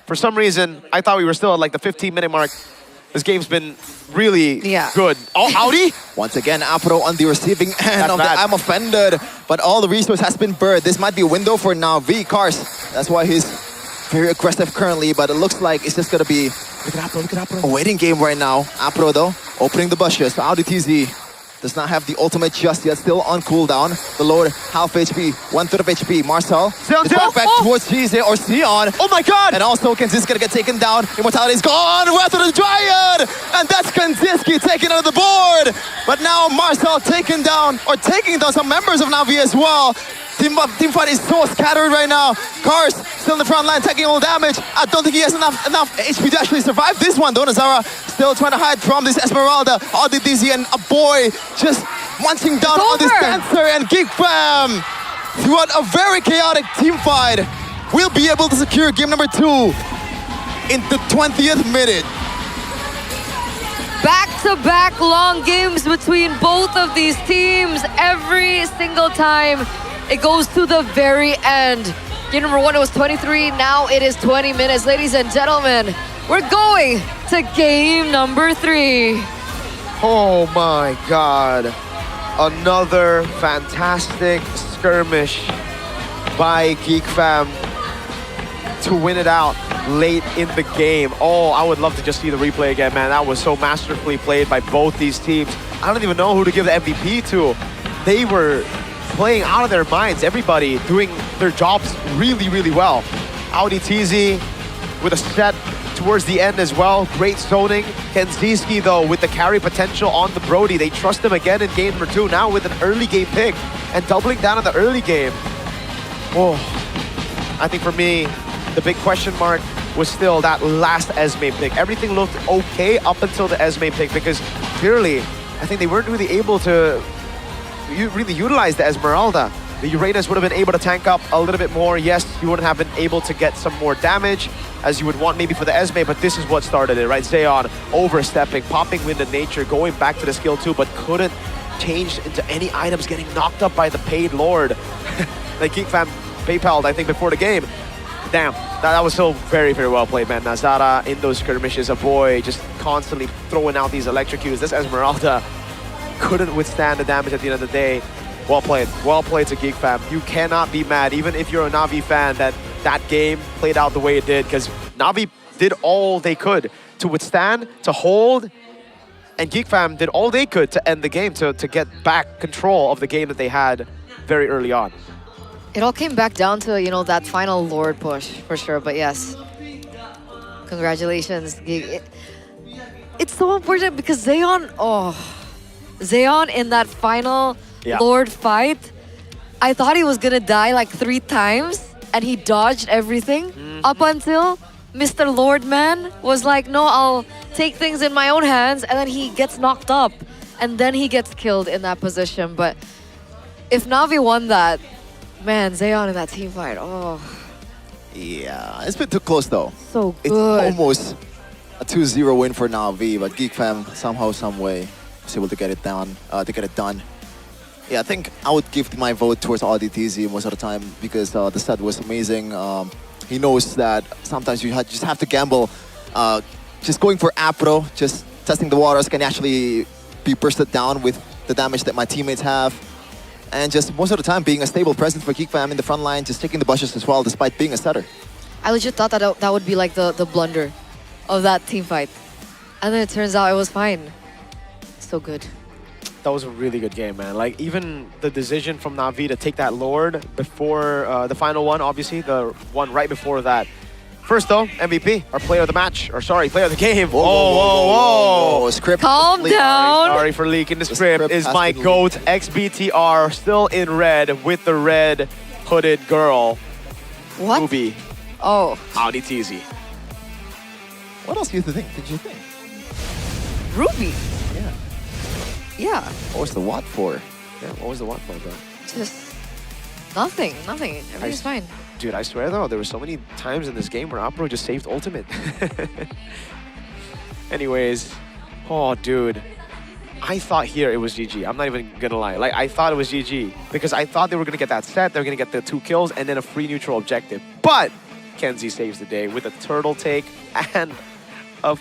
[SPEAKER 9] For some reason, I thought we were still at like the 15-minute mark. This game's been really good. Oh, Audi?
[SPEAKER 6] Once again, Apro on the receiving end of the I'm offended, but all the resource has been burned. This might be a window for now. Cars. That's why he's very aggressive currently, but it looks like it's just gonna be a waiting game right now. Apro though, opening the bushes. Audi TZ does not have the ultimate just yet, still on cooldown. The Lord, half HP, 1/3 of HP. Marcel, back towards Cheese or Sion.
[SPEAKER 9] Oh my God!
[SPEAKER 6] And also, Kanziski gonna get taken down. Immortality's gone, Wrath of the Dryad! And that's Kanziski taken out of the board! But now Marcel taking down some members of Na'Vi as well. Team fight is so scattered right now. Cars still in the front line, taking all damage. I don't think he has enough HP to actually survive this one. Donazara still trying to hide from this Esmeralda. Audi DZ and a boy just munching down on this dancer, and Geek Fam, throughout a very chaotic team fight, will be able to secure game number 2 in the 20th minute.
[SPEAKER 13] Back-to-back long games between both of these teams. Every single time it goes to the very end. Game number 1, it was 23. Now it is 20 minutes. Ladies and gentlemen, we're going to game number 3.
[SPEAKER 9] Oh my God. Another fantastic skirmish by Geek Fam to win it out late in the game. Oh, I would love to just see the replay again, man. That was so masterfully played by both these teams. I don't even know who to give the MVP to. They were playing out of their minds. Everybody doing their jobs really, really well. Audi TZ with a set towards the end as well. Great zoning. Kanziski, though, with the carry potential on the Brody. They trust him again in game number 2, now with an early game pick and doubling down on the early game. Oh, I think for me, the big question mark was still that last Esme pick. Everything looked okay up until the Esme pick, because clearly, I think they weren't really able to really utilize the Esmeralda. The Uranus would have been able to tank up a little bit more. Yes, you wouldn't have been able to get some more damage as you would want maybe for the Esme, but this is what started it, right? Zeon overstepping, popping Wind of Nature, going back to the skill 2, but couldn't change into any items, getting knocked up by the paid Lord. Like Geek Fam PayPal'd, I think, before the game. Damn, that was so very, very well played, man. Nazara in those skirmishes, a boy just constantly throwing out these electrocutes. This Esmeralda couldn't withstand the damage at the end of the day. Well played to Geek Fam. You cannot be mad, even if you're a Na'Vi fan, that game played out the way it did, because Na'Vi did all they could to withstand, to hold, and Geek Fam did all they could to end the game, to get back control of the game that they had very early on.
[SPEAKER 13] It all came back down to, you know, that final Lord push, for sure. But yes, congratulations, Geek. It's so important because Zeon in that final Lord fight, I thought he was gonna die like 3 times, and he dodged everything up until Mr. Lord Man was like, no, I'll take things in my own hands, and then he gets knocked up, and then he gets killed in that position. But if Na'Vi won that, man, Zeon in that team fight, oh.
[SPEAKER 6] Yeah, it's been too close though.
[SPEAKER 13] So good.
[SPEAKER 6] It's almost a 2-0 win for Na'Vi, but Geek Fam somehow, some way was able to get it done. Yeah, I think I would give my vote towards Audi TZ most of the time, because the set was amazing. He knows that sometimes you just have to gamble. Just going for Apro, just testing the waters, can actually be bursted down with the damage that my teammates have. And just most of the time being a stable presence for Geek Fam in the front line, just taking the bushes as well, despite being a setter.
[SPEAKER 13] I legit thought that would be like the blunder of that team fight. And then it turns out it was fine. So good.
[SPEAKER 9] That was a really good game, man. Like, even the decision from Na'Vi to take that Lord before the final one, obviously, the one right before that. First, though, MVP, or player of the match, or sorry, player of the game. Whoa.
[SPEAKER 6] Script.
[SPEAKER 13] Calm down.
[SPEAKER 9] Sorry for leaking the script. Is my GOAT, XBTR, still in red with the red hooded girl.
[SPEAKER 13] What?
[SPEAKER 9] Ruby.
[SPEAKER 13] Oh.
[SPEAKER 9] Audi TZ.
[SPEAKER 6] What else did you think?
[SPEAKER 13] Ruby.
[SPEAKER 6] Yeah.
[SPEAKER 13] Yeah.
[SPEAKER 6] What was the what for?
[SPEAKER 9] Yeah, what was the what for, bro?
[SPEAKER 13] Just Nothing. Everything's fine.
[SPEAKER 9] Dude, I swear though, there were so many times in this game where Apro just saved ultimate. Anyways, oh dude. I thought here it was GG. I'm not even gonna lie. Like, I thought it was GG because I thought they were gonna get that set, they were gonna get the 2 kills and then a free neutral objective. But Kenzie saves the day with a turtle take and a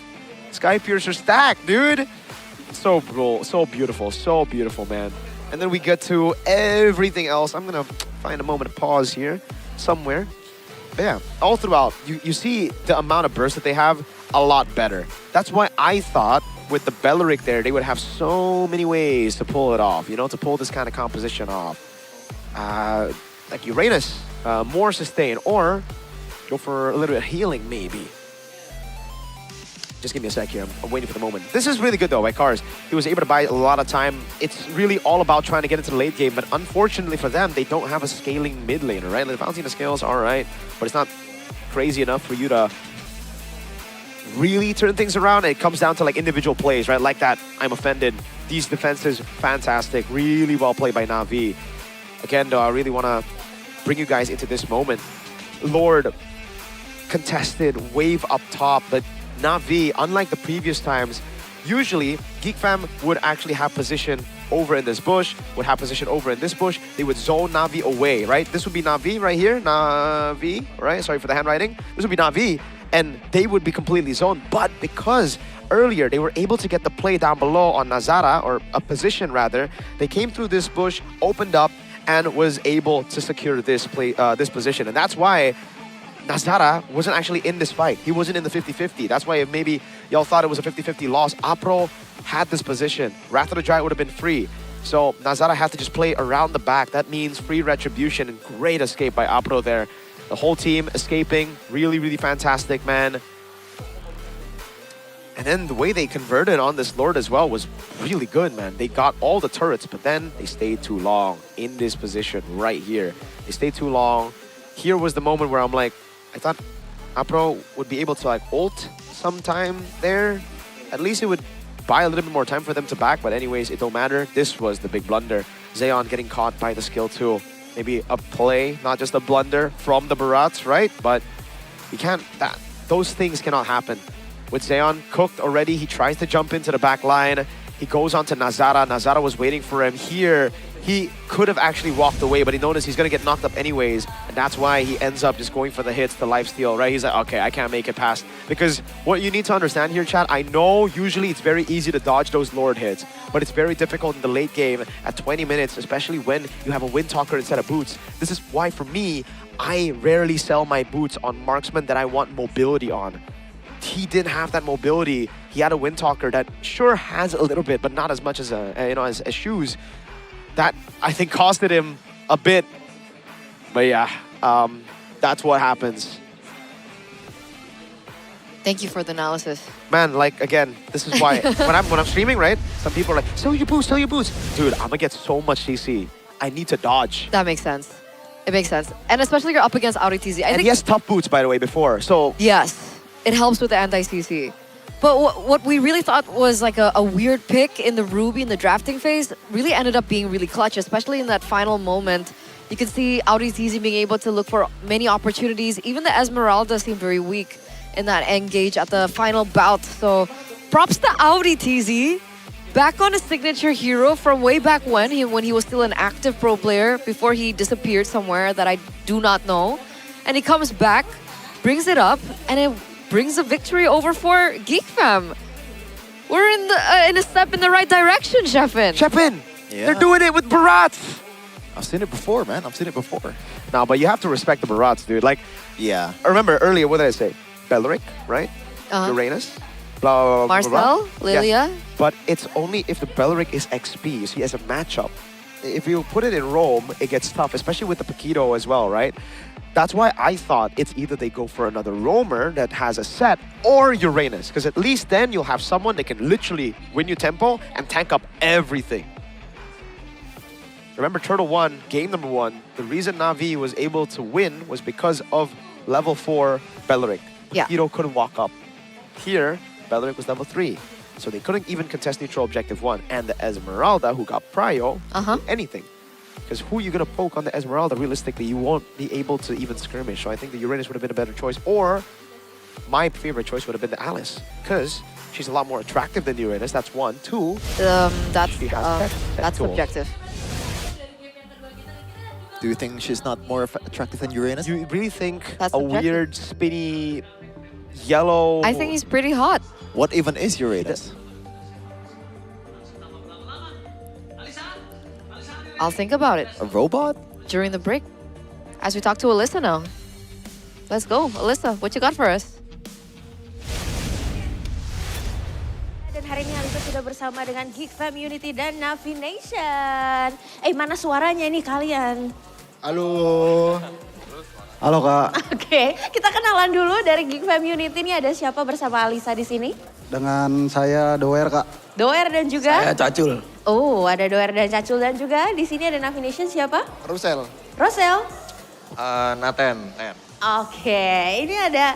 [SPEAKER 9] Sky Piercer stack, dude. So cool, so beautiful, man. And then we get to everything else. I'm gonna find a moment to pause here somewhere. But yeah, all throughout, you see the amount of burst that they have a lot better. That's why I thought with the Belleric there, they would have so many ways to pull it off, you know, to pull this kind of composition off. Like Uranus, more sustain, or go for a little bit of healing, maybe. Just give me a sec here. I'm waiting for the moment. This is really good, though, by Cars. He was able to buy a lot of time. It's really all about trying to get into the late game, but unfortunately for them, they don't have a scaling mid laner, right? Like, the Valentina scales, all right, but it's not crazy enough for you to really turn things around. It comes down to like individual plays, right? Like that, I'm offended. These defenses, fantastic. Really well played by Na'Vi. Again, though, I really want to bring you guys into this moment. Lord contested, wave up top, but Na'Vi, unlike the previous times, usually Geek Fam would actually have position over in this bush, would have position over in this bush. They would zone Na'Vi away, right? This would be Na'Vi right here. Na'Vi, right? Sorry for the handwriting. This would be Na'Vi. And they would be completely zoned. But because earlier they were able to get the play down below on Nazara, or a position rather, they came through this bush, opened up, and was able to secure this play, this position. And that's why Nazara wasn't actually in this fight. He wasn't in the 50-50. That's why maybe y'all thought it was a 50-50 loss. Apro had this position. Wrath of the Giant would have been free. So Nazara had to just play around the back. That means free retribution and great escape by Apro there. The whole team escaping, really, really fantastic, man. And then the way they converted on this Lord as well was really good, man. They got all the turrets, but then they stayed too long in this position right here. They stayed too long. Here was the moment where I'm like, I thought Apro would be able to like ult sometime there. At least it would buy a little bit more time for them to back, but anyways, it don't matter. This was the big blunder. Zeon getting caught by the skill tool. Maybe a play, not just a blunder from the Barats, right? But you can't, those things cannot happen. With Zeon cooked already, he tries to jump into the back line. He goes on to Nazara. Nazara was waiting for him here. He could have actually walked away, but he noticed he's going to get knocked up anyways. And that's why he ends up just going for the hits, the lifesteal, right? He's like, okay, I can't make it past. Because what you need to understand here, chat, I know usually it's very easy to dodge those Lord hits, but it's very difficult in the late game at 20 minutes, especially when you have a Wind Talker instead of boots. This is why, for me, I rarely sell my boots on marksman that I want mobility on. He didn't have that mobility. He had a Wind Talker that sure has a little bit, but not as much as as shoes. That I think costed him a bit. But yeah, that's what happens.
[SPEAKER 13] Thank you for the analysis.
[SPEAKER 9] Man, like again, this is why when I'm streaming, right? Some people are like, sell your boots, dude. I'm gonna get so much CC. I need to dodge.
[SPEAKER 13] That makes sense. It makes sense, and especially you're up against Audi TZ.
[SPEAKER 9] And he has tough boots, by the way, before. So
[SPEAKER 13] yes, it helps with the anti-CC. But what we really thought was like a weird pick in the Ruby in the drafting phase really ended up being really clutch, especially in that final moment. You can see Audi TZ being able to look for many opportunities. Even the Esmeralda seemed very weak in that engage at the final bout. So props to Audi TZ. Back on a signature hero from way back when he was still an active pro player before he disappeared somewhere that I do not know. And he comes back, brings it up, and it brings a victory over for Geek Fam. We're in a step in the right direction, Sheffin.
[SPEAKER 9] Sheffin,
[SPEAKER 15] yeah.
[SPEAKER 9] They're doing it with Barats.
[SPEAKER 15] I've seen it before, man. I've seen it before.
[SPEAKER 9] No, but you have to respect the Barats, dude. Like,
[SPEAKER 15] yeah.
[SPEAKER 9] I remember earlier, what did I say? Belleric, right? Uranus, blah, blah, blah,
[SPEAKER 13] Marcel,
[SPEAKER 9] blah, blah.
[SPEAKER 13] Lilia.
[SPEAKER 9] Yeah. But it's only if the Belleric is XP. You see, as a matchup. If you put it in Rome, it gets tough, especially with the Paquito as well, right? That's why I thought it's either they go for another roamer that has a set or Uranus, because at least then you'll have someone that can literally win you tempo and tank up everything. Remember Turtle 1, game number 1, the reason Na'Vi was able to win was because of level 4 Belleric.
[SPEAKER 13] Yeah.
[SPEAKER 9] Paquito couldn't walk up. Here, Belleric was level 3. So they couldn't even contest neutral objective 1. And the Esmeralda, who got prio, anything. Because who you gonna poke on the Esmeralda? Realistically, you won't be able to even skirmish. So I think the Uranus would have been a better choice. Or my favorite choice would have been the Alice, because she's a lot more attractive than the Uranus. That's one. Two,
[SPEAKER 13] That's
[SPEAKER 9] she has pet tools.
[SPEAKER 13] subjective.
[SPEAKER 15] Do you think she's not more attractive than Uranus?
[SPEAKER 9] You really think
[SPEAKER 13] That's
[SPEAKER 9] a
[SPEAKER 13] subjective.
[SPEAKER 9] weird, spinny, yellow...
[SPEAKER 13] I think he's pretty hot.
[SPEAKER 15] What even is Uranus?
[SPEAKER 13] I'll think about it.
[SPEAKER 15] A robot?
[SPEAKER 13] During the break. As we talk to Alyssa now. Let's go. Alyssa, what you got for us?
[SPEAKER 1] Dan hari ini Alisa sudah bersama dengan Geek Fam Unity dan Navi Nation. Mana suaranya ini kalian?
[SPEAKER 16] Halo. Halo Kak.
[SPEAKER 1] Oke, kita kenalan dulu dari Geek Fam Unity. Ini ada siapa bersama Alisa di sini?
[SPEAKER 16] Dengan saya Doer Kak.
[SPEAKER 1] Doer dan juga?
[SPEAKER 16] Saya Cacul.
[SPEAKER 1] Oh, ada Doer dan Cacul dan juga di sini ada Navi Nation siapa?
[SPEAKER 16] Rusel.
[SPEAKER 1] Rosel.
[SPEAKER 5] Naten.
[SPEAKER 1] Oke, ini ada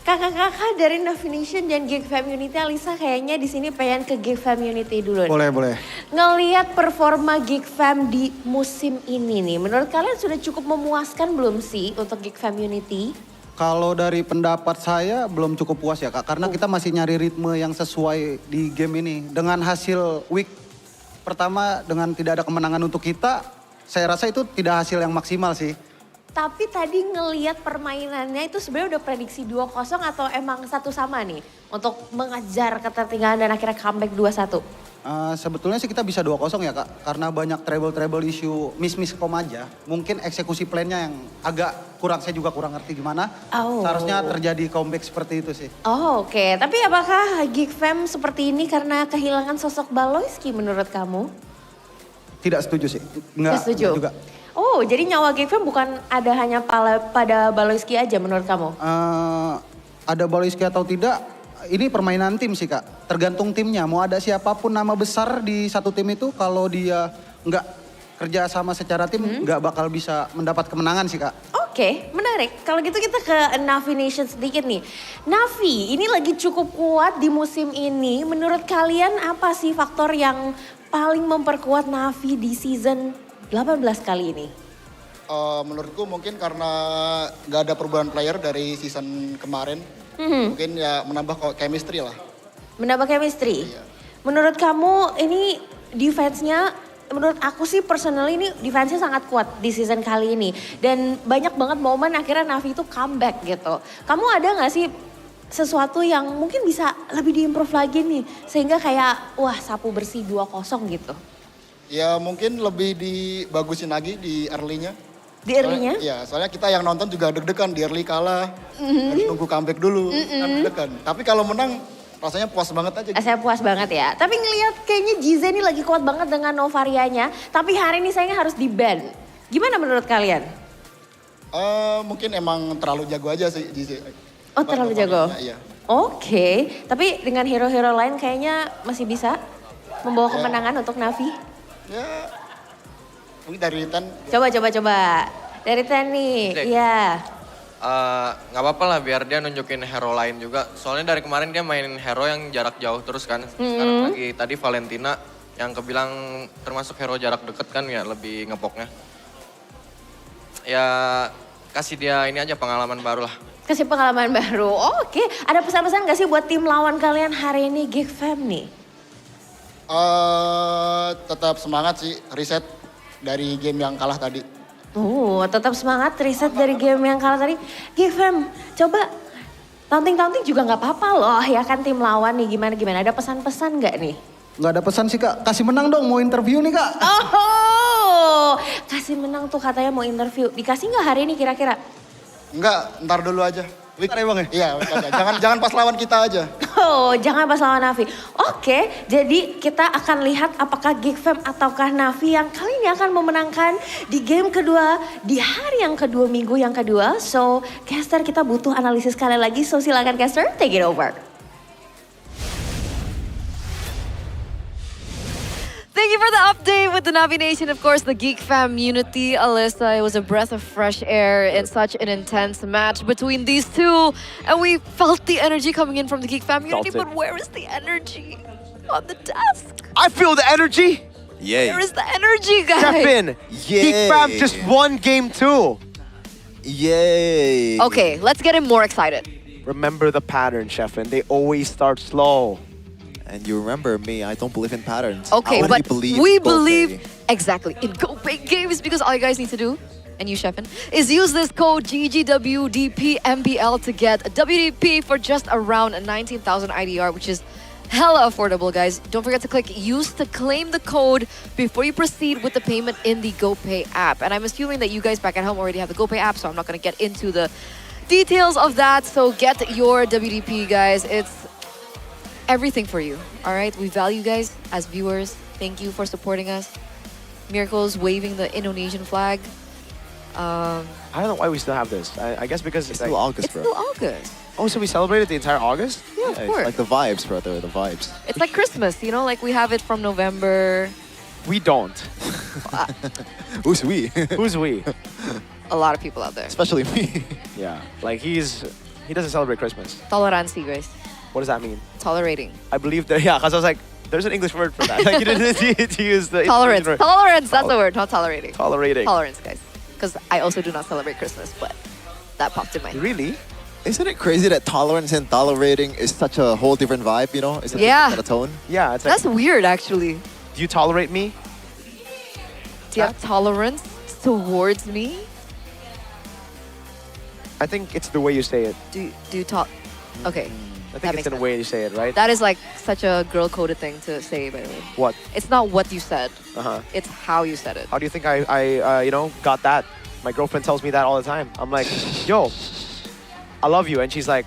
[SPEAKER 1] kakak-kakak dari Navi Nation dan Geek Fam Unity. Alisa kayaknya di sini pengen ke Geek Fam Unity dulu.
[SPEAKER 16] Boleh.
[SPEAKER 1] Ngelihat performa Geek Fam di musim ini nih, menurut kalian sudah cukup memuaskan belum sih untuk Geek Fam Unity?
[SPEAKER 16] Kalau dari pendapat saya belum cukup puas ya Kak. Karena kita masih nyari ritme yang sesuai di game ini. Dengan hasil week pertama dengan tidak ada kemenangan untuk kita, saya rasa itu tidak hasil yang maksimal sih.
[SPEAKER 1] Tapi tadi ngelihat permainannya itu sebenarnya udah prediksi 2-0 atau emang satu sama nih untuk mengejar ketertinggalan dan akhirnya comeback 2-1?
[SPEAKER 16] Sebetulnya sih kita bisa 2-0 ya Kak. Karena banyak treble issue, miss-kom aja. Mungkin eksekusi plannya yang agak kurang, saya juga kurang ngerti gimana. Seharusnya terjadi comeback seperti itu sih.
[SPEAKER 1] Oke. Tapi apakah Geek Fam seperti ini karena kehilangan sosok Baloyski menurut kamu?
[SPEAKER 16] Tidak setuju sih. Enggak
[SPEAKER 1] setuju
[SPEAKER 16] juga.
[SPEAKER 1] Oh, jadi nyawa Geek Fam bukan ada hanya pada Baloyski aja menurut kamu?
[SPEAKER 16] Ada Baloyski atau tidak, ini permainan tim sih Kak. Tergantung timnya, mau ada siapapun nama besar di satu tim itu, kalau dia nggak kerja sama secara tim, nggak bakal bisa mendapat kemenangan sih Kak.
[SPEAKER 1] Oke, menarik. Kalau gitu kita ke Navi Nation sedikit nih. Navi, ini lagi cukup kuat di musim ini. Menurut kalian apa sih faktor yang paling memperkuat Navi di season 18 kali ini?
[SPEAKER 16] Menurutku mungkin karena nggak ada perubahan player dari season kemarin. Mungkin ya menambah chemistry lah.
[SPEAKER 1] Menambah chemistry? Iya. Menurut kamu ini defense-nya, menurut aku sih personally ini defense-nya sangat kuat di season kali ini. Dan banyak banget momen akhirnya Navi itu comeback gitu. Kamu ada gak sih sesuatu yang mungkin bisa lebih diimprove lagi nih? Sehingga kayak wah sapu bersih 2-0 gitu.
[SPEAKER 16] Ya mungkin lebih dibagusin lagi di early-nya.
[SPEAKER 1] Di early-nya?
[SPEAKER 16] Iya, soalnya kita yang nonton juga deg-degan di early kalah. Harus nunggu comeback dulu, kan deg-degan. Tapi kalau menang rasanya puas banget aja.
[SPEAKER 1] Saya puas banget ya. Tapi ngelihat kayaknya Jize ini lagi kuat banget dengan Novarianya. Tapi hari ini sayangnya harus di-ban. Gimana menurut kalian?
[SPEAKER 16] Mungkin emang terlalu jago aja sih Jize.
[SPEAKER 1] Oh terlalu jago?
[SPEAKER 16] Iya.
[SPEAKER 1] Oke, tapi dengan hero-hero lain kayaknya masih bisa membawa kemenangan untuk Navi.
[SPEAKER 16] Ya, mungkin dari Ten.
[SPEAKER 1] Coba. Dari Ten nih, iya.
[SPEAKER 5] Nggak apa-apa lah biar dia nunjukin hero lain juga. Soalnya dari kemarin dia mainin hero yang jarak jauh terus kan. Sekarang lagi tadi Valentina yang kebilang termasuk hero jarak deket kan ya lebih ngepoknya. Ya kasih dia ini aja pengalaman baru lah.
[SPEAKER 1] Kasih pengalaman baru, oke. Ada pesan-pesan gak sih buat tim lawan kalian hari ini Geek Fam nih?
[SPEAKER 16] Tetap semangat sih, reset dari game yang kalah tadi.
[SPEAKER 1] Tetap semangat riset dari game yang kalah tadi. Geek Fam, coba taunting-taunting juga gak apa-apa loh ya kan tim lawan nih gimana. Ada pesan-pesan gak nih?
[SPEAKER 16] Nggak ada pesan sih Kak, kasih menang dong mau interview nih Kak.
[SPEAKER 1] Kasih menang tuh katanya mau interview. Dikasih gak hari ini kira-kira?
[SPEAKER 16] Enggak, ntar dulu aja. Ntar ya Bang ya? Iya, jangan pas lawan kita aja.
[SPEAKER 1] Jangan pas lawan Navi. Oke, jadi kita akan lihat apakah Geek Fam ataukah Navi yang kali ini akan memenangkan di game kedua, di hari yang kedua, minggu yang kedua. So, caster kita butuh analisis sekali lagi. So, silakan caster, take it over.
[SPEAKER 13] Thank you for the update with the Navi Nation, of course, the Geek Fam Unity. Alyssa, it was a breath of fresh air in such an intense match between these two. And we felt the energy coming in from the Geek Fam Unity, but where is the energy on the desk?
[SPEAKER 9] I feel the energy.
[SPEAKER 14] Yay.
[SPEAKER 13] Where is the energy, guys?
[SPEAKER 9] Chefin, he famped just one game too.
[SPEAKER 14] Yay.
[SPEAKER 13] Okay, let's get him more excited.
[SPEAKER 9] Remember the pattern, Chefin. They always start slow.
[SPEAKER 14] And you remember me, I don't believe in patterns.
[SPEAKER 13] Okay,
[SPEAKER 14] I only
[SPEAKER 13] but
[SPEAKER 14] believe
[SPEAKER 13] we
[SPEAKER 14] GoPay.
[SPEAKER 13] believe exactly in GoPay games because all you guys need to do, and you, Chefin, is use this code GGWDPMPL to get a WDP for just around 19,000 IDR, which is hella affordable, guys. Don't forget to click use to claim the code before you proceed with the payment in the GoPay app. And I'm assuming that you guys back at home already have the GoPay app, so I'm not going to get into the details of that. So get your WDP, guys. It's everything for you, all right? We value you guys as viewers. Thank you for supporting us. Miracles waving the Indonesian flag.
[SPEAKER 9] I don't know why we still have this. I guess because
[SPEAKER 14] It's still August,
[SPEAKER 13] It's
[SPEAKER 14] bro.
[SPEAKER 13] still August.
[SPEAKER 9] Oh, so we celebrated the entire August?
[SPEAKER 13] Yeah, of
[SPEAKER 14] It's
[SPEAKER 13] course.
[SPEAKER 14] like the vibes, brother, the vibes.
[SPEAKER 13] It's like Christmas, you know? Like we have it from November.
[SPEAKER 9] We don't.
[SPEAKER 14] Who's we?
[SPEAKER 9] Who's we?
[SPEAKER 13] A lot of people out there.
[SPEAKER 14] Especially me.
[SPEAKER 9] Yeah, like he doesn't celebrate Christmas.
[SPEAKER 13] Tolerancy, guys.
[SPEAKER 9] What does that mean?
[SPEAKER 13] Tolerating.
[SPEAKER 9] I believe that, yeah, because I was like, there's an English word for that. Like, you didn't need to use the
[SPEAKER 13] Tolerance.
[SPEAKER 9] English word.
[SPEAKER 13] Tolerance, that's the word, not tolerating.
[SPEAKER 9] Tolerating.
[SPEAKER 13] Tolerance, guys. Because I also do not celebrate Christmas, but that popped in my head.
[SPEAKER 9] Really?
[SPEAKER 14] Isn't it crazy that tolerance and tolerating is such a whole different vibe, you know? It's a
[SPEAKER 13] Yeah.
[SPEAKER 14] different tone.
[SPEAKER 9] Yeah, it's like,
[SPEAKER 13] That's weird, actually.
[SPEAKER 9] do you tolerate me?
[SPEAKER 13] Do you have tolerance towards me?
[SPEAKER 9] I think it's the way you say it.
[SPEAKER 13] Do you talk? Okay.
[SPEAKER 9] I
[SPEAKER 13] That
[SPEAKER 9] think
[SPEAKER 13] makes
[SPEAKER 9] it's in the way you say it, right?
[SPEAKER 13] That is like such a girl-coded thing to say, by the way.
[SPEAKER 9] What?
[SPEAKER 13] It's not what you said.
[SPEAKER 9] Uh-huh.
[SPEAKER 13] It's how you said it.
[SPEAKER 9] How do you think I got that? My girlfriend tells me that all the time. I'm like, yo, I love you. And she's like,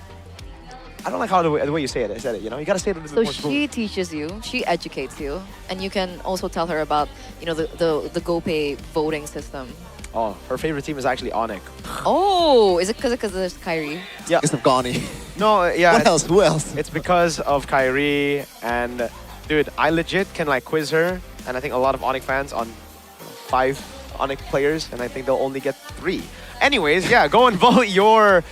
[SPEAKER 9] I don't like how the way you say it. I said it, you know? You gotta say it a little
[SPEAKER 13] So
[SPEAKER 9] bit more smooth.
[SPEAKER 13] she teaches you, she educates you, and you can also tell her about, you know, the GoPay voting system.
[SPEAKER 9] Oh, her favorite team is actually Onyx.
[SPEAKER 13] Oh, is it because there's Kyrie?
[SPEAKER 9] Yeah.
[SPEAKER 14] Because of Ghani.
[SPEAKER 9] No, yeah.
[SPEAKER 14] What else? Who else?
[SPEAKER 9] It's because of Kyrie and, dude, I legit can like quiz her, and I think a lot of Onyx fans on 5 Onyx players, and I think they'll only get 3. Anyways, yeah, go and vote your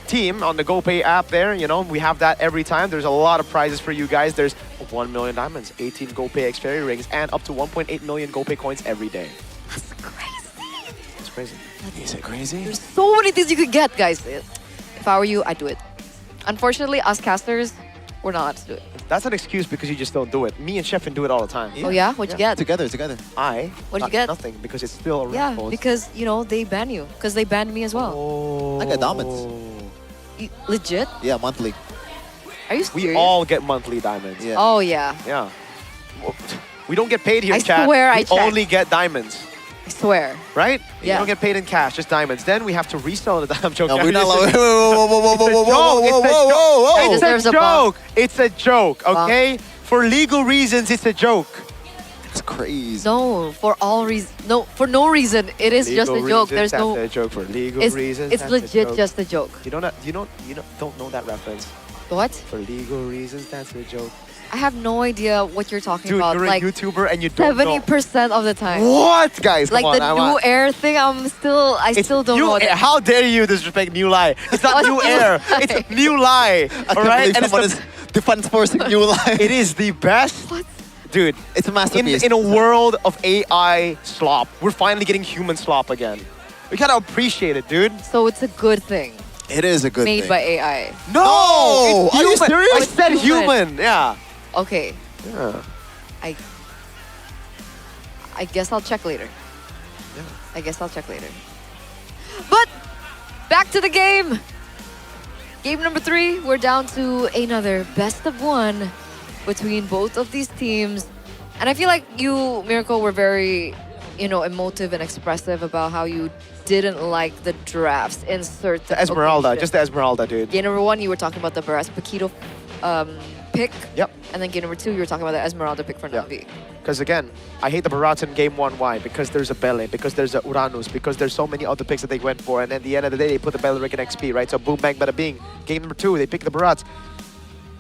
[SPEAKER 9] team on the GoPay app there. You know, we have that every time. There's a lot of prizes for you guys. There's 1 million diamonds, 18 GoPay Xperia rings, and up to 1.8 million GoPay coins every day.
[SPEAKER 13] That's crazy.
[SPEAKER 9] It's crazy.
[SPEAKER 14] Is it crazy?
[SPEAKER 13] There's so many things you could get, guys. If I were you, I'd do it. Unfortunately, us casters, we're not allowed to do it.
[SPEAKER 9] That's an excuse because you just don't do it. Me and Chefin do it all the time.
[SPEAKER 13] Oh yeah? What'd you get?
[SPEAKER 14] Together.
[SPEAKER 13] What'd you get?
[SPEAKER 9] Nothing, because it's still a
[SPEAKER 13] Yeah,
[SPEAKER 9] raffle.
[SPEAKER 13] because, you know, they ban you. Because they banned me as well.
[SPEAKER 9] Oh.
[SPEAKER 14] I got diamonds.
[SPEAKER 13] Legit?
[SPEAKER 14] Yeah, monthly.
[SPEAKER 13] Are you
[SPEAKER 9] We
[SPEAKER 13] serious?
[SPEAKER 9] all get monthly diamonds.
[SPEAKER 14] Yeah.
[SPEAKER 13] Oh, yeah.
[SPEAKER 9] Yeah. We don't get paid here,
[SPEAKER 13] I
[SPEAKER 9] chat.
[SPEAKER 13] swear I
[SPEAKER 9] we
[SPEAKER 13] checked.
[SPEAKER 9] only get diamonds.
[SPEAKER 13] I swear.
[SPEAKER 9] Right? You
[SPEAKER 13] Yeah.
[SPEAKER 9] don't get paid in cash, just diamonds. Then we have to resell the damn joke.
[SPEAKER 14] No, we're not allowed.
[SPEAKER 9] It's
[SPEAKER 14] Whoa, whoa, whoa, whoa, whoa,
[SPEAKER 9] a
[SPEAKER 14] whoa,
[SPEAKER 9] joke.
[SPEAKER 14] whoa, whoa,
[SPEAKER 9] It's
[SPEAKER 13] There's
[SPEAKER 9] a
[SPEAKER 13] a bump.
[SPEAKER 9] joke. It's a joke, okay? For legal reasons, it's a joke.
[SPEAKER 14] It's crazy.
[SPEAKER 13] No, for all reason. No, for no reason. It is just a
[SPEAKER 9] Legal
[SPEAKER 13] joke.
[SPEAKER 9] reasons,
[SPEAKER 13] There's
[SPEAKER 9] that's
[SPEAKER 13] no.
[SPEAKER 9] a joke. For legal
[SPEAKER 13] It's,
[SPEAKER 9] reasons,
[SPEAKER 13] it's
[SPEAKER 9] that's a
[SPEAKER 13] legit
[SPEAKER 9] joke.
[SPEAKER 13] just a joke.
[SPEAKER 9] You don't know that reference.
[SPEAKER 13] What?
[SPEAKER 9] For legal reasons, that's a joke.
[SPEAKER 13] I have no idea what you're talking
[SPEAKER 9] Dude,
[SPEAKER 13] about.
[SPEAKER 9] you're
[SPEAKER 13] Like
[SPEAKER 9] a YouTuber and you don't know.
[SPEAKER 13] 70% of the time.
[SPEAKER 9] What, guys?
[SPEAKER 13] Like
[SPEAKER 9] Come on,
[SPEAKER 13] the
[SPEAKER 9] I'm
[SPEAKER 13] new
[SPEAKER 9] not-
[SPEAKER 13] air thing, I still don't
[SPEAKER 9] New
[SPEAKER 13] know what
[SPEAKER 9] Air.
[SPEAKER 13] it
[SPEAKER 9] How dare you disrespect New Lie? It's not
[SPEAKER 13] What's
[SPEAKER 9] New
[SPEAKER 13] New
[SPEAKER 9] Air.
[SPEAKER 13] Lie?
[SPEAKER 9] It's a New Lie.
[SPEAKER 14] I
[SPEAKER 9] All
[SPEAKER 14] can't
[SPEAKER 9] right?
[SPEAKER 14] believe
[SPEAKER 9] And it's
[SPEAKER 14] someone
[SPEAKER 9] the,
[SPEAKER 14] is defense forcing New Life.
[SPEAKER 9] it is the best.
[SPEAKER 13] What?
[SPEAKER 9] Dude,
[SPEAKER 14] It's a masterpiece.
[SPEAKER 9] in a world of AI slop, we're finally getting human slop again. We gotta appreciate it, dude.
[SPEAKER 13] So it's a good thing.
[SPEAKER 14] It is a good
[SPEAKER 13] Made
[SPEAKER 14] thing.
[SPEAKER 13] by AI.
[SPEAKER 9] No! It's
[SPEAKER 14] Are you
[SPEAKER 9] human.
[SPEAKER 14] serious?
[SPEAKER 9] I
[SPEAKER 13] Oh, it's
[SPEAKER 9] said
[SPEAKER 13] human.
[SPEAKER 9] human. Yeah.
[SPEAKER 13] Okay.
[SPEAKER 9] Yeah.
[SPEAKER 13] I guess I'll check later. I guess I'll check later. But back to the game. Game number 3, we're down to another best of 1 between both of these teams. And I feel like you, Miracle, were very, emotive and expressive about how you didn't like the drafts in certain
[SPEAKER 9] The Esmeralda,
[SPEAKER 13] occasions.
[SPEAKER 9] just the Esmeralda, dude.
[SPEAKER 13] Game number 1, you were talking about the Barras Paquito pick.
[SPEAKER 9] Yep.
[SPEAKER 13] And then game number 2, you were talking about the Esmeralda pick for Navi.
[SPEAKER 9] Because again, I hate the Barats in game 1. Why? Because there's a Bele, because there's a Uranus, because there's so many other picks that they went for, and at the end of the day, they put the Beleric in XP, right? So boom, bang, bada bing. Game number 2, they pick the Barats.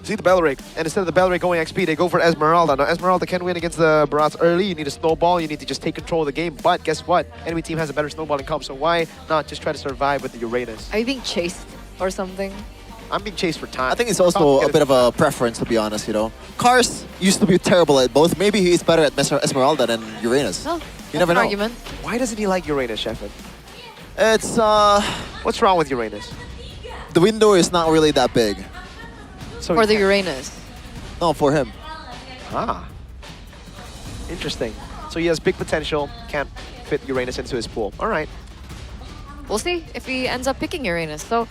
[SPEAKER 9] See the Beleric, and instead of the Beleric going XP, they go for Esmeralda. Now, Esmeralda can win against the Barats early. You need a snowball. You need to just take control of the game. But guess what? Enemy team has a better snowballing comp, so why not just try to survive with the Uranus?
[SPEAKER 13] Are you being chased or something?
[SPEAKER 9] I'm being chased for time.
[SPEAKER 15] I think it's also a bit of a preference, to be honest, you know. Cars used to be terrible at both. Maybe he's better at Esmeralda than Uranus.
[SPEAKER 13] Oh,
[SPEAKER 15] you never know.
[SPEAKER 13] Argument.
[SPEAKER 9] Why doesn't he like Uranus, Shepard?
[SPEAKER 15] It's,
[SPEAKER 9] What's wrong with Uranus?
[SPEAKER 15] the window is not really that big.
[SPEAKER 9] So
[SPEAKER 13] For the Uranus.
[SPEAKER 15] No, for him.
[SPEAKER 9] Ah. Interesting. So he has big potential, can't fit Uranus into his pool. All right.
[SPEAKER 13] We'll see if he ends up picking Uranus. So,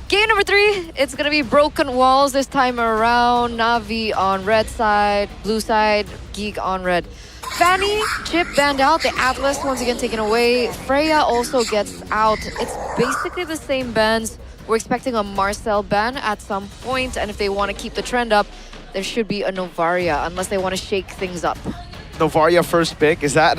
[SPEAKER 13] game number 3, it's gonna be Broken Walls this time around. Navi on red side, blue side, Geek on red. Fanny, Chip banned out, the Atlas once again taken away. Freya also gets out. It's basically the same bans. We're expecting a Marcel ban at some point, and if they want to keep the trend up, there should be a Novaria, unless they want to shake things up.
[SPEAKER 9] Novaria first pick, is that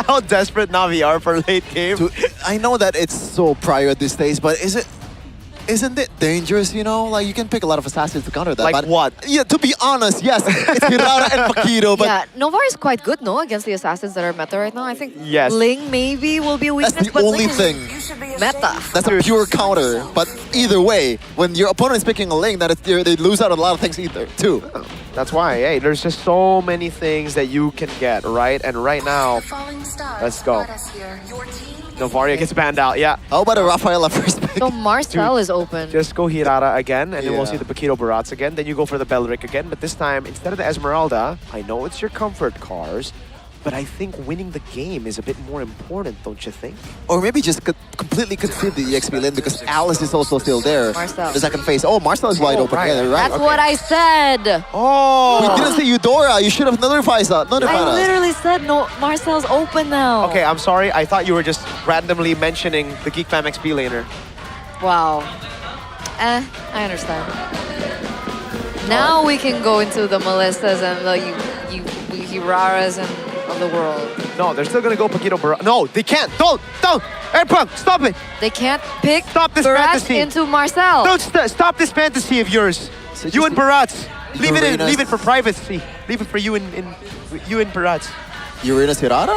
[SPEAKER 9] how desperate Navi are for late game?
[SPEAKER 15] Dude, I know that it's so prior these days, but isn't it dangerous, you know? Like, you can pick a lot of assassins to counter that.
[SPEAKER 9] Like
[SPEAKER 15] but
[SPEAKER 9] what?
[SPEAKER 15] Yeah, to be honest, yes, it's Hirara and Paquito, but
[SPEAKER 13] Yeah, Novar is quite good, no, against the assassins that are meta right now. I think
[SPEAKER 15] Yes.
[SPEAKER 13] Ling maybe will be a weakness,
[SPEAKER 15] that's the
[SPEAKER 13] but
[SPEAKER 15] only
[SPEAKER 13] Ling is
[SPEAKER 15] thing.
[SPEAKER 13] meta.
[SPEAKER 15] That's a pure counter. But either way, when your opponent is picking a lane, they lose out on a lot of things either, too.
[SPEAKER 9] That's why, hey, there's just so many things that you can get, right? And right now, let's go. Novaria gets banned out, yeah.
[SPEAKER 15] How about a Rafaela first pick?
[SPEAKER 13] So Marcel is open.
[SPEAKER 9] Just go Hirara again, and then we'll
[SPEAKER 15] Yeah.
[SPEAKER 9] see the Paquito Barats again. Then you go for the Belric again, but this time, instead of the Esmeralda, I know it's your comfort cars, but I think winning the game is a bit more important, don't you think?
[SPEAKER 15] Or maybe just completely concede the EXP lane because Alice is also still there.
[SPEAKER 13] Marcel.
[SPEAKER 15] The second phase. Oh, Marcel is wide open.
[SPEAKER 9] right.
[SPEAKER 15] Yeah, right.
[SPEAKER 13] That's what I said.
[SPEAKER 9] Oh!
[SPEAKER 15] We didn't say Eudora. You should have notified us.
[SPEAKER 13] I literally said no. Marcel's open now.
[SPEAKER 9] Okay, I'm sorry. I thought you were just randomly mentioning the Geek Fam XP laner.
[SPEAKER 13] Wow. I understand. Now we can go into the Melissas and the Hiraras and of the world.
[SPEAKER 9] No, they're still gonna go Paquito Barats. No, they can't. Don't! Airpunk, stop it!
[SPEAKER 13] They can't pick
[SPEAKER 9] Stop this
[SPEAKER 13] Barats
[SPEAKER 9] fantasy.
[SPEAKER 13] into Marcel.
[SPEAKER 9] Don't stop this fantasy of yours. You and Barats. Leave it in.
[SPEAKER 15] Uranus.
[SPEAKER 9] Leave it for privacy. Leave it for you and you and Barats.
[SPEAKER 15] Uranus Hirara,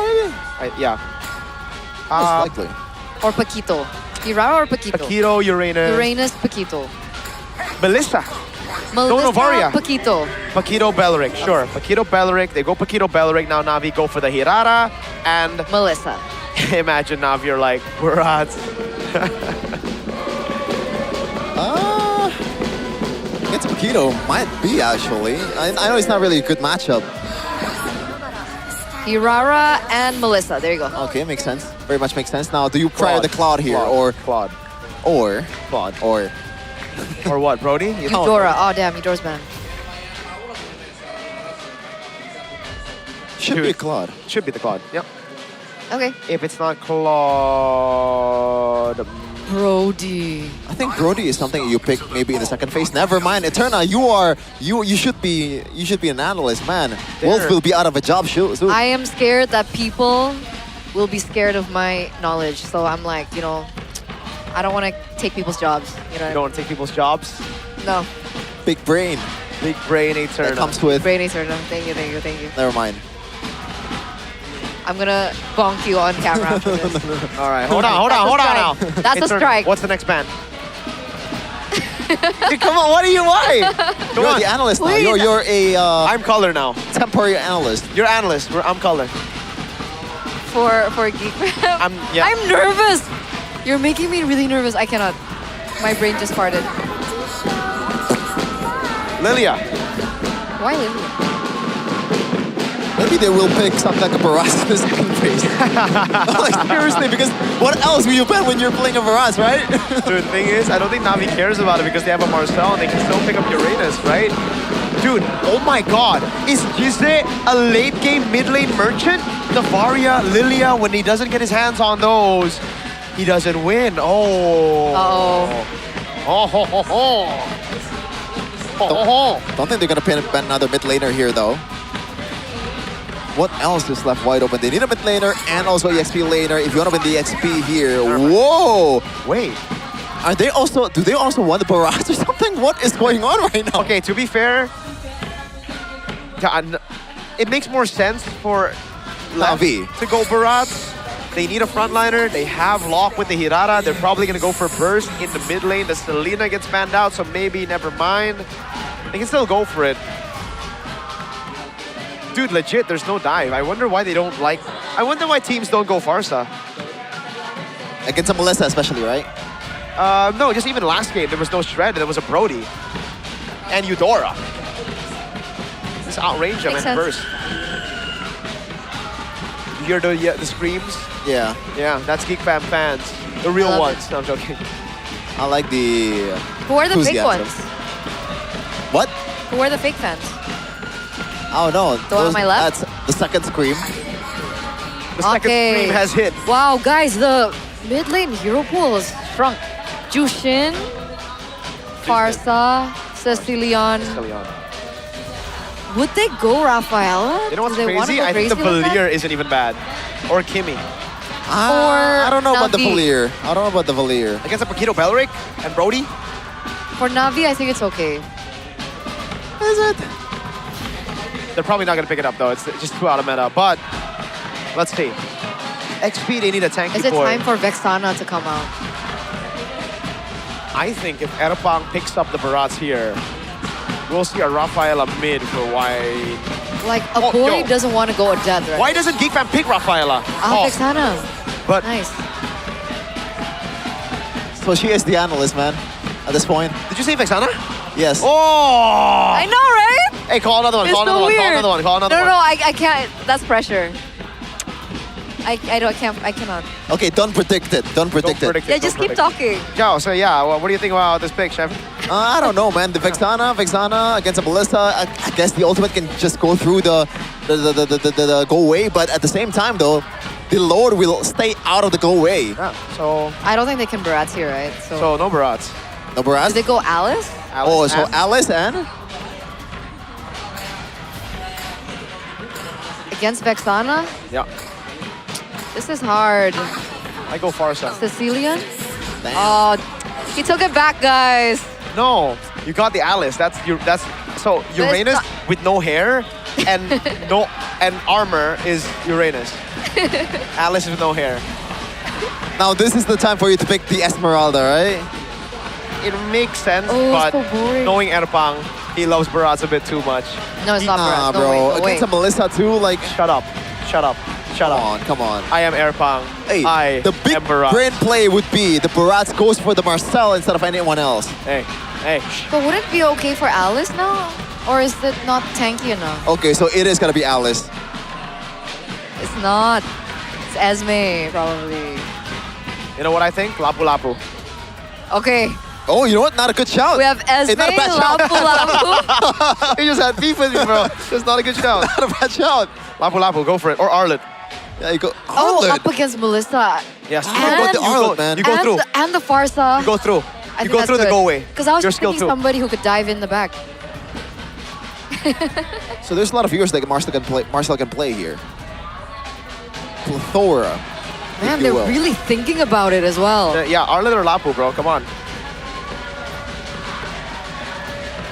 [SPEAKER 15] maybe?
[SPEAKER 9] Yeah.
[SPEAKER 15] Most likely.
[SPEAKER 13] Or Paquito. Hirara or Paquito?
[SPEAKER 9] Paquito, Uranus.
[SPEAKER 13] Uranus, Paquito.
[SPEAKER 9] Melissa.
[SPEAKER 13] Melissa,
[SPEAKER 9] Novaria.
[SPEAKER 13] Paquito.
[SPEAKER 9] Paquito Belric, sure. Paquito Belric. They go Paquito Belric. Now Navi go for the Hirara. And
[SPEAKER 13] Melissa.
[SPEAKER 9] imagine Navi are like, Barats.
[SPEAKER 15] It's Paquito. Might be, actually. I know it's not really a good matchup.
[SPEAKER 13] Hirara and Melissa. There you go.
[SPEAKER 15] Okay, makes sense. Very much makes sense. Now, do you prior
[SPEAKER 9] Claude.
[SPEAKER 15] the Cloud here? Or
[SPEAKER 9] Claude.
[SPEAKER 15] Claude. Or
[SPEAKER 9] Or what, Brody?
[SPEAKER 13] Eudora. Oh, damn. Eudora's banned.
[SPEAKER 15] should be a Claude.
[SPEAKER 9] Should be the Claude, yep.
[SPEAKER 13] Okay.
[SPEAKER 9] If it's not Claude...
[SPEAKER 13] Brody.
[SPEAKER 15] I think Brody is something you pick maybe in the second phase. Never mind, Eterna. You should be an analyst, man. Wolf will be out of a job soon.
[SPEAKER 13] I am scared that people will be scared of my knowledge. So I'm like, I don't want to take people's jobs.
[SPEAKER 9] You don't want to take people's jobs?
[SPEAKER 13] No.
[SPEAKER 15] Big brain.
[SPEAKER 9] Big brain Eterna.
[SPEAKER 15] That comes with.
[SPEAKER 13] Brain Eterna. Thank you.
[SPEAKER 15] Never mind.
[SPEAKER 13] I'm gonna bonk you on camera after this.
[SPEAKER 9] All right, hold on now.
[SPEAKER 13] That's a strike.
[SPEAKER 9] What's the next ban? Come on, why? Come
[SPEAKER 15] You're
[SPEAKER 9] on.
[SPEAKER 15] the analyst now.
[SPEAKER 13] Wait.
[SPEAKER 15] You're a
[SPEAKER 9] I'm color now.
[SPEAKER 15] temporary analyst.
[SPEAKER 9] You're analyst. I'm color.
[SPEAKER 13] For Geek Fam.
[SPEAKER 9] Yeah.
[SPEAKER 13] I'm nervous. You're making me really nervous. I cannot. My brain just farted.
[SPEAKER 9] Lilia.
[SPEAKER 13] Why Lilia?
[SPEAKER 15] Maybe they will pick something like a Barras in the second phase. Like, seriously, because what else will you ban when you're playing a Barras, right?
[SPEAKER 9] Dude, the thing is, I don't think Navi cares about it because they have a Marcel and they can still pick up Uranus, right? Dude, oh my god. Is Gizze a late game, mid lane merchant? Novaria, Lilia, when he doesn't get his hands on those, he doesn't win. Oh.
[SPEAKER 13] Uh-oh.
[SPEAKER 9] Oh, ho, ho, ho.
[SPEAKER 15] Don't think they're gonna ban another mid laner here, though. What else is left wide open? They need a mid laner and also EXP laner. If you want to win the XP here, whoa!
[SPEAKER 9] Wait,
[SPEAKER 15] do they also want the Barrage or something? What is going on right now?
[SPEAKER 9] Okay, to be fair, it makes more sense for
[SPEAKER 15] Navi
[SPEAKER 9] to go Barats. They need a frontliner. They have lock with the Hirara. They're probably going to go for burst in the mid lane. The Selena gets banned out, so maybe never mind. They can still go for it. Dude, legit, there's no dive. I wonder why they don't like... I wonder why teams don't go Farsa.
[SPEAKER 15] Against a Melissa especially, right?
[SPEAKER 9] No, just even last game, there was no Shred. There was a Brody. And Eudora. Just outrange them and burst. You hear the screams?
[SPEAKER 15] Yeah.
[SPEAKER 9] Yeah, that's Geek Fam fans. The real ones. No, I'm joking.
[SPEAKER 15] I like the...
[SPEAKER 13] Who are the fake
[SPEAKER 15] enthusiasm.
[SPEAKER 13] ones?
[SPEAKER 15] What?
[SPEAKER 13] Who are the fake fans?
[SPEAKER 15] Oh no.
[SPEAKER 13] The one on my left?
[SPEAKER 15] That's the second scream.
[SPEAKER 9] The second scream has hit.
[SPEAKER 13] Wow, guys, the mid lane hero pool is shrunk. Jushin, Farsa, Cecilion. Would they go Rafaela?
[SPEAKER 9] You know what's
[SPEAKER 13] Do they wanna
[SPEAKER 9] crazy?
[SPEAKER 13] go
[SPEAKER 9] I think the
[SPEAKER 13] crazy like that?
[SPEAKER 9] Valier isn't even bad. Or Kimmy.
[SPEAKER 15] I don't know about the
[SPEAKER 13] Navi.
[SPEAKER 15] Valier. I don't know about the Valier.
[SPEAKER 9] Against a Paquito Belric and Brody?
[SPEAKER 13] For Navi, I think it's okay.
[SPEAKER 15] Is it?
[SPEAKER 9] They're probably not going to pick it up, though. It's just too out of meta. But let's see. XP, they need a tanky
[SPEAKER 13] Is it
[SPEAKER 9] boy.
[SPEAKER 13] time for Vexana to come out?
[SPEAKER 9] I think if Erpang picks up the Barats here, we'll see a Rafaela mid for why...
[SPEAKER 13] Like, a boy doesn't want to go a dead, right?
[SPEAKER 9] Why doesn't Geek Fam pick Rafaela?
[SPEAKER 13] Vexana.
[SPEAKER 9] But
[SPEAKER 13] Nice.
[SPEAKER 15] So she is the analyst, man. At this point.
[SPEAKER 9] Did you say Vexana?
[SPEAKER 15] Yes.
[SPEAKER 9] Oh!
[SPEAKER 13] I know, right?
[SPEAKER 9] Hey, call another one.
[SPEAKER 13] It's
[SPEAKER 9] Call
[SPEAKER 13] so
[SPEAKER 9] another one.
[SPEAKER 13] weird.
[SPEAKER 9] Call another one. Call another
[SPEAKER 13] No,
[SPEAKER 9] one.
[SPEAKER 13] no, I can't. That's pressure. I cannot.
[SPEAKER 15] Okay, don't predict it. Don't predict it.
[SPEAKER 13] Yeah, just keep talking.
[SPEAKER 9] Yo, so yeah, well, what do you think about this pick, Chef?
[SPEAKER 15] I don't know, man. The Vexana against a Melissa. I guess the ultimate can just go through the go away, but at the same time, though, the Lord will stay out of the go away.
[SPEAKER 9] Yeah. So.
[SPEAKER 13] I don't think they can Barats here, right?
[SPEAKER 9] So no Barats.
[SPEAKER 15] No Barats.
[SPEAKER 13] Did they go Alice?
[SPEAKER 15] Oh, so Alice and
[SPEAKER 13] Against Vexana?
[SPEAKER 9] Yeah.
[SPEAKER 13] This is hard.
[SPEAKER 9] I go Farsa.
[SPEAKER 13] Cecilion? Oh, he took it back, guys.
[SPEAKER 9] No, you got the Alice. That's so Uranus with no hair and no armor is Uranus. Alice with no hair.
[SPEAKER 15] now this is the time for you to pick the Esmeralda, right?
[SPEAKER 9] It makes sense,
[SPEAKER 13] Oh,
[SPEAKER 9] but
[SPEAKER 13] so boring.
[SPEAKER 9] knowing Erpang, he loves Barats a bit too much.
[SPEAKER 13] No, it's not
[SPEAKER 15] Nah,
[SPEAKER 13] Barats. No
[SPEAKER 15] bro.
[SPEAKER 13] way, no
[SPEAKER 15] Against
[SPEAKER 13] way.
[SPEAKER 15] a Melissa too, like.
[SPEAKER 9] Shut up. Shut up. Shut
[SPEAKER 15] Come
[SPEAKER 9] up.
[SPEAKER 15] on, come on.
[SPEAKER 9] I am Erpang.
[SPEAKER 15] Hey,
[SPEAKER 9] I
[SPEAKER 15] the big
[SPEAKER 9] am Barats.
[SPEAKER 15] brain play would be the Barats goes for the Marcel instead of anyone else.
[SPEAKER 9] Hey, hey.
[SPEAKER 13] But would it be okay for Alice now? Or is it not tanky enough?
[SPEAKER 15] Okay, so it is gonna be Alice.
[SPEAKER 13] It's not. It's Esme, probably.
[SPEAKER 9] You know what I think? Lapu Lapu.
[SPEAKER 13] Okay.
[SPEAKER 15] Oh, you know what? Not a good shout.
[SPEAKER 13] We have Esme,
[SPEAKER 15] not a bad shout.
[SPEAKER 13] Lapu Lapu.
[SPEAKER 9] He just had beef with me, bro. It's not a good shout.
[SPEAKER 15] Not a bad shout.
[SPEAKER 9] Lapu Lapu, go for it. Or Arlet.
[SPEAKER 15] Yeah, you go.
[SPEAKER 13] Oh,
[SPEAKER 15] Arlet.
[SPEAKER 13] up against Melissa.
[SPEAKER 9] Yes.
[SPEAKER 13] And-
[SPEAKER 15] About the Arlet, man.
[SPEAKER 9] You go through.
[SPEAKER 13] And the Farsa.
[SPEAKER 9] You go through.
[SPEAKER 13] I
[SPEAKER 9] You
[SPEAKER 13] think
[SPEAKER 9] go
[SPEAKER 13] that's
[SPEAKER 9] through the
[SPEAKER 13] good.
[SPEAKER 9] go away.
[SPEAKER 13] Because I was
[SPEAKER 9] You're
[SPEAKER 13] just thinking
[SPEAKER 9] skilled too.
[SPEAKER 13] somebody who could dive in the back.
[SPEAKER 15] So there's a lot of viewers that Marcel can play here. Plethora.
[SPEAKER 13] Man,
[SPEAKER 15] do
[SPEAKER 13] they're
[SPEAKER 15] well.
[SPEAKER 13] really thinking about it as well.
[SPEAKER 9] Yeah, Arlet or Lapu, bro. Come on.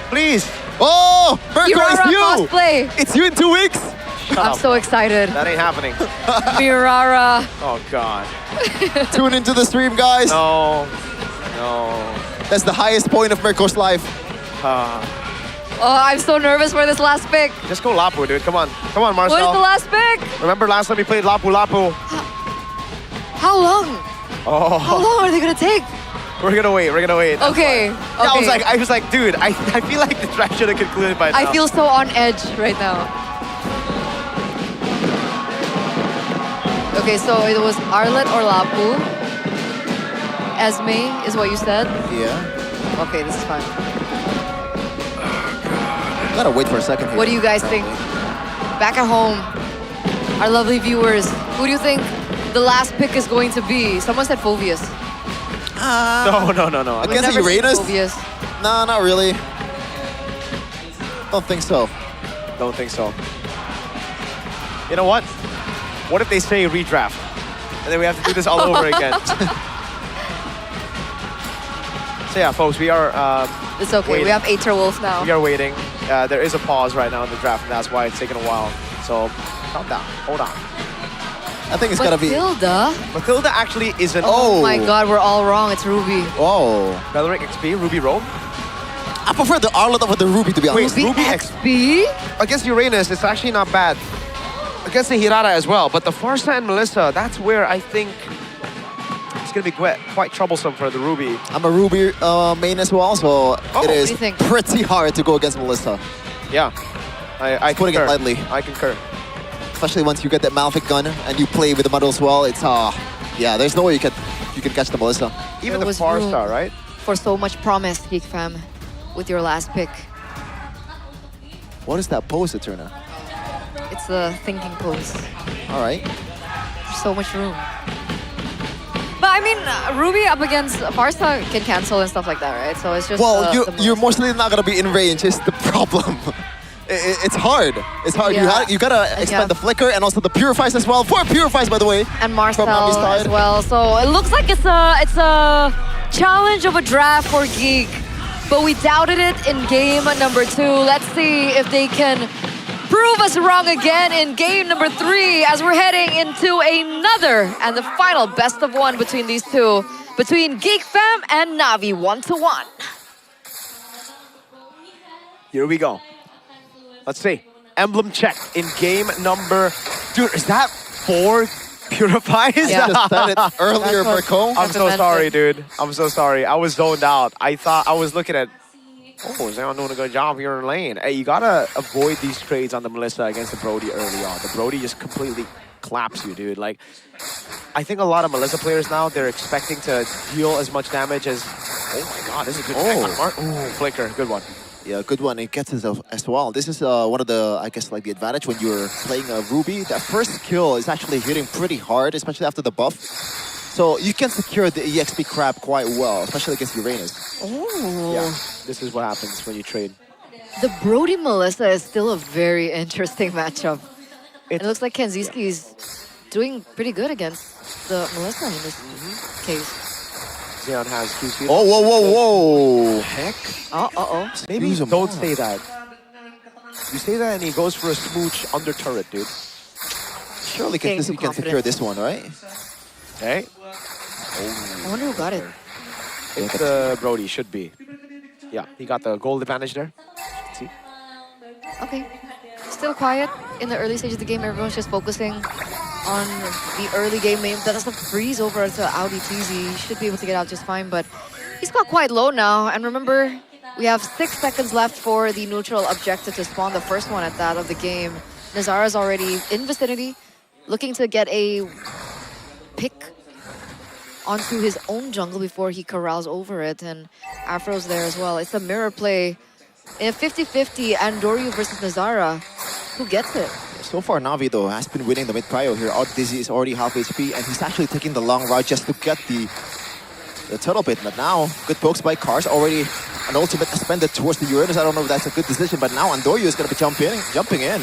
[SPEAKER 9] Please.
[SPEAKER 15] Oh, Mirko,
[SPEAKER 13] Mirara
[SPEAKER 15] it's you.
[SPEAKER 13] cosplay.
[SPEAKER 15] It's you in 2 weeks.
[SPEAKER 9] Shut
[SPEAKER 13] I'm
[SPEAKER 9] up.
[SPEAKER 13] so excited.
[SPEAKER 9] That ain't happening.
[SPEAKER 13] Mirara.
[SPEAKER 9] Oh, God.
[SPEAKER 15] Tune into the stream, guys.
[SPEAKER 9] No. No.
[SPEAKER 15] That's the highest point of Mirko's life.
[SPEAKER 13] Oh, I'm so nervous for this last pick.
[SPEAKER 9] Just go Lapu, dude. Come on. Come on, Marcel.
[SPEAKER 13] What is the last pick?
[SPEAKER 9] Remember last time we played Lapu Lapu?
[SPEAKER 13] How long?
[SPEAKER 9] Oh.
[SPEAKER 13] How long are they gonna take?
[SPEAKER 9] We're gonna wait. We're gonna wait. That's
[SPEAKER 13] Okay.
[SPEAKER 9] why. Yeah,
[SPEAKER 13] Okay.
[SPEAKER 9] I was like, dude, I feel like the draft should have concluded by now.
[SPEAKER 13] I feel so on edge right now. Okay, so it was Arlet or Lapu. Esme is what you said?
[SPEAKER 15] Yeah.
[SPEAKER 13] Okay, this is fine.
[SPEAKER 15] Gotta wait for a second here.
[SPEAKER 13] What do you guys think? Back at home, our lovely viewers, who do you think the last pick is going to be? Someone said Phoveus.
[SPEAKER 9] No.
[SPEAKER 15] Against
[SPEAKER 13] Never seen
[SPEAKER 15] Uranus?
[SPEAKER 13] Phoveus.
[SPEAKER 15] No, not really. Don't think so.
[SPEAKER 9] Don't think so. You know what? What if they say redraft? And then we have to do this all over again. So yeah, folks, we are
[SPEAKER 13] It's okay,
[SPEAKER 9] waiting.
[SPEAKER 13] we have Aether Wolf now.
[SPEAKER 9] We are waiting. There is a pause right now in the draft, and that's why it's taking a while. So calm down. Hold on.
[SPEAKER 14] I think it's gotta be...
[SPEAKER 9] Matilda actually is an...
[SPEAKER 13] Oh my god, we're all wrong. It's Ruby.
[SPEAKER 14] Oh.
[SPEAKER 9] Valoric XP, Ruby Roam.
[SPEAKER 14] I prefer the Arlet over the Ruby, to be honest.
[SPEAKER 9] Wait, Ruby XP? Against Uranus, it's actually not bad. Against the Hirara as well, but the Farsa and Melissa, that's where I think it's gonna be quite troublesome for the Ruby.
[SPEAKER 14] I'm a Ruby main as well, so it is pretty hard to go against Melissa.
[SPEAKER 9] Yeah, I
[SPEAKER 14] putting it lightly.
[SPEAKER 9] I concur.
[SPEAKER 14] Especially once you get that Malefic gun and you play with the model as well, it's yeah, there's no way you can catch the Melissa.
[SPEAKER 9] Even the Farsa, right?
[SPEAKER 13] For so much promise, Geek Fam, with your last pick.
[SPEAKER 14] What is that pose, Eterna?
[SPEAKER 13] It's the thinking pose.
[SPEAKER 14] All right.
[SPEAKER 13] There's so much room. But I mean, Ruby up against Farsa can cancel and stuff like that, right? So it's just.
[SPEAKER 14] Well, you're mostly not gonna be in range. Is the problem? It's hard. It's hard.
[SPEAKER 13] Yeah.
[SPEAKER 14] You gotta expend the flicker and also the purifies as well. 4 purifies, by the way.
[SPEAKER 13] And Marcel as well. So it looks like it's a challenge of a draft for Geek, but we doubted it in game number 2. Let's see if they can prove us wrong again in game number 3 as we're heading into another and the final best of 1 between these two, between Geek Fam and Na'Vi 1-1.
[SPEAKER 9] Here we go. Let's see. Emblem check in game number... Dude, is that 4 purifies?
[SPEAKER 14] Yeah. Just said it earlier, Marco.
[SPEAKER 9] I'm so sorry, dude. I'm so sorry. I was zoned out. I thought I was looking at... Oh, Zion doing a good job here in lane. Hey, you gotta avoid these trades on the Melissa against the Brody early on. The Brody just completely claps you, dude. Like, I think a lot of Melissa players now, they're expecting to deal as much damage as... Oh my god, this is a good flicker. Good one.
[SPEAKER 14] Yeah, good one. It gets it as well. This is one of the, I guess, like the advantage when you're playing a Ruby. That first kill is actually hitting pretty hard, especially after the buff. So you can secure the EXP crab quite well, especially against Uranus.
[SPEAKER 13] Oh.
[SPEAKER 9] Yeah, this is what happens when you trade.
[SPEAKER 13] The Brody Melissa is still a very interesting matchup. It looks like Kenziski is doing pretty good against the Melissa in this case.
[SPEAKER 9] Zion has QC.
[SPEAKER 14] Oh, whoa, whoa, whoa.
[SPEAKER 9] Heck?
[SPEAKER 13] Uh-oh.
[SPEAKER 9] Maybe don't say that. You say that and he goes for a smooch under turret, dude.
[SPEAKER 14] Surely can secure this one, right?
[SPEAKER 9] Okay.
[SPEAKER 13] I wonder who got it.
[SPEAKER 9] It's Brody, should be. Yeah, he got the gold advantage there. Let's see.
[SPEAKER 13] Okay. Still quiet in the early stage of the game. Everyone's just focusing on the early game. That's a freeze over to Audi TZ. He should be able to get out just fine, but he's got quite low now. And remember, we have 6 seconds left for the neutral objective to spawn the first one at that of the game. Nazara's already in vicinity, looking to get a pick onto his own jungle before he corrals over it. And Afro's there as well. It's a mirror play. In a 50-50 Andoryu versus Nazara, who gets it?
[SPEAKER 14] So far, Na'Vi, though, has been winning the mid-prio here. Out Dizzy is already half HP, and he's actually taking the long route just to get the turtle pit. But now, good pokes by Cars. Already an ultimate expended towards the Uranus. I don't know if that's a good decision, but now Andoryu is going to be jumping in.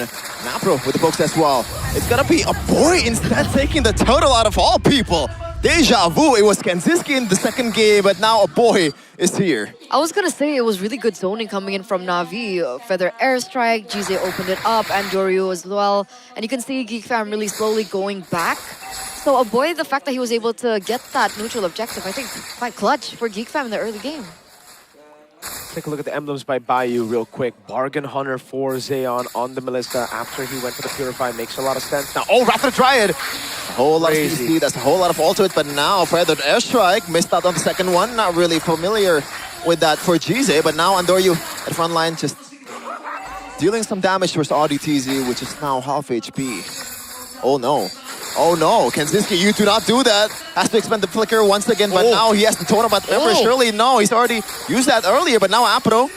[SPEAKER 14] Napro with the pokes as well. It's going to be a boy instead taking the turtle out of all people. Deja vu. It was Kenziski in the second game, but now a boy is here.
[SPEAKER 13] I was gonna say it was really good zoning coming in from Na'Vi. Feather airstrike, GZ opened it up, and Doryu as well. And you can see Geek Fam really slowly going back. So avoid the fact that he was able to get that neutral objective. I think quite clutch for Geek Fam in the early game.
[SPEAKER 9] Take a look at the emblems by Bayou real quick. Bargain Hunter for Zeon on the Melissa after he went for the Purify. Makes a lot of sense. Now, Wrath of the Dryad!
[SPEAKER 14] A whole lot of CC, that's a whole lot of ultimate, but now Feathered Airstrike missed out on the second one. Not really familiar with that for GZ, but now Andoryu at front line just dealing some damage towards RDTZ, which is now half HP. Oh no. Oh no, Kenziski, you do not do that. Has to expend the flicker once again, but now he has the totem. But remember, surely no, he's already used that earlier, but now Apro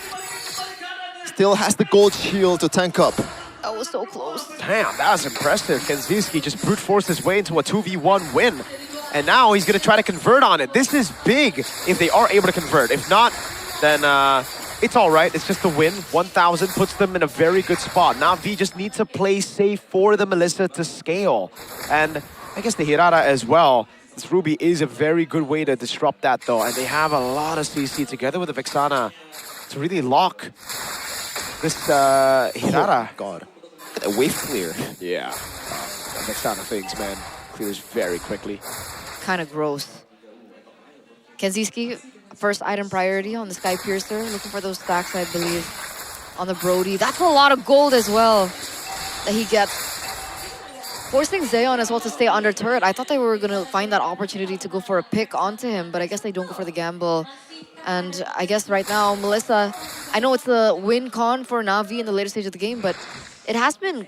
[SPEAKER 14] still has the gold shield to tank up.
[SPEAKER 13] That was so close.
[SPEAKER 9] Damn, that was impressive. Kenziski just brute forced his way into a 2v1 win. And now he's going to try to convert on it. This is big if they are able to convert. If not, then it's all right. It's just a win. 1,000 puts them in a very good spot. Now V just needs to play safe for the Melissa to scale. And I guess the Hirara as well. This Ruby is a very good way to disrupt that though. And they have a lot of CC together with the Vexana to really lock this Hirara.
[SPEAKER 14] Oh, God. A wave clear.
[SPEAKER 9] Yeah. Vexana things, man. clears very quickly.
[SPEAKER 13] Kind of gross. Kenziski, first item priority on the Sky Piercer. Looking for those stacks, I believe, on the Brody. That's a lot of gold as well that he gets. Forcing Zeon as well to stay under turret. I thought they were going to find that opportunity to go for a pick onto him, but I guess they don't go for the gamble. And I guess right now, Melissa, I know it's the win-con for Na'Vi in the later stage of the game, but it has been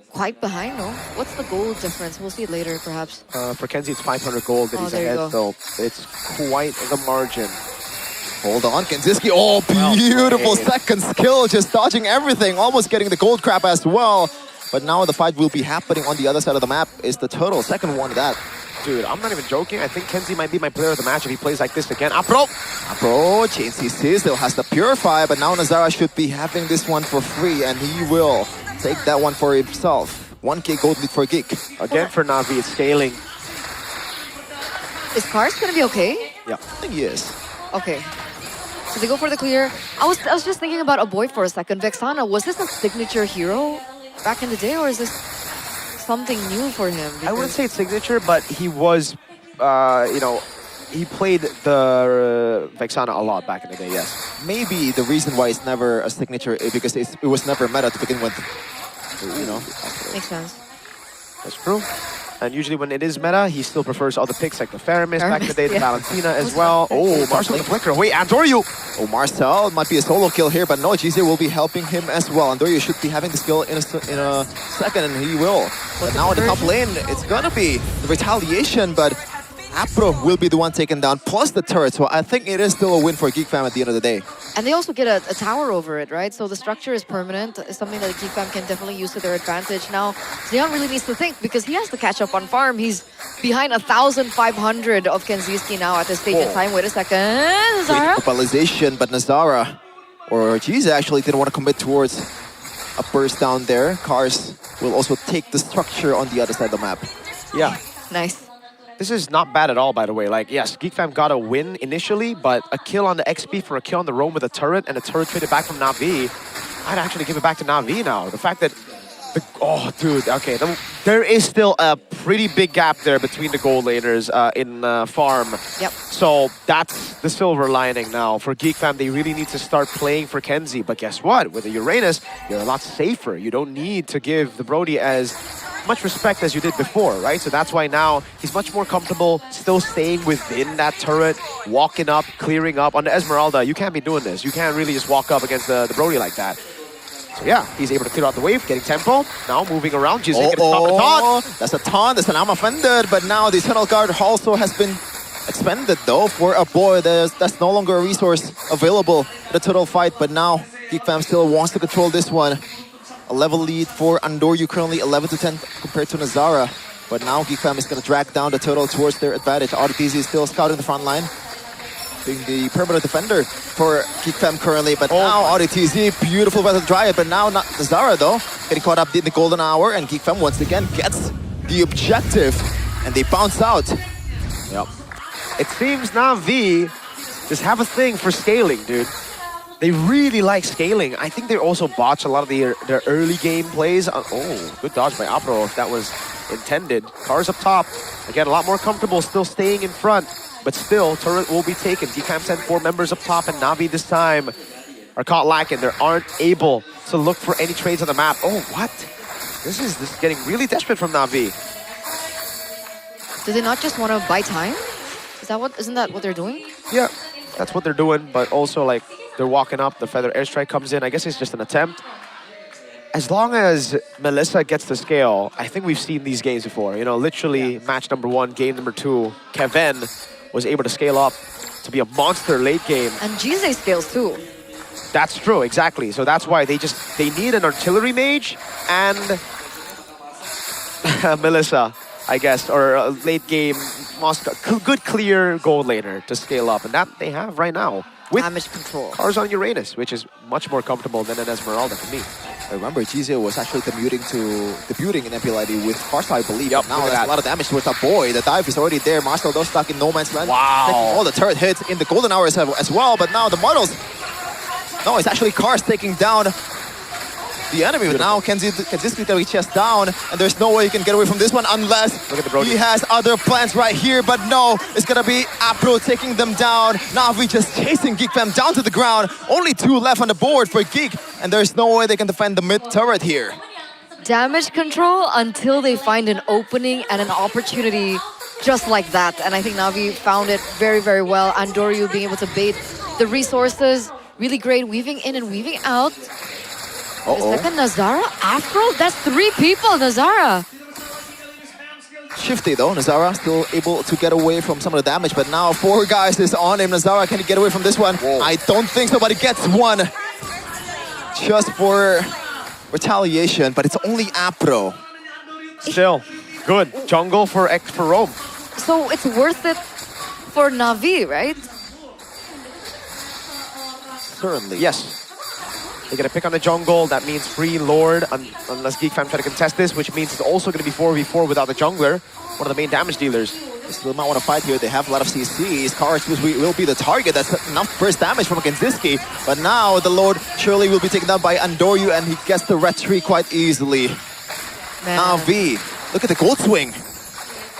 [SPEAKER 13] quite behind, no? What's the gold difference? We'll see it later, perhaps.
[SPEAKER 9] For Kenzie, it's 500 gold that he's
[SPEAKER 13] there you
[SPEAKER 9] ahead, so it's quite the margin.
[SPEAKER 14] Hold on, Kenziski. Oh, beautiful second skill, just dodging everything, almost getting the gold crab as well. But now the fight will be happening on the other side of the map. Is the turtle, second one of that.
[SPEAKER 9] Dude, I'm not even joking. I think Kenzie might be my player of the match if he plays like this again. Apro!
[SPEAKER 14] Chain CC still has the Purify, but now Nazara should be having this one for free, and he will take that one for himself. 1k gold lead for Geek.
[SPEAKER 9] Again for Na'Vi, it's scaling.
[SPEAKER 13] Is Kars going to be okay?
[SPEAKER 9] Yeah.
[SPEAKER 14] I think he is.
[SPEAKER 13] Okay. So they go for the clear. I was just thinking about a boy for a second. Vexana, was this a signature hero back in the day, or is this something new for him?
[SPEAKER 9] I wouldn't say it's signature, but he was, you know, he played the Vexana a lot back in the day, yes.
[SPEAKER 14] Maybe the reason why it's never a signature is because it was never meta to begin with. You know?
[SPEAKER 13] Makes sense.
[SPEAKER 9] That's true. And usually when it is meta, he still prefers other picks like the Faramis back in the day, the Valentina as well. Oh, Marcel the Flicker. Wait, Andoryu!
[SPEAKER 14] Oh, Marcel might be a solo kill here, but no, GZ will be helping him as well. Andoryu should be having the skill in a second, and he will. But now in the top lane, it's gonna be the retaliation, but Apro will be the one taken down, plus the turret. So I think it is still a win for Geek Fam at the end of the day.
[SPEAKER 13] And they also get a tower over it, right? So the structure is permanent. It's something that Geek Fam can definitely use to their advantage. Now, Zeon really needs to think because he has to catch up on farm. He's behind 1,500 of Kenziski now at this stage in time. Wait a second. Nazara?
[SPEAKER 14] Mobilization, but Nazara or GZ actually didn't want to commit towards a burst down there. Kars will also take the structure on the other side of the map.
[SPEAKER 9] Yeah.
[SPEAKER 13] Nice.
[SPEAKER 9] This is not bad at all, by the way. Like, yes, Geek Fam got a win initially, but a kill on the XP for a kill on the roam with a turret, and a turret traded back from Na'Vi. I'd actually give it back to Na'Vi now. The fact that... oh, dude, okay. There is still a pretty big gap there between the gold laners in farm.
[SPEAKER 13] Yep.
[SPEAKER 9] So that's the silver lining now. For Geek Fam, they really need to start playing for Kenzie. But guess what? With the Uranus, you're a lot safer. You don't need to give the Brody as much respect as you did before, right? So that's why now he's much more comfortable still staying within that turret, walking up, clearing up. On the Esmeralda, you can't be doing this. You can't really just walk up against the Brody like that. So yeah, he's able to clear out the wave, getting tempo. Now moving around, Jizzy gets top of the taunt.
[SPEAKER 14] That's a taunt, that's an arm offended, but now the Eternal Guard also has been expended though for a boy. That's no longer a resource available in the total fight, but now Geek Fam still wants to control this one. A level lead for Andoryu, currently 11 to 10 compared to Nazara. But now Geek Fam is going to drag down the total towards their advantage. RTZ is still scouting the front line, being the permanent defender for Geek Fam currently. But now RTZ, beautiful Battle Dryad. But now not Nazara though, getting caught up in the golden hour. And Geek Fam once again gets the objective. And they bounce out.
[SPEAKER 9] Yep. It seems Na'Vi just have a thing for scaling, dude. They really like scaling. I think they also botch a lot of their early game plays. Oh, good dodge by Apro if that was intended. Kars up top. Again, a lot more comfortable, still staying in front. But still, turret will be taken. Decam sent 4 members up top, and Na'Vi this time are caught lacking. They aren't able to look for any trades on the map. Oh, what? This is getting really desperate from Na'Vi.
[SPEAKER 13] Do they not just want to buy time? Isn't that what they're doing?
[SPEAKER 9] Yeah, that's what they're doing, but also like they're walking up, the feather airstrike comes in. I guess it's just an attempt. As long as Melissa gets the scale, I think we've seen these games before. You know, literally match number 1, game number 2, Kevin was able to scale up to be a monster late game.
[SPEAKER 13] And GZ scales too.
[SPEAKER 9] That's true, exactly. So that's why they need an artillery mage and Melissa, I guess, or a late game good clear gold laner to scale up, and that they have right now with
[SPEAKER 13] damage control.
[SPEAKER 9] Kars on Uranus, which is much more comfortable than an Esmeralda for me.
[SPEAKER 14] I remember GZ was actually debuting in MPL ID with Kars, I believe.
[SPEAKER 9] Yep,
[SPEAKER 14] now there's a lot of damage towards that boy. The dive is already there. Marcel though stuck in no man's land.
[SPEAKER 9] Wow.
[SPEAKER 14] Taking all the turret hits in the golden hours as well, but now the models. No, it's actually Kars taking down
[SPEAKER 15] the enemy. But now Kenziski's gonna be chest down, and there's no way he can get away from this one unless he has other plans right here. But no, it's gonna be Apro taking them down. Na'Vi just chasing Geek Fam down to the ground. Only 2 left on the board for Geek, and there's no way they can defend the mid turret here.
[SPEAKER 13] Damage control until they find an opening and an opportunity just like that. And I think Na'Vi found it very, very well. Andoryu being able to bait the resources. Really great weaving in and weaving out. The second Nazara, Afro, that's 3 people, Nazara.
[SPEAKER 15] Shifty though, Nazara still able to get away from some of the damage, but now 4 guys is on him. Nazara, can he get away from this one? Whoa. I don't think somebody gets one. Just for retaliation, but it's only Apro.
[SPEAKER 9] Still, good. Jungle for Rome.
[SPEAKER 13] So it's worth it for Na'Vi, right?
[SPEAKER 9] Certainly. Yes. They're going to pick on the jungle. That means free Lord unless Geek Fam try to contest this, which means it's also going to be 4v4 without the jungler, one of the main damage dealers.
[SPEAKER 15] They still might want to fight here. They have a lot of CCs. Karch will be the target. That's enough first damage from Kenziski. But now the Lord surely will be taken down by Andoryu, and he gets the retreat quite easily. Na'Vi, look at the gold swing.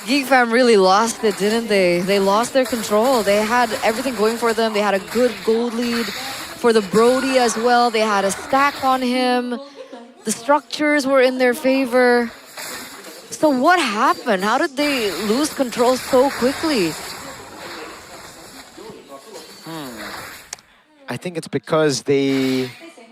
[SPEAKER 13] Geek Fam really lost it, didn't they? They lost their control. They had everything going for them. They had a good gold lead for the Brody as well. They had a stack on him. The structures were in their favor. So what happened? How did they lose control so quickly?
[SPEAKER 9] I think it's because they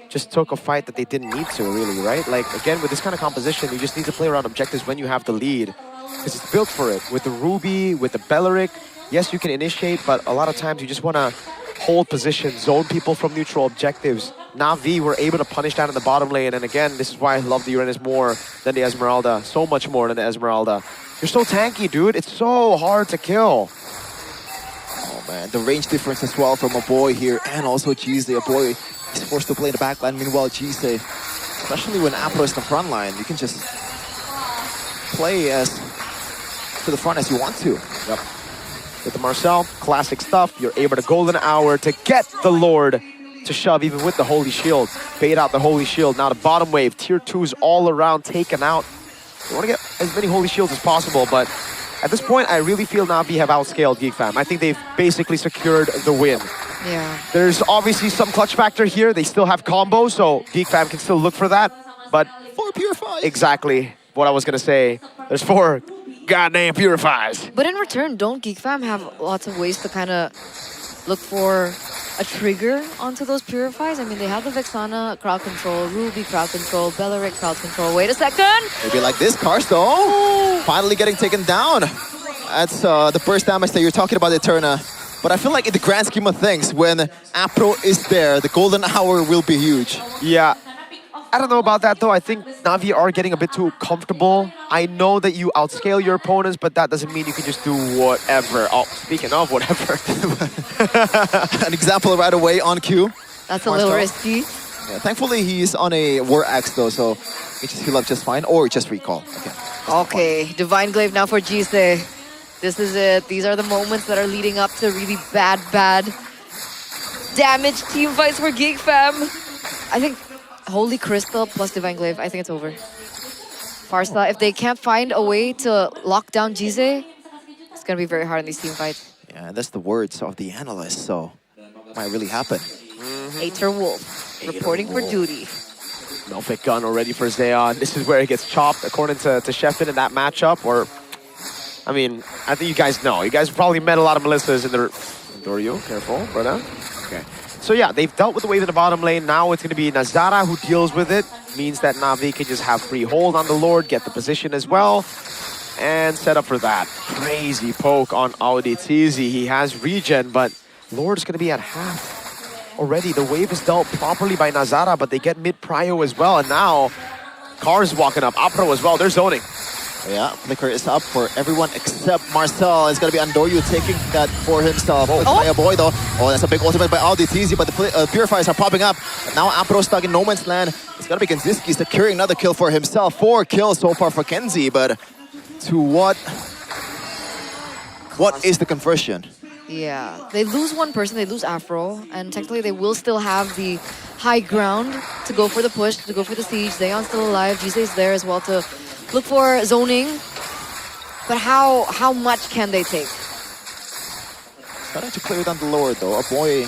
[SPEAKER 9] just took a fight that they didn't need to, really, right? Like, again, with this kind of composition, you just need to play around objectives when you have the lead. Because it's built for it. With the Ruby, with the Belleric, yes, you can initiate, but a lot of times you just want to hold position, zone people from neutral objectives. Na'Vi were able to punish that in the bottom lane, and again, this is why I love the Uranus more than the Esmeralda. So much more than the Esmeralda. You're so tanky, dude. It's so hard to kill.
[SPEAKER 15] Oh man, the range difference as well from a boy here, and also Jise. A boy is forced to play the back line, meanwhile Jise, especially when Apro is the front line, you can just play as to the front as you want to.
[SPEAKER 9] Yep. With the Marcel, classic stuff. You're able to golden hour to get the Lord to shove, even with the Holy Shield. Bait out the Holy Shield. Now the bottom wave, tier 2s all around taken out. You want to get as many Holy Shields as possible, but at this point, I really feel Na'Vi have outscaled Geek Fam. I think they've basically secured the win.
[SPEAKER 13] Yeah.
[SPEAKER 9] There's obviously some clutch factor here. They still have combos, so Geek Fam can still look for that, but
[SPEAKER 15] 4 purifies.
[SPEAKER 9] Exactly what I was going to say. There's 4 goddamn purifies.
[SPEAKER 13] But in return, don't Geek Fam have lots of ways to kind of look for a trigger onto those purifies? I mean, they have the Vexana crowd control, Ruby crowd control, Belleric crowd control. Wait a second!
[SPEAKER 15] Maybe like this, Karch though. Finally getting taken down. That's the burst damage that you're talking about, Eterna. But I feel like in the grand scheme of things, when Apro is there, the golden hour will be huge.
[SPEAKER 9] Yeah. I don't know about that though. I think Na'Vi are getting a bit too comfortable. I know that you outscale your opponents, but that doesn't mean you can just do whatever. Oh, speaking of whatever.
[SPEAKER 15] An example right away on cue.
[SPEAKER 13] That's a little risky.
[SPEAKER 15] Yeah, thankfully he's on a War Axe though, so he just heal up just fine, or just recall.
[SPEAKER 13] Okay, Divine Glaive now for Jise. This is it. These are the moments that are leading up to really bad damage team fights for Geek Fam. I think Holy Crystal plus Divine Glaive, I think it's over. Farsa, if they can't find a way to lock down Jise, it's gonna be very hard in these team fights.
[SPEAKER 15] Yeah, that's the words of the analyst, so it might really happen.
[SPEAKER 13] Aether Wolf, reporting for duty.
[SPEAKER 9] Melfic gun already for Zeon. This is where it gets chopped, according to Sheffin in that matchup. Or, I mean, I think you guys know. You guys probably met a lot of Melissas in the... Doryu, careful, brother. Okay. So yeah, they've dealt with the wave in the bottom lane. Now it's going to be Nazara who deals with it. Means that Na'Vi can just have free hold on the Lord, get the position as well, and set up for that. Crazy poke on Auditizi. He has regen, but Lord's going to be at half. Already, the wave is dealt properly by Nazara, but they get mid-prio as well. And now, Car's walking up. Apro as well. They're zoning.
[SPEAKER 15] Yeah, Flicker is up for everyone except Marcel. It's going to be Andoryu taking that for himself. By a boy though. Oh, that's a big ultimate by Auditizi, but the Purifiers are popping up. But now Apro stuck in no man's land. It's going to be Kenziski securing another kill for himself. 4 kills so far for Kenzie, but to what is the conversion?
[SPEAKER 13] Yeah, they lose one person, they lose Afro, and technically they will still have the high ground to go for the push, to go for the siege. Zaeon's still alive. Jisei's there as well to look for zoning. But how much can they take?
[SPEAKER 15] Starting to clear down the Lord though. A boy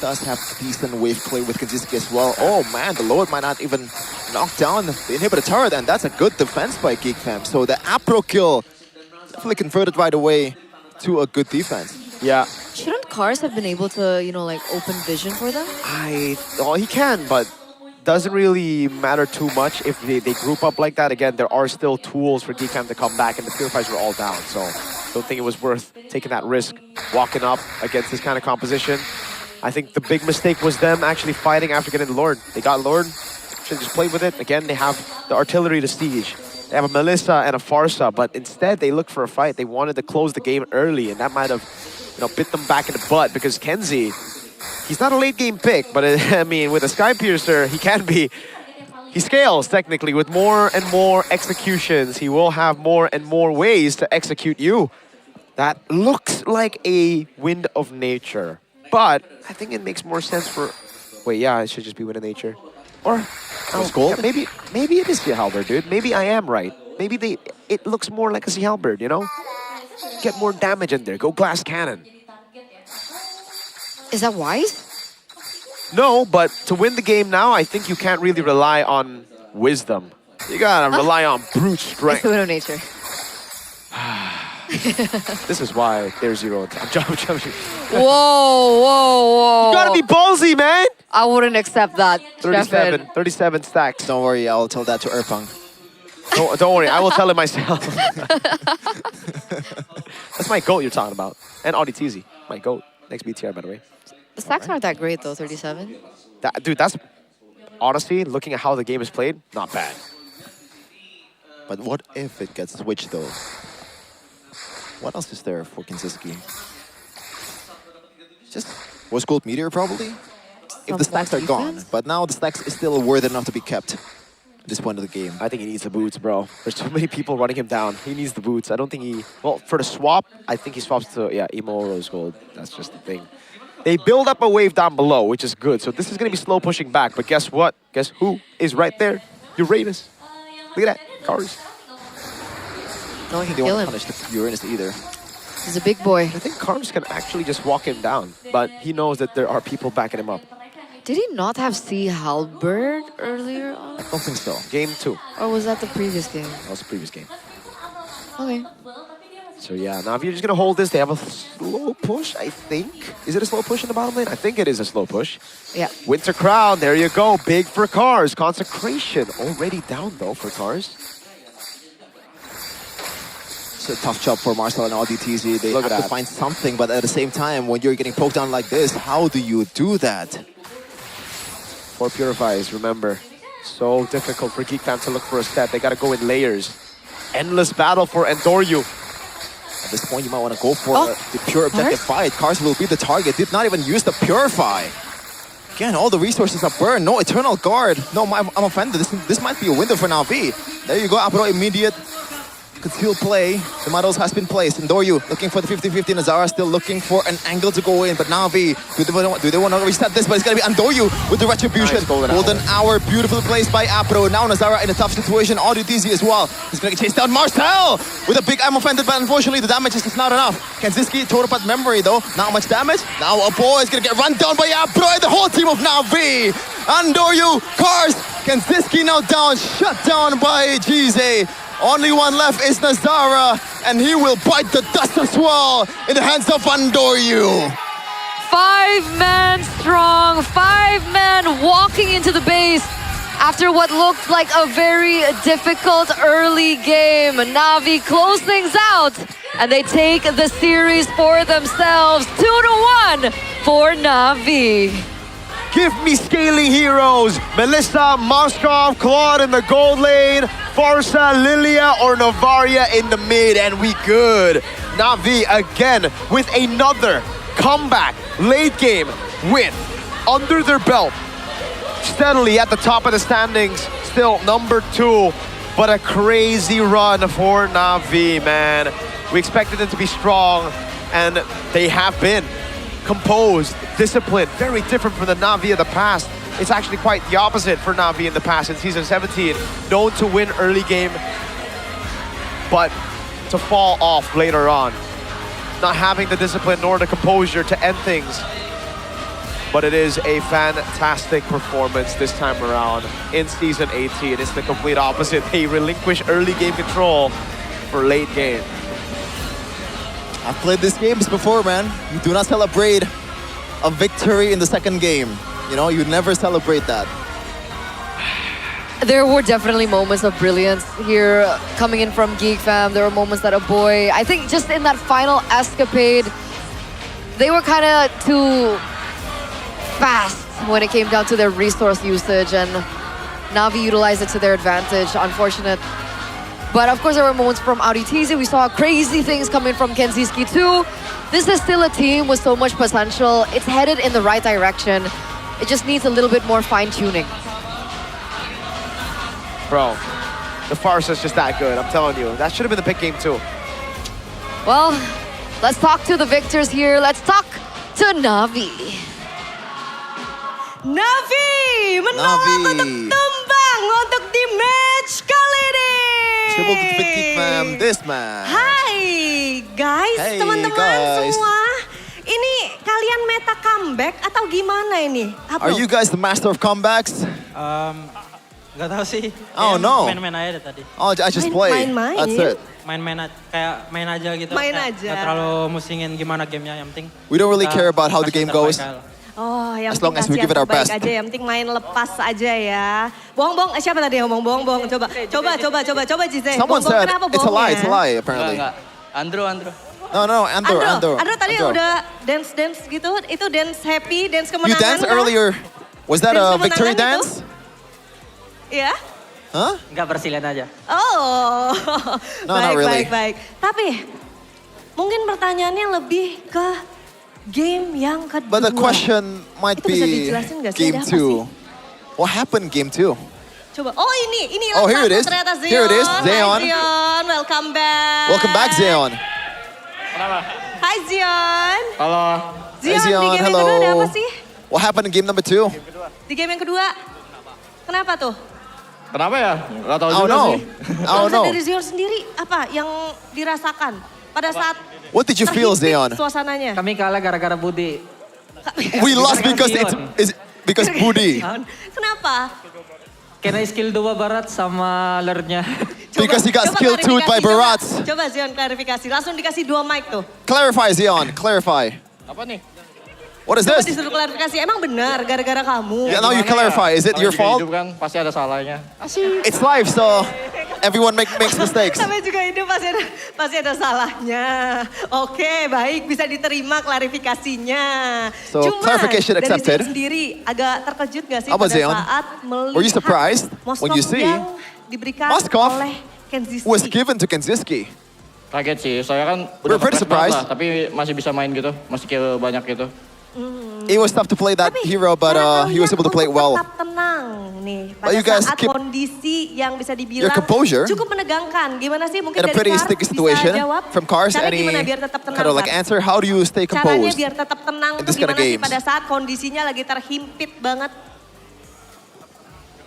[SPEAKER 15] does have decent wave clear with Kanziski as well. Oh man, the Lord might not even knock down the inhibitor turret, and that's a good defense by GeekFam. So the Apro kill definitely converted right away to a good defense.
[SPEAKER 9] Yeah.
[SPEAKER 13] Shouldn't Cars have been able to, you know, like open vision for them?
[SPEAKER 9] Oh, he can, but doesn't really matter too much if they group up like that. Again, there are still tools for GeekFam to come back, and the Purifiers were all down, so don't think it was worth taking that risk, walking up against this kind of composition. I think the big mistake was them actually fighting after getting the Lord. They got Lord, should just play with it. Again, they have the artillery to siege. They have a Melissa and a Farsa, but instead they looked for a fight. They wanted to close the game early, and that might have, you know, bit them back in the butt because Kenzie, he's not a late game pick, but I mean, with a Sky Piercer, he can be. He scales technically with more and more executions. He will have more and more ways to execute you. That looks like a Wind of Nature, but I think it makes more sense for. Wait, yeah, it should just be Wind of Nature, or. Yeah, maybe it is Sea Halberd, dude. Maybe I am right. Maybe it looks more like a Sea Halberd, you know? Get more damage in there. Go Glass Cannon.
[SPEAKER 13] Is that wise?
[SPEAKER 9] No, but to win the game now, I think you can't really rely on wisdom. You gotta rely on brute strength.
[SPEAKER 13] It's the Wind of Nature.
[SPEAKER 9] This is why they're 0. I'm jumping.
[SPEAKER 13] Whoa.
[SPEAKER 9] You gotta be ballsy, man.
[SPEAKER 13] I wouldn't accept that.
[SPEAKER 9] 37 stacks.
[SPEAKER 15] Don't worry, I'll tell that to Erpang.
[SPEAKER 9] No, don't worry, I will tell it myself. That's my GOAT you're talking about. And Audi Teasy, my GOAT. Next BTR, by the way.
[SPEAKER 13] The stacks aren't that great though, 37.
[SPEAKER 9] Dude, that's honestly, looking at how the game is played, not bad.
[SPEAKER 15] But what if it gets switched though? What else is there for Kinsiski? Just Rose Gold Meteor probably? If the stacks are gone. But now the stacks is still worth enough to be kept at this point of the game.
[SPEAKER 9] I think he needs the boots, bro. There's too many people running him down. He needs the boots. I don't think he... Well, for the swap, I think he swaps to, yeah, Emo Rose Gold. That's just the thing. They build up a wave down below, which is good. So this is going to be slow pushing back. But guess what? Guess who is right there? Uranus. Look at that. Cars.
[SPEAKER 13] No, he
[SPEAKER 15] They
[SPEAKER 13] kill
[SPEAKER 15] won't
[SPEAKER 13] him.
[SPEAKER 15] punish the Uranus either.
[SPEAKER 13] He's a big boy.
[SPEAKER 9] I think Carms can actually just walk him down. But he knows that there are people backing him up.
[SPEAKER 13] Did he not have Sea Halberd earlier on?
[SPEAKER 15] I don't think so.
[SPEAKER 9] Game 2.
[SPEAKER 13] Or was that the previous game?
[SPEAKER 9] That was the previous game.
[SPEAKER 13] Okay.
[SPEAKER 9] So yeah, now if you're just gonna hold this, they have a slow push, I think. Is it a slow push in the bottom lane? I think it is a slow push.
[SPEAKER 13] Yeah.
[SPEAKER 9] Winter Crown, there you go. Big for Cars. Consecration already down though for Cars.
[SPEAKER 15] It's a tough job for Marcel and Audi TZ. They
[SPEAKER 9] Look
[SPEAKER 15] have
[SPEAKER 9] at
[SPEAKER 15] to
[SPEAKER 9] that.
[SPEAKER 15] find something, but at the same time, when you're getting poked down like this, how do you do that?
[SPEAKER 9] 4 Purifies, remember. So difficult for GeekFam to look for a step. They gotta go in layers. Endless battle for Endoryu.
[SPEAKER 15] At this point, you might want to go for the pure objective fight. Cars will be the target. Did not even use the Purify. Again, all the resources are burned. No Eternal Guard. No, I'm offended. This might be a window for Navi. There you go, Apro. Immediate concealed play. The models has been placed. Endoryu looking for the 50-50. Nazara still looking for an angle to go in. But Navi, do they want to reset this? But it's going to be Endoryu with the Retribution.
[SPEAKER 9] Nice,
[SPEAKER 15] Golden Hour. Beautifully placed by Apro. Now Nazara in a tough situation. Audi TZ as well. He's going to get chased down. Marcel with a big I'm offended, but unfortunately the damage is just not enough. Kanziski, Total memory though. Not much damage. Now a boy is going to get run down by Apro and the whole team of Navi. Endoryu, Cars, Kanziski now down. Shut down by Gize. Only one left is Nazara, and he will bite the dust as well in the hands of Endoryu.
[SPEAKER 13] 5 men strong, 5 men walking into the base after what looked like a very difficult early game. Navi close things out, and they take the series for themselves. 2-1 for Navi.
[SPEAKER 9] Give me scaling heroes. Melissa, Moskov, Claude in the gold lane. Farsa, Lilia, or Novaria in the mid, and we good. Navi again with another comeback late game win under their belt. Steadily at the top of the standings, still number 2, but a crazy run for Navi, man. We expected them to be strong, and they have been. Composed, disciplined, very different from the Navi of the past. it's actually quite the opposite for Na'Vi in the past in Season 17. Known to win early game, but to fall off later on. Not having the discipline nor the composure to end things. But it is a fantastic performance this time around in Season 18. It's the complete opposite. They relinquish early game control for late game.
[SPEAKER 15] I've played these games before, man. You do not celebrate a victory in the second game. You know, you never celebrate that.
[SPEAKER 13] There were definitely moments of brilliance here coming in from Geek Fam. There were moments that I think just in that final escapade, they were kind of too fast when it came down to their resource usage, and Na'Vi utilized it to their advantage. Unfortunate. But of course, there were moments from AudiTZ. We saw crazy things coming from Kenziski too. This is still a team with so much potential. It's headed in the right direction. It just needs a little bit more fine-tuning.
[SPEAKER 9] Bro, the farce is just that good, I'm telling you. That should have been the pick game too.
[SPEAKER 13] Well, let's talk to the victors here. Let's talk to Na'Vi.
[SPEAKER 1] Na'Vi menolak untuk tumbang untuk di match kali ini.
[SPEAKER 15] Triple to defeat Geek Fam, this man.
[SPEAKER 1] Hai guys,
[SPEAKER 15] Hey,
[SPEAKER 1] teman-teman
[SPEAKER 15] guys.
[SPEAKER 1] semua. Ini kalian meta comeback atau gimana ini?
[SPEAKER 15] Are you guys the master of comebacks?
[SPEAKER 22] Gak tahu sih.
[SPEAKER 15] Oh, no.
[SPEAKER 22] Main-main aja tadi.
[SPEAKER 15] Oh, I just play.
[SPEAKER 1] Main-main.
[SPEAKER 15] That's it.
[SPEAKER 22] Main-main kayak main aja gitu.
[SPEAKER 1] Main
[SPEAKER 22] Kayak
[SPEAKER 1] aja.
[SPEAKER 22] Gak terlalu musingin gimana gamenya, yang penting.
[SPEAKER 15] We don't really
[SPEAKER 22] kita
[SPEAKER 15] care about how the game
[SPEAKER 22] kasih yang
[SPEAKER 15] goes.
[SPEAKER 22] terbaik aja.
[SPEAKER 1] Oh, yang
[SPEAKER 15] As long
[SPEAKER 1] penting
[SPEAKER 15] as we
[SPEAKER 1] kasih
[SPEAKER 15] give it
[SPEAKER 1] yang
[SPEAKER 15] our
[SPEAKER 1] terbaik
[SPEAKER 15] best.
[SPEAKER 1] aja, yang penting main lepas aja ya. Bong-bong, siapa tadi yang ngomong bong-bong? Coba Jize.
[SPEAKER 15] Someone
[SPEAKER 1] Bong-bong,
[SPEAKER 15] said
[SPEAKER 1] kenapa
[SPEAKER 15] it's a lie,
[SPEAKER 1] bongnya?
[SPEAKER 15] it's a lie apparently.
[SPEAKER 22] Andrew.
[SPEAKER 15] No, Andrew.
[SPEAKER 1] Andrew tadi udah dance gitu, itu dance happy, dance kemenangan.
[SPEAKER 15] You danced
[SPEAKER 1] kah?
[SPEAKER 15] earlier. Was that
[SPEAKER 1] Dance
[SPEAKER 15] a victory
[SPEAKER 1] kemenangan
[SPEAKER 15] dance?
[SPEAKER 1] Iya?
[SPEAKER 15] Huh?
[SPEAKER 22] Enggak, bersilat aja.
[SPEAKER 1] Oh,
[SPEAKER 15] No, not really.
[SPEAKER 1] baik. Tapi mungkin pertanyaannya lebih ke game yang kedua.
[SPEAKER 15] But the question might
[SPEAKER 1] Itu bisa
[SPEAKER 15] be
[SPEAKER 1] dijelasin nggak sih,
[SPEAKER 15] game
[SPEAKER 1] ada apa
[SPEAKER 15] 2. What happened game 2?
[SPEAKER 1] Coba, oh ini
[SPEAKER 15] Oh, here it is.
[SPEAKER 1] ternyata Zeon.
[SPEAKER 15] Here it is, Zeon.
[SPEAKER 1] Hai Zeon, welcome back.
[SPEAKER 15] Welcome back, Zeon.
[SPEAKER 1] Hai Zeon.
[SPEAKER 8] Halo.
[SPEAKER 1] Zeon,
[SPEAKER 15] Zeon,
[SPEAKER 1] di game
[SPEAKER 15] hello.
[SPEAKER 1] yang kedua ada apa sih?
[SPEAKER 15] What happened in game number 2?
[SPEAKER 1] Di game yang kedua, kenapa tuh?
[SPEAKER 8] Kenapa ya? Gak tahu
[SPEAKER 15] Oh
[SPEAKER 8] juga
[SPEAKER 15] no.
[SPEAKER 8] sih.
[SPEAKER 15] Oh no.
[SPEAKER 1] Dari Zeon sendiri, apa yang dirasakan pada saat
[SPEAKER 15] What did you feel,
[SPEAKER 1] terhimpit
[SPEAKER 15] Zeon?
[SPEAKER 1] suasananya?
[SPEAKER 22] Kami kalah gara-gara Budi.
[SPEAKER 15] We lost because because Budi.
[SPEAKER 1] Kenapa?
[SPEAKER 22] Karena skill 2 Barat sama alertnya.
[SPEAKER 15] Because he got skill 2 by Barats.
[SPEAKER 1] Coba Zeon klarifikasi, langsung dikasih 2 mic tuh.
[SPEAKER 15] Clarify, Zeon. Clarify.
[SPEAKER 8] Apa nih?
[SPEAKER 15] What is
[SPEAKER 1] Coba
[SPEAKER 15] this?
[SPEAKER 1] disuruh klarifikasi, emang benar gara-gara kamu.
[SPEAKER 15] Yeah, now you clarify. Is it your fault?
[SPEAKER 8] Hidup kan pasti ada salahnya.
[SPEAKER 15] It's life, so everyone makes mistakes.
[SPEAKER 1] Sampai juga hidup pasti ada salahnya. Oke, baik, bisa diterima klarifikasinya.
[SPEAKER 15] So,
[SPEAKER 1] Cuma
[SPEAKER 15] clarification
[SPEAKER 1] dari
[SPEAKER 15] accepted.
[SPEAKER 1] Zeon sendiri agak terkejut gak sih
[SPEAKER 15] Apa,
[SPEAKER 1] pada
[SPEAKER 15] Zeon?
[SPEAKER 1] saat melihat
[SPEAKER 15] Were you surprised when you see
[SPEAKER 1] yang diberikan
[SPEAKER 15] Moskov
[SPEAKER 1] oleh Kenziski?
[SPEAKER 15] was given to Kenziski?
[SPEAKER 8] Kaget sih, saya kan
[SPEAKER 15] We're
[SPEAKER 8] udah
[SPEAKER 15] pretty
[SPEAKER 8] stres banget
[SPEAKER 15] surprised.
[SPEAKER 8] lah, tapi masih bisa main gitu, masih kayak banyak gitu.
[SPEAKER 15] It was tough to play that hero, but he was able to play it well.
[SPEAKER 1] Tetap tenang nih
[SPEAKER 15] But
[SPEAKER 1] pada
[SPEAKER 15] you guys
[SPEAKER 1] saat
[SPEAKER 15] keep
[SPEAKER 1] kondisi yang bisa dibilang
[SPEAKER 15] your composure
[SPEAKER 1] cukup menegangkan. Gimana sih mungkin
[SPEAKER 15] In a
[SPEAKER 1] dari
[SPEAKER 15] pretty
[SPEAKER 1] Cars
[SPEAKER 15] sticky
[SPEAKER 1] bisa
[SPEAKER 15] situation,
[SPEAKER 1] jawab?
[SPEAKER 15] from Cars,
[SPEAKER 1] Caranya
[SPEAKER 15] any
[SPEAKER 1] gimana biar tetap tenang,
[SPEAKER 15] kind of like
[SPEAKER 1] Cars?
[SPEAKER 15] answer, how do you stay
[SPEAKER 1] Caranya
[SPEAKER 15] composed?
[SPEAKER 1] biar tetap tenang
[SPEAKER 15] in
[SPEAKER 1] tuh
[SPEAKER 15] this kind of
[SPEAKER 1] gimana sih
[SPEAKER 15] games?
[SPEAKER 1] pada saat kondisinya lagi terhimpit banget?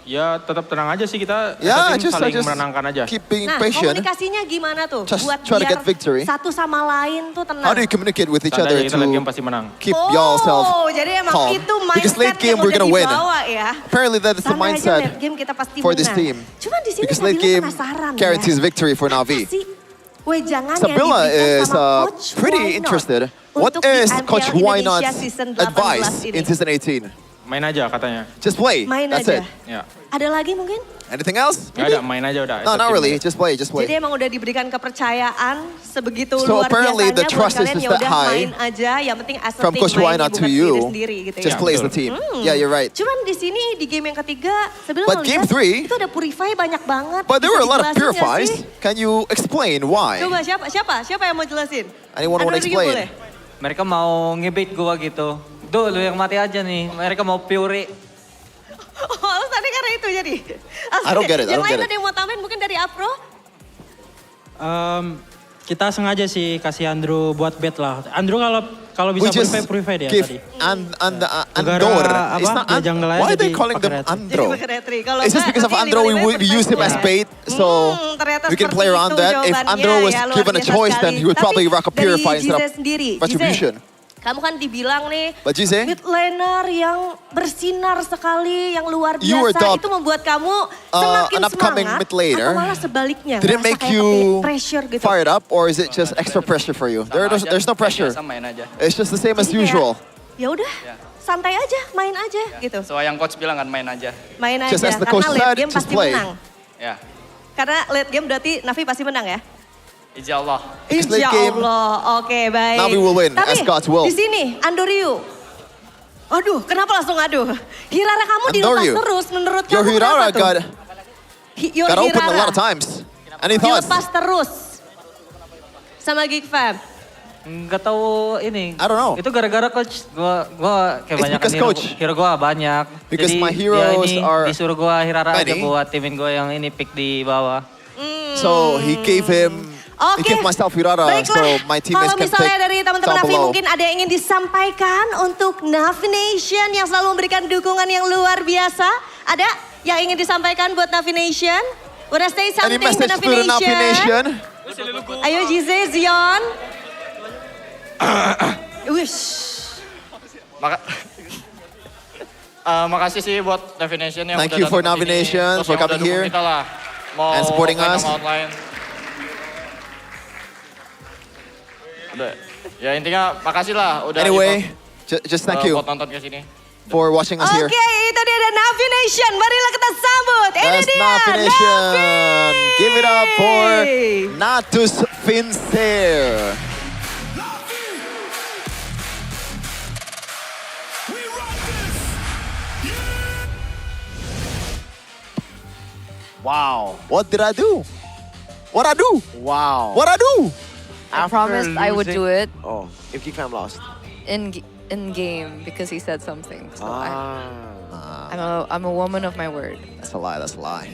[SPEAKER 8] Ya tetap tenang aja sih kita,
[SPEAKER 15] Yeah,
[SPEAKER 8] tim
[SPEAKER 15] just
[SPEAKER 8] saling menenangkan aja.
[SPEAKER 15] keep being
[SPEAKER 1] Nah,
[SPEAKER 15] patient.
[SPEAKER 1] komunikasinya gimana tuh
[SPEAKER 15] Just
[SPEAKER 1] buat
[SPEAKER 15] try to
[SPEAKER 1] biar
[SPEAKER 15] get victory.
[SPEAKER 1] satu sama lain tuh tenang?
[SPEAKER 15] How do you communicate with each
[SPEAKER 8] Tanda
[SPEAKER 15] other
[SPEAKER 8] aja kita lihat game
[SPEAKER 15] to
[SPEAKER 8] pasti menang.
[SPEAKER 15] keep yourself
[SPEAKER 1] jadi emang
[SPEAKER 15] calm?
[SPEAKER 1] itu
[SPEAKER 15] Because late
[SPEAKER 1] mindset
[SPEAKER 15] game
[SPEAKER 1] yang
[SPEAKER 15] we're
[SPEAKER 1] udah
[SPEAKER 15] gonna win.
[SPEAKER 1] dibawa ya.
[SPEAKER 15] Apparently that is the
[SPEAKER 1] Santai aja,
[SPEAKER 15] mindset
[SPEAKER 1] late game kita pasti
[SPEAKER 15] for this
[SPEAKER 1] menang.
[SPEAKER 15] team.
[SPEAKER 1] Cuman di sini
[SPEAKER 15] Because
[SPEAKER 1] Sabila
[SPEAKER 15] late game
[SPEAKER 1] penasaran
[SPEAKER 15] guarantees
[SPEAKER 1] ya.
[SPEAKER 15] victory for Na'Vi.
[SPEAKER 1] Apa sih wejangan yang
[SPEAKER 15] Sabila
[SPEAKER 1] diberikan
[SPEAKER 15] is
[SPEAKER 1] sama Coach
[SPEAKER 15] pretty
[SPEAKER 1] Why Not
[SPEAKER 15] interested. What
[SPEAKER 1] untuk di
[SPEAKER 15] is Coach
[SPEAKER 1] MPL
[SPEAKER 15] Why Not
[SPEAKER 1] Indonesia season 18
[SPEAKER 15] advice
[SPEAKER 1] ini?
[SPEAKER 15] in season 18?
[SPEAKER 8] Main aja katanya.
[SPEAKER 15] Just play.
[SPEAKER 1] Main
[SPEAKER 15] That's
[SPEAKER 1] aja.
[SPEAKER 15] it.
[SPEAKER 8] Ya.
[SPEAKER 1] Ada lagi mungkin?
[SPEAKER 15] Anything else?
[SPEAKER 8] Gak ada, main aja udah.
[SPEAKER 15] No, not really. Just play. Just
[SPEAKER 1] Jadi
[SPEAKER 15] play.
[SPEAKER 1] emang udah diberikan kepercayaan sebegitu
[SPEAKER 15] So
[SPEAKER 1] luar
[SPEAKER 15] apparently
[SPEAKER 1] biasanya
[SPEAKER 15] the
[SPEAKER 1] buat
[SPEAKER 15] trust is
[SPEAKER 1] kalian
[SPEAKER 15] just
[SPEAKER 1] ya
[SPEAKER 15] that
[SPEAKER 1] udah
[SPEAKER 15] high
[SPEAKER 1] main aja, yang penting as a
[SPEAKER 15] From
[SPEAKER 1] team
[SPEAKER 15] Coach Why
[SPEAKER 1] mainnya
[SPEAKER 15] Not to
[SPEAKER 1] bukan
[SPEAKER 15] you,
[SPEAKER 1] diri sendiri gitu
[SPEAKER 15] just
[SPEAKER 1] ya.
[SPEAKER 15] plays the team. Yeah, you're right.
[SPEAKER 1] Cuman di sini di game yang ketiga sebenarnya
[SPEAKER 15] But game 3,
[SPEAKER 1] itu ada purify banyak banget.
[SPEAKER 15] but there
[SPEAKER 1] Bisa
[SPEAKER 15] were a lot of
[SPEAKER 1] dijelasin nggak
[SPEAKER 15] purifies.
[SPEAKER 1] sih?
[SPEAKER 15] Can you explain why?
[SPEAKER 1] Coba siapa yang mau jelasin?
[SPEAKER 15] Anyone want to
[SPEAKER 1] Andrew Rio
[SPEAKER 15] explain?
[SPEAKER 1] boleh?
[SPEAKER 22] Mereka mau ngebait gua gitu. Duh, lu yang mati aja nih. Mereka mau pure.
[SPEAKER 1] Oh, alasannya karena itu jadi.
[SPEAKER 15] I don't get it, I
[SPEAKER 1] Yang
[SPEAKER 15] don't
[SPEAKER 1] lain
[SPEAKER 15] get it.
[SPEAKER 1] ada yang mau tambahin mungkin dari Apro?
[SPEAKER 22] Kita sengaja sih kasih Andrew buat bet lah. Andrew kalau
[SPEAKER 7] Kalau
[SPEAKER 15] we
[SPEAKER 7] bisa
[SPEAKER 15] just
[SPEAKER 7] purified ya
[SPEAKER 15] give
[SPEAKER 7] tadi.
[SPEAKER 15] Andor. It's not why are they calling them Andro? It's just because of Andro we use him as bait, so we can play around that. If Andro was given a choice, then he would probably rock a Purify instead of Retribution.
[SPEAKER 1] Kamu kan dibilang nih,
[SPEAKER 15] But Jise,
[SPEAKER 1] mid laner yang bersinar sekali, yang luar
[SPEAKER 15] You were
[SPEAKER 1] biasa,
[SPEAKER 15] dubbed,
[SPEAKER 1] itu membuat kamu semakin
[SPEAKER 15] an upcoming
[SPEAKER 1] semangat,
[SPEAKER 15] mid laner.
[SPEAKER 1] atau malah sebaliknya,
[SPEAKER 15] Did it
[SPEAKER 1] ngerasa
[SPEAKER 15] make
[SPEAKER 1] kayak
[SPEAKER 15] you
[SPEAKER 1] pressure gitu.
[SPEAKER 15] fired up, or is it just extra pressure for you? There's no pressure.
[SPEAKER 23] Main aja.
[SPEAKER 15] It's just the same as
[SPEAKER 1] Jadi kayak,
[SPEAKER 15] usual.
[SPEAKER 1] Ya udah, santai aja, main aja gitu.
[SPEAKER 23] Sesuai yang coach bilang kan, main aja.
[SPEAKER 1] Main
[SPEAKER 15] Just
[SPEAKER 1] aja,
[SPEAKER 15] as the coach
[SPEAKER 1] karena late
[SPEAKER 15] said,
[SPEAKER 1] game
[SPEAKER 15] just
[SPEAKER 1] pasti
[SPEAKER 15] play.
[SPEAKER 1] menang.
[SPEAKER 23] Ya,
[SPEAKER 1] Karena late game berarti Navi pasti menang ya?
[SPEAKER 23] insya Allah.
[SPEAKER 15] Because late
[SPEAKER 1] Insya
[SPEAKER 15] game,
[SPEAKER 1] Allah, oke baik.
[SPEAKER 15] Navi will win,
[SPEAKER 1] Tapi
[SPEAKER 15] as God's will.
[SPEAKER 1] di sini, Andoryu. Aduh, kenapa langsung aduh? Hirara kamu dilepas
[SPEAKER 15] Andoryu.
[SPEAKER 1] terus, menurut
[SPEAKER 15] Your
[SPEAKER 1] kamu
[SPEAKER 15] Hirara
[SPEAKER 1] kenapa tuh? Your
[SPEAKER 15] got open a
[SPEAKER 1] Hirara
[SPEAKER 15] lot of times. Any thoughts?
[SPEAKER 1] dilepas terus sama Geek Fam.
[SPEAKER 22] Nggak tahu ini.
[SPEAKER 15] I don't know.
[SPEAKER 22] Itu gara-gara coach. Gua kebanyakan
[SPEAKER 15] because
[SPEAKER 22] hero,
[SPEAKER 15] coach.
[SPEAKER 22] hero gua banyak.
[SPEAKER 15] Because
[SPEAKER 22] Jadi
[SPEAKER 15] my heroes
[SPEAKER 22] dia ini
[SPEAKER 15] are
[SPEAKER 22] disuruh gua Hirara aja
[SPEAKER 15] many.
[SPEAKER 22] buat timin gua yang ini pick di bawah.
[SPEAKER 15] So he gave him. He gave myself Hirara, so my teammates
[SPEAKER 1] Kalau
[SPEAKER 15] can
[SPEAKER 1] misalnya
[SPEAKER 15] take
[SPEAKER 1] dari teman-teman
[SPEAKER 15] down
[SPEAKER 1] Navi
[SPEAKER 15] below.
[SPEAKER 1] mungkin ada yang ingin disampaikan untuk Navi Nation yang selalu memberikan dukungan yang luar biasa. Ada yang ingin disampaikan buat Navi Nation? Wanna say
[SPEAKER 15] Any
[SPEAKER 1] something to
[SPEAKER 15] message
[SPEAKER 1] Navi
[SPEAKER 15] to the Navi
[SPEAKER 1] Nation?
[SPEAKER 15] Nation?
[SPEAKER 1] Ayo Jize, Zion. Wish.
[SPEAKER 23] Makasih sih buat Navi Nation yang
[SPEAKER 15] Thank
[SPEAKER 23] udah
[SPEAKER 15] you for
[SPEAKER 23] datang
[SPEAKER 15] Navi
[SPEAKER 23] kesini,
[SPEAKER 15] Nation
[SPEAKER 23] terus
[SPEAKER 15] for
[SPEAKER 23] yang udah
[SPEAKER 15] coming
[SPEAKER 23] dukung
[SPEAKER 15] here
[SPEAKER 23] kita lah. Mau
[SPEAKER 15] and supporting
[SPEAKER 23] offline
[SPEAKER 15] us.
[SPEAKER 23] sama online. Udah. Ya intinya makasih lah udah
[SPEAKER 15] Anyway, just thank you
[SPEAKER 23] buat nonton ke sini.
[SPEAKER 15] for watching us here.
[SPEAKER 1] Oke, itu dia ada Navi Nation. Marilah kita sambut. Ini
[SPEAKER 15] That's
[SPEAKER 1] dia
[SPEAKER 15] Navi Nation.
[SPEAKER 1] Navi.
[SPEAKER 15] Give it up for Natus Finster.
[SPEAKER 9] Wow.
[SPEAKER 15] What did I do? What I do?
[SPEAKER 9] Wow.
[SPEAKER 15] What I do?
[SPEAKER 13] I promised I would do it
[SPEAKER 9] Oh, if Geek Fam lost.
[SPEAKER 13] in game because he said something. So
[SPEAKER 15] Ah.
[SPEAKER 13] I'm a woman of my word.
[SPEAKER 15] That's a lie. That's a lie.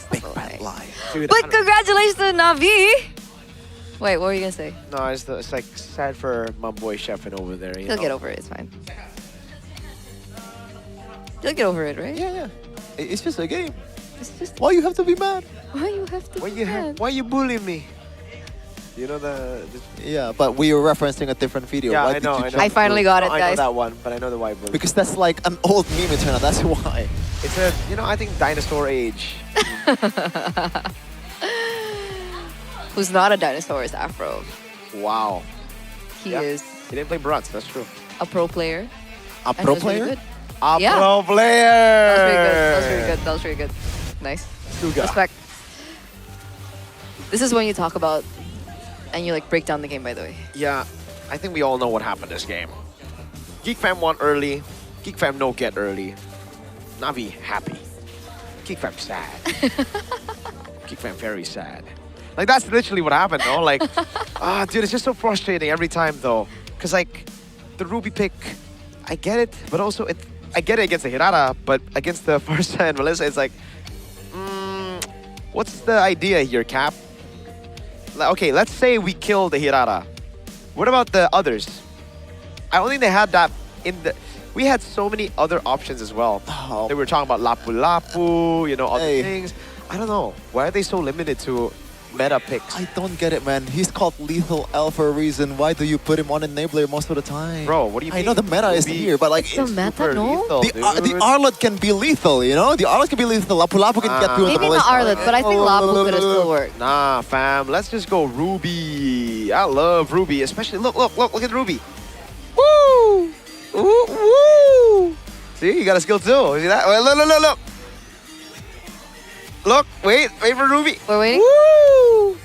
[SPEAKER 15] Big bad lie.
[SPEAKER 9] Dude,
[SPEAKER 13] But congratulations to Navi. Wait, what were you gonna say?
[SPEAKER 9] No, it's like sad for my boy Sheffin over there. You
[SPEAKER 13] He'll
[SPEAKER 9] know?
[SPEAKER 13] get over it. It's fine. You'll get over it, right?
[SPEAKER 15] Yeah. It's just a game.
[SPEAKER 13] It's just.
[SPEAKER 15] Why you have to be mad?
[SPEAKER 13] Why you have to? be mad?
[SPEAKER 9] Why you bullying me? You know the
[SPEAKER 15] Yeah, but we were referencing a different video.
[SPEAKER 9] Yeah,
[SPEAKER 15] Why
[SPEAKER 9] I
[SPEAKER 15] did
[SPEAKER 9] know,
[SPEAKER 15] you
[SPEAKER 9] I know.
[SPEAKER 15] jump
[SPEAKER 13] I finally
[SPEAKER 15] through?
[SPEAKER 13] got it,
[SPEAKER 9] I know
[SPEAKER 13] guys.
[SPEAKER 9] that one, but I know the why bully.
[SPEAKER 15] Because that's like an old meme eternal. That's why.
[SPEAKER 9] It's a, I think dinosaur age.
[SPEAKER 13] Who's not a dinosaur is Afro.
[SPEAKER 9] Wow.
[SPEAKER 13] He
[SPEAKER 9] Yeah.
[SPEAKER 13] is
[SPEAKER 9] He didn't play Brats, that's true.
[SPEAKER 13] a pro player.
[SPEAKER 15] A
[SPEAKER 13] and
[SPEAKER 15] pro
[SPEAKER 13] he was really
[SPEAKER 15] player?
[SPEAKER 13] good.
[SPEAKER 9] A
[SPEAKER 13] Yeah.
[SPEAKER 9] pro player.
[SPEAKER 13] That was really good. That was really good. That was really good. Nice.
[SPEAKER 9] Suga.
[SPEAKER 13] Respect. This is when you talk about and you like break down the game, by the way.
[SPEAKER 9] Yeah, I think we all know what happened this game. Geek Fam won early. Geek Fam no get early. Navi happy. Geek Fam sad. Geek Fam very sad. Like that's literally what happened though. Like, dude, it's just so frustrating every time though. Cause like, the Ruby pick, I get it, but also I get it against the Hirara, but against the Farsa and Melissa, it's like, what's the idea here, Cap? Okay, let's say we kill the Hirara. What about the others? I don't think they had that in the... We had so many other options as well. They were talking about Lapu Lapu, other things. I don't know. Why are they so limited to meta picks?
[SPEAKER 15] I don't get it, man. He's called Lethal L for a reason. Why do you put him on enabler most of the time?
[SPEAKER 9] Bro, what do you mean?
[SPEAKER 15] I know the meta is
[SPEAKER 9] Ruby
[SPEAKER 15] here, but like...
[SPEAKER 13] It's the meta, no?
[SPEAKER 9] lethal,
[SPEAKER 15] The Arlet can be lethal, The Arlet can be lethal. Lapu Lapu can get through the
[SPEAKER 13] Maybe not Arlet, but I think Lapu could have still worked.
[SPEAKER 9] Nah, fam. Let's just go Ruby. I love Ruby, especially... Look at Ruby. Woo! Woo! Woo! See, you got a skill too. See that? Wait, look. Look, wait for Ruby.
[SPEAKER 13] We're waiting.
[SPEAKER 9] Woo!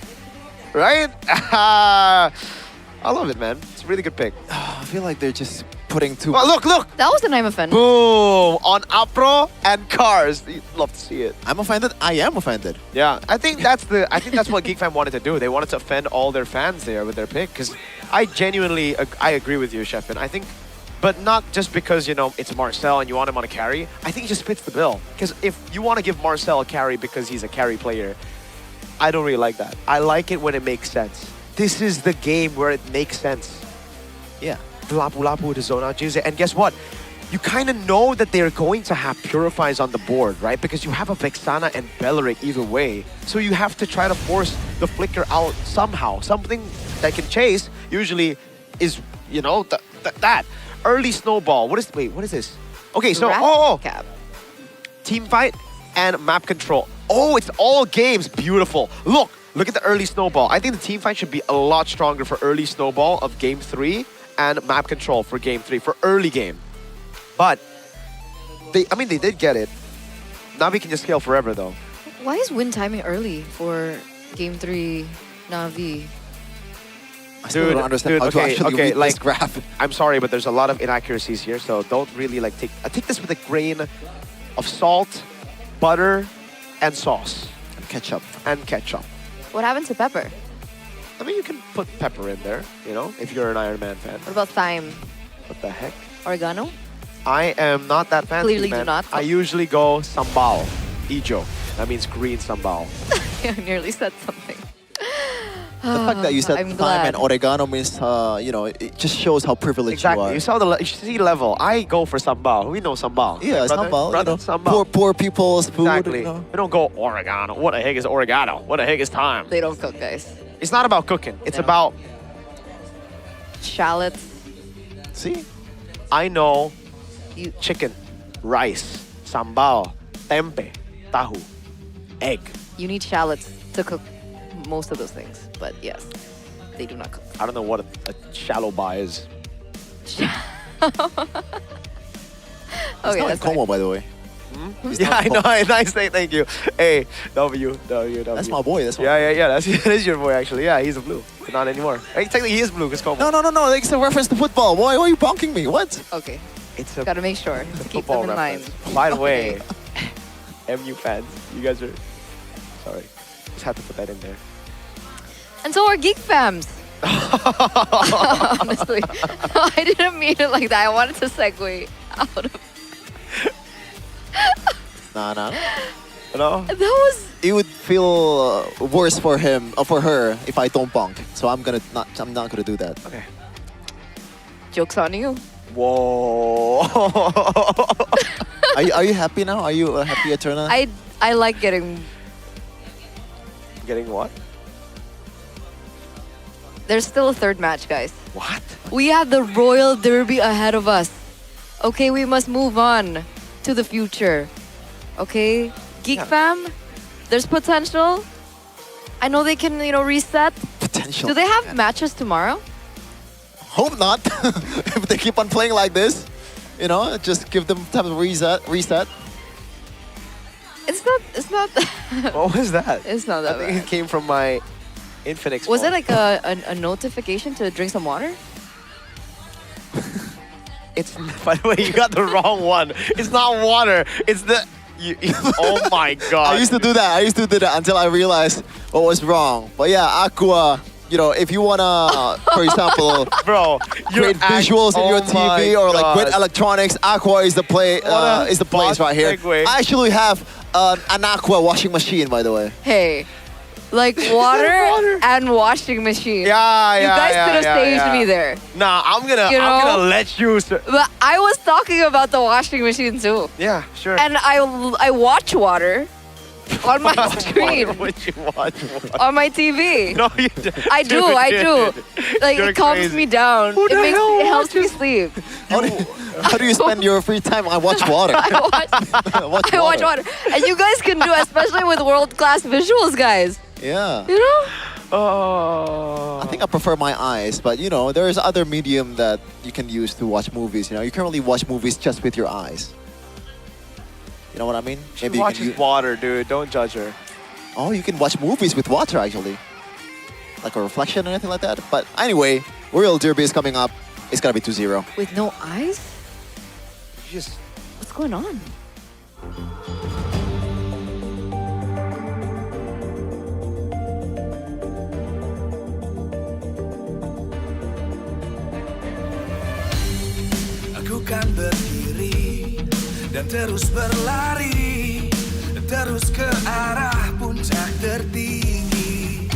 [SPEAKER 9] Right? I love it, man. It's a really good pick.
[SPEAKER 15] I feel like they're just putting too...
[SPEAKER 9] Oh, look!
[SPEAKER 13] That was an I'm offended.
[SPEAKER 9] Boom! On Apro and Cars. You'd love to see it.
[SPEAKER 15] I'm offended? I am offended.
[SPEAKER 9] Yeah, I think that's what Geek Fam wanted to do. They wanted to offend all their fans there with their pick. Because I genuinely, I agree with you, Sheffin. I think, but not just because, it's Marcel and you want him on a carry. I think he just fits the bill. Because if you want to give Marcel a carry because he's a carry player, I don't really like that. I like it when it makes sense. this is the game where it makes sense.
[SPEAKER 14] Yeah.
[SPEAKER 9] The lapu-lapu, the zone out Jose. And guess what? You kind of know that they're going to have Purifies on the board, right? Because you have a Vexana and Belleric either way. So you have to try to force the Flicker out somehow. Something that can chase usually is, you know, that. Early Snowball. What is this? Okay, so, team fight and map control. Oh, it's all games. Beautiful. Look at the early Snowball. I think the team fight should be a lot stronger for early Snowball of game 3 and map control for game 3, for early game. But, they did get it. Navi can just scale forever though.
[SPEAKER 13] Why is win timing early for game 3 Navi?
[SPEAKER 14] I still don't understand how to actually read this graph.
[SPEAKER 9] I'm sorry, but there's a lot of inaccuracies here, so don't really take this with a grain of salt, butter, and sauce. And ketchup.
[SPEAKER 13] What happened to pepper?
[SPEAKER 9] I mean, you can put pepper in there, you know, if you're an Iron Man fan.
[SPEAKER 13] What about thyme?
[SPEAKER 9] What the heck?
[SPEAKER 13] Oregano?
[SPEAKER 9] I am not that fancy,
[SPEAKER 13] Clearly
[SPEAKER 9] man.
[SPEAKER 13] do not.
[SPEAKER 9] I usually go sambal, ijo. That means green sambal.
[SPEAKER 13] I nearly said something.
[SPEAKER 14] The fact that you said
[SPEAKER 13] I'm
[SPEAKER 14] thyme
[SPEAKER 13] glad.
[SPEAKER 14] and oregano means, you know, it just shows how privileged you are.
[SPEAKER 9] You see level. I go for sambal. We know sambal.
[SPEAKER 14] Yeah,
[SPEAKER 9] right, brother?
[SPEAKER 14] sambal.
[SPEAKER 9] Brother,
[SPEAKER 14] You know,
[SPEAKER 9] sambal.
[SPEAKER 14] poor people's food.
[SPEAKER 9] Exactly.
[SPEAKER 14] You know.
[SPEAKER 9] We don't go oregano. What the heck is oregano? What the heck is thyme?
[SPEAKER 13] They don't cook, guys.
[SPEAKER 9] It's not about cooking. It's about...
[SPEAKER 13] Shallots.
[SPEAKER 9] See? I know chicken, rice, sambal, tempe, tahu, egg.
[SPEAKER 13] You need shallots to cook most of those things, but yes, they do not cook.
[SPEAKER 9] I don't know what a shallow bar is.
[SPEAKER 14] It's
[SPEAKER 13] Okay,
[SPEAKER 14] not
[SPEAKER 13] that's
[SPEAKER 14] in Como,
[SPEAKER 13] fine.
[SPEAKER 14] by the way. It's
[SPEAKER 9] Yeah,
[SPEAKER 14] not
[SPEAKER 9] I know.
[SPEAKER 14] Como.
[SPEAKER 9] Nice thing. Thank you. Hey, W.
[SPEAKER 14] That's my boy. That's my
[SPEAKER 9] Yeah. That is your boy, actually. Yeah, he's a blue. But not anymore. Hey, technically, he is blue because Como.
[SPEAKER 14] No. It's a reference to football. Why are you bonking me? What?
[SPEAKER 13] Okay.
[SPEAKER 9] It's a
[SPEAKER 13] Gotta make sure to keep them
[SPEAKER 9] football
[SPEAKER 13] in mind.
[SPEAKER 9] reference. By the way, MU fans, you guys are... Sorry. Just had to put that in there.
[SPEAKER 13] And so are Geek Fams. Honestly, I didn't mean it like that. I wanted to segue out of.
[SPEAKER 14] Nah.
[SPEAKER 9] No?
[SPEAKER 13] That was.
[SPEAKER 14] It would feel worse for him or for her if I don't bonk. So I'm not gonna do that.
[SPEAKER 9] Okay.
[SPEAKER 13] Joke's on you.
[SPEAKER 9] Whoa.
[SPEAKER 14] Are you happy now? Are you happy, Eterna?
[SPEAKER 13] I like getting.
[SPEAKER 9] Getting what?
[SPEAKER 13] There's still a third match, guys.
[SPEAKER 9] What?
[SPEAKER 13] We have the Royal Derby ahead of us. Okay, we must move on to the future. Okay, Geek Fam, there's potential. I know they can, reset.
[SPEAKER 14] Potential.
[SPEAKER 13] Do they have matches tomorrow?
[SPEAKER 14] Hope not. If they keep on playing like this, just give them time to reset.
[SPEAKER 13] It's not.
[SPEAKER 9] What was that?
[SPEAKER 13] It's not that
[SPEAKER 9] I think
[SPEAKER 13] bad.
[SPEAKER 9] it came from my Infinix
[SPEAKER 13] Was
[SPEAKER 9] phone.
[SPEAKER 13] it like a notification to drink some water?
[SPEAKER 9] It's, by the way, you got the wrong one. It's not water. It's the... oh my god.
[SPEAKER 14] I used to do that until I realized what was wrong. But yeah, Aqua, if you wanna, for example,
[SPEAKER 9] bro,
[SPEAKER 14] great visuals in your TV or like great electronics, Aqua is the place right here.
[SPEAKER 9] Segue.
[SPEAKER 14] I actually have an Aqua washing machine, by the way.
[SPEAKER 13] Hey, like water and washing machine.
[SPEAKER 9] Yeah,
[SPEAKER 13] You guys could have staged me there.
[SPEAKER 9] Nah, I'm gonna let you...
[SPEAKER 13] But I was talking about the washing machine too.
[SPEAKER 9] Yeah, sure.
[SPEAKER 13] And I watch water on my screen.
[SPEAKER 9] Why would you watch water?
[SPEAKER 13] On my TV.
[SPEAKER 9] No, you didn't.
[SPEAKER 13] I do. Like,
[SPEAKER 9] You're
[SPEAKER 13] it calms
[SPEAKER 9] crazy.
[SPEAKER 13] me down.
[SPEAKER 9] Who the hell
[SPEAKER 13] It helps me sleep.
[SPEAKER 14] How do you spend your free time? I watch water.
[SPEAKER 13] I watch water. And you guys can do it, especially with world-class visuals, guys.
[SPEAKER 14] Yeah.
[SPEAKER 9] Oh.
[SPEAKER 14] I think I prefer my eyes, but there is other medium that you can use to watch movies. You can only watch movies just with your eyes. You know what I mean?
[SPEAKER 9] She watches water, dude. Don't judge her.
[SPEAKER 14] Oh, you can watch movies with water actually, like a reflection or anything like that. But anyway, Royal Derby is coming up. It's gonna be 2-0.
[SPEAKER 13] With no eyes?
[SPEAKER 9] Just.
[SPEAKER 13] What's going on?
[SPEAKER 11] Aku kan berdiri dan terus berlari, terus ke arah puncak tertinggi.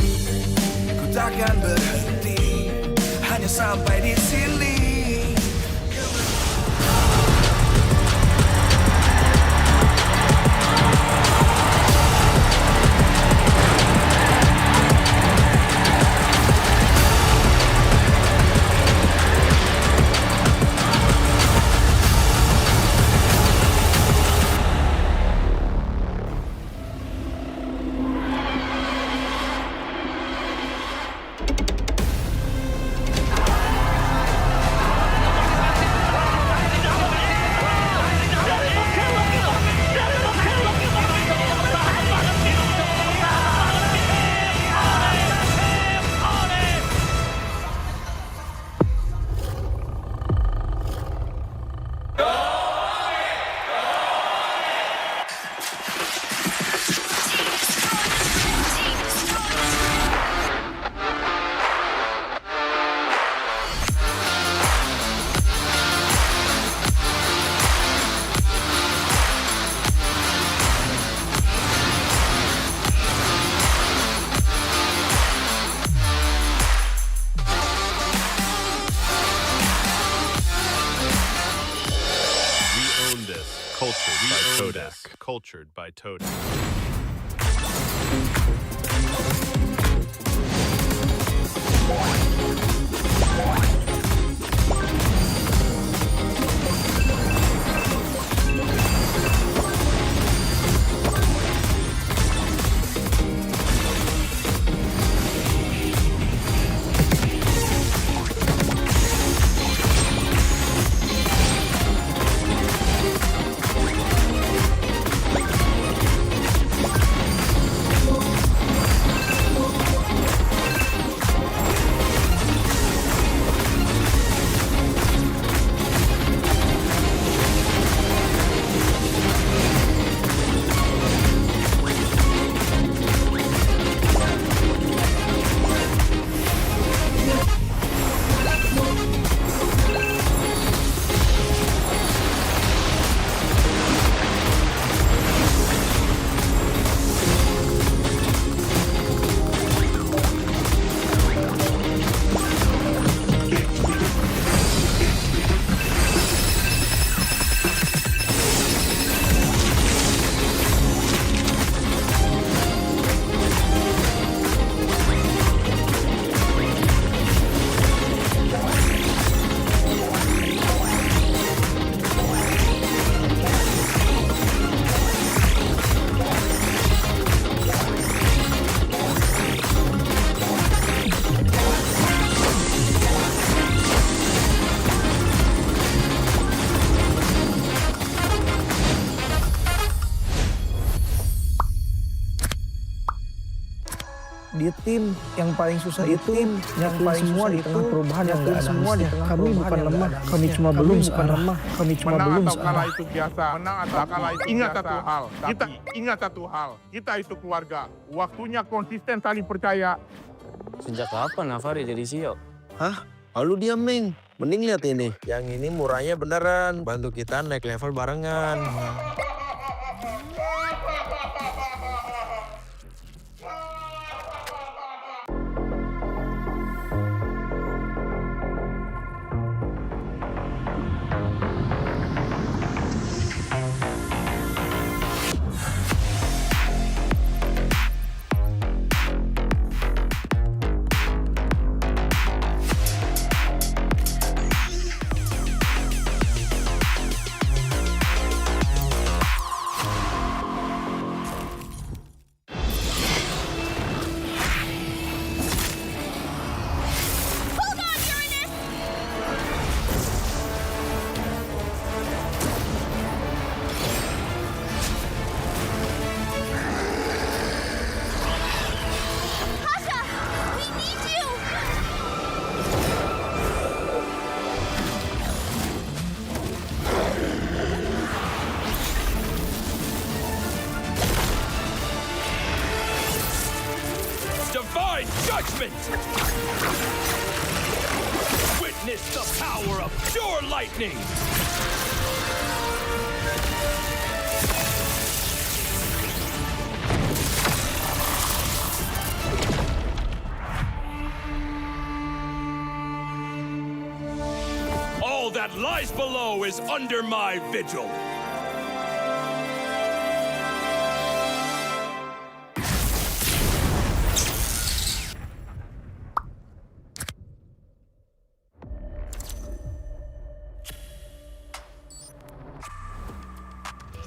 [SPEAKER 11] Ku tahu takkan berhenti hanya sampai di sini.
[SPEAKER 10] Cultured by Todak.
[SPEAKER 4] Di tim yang paling susah itu yang paling semua di tengah perubahan yang ada semua di tengah kami bukan lemah, kami cuma belum searah, kami cuma belum
[SPEAKER 19] Menang atau kalah
[SPEAKER 4] searah.
[SPEAKER 19] itu biasa, menang atau kalah itu ingat satu hal, kita itu keluarga, waktunya konsisten saling percaya.
[SPEAKER 8] Sejak kapan Navari jadi CEO?
[SPEAKER 24] Hah? Lalu dia Ming, mending lihat ini. Yang ini murahnya beneran, bantu kita naik level barengan.
[SPEAKER 12] Divine judgment! Witness the power of pure lightning! lies below is under my vigil.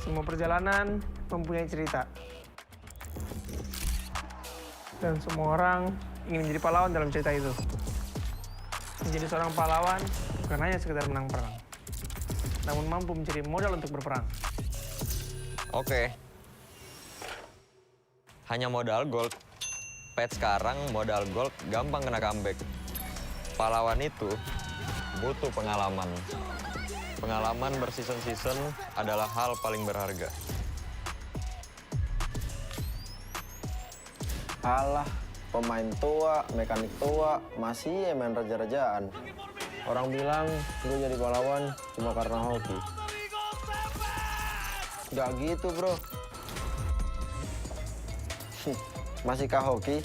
[SPEAKER 3] Semua perjalanan mempunyai cerita. Dan semua orang ingin menjadi pahlawan dalam cerita itu. Menjadi seorang pahlawan bukan hanya sekedar menang perang, namun mampu mencari modal untuk berperang.
[SPEAKER 5] Oke. Hanya modal gold. Patch sekarang modal gold gampang kena comeback. Pahlawan itu butuh pengalaman. Pengalaman berseason-season adalah hal paling berharga.
[SPEAKER 24] Alah, pemain tua, mekanik tua, masih ya main raja-rajaan. Orang bilang gue jadi pahlawan cuma karena hoki. Gak gitu, bro. Masihkah hoki?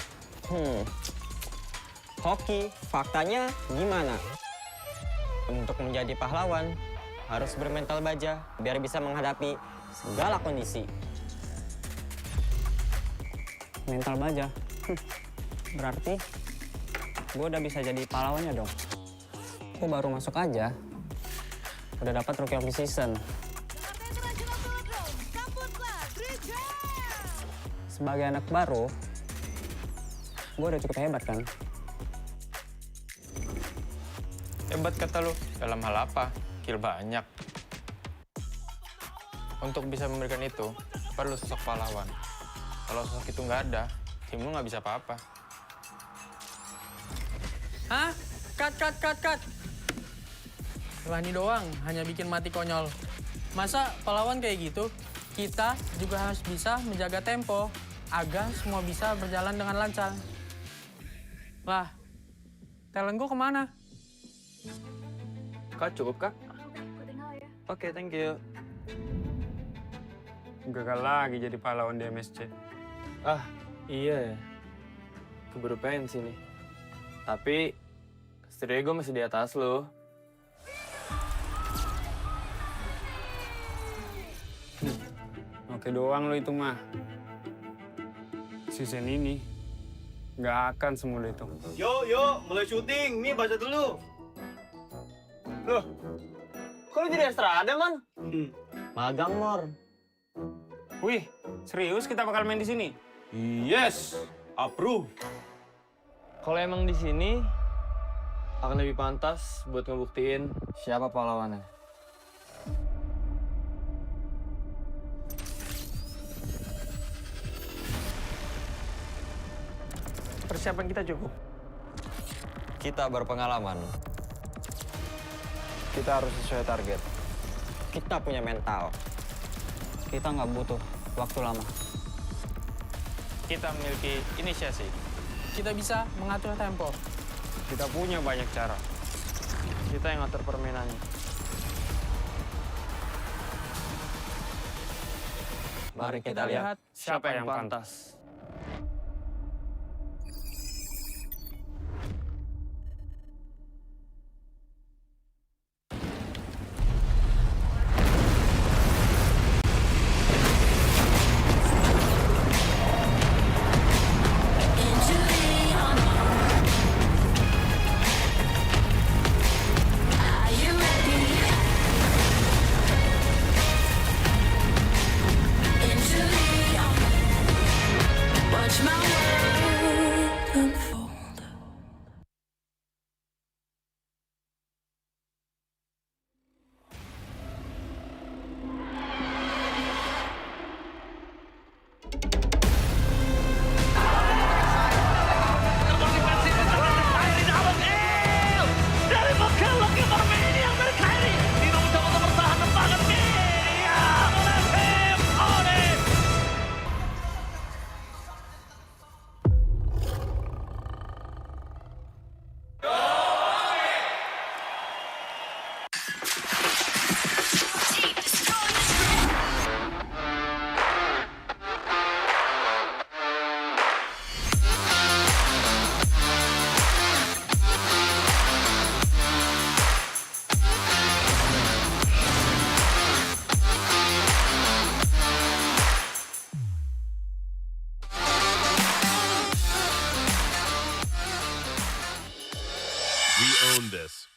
[SPEAKER 7] Hoki, faktanya gimana? Untuk menjadi pahlawan, harus bermental baja biar bisa menghadapi segala kondisi. Mental baja? Berarti gue udah bisa jadi pahlawannya dong. Gue baru masuk aja, udah dapat Rookie of the Season. Sebagai anak baru, gue udah cukup hebat kan?
[SPEAKER 2] Hebat kata lu, dalam hal apa? Kill banyak. Untuk bisa memberikan itu, perlu sosok pahlawan. Kalau sosok itu nggak ada, tim lu nggak bisa apa-apa. Hah? Cut! Rani doang, hanya bikin mati konyol. Masa pahlawan kayak gitu? Kita juga harus bisa menjaga tempo, agar semua bisa berjalan dengan lancar. Lah, talent gua kemana?
[SPEAKER 8] Kak, cukup, Kak? Oke, thank you. Gagal lagi jadi pahlawan di MSC. Ah, iya ya. Keburu pensi nih. Tapi, setidaknya gue masih di atas lo. Oke doang lo itu mah. Season ini, nggak akan semudah itu.
[SPEAKER 17] Yuk, mulai syuting. Nih, baca dulu.
[SPEAKER 8] Loh, kok lu jadi Estrada, Man?
[SPEAKER 17] Magang, Mor.
[SPEAKER 8] Wih, serius kita bakal main di sini?
[SPEAKER 17] Yes, approve.
[SPEAKER 8] Kalau emang di sini, akan lebih pantas buat ngebuktiin siapa pahlawannya.
[SPEAKER 3] Persiapan kita cukup.
[SPEAKER 5] Kita berpengalaman.
[SPEAKER 24] Kita harus sesuai target.
[SPEAKER 7] Kita punya mental. Kita nggak butuh waktu lama.
[SPEAKER 2] Kita memiliki inisiasi. Kita bisa mengatur tempo.
[SPEAKER 8] Kita punya banyak cara. Kita yang ngatur permainannya.
[SPEAKER 2] Mari kita lihat
[SPEAKER 8] siapa yang pantas.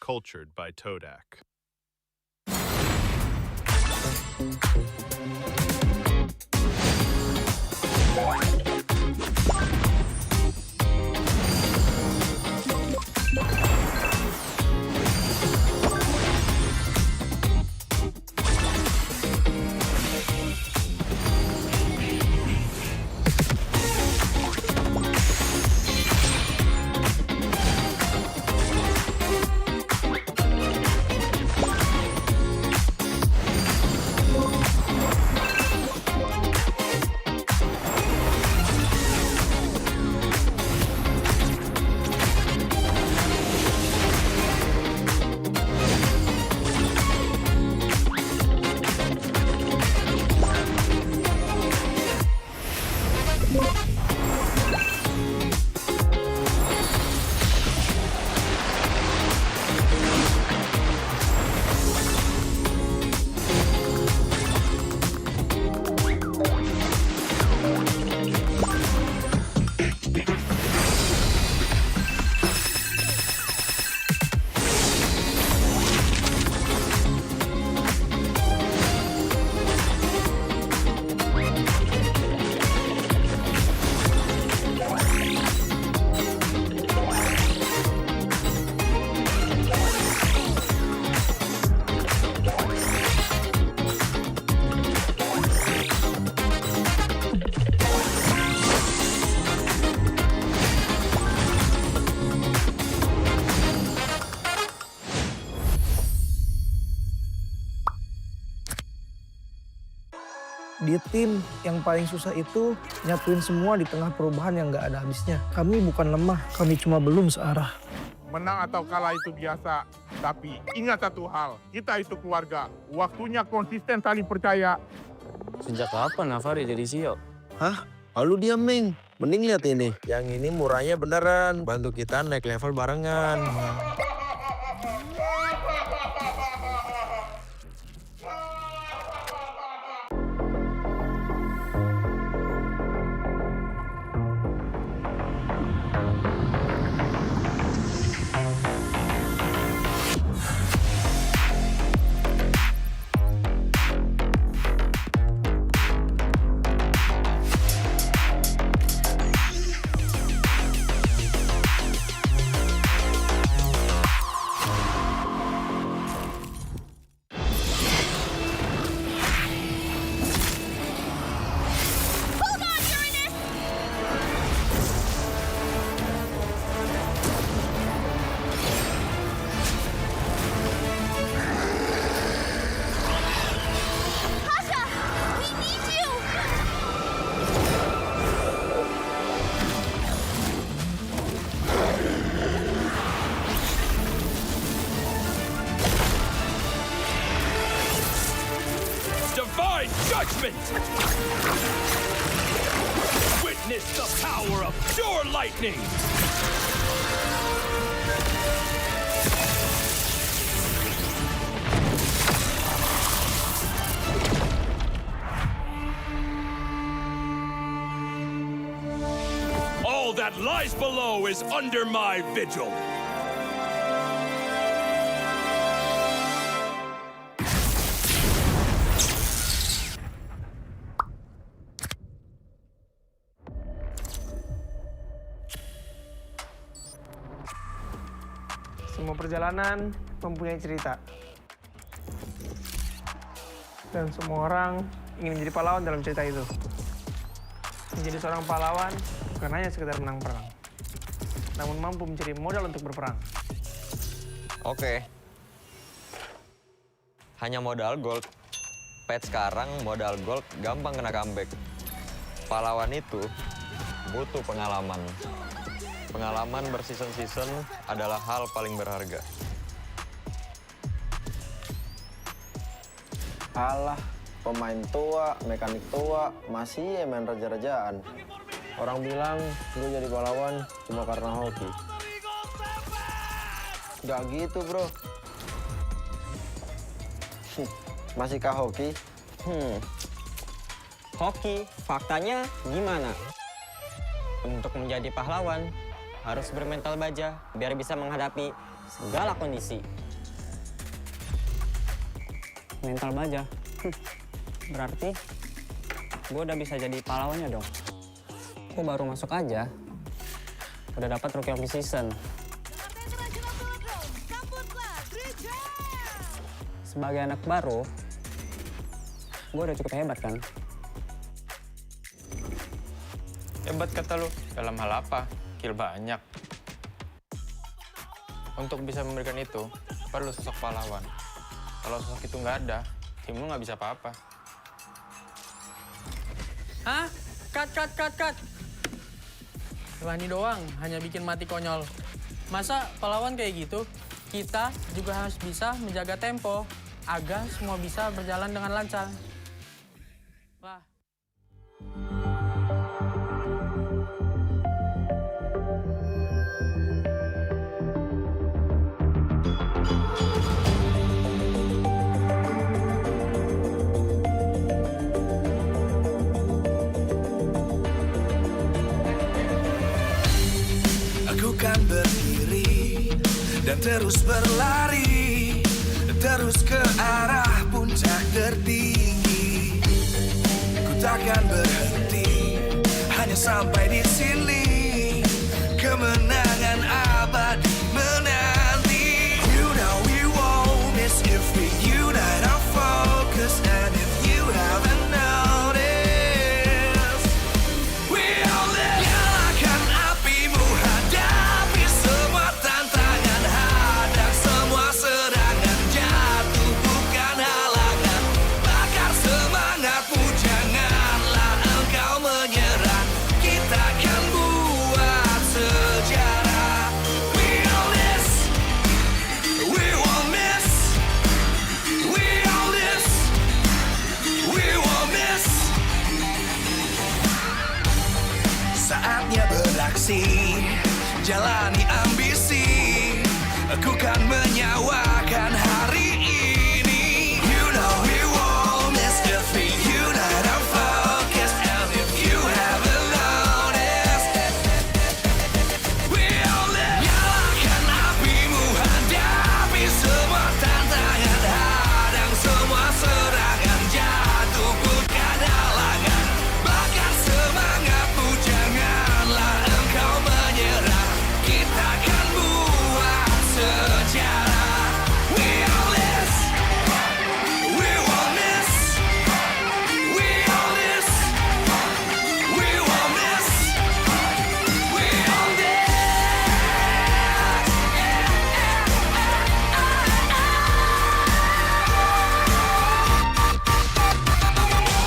[SPEAKER 10] cultured by Todak.
[SPEAKER 4] Di tim yang paling susah itu nyatuin semua di tengah perubahan yang nggak ada habisnya. Kami bukan lemah, kami cuma belum searah.
[SPEAKER 19] Menang atau kalah itu biasa, tapi ingat satu hal, kita itu keluarga. Waktunya konsisten saling percaya.
[SPEAKER 8] Sejak kapan Navari jadi CEO?
[SPEAKER 6] Hah? Lalu dia Ming. Mending lihat ini. Yang ini murahnya beneran. Bantu kita naik level barengan.
[SPEAKER 12] Divine judgment! Witness the power of pure lightning! All that lies below is under my vigil.
[SPEAKER 3] Semua perjalanan mempunyai cerita. Dan semua orang ingin menjadi pahlawan dalam cerita itu. Menjadi seorang pahlawan bukan hanya sekedar menang perang, namun mampu mencari modal untuk berperang.
[SPEAKER 5] Oke. Hanya modal gold. Patch sekarang modal gold gampang kena comeback. Pahlawan itu butuh pengalaman. Pengalaman berseason-season adalah hal paling berharga.
[SPEAKER 24] Alah, pemain tua, mekanik tua, masih ya main raja-rajaan. Orang bilang gue jadi pahlawan cuma karena hoki. Gak gitu bro. Masihkah hoki?
[SPEAKER 7] Hoki, faktanya gimana? Untuk menjadi pahlawan, harus bermental baja biar bisa menghadapi segala kondisi. Mental baja. Berarti gue udah bisa jadi pahlawannya dong. Gue baru masuk aja, udah dapat Rookie of the Season. Sebagai anak baru, gue udah cukup hebat kan?
[SPEAKER 2] Hebat kata lu, dalam hal apa? Kill banyak. Untuk bisa memberikan itu, perlu sosok pahlawan. Kalau sosok itu nggak ada, tim lu nggak bisa apa-apa. Hah? Cut! Rani doang, hanya bikin mati konyol. Masa pahlawan kayak gitu? Kita juga harus bisa menjaga tempo, agar semua bisa berjalan dengan lancar. Wah.
[SPEAKER 11] Aku kan berdiri dan terus berlari, terus ke arah puncak tertinggi. Ku takkan berhenti, hanya sampai di sini. Kemenangan abadi menanti. You know we won't miss if we unite our focus. And if you haven't noticed, we all live. Nyalakan apimu, hadapi semua tantangan, hadang semua serangan, jatuh bukan halangan. Bakar semangatmu, janganlah engkau menyerah. Kita akan buat sejarah. We all this, we won't miss. We all this, we won't miss. Saatnya beraksi, jalani ambisi. Aku kan menyawakan hari ini. You know we won't miss if we unite our focus. And if you haven't noticed, we all live. Nyalakan apimu, hadapi semua tantangan, hadang semua serangan, jatuh bukan halangan. Bakar semangatmu, janganlah engkau menyerah. Kita akan buat sejarah. We all this, we won't miss. We all this, we won't miss. We all this.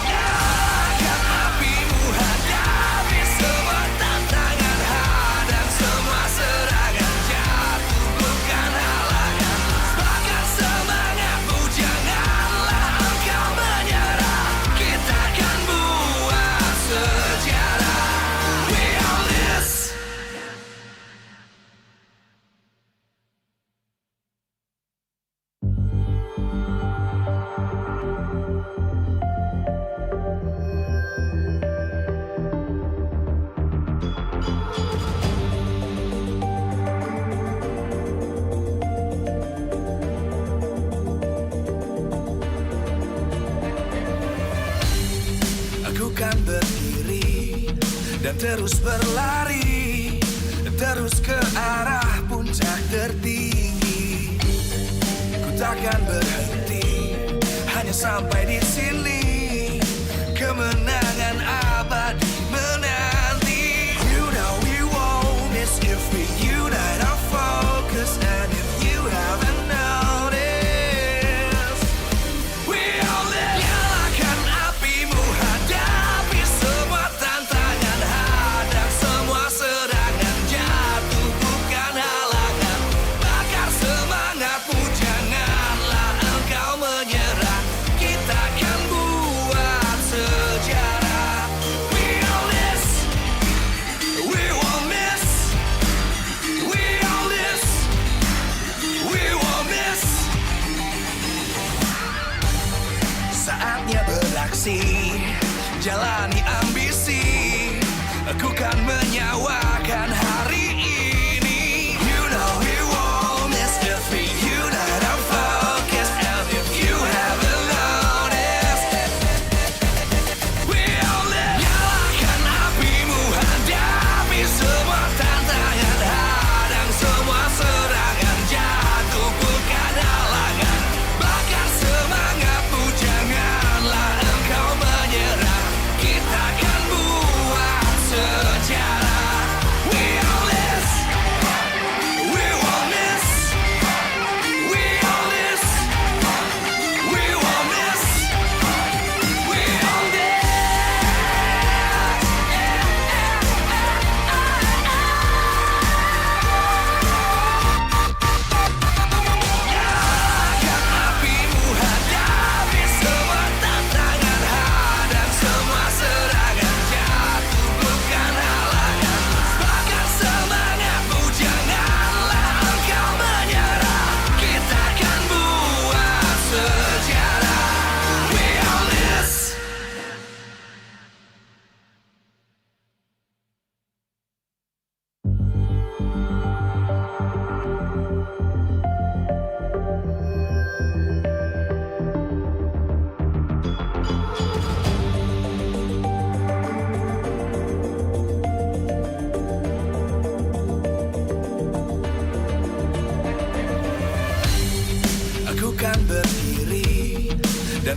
[SPEAKER 11] Nyalakan apimu, hadapi semua tantangan, hadang semua serangan, jatuh bukan halangan. Bakar semangatmu, janganlah engkau menyerah. Kita akan buat sejarah. We all this. Aku kan berdiri dan terus berlari, terus ke arah puncak tertinggi. Ku takkan berhenti, hanya sampai di sini. Kemenangan abadi menanti. You know we won't miss if we unite our focus. And if you haven't noticed, we all live. Nyalakan apimu, hadapi semua tantangan, hadang semua serangan, jatuh bukan halangan. Bakar semangatmu, janganlah engkau menyerah. Kita akan buat sejarah. We all this, we won't miss. We all this, we won't miss. Saatnya beraksi, jalani ambisi. Aku kan menyawakan hari ini. You know we won't miss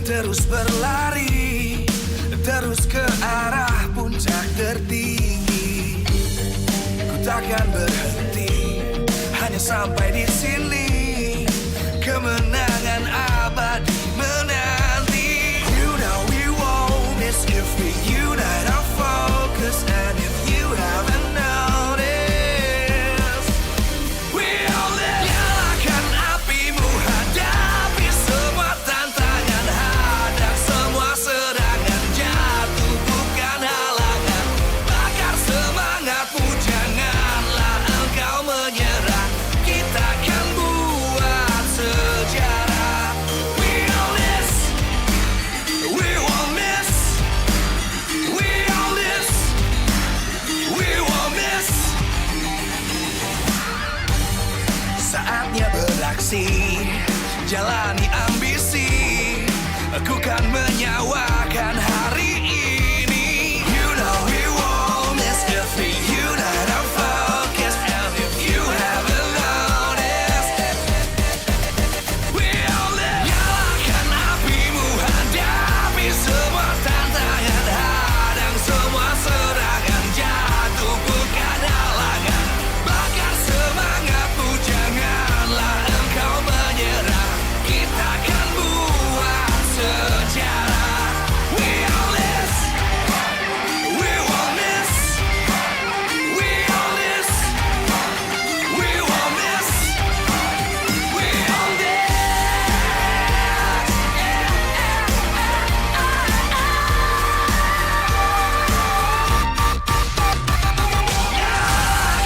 [SPEAKER 11] terus berlari, terus ke arah puncak tertinggi. Ku takkan berhenti, hanya sampai di sini. Kemenangan abadi menanti. You know we won't miss if we unite our focus. And if you haven't noticed, we all live. Nyalakan apimu, hadapi semua tantangan, hadang semua serangan, jatuh bukan halangan. Bakar semangatmu, janganlah engkau menyerah. Kita akan buat sejarah. We all this, we won't miss. We all this, we won't miss. Saatnya beraksi, jalani ambisi. Aku kan menyawakan hari ini. You know we won't miss if we unite our focus. And if you haven't noticed, we all live. Nyalakan apimu, hadapi semua tantangan, hadang semua serangan, jatuh bukan halangan. Bakar semangatmu, janganlah engkau menyerah. Kita akan buat sejarah. We all this, we won't miss. We all this, we won't miss. We all this.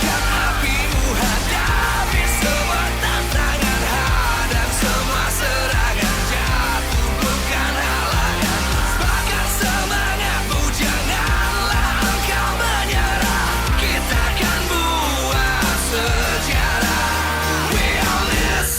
[SPEAKER 11] Nyalakan apimu, hadapi semua tantangan, hadang semua serangan, jatuh bukan halangan. Bakar semangatmu, janganlah engkau menyerah. Kita akan buat sejarah. We all this.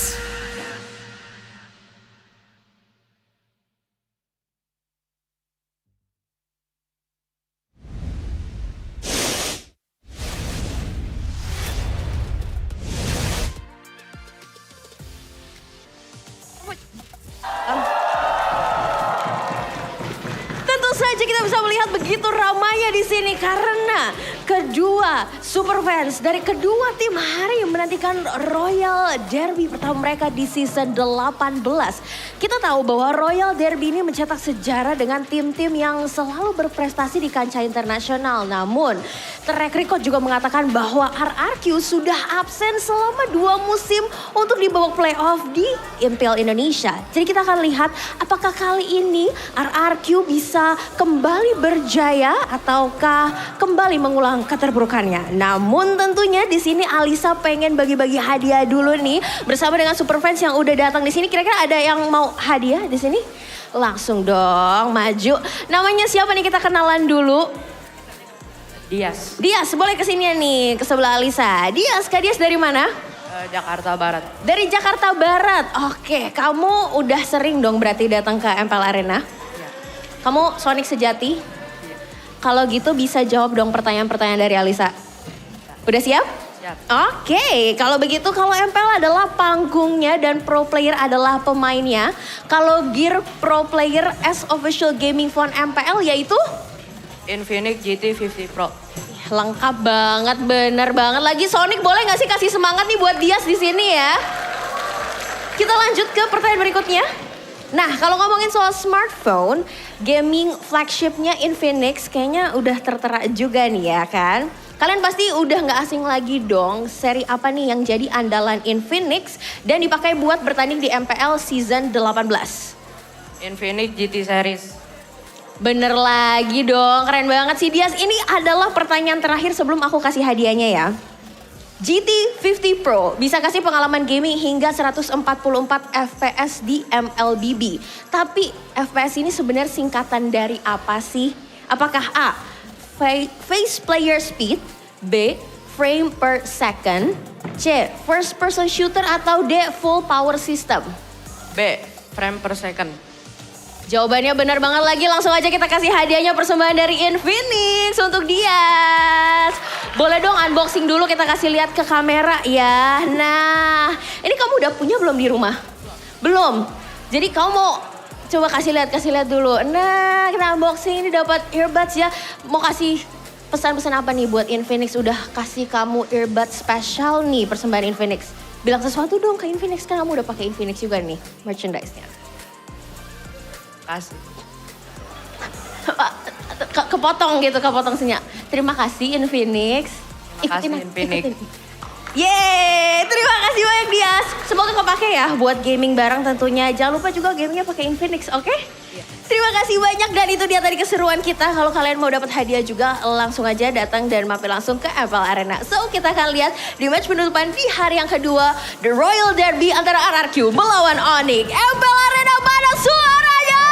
[SPEAKER 1] Tentu saja kita bisa melihat begitu ramainya di sini karena kedua super fans dari kedua tim hari menantikan Royal Derby pertama mereka di season 18. Kita tahu bahwa Royal Derby ini mencetak sejarah dengan tim-tim yang selalu berprestasi di kancah internasional. Namun track record juga mengatakan bahwa RRQ sudah absen selama 2 musim untuk di babak playoff di MPL Indonesia. Jadi kita akan lihat apakah kali ini RRQ bisa kembali berjaya ataukah kembali mengulang keterpurukannya. Namun tentunya di sini Alisa pengen bagi-bagi hadiah dulu nih bersama dengan super fans yang udah datang di sini. Kira-kira ada yang mau hadiah di sini? Langsung dong maju. Namanya siapa nih, kita kenalan dulu.
[SPEAKER 16] Dias.
[SPEAKER 1] Dias, boleh kesini nih ke sebelah Alisa. Dias, Kak Dias dari mana?
[SPEAKER 16] Jakarta Barat.
[SPEAKER 1] Dari Jakarta Barat. Oke, kamu udah sering dong berarti datang ke MPL Arena?
[SPEAKER 16] Iya.
[SPEAKER 1] Kamu Sonic sejati?
[SPEAKER 16] Iya.
[SPEAKER 1] Kalau gitu bisa jawab dong pertanyaan-pertanyaan dari Alisa. Udah siap?
[SPEAKER 16] Siap.
[SPEAKER 1] Oke, kalau begitu kalau MPL adalah panggungnya dan pro player adalah pemainnya. Kalau gear pro player as official gaming phone MPL yaitu?
[SPEAKER 16] Infinix GT50 Pro.
[SPEAKER 1] Lengkap banget, bener banget. Lagi Sonic boleh gak sih kasih semangat nih buat Dias di sini ya? Kita lanjut ke pertanyaan berikutnya. Nah, kalau ngomongin soal smartphone, gaming flagshipnya Infinix kayaknya udah tertera juga nih ya kan? Kalian pasti udah gak asing lagi dong seri apa nih yang jadi andalan Infinix dan dipakai buat bertanding di MPL season 18.
[SPEAKER 16] Infinix GT Series.
[SPEAKER 1] Bener lagi dong, keren banget sih Dias. Ini adalah pertanyaan terakhir sebelum aku kasih hadiahnya ya. GT50 Pro bisa kasih pengalaman gaming hingga 144 FPS di MLBB. Tapi FPS ini sebenarnya singkatan dari apa sih? Apakah A, face player speed, B, frame per second, C, first person shooter atau D, full power system?
[SPEAKER 16] B, frame per second.
[SPEAKER 1] Jawabannya benar banget lagi, langsung aja kita kasih hadiahnya persembahan dari Infinix untuk Dias. Boleh dong unboxing dulu, kita kasih lihat ke kamera ya. Nah, ini kamu udah punya belum di rumah? Belum. Jadi kamu mau
[SPEAKER 22] Coba kasih lihat dulu. Nah, kita unboxing ini dapat earbuds ya. Mau kasih pesan-pesan apa nih buat Infinix? Udah kasih kamu earbuds spesial nih persembahan Infinix. Bilang sesuatu dong ke Infinix, kan kamu udah pakai Infinix juga nih merchandise-nya.
[SPEAKER 16] Kasih.
[SPEAKER 22] Kepotong senyap. Terima kasih Infinix.
[SPEAKER 16] Ikutin Infinix.
[SPEAKER 22] Yeay, terima kasih banyak Dias. Semoga kepake ya buat gaming bareng tentunya. Jangan lupa juga gamingnya pakai Infinix, oke? Terima kasih banyak dan itu dia tadi keseruan kita. Kalau kalian mau dapat hadiah juga langsung aja datang dan mampir langsung ke MPL Arena. So kita akan lihat di match penutupan di hari yang kedua. The Royal Derby antara RRQ melawan Onyx. MPL Arena mana suaranya?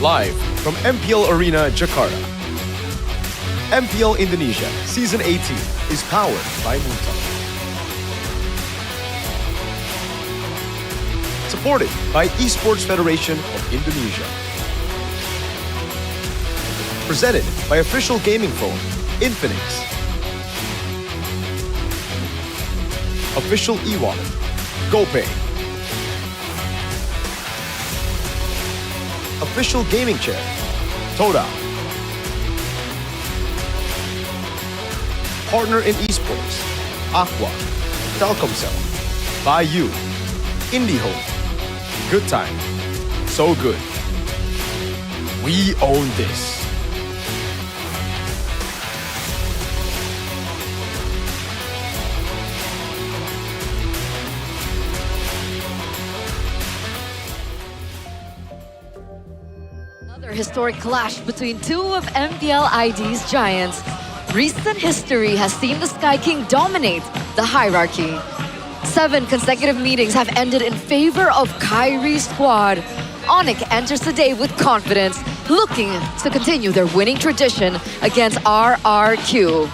[SPEAKER 18] Live from MPL Arena, Jakarta. MPL Indonesia Season 18 is powered by Muntah. Supported by Esports Federation of Indonesia. Presented by official gaming phone, Infinix. Official e-wallet, GoPay. Official gaming chair, Toda. Partner in esports, Aqua, Telkomsel, Bayou, IndyHome. Good time, so good. We own this.
[SPEAKER 13] Historic clash between two of MPL ID's giants. Recent history has seen the Sky King dominate the hierarchy. 7 consecutive meetings have ended in favor of Kyrie's squad. Onyx enters the day with confidence, looking to continue their winning tradition against RRQ.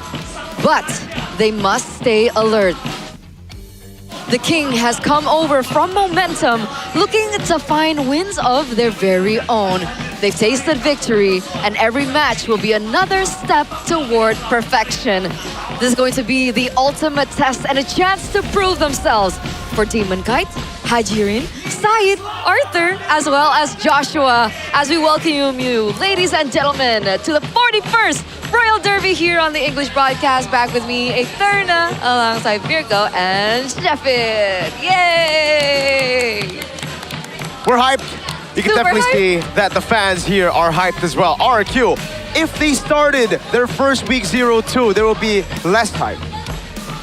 [SPEAKER 13] But they must stay alert. The King has come over from momentum, looking to find wins of their very own. They've tasted victory, and every match will be another step toward perfection. This is going to be the ultimate test and a chance to prove themselves for Demon Kite, Hajirin, Said, Arthur, as well as Joshua, as we welcome you, ladies and gentlemen, to the 41st Royal Derby here on the English broadcast. Back with me, Eterna, alongside Virgo and Sheffit. Yay!
[SPEAKER 9] We're hyped. You can definitely see that the fans here are hyped as well. RRQ, if they started their first week 0-2, there will be less hype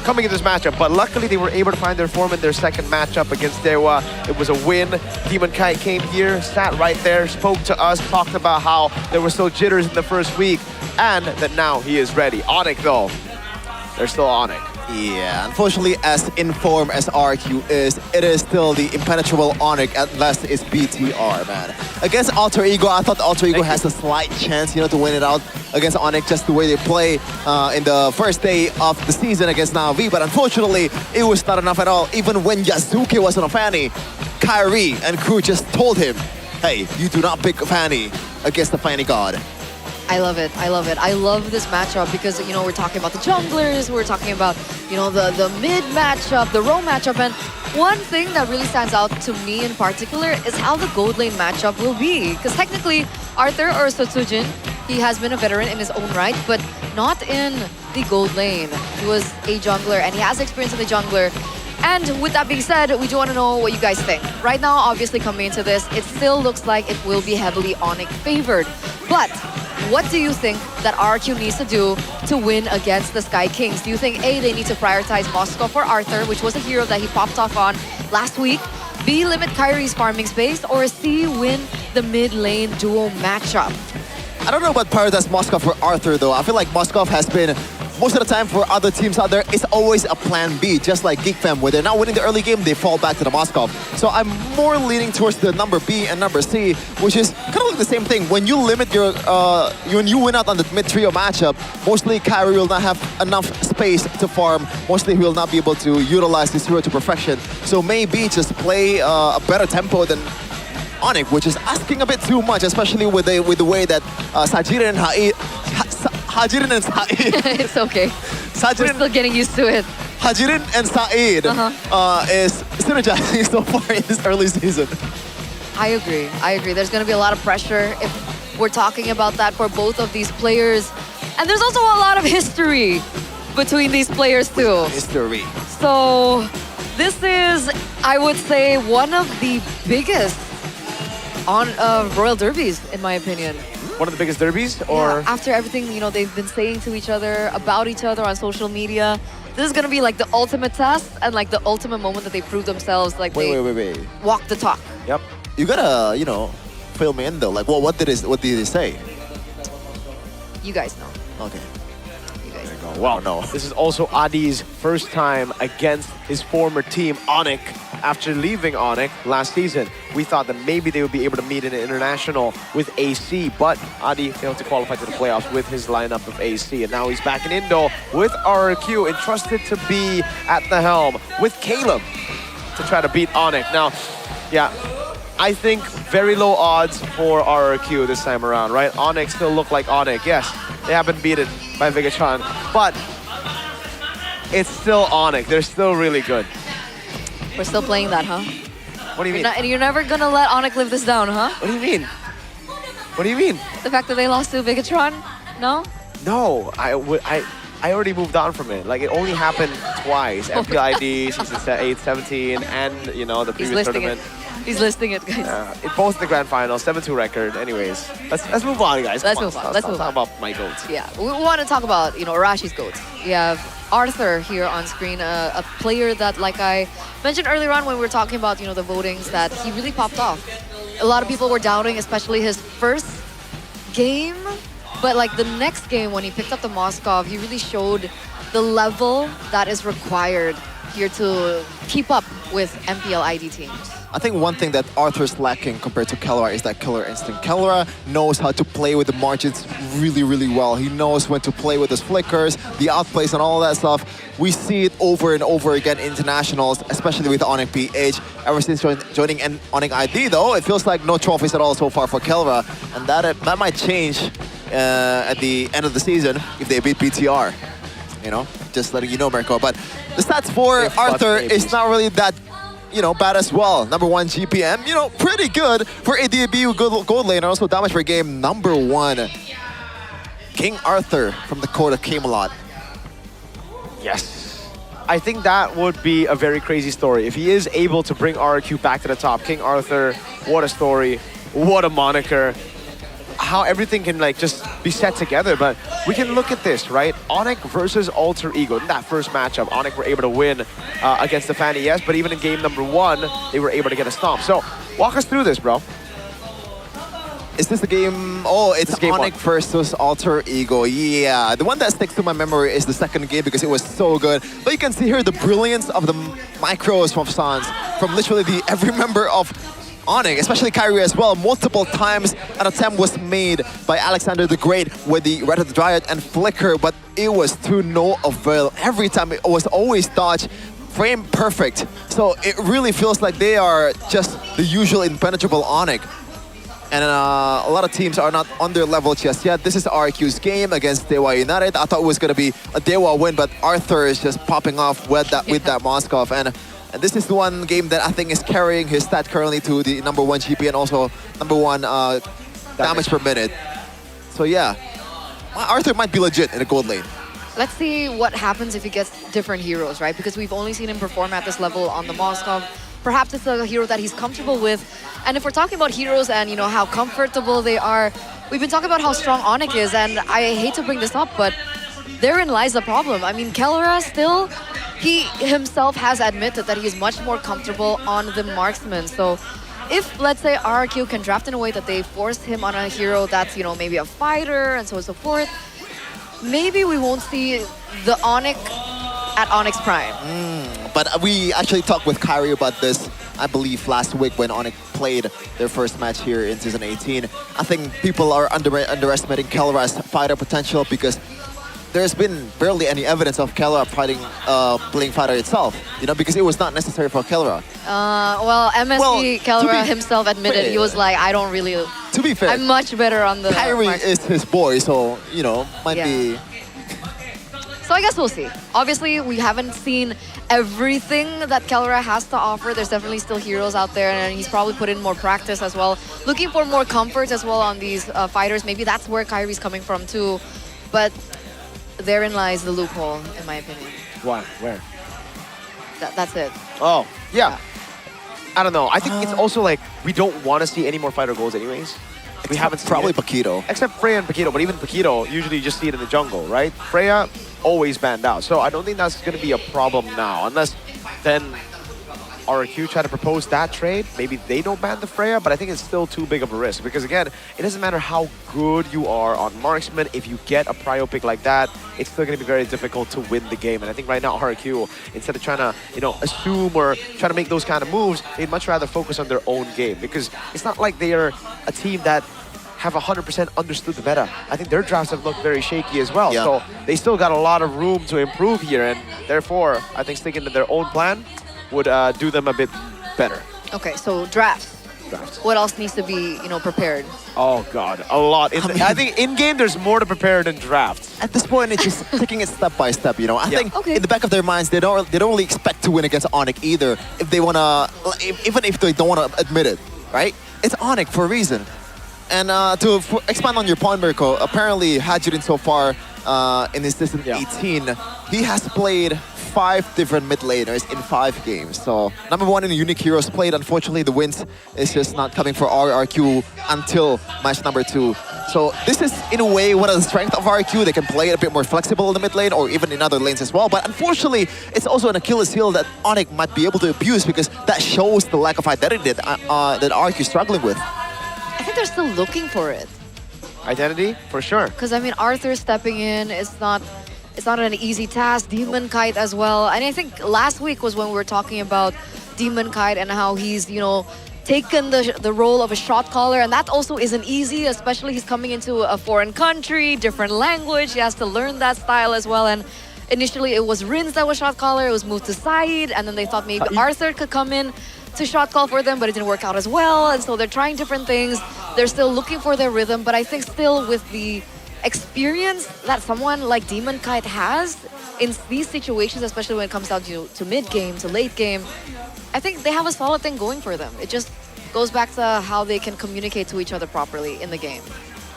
[SPEAKER 9] coming in this matchup. But luckily, they were able to find their form in their second matchup against Dewa. It was a win. Demon Kite came here, sat right there, spoke to us, talked about how there were still jitters in the first week, and that now he is ready. Onyx, though, they're still Onyx.
[SPEAKER 14] Yeah, unfortunately, as informed as RQ is, it is still the impenetrable Onyx unless it's BTR, man. Against Alter Ego, I thought Alter Ego has a slight chance, to win it out against Onyx, just the way they play in the first day of the season against Na'Vi. But unfortunately, it was not enough at all. Even when Yasuke wasn't a Fanny, Kyrie and crew just told him, hey, you do not pick Fanny against the Fanny God.
[SPEAKER 13] I love it. I love it. I love this matchup because, we're talking about the junglers, we're talking about, the mid matchup, the roam matchup, and one thing that really stands out to me in particular is how the gold lane matchup will be. Because technically, Arthur or Sotsujin, he has been a veteran in his own right, but not in the gold lane. He was a jungler and he has experience in the jungler. And with that being said, we do want to know what you guys think. Right now, obviously coming into this, it still looks like it will be heavily Onyx favored. But what do you think that RQ needs to do to win against the Sky Kings? Do you think A, they need to prioritize Moscow for Arthur, which was a hero that he popped off on last week? B, limit Kyrie's farming space? Or C, win the mid lane duo matchup?
[SPEAKER 14] I don't know about prioritize Moskov for Arthur though. I feel like Moskov has been most of the time for other teams out there, it's always a plan B, just like Geek Fam, where they're not winning the early game, they fall back to the Moskov. So I'm more leaning towards the number B and number C, which is kind of like the same thing. When you limit your, when you win out on the mid-trio matchup, mostly Kyrie will not have enough space to farm. Mostly he will not be able to utilize his hero to perfection. So maybe just play a better tempo than Onyx, which is asking a bit too much, especially with the way that Sajirin and Hajirin and Saeed.
[SPEAKER 13] It's okay. We're still getting used to it.
[SPEAKER 14] Hajirin and Saeed is synergizing so far in this early season.
[SPEAKER 13] I agree. I agree. There's going to be a lot of pressure if we're talking about that for both of these players. And there's also a lot of history between these players too.
[SPEAKER 14] History.
[SPEAKER 13] So this is, I would say, one of the biggest on Royal Derbies, in my opinion.
[SPEAKER 9] One of the biggest derbies, or
[SPEAKER 13] after everything they've been saying to each other, about each other on social media, this is gonna be like the ultimate test and like the ultimate moment that they prove themselves. Like
[SPEAKER 14] Wait.
[SPEAKER 13] Walk the talk.
[SPEAKER 14] Yep. You gotta, fill me in though. Like, what did they say?
[SPEAKER 13] You guys know.
[SPEAKER 14] Okay.
[SPEAKER 9] Wow, no. This is also Adi's first time against his former team, Onyx, after leaving Onyx last season. We thought that maybe they would be able to meet in an international with AC, but Adi failed to qualify to the playoffs with his lineup of AC. And now he's back in Indo with RRQ, entrusted to be at the helm with Caleb to try to beat Onyx. Now, yeah, I think very low odds for RRQ this time around, right? Onyx still look like Onyx. Yes, they have been beaten by Vigatron, but it's still Onyx. They're still really good.
[SPEAKER 13] We're still playing that, huh?
[SPEAKER 9] What do you mean?
[SPEAKER 13] And you're never gonna let Onyx live this down, huh?
[SPEAKER 9] What do you mean? What do you mean?
[SPEAKER 13] The fact that they lost to Vigatron? No?
[SPEAKER 9] No, I already moved on from it. Like, it only happened twice. MPL ID, season 8, 17, and, the previous tournament.
[SPEAKER 13] He's listing it, guys.
[SPEAKER 9] In both the grand finals, 7-2 record. Anyways, let's move on, guys.
[SPEAKER 13] Let's move on. Let's
[SPEAKER 9] talk about my goats.
[SPEAKER 13] Yeah, we want to talk about, Arashi's goats. We have Arthur here on screen, a player that, like I mentioned earlier on when we were talking about, the votings, that he really popped off. A lot of people were doubting, especially his first game. But, like, the next game, when he picked up the Moskov, he really showed the level that is required here to keep up with MPL ID teams.
[SPEAKER 14] I think one thing that Arthur's lacking compared to Kellera is that killer instinct. Kellera knows how to play with the margins really, really well. He knows when to play with his flickers, the outplays and all that stuff. We see it over and over again in internationals, especially with Onyx PH. Ever since joining Onyx ID though, it feels like no trophies at all so far for Kellera. And that might change at the end of the season if they beat BTR. Just letting you know, Mirko. But the stats for Arthur is not really that bad as well. Number 1 GPM, pretty good for a debut gold lane, and also damage per game, number 1. King Arthur from the court of Camelot.
[SPEAKER 9] Yes. I think that would be a very crazy story. If he is able to bring RRQ back to the top, King Arthur, what a story, what a moniker. How everything can just be set together, but we can look at this, right? Onyx versus Alter Ego. In that first matchup, Onyx were able to win against the Fanny, yes, but even in game number 1, they were able to get a stomp. So, walk us through this, bro.
[SPEAKER 14] Is this the game? Oh, it's Onyx versus Alter Ego. Yeah, the one that sticks to my memory is the second game because it was so good. But you can see here the brilliance of the micros from Sans, from literally every member of Onyx, especially Kyrie as well. Multiple times an attempt was made by Alexander the Great with the Red of the Dryad and Flicker, but it was to no avail. Every time it was always dodged, frame perfect. So it really feels like they are just the usual impenetrable Onyx. And a lot of teams are not on their level just yet. This is RQ's game against Dewa United. I thought it was going to be a Dewa win, but Arthur is just popping off with that Moskov. And this is the one game that I think is carrying his stat currently to the number 1 GP and also number 1 damage per minute. So yeah, Arthur might be legit in a gold lane.
[SPEAKER 13] Let's see what happens if he gets different heroes, right? Because we've only seen him perform at this level on the Moskov. Perhaps it's a hero that he's comfortable with. And if we're talking about heroes and, how comfortable they are, we've been talking about how strong Onyx is, and I hate to bring this up, but therein lies the problem. I mean, Kellera still, he himself has admitted that he's much more comfortable on the marksman. So if, let's say, RRQ can draft in a way that they force him on a hero that's, maybe a fighter and so on and so forth, maybe we won't see the Onyx at Onyx Prime.
[SPEAKER 14] But we actually talked with Kyrie about this, I believe, last week when Onyx played their first match here in Season 18. I think people are underestimating Kelra's fighter potential because there's been barely any evidence of Kelra playing fighter itself, you know, because it was not necessary for Kelra.
[SPEAKER 13] Well, MSD Kelra himself admitted he was like, I don't really...
[SPEAKER 14] To be fair,
[SPEAKER 13] I'm much better on the...
[SPEAKER 14] Kyrie is his boy, so, you know, might be...
[SPEAKER 13] So I guess we'll see. Obviously, we haven't seen everything that Kelra has to offer. There's definitely still heroes out there, and he's probably put in more practice as well. Looking for more comfort as well on these fighters. Maybe that's where Kyrie's coming from too. But therein lies the loophole, in my opinion.
[SPEAKER 9] Why? Where?
[SPEAKER 13] That's it.
[SPEAKER 9] Oh, yeah. I don't know. I think it's also like we don't want to see any more fighter goals anyways. We haven't seen
[SPEAKER 14] probably
[SPEAKER 9] it.
[SPEAKER 14] Paquito.
[SPEAKER 9] Except Freya and Paquito, but even Paquito, usually you just see it in the jungle, right? Freya, always banned out. So I don't think that's going to be a problem now, unless then RQ try to propose that trade. Maybe they don't ban the Freya, but I think it's still too big of a risk. Because again, it doesn't matter how good you are on marksman. If you get a prio pick like that, it's still going to be very difficult to win the game. And I think right now RQ, instead of trying to, you know, assume or try to make those kind of moves, they'd much rather focus on their own game. Because it's not like they are a team that have 100% understood the meta. I think their drafts have looked very shaky as well.
[SPEAKER 14] Yeah.
[SPEAKER 9] So they still got a lot of room to improve here. And therefore, I think sticking to their own plan would do them a bit better.
[SPEAKER 13] Okay, so drafts. What else needs to be, you know, prepared?
[SPEAKER 9] Oh God, a lot. I think in game there's more to prepare than drafts.
[SPEAKER 14] At this point, it's just taking it step by step. You know, I think in the back of their minds, they don't really expect to win against Onyx either. If they wanna, even if they don't wanna admit it, right? It's Onyx for a reason. And to expand on your point, Mirko, apparently Hajirin so far in his season 18, he has played 5 different mid laners in 5 games. So number 1 in Unique Heroes played. Unfortunately, the wins is just not coming for RQ until match number 2. So this is in a way one of the strengths of RQ. They can play it a bit more flexible in the mid lane or even in other lanes as well. But unfortunately, it's also an Achilles heel that Onyx might be able to abuse because that shows the lack of identity that RQ is struggling with.
[SPEAKER 13] I think they're still looking for it.
[SPEAKER 9] Identity, for sure.
[SPEAKER 13] Because I mean, Arthur stepping in is not an easy task. Demon Kite as well. And I think last week was when we were talking about Demon Kite and how he's, you know, taken the role of a shot caller, and that also isn't easy, especially he's coming into a foreign country, different language. He has to learn that style as well. And initially it was Rins that was shot caller. It was moved to Saeed, and then they thought maybe Arthur could come in to shot call for them, but it didn't work out as well. And so they're trying different things. They're still looking for their rhythm, but I think still with the experience that someone like Demon Kite has in these situations, especially when it comes down to mid-game, to late game, I think they have a solid thing going for them. It just goes back to how they can communicate to each other properly in the game.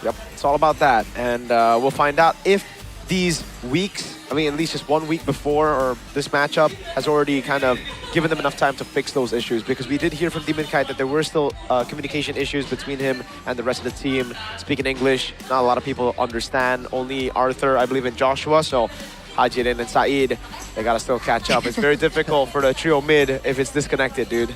[SPEAKER 9] Yep, it's all about that. And we'll find out if these weeks, I mean, at least just 1 week before or this matchup has already kind of given them enough time to fix those issues, because we did hear from Demon Kite that there were still communication issues between him and the rest of the team. Speaking English, not a lot of people understand. Only Arthur, I believe, and Joshua. So Hajirin and Saeed, they gotta still catch up. It's very difficult for the trio mid if it's disconnected, dude.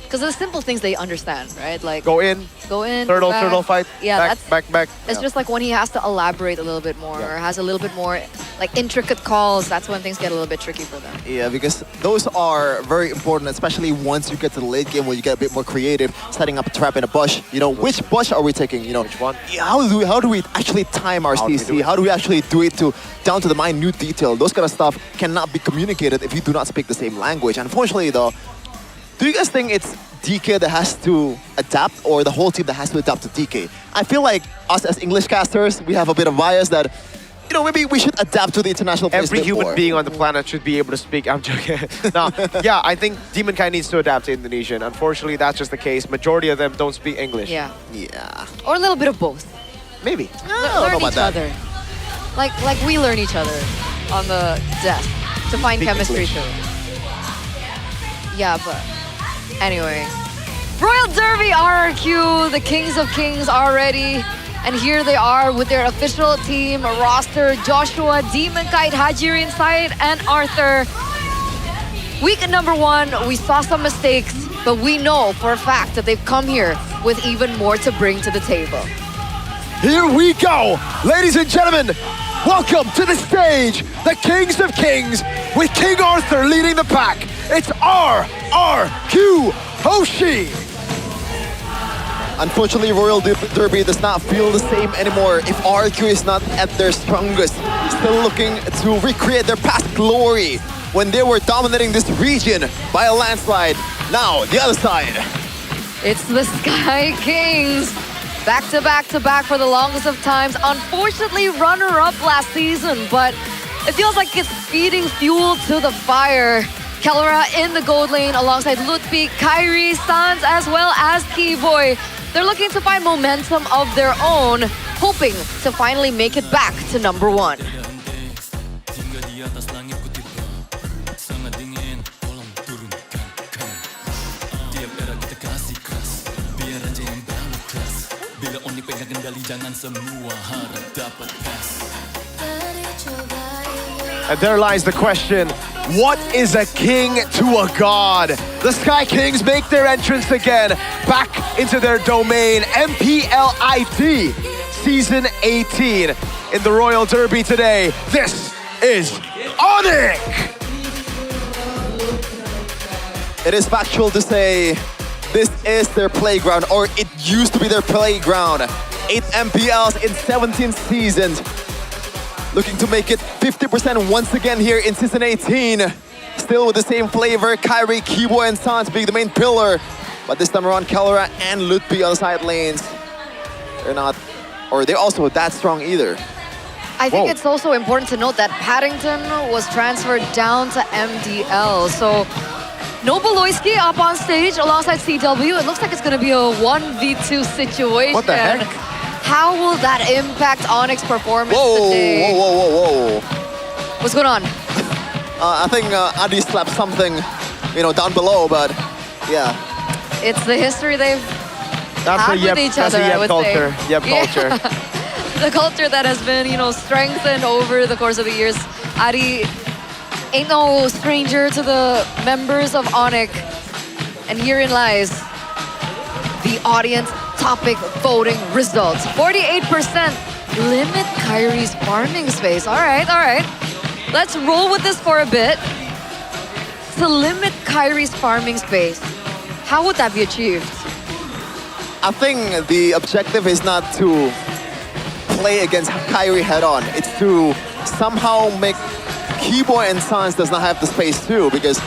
[SPEAKER 13] Because the simple things they understand, right? Like
[SPEAKER 9] go in, turtle fight,
[SPEAKER 13] yeah,
[SPEAKER 9] back.
[SPEAKER 13] It's just like when he has to elaborate a little bit more, or has a little bit more like intricate calls, that's when things get a little bit tricky for them.
[SPEAKER 14] Yeah, because those are very important, especially once you get to the late game where you get a bit more creative, setting up a trap in a bush. You know, which bush are we taking? You know,
[SPEAKER 9] which one?
[SPEAKER 14] Yeah, how do we actually time our CC? How do we actually do it down to the minute detail? Those kind of stuff cannot be communicated if you do not speak the same language. Unfortunately, though, do you guys think it's DK that has to adapt, or the whole team that has to adapt to DK? I feel like us as English casters, we have a bit of bias that, you know, maybe we should adapt to the international players.
[SPEAKER 9] Every human being on the planet should be able to speak. I'm joking. No, yeah, I think Demon Kite needs to adapt to Indonesian. Unfortunately, that's just the case. Majority of them don't speak English.
[SPEAKER 13] Yeah.
[SPEAKER 14] Yeah.
[SPEAKER 13] Or a little bit of both.
[SPEAKER 9] Maybe.
[SPEAKER 13] Learn each other. Like we learn each other on the desk to find chemistry too. Yeah, but anyway. Royal Derby RRQ, the Kings of Kings are ready. And here they are with their official team roster. Joshua, Demon Kite, Hajirin, Saeed, and Arthur. Week number 1, we saw some mistakes, but we know for a fact that they've come here with even more to bring to the table.
[SPEAKER 18] Here we go, ladies and gentlemen.
[SPEAKER 9] welcome to the stage, the Kings of Kings, with King Arthur leading the pack. It's RRQ Hoshi. Unfortunately, Royal Derby does not feel the same anymore if RRQ is not at their strongest. Still looking to recreate their past glory when they were dominating this region by a landslide. Now, the other side.
[SPEAKER 13] It's the Sky Kings. Back to back to back for the longest of times. Unfortunately, runner-up last season, but it feels like it's feeding fuel to the fire. Kelra in the gold lane alongside Lutfi, Kyrie, Sans, as well as Keyboy. They're looking to find momentum of their own, hoping to finally make it back to number one.
[SPEAKER 9] And there lies the question, what is a king to a god? The Sky Kings make their entrance again, back into their domain, MPL ID Season 18. In the Royal Derby today, this is Onyx! It is factual to say this is their playground, or it used to be their playground. 8 MPLs in 17 seasons. Looking to make it 50% once again here in Season 18. Still with the same flavor, Kyrie, Keyboy, and Sans being the main pillar. But this time around, Kelra and Lutfi on the side lanes. They're not, or they're also that strong either.
[SPEAKER 13] I think it's also important to note that Paddington was transferred down to MDL. So no Beloyski up on stage alongside CW. It looks like it's going to be a 1v2 situation.
[SPEAKER 9] What the heck?
[SPEAKER 13] How will that impact Onyx performance today?
[SPEAKER 9] Whoa.
[SPEAKER 13] What's going on?
[SPEAKER 9] I think Adi slapped something, down below, but yeah.
[SPEAKER 13] It's the history they've had with each
[SPEAKER 9] that's
[SPEAKER 13] other,
[SPEAKER 9] the
[SPEAKER 13] I would
[SPEAKER 9] culture.
[SPEAKER 13] say.
[SPEAKER 9] Yep culture.
[SPEAKER 13] The culture that has been, strengthened over the course of the years. Adi ain't no stranger to the members of Onyx. And herein lies the audience topic voting results. 48% limit Kyrie's farming space. All right. Let's roll with this for a bit. To limit Kyrie's farming space, how would that be achieved?
[SPEAKER 9] I think the objective is not to play against Kyrie head-on. It's to somehow make Keyboy and Sans does not have the space too, because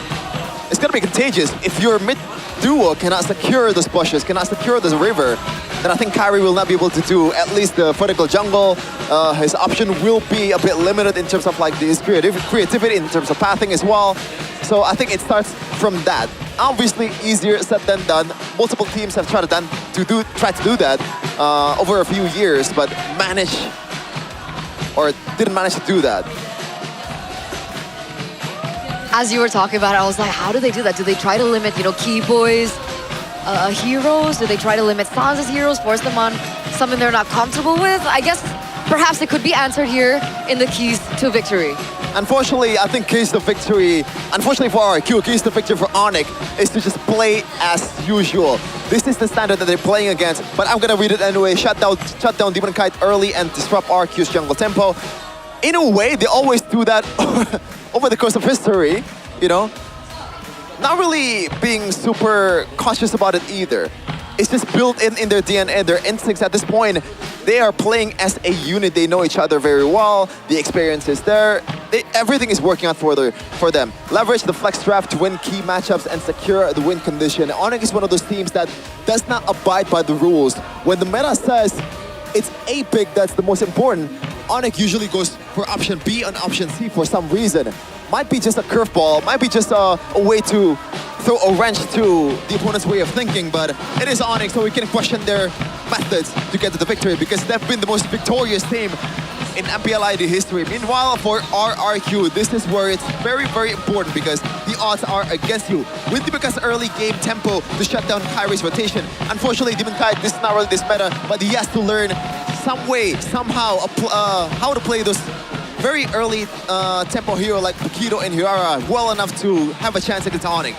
[SPEAKER 9] it's gonna be contagious. If your mid duo cannot secure those bushes, cannot secure this river, then I think Kyrie will not be able to do at least the vertical jungle. His option will be a bit limited in terms of his creativity, in terms of pathing as well. So I think it starts from that. Obviously easier said than done. Multiple teams have tried to do that over a few years, but didn't manage to do that.
[SPEAKER 13] As you were talking about it, I was like, how do they do that? Do they try to limit, Keyboy's heroes? Do they try to limit Sans' heroes, force them on something they're not comfortable with? I guess perhaps it could be answered here in the keys to victory.
[SPEAKER 9] Unfortunately, I think keys to victory, unfortunately for RRQ, keys to victory for Onyx is to just play as usual. This is the standard that they're playing against, but I'm gonna read it anyway. Shut down Demon Kite early and disrupt RRQ's jungle tempo. In a way, they always do that over the course of history, Not really being super conscious about it either. It's just built in their DNA, their instincts at this point. They are playing as a unit. They know each other very well. The experience is there. Everything is working out for them. Leverage the flex draft to win key matchups and secure the win condition. Onyx is one of those teams that does not abide by the rules. When the meta says it's a pick that's the most important, Onyx usually goes for option B and option C for some reason. Might be just a curveball, might be just a way to throw a wrench to the opponent's way of thinking, but it is Onyx, so we can question their methods to get to the victory because they've been the most victorious team in MPL ID history. Meanwhile, for RRQ, this is where it's very, very important because the odds are against you. With Demon early game tempo to shut down Kyrie's rotation. Unfortunately, Demon Kite, this is not really this meta, but he has to learn some way, somehow, how to play those very early tempo hero like Pakido and Hirara well enough to have a chance against Onyx.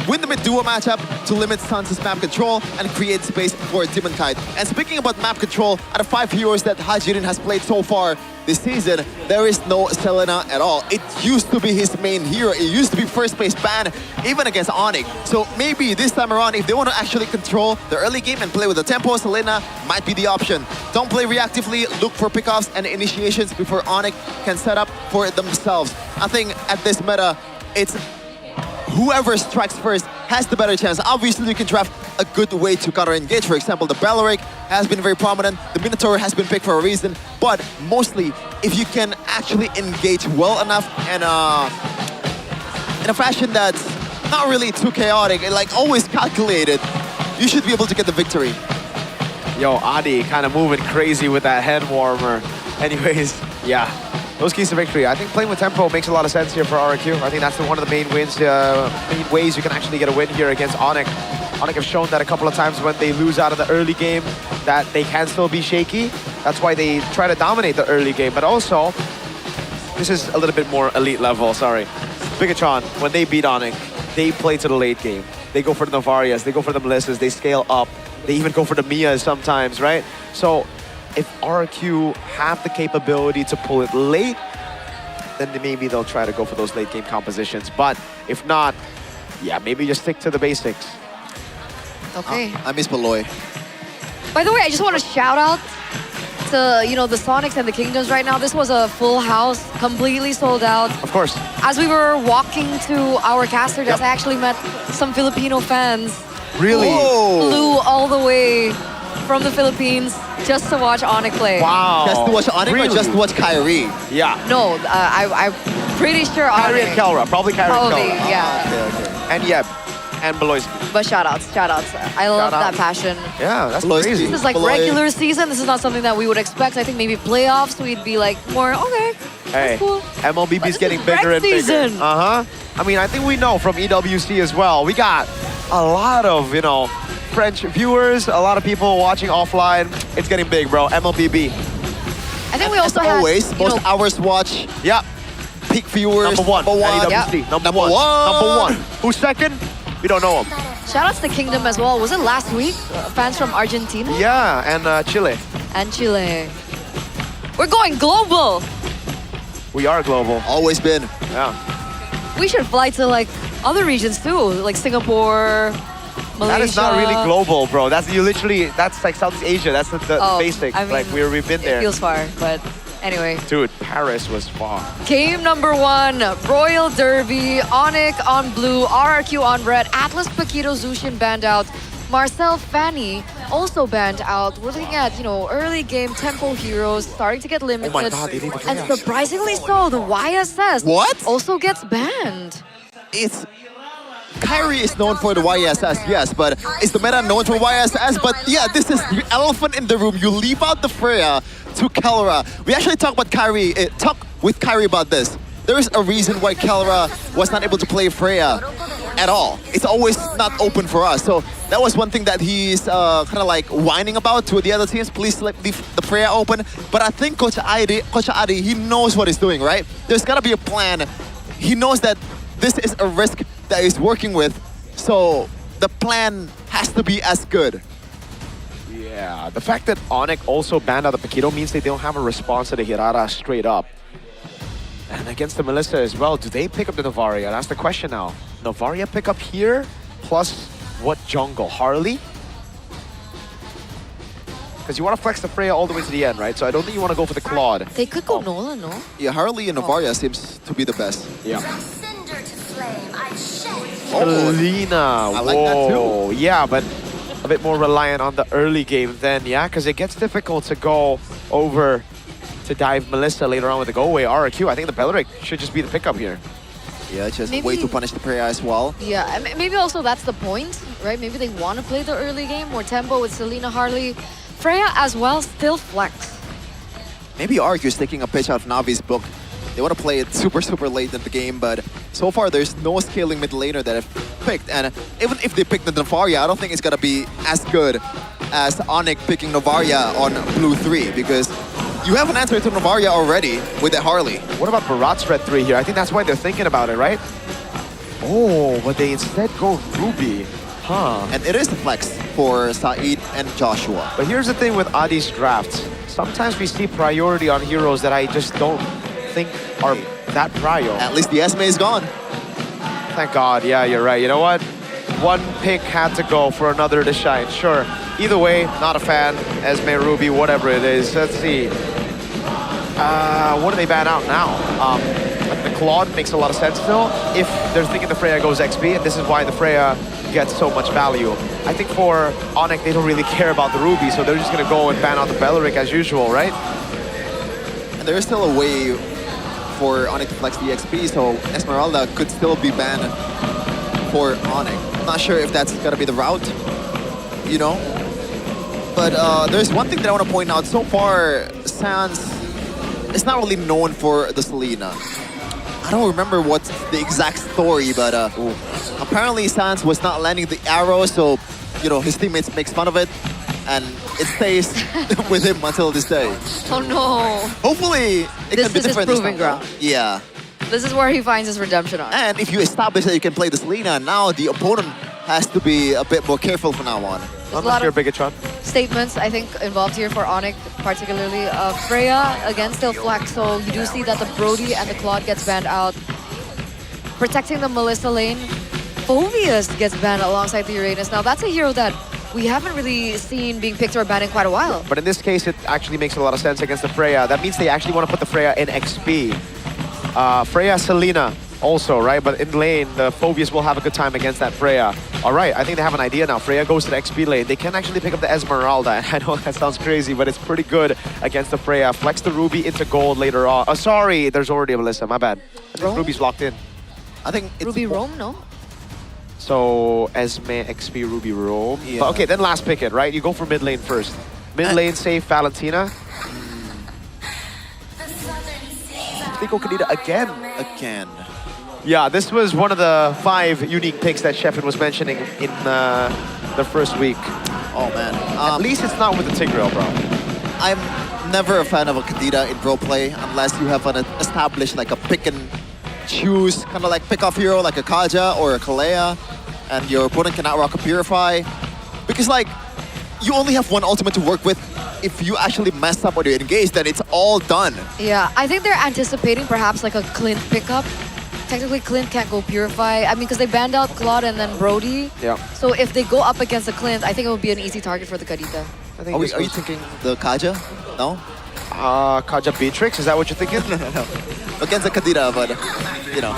[SPEAKER 14] win the mid-duo matchup to limit Suns' map control and create space for Demon Kite. And speaking about map control, out of 5 heroes that Hajirin has played so far this season, there is no Selena at all. It used to be his main hero. It used to be first place ban, even against Onyx. So maybe this time around, if they want to actually control the early game and play with the tempo, Selena might be the option. Don't play reactively, look for pickoffs and initiations before Onyx can set up for themselves. I think at this meta, it's whoever strikes first has the better chance. Obviously, you can draft a good way to counter-engage. For example, the Baloric has been very prominent. The Minotaur has been picked for a reason. But mostly, if you can actually engage well enough and in a fashion that's not really too chaotic and like always calculated, you should be able to get the victory.
[SPEAKER 9] Yo, Adi kind of moving crazy with that head warmer. Anyways, yeah. Those keys to victory. I think playing with tempo makes a lot of sense here for RRQ. I think that's one of the main wins, main ways you can actually get a win here against Onyx. Onyx have shown that a couple of times when they lose out of the early game, that they can still be shaky. That's why they try to dominate the early game. But also, this is a little bit more elite level, sorry. Bigatron, when they beat Onyx, they play to the late game. They go for the Novarias, they go for the Melissas, they scale up. They even go for the Mias sometimes, right? So, if RRQ have the capability to pull it late, then maybe they'll try to go for those late game compositions. But if not, yeah, maybe just stick to the basics.
[SPEAKER 13] Okay.
[SPEAKER 14] I miss Baloy.
[SPEAKER 13] By the way, I just want to shout out to, you know, the Sonics and the Kingdoms right now. This was a full house, completely sold out.
[SPEAKER 9] Of course.
[SPEAKER 13] As we were walking to our caster desk, I actually met some Filipino fans.
[SPEAKER 9] Really?
[SPEAKER 13] Who flew all the way from the Philippines just to watch Onyx play.
[SPEAKER 9] Wow.
[SPEAKER 14] Just to watch Onyx or just to watch Kyrie?
[SPEAKER 9] Yeah.
[SPEAKER 13] No, I'm pretty sure
[SPEAKER 9] Kyrie
[SPEAKER 13] Onyx.
[SPEAKER 9] and Kelra, probably Kyrie
[SPEAKER 13] Probably,
[SPEAKER 9] and Kelra.
[SPEAKER 13] yeah.
[SPEAKER 9] Okay. And yeah, and Beloy's.
[SPEAKER 13] But shout outs. I love that passion.
[SPEAKER 9] Yeah, that's crazy.
[SPEAKER 13] This is like regular season. This is not something that we would expect. I think maybe playoffs, we'd be like more, okay,
[SPEAKER 9] Hey,
[SPEAKER 13] that's cool.
[SPEAKER 9] MLBB's getting bigger and bigger.
[SPEAKER 13] Season.
[SPEAKER 9] I mean, I think we know from EWC as well. We got a lot of, you know, French viewers, a lot of people watching offline. It's getting big, bro. MLBB.
[SPEAKER 13] I think we also
[SPEAKER 14] As
[SPEAKER 13] had,
[SPEAKER 14] always,
[SPEAKER 13] you
[SPEAKER 14] most
[SPEAKER 13] know,
[SPEAKER 14] hours watch.
[SPEAKER 9] Yeah.
[SPEAKER 14] Peak viewers.
[SPEAKER 9] Number one. At EWC.
[SPEAKER 13] Yep.
[SPEAKER 9] Number one. Who's second? We don't know him.
[SPEAKER 13] shout outs to Kingdom as well. Was it last week? Fans from Argentina?
[SPEAKER 9] Yeah, and Chile.
[SPEAKER 13] And Chile. We're going global.
[SPEAKER 9] We are global.
[SPEAKER 14] Always been.
[SPEAKER 9] Yeah.
[SPEAKER 13] We should fly to like other regions too, like Singapore, Malaysia.
[SPEAKER 9] That is not really global, bro. That's that's like Southeast Asia. That's the basic.
[SPEAKER 13] I mean,
[SPEAKER 9] like we've been there.
[SPEAKER 13] It feels far, but anyway.
[SPEAKER 9] Dude, Paris was far.
[SPEAKER 13] Game number 1, Royal Derby, Onyx on blue, RRQ on red, Atlas Paquito Zushin banned out, Marcel Fanny also banned out. We're looking at, you know, early game tempo heroes starting to get limited.
[SPEAKER 14] Oh my God, they need to
[SPEAKER 13] and surprisingly so, the YSS also gets banned.
[SPEAKER 14] It's Kyrie is known for the YSS, yes, but is the meta known for YSS? But yeah, this is the elephant in the room. You leave out the Freya to Kelra. We actually talk with Kyrie about this. There is a reason why Kelra was not able to play Freya at all. It's always not open for us. So that was one thing that he's kind of like whining about to the other teams. Please leave the Freya open. But I think Coach Adi, he knows what he's doing, right? There's gotta be a plan. He knows that this is a risk that he's working with. So the plan has to be as good.
[SPEAKER 9] Yeah, the fact that Onyx also banned out the Paquito means they don't have a response to the Hirara straight up. And against the Melissa as well, do they pick up the Novaria? That's the question now. Novaria pick up here, plus what jungle? Harley? Because you want to flex the Freya all the way to the end, right? So I don't think you want to go for the Claude.
[SPEAKER 13] They could go Nolan, no?
[SPEAKER 14] Yeah, Harley and Novaria seems to be the best.
[SPEAKER 9] Yeah. Selena.
[SPEAKER 14] I like that too.
[SPEAKER 9] Yeah, but a bit more reliant on the early game then, yeah? Because it gets difficult to go over to dive Melissa later on with the go away RRQ. I think the Beleric should just be the pickup here.
[SPEAKER 14] Yeah, just
[SPEAKER 13] Maybe-
[SPEAKER 14] way to punish the Freya as well.
[SPEAKER 13] Yeah, and maybe also that's the point, right? Maybe they want to play the early game, more tempo with Selena, Harley. Freya as well, still flex.
[SPEAKER 14] Maybe RQ is taking a pitch out of Navi's book. They want to play it super late in the game, but so far there's no scaling mid laner that I've picked. And even if they pick the Novaria, I don't think it's gonna be as good as Onyx picking Novaria on Blue 3, because you have an answer to Novaria already with the Harley.
[SPEAKER 9] What about Barat's Red 3 here? I think that's why they're thinking about it, right? Oh, but they instead go Ruby. Huh.
[SPEAKER 14] And it is a flex for Saeed and Joshua.
[SPEAKER 9] But here's the thing with Adi's drafts. Sometimes we see priority on heroes that I just don't think are that prio.
[SPEAKER 14] At least the Esme is gone.
[SPEAKER 9] Thank God. Yeah, you're right. You know what? One pick had to go for another to shine. Sure. Either way, not a fan. Esme, Ruby, whatever it is. Let's see. What do they ban out now? The Claude makes a lot of sense still if they're thinking the Freya goes XP, and this is why the Freya gets so much value. I think for Onyx, they don't really care about the Ruby, so they're just going to go and ban out the Belleric as usual, right?
[SPEAKER 14] And there is still a way for Onyx to flex the XP, so Esmeralda could still be banned for Onyx. I'm not sure if that's going to be the route, you know? But there's one thing that I want to point out. So far, Sans is not really known for the Selena. I don't remember what's the exact story, but apparently Sans was not landing the arrow, so you know his teammates makes fun of it, and it stays with him until this day.
[SPEAKER 13] Oh no!
[SPEAKER 14] Hopefully, it
[SPEAKER 13] This
[SPEAKER 14] can be
[SPEAKER 13] is his
[SPEAKER 14] different this
[SPEAKER 13] proving
[SPEAKER 14] time.
[SPEAKER 13] ground.
[SPEAKER 14] Yeah.
[SPEAKER 13] This is where he finds his redemption arc.
[SPEAKER 14] And if you establish that you can play the Selena, now the opponent has to be a bit more careful from now on.
[SPEAKER 13] Unless you're
[SPEAKER 9] Bigatron.
[SPEAKER 13] Statements, I think, involved here for Onyx, particularly. Freya, again, still flex, so you do see that the Brody and the Claude gets banned out. Protecting the Melissa lane, Phoveus gets banned alongside the Uranus. Now, that's a hero that we haven't really seen being picked or banned in quite a while.
[SPEAKER 9] But in this case, it actually makes a lot of sense against the Freya. That means they actually want to put the Freya in XP. Freya, Selena also, right? But in lane, the Phoveus will have a good time against that Freya. All right, I think they have an idea now. Freya goes to the XP lane. They can actually pick up the Esmeralda. I know that sounds crazy, but it's pretty good against the Freya. Flex the Ruby into gold later on. Oh, sorry, there's already a Melissa. My bad. I think Ruby's locked in.
[SPEAKER 14] I think it's
[SPEAKER 13] Ruby Roam, no?
[SPEAKER 9] So, Esme, XP, Ruby, Roam.
[SPEAKER 14] Yeah.
[SPEAKER 9] But okay, then last pick it, right? You go for mid lane first. Mid lane, save Valentina. Tico Kadita again.
[SPEAKER 14] Again.
[SPEAKER 9] Yeah, this was one of the 5 unique picks that Sheffin was mentioning in the first week.
[SPEAKER 14] Oh man.
[SPEAKER 9] At least it's not with the Tigreal, bro.
[SPEAKER 14] I'm never a fan of a Kadita in pro play unless you have an established like a pick and choose kind of like pick off hero like a Kaja or a Kalea, and your opponent cannot rock a Purify. Because like you only have one ultimate to work with. If you actually mess up or you engage, then it's all done.
[SPEAKER 13] Yeah, I think they're anticipating perhaps like a Clint pickup. Technically, Clint can't go Purify. I mean, because they banned out Claude and then Brody.
[SPEAKER 9] Yeah.
[SPEAKER 13] So if they go up against the Clint, I think it would be an easy target for the Kadita.
[SPEAKER 14] Are you thinking the Kaja? No?
[SPEAKER 9] Kaja Beatrix, is that what you're thinking?
[SPEAKER 14] No. Against the Kadita, but you know.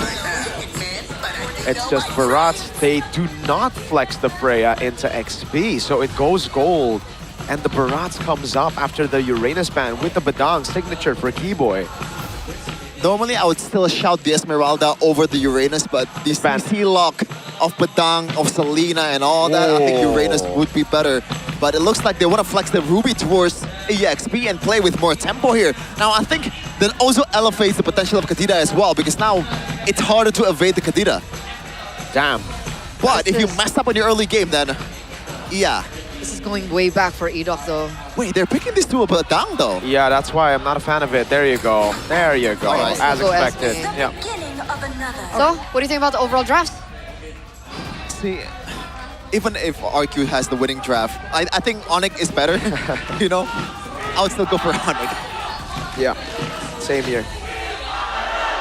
[SPEAKER 9] It's just Barats, they do not flex the Freya into XP, so it goes gold. And the Barats comes up after the Uranus ban with the Badang signature for Keyboy.
[SPEAKER 14] Normally, I would still shout the Esmeralda over the Uranus, but this CC lock of Badang, of Selena, and all that, I think Uranus would be better. But it looks like they want to flex the Ruby towards EXP and play with more tempo here. Now, I think that also elevates the potential of Kadita as well, because now it's harder to evade the Kadita.
[SPEAKER 9] Damn.
[SPEAKER 14] But if you mess up on your early game, then yeah.
[SPEAKER 13] This is going way back for Edok, though.
[SPEAKER 14] Wait, they're picking this to a Badang, though.
[SPEAKER 9] Yeah, that's why I'm not a fan of it. There you go. There you go.
[SPEAKER 14] Right.
[SPEAKER 9] As
[SPEAKER 13] Go
[SPEAKER 9] expected.
[SPEAKER 13] Esme.
[SPEAKER 9] Yeah.
[SPEAKER 13] So, what do you think about the overall drafts?
[SPEAKER 14] See, even if RQ has the winning draft, I think Onyx is better, you know? I would still go for Onyx.
[SPEAKER 9] Yeah, same here.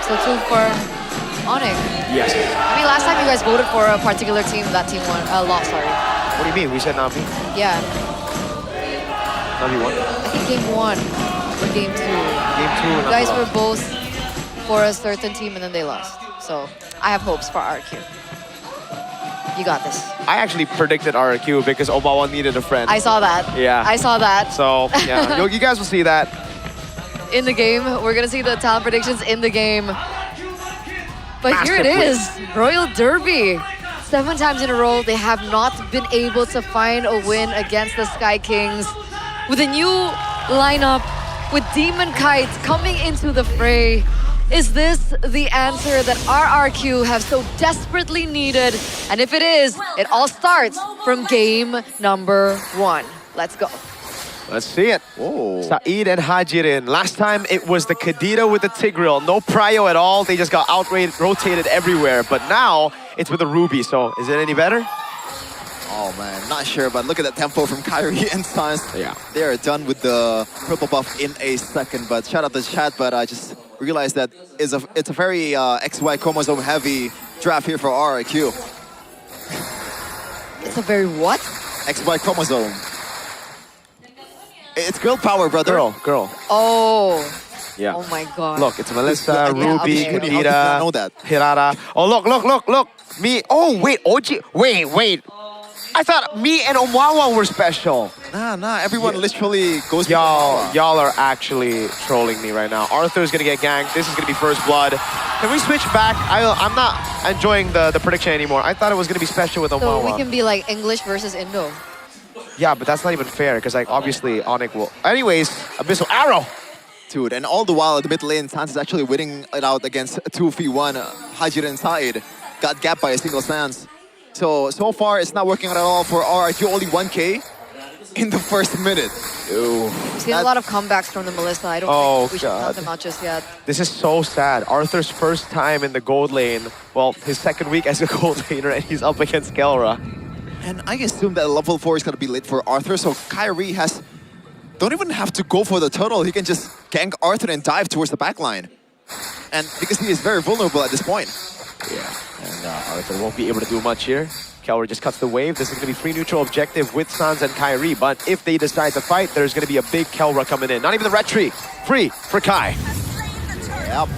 [SPEAKER 13] So 2 for Onyx.
[SPEAKER 9] Yes.
[SPEAKER 13] I mean, last time you guys voted for a particular team, that team won, lost, sorry.
[SPEAKER 9] What do you mean? We said Navi?
[SPEAKER 13] Yeah,
[SPEAKER 9] Navi won.
[SPEAKER 13] I think game 1 or game 2.
[SPEAKER 9] Game 2.
[SPEAKER 13] You guys were both for a certain team and then they lost. So I have hopes for RQ. You got this.
[SPEAKER 9] I actually predicted RQ because Obawa needed a friend.
[SPEAKER 13] I saw that.
[SPEAKER 9] Yeah.
[SPEAKER 13] I saw that.
[SPEAKER 9] So, yeah, you guys will see that.
[SPEAKER 13] In the game, we're gonna see the talent predictions in the game. But here it is, Royal Derby. 7 times in a row, they have not been able to find a win against the Sky Kings. With a new lineup, with Demon Kite coming into the fray, is this the answer that RRQ have so desperately needed? And if it is, it all starts from game number 1. Let's go.
[SPEAKER 9] Let's see it. Saeed and Hajirin. Last time it was the Kadita with the Tigreal. No prio at all. They just got rotated everywhere. But now it's with a ruby. So is it any better?
[SPEAKER 14] Oh man, not sure, but look at that tempo from Kyrie and Sans.
[SPEAKER 9] Yeah.
[SPEAKER 14] They are done with the purple buff in a second, but shout out to chat, but I just realized that it's a very XY chromosome heavy draft here for RRQ.
[SPEAKER 13] It's a very what?
[SPEAKER 14] XY chromosome. It's girl power, brother.
[SPEAKER 9] Girl.
[SPEAKER 13] Oh.
[SPEAKER 9] Yeah.
[SPEAKER 13] Oh my god.
[SPEAKER 9] Look, it's Melissa,
[SPEAKER 13] Yeah,
[SPEAKER 9] Ruby,
[SPEAKER 13] okay.
[SPEAKER 9] Kadira,
[SPEAKER 14] know that.
[SPEAKER 9] Hirara. Oh, look. Me. Oh, wait, OG. Wait. I thought me and Omwawa were special.
[SPEAKER 14] Nah, everyone literally goes
[SPEAKER 9] Y'all are actually trolling me right now. Arthur's gonna get ganked. This is gonna be first blood. Can we switch back? I'm not enjoying the prediction anymore. I thought it was gonna be special with
[SPEAKER 13] So
[SPEAKER 9] Omwawa.
[SPEAKER 13] we can be like English versus Indo.
[SPEAKER 9] Yeah, but that's not even fair because like obviously Onyx will. Anyways, Abyssal Arrow.
[SPEAKER 14] Dude, and all the while at the mid lane, Sans is actually winning it out against 2v1. Hajir inside got gapped by a single Sans. So far it's not working out at all for RRQ. Only 1k in the first minute.
[SPEAKER 9] Ew.
[SPEAKER 13] We've seen a lot of comebacks from the Melissa. I don't think we should count them out just yet.
[SPEAKER 9] This is so sad. Arthur's first time in the gold lane. Well, his second week as a gold laner, and he's up against Kelra.
[SPEAKER 14] And I assume that level 4 is going to be lit for Arthur, so Kyrie don't even have to go for the turtle. He can just gank Arthur and dive towards the backline. And because he is very vulnerable at this point.
[SPEAKER 9] Yeah, and Arthur won't be able to do much here. Kelra just cuts the wave. This is going to be free neutral objective with Sans and Kyrie, but if they decide to fight, there's going to be a big Kelra coming in. Not even the red tree. Free for Kai.
[SPEAKER 14] Yep.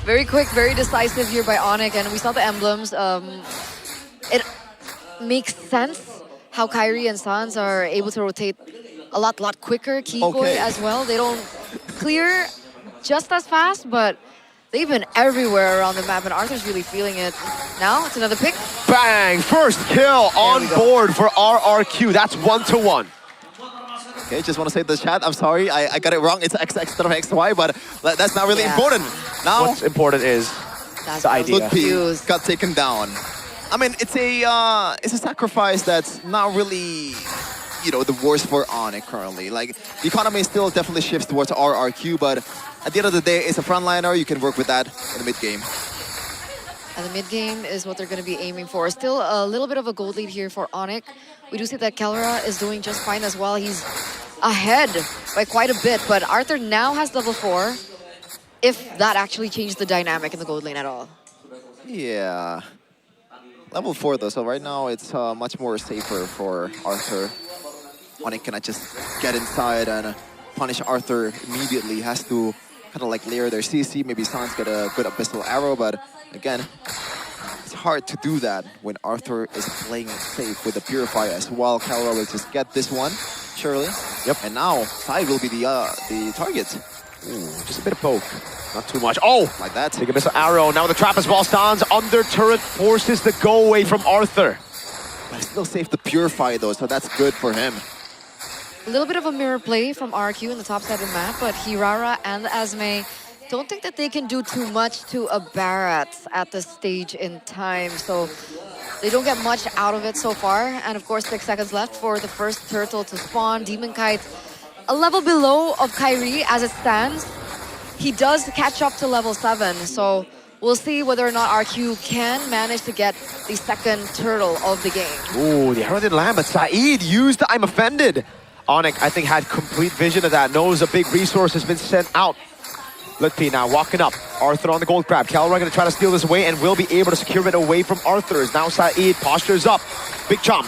[SPEAKER 13] Very quick, very decisive here by Onyx, and we saw the emblems. It makes sense how Kyrie and Sans are able to rotate a lot quicker. Keyboy as well. They don't clear just as fast, but they've been everywhere around the map, and Arthur's really feeling it. Now, it's another pick.
[SPEAKER 9] Bang! First kill on board for RRQ. That's 1-1.
[SPEAKER 14] Okay, just want to say to the chat, I'm sorry, I got it wrong. It's XX instead of XY, but that's not really important. Now,
[SPEAKER 9] what's important is the idea.
[SPEAKER 14] Look, P got taken down. I mean, it's a sacrifice that's not really, the worst for Onyx currently. Like, the economy still definitely shifts towards RRQ, but at the end of the day, it's a frontliner. You can work with that in the mid game.
[SPEAKER 13] And the mid game is what they're going to be aiming for. Still a little bit of a gold lead here for Onyx. We do see that Kelra is doing just fine as well. He's ahead by quite a bit, but Arthur now has level 4. If that actually changed the dynamic in the gold lane at all.
[SPEAKER 14] Yeah. Level 4 though, so right now it's much more safer for Arthur. Onyx cannot just get inside and punish Arthur immediately. Has to kind of like layer their CC. Maybe Sans get a good Abyssal Arrow, but again, it's hard to do that when Arthur is playing it safe with the Purify as well. Kelra will just get this one, surely.
[SPEAKER 9] Yep.
[SPEAKER 14] And now, Sai will be the target.
[SPEAKER 9] Ooh, just a bit of poke. Not too much. Oh!
[SPEAKER 14] Like that.
[SPEAKER 9] Take a Abyssal Arrow. Now the trap as well. Sans under turret forces the go away from Arthur.
[SPEAKER 14] But it's still safe to Purify though, so that's good for him.
[SPEAKER 13] A little bit of a mirror play from RQ in the top side of the map, but Hirara and Asme don't think that they can do too much to a Barat at this stage in time. So they don't get much out of it so far. And of course, 6 seconds left for the first turtle to spawn. Demon Kite a level below of Kyrie as it stands. He does catch up to level 7, so we'll see whether or not RQ can manage to get the second turtle of the game.
[SPEAKER 9] Ooh, the arrow didn't land, but Saeed used the I'm offended. Onyx, I think, had complete vision of that. Knows a big resource has been sent out. Let's see now, walking up. Arthur on the gold grab. Kelra gonna try to steal this away and will be able to secure it away from Arthur. Now Saeed postures up. Big chomp.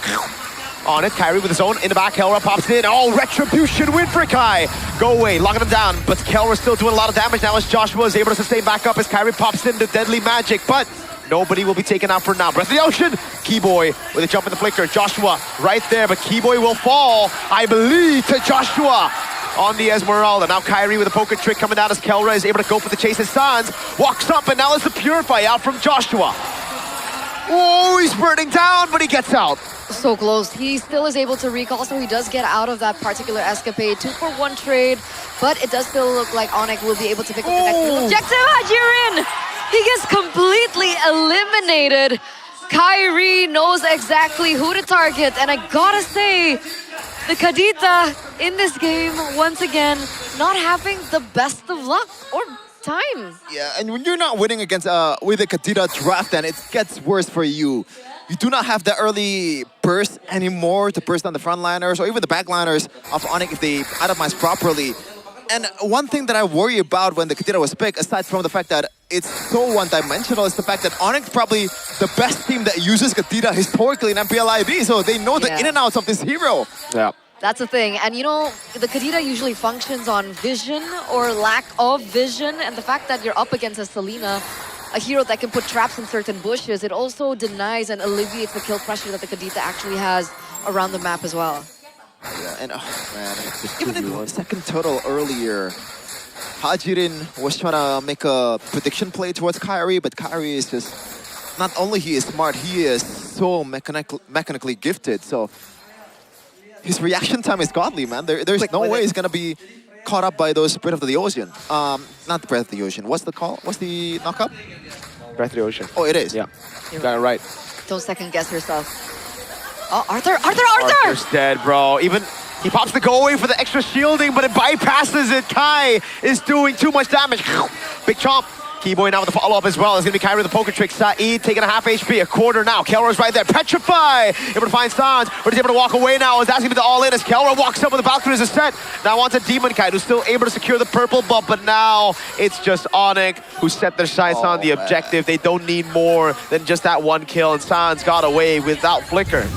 [SPEAKER 9] On it, Kyrie with his own in the back. Kelra pops in. Oh, retribution win for Kai. Go away, locking him down. But Kelra still doing a lot of damage now as Joshua is able to sustain back up as Kyrie pops in the deadly magic. But nobody will be taken out for now. Breath of the Ocean. Keyboy with a jump in the flicker. Joshua right there, but Keyboy will fall, I believe, to Joshua on the Esmeralda. Now Kyrie with a poker trick coming down as Kelra is able to go for the chase. As Sans walks up, and now it's the Purify out from Joshua. Oh, he's burning down, but he gets out.
[SPEAKER 13] So close. He still is able to recall, so he does get out of that particular escapade. 2-for-1 trade, but it does still look like Onyx will be able to pick up the next objective. Hajirin! He gets completely eliminated. Kyrie knows exactly who to target, and I gotta say, the Kadita in this game, once again, not having the best of luck, or time.
[SPEAKER 14] Yeah, and when you're not winning against with a Kadira draft, then it gets worse for you. You do not have the early burst anymore to burst on the frontliners or even the backliners of Onyx if they atomize properly. And one thing that I worry about when the Kadira was picked, aside from the fact that it's so one-dimensional, is the fact that Onyx probably the best team that uses Kadira historically in MPL ID, so they know the in and outs of this hero.
[SPEAKER 9] Yeah.
[SPEAKER 13] That's the thing. And you know, the Kadira usually functions on vision or lack of vision. And the fact that you're up against a Selena, a hero that can put traps in certain bushes, it also denies and alleviates the kill pressure that the Kadita actually has around the map as well.
[SPEAKER 14] Yeah, and oh man, even in the second turtle earlier, Hajirin was trying to make a prediction play towards Kyrie, but Kyrie is just, not only he is smart, he is so mechanically gifted, so his reaction time is godly, man. There's no way he's gonna be caught up by those Breath of the Ocean. Not the Breath of the Ocean. What's the call? What's the knockup?
[SPEAKER 9] Breath of the Ocean.
[SPEAKER 14] Oh, it is?
[SPEAKER 9] Yeah, you got it right.
[SPEAKER 13] Don't second guess yourself. Oh, Arthur!
[SPEAKER 9] Arthur's dead, bro. Even he pops the go away for the extra shielding, but it bypasses it. Kai is doing too much damage. Big chomp. Keyboy now with the follow-up as well. It's going to be Kyrie with the poker trick. Saeed taking a half HP, a quarter now. Kelra's right there. Petrify! Able to find Sans, but he's able to walk away now. Is asking for the all-in as Kelra walks up with the Valkyrie as a set. Now onto Demon Kite, who's still able to secure the purple buff, but now it's just Onyx who set their sights on the objective. They don't need more than just that one kill, and Sans got away without Flicker.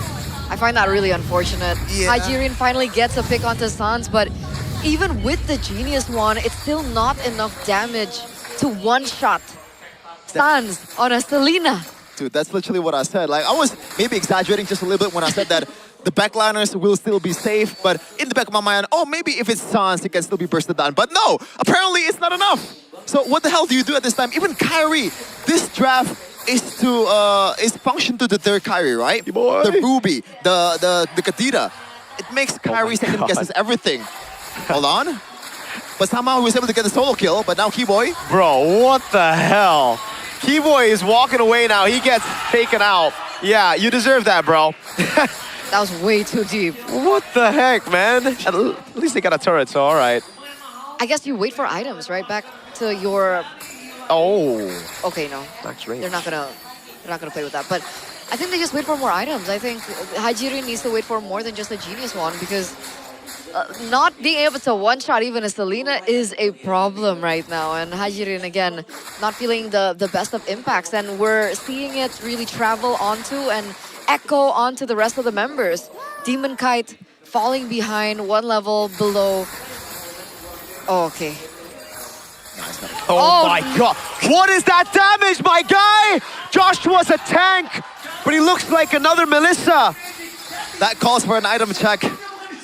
[SPEAKER 13] I find that really unfortunate.
[SPEAKER 9] Yeah.
[SPEAKER 13] Hygierian finally gets a pick onto Sans, but even with the Genius one, it's still not enough damage to one-shot Sans on a Selena.
[SPEAKER 14] Dude, that's literally what I said. Like, I was maybe exaggerating just a little bit when I said that the backliners will still be safe, but in the back of my mind, oh, maybe if it's Sans, it can still be bursted down. But no, apparently it's not enough. So what the hell do you do at this time? Even Kyrie, this draft is function to the third Kyrie, right? The Ruby, the Kadira. It makes Kyrie second guesses everything. Hold on. But somehow he was able to get the solo kill, but now Keyboy.
[SPEAKER 9] Bro, what the hell? Keyboy is walking away now. He gets taken out. Yeah, you deserve that, bro.
[SPEAKER 13] That was way too deep.
[SPEAKER 9] What the heck, man? At least they got a turret, so all right.
[SPEAKER 13] I guess you wait for items, right? Back to your...
[SPEAKER 9] Oh.
[SPEAKER 13] Okay, no.
[SPEAKER 9] Max range.
[SPEAKER 13] They're not gonna play with that. But I think they just wait for more items. I think Hygierian needs to wait for more than just a Genius one, because not being able to one-shot even a Selena is a problem right now. And Hygierian, again, not feeling the best of impacts. And we're seeing it really travel onto and echo onto the rest of the members. Demon Kite falling behind, one level below. Oh, okay.
[SPEAKER 9] Oh my god. What is that damage, my guy? Joshua's a tank, but he looks like another Melissa.
[SPEAKER 14] That calls for an item check.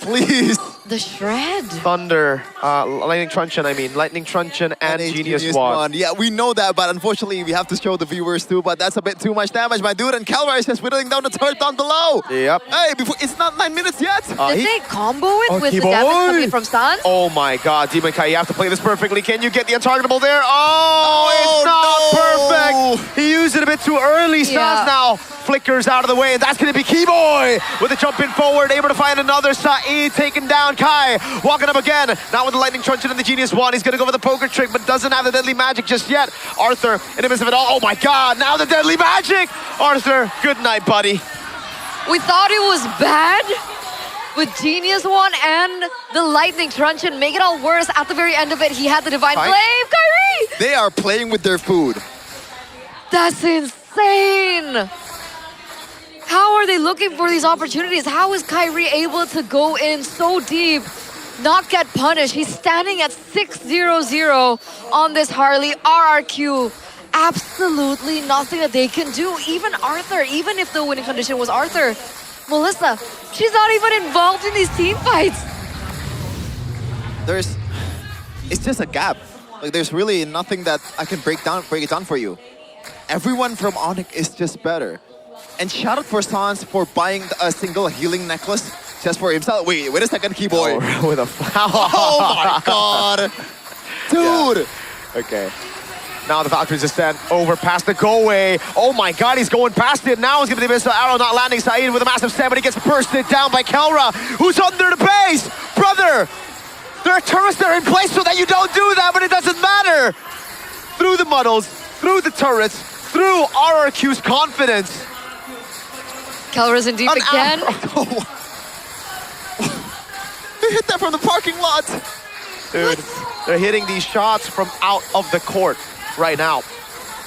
[SPEAKER 14] Please.
[SPEAKER 13] The shred.
[SPEAKER 9] Thunder, Lightning Truncheon, Lightning Truncheon and Genius Wand.
[SPEAKER 14] Yeah, we know that, but unfortunately we have to show the viewers too, but that's a bit too much damage, my dude, and Kelra is just whittling down the turret down below.
[SPEAKER 9] Yep.
[SPEAKER 14] Hey, it's not 9 minutes yet.
[SPEAKER 13] Did they combo it with the damage coming from Sans?
[SPEAKER 9] Oh my god, Demon Kai, you have to play this perfectly. Can you get the untargetable there? Oh, it's not perfect. He used it a bit too early. Sans now flickers out of the way, and that's going to be Keyboy with a jump in forward, able to find another. Saeed taking down Kai, walking up again, now with the Lightning Truncheon and the Genius Wand. He's going to go for the poker trick, but doesn't have the deadly magic just yet. Arthur, in the midst of it all, oh my god, now the deadly magic! Arthur, good night, buddy.
[SPEAKER 13] We thought it was bad with Genius Wand and the Lightning Truncheon. Make it all worse. At the very end of it, he had the Divine Flame. Kyrie!
[SPEAKER 14] They are playing with their food.
[SPEAKER 13] That's insane! How are they looking for these opportunities? How is Kyrie able to go in so deep, not get punished? He's standing at 6-0-0 on this Harley. RRQ, absolutely nothing that they can do. Even Arthur, even if the winning condition was Arthur, Melissa, she's not even involved in these team fights.
[SPEAKER 14] It's just a gap. Like, there's really nothing that I can break it down for you. Everyone from Onyx is just better. And shout out for Sans for buying a single healing necklace just for himself. Wait a second, Keyboy.
[SPEAKER 9] Oh, with a
[SPEAKER 14] oh my god. Dude.
[SPEAKER 9] Yeah. Okay. Now the Valkyrie's descent over past the go away. Oh my god, he's going past it. Now he's gonna be the missile arrow not landing. Saeed with a massive stem, but he gets bursted down by Kelra, who's under the base. Brother, there are turrets that are in place so that you don't do that, but it doesn't matter. through the muddles, through the turrets, through RRQ's confidence.
[SPEAKER 13] Kelra's in deep again.
[SPEAKER 9] They hit that from the parking lot. Dude, they're hitting these shots from out of the court right now.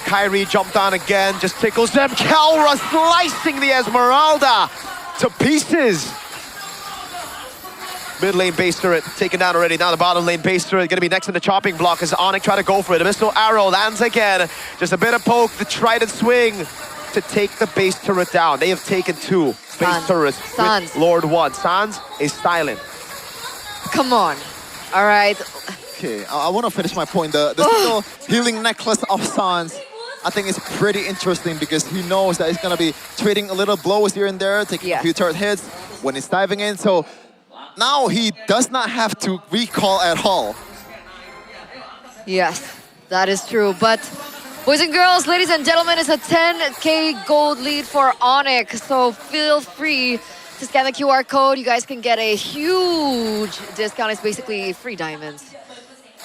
[SPEAKER 9] Kyrie jumped on again, just tickles them. Kelra slicing the Esmeralda to pieces. Mid lane base turret taken down already. Now the bottom lane base turret gonna be next in the chopping block as Onyx try to go for it. A missile arrow lands again. Just a bit of poke, the trident swing to take the base turret down. They have taken 2 base turrets with Lord 1. Sans is silent.
[SPEAKER 13] Come on. All right.
[SPEAKER 14] Okay, I want to finish my point. The single healing necklace of Sans, I think is pretty interesting because he knows that he's going to be trading a little blows here and there, taking a few turret hits when he's diving in. So now he does not have to recall at all.
[SPEAKER 13] Yes, that is true. But boys and girls, ladies and gentlemen, it's a 10K gold lead for Onyx. So feel free to scan the QR code. You guys can get a huge discount. It's basically free diamonds.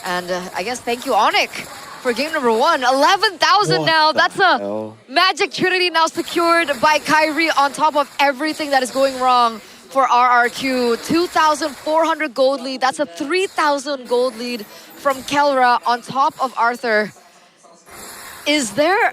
[SPEAKER 13] And I guess thank you, Onyx, for game number 1. 11,000 now. That's a Magic Trinity now secured by Kyrie on top of everything that is going wrong for RRQ. 2,400 gold lead. That's a 3,000 gold lead from Kelra on top of Arthur. Is there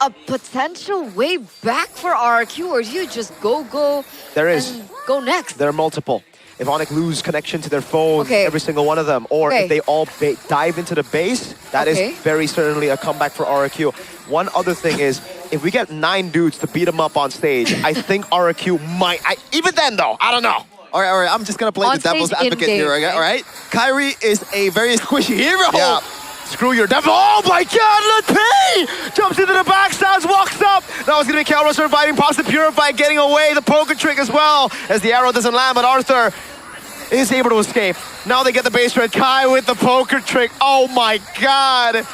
[SPEAKER 13] a potential way back for RRQ, or do you just go
[SPEAKER 9] There is.
[SPEAKER 13] and go next?
[SPEAKER 9] There are multiple. If Onyx lose connection to their phones, every single one of them, or if they all dive into the base, that is very certainly a comeback for RRQ. One other thing is, if we get 9 dudes to beat them up on stage, I think RRQ might, even then though, I don't know.
[SPEAKER 14] All right, I'm just going to play the devil's advocate here, all right? Kyrie is a very squishy hero.
[SPEAKER 9] Yeah. Screw your devil. Oh my god, let's pay! Jumps into the back, Sans walks up. That was gonna be Kelra surviving, past the Purify, getting away. The poker trick as well, as the arrow doesn't land, but Arthur is able to escape. Now they get the base red. Kai with the poker trick. Oh my god.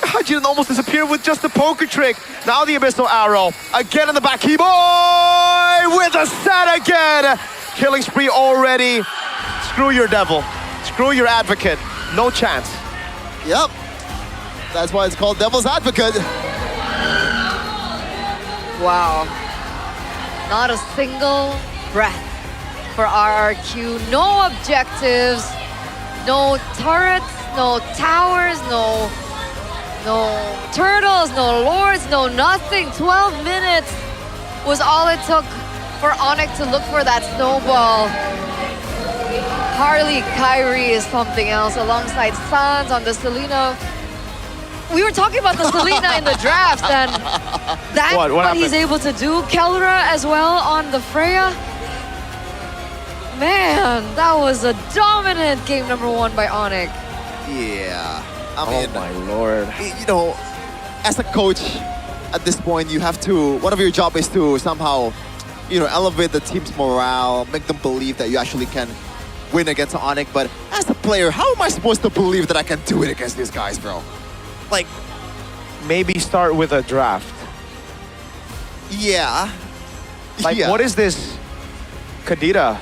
[SPEAKER 9] Hajin almost disappeared with just the poker trick. Now the abyssal arrow. Again in the back. Boy with a set again. Killing spree already. Screw your devil. Screw your advocate. No chance.
[SPEAKER 14] Yep. That's why it's called Devil's Advocate.
[SPEAKER 13] Wow. Not a single breath for RRQ. No objectives, no turrets, no towers, no turtles, no lords, no nothing. 12 minutes was all it took for Onyx to look for that snowball. Harley Kyrie is something else alongside Sans on the Selena. We were talking about the Selena in the drafts, and that's what he's able to do. Kelra as well on the Freya. Man, that was a dominant game number 1 by Onyx.
[SPEAKER 14] Yeah, I mean,
[SPEAKER 9] oh my lord.
[SPEAKER 14] You know, as a coach, at this point, you have to, one of your job is to somehow, you know, elevate the team's morale, make them believe that you actually can win against Onyx. But as a player, how am I supposed to believe that I can do it against these guys, bro?
[SPEAKER 9] Like, maybe start with a draft.
[SPEAKER 14] Yeah.
[SPEAKER 9] Like, what is this Kadira?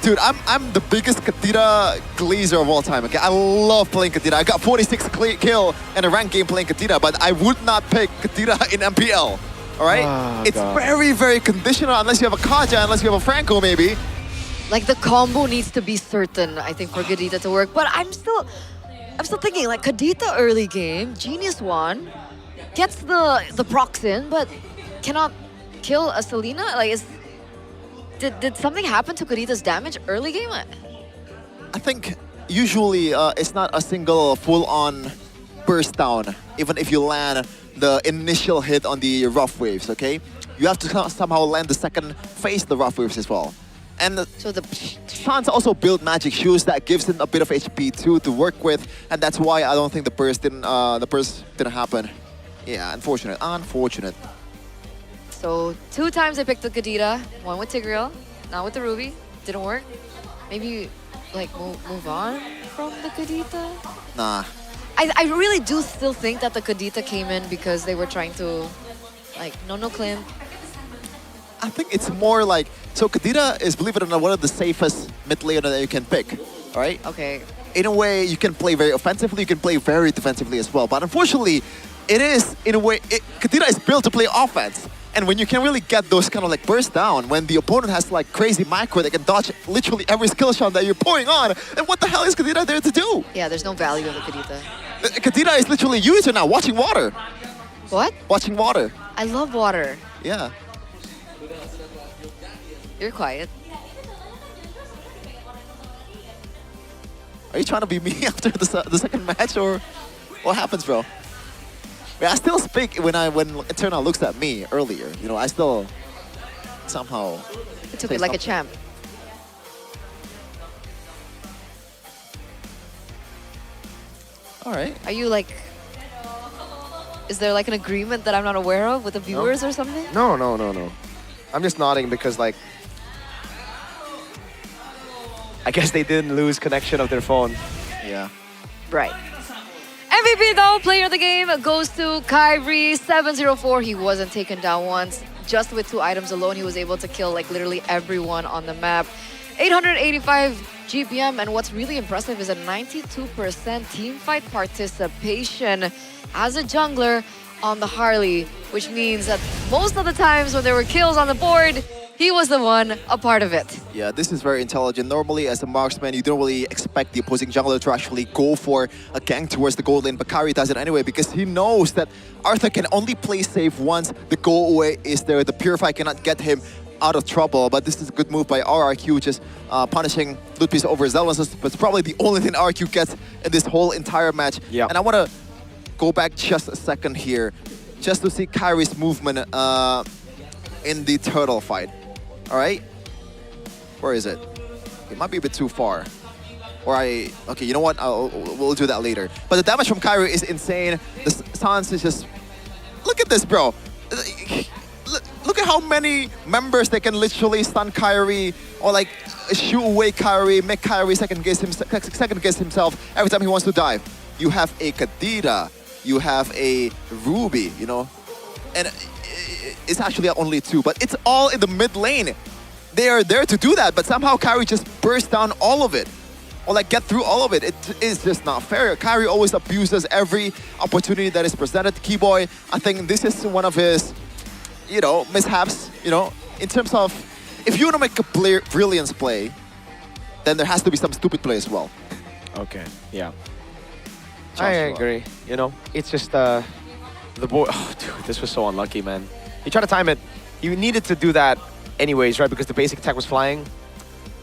[SPEAKER 14] Dude, I'm the biggest Kadira glazer of all time, okay? I love playing Kadira. I got 46 kill in a ranked game playing Kadira, but I would not pick Kadira in MPL, all right?
[SPEAKER 9] Oh,
[SPEAKER 14] it's
[SPEAKER 9] God.
[SPEAKER 14] very, very conditional unless you have a Kaja, unless you have a Franco, maybe.
[SPEAKER 13] Like, the combo needs to be certain, I think, for Kadita to work. But I'm still thinking, like, Kadita early game, Genius 1, gets the procs in, but cannot kill a Selena? Like, did something happen to Kadita's damage early game?
[SPEAKER 14] I think usually it's not a single full-on burst down, even if you land the initial hit on the rough waves, okay? You have to somehow land the second phase of the rough waves as well. And
[SPEAKER 13] so the
[SPEAKER 14] Chance also built magic shoes that gives him a bit of HP too to work with, and that's why I don't think the burst didn't happen. Yeah, unfortunate.
[SPEAKER 13] So 2 times I picked the Kadita, 1 with Tigreal, not with the Ruby. Didn't work. Maybe like move on from the Kadita?
[SPEAKER 14] Nah.
[SPEAKER 13] I really do still think that the Kadita came in because they were trying to like no Climb.
[SPEAKER 14] I think it's more like, so Kadita is, believe it or not, one of the safest mid laner that you can pick, all right?
[SPEAKER 13] Okay.
[SPEAKER 14] in a way, you can play very offensively, you can play very defensively as well. But unfortunately, it is, in a way, Kadira is built to play offense. And when you can really get those kind of like burst down, when the opponent has like crazy micro that can dodge literally every skill shot that you're pouring on, then what the hell is Kadira there to do?
[SPEAKER 13] Yeah, there's no value in the Kadita.
[SPEAKER 14] Kadira is literally user now, watching water.
[SPEAKER 13] What?
[SPEAKER 14] Watching water.
[SPEAKER 13] I love water.
[SPEAKER 14] Yeah.
[SPEAKER 13] You're quiet.
[SPEAKER 14] Are you trying to be me after the second match, or what happens, bro? I still speak when Eternal looks at me earlier. You know, I still somehow.
[SPEAKER 13] It took it like a champ.
[SPEAKER 14] All right.
[SPEAKER 13] Are you like? Is there like an agreement that I'm not aware of with the viewers or something?
[SPEAKER 9] No, no, no, no. I'm just nodding because like, I guess they didn't lose connection of their phone.
[SPEAKER 14] Yeah.
[SPEAKER 13] Right. MVP though, player of the game, goes to Kyrie 704. He wasn't taken down once. Just with 2 items alone, he was able to kill like literally everyone on the map. 885 GPM, and what's really impressive is a 92% team fight participation as a jungler on the Harley, which means that most of the times when there were kills on the board, he was the one a part of it.
[SPEAKER 14] Yeah, this is very intelligent. Normally, as a marksman, you don't really expect the opposing jungler to actually go for a gank towards the gold lane, but Kyrie does it anyway because he knows that Arthur can only play safe once the go away is there. The Purify cannot get him out of trouble, but this is a good move by RRQ, just punishing Ludwig's overzealous, but it's probably the only thing RRQ gets in this whole entire match.
[SPEAKER 9] Yeah.
[SPEAKER 14] And I want to go back just a second here, just to see Kyrie's movement in the turtle fight. All right, where is it? It might be a bit too far. Okay, you know what? We'll do that later. But the damage from Kyrie is insane. The Sans is just, look at this, bro. Look at how many members they can literally stun Kyrie or like shoot away Kyrie, make Kyrie second guess himself every time he wants to dive. You have a Kadira, you have a Ruby, you know, and it's actually only 2, but it's all in the mid lane. They are there to do that, but somehow Kyrie just bursts down all of it, or like get through all of it. It is just not fair. Kyrie always abuses every opportunity that is presented. Keyboy, I think this is one of his, you know, mishaps, you know, in terms of, if you want to make a brilliance play, then there has to be some stupid play as well.
[SPEAKER 9] Okay, yeah. I agree. You know, it's just the boy. Oh, dude, this was so unlucky, man. He tried to time it. He needed to do that anyways, right? Because the basic attack was flying.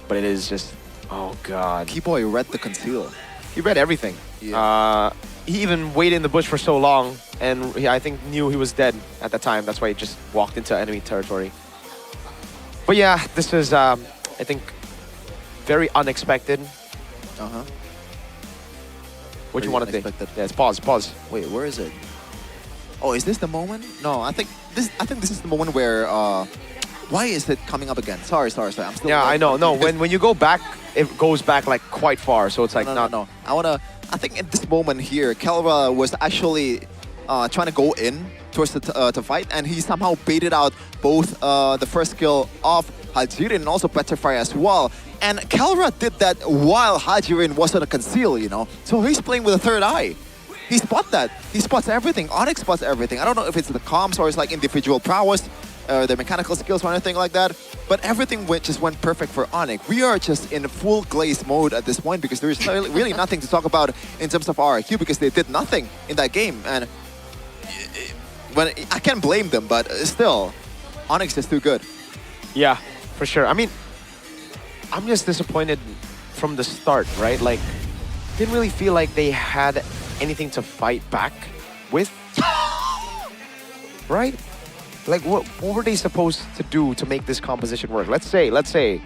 [SPEAKER 9] But it is just, oh god.
[SPEAKER 14] Keyboy read the conceal.
[SPEAKER 9] He read everything.
[SPEAKER 14] Yeah.
[SPEAKER 9] He even waited in the bush for so long, and I think knew he was dead at that time. That's why he just walked into enemy territory. But yeah, this is, I think, very unexpected.
[SPEAKER 14] Uh-huh.
[SPEAKER 9] What you want to think? Yes, pause.
[SPEAKER 14] Wait, where is it? Oh, is this the moment? No, I think this is the moment where why is it coming up again? Sorry. I'm still.
[SPEAKER 9] Yeah, I know. No, when you go back, it goes back like quite far. So it's like
[SPEAKER 14] no. I think at this moment here, Kelra was actually trying to go in towards the fight, and he somehow baited out both the first skill of Hajirin and also Petrify as well. And Kelra did that while Hajirin was on a conceal, you know. So he's playing with a third eye. He spots that. He spots everything. Onyx spots everything. I don't know if it's the comms or it's like individual prowess, the mechanical skills or anything like that. But everything just went perfect for Onyx. We are just in full glaze mode at this point because there is really nothing to talk about in terms of RRQ because they did nothing in that game. And I can't blame them, but still, Onyx is too good.
[SPEAKER 9] Yeah, for sure. I mean, I'm just disappointed from the start, right? Like, didn't really feel like they had anything to fight back with, right? Like, what were they supposed to do to make this composition work? Let's say,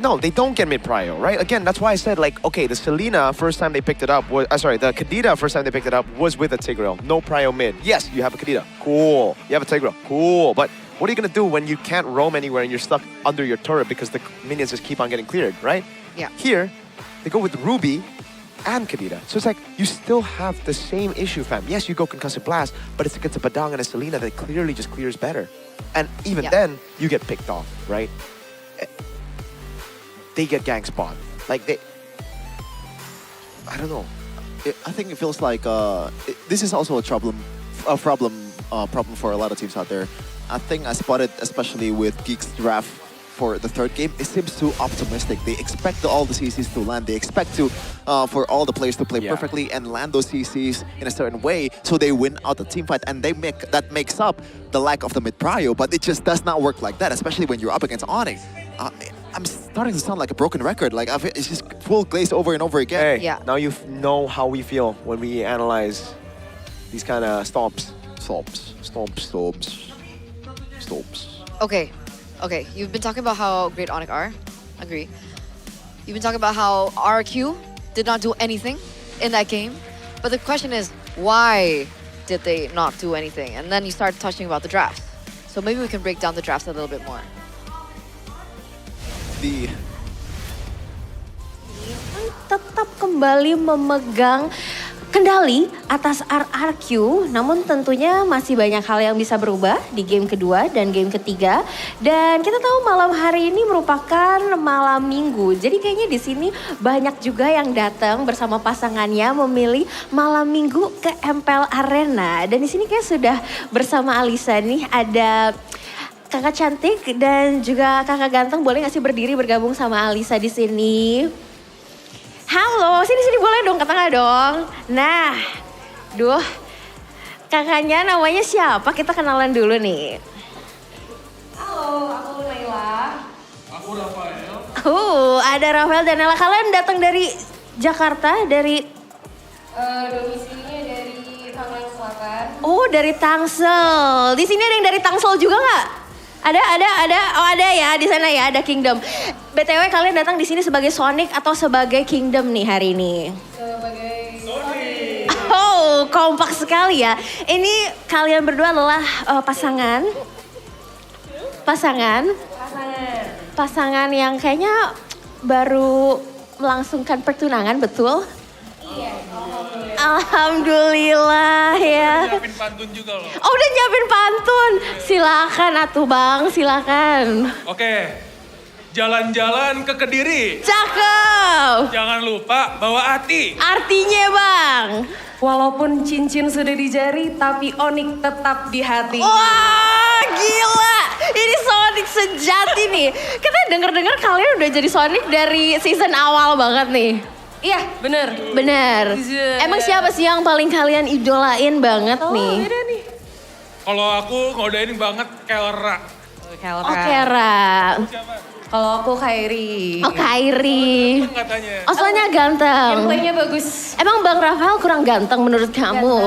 [SPEAKER 9] no, they don't get mid-prio, right? Again, that's why I said, like, okay, the Selena first time they picked it up was, the Kadita first time they picked it up was with a Tigreal, no prio mid. Yes, you have a Kadita, cool. You have a Tigreal, cool. But what are you gonna do when you can't roam anywhere and you're stuck under your turret because the minions just keep on getting cleared, right?
[SPEAKER 13] Yeah.
[SPEAKER 9] Here, they go with Ruby and Kadita. So it's like, you still have the same issue, fam. Yes, you go Concussive Blast, but it's against a Badang and a Selena that clearly just clears better. And even then, you get picked off, right? They get gang spawned. Like, I don't know. I think it feels like this is also a problem for a lot of teams out there. I think I spotted, especially with Geek's draft for the third game, it seems too optimistic. They expect all the CCs to land. They expect for all the players to play perfectly and land those CCs in a certain way, so they win out the team fight, and that makes up the lack of the mid prio. But it just does not work like that, especially when you're up against Onyx. I'm starting to sound like a broken record. Like it's just full glaze over and over again.
[SPEAKER 18] Hey, now you know how we feel when we analyze these kind of stomps.
[SPEAKER 13] Okay, you've been talking about how great Onyx are. Agree. You've been talking about how RQ did not do anything in that game. But the question is, why did they not do anything? And then you start touching about the drafts. So maybe we can break down the drafts a little bit more.
[SPEAKER 22] Tetap kembali memegang kendali atas RRQ, namun tentunya masih banyak hal yang bisa berubah di game kedua dan game ketiga. Dan kita tahu malam hari ini merupakan malam minggu, jadi kayaknya di sini banyak juga yang datang bersama pasangannya memilih malam minggu ke MPL Arena. Dan di sini kayak sudah bersama Alisa nih, ada kakak cantik dan juga kakak ganteng. Boleh nggak sih berdiri bergabung sama Alisa di sini? Halo, sini boleh dong, ke tengah dong. Nah, kakaknya namanya siapa? Kita kenalan dulu nih.
[SPEAKER 15] Halo, aku Naila. Aku Rafael.
[SPEAKER 22] Ada Rafael dan Naila. Kalian datang dari Jakarta, dari...
[SPEAKER 15] Domisilinya dari Tangerang Selatan.
[SPEAKER 22] Oh, dari Tangsel. Di sini ada yang dari Tangsel juga nggak? Ada. Oh, ada ya, di sana ya, ada Kingdom. BTW kalian datang di sini sebagai Sonic atau sebagai Kingdom nih hari ini?
[SPEAKER 15] Sebagai Sonic.
[SPEAKER 22] Oh, kompak sekali ya. Ini kalian berdua adalah pasangan yang kayaknya baru melangsungkan pertunangan, betul?
[SPEAKER 15] Iya,
[SPEAKER 22] Alhamdulillah ya.
[SPEAKER 15] Udah nyiapin pantun juga loh.
[SPEAKER 22] Oh, udah nyiapin pantun. Silakan atuh Bang, silakan.
[SPEAKER 15] Oke, jalan-jalan ke Kediri.
[SPEAKER 22] Cakep.
[SPEAKER 15] Jangan lupa bawa hati.
[SPEAKER 22] Artinya Bang?
[SPEAKER 15] Walaupun cincin sudah di jari, tapi Onyx tetap di hati.
[SPEAKER 22] Wah, gila. Ini Sonic sejati nih. Kita denger-dengar kalian udah jadi Sonic dari season awal banget nih.
[SPEAKER 15] Iya, bener.
[SPEAKER 22] Emang siapa sih yang paling kalian idolain banget nih?
[SPEAKER 15] Beda nih. Kalau aku ngodain banget Kelra.
[SPEAKER 22] Oh, Kera.
[SPEAKER 15] Kalau aku Kairi.
[SPEAKER 22] Oh, Kairi.
[SPEAKER 15] Katanya.
[SPEAKER 22] Oh, soalnya ganteng.
[SPEAKER 15] Gameplaynya bagus.
[SPEAKER 22] Emang Bang Rafael kurang ganteng menurut kamu?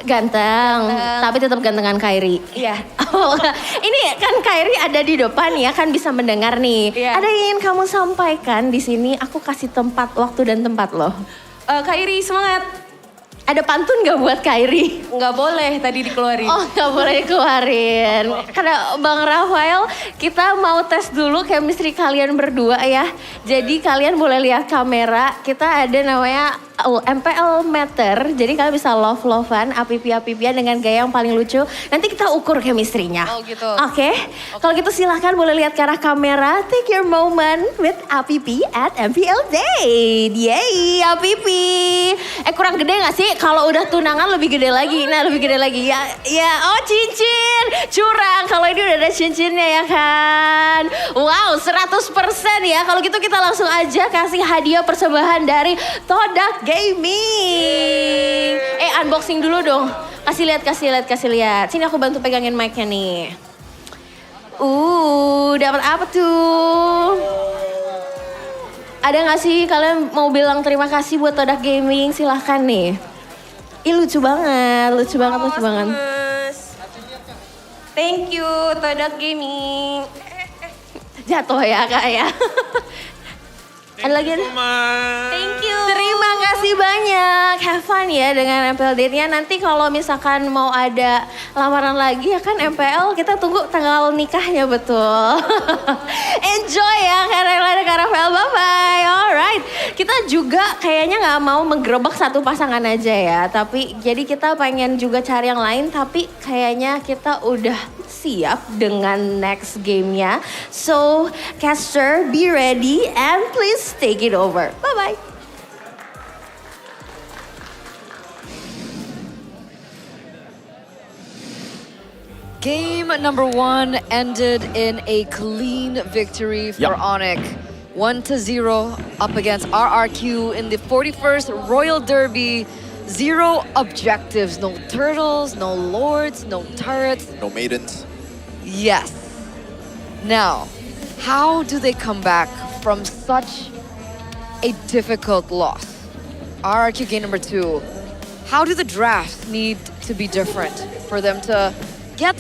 [SPEAKER 22] Ganteng. Tapi tetap gantengan Kairi.
[SPEAKER 15] Iya.
[SPEAKER 22] Oh, ini kan Kairi ada di depan ya, kan bisa mendengar nih.
[SPEAKER 15] Iya.
[SPEAKER 22] Ada yang ingin kamu sampaikan di sini? Aku kasih waktu dan tempat loh.
[SPEAKER 15] Kairi semangat.
[SPEAKER 22] Ada pantun gak buat Kairi?
[SPEAKER 15] Nggak boleh tadi dikeluarin.
[SPEAKER 22] Oh, nggak boleh dikeluarin. Karena Bang Rafael, kita mau tes dulu chemistry kalian berdua ya. Jadi kalian boleh lihat kamera. Kita ada namanya MPL meter. Jadi kalian bisa love-lovean, apipi-apipian dengan gaya yang paling lucu. Nanti kita ukur chemistry-nya.
[SPEAKER 15] Oh gitu.
[SPEAKER 22] Oke. Kalau gitu silahkan boleh lihat ke arah kamera. Take your moment with Apipi at MPL Day. Yay, Apipi. Kurang gede gak sih? Kalau udah tunangan lebih gede lagi. Nah, lebih gede lagi. Ya, oh cincin. Curang. Kalau ini udah ada cincinnya ya kan. Wow, 100% ya. Kalau gitu kita langsung aja kasih hadiah persembahan dari Todak Gaming. Unboxing dulu dong. Kasih lihat. Sini aku bantu pegangin mic-nya nih. Dapat apa tuh? Ada gak sih kalian mau bilang terima kasih buat Todak Gaming? Silahkan nih. Lucu banget.
[SPEAKER 15] Thank you Todak Gaming.
[SPEAKER 22] Jatuh ya Kak ya. Ada lagi?
[SPEAKER 15] Thank you.
[SPEAKER 22] Terima kasih banyak. Have fun ya dengan MPL date-nya. Nanti kalau misalkan mau ada lamaran lagi ya kan MPL, kita tunggu tanggal nikahnya betul. Enjoy ya Kak Rafael. Bye-bye. Alright. Kita juga kayaknya gak mau menggerebek satu pasangan aja ya. Tapi jadi kita pengen juga cari yang lain. Tapi kayaknya kita udah siap dengan next gamenya. So, caster, be ready and please take it over. Bye-bye.
[SPEAKER 13] Game number 1 ended in a clean victory for Onyx. 1-0 up against RRQ in the 41st Royal Derby. 0 objectives, no turtles, no lords, no turrets.
[SPEAKER 14] No maidens.
[SPEAKER 13] Yes. Now, how do they come back from such a difficult loss? RRQ game number 2. How do the drafts need to be different for them to get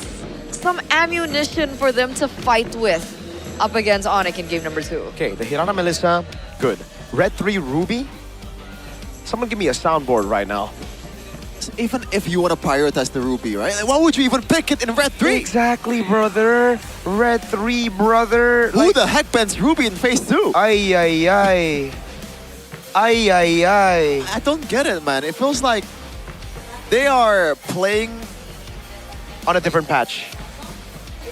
[SPEAKER 13] some ammunition for them to fight with up against Onyx in game number 2?
[SPEAKER 9] Okay, the Hirana Melissa, good. Red 3 Ruby. Someone give me a soundboard right now.
[SPEAKER 14] Even if you want to prioritize the Ruby, right? Like, why would you even pick it in Red 3?
[SPEAKER 9] Exactly, brother. Red 3, brother.
[SPEAKER 14] Who the heck bans Ruby in phase 2?
[SPEAKER 9] Ay, ay, ay. Ay, ay, ay.
[SPEAKER 14] I don't get it, man. It feels like they are playing
[SPEAKER 9] on a different patch.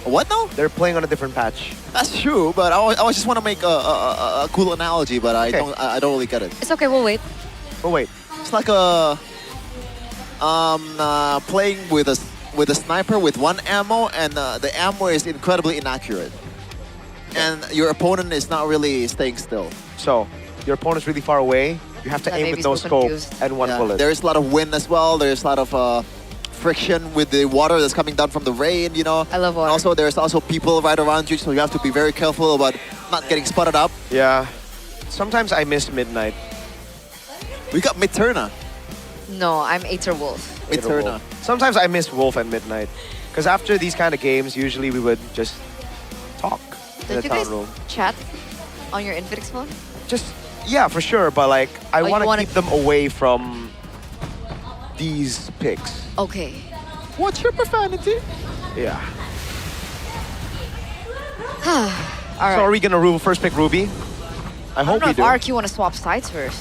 [SPEAKER 14] What now?
[SPEAKER 9] They're playing on a different patch.
[SPEAKER 14] That's true, but I just want to make a cool analogy, but I don't really get it.
[SPEAKER 13] It's okay, we'll wait.
[SPEAKER 9] We'll wait.
[SPEAKER 14] It's like playing with a sniper with 1 ammo, and the ammo is incredibly inaccurate, and your opponent is not really staying still.
[SPEAKER 9] So your opponent's really far away. You have to aim with no scope and 1 bullet.
[SPEAKER 14] There's a lot of wind as well. There's a lot of friction with the water that's coming down from the rain, you know.
[SPEAKER 13] I love water.
[SPEAKER 14] Also, there's also people right around you, so you have to be very careful about not getting spotted up.
[SPEAKER 9] Yeah. Sometimes I miss Midnight.
[SPEAKER 14] We got Midturna.
[SPEAKER 13] No, I'm Aether Wolf.
[SPEAKER 14] Midturna.
[SPEAKER 9] Sometimes I miss Wolf and Midnight. Because after these kind of games, usually we would just talk in
[SPEAKER 13] Don't
[SPEAKER 9] the
[SPEAKER 13] you guys
[SPEAKER 9] town room.
[SPEAKER 13] chat on your Infinix phone?
[SPEAKER 9] Just, yeah, for sure. But like, I want to keep them away from these picks.
[SPEAKER 13] Okay.
[SPEAKER 14] What's your profanity?
[SPEAKER 9] Yeah.
[SPEAKER 13] All right.
[SPEAKER 9] So are we going to first pick Ruby? I hope we do.
[SPEAKER 13] I don't know if RQ want to swap sides first.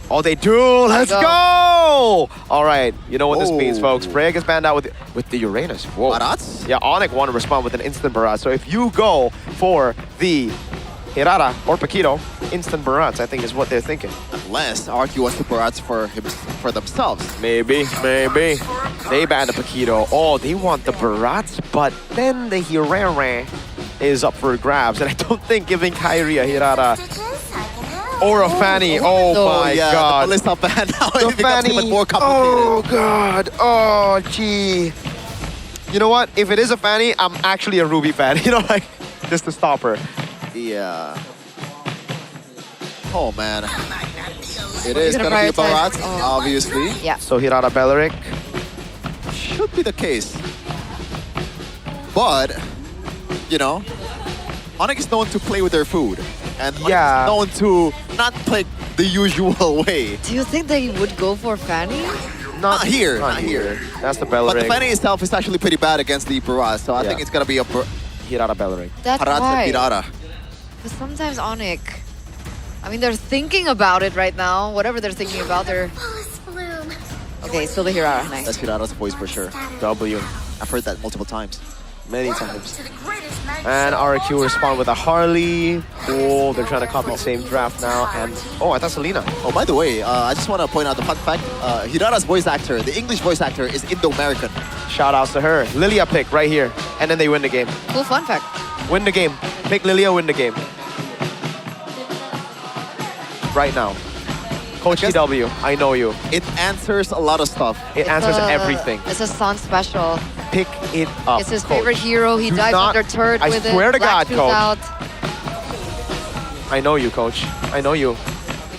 [SPEAKER 9] Oh, they do! Let's go! All right, you know what this means, folks. Freya gets banned out with the Uranus. Whoa.
[SPEAKER 14] Barats?
[SPEAKER 9] Yeah, Onyx want to respond with an instant Barat. So if you go for the Hirara or Paquito, instant Barats, I think is what they're thinking.
[SPEAKER 14] Unless RQ wants to Barats for themselves.
[SPEAKER 9] Maybe. They banned the Paquito. Oh, they want the Barats, but then the Hirara is up for grabs. And I don't think giving Kairi a Hirara or a Fanny. Oh my god.
[SPEAKER 14] The Melissa ban now
[SPEAKER 9] the
[SPEAKER 14] it becomes even more complicated.
[SPEAKER 9] Oh god. Oh gee. You know what? If it is a Fanny, I'm actually a Ruby fan. You know, like just to stop her.
[SPEAKER 14] Yeah. Oh man. It is gonna be Barat, obviously.
[SPEAKER 13] Yeah.
[SPEAKER 9] So Hirara Beleric.
[SPEAKER 14] Should be the case. But, you know, Onyx is known to play with their food. And Onyx is known to not play the usual way.
[SPEAKER 13] Do you think they would go for Fanny?
[SPEAKER 14] Not here. Not here.
[SPEAKER 9] That's the Beleric.
[SPEAKER 14] But the Fanny itself is actually pretty bad against the Barat, so I think it's gonna be a
[SPEAKER 9] Hirara Beleric.
[SPEAKER 13] That's
[SPEAKER 14] Barat
[SPEAKER 13] why.
[SPEAKER 14] and Hirara.
[SPEAKER 13] But sometimes Onyx, I mean, they're thinking about it right now. Whatever they're thinking about, they're... Okay, still the Hirara. Nice.
[SPEAKER 14] That's Hirara's voice for sure.
[SPEAKER 9] W.
[SPEAKER 14] I've heard that multiple times.
[SPEAKER 9] Many times. And RQ respond with a Harley. Cool. They're trying to copy the same draft now. And oh, I thought Selena.
[SPEAKER 14] Oh, by the way, I just want to point out the fun fact. Hirara's voice actor, the English voice actor, is Indo-American.
[SPEAKER 9] Shout outs to her. Lilia pick right here. And then they win the game.
[SPEAKER 13] Cool fun fact.
[SPEAKER 9] Win the game. Pick Lilia, win the game. Right now. Coach TW, I know you.
[SPEAKER 14] It answers a lot of stuff.
[SPEAKER 9] It answers everything.
[SPEAKER 13] It's a Sun special.
[SPEAKER 9] Pick it up.
[SPEAKER 13] It's his
[SPEAKER 9] Coach.
[SPEAKER 13] favorite hero. He
[SPEAKER 9] Do
[SPEAKER 13] dives
[SPEAKER 9] not-
[SPEAKER 13] under turret with it.
[SPEAKER 9] I swear to
[SPEAKER 13] Black
[SPEAKER 9] God,
[SPEAKER 13] shoes
[SPEAKER 9] Coach.
[SPEAKER 13] out.
[SPEAKER 9] I know you, Coach. I know you.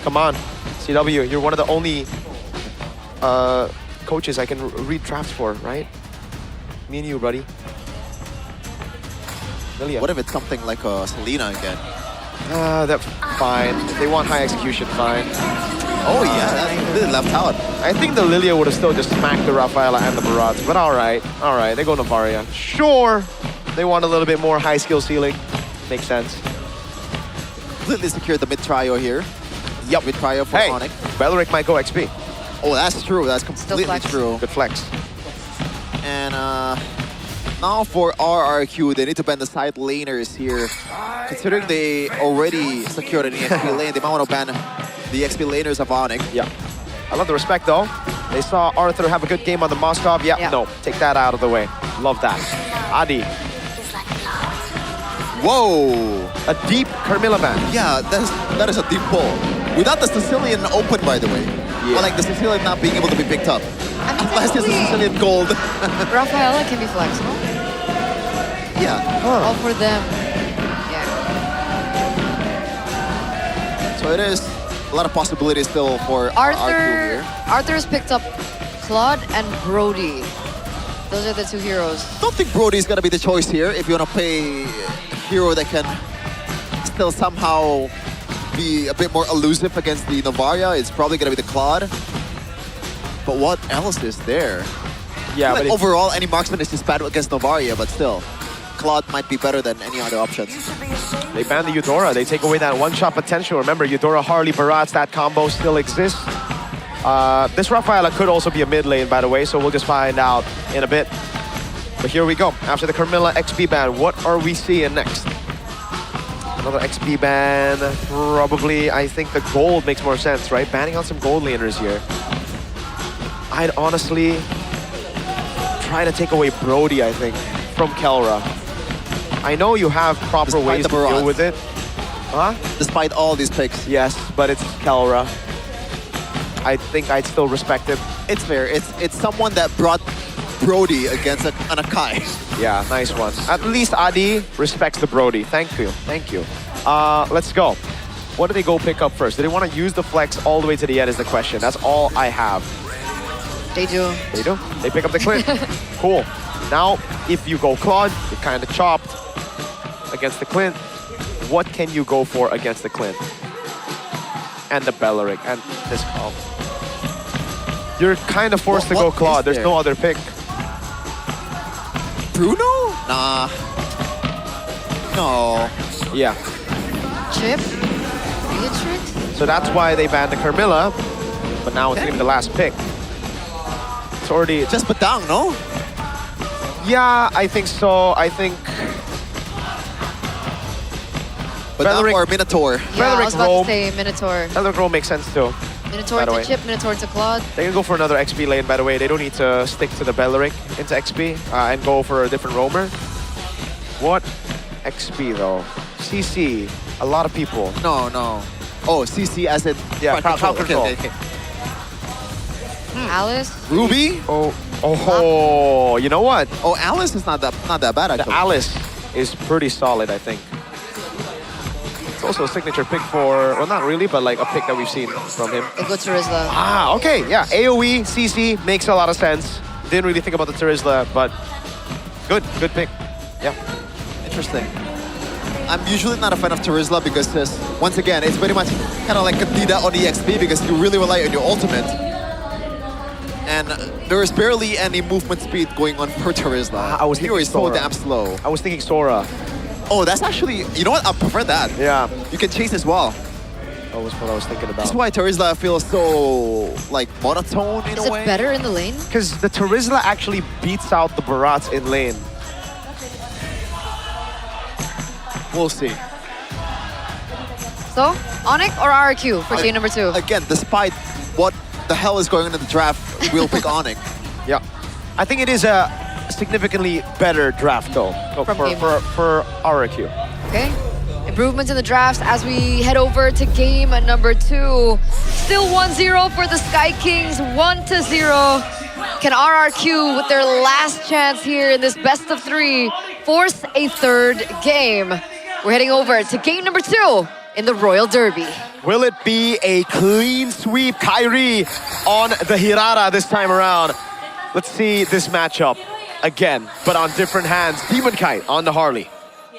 [SPEAKER 9] Come on. CW, you're one of the only coaches I can read drafts for, right? Me and you, buddy. Lilia.
[SPEAKER 14] What if it's something like Selena again?
[SPEAKER 9] That's fine. They want high execution, fine.
[SPEAKER 14] Oh yeah, that's really left out.
[SPEAKER 9] I think the Lilia would have still just smacked the Rafaela and the Barats, but alright, they go Navaria. Sure, they want a little bit more high skill ceiling. Makes sense.
[SPEAKER 14] Completely secured the mid-trio here.
[SPEAKER 9] Yep.
[SPEAKER 14] Mid-trio for
[SPEAKER 9] Hey,
[SPEAKER 14] Onyx.
[SPEAKER 9] Beleric might go XP.
[SPEAKER 14] Oh, that's true. That's completely true.
[SPEAKER 9] Good flex.
[SPEAKER 14] And now for RRQ, they need to ban the side laners here. Considering they already secured an EXP lane, they might want to ban the XP laners of Onyx.
[SPEAKER 9] Yeah. I love the respect though. They saw Arthur have a good game on the Moskov. Yeah, no, take that out of the way. Love that. Adi.
[SPEAKER 14] Whoa!
[SPEAKER 9] A deep Carmilla ban.
[SPEAKER 14] Yeah, that is a deep pull. Without the Sicilian open, by the way.
[SPEAKER 9] Yeah.
[SPEAKER 14] Or like the Sicilian not being able to be picked up. Unless it's a Sicilian gold.
[SPEAKER 13] Rafaela can be flexible.
[SPEAKER 14] Yeah.
[SPEAKER 13] All for them.
[SPEAKER 14] So it is a lot of possibilities still for
[SPEAKER 13] Arthur.
[SPEAKER 14] here.
[SPEAKER 13] Arthur's picked up Claude and Brody. Those are the two heroes.
[SPEAKER 14] Don't think Brody's gonna be the choice here if you wanna play a hero that can still somehow be a bit more elusive against the Novaria. It's probably gonna be the Claude. But what else is there?
[SPEAKER 9] Yeah,
[SPEAKER 14] like
[SPEAKER 9] but
[SPEAKER 14] overall, any marksman is just bad against Novaria, but still, Claude might be better than any other options.
[SPEAKER 9] They ban the Eudora. They take away that one-shot potential. Remember, Eudora, Harley, Barats, that combo still exists. This Rafaela could also be a mid lane, by the way, so we'll just find out in a bit. But here we go. After the Carmilla XP ban, what are we seeing next? Another XP ban, probably. I think the gold makes more sense, right? Banning on some gold laners here. I'd honestly try to take away Brody, I think, from Kelra. I know you have proper ways to deal with it. Huh?
[SPEAKER 14] Despite all these picks.
[SPEAKER 9] Yes, but it's Kelra. I think I'd still respect it.
[SPEAKER 14] It's fair. It's someone that brought Brody against an Akai.
[SPEAKER 9] Yeah, nice one. At least Adi respects the Brody. Thank you. Thank you. Let's go. What do they go pick up first? Do they want to use the flex all the way to the end is the question. That's all I have.
[SPEAKER 13] They do.
[SPEAKER 9] They do. They pick up the Clint. Cool. Now, if you go Claude, you're kind of chopped against the Clint. What can you go for against the Clint? And the Belleric and this comp. You're kind of forced to go Claude. There's no other pick.
[SPEAKER 14] Bruno? Nah. No.
[SPEAKER 9] Yeah.
[SPEAKER 13] Chip? Beatrix?
[SPEAKER 9] So that's why they banned the Carmilla, but now it's even the last pick. It's already...
[SPEAKER 14] Just Badang, no?
[SPEAKER 9] Yeah, I think so. I think...
[SPEAKER 14] Badang or Minotaur?
[SPEAKER 13] Yeah, I was about to say Minotaur.
[SPEAKER 9] Belleric Rome makes sense too.
[SPEAKER 13] Minotaur to Chip, Minotaur to Claude.
[SPEAKER 9] They can go for another XP lane, by the way. They don't need to stick to the Belleric into XP and go for a different roamer. What XP though? CC, a lot of people.
[SPEAKER 14] No. Oh, CC as in crowd control. Okay.
[SPEAKER 13] Alice?
[SPEAKER 14] Ruby?
[SPEAKER 9] Oh, you know what?
[SPEAKER 14] Oh, Alice is not that bad actually.
[SPEAKER 9] The Alice is pretty solid, I think. It's also a signature pick for, well, not really, but like a pick that we've seen from him.
[SPEAKER 13] They go Terizla.
[SPEAKER 9] Ah, okay, yeah. AoE, CC makes a lot of sense. Didn't really think about the Terizla, but good pick. Yeah.
[SPEAKER 14] Interesting. I'm usually not a fan of Terizla because once again, it's very much kind of like Candida on EXP because you really rely on your ultimate. And there is barely any movement speed going on for Terizla.
[SPEAKER 9] I was thinking
[SPEAKER 14] so
[SPEAKER 9] Sora.
[SPEAKER 14] damn slow.
[SPEAKER 9] I was thinking Sora.
[SPEAKER 14] Oh, that's actually, you know what? I prefer that.
[SPEAKER 9] Yeah.
[SPEAKER 14] You can chase as well.
[SPEAKER 9] That was what I was thinking about.
[SPEAKER 14] That's why Terizla feels so, like, monotone in a way.
[SPEAKER 13] Is it better in the lane?
[SPEAKER 9] Because the Terizla actually beats out the Barats in lane.
[SPEAKER 14] We'll see.
[SPEAKER 13] So, Onyx or RRQ for game number 2?
[SPEAKER 14] Again, despite what the hell is going on in the draft, we'll pick Onyx.
[SPEAKER 9] Yeah. I think it is a significantly better draft though for RRQ.
[SPEAKER 13] Okay. Improvements in the drafts as we head over to game number 2. Still 1-0 for the Sky Kings, 1-0. Can RRQ, with their last chance here in this best of 3, force a third game? We're heading over to game number 2 in the Royal Derby.
[SPEAKER 9] Will it be a clean sweep? Kyrie on the Hirara this time around. Let's see this matchup again, but on different hands. Demon Kite on the Harley.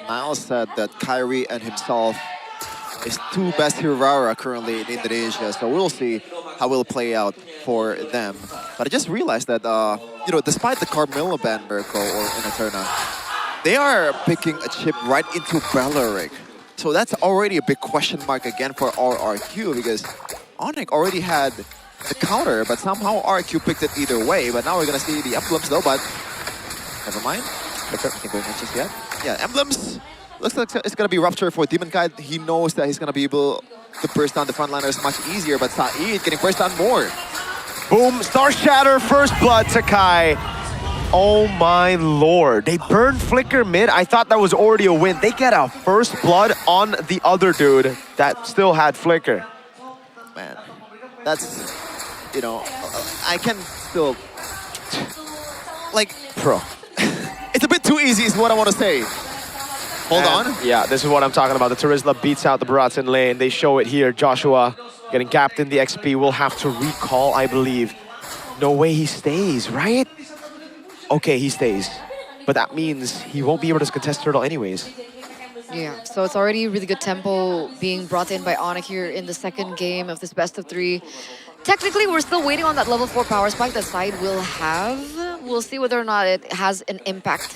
[SPEAKER 14] Niall said that Kyrie and himself is two best Hirara currently in Indonesia, so we'll see how it will play out for them. But I just realized that, you know, despite the Carmilla ban miracle or in Eterna, they are picking a chip right into Belleric. So that's already a big question mark again for RRQ because Onyx already had the counter, but somehow RRQ picked it either way. But now we're gonna see the emblems though, but never mind. Can't go in just yet. Yeah, emblems looks like it's gonna be Rupture for Demon Kite. He knows that he's gonna be able to burst down the frontliners much easier, but Saeed getting burst down more.
[SPEAKER 9] Boom, Star Shatter, first blood to Kai. Oh my lord. They burned Flicker mid. I thought that was already a win. They get a first blood on the other dude that still had Flicker.
[SPEAKER 14] Man, that's, you know, I can still, like, bro. It's a bit too easy is what I want to say. Hold on.
[SPEAKER 9] Yeah, this is what I'm talking about. The Terizla beats out the Barats in lane. They show it here. Joshua getting gapped in the XP will have to recall, I believe. No way he stays, right? Okay, he stays. But that means he won't be able to contest turtle anyways.
[SPEAKER 13] Yeah, so it's already really good tempo being brought in by Onyx here in the second game of this best of 3. Technically, we're still waiting on that level 4 power spike that Side will have. We'll see whether or not it has an impact.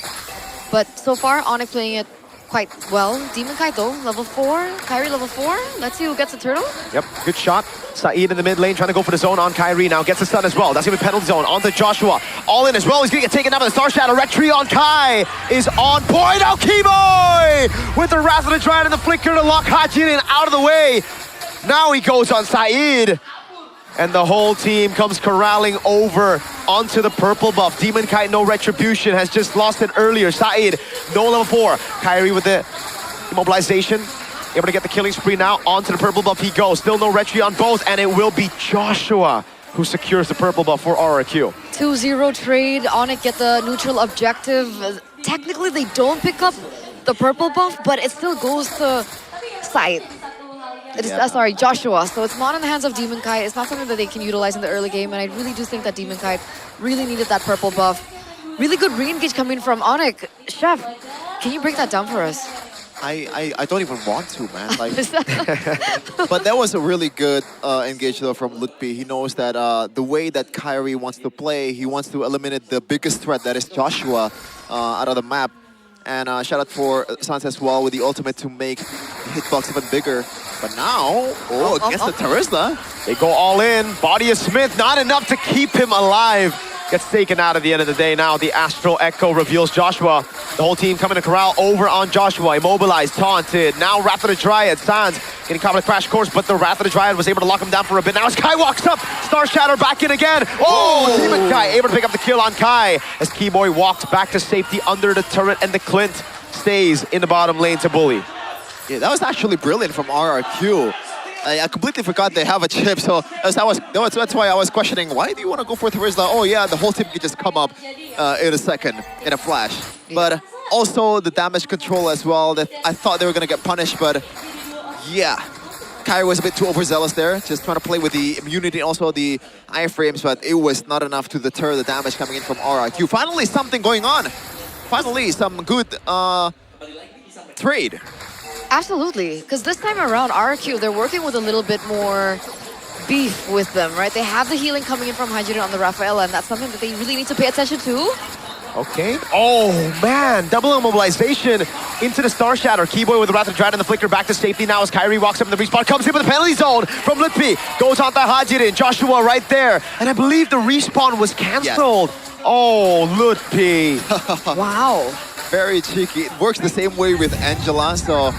[SPEAKER 13] But so far, Onyx playing it quite well. Demon Kite though, level 4. Kyrie level 4. Let's see who gets the turtle.
[SPEAKER 9] Yep, good shot. Saeed in the mid lane trying to go for the zone on Kyrie now. Gets the stun as well. That's going to be penalty zone onto Joshua. All in as well. He's going to get taken down by the Star Shadow. Red Tree on Kai is on point. Now Keyboy with the Wrath of the Dryad and the Flicker to lock Hajin out of the way. Now he goes on Saeed. And the whole team comes corralling over onto the purple buff. Demon Kite, no retribution, has just lost it earlier. Saeed, no level 4. Kyrie with the immobilization. Able to get the killing spree now. Onto the purple buff he goes. Still no retri on both. And it will be Joshua who secures the purple buff for RRQ.
[SPEAKER 13] 2-0 trade. Onyx get the neutral objective. Technically, they don't pick up the purple buff, but it still goes to Side. It is, sorry, Joshua. So it's not in the hands of Demon Kite. It's not something that they can utilize in the early game. And I really do think that Demon Kite really needed that purple buff. Really good re-engage coming from Onyx. Chef, can you break that down for us?
[SPEAKER 14] I don't even want to, man. Like, but that was a really good engage though from Lutpi. He knows that the way that Kyrie wants to play, he wants to eliminate the biggest threat, that is Joshua, out of the map. And shout out for Sans as well with the ultimate to make the hitbox even bigger. But now, against the Terizla.
[SPEAKER 9] They go all in. Body of Smith, not enough to keep him alive. Gets taken out at the end of the day. Now the Astral Echo reveals Joshua. The whole team coming to corral over on Joshua. Immobilized, taunted. Now Wrath of the Dryad. Sans getting caught with a crash course, but the Wrath of the Dryad was able to lock him down for a bit. Now as Kai walks up, Star Shatter back in again. Oh, Demon Kai able to pick up the kill on Kai as Keyboy walks back to safety under the turret, and the Clint stays in the bottom lane to bully.
[SPEAKER 14] Yeah, that was actually brilliant from RRQ. I completely forgot they have a chip, so that's why I was questioning, why do you want to go for Terizla? Oh yeah, the whole team can just come up in a second, in a flash. Yeah. But also the damage control as well, that I thought they were going to get punished, but yeah. Kyrie was a bit too overzealous there, just trying to play with the immunity and also the iframes, but it was not enough to deter the damage coming in from RRQ. Finally, something going on. Finally, some good trade.
[SPEAKER 13] Absolutely, because this time around, RRQ, they're working with a little bit more beef with them, right? They have the healing coming in from Hajiri on the Rafaela, and that's something that they really need to pay attention to.
[SPEAKER 9] Okay. Oh, man. Double immobilization into the Star Shatter. Keyboy with the Wrath of Dryad and the Flicker back to safety now as Kyrie walks up in the respawn. Comes in with the penalty zone from Lutpi. Goes on to Hajirin. Joshua right there. And I believe the respawn was cancelled. Yeah. Oh, Lutpi.
[SPEAKER 13] Wow.
[SPEAKER 14] Very cheeky. It works the same way with Angela, so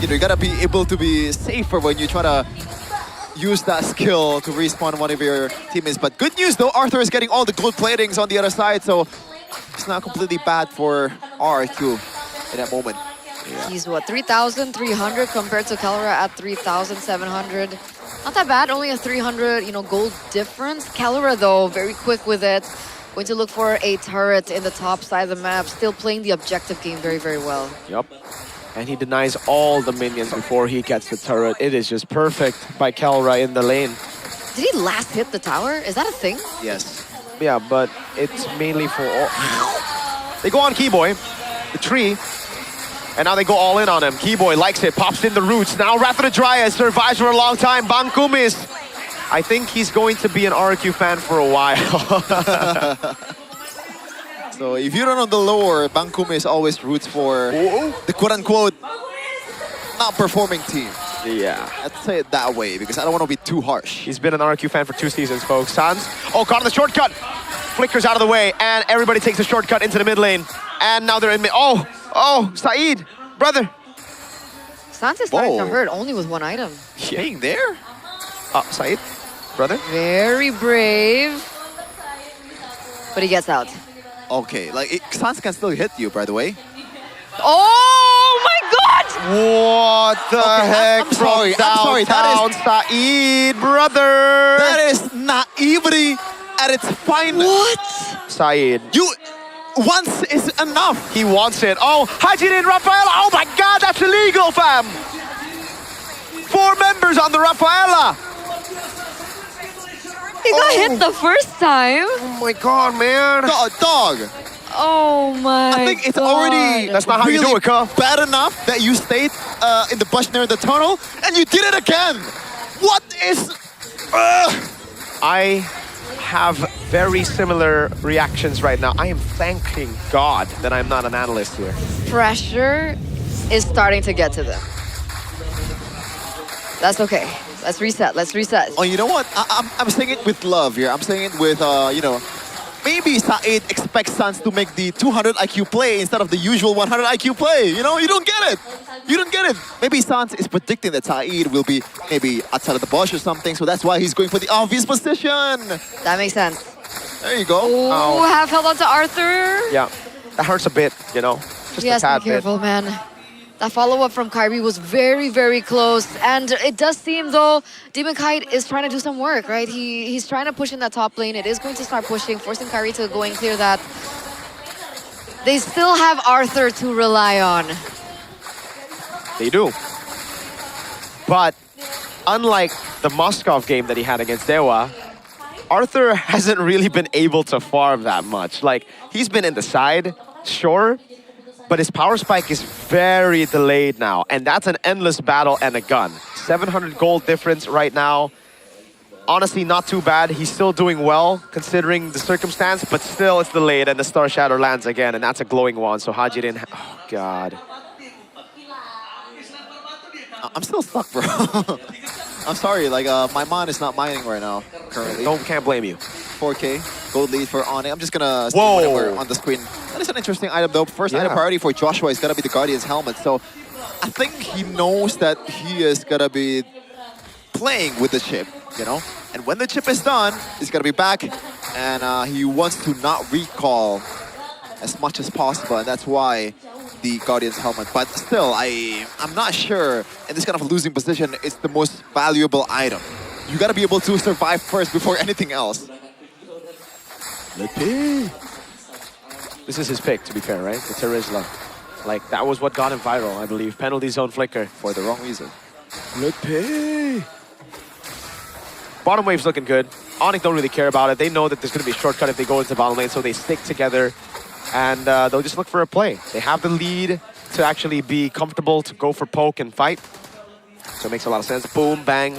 [SPEAKER 14] you gotta be able to be safer when you try to use that skill to respawn one of your teammates. But good news though, Arthur is getting all the gold platings on the other side, so it's not completely bad for RRQ in that moment.
[SPEAKER 13] Yeah. He's what, 3,300 compared to Kalra at 3,700. Not that bad, only a 300, gold difference. Kalra though, very quick with it. Going to look for a turret in the top side of the map. Still playing the objective game very, very well.
[SPEAKER 9] Yep. And he denies all the minions before he gets the turret. It is just perfect by Kalra in the lane.
[SPEAKER 13] Did he last hit the tower? Is that a thing?
[SPEAKER 14] Yes.
[SPEAKER 9] Yeah, but it's mainly for all... They go on Keyboy, the tree, and now they go all in on him. Keyboy likes it, pops in the roots. Now Wrath of the Dryad survives for a long time. Bangkumis, I think he's going to be an RRQ fan for a while.
[SPEAKER 14] So if you don't know the lore, Bangkumis always roots for the quote-unquote not performing team.
[SPEAKER 9] Yeah.
[SPEAKER 14] Let's say it that way, because I don't want to be too harsh.
[SPEAKER 9] He's been an RRQ fan for 2 seasons, folks. Sans, caught on the shortcut. Flickers out of the way, and everybody takes a shortcut into the mid lane. And now they're in mid. Oh, Saeed, brother.
[SPEAKER 13] Sans is starting to hurt only with one item.
[SPEAKER 14] Staying there?
[SPEAKER 9] Saeed?
[SPEAKER 14] brother.
[SPEAKER 13] Very brave. But he gets out.
[SPEAKER 14] Okay, like Sans can still hit you, by the way.
[SPEAKER 13] Oh my God!
[SPEAKER 9] What the heck?
[SPEAKER 14] I'm sorry.
[SPEAKER 9] Downtown Saeed, brother.
[SPEAKER 14] That is naivety at its finest.
[SPEAKER 13] What?
[SPEAKER 9] Saeed.
[SPEAKER 14] You once is enough.
[SPEAKER 9] He wants it. Oh, Hajirin Rafaela. Oh my God, that's illegal, fam. 4 members on the Rafaela.
[SPEAKER 13] He got hit the first time.
[SPEAKER 9] Oh my God, man.
[SPEAKER 14] Dog.
[SPEAKER 13] Oh my
[SPEAKER 14] I think it's
[SPEAKER 13] God.
[SPEAKER 14] already
[SPEAKER 9] That's not how you do it, Cuh.
[SPEAKER 14] bad enough that you stayed in the bush near the tunnel and you did it again. What is...
[SPEAKER 9] I have very similar reactions right now. I am thanking God that I'm not an analyst here.
[SPEAKER 13] Pressure is starting to get to them. That's okay. Let's reset. Let's reset.
[SPEAKER 14] Oh, you know what? I'm saying it with love here. I'm saying it with, you know, maybe Saeed expects Sans to make the 200 IQ play instead of the usual 100 IQ play. You know, you don't get it. You don't get it. Maybe Sans is predicting that Saeed will be maybe outside of the bush or something, so that's why he's going for the obvious position.
[SPEAKER 13] That makes sense.
[SPEAKER 14] There you go.
[SPEAKER 13] Oh, half held on to Arthur.
[SPEAKER 9] Yeah, that hurts a bit, you know. Just
[SPEAKER 13] He has
[SPEAKER 9] a
[SPEAKER 13] to
[SPEAKER 9] tad
[SPEAKER 13] be careful, man. That follow-up from Kyrie was very, very close. And it does seem, though, Demon Kite is trying to do some work, right? He's trying to push in that top lane. It is going to start pushing, forcing Kyrie to go and clear that. They still have Arthur to rely on.
[SPEAKER 9] They do. But unlike the Moskov game that he had against Dewa, Arthur hasn't really been able to farm that much. Like, he's been in the side, sure, but his power spike is very delayed now, and that's an endless battle and a gun. 700 gold difference right now. Honestly, not too bad. He's still doing well, considering the circumstance, but still it's delayed, and the Star Shadow lands again, and that's a glowing one, so Hajirin... Oh, God.
[SPEAKER 14] I'm still stuck, bro. I'm sorry, like, my mind is not mining right now, currently.
[SPEAKER 9] Can't blame you.
[SPEAKER 14] 4K, gold lead for Onyx. I'm just gonna see whatever on the screen. That is an interesting item, though. First item priority for Joshua is gonna be the Guardian's helmet, so I think he knows that he is gonna be playing with the chip, you know? And when the chip is done, he's gonna be back, and he wants to not recall as much as possible, and that's why the Guardian's helmet. But still, I'm not sure in this kind of losing position it's the most valuable item. You gotta be able to survive first before anything else.
[SPEAKER 9] This is his pick, to be fair, right? The Terizla. Like, that was what got him viral, I believe. Penalty zone flicker.
[SPEAKER 14] For the wrong reason.
[SPEAKER 9] Bottom wave's looking good. Onyx don't really care about it. They know that there's going to be a shortcut if they go into bottom lane, so they stick together. And they'll just look for a play. They have the lead to actually be comfortable to go for poke and fight. So it makes a lot of sense. Boom, bang.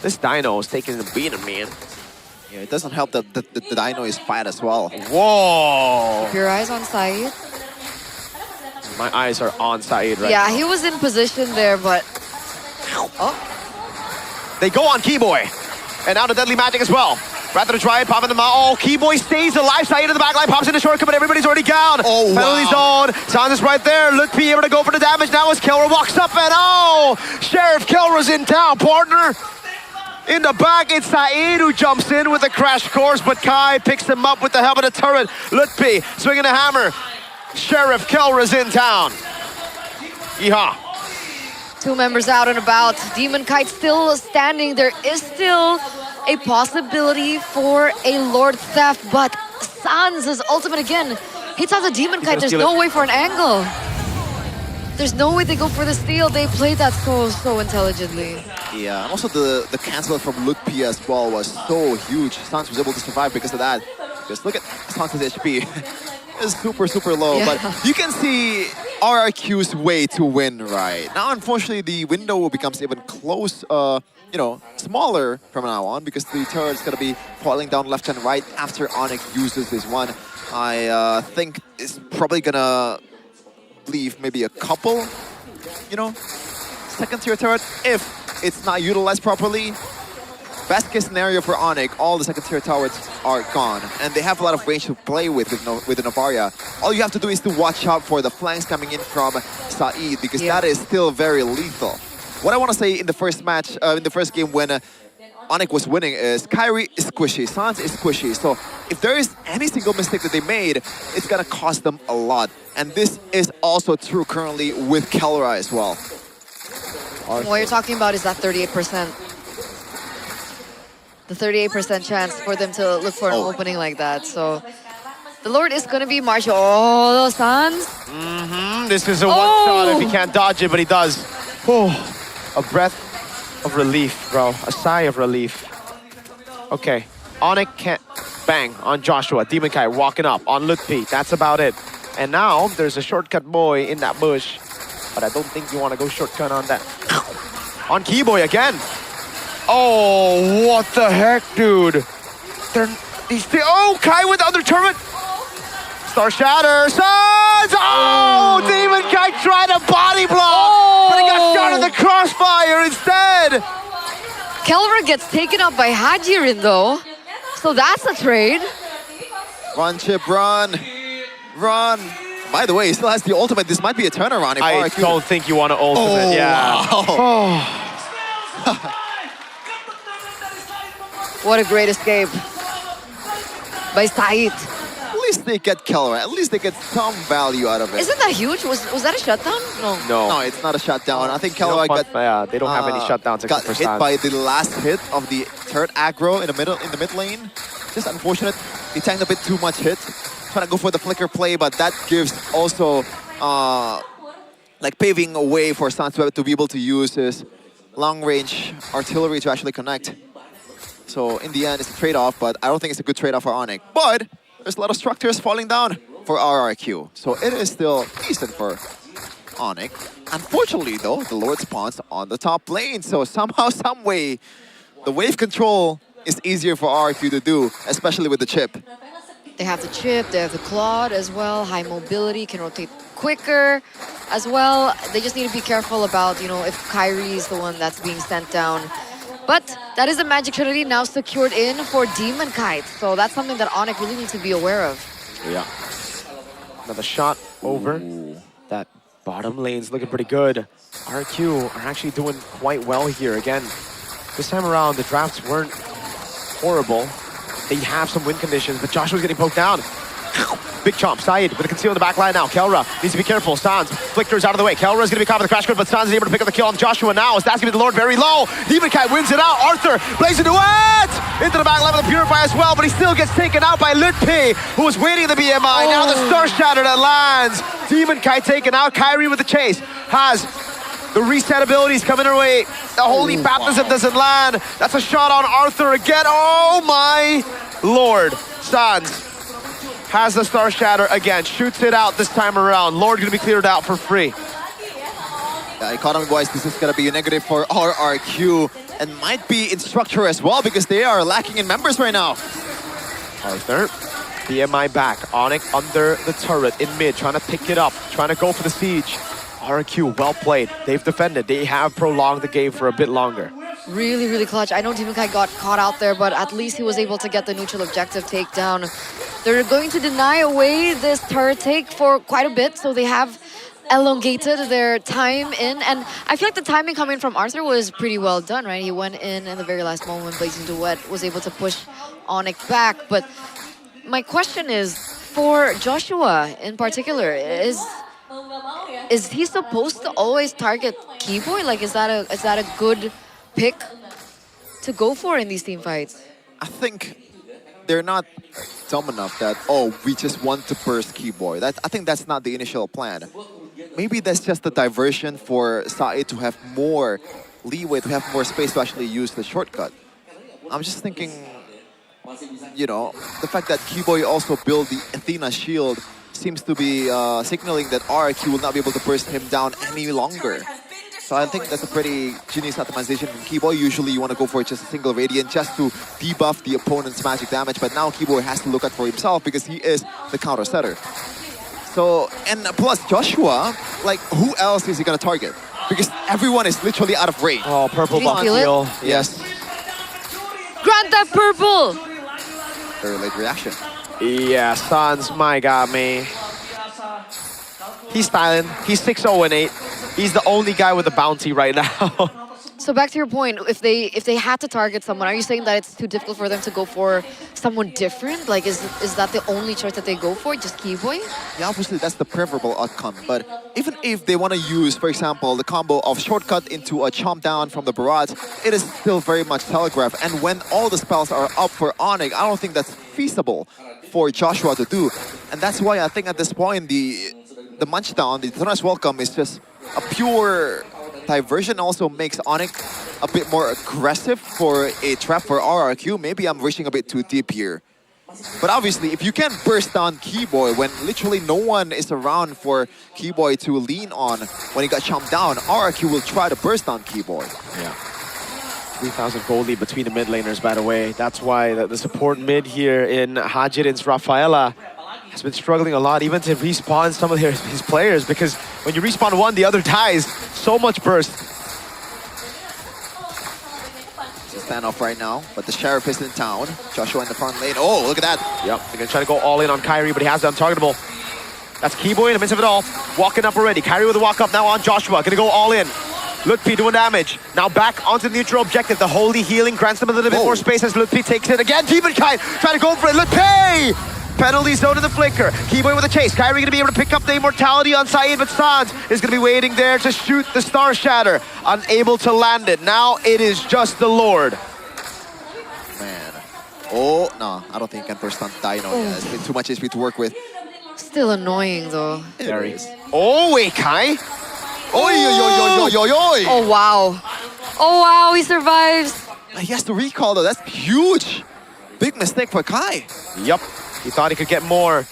[SPEAKER 9] This Dino is taking the beating, man.
[SPEAKER 14] Yeah, it doesn't help that the Dino is fat as well.
[SPEAKER 9] Whoa!
[SPEAKER 13] Keep your eyes on Saeed.
[SPEAKER 9] My eyes are on Saeed right now.
[SPEAKER 13] Yeah, he was in position there, but... Oh.
[SPEAKER 9] They go on Keyboy. And now the Deadly Magic as well. Rather to try it, popping them out. Oh, Keyboy stays alive. Saeed in the back line, pops in the shortcut, but everybody's already down.
[SPEAKER 14] Oh,
[SPEAKER 9] Penalty zone. Sans is right there. Look P able to go for the damage now as Kelra walks up and oh! Sheriff Kelra's in town, partner. In the back, it's Saeed who jumps in with a crash course, but Kai picks him up with the helmet of turret. Lutpi swinging a hammer. Sheriff Kelra's in town. Yeehaw.
[SPEAKER 13] 2 members out and about. Demon Kite still standing. There is still a possibility for a Lord Theft, but Sans' ultimate again hits out the Demon Kite. There's no way for an angle. There's no way they go for the steal. They played that so intelligently.
[SPEAKER 14] Yeah, and also the cancel from Lutpi as well was so huge. Sans was able to survive because of that. Just look at Sans' HP. It's super low,
[SPEAKER 13] Yeah.
[SPEAKER 14] but you can see RRQ's way to win right now. Unfortunately, the window becomes even close, you know, smaller from now on because the turret's gonna be falling down left and right after Onyx uses this one. I think it's probably gonna leave maybe a couple, you know, second tier turret if it's not utilized properly. Best case scenario for Onyx, all the second tier towers are gone, and they have a lot of range to play with the Novaria. All you have to do is to watch out for the flanks coming in from Saeed, because that is still very lethal. What I want to say in the first match, in the first game when Onyx was winning is Kairi is squishy, Sans is squishy. So if there is any single mistake that they made, it's gonna cost them a lot. And this is also true currently with Kelra as well.
[SPEAKER 13] What you're talking about is that 38%. The 38% chance for them to look for an opening like that. So the Lord is going to be Marshall. Oh, those Suns.
[SPEAKER 9] This is a one-shot if he can't dodge it, but he does. Oh, a breath of relief, bro. A sigh of relief. Okay, Onyx can't bang on Joshua. Demon Kai walking up on Lutpi. That's about it. And now there's a shortcut boy in that bush. But I don't think you want to go shortcut on that. On Keyboy again. Oh, what the heck, dude? Oh, Kai with the other turret. Star Shatter. Suns! Oh, Demon Kai tried a body block, but he got shot in the crossfire instead.
[SPEAKER 13] Kelra gets taken up by Hajirin though. So that's a trade.
[SPEAKER 14] Run, Chip, run. Run. By the way, he still has the ultimate. This might be a turnaround. If
[SPEAKER 9] I don't think you want to ultimate, yeah.
[SPEAKER 14] Wow.
[SPEAKER 13] What a great escape by Said.
[SPEAKER 14] At least they get Kelra. At least they get some value out of it.
[SPEAKER 13] Isn't that huge? Was that a shutdown? No.
[SPEAKER 14] No, it's not a shutdown. I think Kelra got...
[SPEAKER 9] they don't have any shutdowns
[SPEAKER 14] got
[SPEAKER 9] except for
[SPEAKER 14] hit
[SPEAKER 9] Sans.
[SPEAKER 14] by the last hit of the third aggro in the mid lane. Just unfortunate. He tanked a bit too much hit. Trying to go for the flicker play, but that gives also like paving a way for Sans to be able to use his long-range artillery to actually connect. So in the end, it's a trade-off, but I don't think it's a good trade-off for Onyx. But there's a lot of structures falling down for RRQ. So it is still decent for Onyx. Unfortunately, though, the Lord spawns on the top lane. So somehow, some way, the wave control is easier for RRQ to do, especially with the chip.
[SPEAKER 13] They have the chip, they have the Claude as well, high mobility, can rotate quicker as well. They just need to be careful about, you know, if Kairi is the one that's being sent down. But that is the Magic Trinity now secured in for Demon Kite. So that's something that Onyx really needs to be aware of.
[SPEAKER 9] Yeah. Another shot over. That bottom lane's looking pretty good. RQ are actually doing quite well here. Again, this time around, the drafts weren't horrible. They have some win conditions, but Joshua's getting poked down. Big chomp, Said with a conceal in the back line now. Kelra needs to be careful. Sans flickers out of the way. Kelra's going to be caught with the crash crit, but Sans is able to pick up the kill on Joshua now. As that's going to be the Lord very low. Demon Kai wins it out. Arthur plays into it! Into the back line of the Purify as well, but he still gets taken out by Lutpi, who was waiting in the BMI. Now the Star Shatter that lands. Demon Kai taken out. Kairi with the chase. Has the reset abilities coming her way. The Holy Baptism doesn't land. That's a shot on Arthur again. Oh my Lord. Sans has the Star Shatter again, shoots it out this time around. Lord gonna be cleared out for free.
[SPEAKER 14] Economy-wise, this is gonna be a negative for RRQ and might be in structure as well because they are lacking in members right now.
[SPEAKER 9] Arthur, BMI back, Onyx under the turret in mid, trying to pick it up, trying to go for the siege. RRQ, well played. They've defended. They have prolonged the game for a bit longer.
[SPEAKER 13] Really, really clutch. I know Demon Kai got caught out there, but at least he was able to get the neutral objective takedown. They're going to deny away this turret take for quite a bit, so they have elongated their time in. And I feel like the timing coming from Arthur was pretty well done, right? He went in the very last moment, Blazing Duet was able to push Onyx back. But my question is, for Joshua in particular, is he supposed to always target Keyboy? Like, is that a good pick to go for in these team fights?
[SPEAKER 14] I think they're not dumb enough that, oh, we just want to burst Keyboy. I think that's not the initial plan. Maybe that's just a diversion for Said to have more leeway, to have more space to actually use the shortcut. I'm just thinking, you know, the fact that Keyboy also built the Athena shield seems to be signaling that RRQ will not be able to burst him down any longer. So I think that's a pretty genius optimization from Keyboy. Usually you want to go for just a single Radiant just to debuff the opponent's magic damage, but now Keyboy has to look out for himself because he is the counter setter. So, and plus Joshua, like, who else is he going to target? Because everyone is literally out of range.
[SPEAKER 9] Oh, purple buff heal. Yes.
[SPEAKER 13] Grant that purple!
[SPEAKER 14] Very late reaction.
[SPEAKER 9] Yeah, Sans, my God, me. He's styling. He's 6-0-8. He's the only guy with a bounty right now.
[SPEAKER 13] So back to your point, if they had to target someone, are you saying that it's too difficult for them to go for someone different? Like, is that the only choice that they go for, just Keyboy?
[SPEAKER 14] Yeah, obviously that's the preferable outcome. But even if they want to use, for example, the combo of shortcut into a chomp down from the barrage, it is still very much telegraphed. And when all the spells are up for Onyx, I don't think that's feasible for Joshua to do. And that's why I think at this point the Munch Down, the Thunder's Welcome is just a pure diversion. Also makes Onyx a bit more aggressive for a trap for RRQ. Maybe I'm reaching a bit too deep here. But obviously, if you can burst down Keyboy when literally no one is around for Keyboy to lean on when he got chomped down, RRQ will try to burst down Keyboy.
[SPEAKER 9] Yeah. 3,000 gold lead between the mid laners, by the way. That's why the support mid here in Hajidin's Rafaela has been struggling a lot, even to respawn some of his players, because when you respawn one, the other dies. So much burst.
[SPEAKER 14] It's a standoff right now, but the Sheriff is in town. Joshua in the front lane. Oh, look at that.
[SPEAKER 9] Yep, they're gonna try to go all in on Kyrie, but he has the untargetable. That's Keyboy in the midst of it all. Walking up already. Kyrie with a walk up now on Joshua. Gonna go all in. Lutpi doing damage. Now back onto the neutral objective. The Holy Healing grants them a little bit more space as Lutpi takes it again. Demonkite trying to go for it. Lutpi! Penalty zone in the flicker. Keyboy with a chase. Kyrie gonna be able to pick up the immortality on Saeed, but Sans is gonna be waiting there to shoot the Star Shatter. Unable to land it. Now it is just the Lord.
[SPEAKER 14] Man. Oh, no. I don't think he can burst on Dino. Yeah, it's been too much HP to work with.
[SPEAKER 13] Still annoying though.
[SPEAKER 14] There is.
[SPEAKER 9] Oh, wait, Kai.
[SPEAKER 13] Oh wow. Oh wow, he survives.
[SPEAKER 14] He has to recall though. That's huge. Big mistake for Kai.
[SPEAKER 9] Yup. He thought he could get more.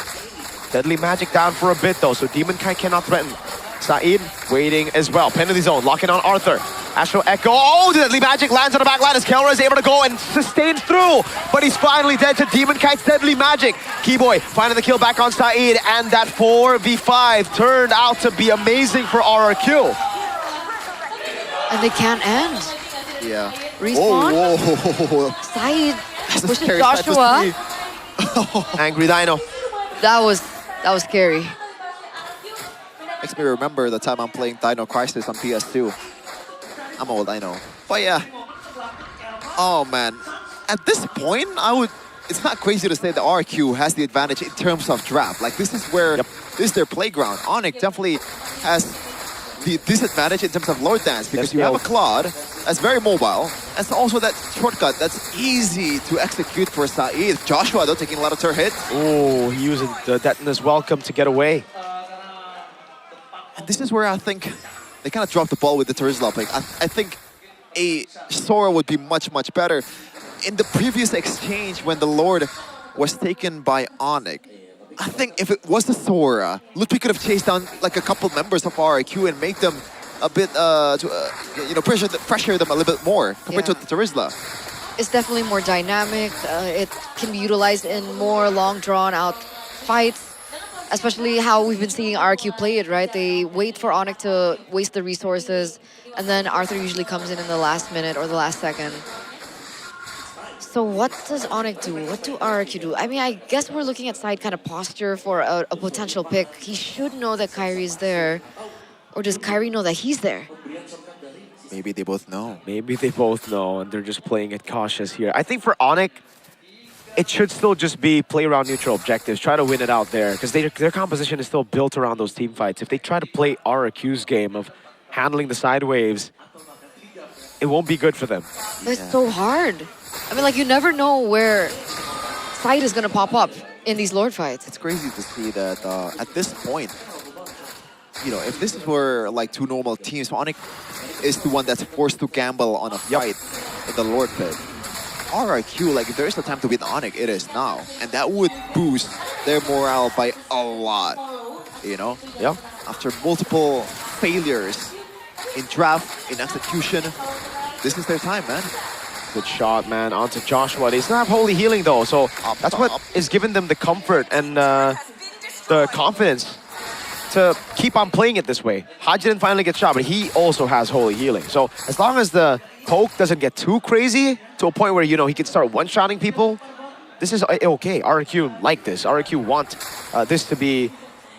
[SPEAKER 9] Deadly Magic down for a bit though, so Demon Kai cannot threaten. Saeed waiting as well. Penalty zone, locking on Arthur. Astro Echo. Oh, the Deadly Magic lands on the back line as Kelra is able to go and sustain through. But he's finally dead to Demon Kite's Deadly Magic. Keyboy finding the kill back on Saeed, and that 4v5 turned out to be amazing for RRQ.
[SPEAKER 13] And they can't end.
[SPEAKER 14] Yeah.
[SPEAKER 13] Respawn.
[SPEAKER 14] Oh,
[SPEAKER 13] Saeed pushes
[SPEAKER 14] scary.
[SPEAKER 13] Joshua.
[SPEAKER 9] Angry Dino.
[SPEAKER 13] That was scary.
[SPEAKER 14] Makes me remember the time I'm playing Dino Crisis on PS2. I'm old, I know. But yeah. Oh man. At this point, it's not crazy to say that RQ has the advantage in terms of draft. Like this is where this is their playground. Onyx definitely has the disadvantage in terms of Lord Dance because you have a Claude that's very mobile. And also that shortcut that's easy to execute for Saeed. Joshua though taking a lot of turret hits.
[SPEAKER 9] Oh, he using the Detona's Welcome to get away.
[SPEAKER 14] And this is where I think they kind of dropped the ball with the Terizla pick. I think a Sora would be much, much better. In the previous exchange when the Lord was taken by Onyx, I think if it was the Sora, Lutpi could have chased down like a couple members of RRQ and make them a bit, pressure them a little bit more compared to the Terizla.
[SPEAKER 13] It's definitely more dynamic. It can be utilized in more long drawn out fights. Especially how we've been seeing RQ play it, right? They wait for Onyx to waste the resources, and then Arthur usually comes in the last minute or the last second. So what does Onyx do? What do RQ do? I mean, I guess we're looking at side kind of posture for a potential pick. He should know that Kyrie's there. Or does Kyrie know that he's there?
[SPEAKER 14] Maybe they both know.
[SPEAKER 9] Maybe they both know, and they're just playing it cautious here. I think for Onyx, it should still just be play around neutral objectives, try to win it out there, because their composition is still built around those team fights. If they try to play RRQ's game of handling the side waves, it won't be good for them.
[SPEAKER 13] But it's so hard. I mean, like, you never know where side is going to pop up in these Lord fights.
[SPEAKER 14] It's crazy to see that at this point, if this were like two normal teams, Onyx is the one that's forced to gamble on a fight in the Lord pit. RRQ, like if there is a time to beat Onyx, it is now. And that would boost their morale by a lot,
[SPEAKER 9] Yeah.
[SPEAKER 14] After multiple failures in draft, in execution, this is their time, man.
[SPEAKER 9] Good shot, man, onto Joshua. They still have Holy Healing though, so that's what is giving them the comfort and the confidence to keep on playing it this way. Hajin finally gets shot, but he also has Holy Healing. So as long as the poke doesn't get too crazy to a point where, he can start one-shotting people, this is okay. RQ like this. RQ want this to be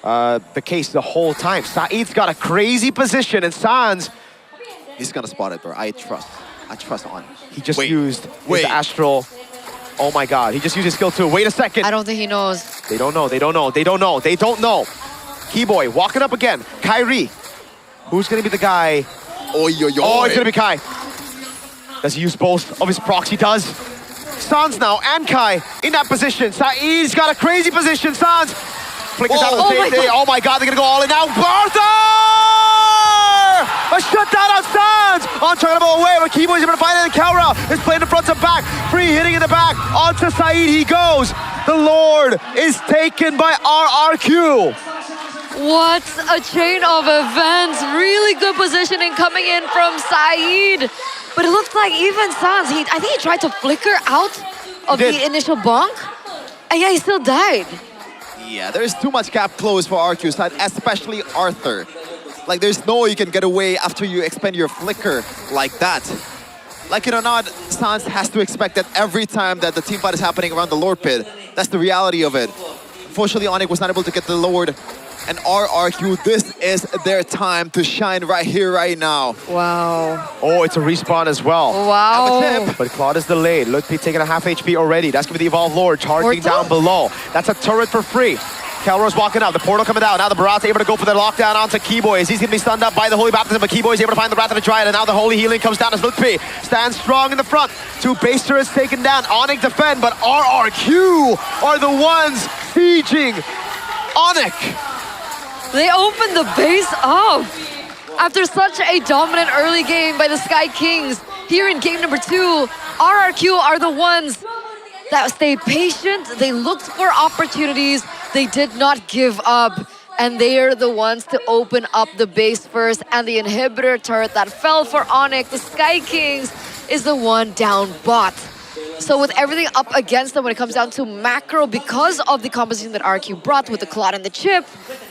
[SPEAKER 9] the case the whole time. Saeed's got a crazy position, and Sans
[SPEAKER 14] He's gonna spot it, bro. I trust Onyx.
[SPEAKER 9] He just used his Astral. Oh my god, he just used his skill too. Wait a second.
[SPEAKER 13] I don't think he knows.
[SPEAKER 9] They don't know. Keyboy walking up again. Kyrie. Who's gonna be the guy?
[SPEAKER 14] Oh,
[SPEAKER 9] it's gonna be Kai. Does he use both of his procs? He does. Sans now and Kai in that position. Saeed's got a crazy position. Sans flickers out of the same day. Oh my god, they're gonna go all in now. Barther! A shutdown on Sans! On targetable away, but Keyboy's able to find it. And Kelra is playing the front to back. Free hitting in the back. Onto Saeed he goes. The Lord is taken by RRQ.
[SPEAKER 13] What a chain of events. Really good positioning coming in from Saeed. But it looked like even Sans, I think he tried to flicker out of the initial bonk. And yeah, he still died.
[SPEAKER 14] Yeah, there's too much gap close for RQ's side, especially Arthur. Like, there's no way you can get away after you expend your flicker like that. Like it or not, Sans has to expect that every time that the team fight is happening around the Lord Pit. That's the reality of it. Unfortunately, Onyx was not able to get the Lord. And RRQ, this is their time to shine right here, right now.
[SPEAKER 13] Wow.
[SPEAKER 9] Oh, it's a respawn as well.
[SPEAKER 13] Wow.
[SPEAKER 9] But Claude is delayed. Ludwig taking a half HP already. That's going to be the Evolved Lord charging down below. That's a turret for free. Kelro's walking out. The portal coming down. Now the Barat's able to go for the lockdown onto Keyboy. As he's going to be stunned up by the Holy Baptism, but Keyboy is able to find the Wrath of the Dryad. And now the Holy Healing comes down as Ludwig stands strong in the front. Two base turrets taken down. Onyx defend, but RRQ are the ones sieging Onyx.
[SPEAKER 13] They opened the base up. After such a dominant early game by the Sky Kings, here in game number 2, RRQ are the ones that stay patient. They looked for opportunities. They did not give up. And they are the ones to open up the base first. And the inhibitor turret that fell for Onyx, the Sky Kings, is the one down bot. So with everything up against them when it comes down to macro, because of the composition that RQ brought with the Claude and the chip,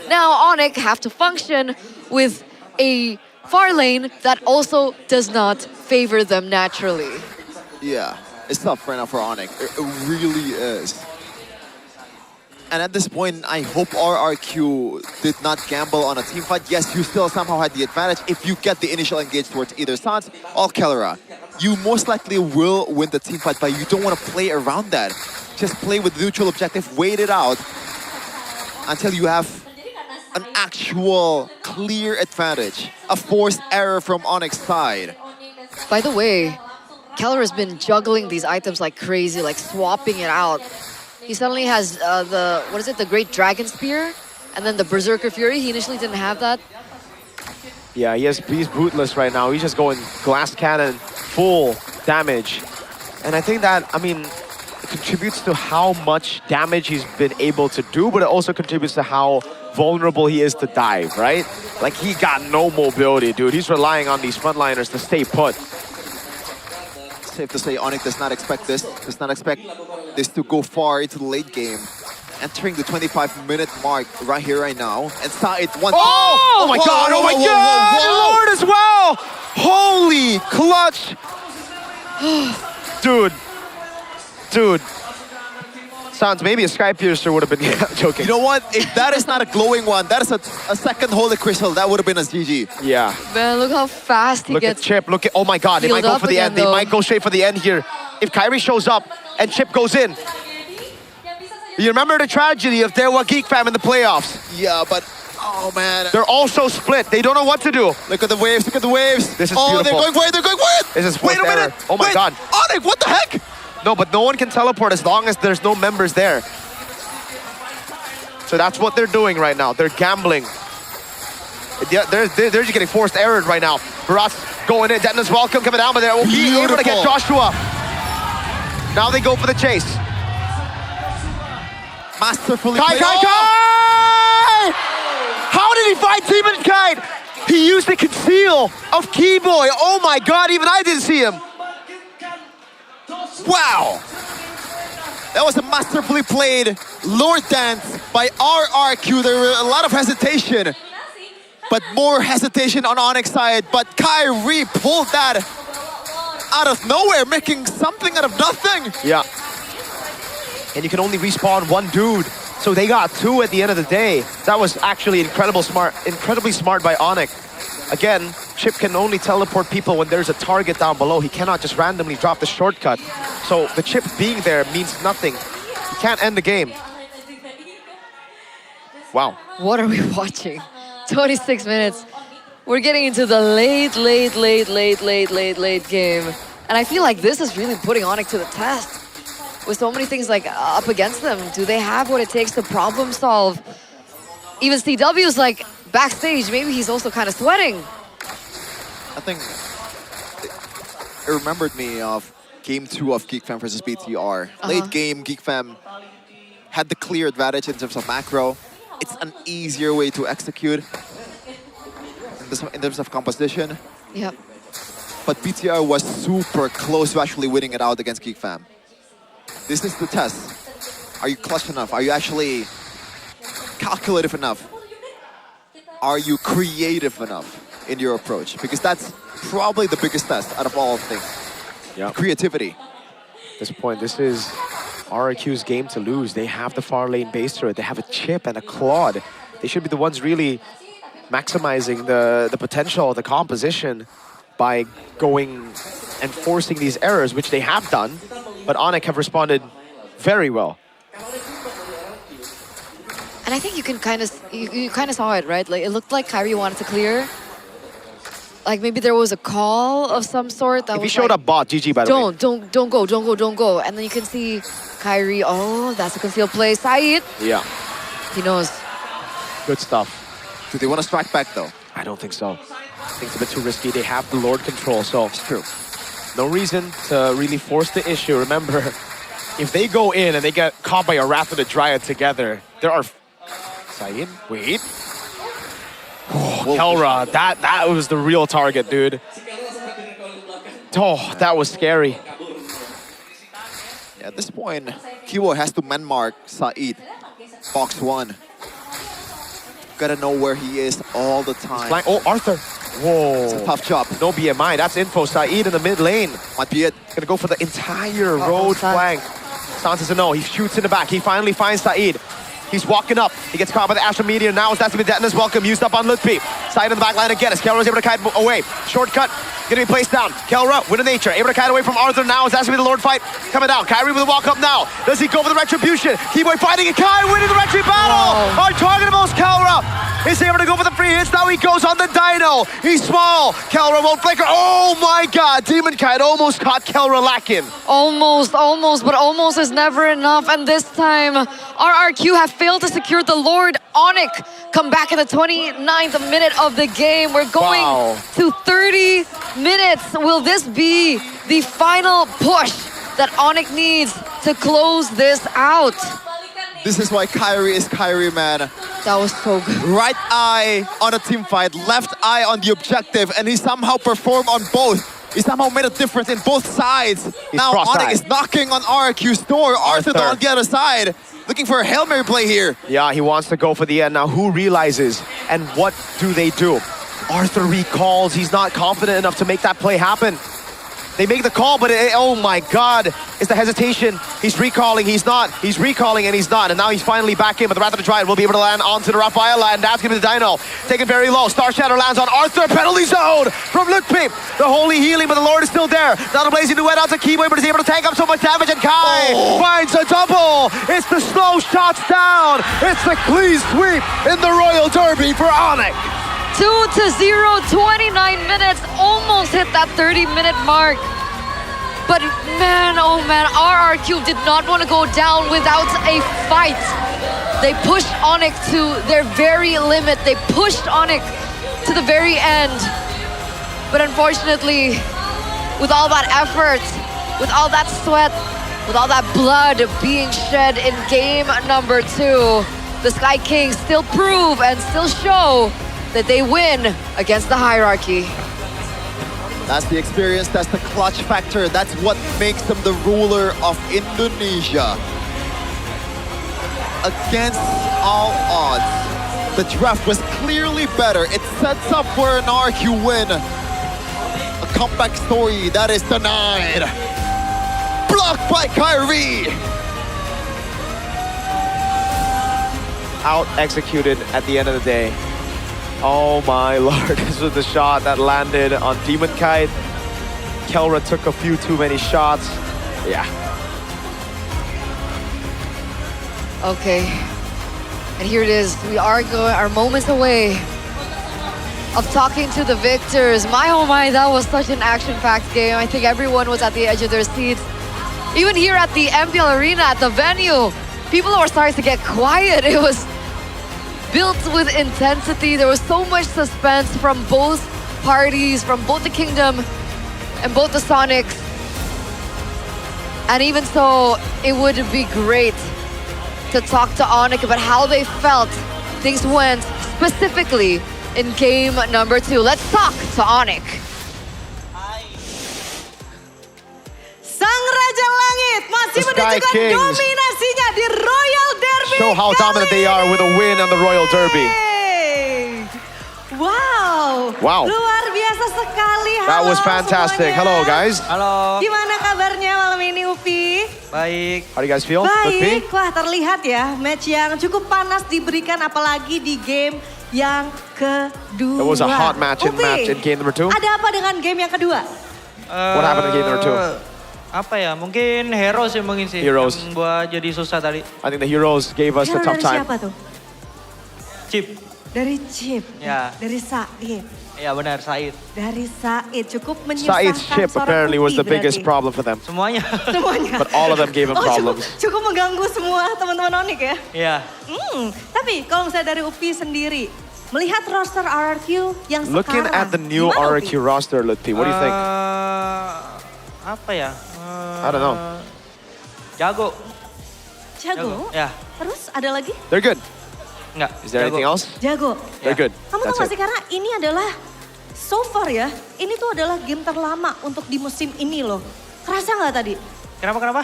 [SPEAKER 13] now Onyx have to function with a far lane that also does not favor them naturally.
[SPEAKER 14] Yeah, it's tough right now for Onyx. It really is. And at this point, I hope RRQ did not gamble on a team fight. Yes, you still somehow had the advantage if you get the initial engage towards either Sans or Kelra. You most likely will win the team fight, but you don't want to play around that. Just play with the neutral objective, wait it out until you have an actual clear advantage. A forced error from Onyx's side.
[SPEAKER 13] By the way, Keller has been juggling these items like crazy, like swapping it out. He suddenly has the Great Dragon Spear, and then the Berserker Fury. He initially didn't have that.
[SPEAKER 9] Yeah, he's bootless right now. He's just going glass cannon, full damage. And I think that, I mean, it contributes to how much damage he's been able to do, but it also contributes to how vulnerable he is to dive, right? Like, he got no mobility, dude. He's relying on these frontliners to stay put.
[SPEAKER 14] Safe to say, Onyx does not expect this. Does not expect this to go far into the late game. Entering the 25-minute mark right here, right now. And Said wants...
[SPEAKER 9] Oh my god! Oh my god! Lord as well! Holy clutch! Dude. Sans, maybe a Sky Piercer would have been joking.
[SPEAKER 14] You know what? If that is not a glowing one, that is a second Holy Crystal, that would have been a GG.
[SPEAKER 9] Yeah.
[SPEAKER 13] Man, look how fast he
[SPEAKER 9] gets. Look at Chip. Look at... Oh my god, they might go for the end. They might go straight for the end here. If Kyrie shows up and Chip goes in. You remember the tragedy of Dewa Geek Fam in the playoffs?
[SPEAKER 14] Yeah, but... Oh man.
[SPEAKER 9] They're also split. They don't know what to do.
[SPEAKER 14] Look at the waves, look at the waves.
[SPEAKER 9] This is
[SPEAKER 14] beautiful.
[SPEAKER 9] beautiful.
[SPEAKER 14] They're going wide.
[SPEAKER 9] This is
[SPEAKER 14] Wait a minute.
[SPEAKER 9] Oh my god.
[SPEAKER 14] Onyx, what the heck?
[SPEAKER 9] No, but no one can teleport as long as there's no members there. So that's what they're doing right now. They're gambling. Yeah, they're just getting forced errored right now. Barat's going in. Detna's welcome coming down, but they won't be able to get Joshua. Now they go for the chase.
[SPEAKER 14] Masterfully
[SPEAKER 9] Kai! How did he find Demon Kite? He used the conceal of Keyboy. Oh my god, even I didn't see him.
[SPEAKER 14] Wow. That was a masterfully played Lord Dance by RRQ. There were a lot of hesitation, but more hesitation on Onyx's side. But Kyrie pulled that out of nowhere, making something out of nothing.
[SPEAKER 9] Yeah. And you can only respawn one dude. So they got two at the end of the day. That was actually incredibly smart by Onyx. Again, Chip can only teleport people when there's a target down below. He cannot just randomly drop the shortcut. So the Chip being there means nothing. He can't end the game. Wow.
[SPEAKER 13] What are we watching? 26 minutes. We're getting into the late game. And I feel like this is really putting Onyx to the test. With so many things like up against them, do they have what it takes to problem solve? Even CW's like backstage, maybe he's also kind of sweating.
[SPEAKER 14] I think it remembered me of Game 2 of Geek Fam versus BTR. Late game, Geek Fam had the clear advantage in terms of macro. It's an easier way to execute in terms of composition.
[SPEAKER 13] Yep.
[SPEAKER 14] But BTR was super close to actually winning it out against Geek Fam. This is the test. Are you clutch enough? Are you actually calculative enough? Are you creative enough in your approach? Because that's probably the biggest test out of all things.
[SPEAKER 9] Yeah.
[SPEAKER 14] Creativity.
[SPEAKER 9] At this point, this is RRQ's game to lose. They have the far lane base turret. They have a Chip and a Claude. They should be the ones really maximizing the potential of the composition by going and forcing these errors, which they have done. But Onyx have responded very well.
[SPEAKER 13] And I think you can you kind of saw it, right? Like it looked like Kyrie wanted to clear. Like maybe there was a call of some sort that
[SPEAKER 9] If he
[SPEAKER 13] was
[SPEAKER 9] showed
[SPEAKER 13] like,
[SPEAKER 9] up bot, GG by the way.
[SPEAKER 13] don't go. And then you can see Kyrie, oh, that's a concealed play. Said,
[SPEAKER 9] Yeah,
[SPEAKER 13] he knows.
[SPEAKER 9] good stuff.
[SPEAKER 14] Do they want to strike back though?
[SPEAKER 9] I don't think so. I think it's a bit too risky. They have the Lord control, so
[SPEAKER 14] it's true.
[SPEAKER 9] No reason to really force the issue. Remember, if they go in and they get caught by a Wrath of the Dryad together, there are... Said? Wait. Oh, Kelra, that was the real target, dude. Oh, that was scary.
[SPEAKER 14] Yeah, at this point, Kiwo has to man-mark Said. Box 1. Gotta know where he is all the time.
[SPEAKER 9] Oh, Arthur. Whoa.
[SPEAKER 14] It's a tough job.
[SPEAKER 9] No BMI, that's info. Said in the mid lane.
[SPEAKER 14] Might be it.
[SPEAKER 9] Gonna go for the entire road flank. Santos a no, he shoots in the back. He finally finds Said. He's walking up. He gets caught by the Astral Meteor. Now that's been Detna's welcome. Used up on Lutpi. Said in the back line again as Kelra's able to kite away. Shortcut. Gonna be placed down. Kelra with a nature. Able to kite away from Arthur now. It's has to be the Lord fight. Coming down. Kyrie with a walk up now. Does he go for the Retribution? Keyboy fighting and Kai winning the Retri battle. Untargetable Kelra is able to go for the free hits. Now he goes on the Dino. He's small. Kelra won't flicker. Oh my god. Demon Kite almost caught Kelra lacking.
[SPEAKER 13] Almost, but almost is never enough. And this time, RRQ have failed to secure the Lord. Onyx come back in the 29th minute of the game. We're going to 30 minutes. Will this be the final push that Onyx needs to close this out?
[SPEAKER 14] This is why Kyrie is Kyrie, man.
[SPEAKER 13] That was so good.
[SPEAKER 14] Right eye on a team fight, left eye on the objective, and he somehow performed on both. He somehow made a difference in both sides. Now Onyx is knocking on RQ's door. Arthur on the other side, looking for a Hail Mary play here.
[SPEAKER 9] Yeah, he wants to go for the end. Now who realizes and what do they do? Arthur recalls. He's not confident enough to make that play happen. They make the call, but oh my god, it's the hesitation. He's recalling, he's not. He's recalling and he's not. And now he's finally back in, but the Wrath of the Dryad will be able to land onto the Raphael, and that's gonna be the Dino. Taken very low. Star Shadow lands on Arthur. Penalty zone from Lutpi. The holy healing, but the Lord is still there. Now the blazing duet out to Keyboy, but he's able to take up so much damage, and Kai finds a double. It's the slow shots down. It's the clean sweep in the Royal Derby for Onyx.
[SPEAKER 13] 2-0, 29 minutes, almost hit that 30-minute mark. But man, oh man, RRQ did not want to go down without a fight. They pushed Onyx to their very limit. They pushed Onyx to the very end. But unfortunately, with all that effort, with all that sweat, with all that blood being shed in game number 2, the Sky Kings still prove and still show that they win against the hierarchy.
[SPEAKER 14] That's the experience, that's the clutch factor, that's what makes them the ruler of Indonesia. Against all odds, the draft was clearly better. It sets up for an RQ win. A comeback story that is denied. Blocked by Kyrie.
[SPEAKER 9] Out executed at the end of the day. Oh my lord, this was the shot that landed on Demon Kite. Kelra took a few too many shots. Yeah.
[SPEAKER 13] Okay. And here it is. We are moments away of talking to the victors. My oh my, that was such an action-packed game. I think everyone was at the edge of their seats. Even here at the MPL Arena, at the venue, people were starting to get quiet. It was built with intensity. There was so much suspense from both parties, from both the Kingdom and both the Sonics. And even so, it would be great to talk to Onyx about how they felt things went specifically in game number 2. Let's talk to Onyx.
[SPEAKER 1] Sang Raja Langit masih
[SPEAKER 9] The Sky
[SPEAKER 1] menunjukkan
[SPEAKER 9] Kings
[SPEAKER 1] dominasinya di Royal Derby.
[SPEAKER 9] show how dominant they are with a win on the Royal Derby.
[SPEAKER 1] Wow.
[SPEAKER 9] Wow.
[SPEAKER 1] Luar biasa sekali.
[SPEAKER 9] That was
[SPEAKER 1] Halo
[SPEAKER 9] fantastic.
[SPEAKER 1] semuanya.
[SPEAKER 9] Hello guys.
[SPEAKER 5] Halo.
[SPEAKER 1] Gimana kabarnya malam ini Upi?
[SPEAKER 5] Baik.
[SPEAKER 9] How do you guys feel?
[SPEAKER 1] Baik. Wah, terlihat ya match yang cukup panas diberikan apalagi di game yang kedua.
[SPEAKER 9] It was a hot match in game number 2.
[SPEAKER 1] Ada apa dengan game yang kedua?
[SPEAKER 9] What happened in game number 2?
[SPEAKER 5] Apa ya? Mungkin Heroes yang mengisi.
[SPEAKER 9] Heroes.
[SPEAKER 5] Yang buat jadi susah tadi.
[SPEAKER 9] I think the Heroes gave us
[SPEAKER 1] Hero
[SPEAKER 9] the tough
[SPEAKER 1] dari
[SPEAKER 9] time.
[SPEAKER 1] siapa tuh?
[SPEAKER 5] Chip.
[SPEAKER 1] Dari Chip.
[SPEAKER 5] Ya.
[SPEAKER 1] Dari Said.
[SPEAKER 5] Ya benar, Said.
[SPEAKER 1] Dari Said cukup menyusahkan
[SPEAKER 9] Said's chip
[SPEAKER 1] seorang
[SPEAKER 9] apparently was
[SPEAKER 1] Upi
[SPEAKER 9] the biggest
[SPEAKER 1] berarti.
[SPEAKER 9] problem for them.
[SPEAKER 5] Semuanya.
[SPEAKER 1] Semuanya.
[SPEAKER 9] But all of them gave him problems.
[SPEAKER 1] Cukup mengganggu semua teman-teman Onyx ya.
[SPEAKER 5] Iya.
[SPEAKER 1] Tapi kalau misalnya dari Upi sendiri, melihat roster RRQ yang
[SPEAKER 9] Looking
[SPEAKER 1] sekarang,
[SPEAKER 9] at the new
[SPEAKER 1] gimana,
[SPEAKER 9] RRQ roster, Lutfi, what do you think?
[SPEAKER 5] Apa ya?
[SPEAKER 9] I don't know.
[SPEAKER 5] Jago.
[SPEAKER 1] Jago?
[SPEAKER 5] Ya.
[SPEAKER 1] Terus ada lagi?
[SPEAKER 9] They're good.
[SPEAKER 5] Enggak.
[SPEAKER 9] Is there anything else?
[SPEAKER 1] Jago.
[SPEAKER 9] They're good.
[SPEAKER 1] Kamu tahu
[SPEAKER 9] That's
[SPEAKER 1] gak
[SPEAKER 9] it.
[SPEAKER 1] sih karena ini adalah so far ya, ini tuh adalah game terlama untuk di musim ini loh. Kerasa nggak tadi?
[SPEAKER 5] Kenapa?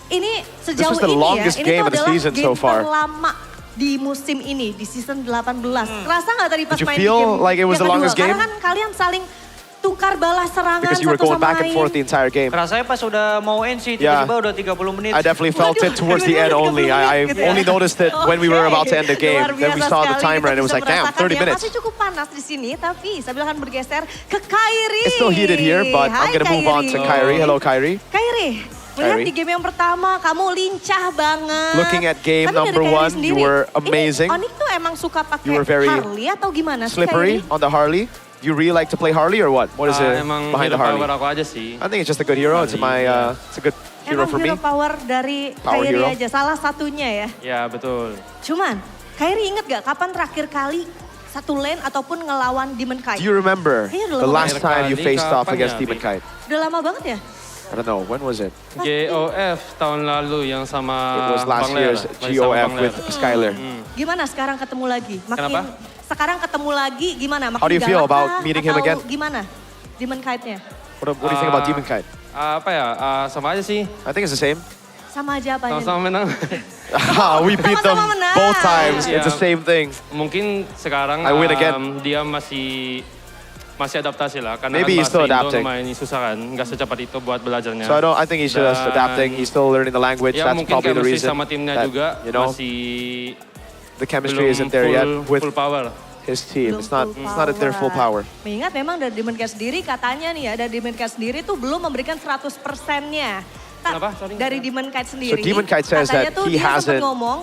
[SPEAKER 1] Ini sejauh
[SPEAKER 9] was the
[SPEAKER 1] ini ya,
[SPEAKER 9] longest
[SPEAKER 1] ini
[SPEAKER 9] game
[SPEAKER 1] tuh
[SPEAKER 9] of the
[SPEAKER 1] adalah
[SPEAKER 9] season
[SPEAKER 1] game
[SPEAKER 9] so far.
[SPEAKER 1] terlama di musim ini, di season 18. Kerasa nggak tadi pas
[SPEAKER 9] Did you
[SPEAKER 1] main
[SPEAKER 9] feel
[SPEAKER 1] di game
[SPEAKER 9] like it was
[SPEAKER 1] yang
[SPEAKER 9] the
[SPEAKER 1] kedua?
[SPEAKER 9] longest game?
[SPEAKER 1] Karena kan kalian saling tukar balas serangan
[SPEAKER 9] Because you were
[SPEAKER 1] satu
[SPEAKER 9] going
[SPEAKER 1] sama
[SPEAKER 9] back and
[SPEAKER 1] lain.
[SPEAKER 9] forth the entire game.
[SPEAKER 5] Rasanya pas udah mau end sih,
[SPEAKER 9] Yeah.
[SPEAKER 5] tiba-tiba udah 30 menit.
[SPEAKER 9] I definitely felt it towards the end only. I only noticed it when we were about to end the game.
[SPEAKER 1] Luar
[SPEAKER 9] Then we
[SPEAKER 1] biasa
[SPEAKER 9] saw the
[SPEAKER 1] sekali,
[SPEAKER 9] timer and it was
[SPEAKER 1] kita
[SPEAKER 9] like, damn,
[SPEAKER 1] bisa
[SPEAKER 9] 30
[SPEAKER 1] merasakan ya.
[SPEAKER 9] minutes.
[SPEAKER 1] Masih cukup panas di sini, tapi sambil akan bergeser ke Kairi.
[SPEAKER 9] It's still heated here, but I'm going to move on to Kyrie. Hello, Kyrie.
[SPEAKER 1] Kairi, melihat
[SPEAKER 9] Kairi.
[SPEAKER 1] di game yang pertama kamu lincah banget.
[SPEAKER 9] Looking at game
[SPEAKER 1] Tapi
[SPEAKER 9] number
[SPEAKER 1] dari Kairi
[SPEAKER 9] 1, you
[SPEAKER 1] sendiri,
[SPEAKER 9] were amazing.
[SPEAKER 1] Ini Onyx tuh emang suka pakai
[SPEAKER 9] You were very
[SPEAKER 1] Harley atau gimana sih
[SPEAKER 9] Slippery
[SPEAKER 1] Kairi?
[SPEAKER 9] on the Harley. You really like to play Harley or what? What is it
[SPEAKER 8] Emang
[SPEAKER 9] behind the
[SPEAKER 8] hero
[SPEAKER 9] Harley?
[SPEAKER 8] power aku aja sih.
[SPEAKER 9] I think it's just a good hero. It's a good hero
[SPEAKER 1] Emang
[SPEAKER 9] for me.
[SPEAKER 1] hero power dari
[SPEAKER 9] Power
[SPEAKER 1] Kairi
[SPEAKER 9] hero.
[SPEAKER 1] aja, salah satunya ya.
[SPEAKER 8] Ya betul.
[SPEAKER 1] Cuman, Kairi inget gak kapan terakhir kali satu lane ataupun ngelawan Demon Kite?
[SPEAKER 9] Do you remember
[SPEAKER 1] Kayaknya udah
[SPEAKER 9] the
[SPEAKER 1] lama
[SPEAKER 9] last
[SPEAKER 1] banget.
[SPEAKER 9] time you faced off
[SPEAKER 8] kapan
[SPEAKER 9] against
[SPEAKER 8] ya,
[SPEAKER 9] Demon
[SPEAKER 8] Bi?
[SPEAKER 9] Kite?
[SPEAKER 1] Udah lama banget ya?
[SPEAKER 9] I don't know. When was it?
[SPEAKER 8] GOF tahun lalu yang sama
[SPEAKER 9] It was last
[SPEAKER 8] Bangler.
[SPEAKER 9] year's
[SPEAKER 8] Main sama
[SPEAKER 9] GOF
[SPEAKER 8] Bangler.
[SPEAKER 9] with Skyler.
[SPEAKER 1] Gimana sekarang ketemu lagi?
[SPEAKER 8] Kenapa?
[SPEAKER 1] Sekarang ketemu lagi gimana? Makin
[SPEAKER 9] How do you feel
[SPEAKER 1] galak
[SPEAKER 9] about
[SPEAKER 1] kah?
[SPEAKER 9] meeting him
[SPEAKER 1] Atau
[SPEAKER 9] again?
[SPEAKER 1] Gimana? Demon Kite-nya?
[SPEAKER 9] What do you think about Demon Kite?
[SPEAKER 8] Apa ya? Sama aja sih.
[SPEAKER 9] I think it's the same.
[SPEAKER 1] Sama aja apanya?
[SPEAKER 8] Sama-sama menang.
[SPEAKER 9] We beat them
[SPEAKER 1] Sama-sama menang.
[SPEAKER 9] both times.
[SPEAKER 8] Iya.
[SPEAKER 9] It's the same thing.
[SPEAKER 8] Mungkin sekarang
[SPEAKER 9] I win again.
[SPEAKER 8] dia masih adaptasi lah. Karena
[SPEAKER 9] Maybe
[SPEAKER 8] kan
[SPEAKER 9] he's still
[SPEAKER 8] bahasa Indo
[SPEAKER 9] adapting.
[SPEAKER 8] lumayan susah kan. Nggak secepat itu buat belajarnya.
[SPEAKER 9] So I don't. I think he's just
[SPEAKER 8] Dan-
[SPEAKER 9] adapting. He's still learning the language.
[SPEAKER 8] Ya
[SPEAKER 9] That's
[SPEAKER 8] mungkin
[SPEAKER 9] probably the
[SPEAKER 8] chemistry
[SPEAKER 9] reason.
[SPEAKER 8] sama timnya
[SPEAKER 9] that,
[SPEAKER 8] juga
[SPEAKER 9] you know,
[SPEAKER 8] masih
[SPEAKER 9] the chemistry
[SPEAKER 8] belum
[SPEAKER 9] isn't there yet with
[SPEAKER 8] full power.
[SPEAKER 9] his team. It's not at their full power.
[SPEAKER 1] Mengingat memang dari Demon Kite sendiri katanya nih ya, dari Demon Kite sendiri tuh belum memberikan 100%-nya.
[SPEAKER 8] Kenapa? Sorry.
[SPEAKER 1] Dari Demon Kite sendiri.
[SPEAKER 9] So Demon Kite says
[SPEAKER 1] katanya
[SPEAKER 9] that
[SPEAKER 1] tuh
[SPEAKER 9] he
[SPEAKER 1] dia sempat
[SPEAKER 9] hasn't
[SPEAKER 1] ngomong,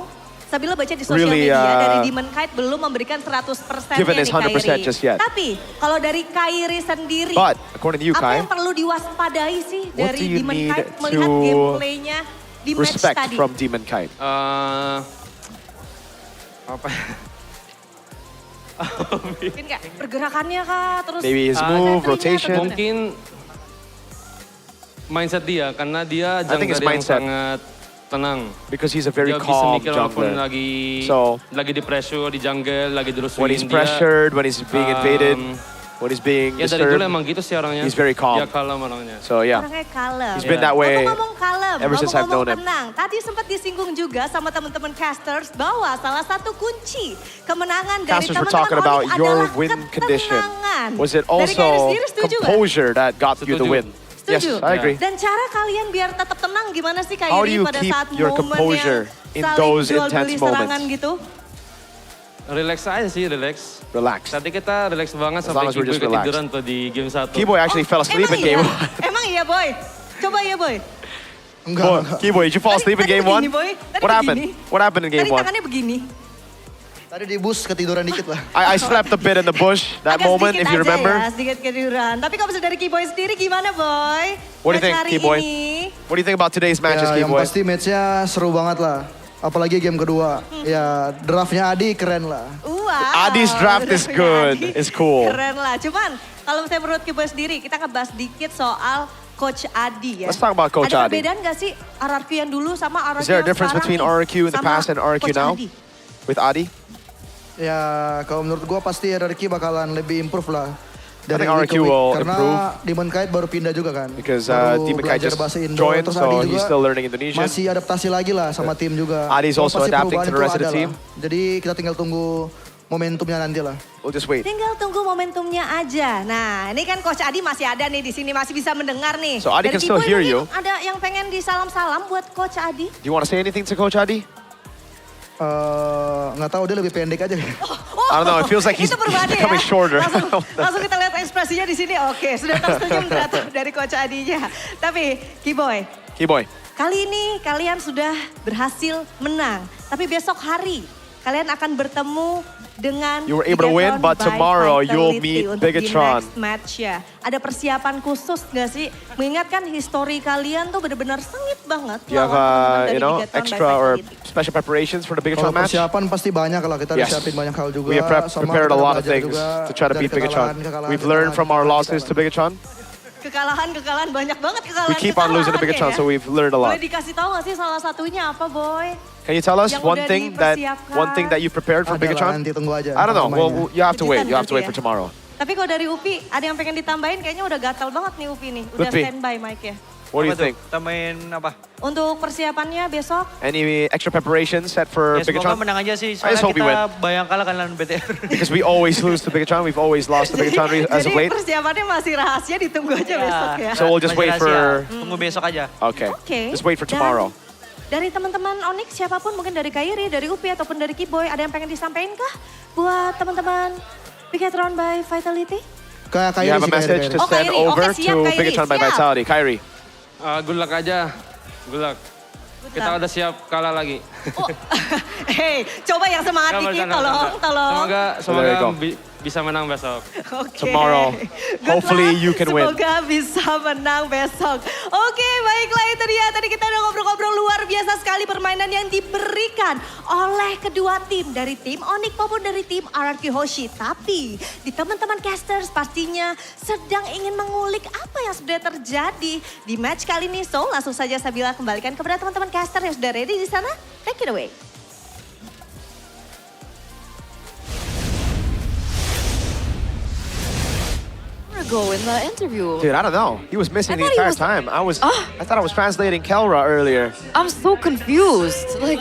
[SPEAKER 1] Sabila baca di sosial
[SPEAKER 9] really,
[SPEAKER 1] media, dari Demon Kite belum memberikan 100%-nya
[SPEAKER 9] given
[SPEAKER 1] nih
[SPEAKER 9] his 100%
[SPEAKER 1] Kairi.
[SPEAKER 9] just yet.
[SPEAKER 1] Tapi kalau dari Kairi sendiri,
[SPEAKER 9] But according to you,
[SPEAKER 1] apa
[SPEAKER 9] Kai,
[SPEAKER 1] yang perlu diwaspadai sih
[SPEAKER 9] what
[SPEAKER 1] dari
[SPEAKER 9] do you
[SPEAKER 1] Demon
[SPEAKER 9] need
[SPEAKER 1] Kite melihat
[SPEAKER 9] to
[SPEAKER 1] gameplaynya di match
[SPEAKER 9] respect
[SPEAKER 1] tadi?
[SPEAKER 9] from Demon Kite?
[SPEAKER 8] Apa?
[SPEAKER 1] Mungkin kayak pergerakannya kah, terus
[SPEAKER 9] Maybe his move,
[SPEAKER 1] settingnya,
[SPEAKER 9] rotation.
[SPEAKER 1] atau gimana?
[SPEAKER 8] Mungkin mindset dia karena dia
[SPEAKER 9] I think it's
[SPEAKER 8] jungler yang
[SPEAKER 9] mindset.
[SPEAKER 8] sangat tenang.
[SPEAKER 9] Because he's a very
[SPEAKER 8] Dia bisa
[SPEAKER 9] calm
[SPEAKER 8] mikir walaupun
[SPEAKER 9] jungler.
[SPEAKER 8] lagi
[SPEAKER 9] So
[SPEAKER 8] di pressure di jungle, lagi dirusuhin
[SPEAKER 9] when he's
[SPEAKER 8] dia,
[SPEAKER 9] pressured, when he's being invaded, when he's being
[SPEAKER 8] ya dari dulu
[SPEAKER 9] disturbed,
[SPEAKER 8] emang gitu sih orangnya.
[SPEAKER 9] he's very calm.
[SPEAKER 8] Dia kalem orangnya.
[SPEAKER 9] So yeah,
[SPEAKER 1] Orangnya kalem.
[SPEAKER 9] he's been that way
[SPEAKER 1] Ngomong-ngomong kalem,
[SPEAKER 9] ever since I've known him.
[SPEAKER 1] tenang. Tadi sempat disinggung juga sama teman-teman casters bahwa salah satu kunci kemenangan dari
[SPEAKER 9] Casters were
[SPEAKER 1] teman-teman
[SPEAKER 9] talking about
[SPEAKER 1] Onyx
[SPEAKER 9] your
[SPEAKER 1] adalah
[SPEAKER 9] win condition.
[SPEAKER 1] ketenangan.
[SPEAKER 9] Was it
[SPEAKER 1] Dari Kairi
[SPEAKER 9] also
[SPEAKER 1] sendiri setuju nggak?
[SPEAKER 9] composure that got you the win? Yes,
[SPEAKER 1] Setuju.
[SPEAKER 9] I agree.
[SPEAKER 1] Dan cara kalian biar tetap tenang gimana sih
[SPEAKER 9] How do
[SPEAKER 1] Kairi
[SPEAKER 9] you
[SPEAKER 1] pada
[SPEAKER 9] keep
[SPEAKER 1] saat
[SPEAKER 9] your
[SPEAKER 1] momen
[SPEAKER 9] composure
[SPEAKER 1] yang
[SPEAKER 9] in
[SPEAKER 1] saling
[SPEAKER 9] those
[SPEAKER 1] jual
[SPEAKER 9] intense
[SPEAKER 1] beli serangan
[SPEAKER 9] moments?
[SPEAKER 1] gitu?
[SPEAKER 8] Relax aja sih, relax.
[SPEAKER 9] Relax.
[SPEAKER 8] Tadi kita relax banget
[SPEAKER 9] As
[SPEAKER 8] sampai
[SPEAKER 9] long as we're
[SPEAKER 8] Kiboy
[SPEAKER 9] just relaxed.
[SPEAKER 8] ketiduran tuh di game 1.
[SPEAKER 9] Kiboy actually fell asleep in game 1.
[SPEAKER 1] Emang iya Boy? Coba ya Boy.
[SPEAKER 9] Kiboy, did you fall asleep in game 1?
[SPEAKER 1] begini, Boy. Tadi
[SPEAKER 9] What happened?
[SPEAKER 1] begini.
[SPEAKER 9] What happened in game
[SPEAKER 1] Tadi
[SPEAKER 9] 1?
[SPEAKER 1] tangannya begini.
[SPEAKER 4] Tadi di bus ketiduran dikit lah.
[SPEAKER 9] I slept a bit in the bush that
[SPEAKER 1] Agak
[SPEAKER 9] moment,
[SPEAKER 1] sedikit
[SPEAKER 9] if you
[SPEAKER 1] aja
[SPEAKER 9] remember.
[SPEAKER 1] Ya, sedikit ketiduran. Tapi kalau misalnya dari Kiboy sendiri gimana Boy?
[SPEAKER 9] What do you think,
[SPEAKER 1] Match hari
[SPEAKER 9] Kiboy?
[SPEAKER 1] ini?
[SPEAKER 9] What do you think about today's matches,
[SPEAKER 4] Ya, yang
[SPEAKER 9] Kiboy?
[SPEAKER 4] pasti matchnya seru banget lah. Apalagi game kedua. Ya, draftnya Adi keren lah.
[SPEAKER 1] Wow.
[SPEAKER 9] Adi's draft is good. It's cool.
[SPEAKER 1] Keren lah. Cuman kalau misalnya menurut Kiboy sendiri, kita ngebahas dikit soal Coach Adi ya.
[SPEAKER 9] Let's talk about Coach
[SPEAKER 1] Ada
[SPEAKER 9] Adi.
[SPEAKER 1] perbedaan nggak sih RRQ yang dulu sama RRQ
[SPEAKER 9] Is there a
[SPEAKER 1] yang
[SPEAKER 9] difference
[SPEAKER 1] sekarang
[SPEAKER 9] between
[SPEAKER 1] nih?
[SPEAKER 9] RRQ in the
[SPEAKER 1] Sama
[SPEAKER 9] past and RRQ
[SPEAKER 1] Coach
[SPEAKER 9] now?
[SPEAKER 1] Adi?
[SPEAKER 9] With Adi?
[SPEAKER 4] Ya, kalau menurut gua pasti RRQ bakalan lebih improve lah.
[SPEAKER 9] I think
[SPEAKER 4] week
[SPEAKER 9] RRQ
[SPEAKER 4] ke week.
[SPEAKER 9] will
[SPEAKER 4] Karena
[SPEAKER 9] improve.
[SPEAKER 4] Demon Kite baru pindah juga kan.
[SPEAKER 9] Because
[SPEAKER 4] Baru
[SPEAKER 9] Demon Kite
[SPEAKER 4] belajar
[SPEAKER 9] just
[SPEAKER 4] bahasa Indo,
[SPEAKER 9] joined,
[SPEAKER 4] terus
[SPEAKER 9] so
[SPEAKER 4] Adi
[SPEAKER 9] he's
[SPEAKER 4] juga
[SPEAKER 9] still learning Indonesian.
[SPEAKER 4] Masih adaptasi lagi lah sama tim juga.
[SPEAKER 9] Adi's
[SPEAKER 4] So,
[SPEAKER 9] also
[SPEAKER 4] pasti
[SPEAKER 9] adapting to the
[SPEAKER 4] perubahan
[SPEAKER 9] rest of
[SPEAKER 4] itu
[SPEAKER 9] the
[SPEAKER 4] ada
[SPEAKER 9] team.
[SPEAKER 4] lah. Jadi kita tinggal tunggu momentumnya nanti lah.
[SPEAKER 9] We'll just wait.
[SPEAKER 1] Tinggal tunggu momentumnya aja. Nah, ini kan Coach Adi masih ada nih di sini, masih bisa mendengar nih.
[SPEAKER 9] So Adi
[SPEAKER 1] Dari
[SPEAKER 9] can still
[SPEAKER 1] Kiboy
[SPEAKER 9] hear
[SPEAKER 1] mungkin
[SPEAKER 9] you.
[SPEAKER 1] Ada yang pengen disalam-salam buat Coach Adi?
[SPEAKER 9] Do you want to say anything to Coach Adi?
[SPEAKER 4] Nggak tahu, dia lebih pendek aja.
[SPEAKER 9] I don't know, it feels like he's
[SPEAKER 1] Itu berbeda ya.
[SPEAKER 9] becoming shorter.
[SPEAKER 1] Langsung kita lihat ekspresinya di sini. Oke, sudah tersenyum ternyata dari Coach Adinya. Tapi Kiboy,
[SPEAKER 9] Kiboy,
[SPEAKER 1] kali ini kalian sudah berhasil menang. Tapi besok hari kalian akan bertemu dengan
[SPEAKER 9] You were able to win,
[SPEAKER 1] Bigatron
[SPEAKER 9] but
[SPEAKER 1] by
[SPEAKER 9] tomorrow you'll
[SPEAKER 1] Vitality
[SPEAKER 9] meet
[SPEAKER 1] untuk
[SPEAKER 9] Bigatron.
[SPEAKER 1] di next match ya. Ada persiapan khusus nggak sih? Mengingatkan histori kalian tuh benar-benar sengit banget.
[SPEAKER 9] do you have,
[SPEAKER 1] lawan teman-teman dari Bigatron by
[SPEAKER 9] extra or
[SPEAKER 1] Vitality.
[SPEAKER 9] special preparations for the
[SPEAKER 4] Kalau
[SPEAKER 9] Bigatron match?
[SPEAKER 4] persiapan pasti banyak lah, kita udah
[SPEAKER 9] Yes.
[SPEAKER 4] siapin banyak hal juga.
[SPEAKER 9] We have
[SPEAKER 4] sama
[SPEAKER 9] prepared
[SPEAKER 4] kita
[SPEAKER 9] a lot of
[SPEAKER 4] belajar
[SPEAKER 9] things
[SPEAKER 4] juga
[SPEAKER 9] to try to
[SPEAKER 4] dari
[SPEAKER 9] beat Bigatron.
[SPEAKER 4] kekalahan,
[SPEAKER 9] We've learned from our losses to Bigatron.
[SPEAKER 1] Kekalahan banyak banget kekalahan.
[SPEAKER 9] We keep on losing to Bigatron, so we've learned a lot.
[SPEAKER 1] Boleh dikasih tahu nggak sih salah satunya apa, Boy?
[SPEAKER 9] Can you tell us
[SPEAKER 1] Yang
[SPEAKER 9] one
[SPEAKER 1] udah
[SPEAKER 9] thing that you prepared for
[SPEAKER 4] Ada lah,
[SPEAKER 9] Bigatron?
[SPEAKER 4] nanti tunggu aja.
[SPEAKER 9] I don't know. Well,
[SPEAKER 4] pemainnya.
[SPEAKER 9] you have to wait. You have to wait
[SPEAKER 1] Kejutan
[SPEAKER 9] for tomorrow.
[SPEAKER 1] Tapi kalau dari Upi, ada yang pengen ditambahin kayaknya udah gatal banget nih Upi nih. Udah
[SPEAKER 9] Lutfi.
[SPEAKER 1] standby mic-nya.
[SPEAKER 9] What do you think?
[SPEAKER 23] Tambahin apa?
[SPEAKER 1] Untuk persiapannya besok,
[SPEAKER 9] Any extra preparations set for
[SPEAKER 23] Ya semoga
[SPEAKER 9] Bigatron?
[SPEAKER 23] menang aja sih.
[SPEAKER 9] I just
[SPEAKER 23] Soalnya
[SPEAKER 9] hope we win.
[SPEAKER 23] kita bayang kalah kan lawan BTR.
[SPEAKER 9] Because we always lose to Bigatron. We've always lost to Bigatron as of
[SPEAKER 1] jadi
[SPEAKER 9] late.
[SPEAKER 1] persiapannya masih rahasia, ditunggu aja besok ya.
[SPEAKER 9] So we'll just wait
[SPEAKER 23] Masih rahasia.
[SPEAKER 9] for...
[SPEAKER 23] Tunggu besok aja.
[SPEAKER 9] Okay.
[SPEAKER 1] Oke.
[SPEAKER 9] Just wait for
[SPEAKER 1] Dan
[SPEAKER 9] tomorrow.
[SPEAKER 1] Dari teman-teman Onyx, siapapun mungkin dari Kairi, dari Upi, ataupun dari Kiboy, ada yang pengen disampaikan kah buat teman-teman Bigatron by Vitality?
[SPEAKER 4] Kayak
[SPEAKER 9] You have a message to send
[SPEAKER 1] Kairi.
[SPEAKER 9] over
[SPEAKER 1] Oke, siap,
[SPEAKER 9] to
[SPEAKER 1] Kairi.
[SPEAKER 9] Bigatron by
[SPEAKER 1] Siap.
[SPEAKER 9] Vitality. Kyrie.
[SPEAKER 8] Good luck aja. Good luck. Kita
[SPEAKER 1] luck.
[SPEAKER 8] udah siap kalah lagi.
[SPEAKER 1] Hei, coba yang semangat
[SPEAKER 8] Nggak,
[SPEAKER 1] dikit,
[SPEAKER 8] bercanda,
[SPEAKER 1] tolong, tolong.
[SPEAKER 8] Semoga
[SPEAKER 9] So there you go.
[SPEAKER 8] bisa menang besok.
[SPEAKER 1] Oke.
[SPEAKER 9] Tomorrow,
[SPEAKER 1] Good
[SPEAKER 9] hopefully
[SPEAKER 1] luck.
[SPEAKER 9] you can win.
[SPEAKER 1] Semoga bisa menang besok. Oke, baiklah itu dia. Tadi kita udah ngobrol-ngobrol luar biasa sekali permainan yang diberikan oleh kedua tim. Dari tim Onyx maupun dari tim RRQ Hoshi. Tapi di teman-teman casters pastinya sedang ingin mengulik apa yang sebenarnya terjadi di match kali ini. So langsung saja Sabila kembalikan kepada teman-teman caster yang sudah ready di sana. Take it away.
[SPEAKER 13] Go in the interview.
[SPEAKER 9] Dude, I don't know. He was missing the
[SPEAKER 13] thought he
[SPEAKER 9] entire
[SPEAKER 13] was-
[SPEAKER 9] time. I thought I was translating Kelra earlier.
[SPEAKER 13] I'm so confused. Like,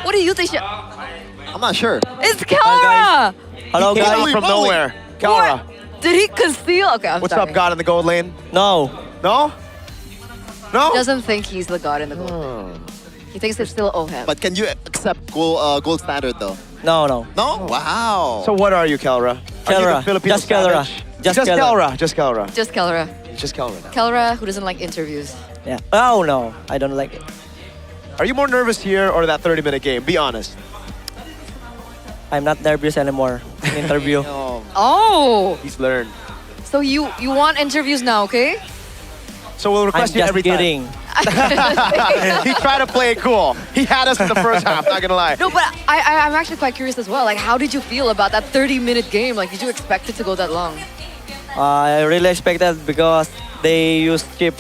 [SPEAKER 13] what do you think?
[SPEAKER 14] I'm not sure.
[SPEAKER 13] It's Kelra!
[SPEAKER 9] Hello, he came out from nowhere. Kelra.
[SPEAKER 13] Did he conceal? Okay, I'm
[SPEAKER 9] What's
[SPEAKER 13] sorry.
[SPEAKER 9] up, God in the gold lane?
[SPEAKER 24] No.
[SPEAKER 9] No? No?
[SPEAKER 13] He doesn't think he's the god in the gold. He thinks it's still Ohem.
[SPEAKER 14] But can you accept gold standard though?
[SPEAKER 24] No, no.
[SPEAKER 14] No? Wow.
[SPEAKER 9] So what are you, Kelra? Are you the
[SPEAKER 24] Kelra.
[SPEAKER 9] Filipino
[SPEAKER 24] Just Kelra.
[SPEAKER 9] savage?
[SPEAKER 24] Just
[SPEAKER 9] Kelra.
[SPEAKER 24] Kelra.
[SPEAKER 9] Just Kelra.
[SPEAKER 13] Just Kelra.
[SPEAKER 9] Just Kelra now.
[SPEAKER 13] Kelra, who doesn't like interviews.
[SPEAKER 24] Yeah. Oh, no. I don't like it.
[SPEAKER 9] Are you more nervous here or that 30-minute game? Be honest.
[SPEAKER 24] I'm not nervous anymore in interview.
[SPEAKER 13] Oh!
[SPEAKER 9] He's learned.
[SPEAKER 13] So you want interviews now, okay?
[SPEAKER 9] So we'll request
[SPEAKER 24] I'm
[SPEAKER 9] you
[SPEAKER 24] just
[SPEAKER 9] every
[SPEAKER 24] kidding.
[SPEAKER 9] time. He tried to play it cool. He had us in the first half, not gonna lie.
[SPEAKER 13] No, but I'm actually quite curious as well. Like, how did you feel about that 30-minute game? Like, did you expect it to go that long?
[SPEAKER 24] I really expected because they use chip.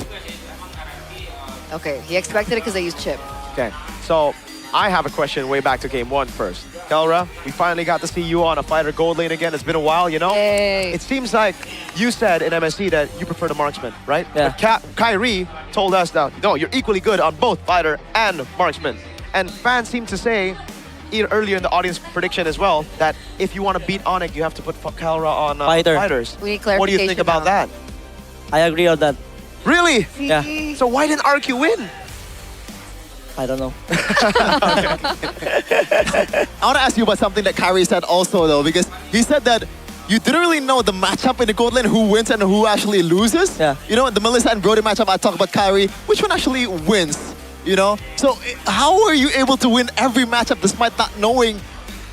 [SPEAKER 13] Okay, he expected it because they used chip.
[SPEAKER 9] Okay, so I have a question way back to game one first. Kelra, we finally got to see you on a fighter gold lane again. It's been a while, you know?
[SPEAKER 13] Yay.
[SPEAKER 9] It seems like you said in MSC that you prefer the marksman, right?
[SPEAKER 24] Yeah.
[SPEAKER 9] But Kyrie told us that, no, you're equally good on both fighter and marksman. And fans seem to say, earlier in the audience prediction as well, that if you want to beat Onyx, you have to put Kelra on fighters.
[SPEAKER 13] We need
[SPEAKER 9] What do you think
[SPEAKER 13] clarification
[SPEAKER 9] about
[SPEAKER 13] now.
[SPEAKER 9] that?
[SPEAKER 24] I agree on that.
[SPEAKER 9] Really?
[SPEAKER 24] Yeah.
[SPEAKER 9] So why didn't RQ win?
[SPEAKER 10] I don't know.
[SPEAKER 14] I want to ask you about something that Kyrie said also, though, because he said that you didn't really know the matchup in the gold lane, who wins and who actually loses.
[SPEAKER 10] Yeah.
[SPEAKER 14] You know, the Melissa and Brody matchup, I talk about Kyrie, which one actually wins, you know? So how are you able to win every matchup despite not knowing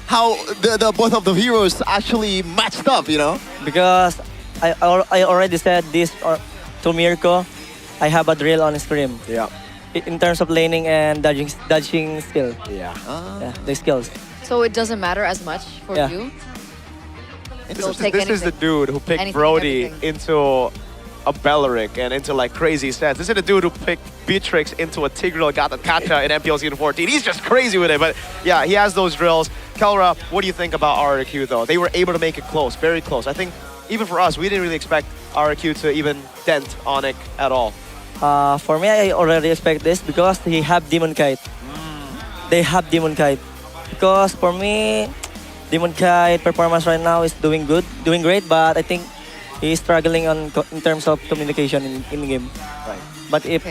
[SPEAKER 14] how the both of the heroes actually matched up, you know?
[SPEAKER 10] Because I already said this to Mirko, I have a drill on scrim.
[SPEAKER 14] Yeah.
[SPEAKER 10] In terms of laning and dodging skill.
[SPEAKER 14] Yeah.
[SPEAKER 10] Yeah, the skills.
[SPEAKER 13] So it doesn't matter as much for
[SPEAKER 10] Yeah.
[SPEAKER 13] you?
[SPEAKER 9] This is the dude who picked Brody into a Belleric and into like crazy stats. This is the dude who picked Beatrix into a Tigreal Gatakacha in MPL Season 14. He's just crazy with it, but yeah, he has those drills. Kelra, what do you think about RRQ though? They were able to make it close, very close. I think even for us, we didn't really expect RRQ to even dent Onic at all.
[SPEAKER 10] For me, I already expect this because he have Demon Kite. They have Demon Kite. Because for me, Demon Kite performance right now is doing great, but I think he's struggling in terms of communication in game.
[SPEAKER 14] Right.
[SPEAKER 10] But if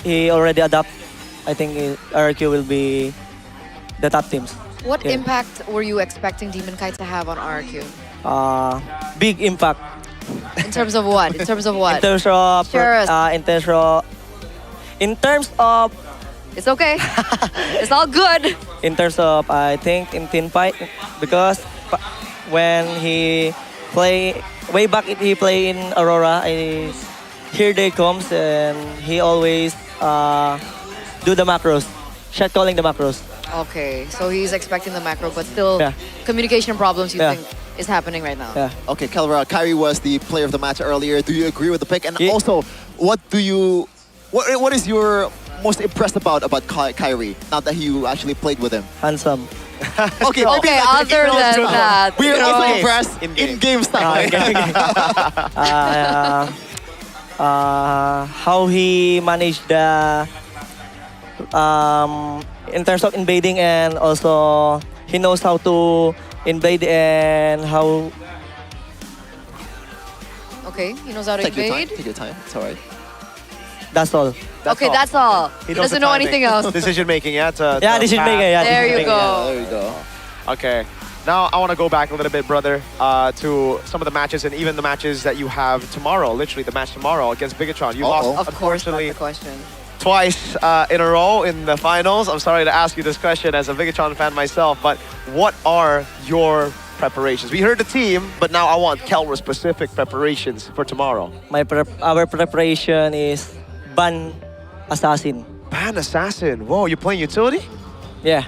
[SPEAKER 10] he already adapt, I think RRQ will be the top teams.
[SPEAKER 13] What
[SPEAKER 10] Yeah.
[SPEAKER 13] impact were you expecting Demon Kite to have on RRQ?
[SPEAKER 10] Big impact.
[SPEAKER 13] In terms of what? In terms of what?
[SPEAKER 10] In terms of
[SPEAKER 13] Share us.
[SPEAKER 10] in terms of
[SPEAKER 13] It's okay. It's all good.
[SPEAKER 10] in terms of I think in team fight because when he play way back he play in Aurora, here they comes and he always do the macros, shot calling the macros.
[SPEAKER 13] Okay, so he's expecting the macro, but still
[SPEAKER 10] Yeah.
[SPEAKER 13] communication problems you
[SPEAKER 10] Yeah.
[SPEAKER 13] think is happening right now.
[SPEAKER 10] Yeah.
[SPEAKER 14] Okay, Kelra, Kyrie was the player of the match earlier. Do you agree with the pick? And also, what is your most impressed about Kyrie now that you actually played with him?
[SPEAKER 10] Handsome.
[SPEAKER 14] Okay,
[SPEAKER 13] Okay, other than that,
[SPEAKER 14] we're
[SPEAKER 13] you
[SPEAKER 14] also
[SPEAKER 13] know.
[SPEAKER 14] impressed in-game stuff.
[SPEAKER 10] How he managed the in terms of invading and also he knows how to invade and how.
[SPEAKER 13] Okay, he knows how to
[SPEAKER 14] Take your time.
[SPEAKER 13] invade.
[SPEAKER 14] Take your time. It's all right.
[SPEAKER 10] That's all.
[SPEAKER 13] Okay, that's all. He
[SPEAKER 9] knows
[SPEAKER 13] doesn't
[SPEAKER 9] the
[SPEAKER 13] know
[SPEAKER 9] timing.
[SPEAKER 13] anything else.
[SPEAKER 9] Decision making, yeah?
[SPEAKER 10] Yeah, decision making, yeah.
[SPEAKER 13] There you go.
[SPEAKER 14] There you go.
[SPEAKER 9] Okay. Now I want to go back a little bit, brother, to some of the matches and even the matches that you have tomorrow. Literally, the match tomorrow against Bigatron. You lost,
[SPEAKER 13] Of course, that's
[SPEAKER 9] unfortunately,
[SPEAKER 13] the question.
[SPEAKER 9] twice in a row in the finals. I'm sorry to ask you this question as a Bigatron fan myself, but what are your preparations? We heard the team, but now I want Kelra specific preparations for tomorrow.
[SPEAKER 10] Our preparation is ban assassin.
[SPEAKER 9] Ban assassin. Whoa, you're playing utility?
[SPEAKER 10] Yeah.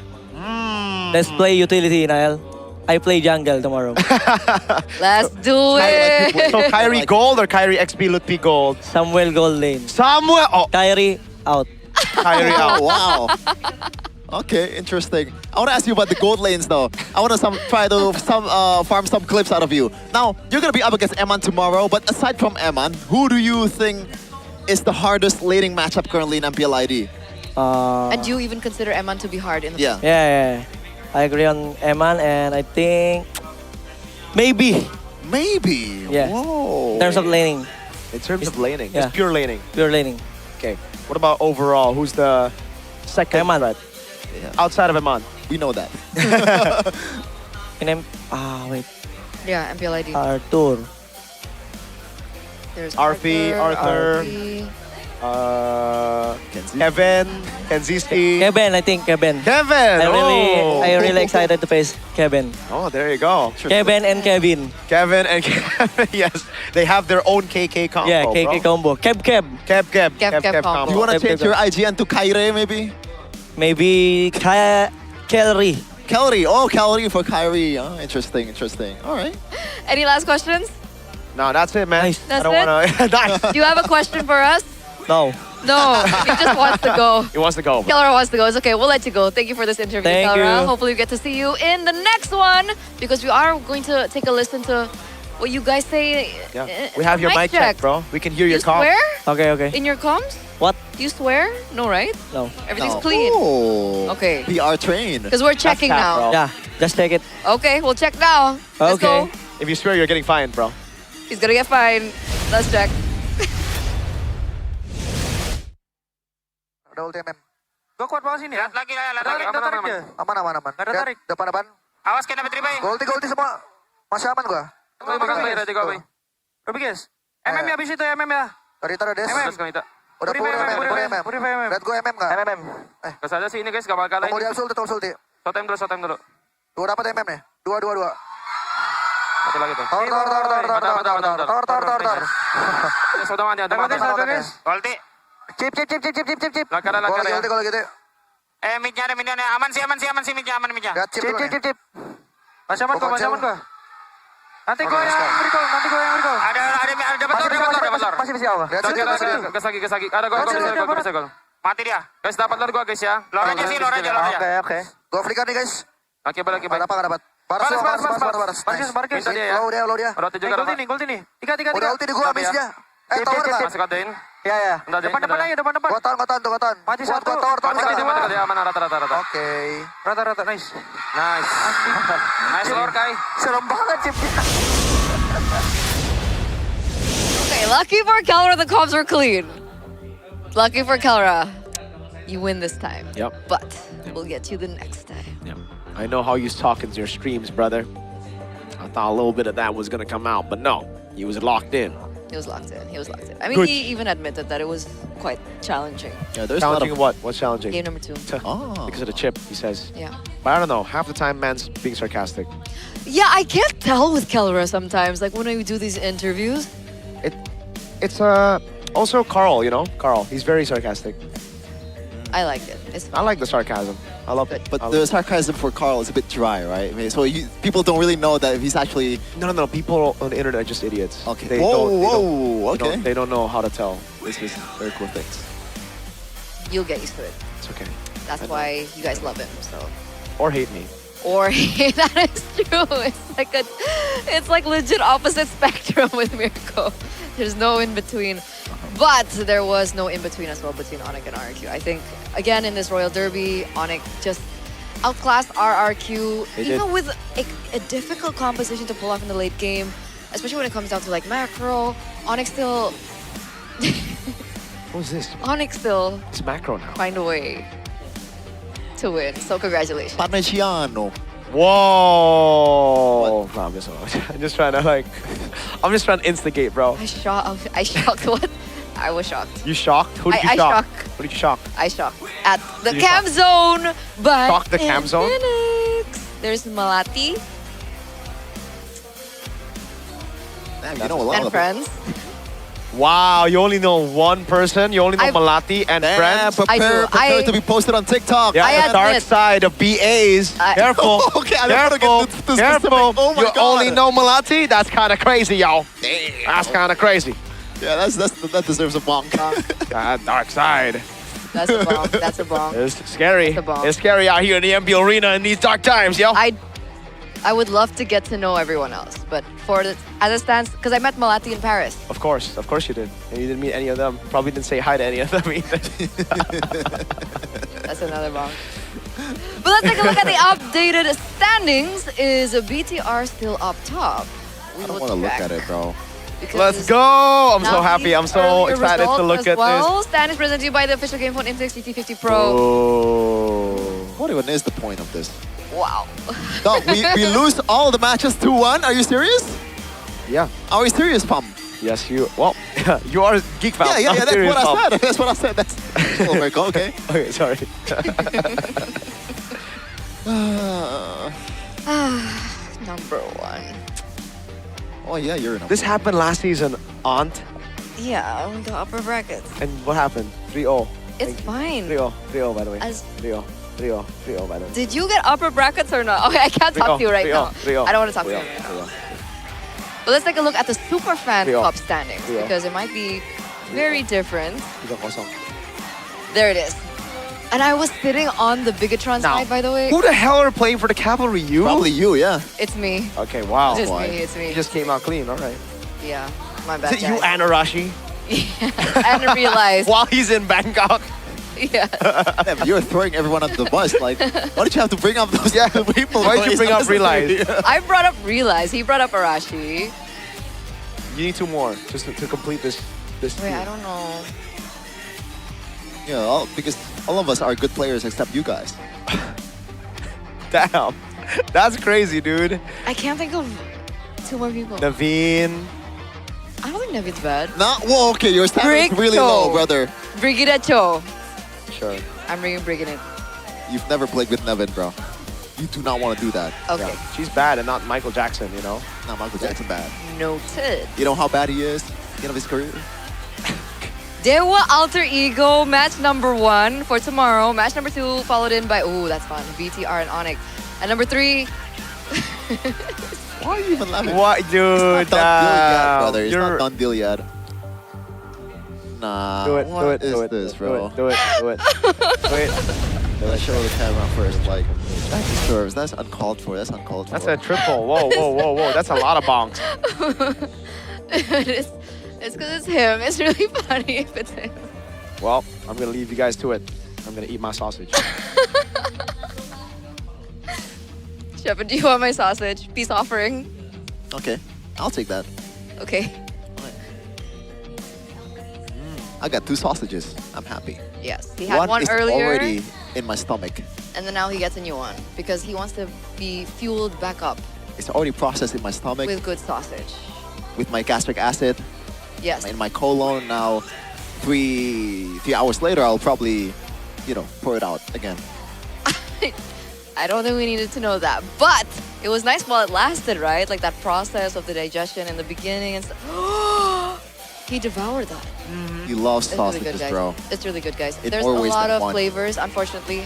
[SPEAKER 10] Let's play utility, Niall. I play jungle tomorrow.
[SPEAKER 13] Let's do it.
[SPEAKER 9] So Kyrie Gold or Kyrie XP Lutpi Gold?
[SPEAKER 10] Samuel Gold lane.
[SPEAKER 9] Samuel! Oh.
[SPEAKER 10] Kyrie out.
[SPEAKER 9] Kyrie out.
[SPEAKER 14] Wow. Okay, interesting. I want to ask you about the gold lanes though. I want to try to farm some clips out of you. Now, you're going to be up against Eman tomorrow, but aside from Eman, who do you think is the hardest laning matchup currently in MPL ID?
[SPEAKER 13] And do you even consider Eman to be hard in the
[SPEAKER 10] Yeah. I agree on Eman and I think maybe.
[SPEAKER 14] Maybe?
[SPEAKER 10] Yeah.
[SPEAKER 14] Whoa.
[SPEAKER 10] In terms of laning.
[SPEAKER 9] In terms of laning?
[SPEAKER 10] Yeah.
[SPEAKER 9] Just pure laning?
[SPEAKER 10] Pure laning.
[SPEAKER 9] Okay. What about overall? Who's the second
[SPEAKER 10] Eman.
[SPEAKER 9] threat? Outside of Eman?
[SPEAKER 14] We know that.
[SPEAKER 10] Wait.
[SPEAKER 13] Yeah, MPL ID.
[SPEAKER 10] Arthur.
[SPEAKER 13] There's
[SPEAKER 9] Arfi, Arthur. Kevin, Kenziski.
[SPEAKER 10] Kevin, I think Kevin.
[SPEAKER 9] Kevin!
[SPEAKER 10] I really excited to face Kevin.
[SPEAKER 9] Oh, there you go.
[SPEAKER 10] Kevin and Kevin.
[SPEAKER 9] Kevin and Kevin, yes. They have their own KK combo,
[SPEAKER 10] Yeah, KK combo. Keb
[SPEAKER 9] combo.
[SPEAKER 14] Do you want to change your IGN to Kyrie maybe?
[SPEAKER 10] Maybe Kelry.
[SPEAKER 14] Kelly. Oh, Kelly for Kyrie. Oh, interesting. All right.
[SPEAKER 13] Any last questions?
[SPEAKER 9] No, that's it, man.
[SPEAKER 13] That's
[SPEAKER 9] I don't want to. Nice.
[SPEAKER 13] Do you have a question for us?
[SPEAKER 10] No.
[SPEAKER 13] No, he just wants to go.
[SPEAKER 9] He wants to go.
[SPEAKER 13] Keller wants to go. It's okay. We'll let you go. Thank you for this interview,
[SPEAKER 10] Thank
[SPEAKER 13] Kelra.
[SPEAKER 10] you.
[SPEAKER 13] Hopefully we get to see you in the next one because we are going to take a listen to what you guys say.
[SPEAKER 9] Yeah. We have your mic check, bro. We can hear your
[SPEAKER 13] You
[SPEAKER 9] comms.
[SPEAKER 13] swear?
[SPEAKER 10] Okay.
[SPEAKER 13] In your comms?
[SPEAKER 10] What?
[SPEAKER 13] Do you swear? No, right?
[SPEAKER 10] No.
[SPEAKER 13] Everything's
[SPEAKER 14] No.
[SPEAKER 13] clean.
[SPEAKER 14] Oh.
[SPEAKER 13] Okay.
[SPEAKER 14] PR trained.
[SPEAKER 13] Because we're checking now.
[SPEAKER 10] Yeah, just take it.
[SPEAKER 13] Okay, we'll check now. Let's go.
[SPEAKER 9] If you swear, you're getting fined, bro.
[SPEAKER 13] He's gonna get fined. Let's check.
[SPEAKER 17] Double TMM. Go.
[SPEAKER 23] kuat bawah sini ya.
[SPEAKER 17] Lihat lagi.
[SPEAKER 23] Aman.
[SPEAKER 17] Aman.
[SPEAKER 23] Gak ada tarik.
[SPEAKER 17] Depan.
[SPEAKER 23] Awas kena betri bay.
[SPEAKER 17] Golti semua. Masih aman gua.
[SPEAKER 23] Robi guys. MM ya abis itu MM ya.
[SPEAKER 17] Tarik Des. Udah puri MM. Lihat gua MM nggak?
[SPEAKER 23] MM. Kes aja sih ini guys, gak bakal kalah
[SPEAKER 17] Mau
[SPEAKER 23] ini.
[SPEAKER 17] diamsul tetap sulti.
[SPEAKER 23] Short time dulu.
[SPEAKER 17] Dua dapat MM nih. Dua.
[SPEAKER 23] Satu lagi tuh.
[SPEAKER 17] Tor.
[SPEAKER 23] Sudah mati, ada mati. Golti. Cip. Lakar.
[SPEAKER 17] Kalau gitu.
[SPEAKER 23] Midnya ada. Aman sih midnya.
[SPEAKER 17] Cip.
[SPEAKER 23] Masih aman gua. Nanti gua yang recall. Ada dapat lor.
[SPEAKER 17] Masih apa?
[SPEAKER 23] Gas lagi. Ada gua bisa gol. Mati dia. Guys, dapat lor gua guys ya. Lor aja.
[SPEAKER 17] Oke. Gua flicker nih guys.
[SPEAKER 23] Oke, balik.
[SPEAKER 17] Gak dapat. Baras.
[SPEAKER 23] Bisa dia ya.
[SPEAKER 17] Low dia.
[SPEAKER 23] Udah juga dapat.
[SPEAKER 17] Gol ini. 3.
[SPEAKER 23] Udah
[SPEAKER 17] Ulti di gua habis dia. Tower nggak?
[SPEAKER 23] Masuk katain.
[SPEAKER 17] Ya.
[SPEAKER 23] Depan aja.
[SPEAKER 17] Gua tahan.
[SPEAKER 23] Mati satu.
[SPEAKER 17] Tower.
[SPEAKER 23] Mati dia aman rata.
[SPEAKER 17] Oke.
[SPEAKER 23] Rata. Nice. Nice lor kai.
[SPEAKER 17] Serem banget Cip.
[SPEAKER 13] Okay, lucky for Kelra, the comms were clean. Lucky for Kelra, you win this time.
[SPEAKER 18] Yep.
[SPEAKER 13] But we'll get you the next time.
[SPEAKER 18] Yep. I know how you talk in your streams, brother. I thought a little bit of that was gonna come out, but no, he was locked in.
[SPEAKER 13] He was locked in. I mean,
[SPEAKER 18] Good.
[SPEAKER 13] he even admitted that it was quite challenging.
[SPEAKER 18] Yeah, there's challenging what? What's challenging?
[SPEAKER 13] Game number 2.
[SPEAKER 18] Because of the chip, he says.
[SPEAKER 13] Yeah.
[SPEAKER 18] But I don't know. Half the time, man's being sarcastic.
[SPEAKER 13] Yeah, I can't tell with Kelra sometimes. Like when I do these interviews.
[SPEAKER 18] It's also Carl. You know, Carl. He's very sarcastic.
[SPEAKER 13] I like it.
[SPEAKER 18] I like the sarcasm. I love it.
[SPEAKER 14] But the sarcasm for Carl is a bit dry, right? I mean, so people don't really know that he's actually...
[SPEAKER 18] No. People on the internet are just idiots.
[SPEAKER 14] Okay.
[SPEAKER 18] They don't know how to tell. This is very cool things.
[SPEAKER 13] You'll get used to it.
[SPEAKER 18] It's okay.
[SPEAKER 13] That's why you guys love him. So.
[SPEAKER 18] Or hate me.
[SPEAKER 13] Or that is true. It's like legit opposite spectrum with Mirko. There's no in between. But there was no in between as well between Onyx and RRQ. I think again in this Royal Derby, Onyx just outclassed RRQ, even with a difficult composition to pull off in the late game, especially when it comes down to like macro. Onyx still.
[SPEAKER 18] What was this?
[SPEAKER 13] Onyx still.
[SPEAKER 18] It's macro now.
[SPEAKER 13] Find a way to win. So congratulations.
[SPEAKER 14] Parmigiano.
[SPEAKER 18] Whoa! No, I'm just trying to I'm just trying to instigate, bro.
[SPEAKER 13] I shocked what? I was shocked.
[SPEAKER 18] You shocked? Who did you
[SPEAKER 13] I
[SPEAKER 18] shock?
[SPEAKER 13] shocked.
[SPEAKER 18] Who did you shock?
[SPEAKER 13] I shocked at the cam zone, but
[SPEAKER 18] Shocked the cam zone?
[SPEAKER 13] Phoenix. There's Malati
[SPEAKER 14] Damn, you know a lot
[SPEAKER 13] and
[SPEAKER 14] of
[SPEAKER 13] friends.
[SPEAKER 18] Wow, you only know one person. You only know Malati and friends.
[SPEAKER 14] Prepare to be posted on TikTok.
[SPEAKER 18] Yeah, the dark side of BAs. Careful.
[SPEAKER 14] Okay, I don't
[SPEAKER 18] careful.
[SPEAKER 14] want to get too
[SPEAKER 18] Careful.
[SPEAKER 14] specific. Oh my
[SPEAKER 18] you
[SPEAKER 14] God.
[SPEAKER 18] only know Malati? That's kind of crazy, y'all. That's kind of crazy.
[SPEAKER 14] Yeah, that deserves a bonk.
[SPEAKER 18] Dark side.
[SPEAKER 13] That's a bomb. That's a bomb.
[SPEAKER 18] It's scary.
[SPEAKER 13] That's a bomb.
[SPEAKER 18] It's scary out here in the MPL arena in these dark times, yo.
[SPEAKER 13] I would love to get to know everyone else, but as it stands, because I met Malati in Paris.
[SPEAKER 18] Of course you did. And you didn't meet any of them. Probably didn't say hi to any of them either.
[SPEAKER 13] That's another bomb. But let's take a look at the updated standings. Is BTR still up top?
[SPEAKER 14] I don't want to look at it, bro.
[SPEAKER 18] Let's go! I'm so happy. I'm so excited to look at this.
[SPEAKER 13] Standings presented to you by the official game phone Infinix GT50 Pro.
[SPEAKER 18] Oh.
[SPEAKER 14] What even is the point of this?
[SPEAKER 13] Wow.
[SPEAKER 14] Dog, we lose all the matches 2-1. Are you serious?
[SPEAKER 18] Yeah.
[SPEAKER 14] Are we serious, Pum?
[SPEAKER 18] Yes, well, you are Geek Pal.
[SPEAKER 14] Yeah, that's what I said. That's what I said. That's oh my God, okay.
[SPEAKER 18] Okay, sorry.
[SPEAKER 13] Number 1.
[SPEAKER 14] Oh yeah, you're number
[SPEAKER 18] This happened last season, Aunt.
[SPEAKER 13] Yeah, we got upper brackets.
[SPEAKER 18] And what happened? 3-0.
[SPEAKER 13] It's fine.
[SPEAKER 18] 3-0, by the way. 3-0, by the way.
[SPEAKER 13] Did you get upper brackets or not? Okay, I can't talk to you right now.
[SPEAKER 18] 3-0.
[SPEAKER 13] I don't want to talk to you right now. But let's take a look at the Superfan Cup standings because it might be very different. There it is. And I was sitting on the Bigatron side, by the way.
[SPEAKER 18] Who the hell are playing for the Cavalry? You?
[SPEAKER 14] Probably you, yeah.
[SPEAKER 13] It's me.
[SPEAKER 18] Okay, wow.
[SPEAKER 13] It's me.
[SPEAKER 18] You just came out clean, all right.
[SPEAKER 13] Yeah, my bad.
[SPEAKER 18] Is it you and Arashi?
[SPEAKER 13] Yeah, and realized.
[SPEAKER 18] While he's in Bangkok?
[SPEAKER 13] Yeah.
[SPEAKER 14] Yeah, but you're throwing everyone under the bus. Like, why did you have to bring up those people?
[SPEAKER 18] Why did you bring up Realize?
[SPEAKER 13] I brought up Realize. He brought up Arashi.
[SPEAKER 18] You need 2 more just to complete this
[SPEAKER 13] Wait,
[SPEAKER 18] team.
[SPEAKER 13] I don't know.
[SPEAKER 14] Yeah, because All of us are good players except you guys.
[SPEAKER 9] Damn. That's crazy, dude.
[SPEAKER 13] I can't think of 2 more people.
[SPEAKER 9] Naveen.
[SPEAKER 13] I don't think Nevin's bad.
[SPEAKER 14] No, well, okay, your standard is really low, brother.
[SPEAKER 13] Brigitte.
[SPEAKER 14] Sure.
[SPEAKER 13] I'm bringing Brigitte.
[SPEAKER 14] You've never played with Nevin, bro. You do not want to do that.
[SPEAKER 13] Okay.
[SPEAKER 9] Yeah, she's bad and not Michael Jackson, you know?
[SPEAKER 14] Not Michael Jackson bad.
[SPEAKER 13] Noted.
[SPEAKER 14] You know how bad he is? End of his career?
[SPEAKER 13] Dewa Alter Ego, match number 1 for tomorrow. Match number 2 followed in by, ooh, that's fun, VTR and Onyx. And number 3,
[SPEAKER 14] why are you even laughing?
[SPEAKER 9] What, dude?
[SPEAKER 14] It's not done deal yet, brother. It's not done deal yet. Nah.
[SPEAKER 9] Do it,
[SPEAKER 14] what
[SPEAKER 9] do it,
[SPEAKER 14] is
[SPEAKER 9] do it,
[SPEAKER 14] this, bro?
[SPEAKER 9] do it. Wait.
[SPEAKER 14] Let's show the camera first. Like, that deserves. That's uncalled for. That's uncalled for.
[SPEAKER 9] That's a triple. Whoa. That's a lot of bonks.
[SPEAKER 13] It's because it's him. It's really funny if it's him.
[SPEAKER 9] Well, I'm going to leave you guys to it. I'm going to eat my sausage.
[SPEAKER 13] Shepard, do you want my sausage? Peace offering.
[SPEAKER 14] Okay, I'll take that.
[SPEAKER 13] Okay.
[SPEAKER 14] I got 2 sausages. I'm happy.
[SPEAKER 13] Yes, he had one
[SPEAKER 14] is
[SPEAKER 13] earlier.
[SPEAKER 14] already in my stomach.
[SPEAKER 13] And then now he gets a new one because he wants to be fueled back up
[SPEAKER 14] It's already processed in my stomach
[SPEAKER 13] with good sausage.
[SPEAKER 14] with my gastric acid.
[SPEAKER 13] Yes.
[SPEAKER 14] In my colon now. 3 hours later, I'll probably, pour it out again.
[SPEAKER 13] I don't think we needed to know that, but it was nice while it lasted, right? Like that process of the digestion in the beginning and stuff. He devoured that.
[SPEAKER 14] You love
[SPEAKER 13] It's really
[SPEAKER 14] sausages,
[SPEAKER 13] good, guys.
[SPEAKER 14] bro.
[SPEAKER 13] It's really good, guys.
[SPEAKER 14] In
[SPEAKER 13] There's a
[SPEAKER 14] more ways
[SPEAKER 13] lot
[SPEAKER 14] than
[SPEAKER 13] of
[SPEAKER 14] one.
[SPEAKER 13] flavors. Unfortunately,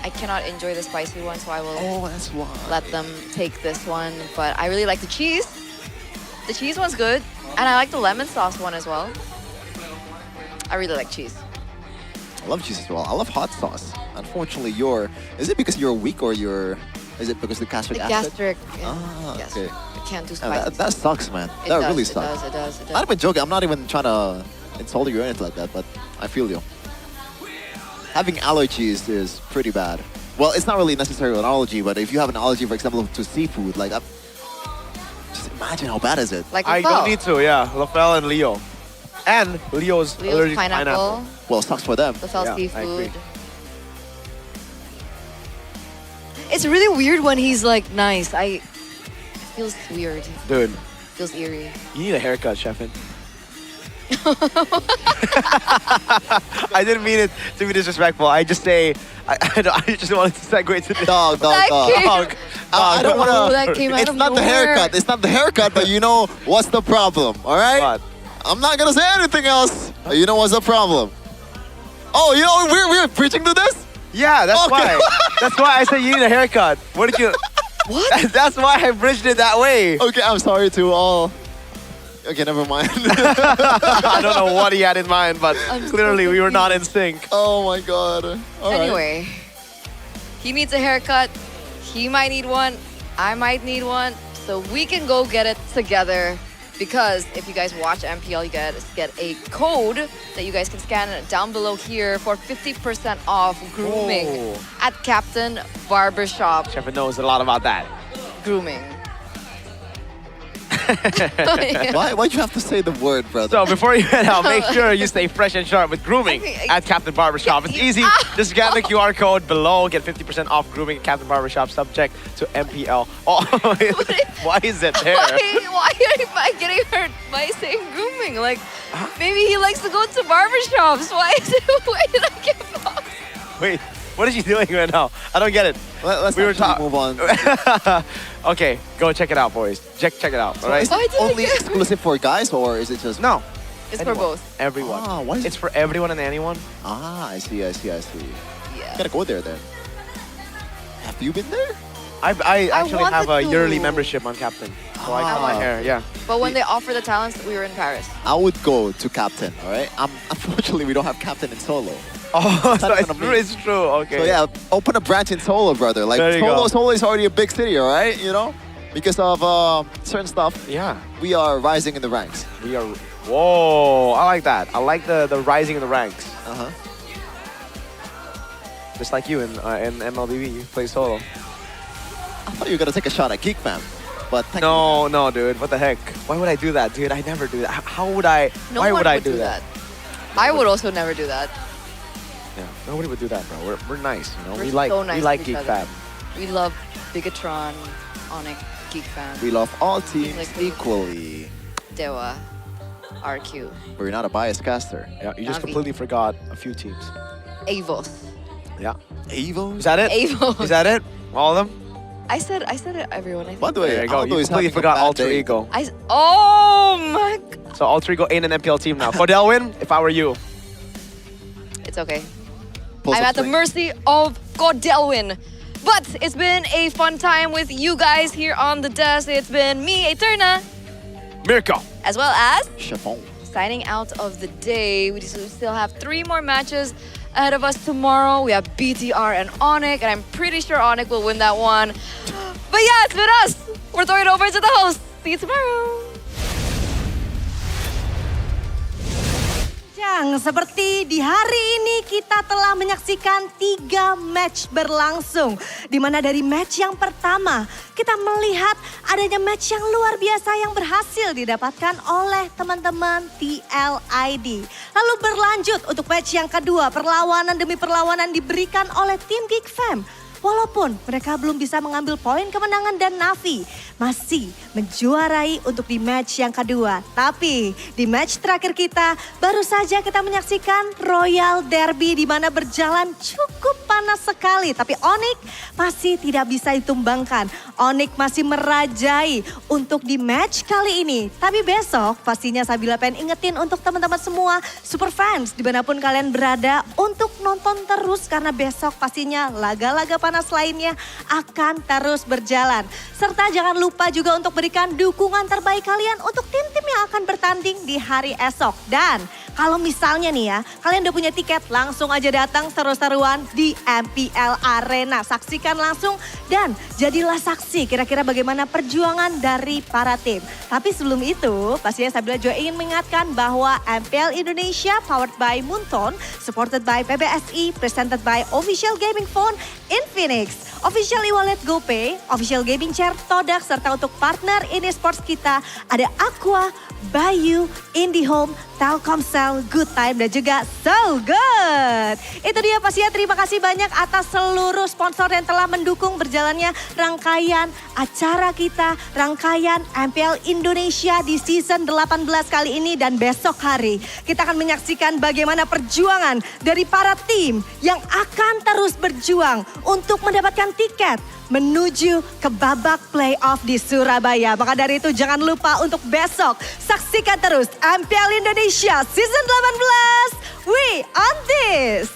[SPEAKER 13] I cannot enjoy the spicy one, so I will
[SPEAKER 14] that's why.
[SPEAKER 13] let them take this one. But I really like the cheese. The cheese one's good, and I like the lemon sauce one as well. I really like cheese.
[SPEAKER 14] I love cheese as well. I love hot sauce. Unfortunately, is it because you're weak or is it because the gastric
[SPEAKER 13] The
[SPEAKER 14] acid?
[SPEAKER 13] gastric,
[SPEAKER 14] yes. Okay.
[SPEAKER 13] I can't do
[SPEAKER 14] Yeah,
[SPEAKER 13] spicy.
[SPEAKER 14] that sucks, man.
[SPEAKER 13] It
[SPEAKER 14] That
[SPEAKER 13] does,
[SPEAKER 14] really
[SPEAKER 13] it
[SPEAKER 14] sucks.
[SPEAKER 13] does, it does, it does.
[SPEAKER 14] I'm not even joking. I'm not even trying to insult you or anything like that, but I feel you. Having allergies is pretty bad. Well, it's not really necessarily an allergy, but if you have an allergy, for example, to seafood, like, just imagine how bad is it?
[SPEAKER 13] Like
[SPEAKER 9] I don't need to, yeah. Lafelle and Leo. And Leo's allergic to
[SPEAKER 13] pineapple.
[SPEAKER 14] Well, sucks for them.
[SPEAKER 13] Lafelle
[SPEAKER 9] Yeah, I
[SPEAKER 13] seafood.
[SPEAKER 9] agree.
[SPEAKER 13] It's really weird when he's like nice. It feels weird.
[SPEAKER 9] Dude,
[SPEAKER 13] Feels eerie.
[SPEAKER 9] you need a haircut, Sheffin. I didn't mean it to be disrespectful. I just say, I just wanted to segue to this.
[SPEAKER 14] Dog. I don't want
[SPEAKER 13] Oh, that came out
[SPEAKER 14] It's
[SPEAKER 13] of
[SPEAKER 14] not the
[SPEAKER 13] nowhere.
[SPEAKER 14] haircut. It's not the haircut, but you know what's the problem, all right?
[SPEAKER 9] What?
[SPEAKER 14] I'm not gonna say anything else. But you know what's the problem? Oh, you know we're preaching to this?
[SPEAKER 9] Yeah, that's
[SPEAKER 14] Okay.
[SPEAKER 9] why. That's why I said you need a haircut. What did you?
[SPEAKER 13] What?
[SPEAKER 9] That's why I bridged it that way.
[SPEAKER 14] Okay, I'm sorry to all. Okay, never mind.
[SPEAKER 9] I don't know what he had in mind, but
[SPEAKER 13] I'm so
[SPEAKER 9] clearly we were not in sync.
[SPEAKER 14] Oh my god. All right.
[SPEAKER 13] Anyway, he needs a haircut. He might need one. I might need one. So we can go get it together. Because if you guys watch MPL, you guys get a code that you guys can scan down below here for 50% off grooming
[SPEAKER 9] Oh.
[SPEAKER 13] at Captain Barbershop.
[SPEAKER 9] Sheffin knows a lot about that.
[SPEAKER 13] Grooming.
[SPEAKER 14] Why'd you have to say the word, brother?
[SPEAKER 9] So before you head out, make sure you stay fresh and sharp with grooming at Captain Barbershop. It's easy. Just scan the QR code below. Get 50% off grooming at Captain Barbershop, subject to MPL. Oh, why is it there?
[SPEAKER 13] Why am I getting hurt by saying grooming? Like, maybe he likes to go to barbershops. Why did I get boxed?
[SPEAKER 9] Wait, what is she doing right now? I don't get it.
[SPEAKER 14] Let's move on.
[SPEAKER 9] Okay, go check it out, boys. Check it out, all right?
[SPEAKER 14] Is it only exclusive for guys or is it just...
[SPEAKER 9] No.
[SPEAKER 13] It's for both.
[SPEAKER 9] Everyone.
[SPEAKER 14] Ah, why is
[SPEAKER 9] It's for everyone and anyone.
[SPEAKER 14] Ah, I see.
[SPEAKER 13] Yeah.
[SPEAKER 14] Gotta go there then. Have you been there?
[SPEAKER 9] I actually have a
[SPEAKER 13] wanted
[SPEAKER 9] yearly
[SPEAKER 13] to.
[SPEAKER 9] membership on Captain. So I cut my hair, yeah.
[SPEAKER 13] But when they offer the talents, we were in Paris.
[SPEAKER 14] I would go to Captain, all right? Unfortunately, we don't have Captain in Solo.
[SPEAKER 9] Oh,
[SPEAKER 14] It's
[SPEAKER 9] so
[SPEAKER 14] not
[SPEAKER 9] it's
[SPEAKER 14] even
[SPEAKER 9] true,
[SPEAKER 14] me.
[SPEAKER 9] it's true, okay.
[SPEAKER 14] So yeah, open a branch in Solo, brother. Like
[SPEAKER 9] There you go.
[SPEAKER 14] Solo is already a big city, all right? You know, because of certain stuff.
[SPEAKER 9] Yeah.
[SPEAKER 14] We are rising in the ranks.
[SPEAKER 9] We are, whoa, I like that. I like the rising in the ranks.
[SPEAKER 14] Uh-huh.
[SPEAKER 9] Just like you in MLBB, you play solo.
[SPEAKER 14] I thought you were gonna take a shot at Geek Fam, but thank
[SPEAKER 9] No, dude, what the heck? Why would I do that, dude? I never do that. How would I,
[SPEAKER 13] No
[SPEAKER 9] why
[SPEAKER 13] one
[SPEAKER 9] would I do
[SPEAKER 13] that.
[SPEAKER 9] that?
[SPEAKER 13] I would also never do that.
[SPEAKER 9] Yeah. Nobody would do that, bro. We're nice, you know.
[SPEAKER 13] We're
[SPEAKER 9] we
[SPEAKER 13] so nice
[SPEAKER 9] like
[SPEAKER 13] to each
[SPEAKER 9] Geek
[SPEAKER 13] other.
[SPEAKER 9] Fam.
[SPEAKER 13] We love Bigatron, Onyx, Geek Fam,
[SPEAKER 14] We love all teams
[SPEAKER 13] Like-
[SPEAKER 14] equally.
[SPEAKER 13] Dewa, RQ,
[SPEAKER 14] But you're not a biased caster.
[SPEAKER 9] Yeah, you just
[SPEAKER 13] Navi.
[SPEAKER 9] completely forgot a few teams.
[SPEAKER 13] Avos.
[SPEAKER 9] Yeah.
[SPEAKER 14] Evo?
[SPEAKER 9] Is that it?
[SPEAKER 13] Avos.
[SPEAKER 9] Is that it? All of them?
[SPEAKER 13] I said it, everyone. I think.
[SPEAKER 14] By the way,
[SPEAKER 9] There you go.
[SPEAKER 14] Aldo
[SPEAKER 9] You
[SPEAKER 14] is
[SPEAKER 9] completely
[SPEAKER 14] having a
[SPEAKER 9] forgot
[SPEAKER 14] bad
[SPEAKER 9] Alter
[SPEAKER 14] day.
[SPEAKER 9] Ego.
[SPEAKER 13] Oh my god.
[SPEAKER 9] So Alter Ego ain't an MPL team now. Cordelwin, if I were you.
[SPEAKER 13] It's okay.
[SPEAKER 14] Pulls
[SPEAKER 13] I'm
[SPEAKER 14] up
[SPEAKER 13] at the
[SPEAKER 14] swing.
[SPEAKER 13] mercy of Cordelwin. But it's been a fun time with you guys here on the desk. It's been me, Eterna,
[SPEAKER 9] Mirko.
[SPEAKER 13] as well as
[SPEAKER 14] Chiffon.
[SPEAKER 13] signing out of the day. We still have 3 more matches ahead of us tomorrow. We have BTR and Onyx, and I'm pretty sure Onyx will win that one. But yeah, it's been us. We're throwing it over to the host. See you tomorrow.
[SPEAKER 1] Seperti di hari ini kita telah menyaksikan 3 match berlangsung. Di mana dari match yang pertama kita melihat adanya match yang luar biasa yang berhasil didapatkan oleh teman-teman TLID. Lalu berlanjut untuk match yang kedua, perlawanan demi perlawanan diberikan oleh tim Geek Fam. Walaupun mereka belum bisa mengambil poin kemenangan dan Navi masih menjuarai untuk di match yang kedua. Tapi di match terakhir kita baru saja kita menyaksikan Royal Derby di mana berjalan cukup panas sekali. Tapi Onyx masih tidak bisa ditumbangkan. Onyx masih merajai untuk di match kali ini. Tapi besok pastinya Sabila pengen ingetin untuk teman-teman semua super fans dimanapun kalian berada untuk nonton terus karena besok pastinya laga-laga panas lainnya akan terus berjalan. Serta jangan lupa juga untuk berikan dukungan terbaik kalian untuk tim-tim yang akan bertanding di hari esok. Dan kalau misalnya nih ya, kalian udah punya tiket langsung aja datang seru-seruan di MPL Arena. Saksikan langsung dan jadilah saksi kira-kira bagaimana perjuangan dari para tim. Tapi sebelum itu, pastinya Sabila juga ingin mengingatkan bahwa MPL Indonesia powered by Moonton, supported by PBSI, presented by Official Gaming Phone, Infinix, Official e-wallet GoPay, Official Gaming Chair Todak, serta untuk partner ini sports kita ada Aqua, Bayu, IndiHome, Telkomsel, Good Time, dan juga So Good. Itu dia pastinya terima kasih banyak atas seluruh sponsor yang telah mendukung berjalannya rangkaian acara kita, rangkaian MPL Indonesia di season 18 kali ini. Dan besok hari kita akan menyaksikan bagaimana perjuangan dari para tim yang akan terus berjuang untuk mendapatkan tiket menuju ke babak playoff di Surabaya. Maka dari itu jangan lupa untuk besok saksikan terus MPL Indonesia Season 18. We on this!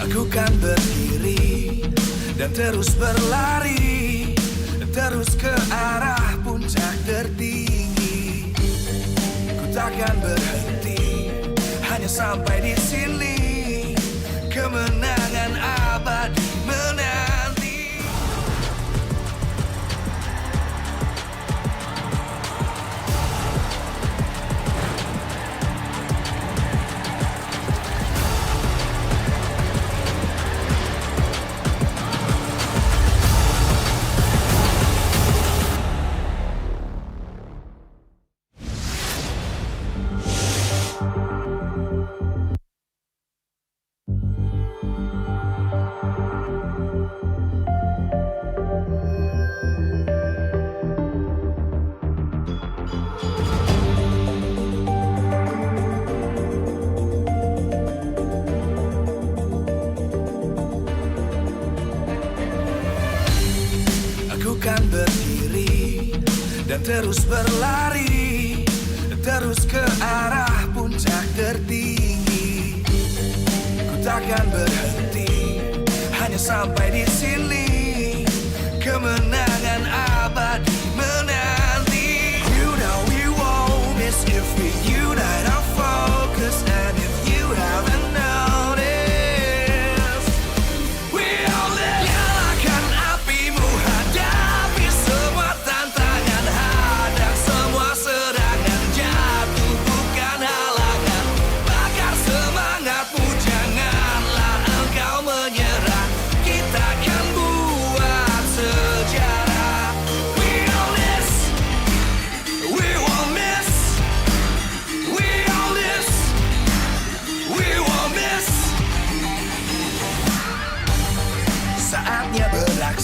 [SPEAKER 11] Aku kan berdiri dan terus berlari, terus ke arah puncak tertinggi. Ku takkan berhenti, hanya sampai di sini. Kemenangan abadi menanti. Aku kan berdiri dan terus berlari, terus ke arah puncak tertinggi. Ku takkan berhenti, hanya sampai di sini. Kemenangan abadi menanti. You know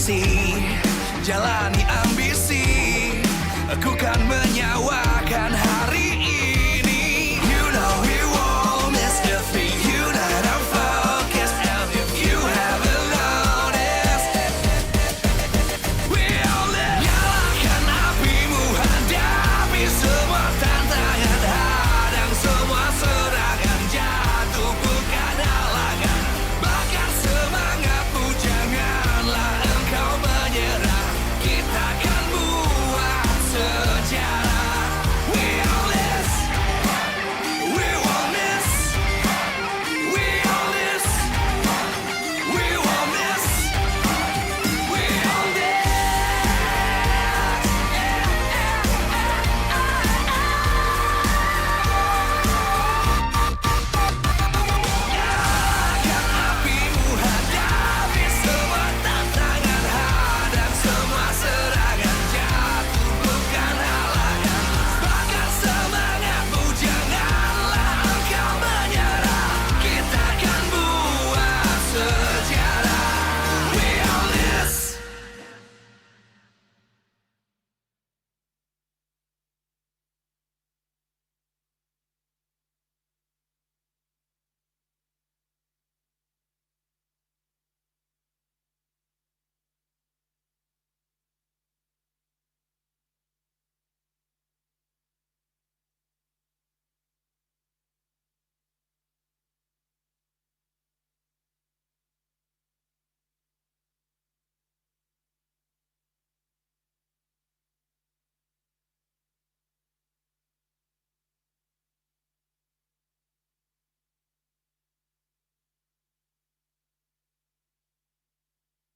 [SPEAKER 11] masih jalani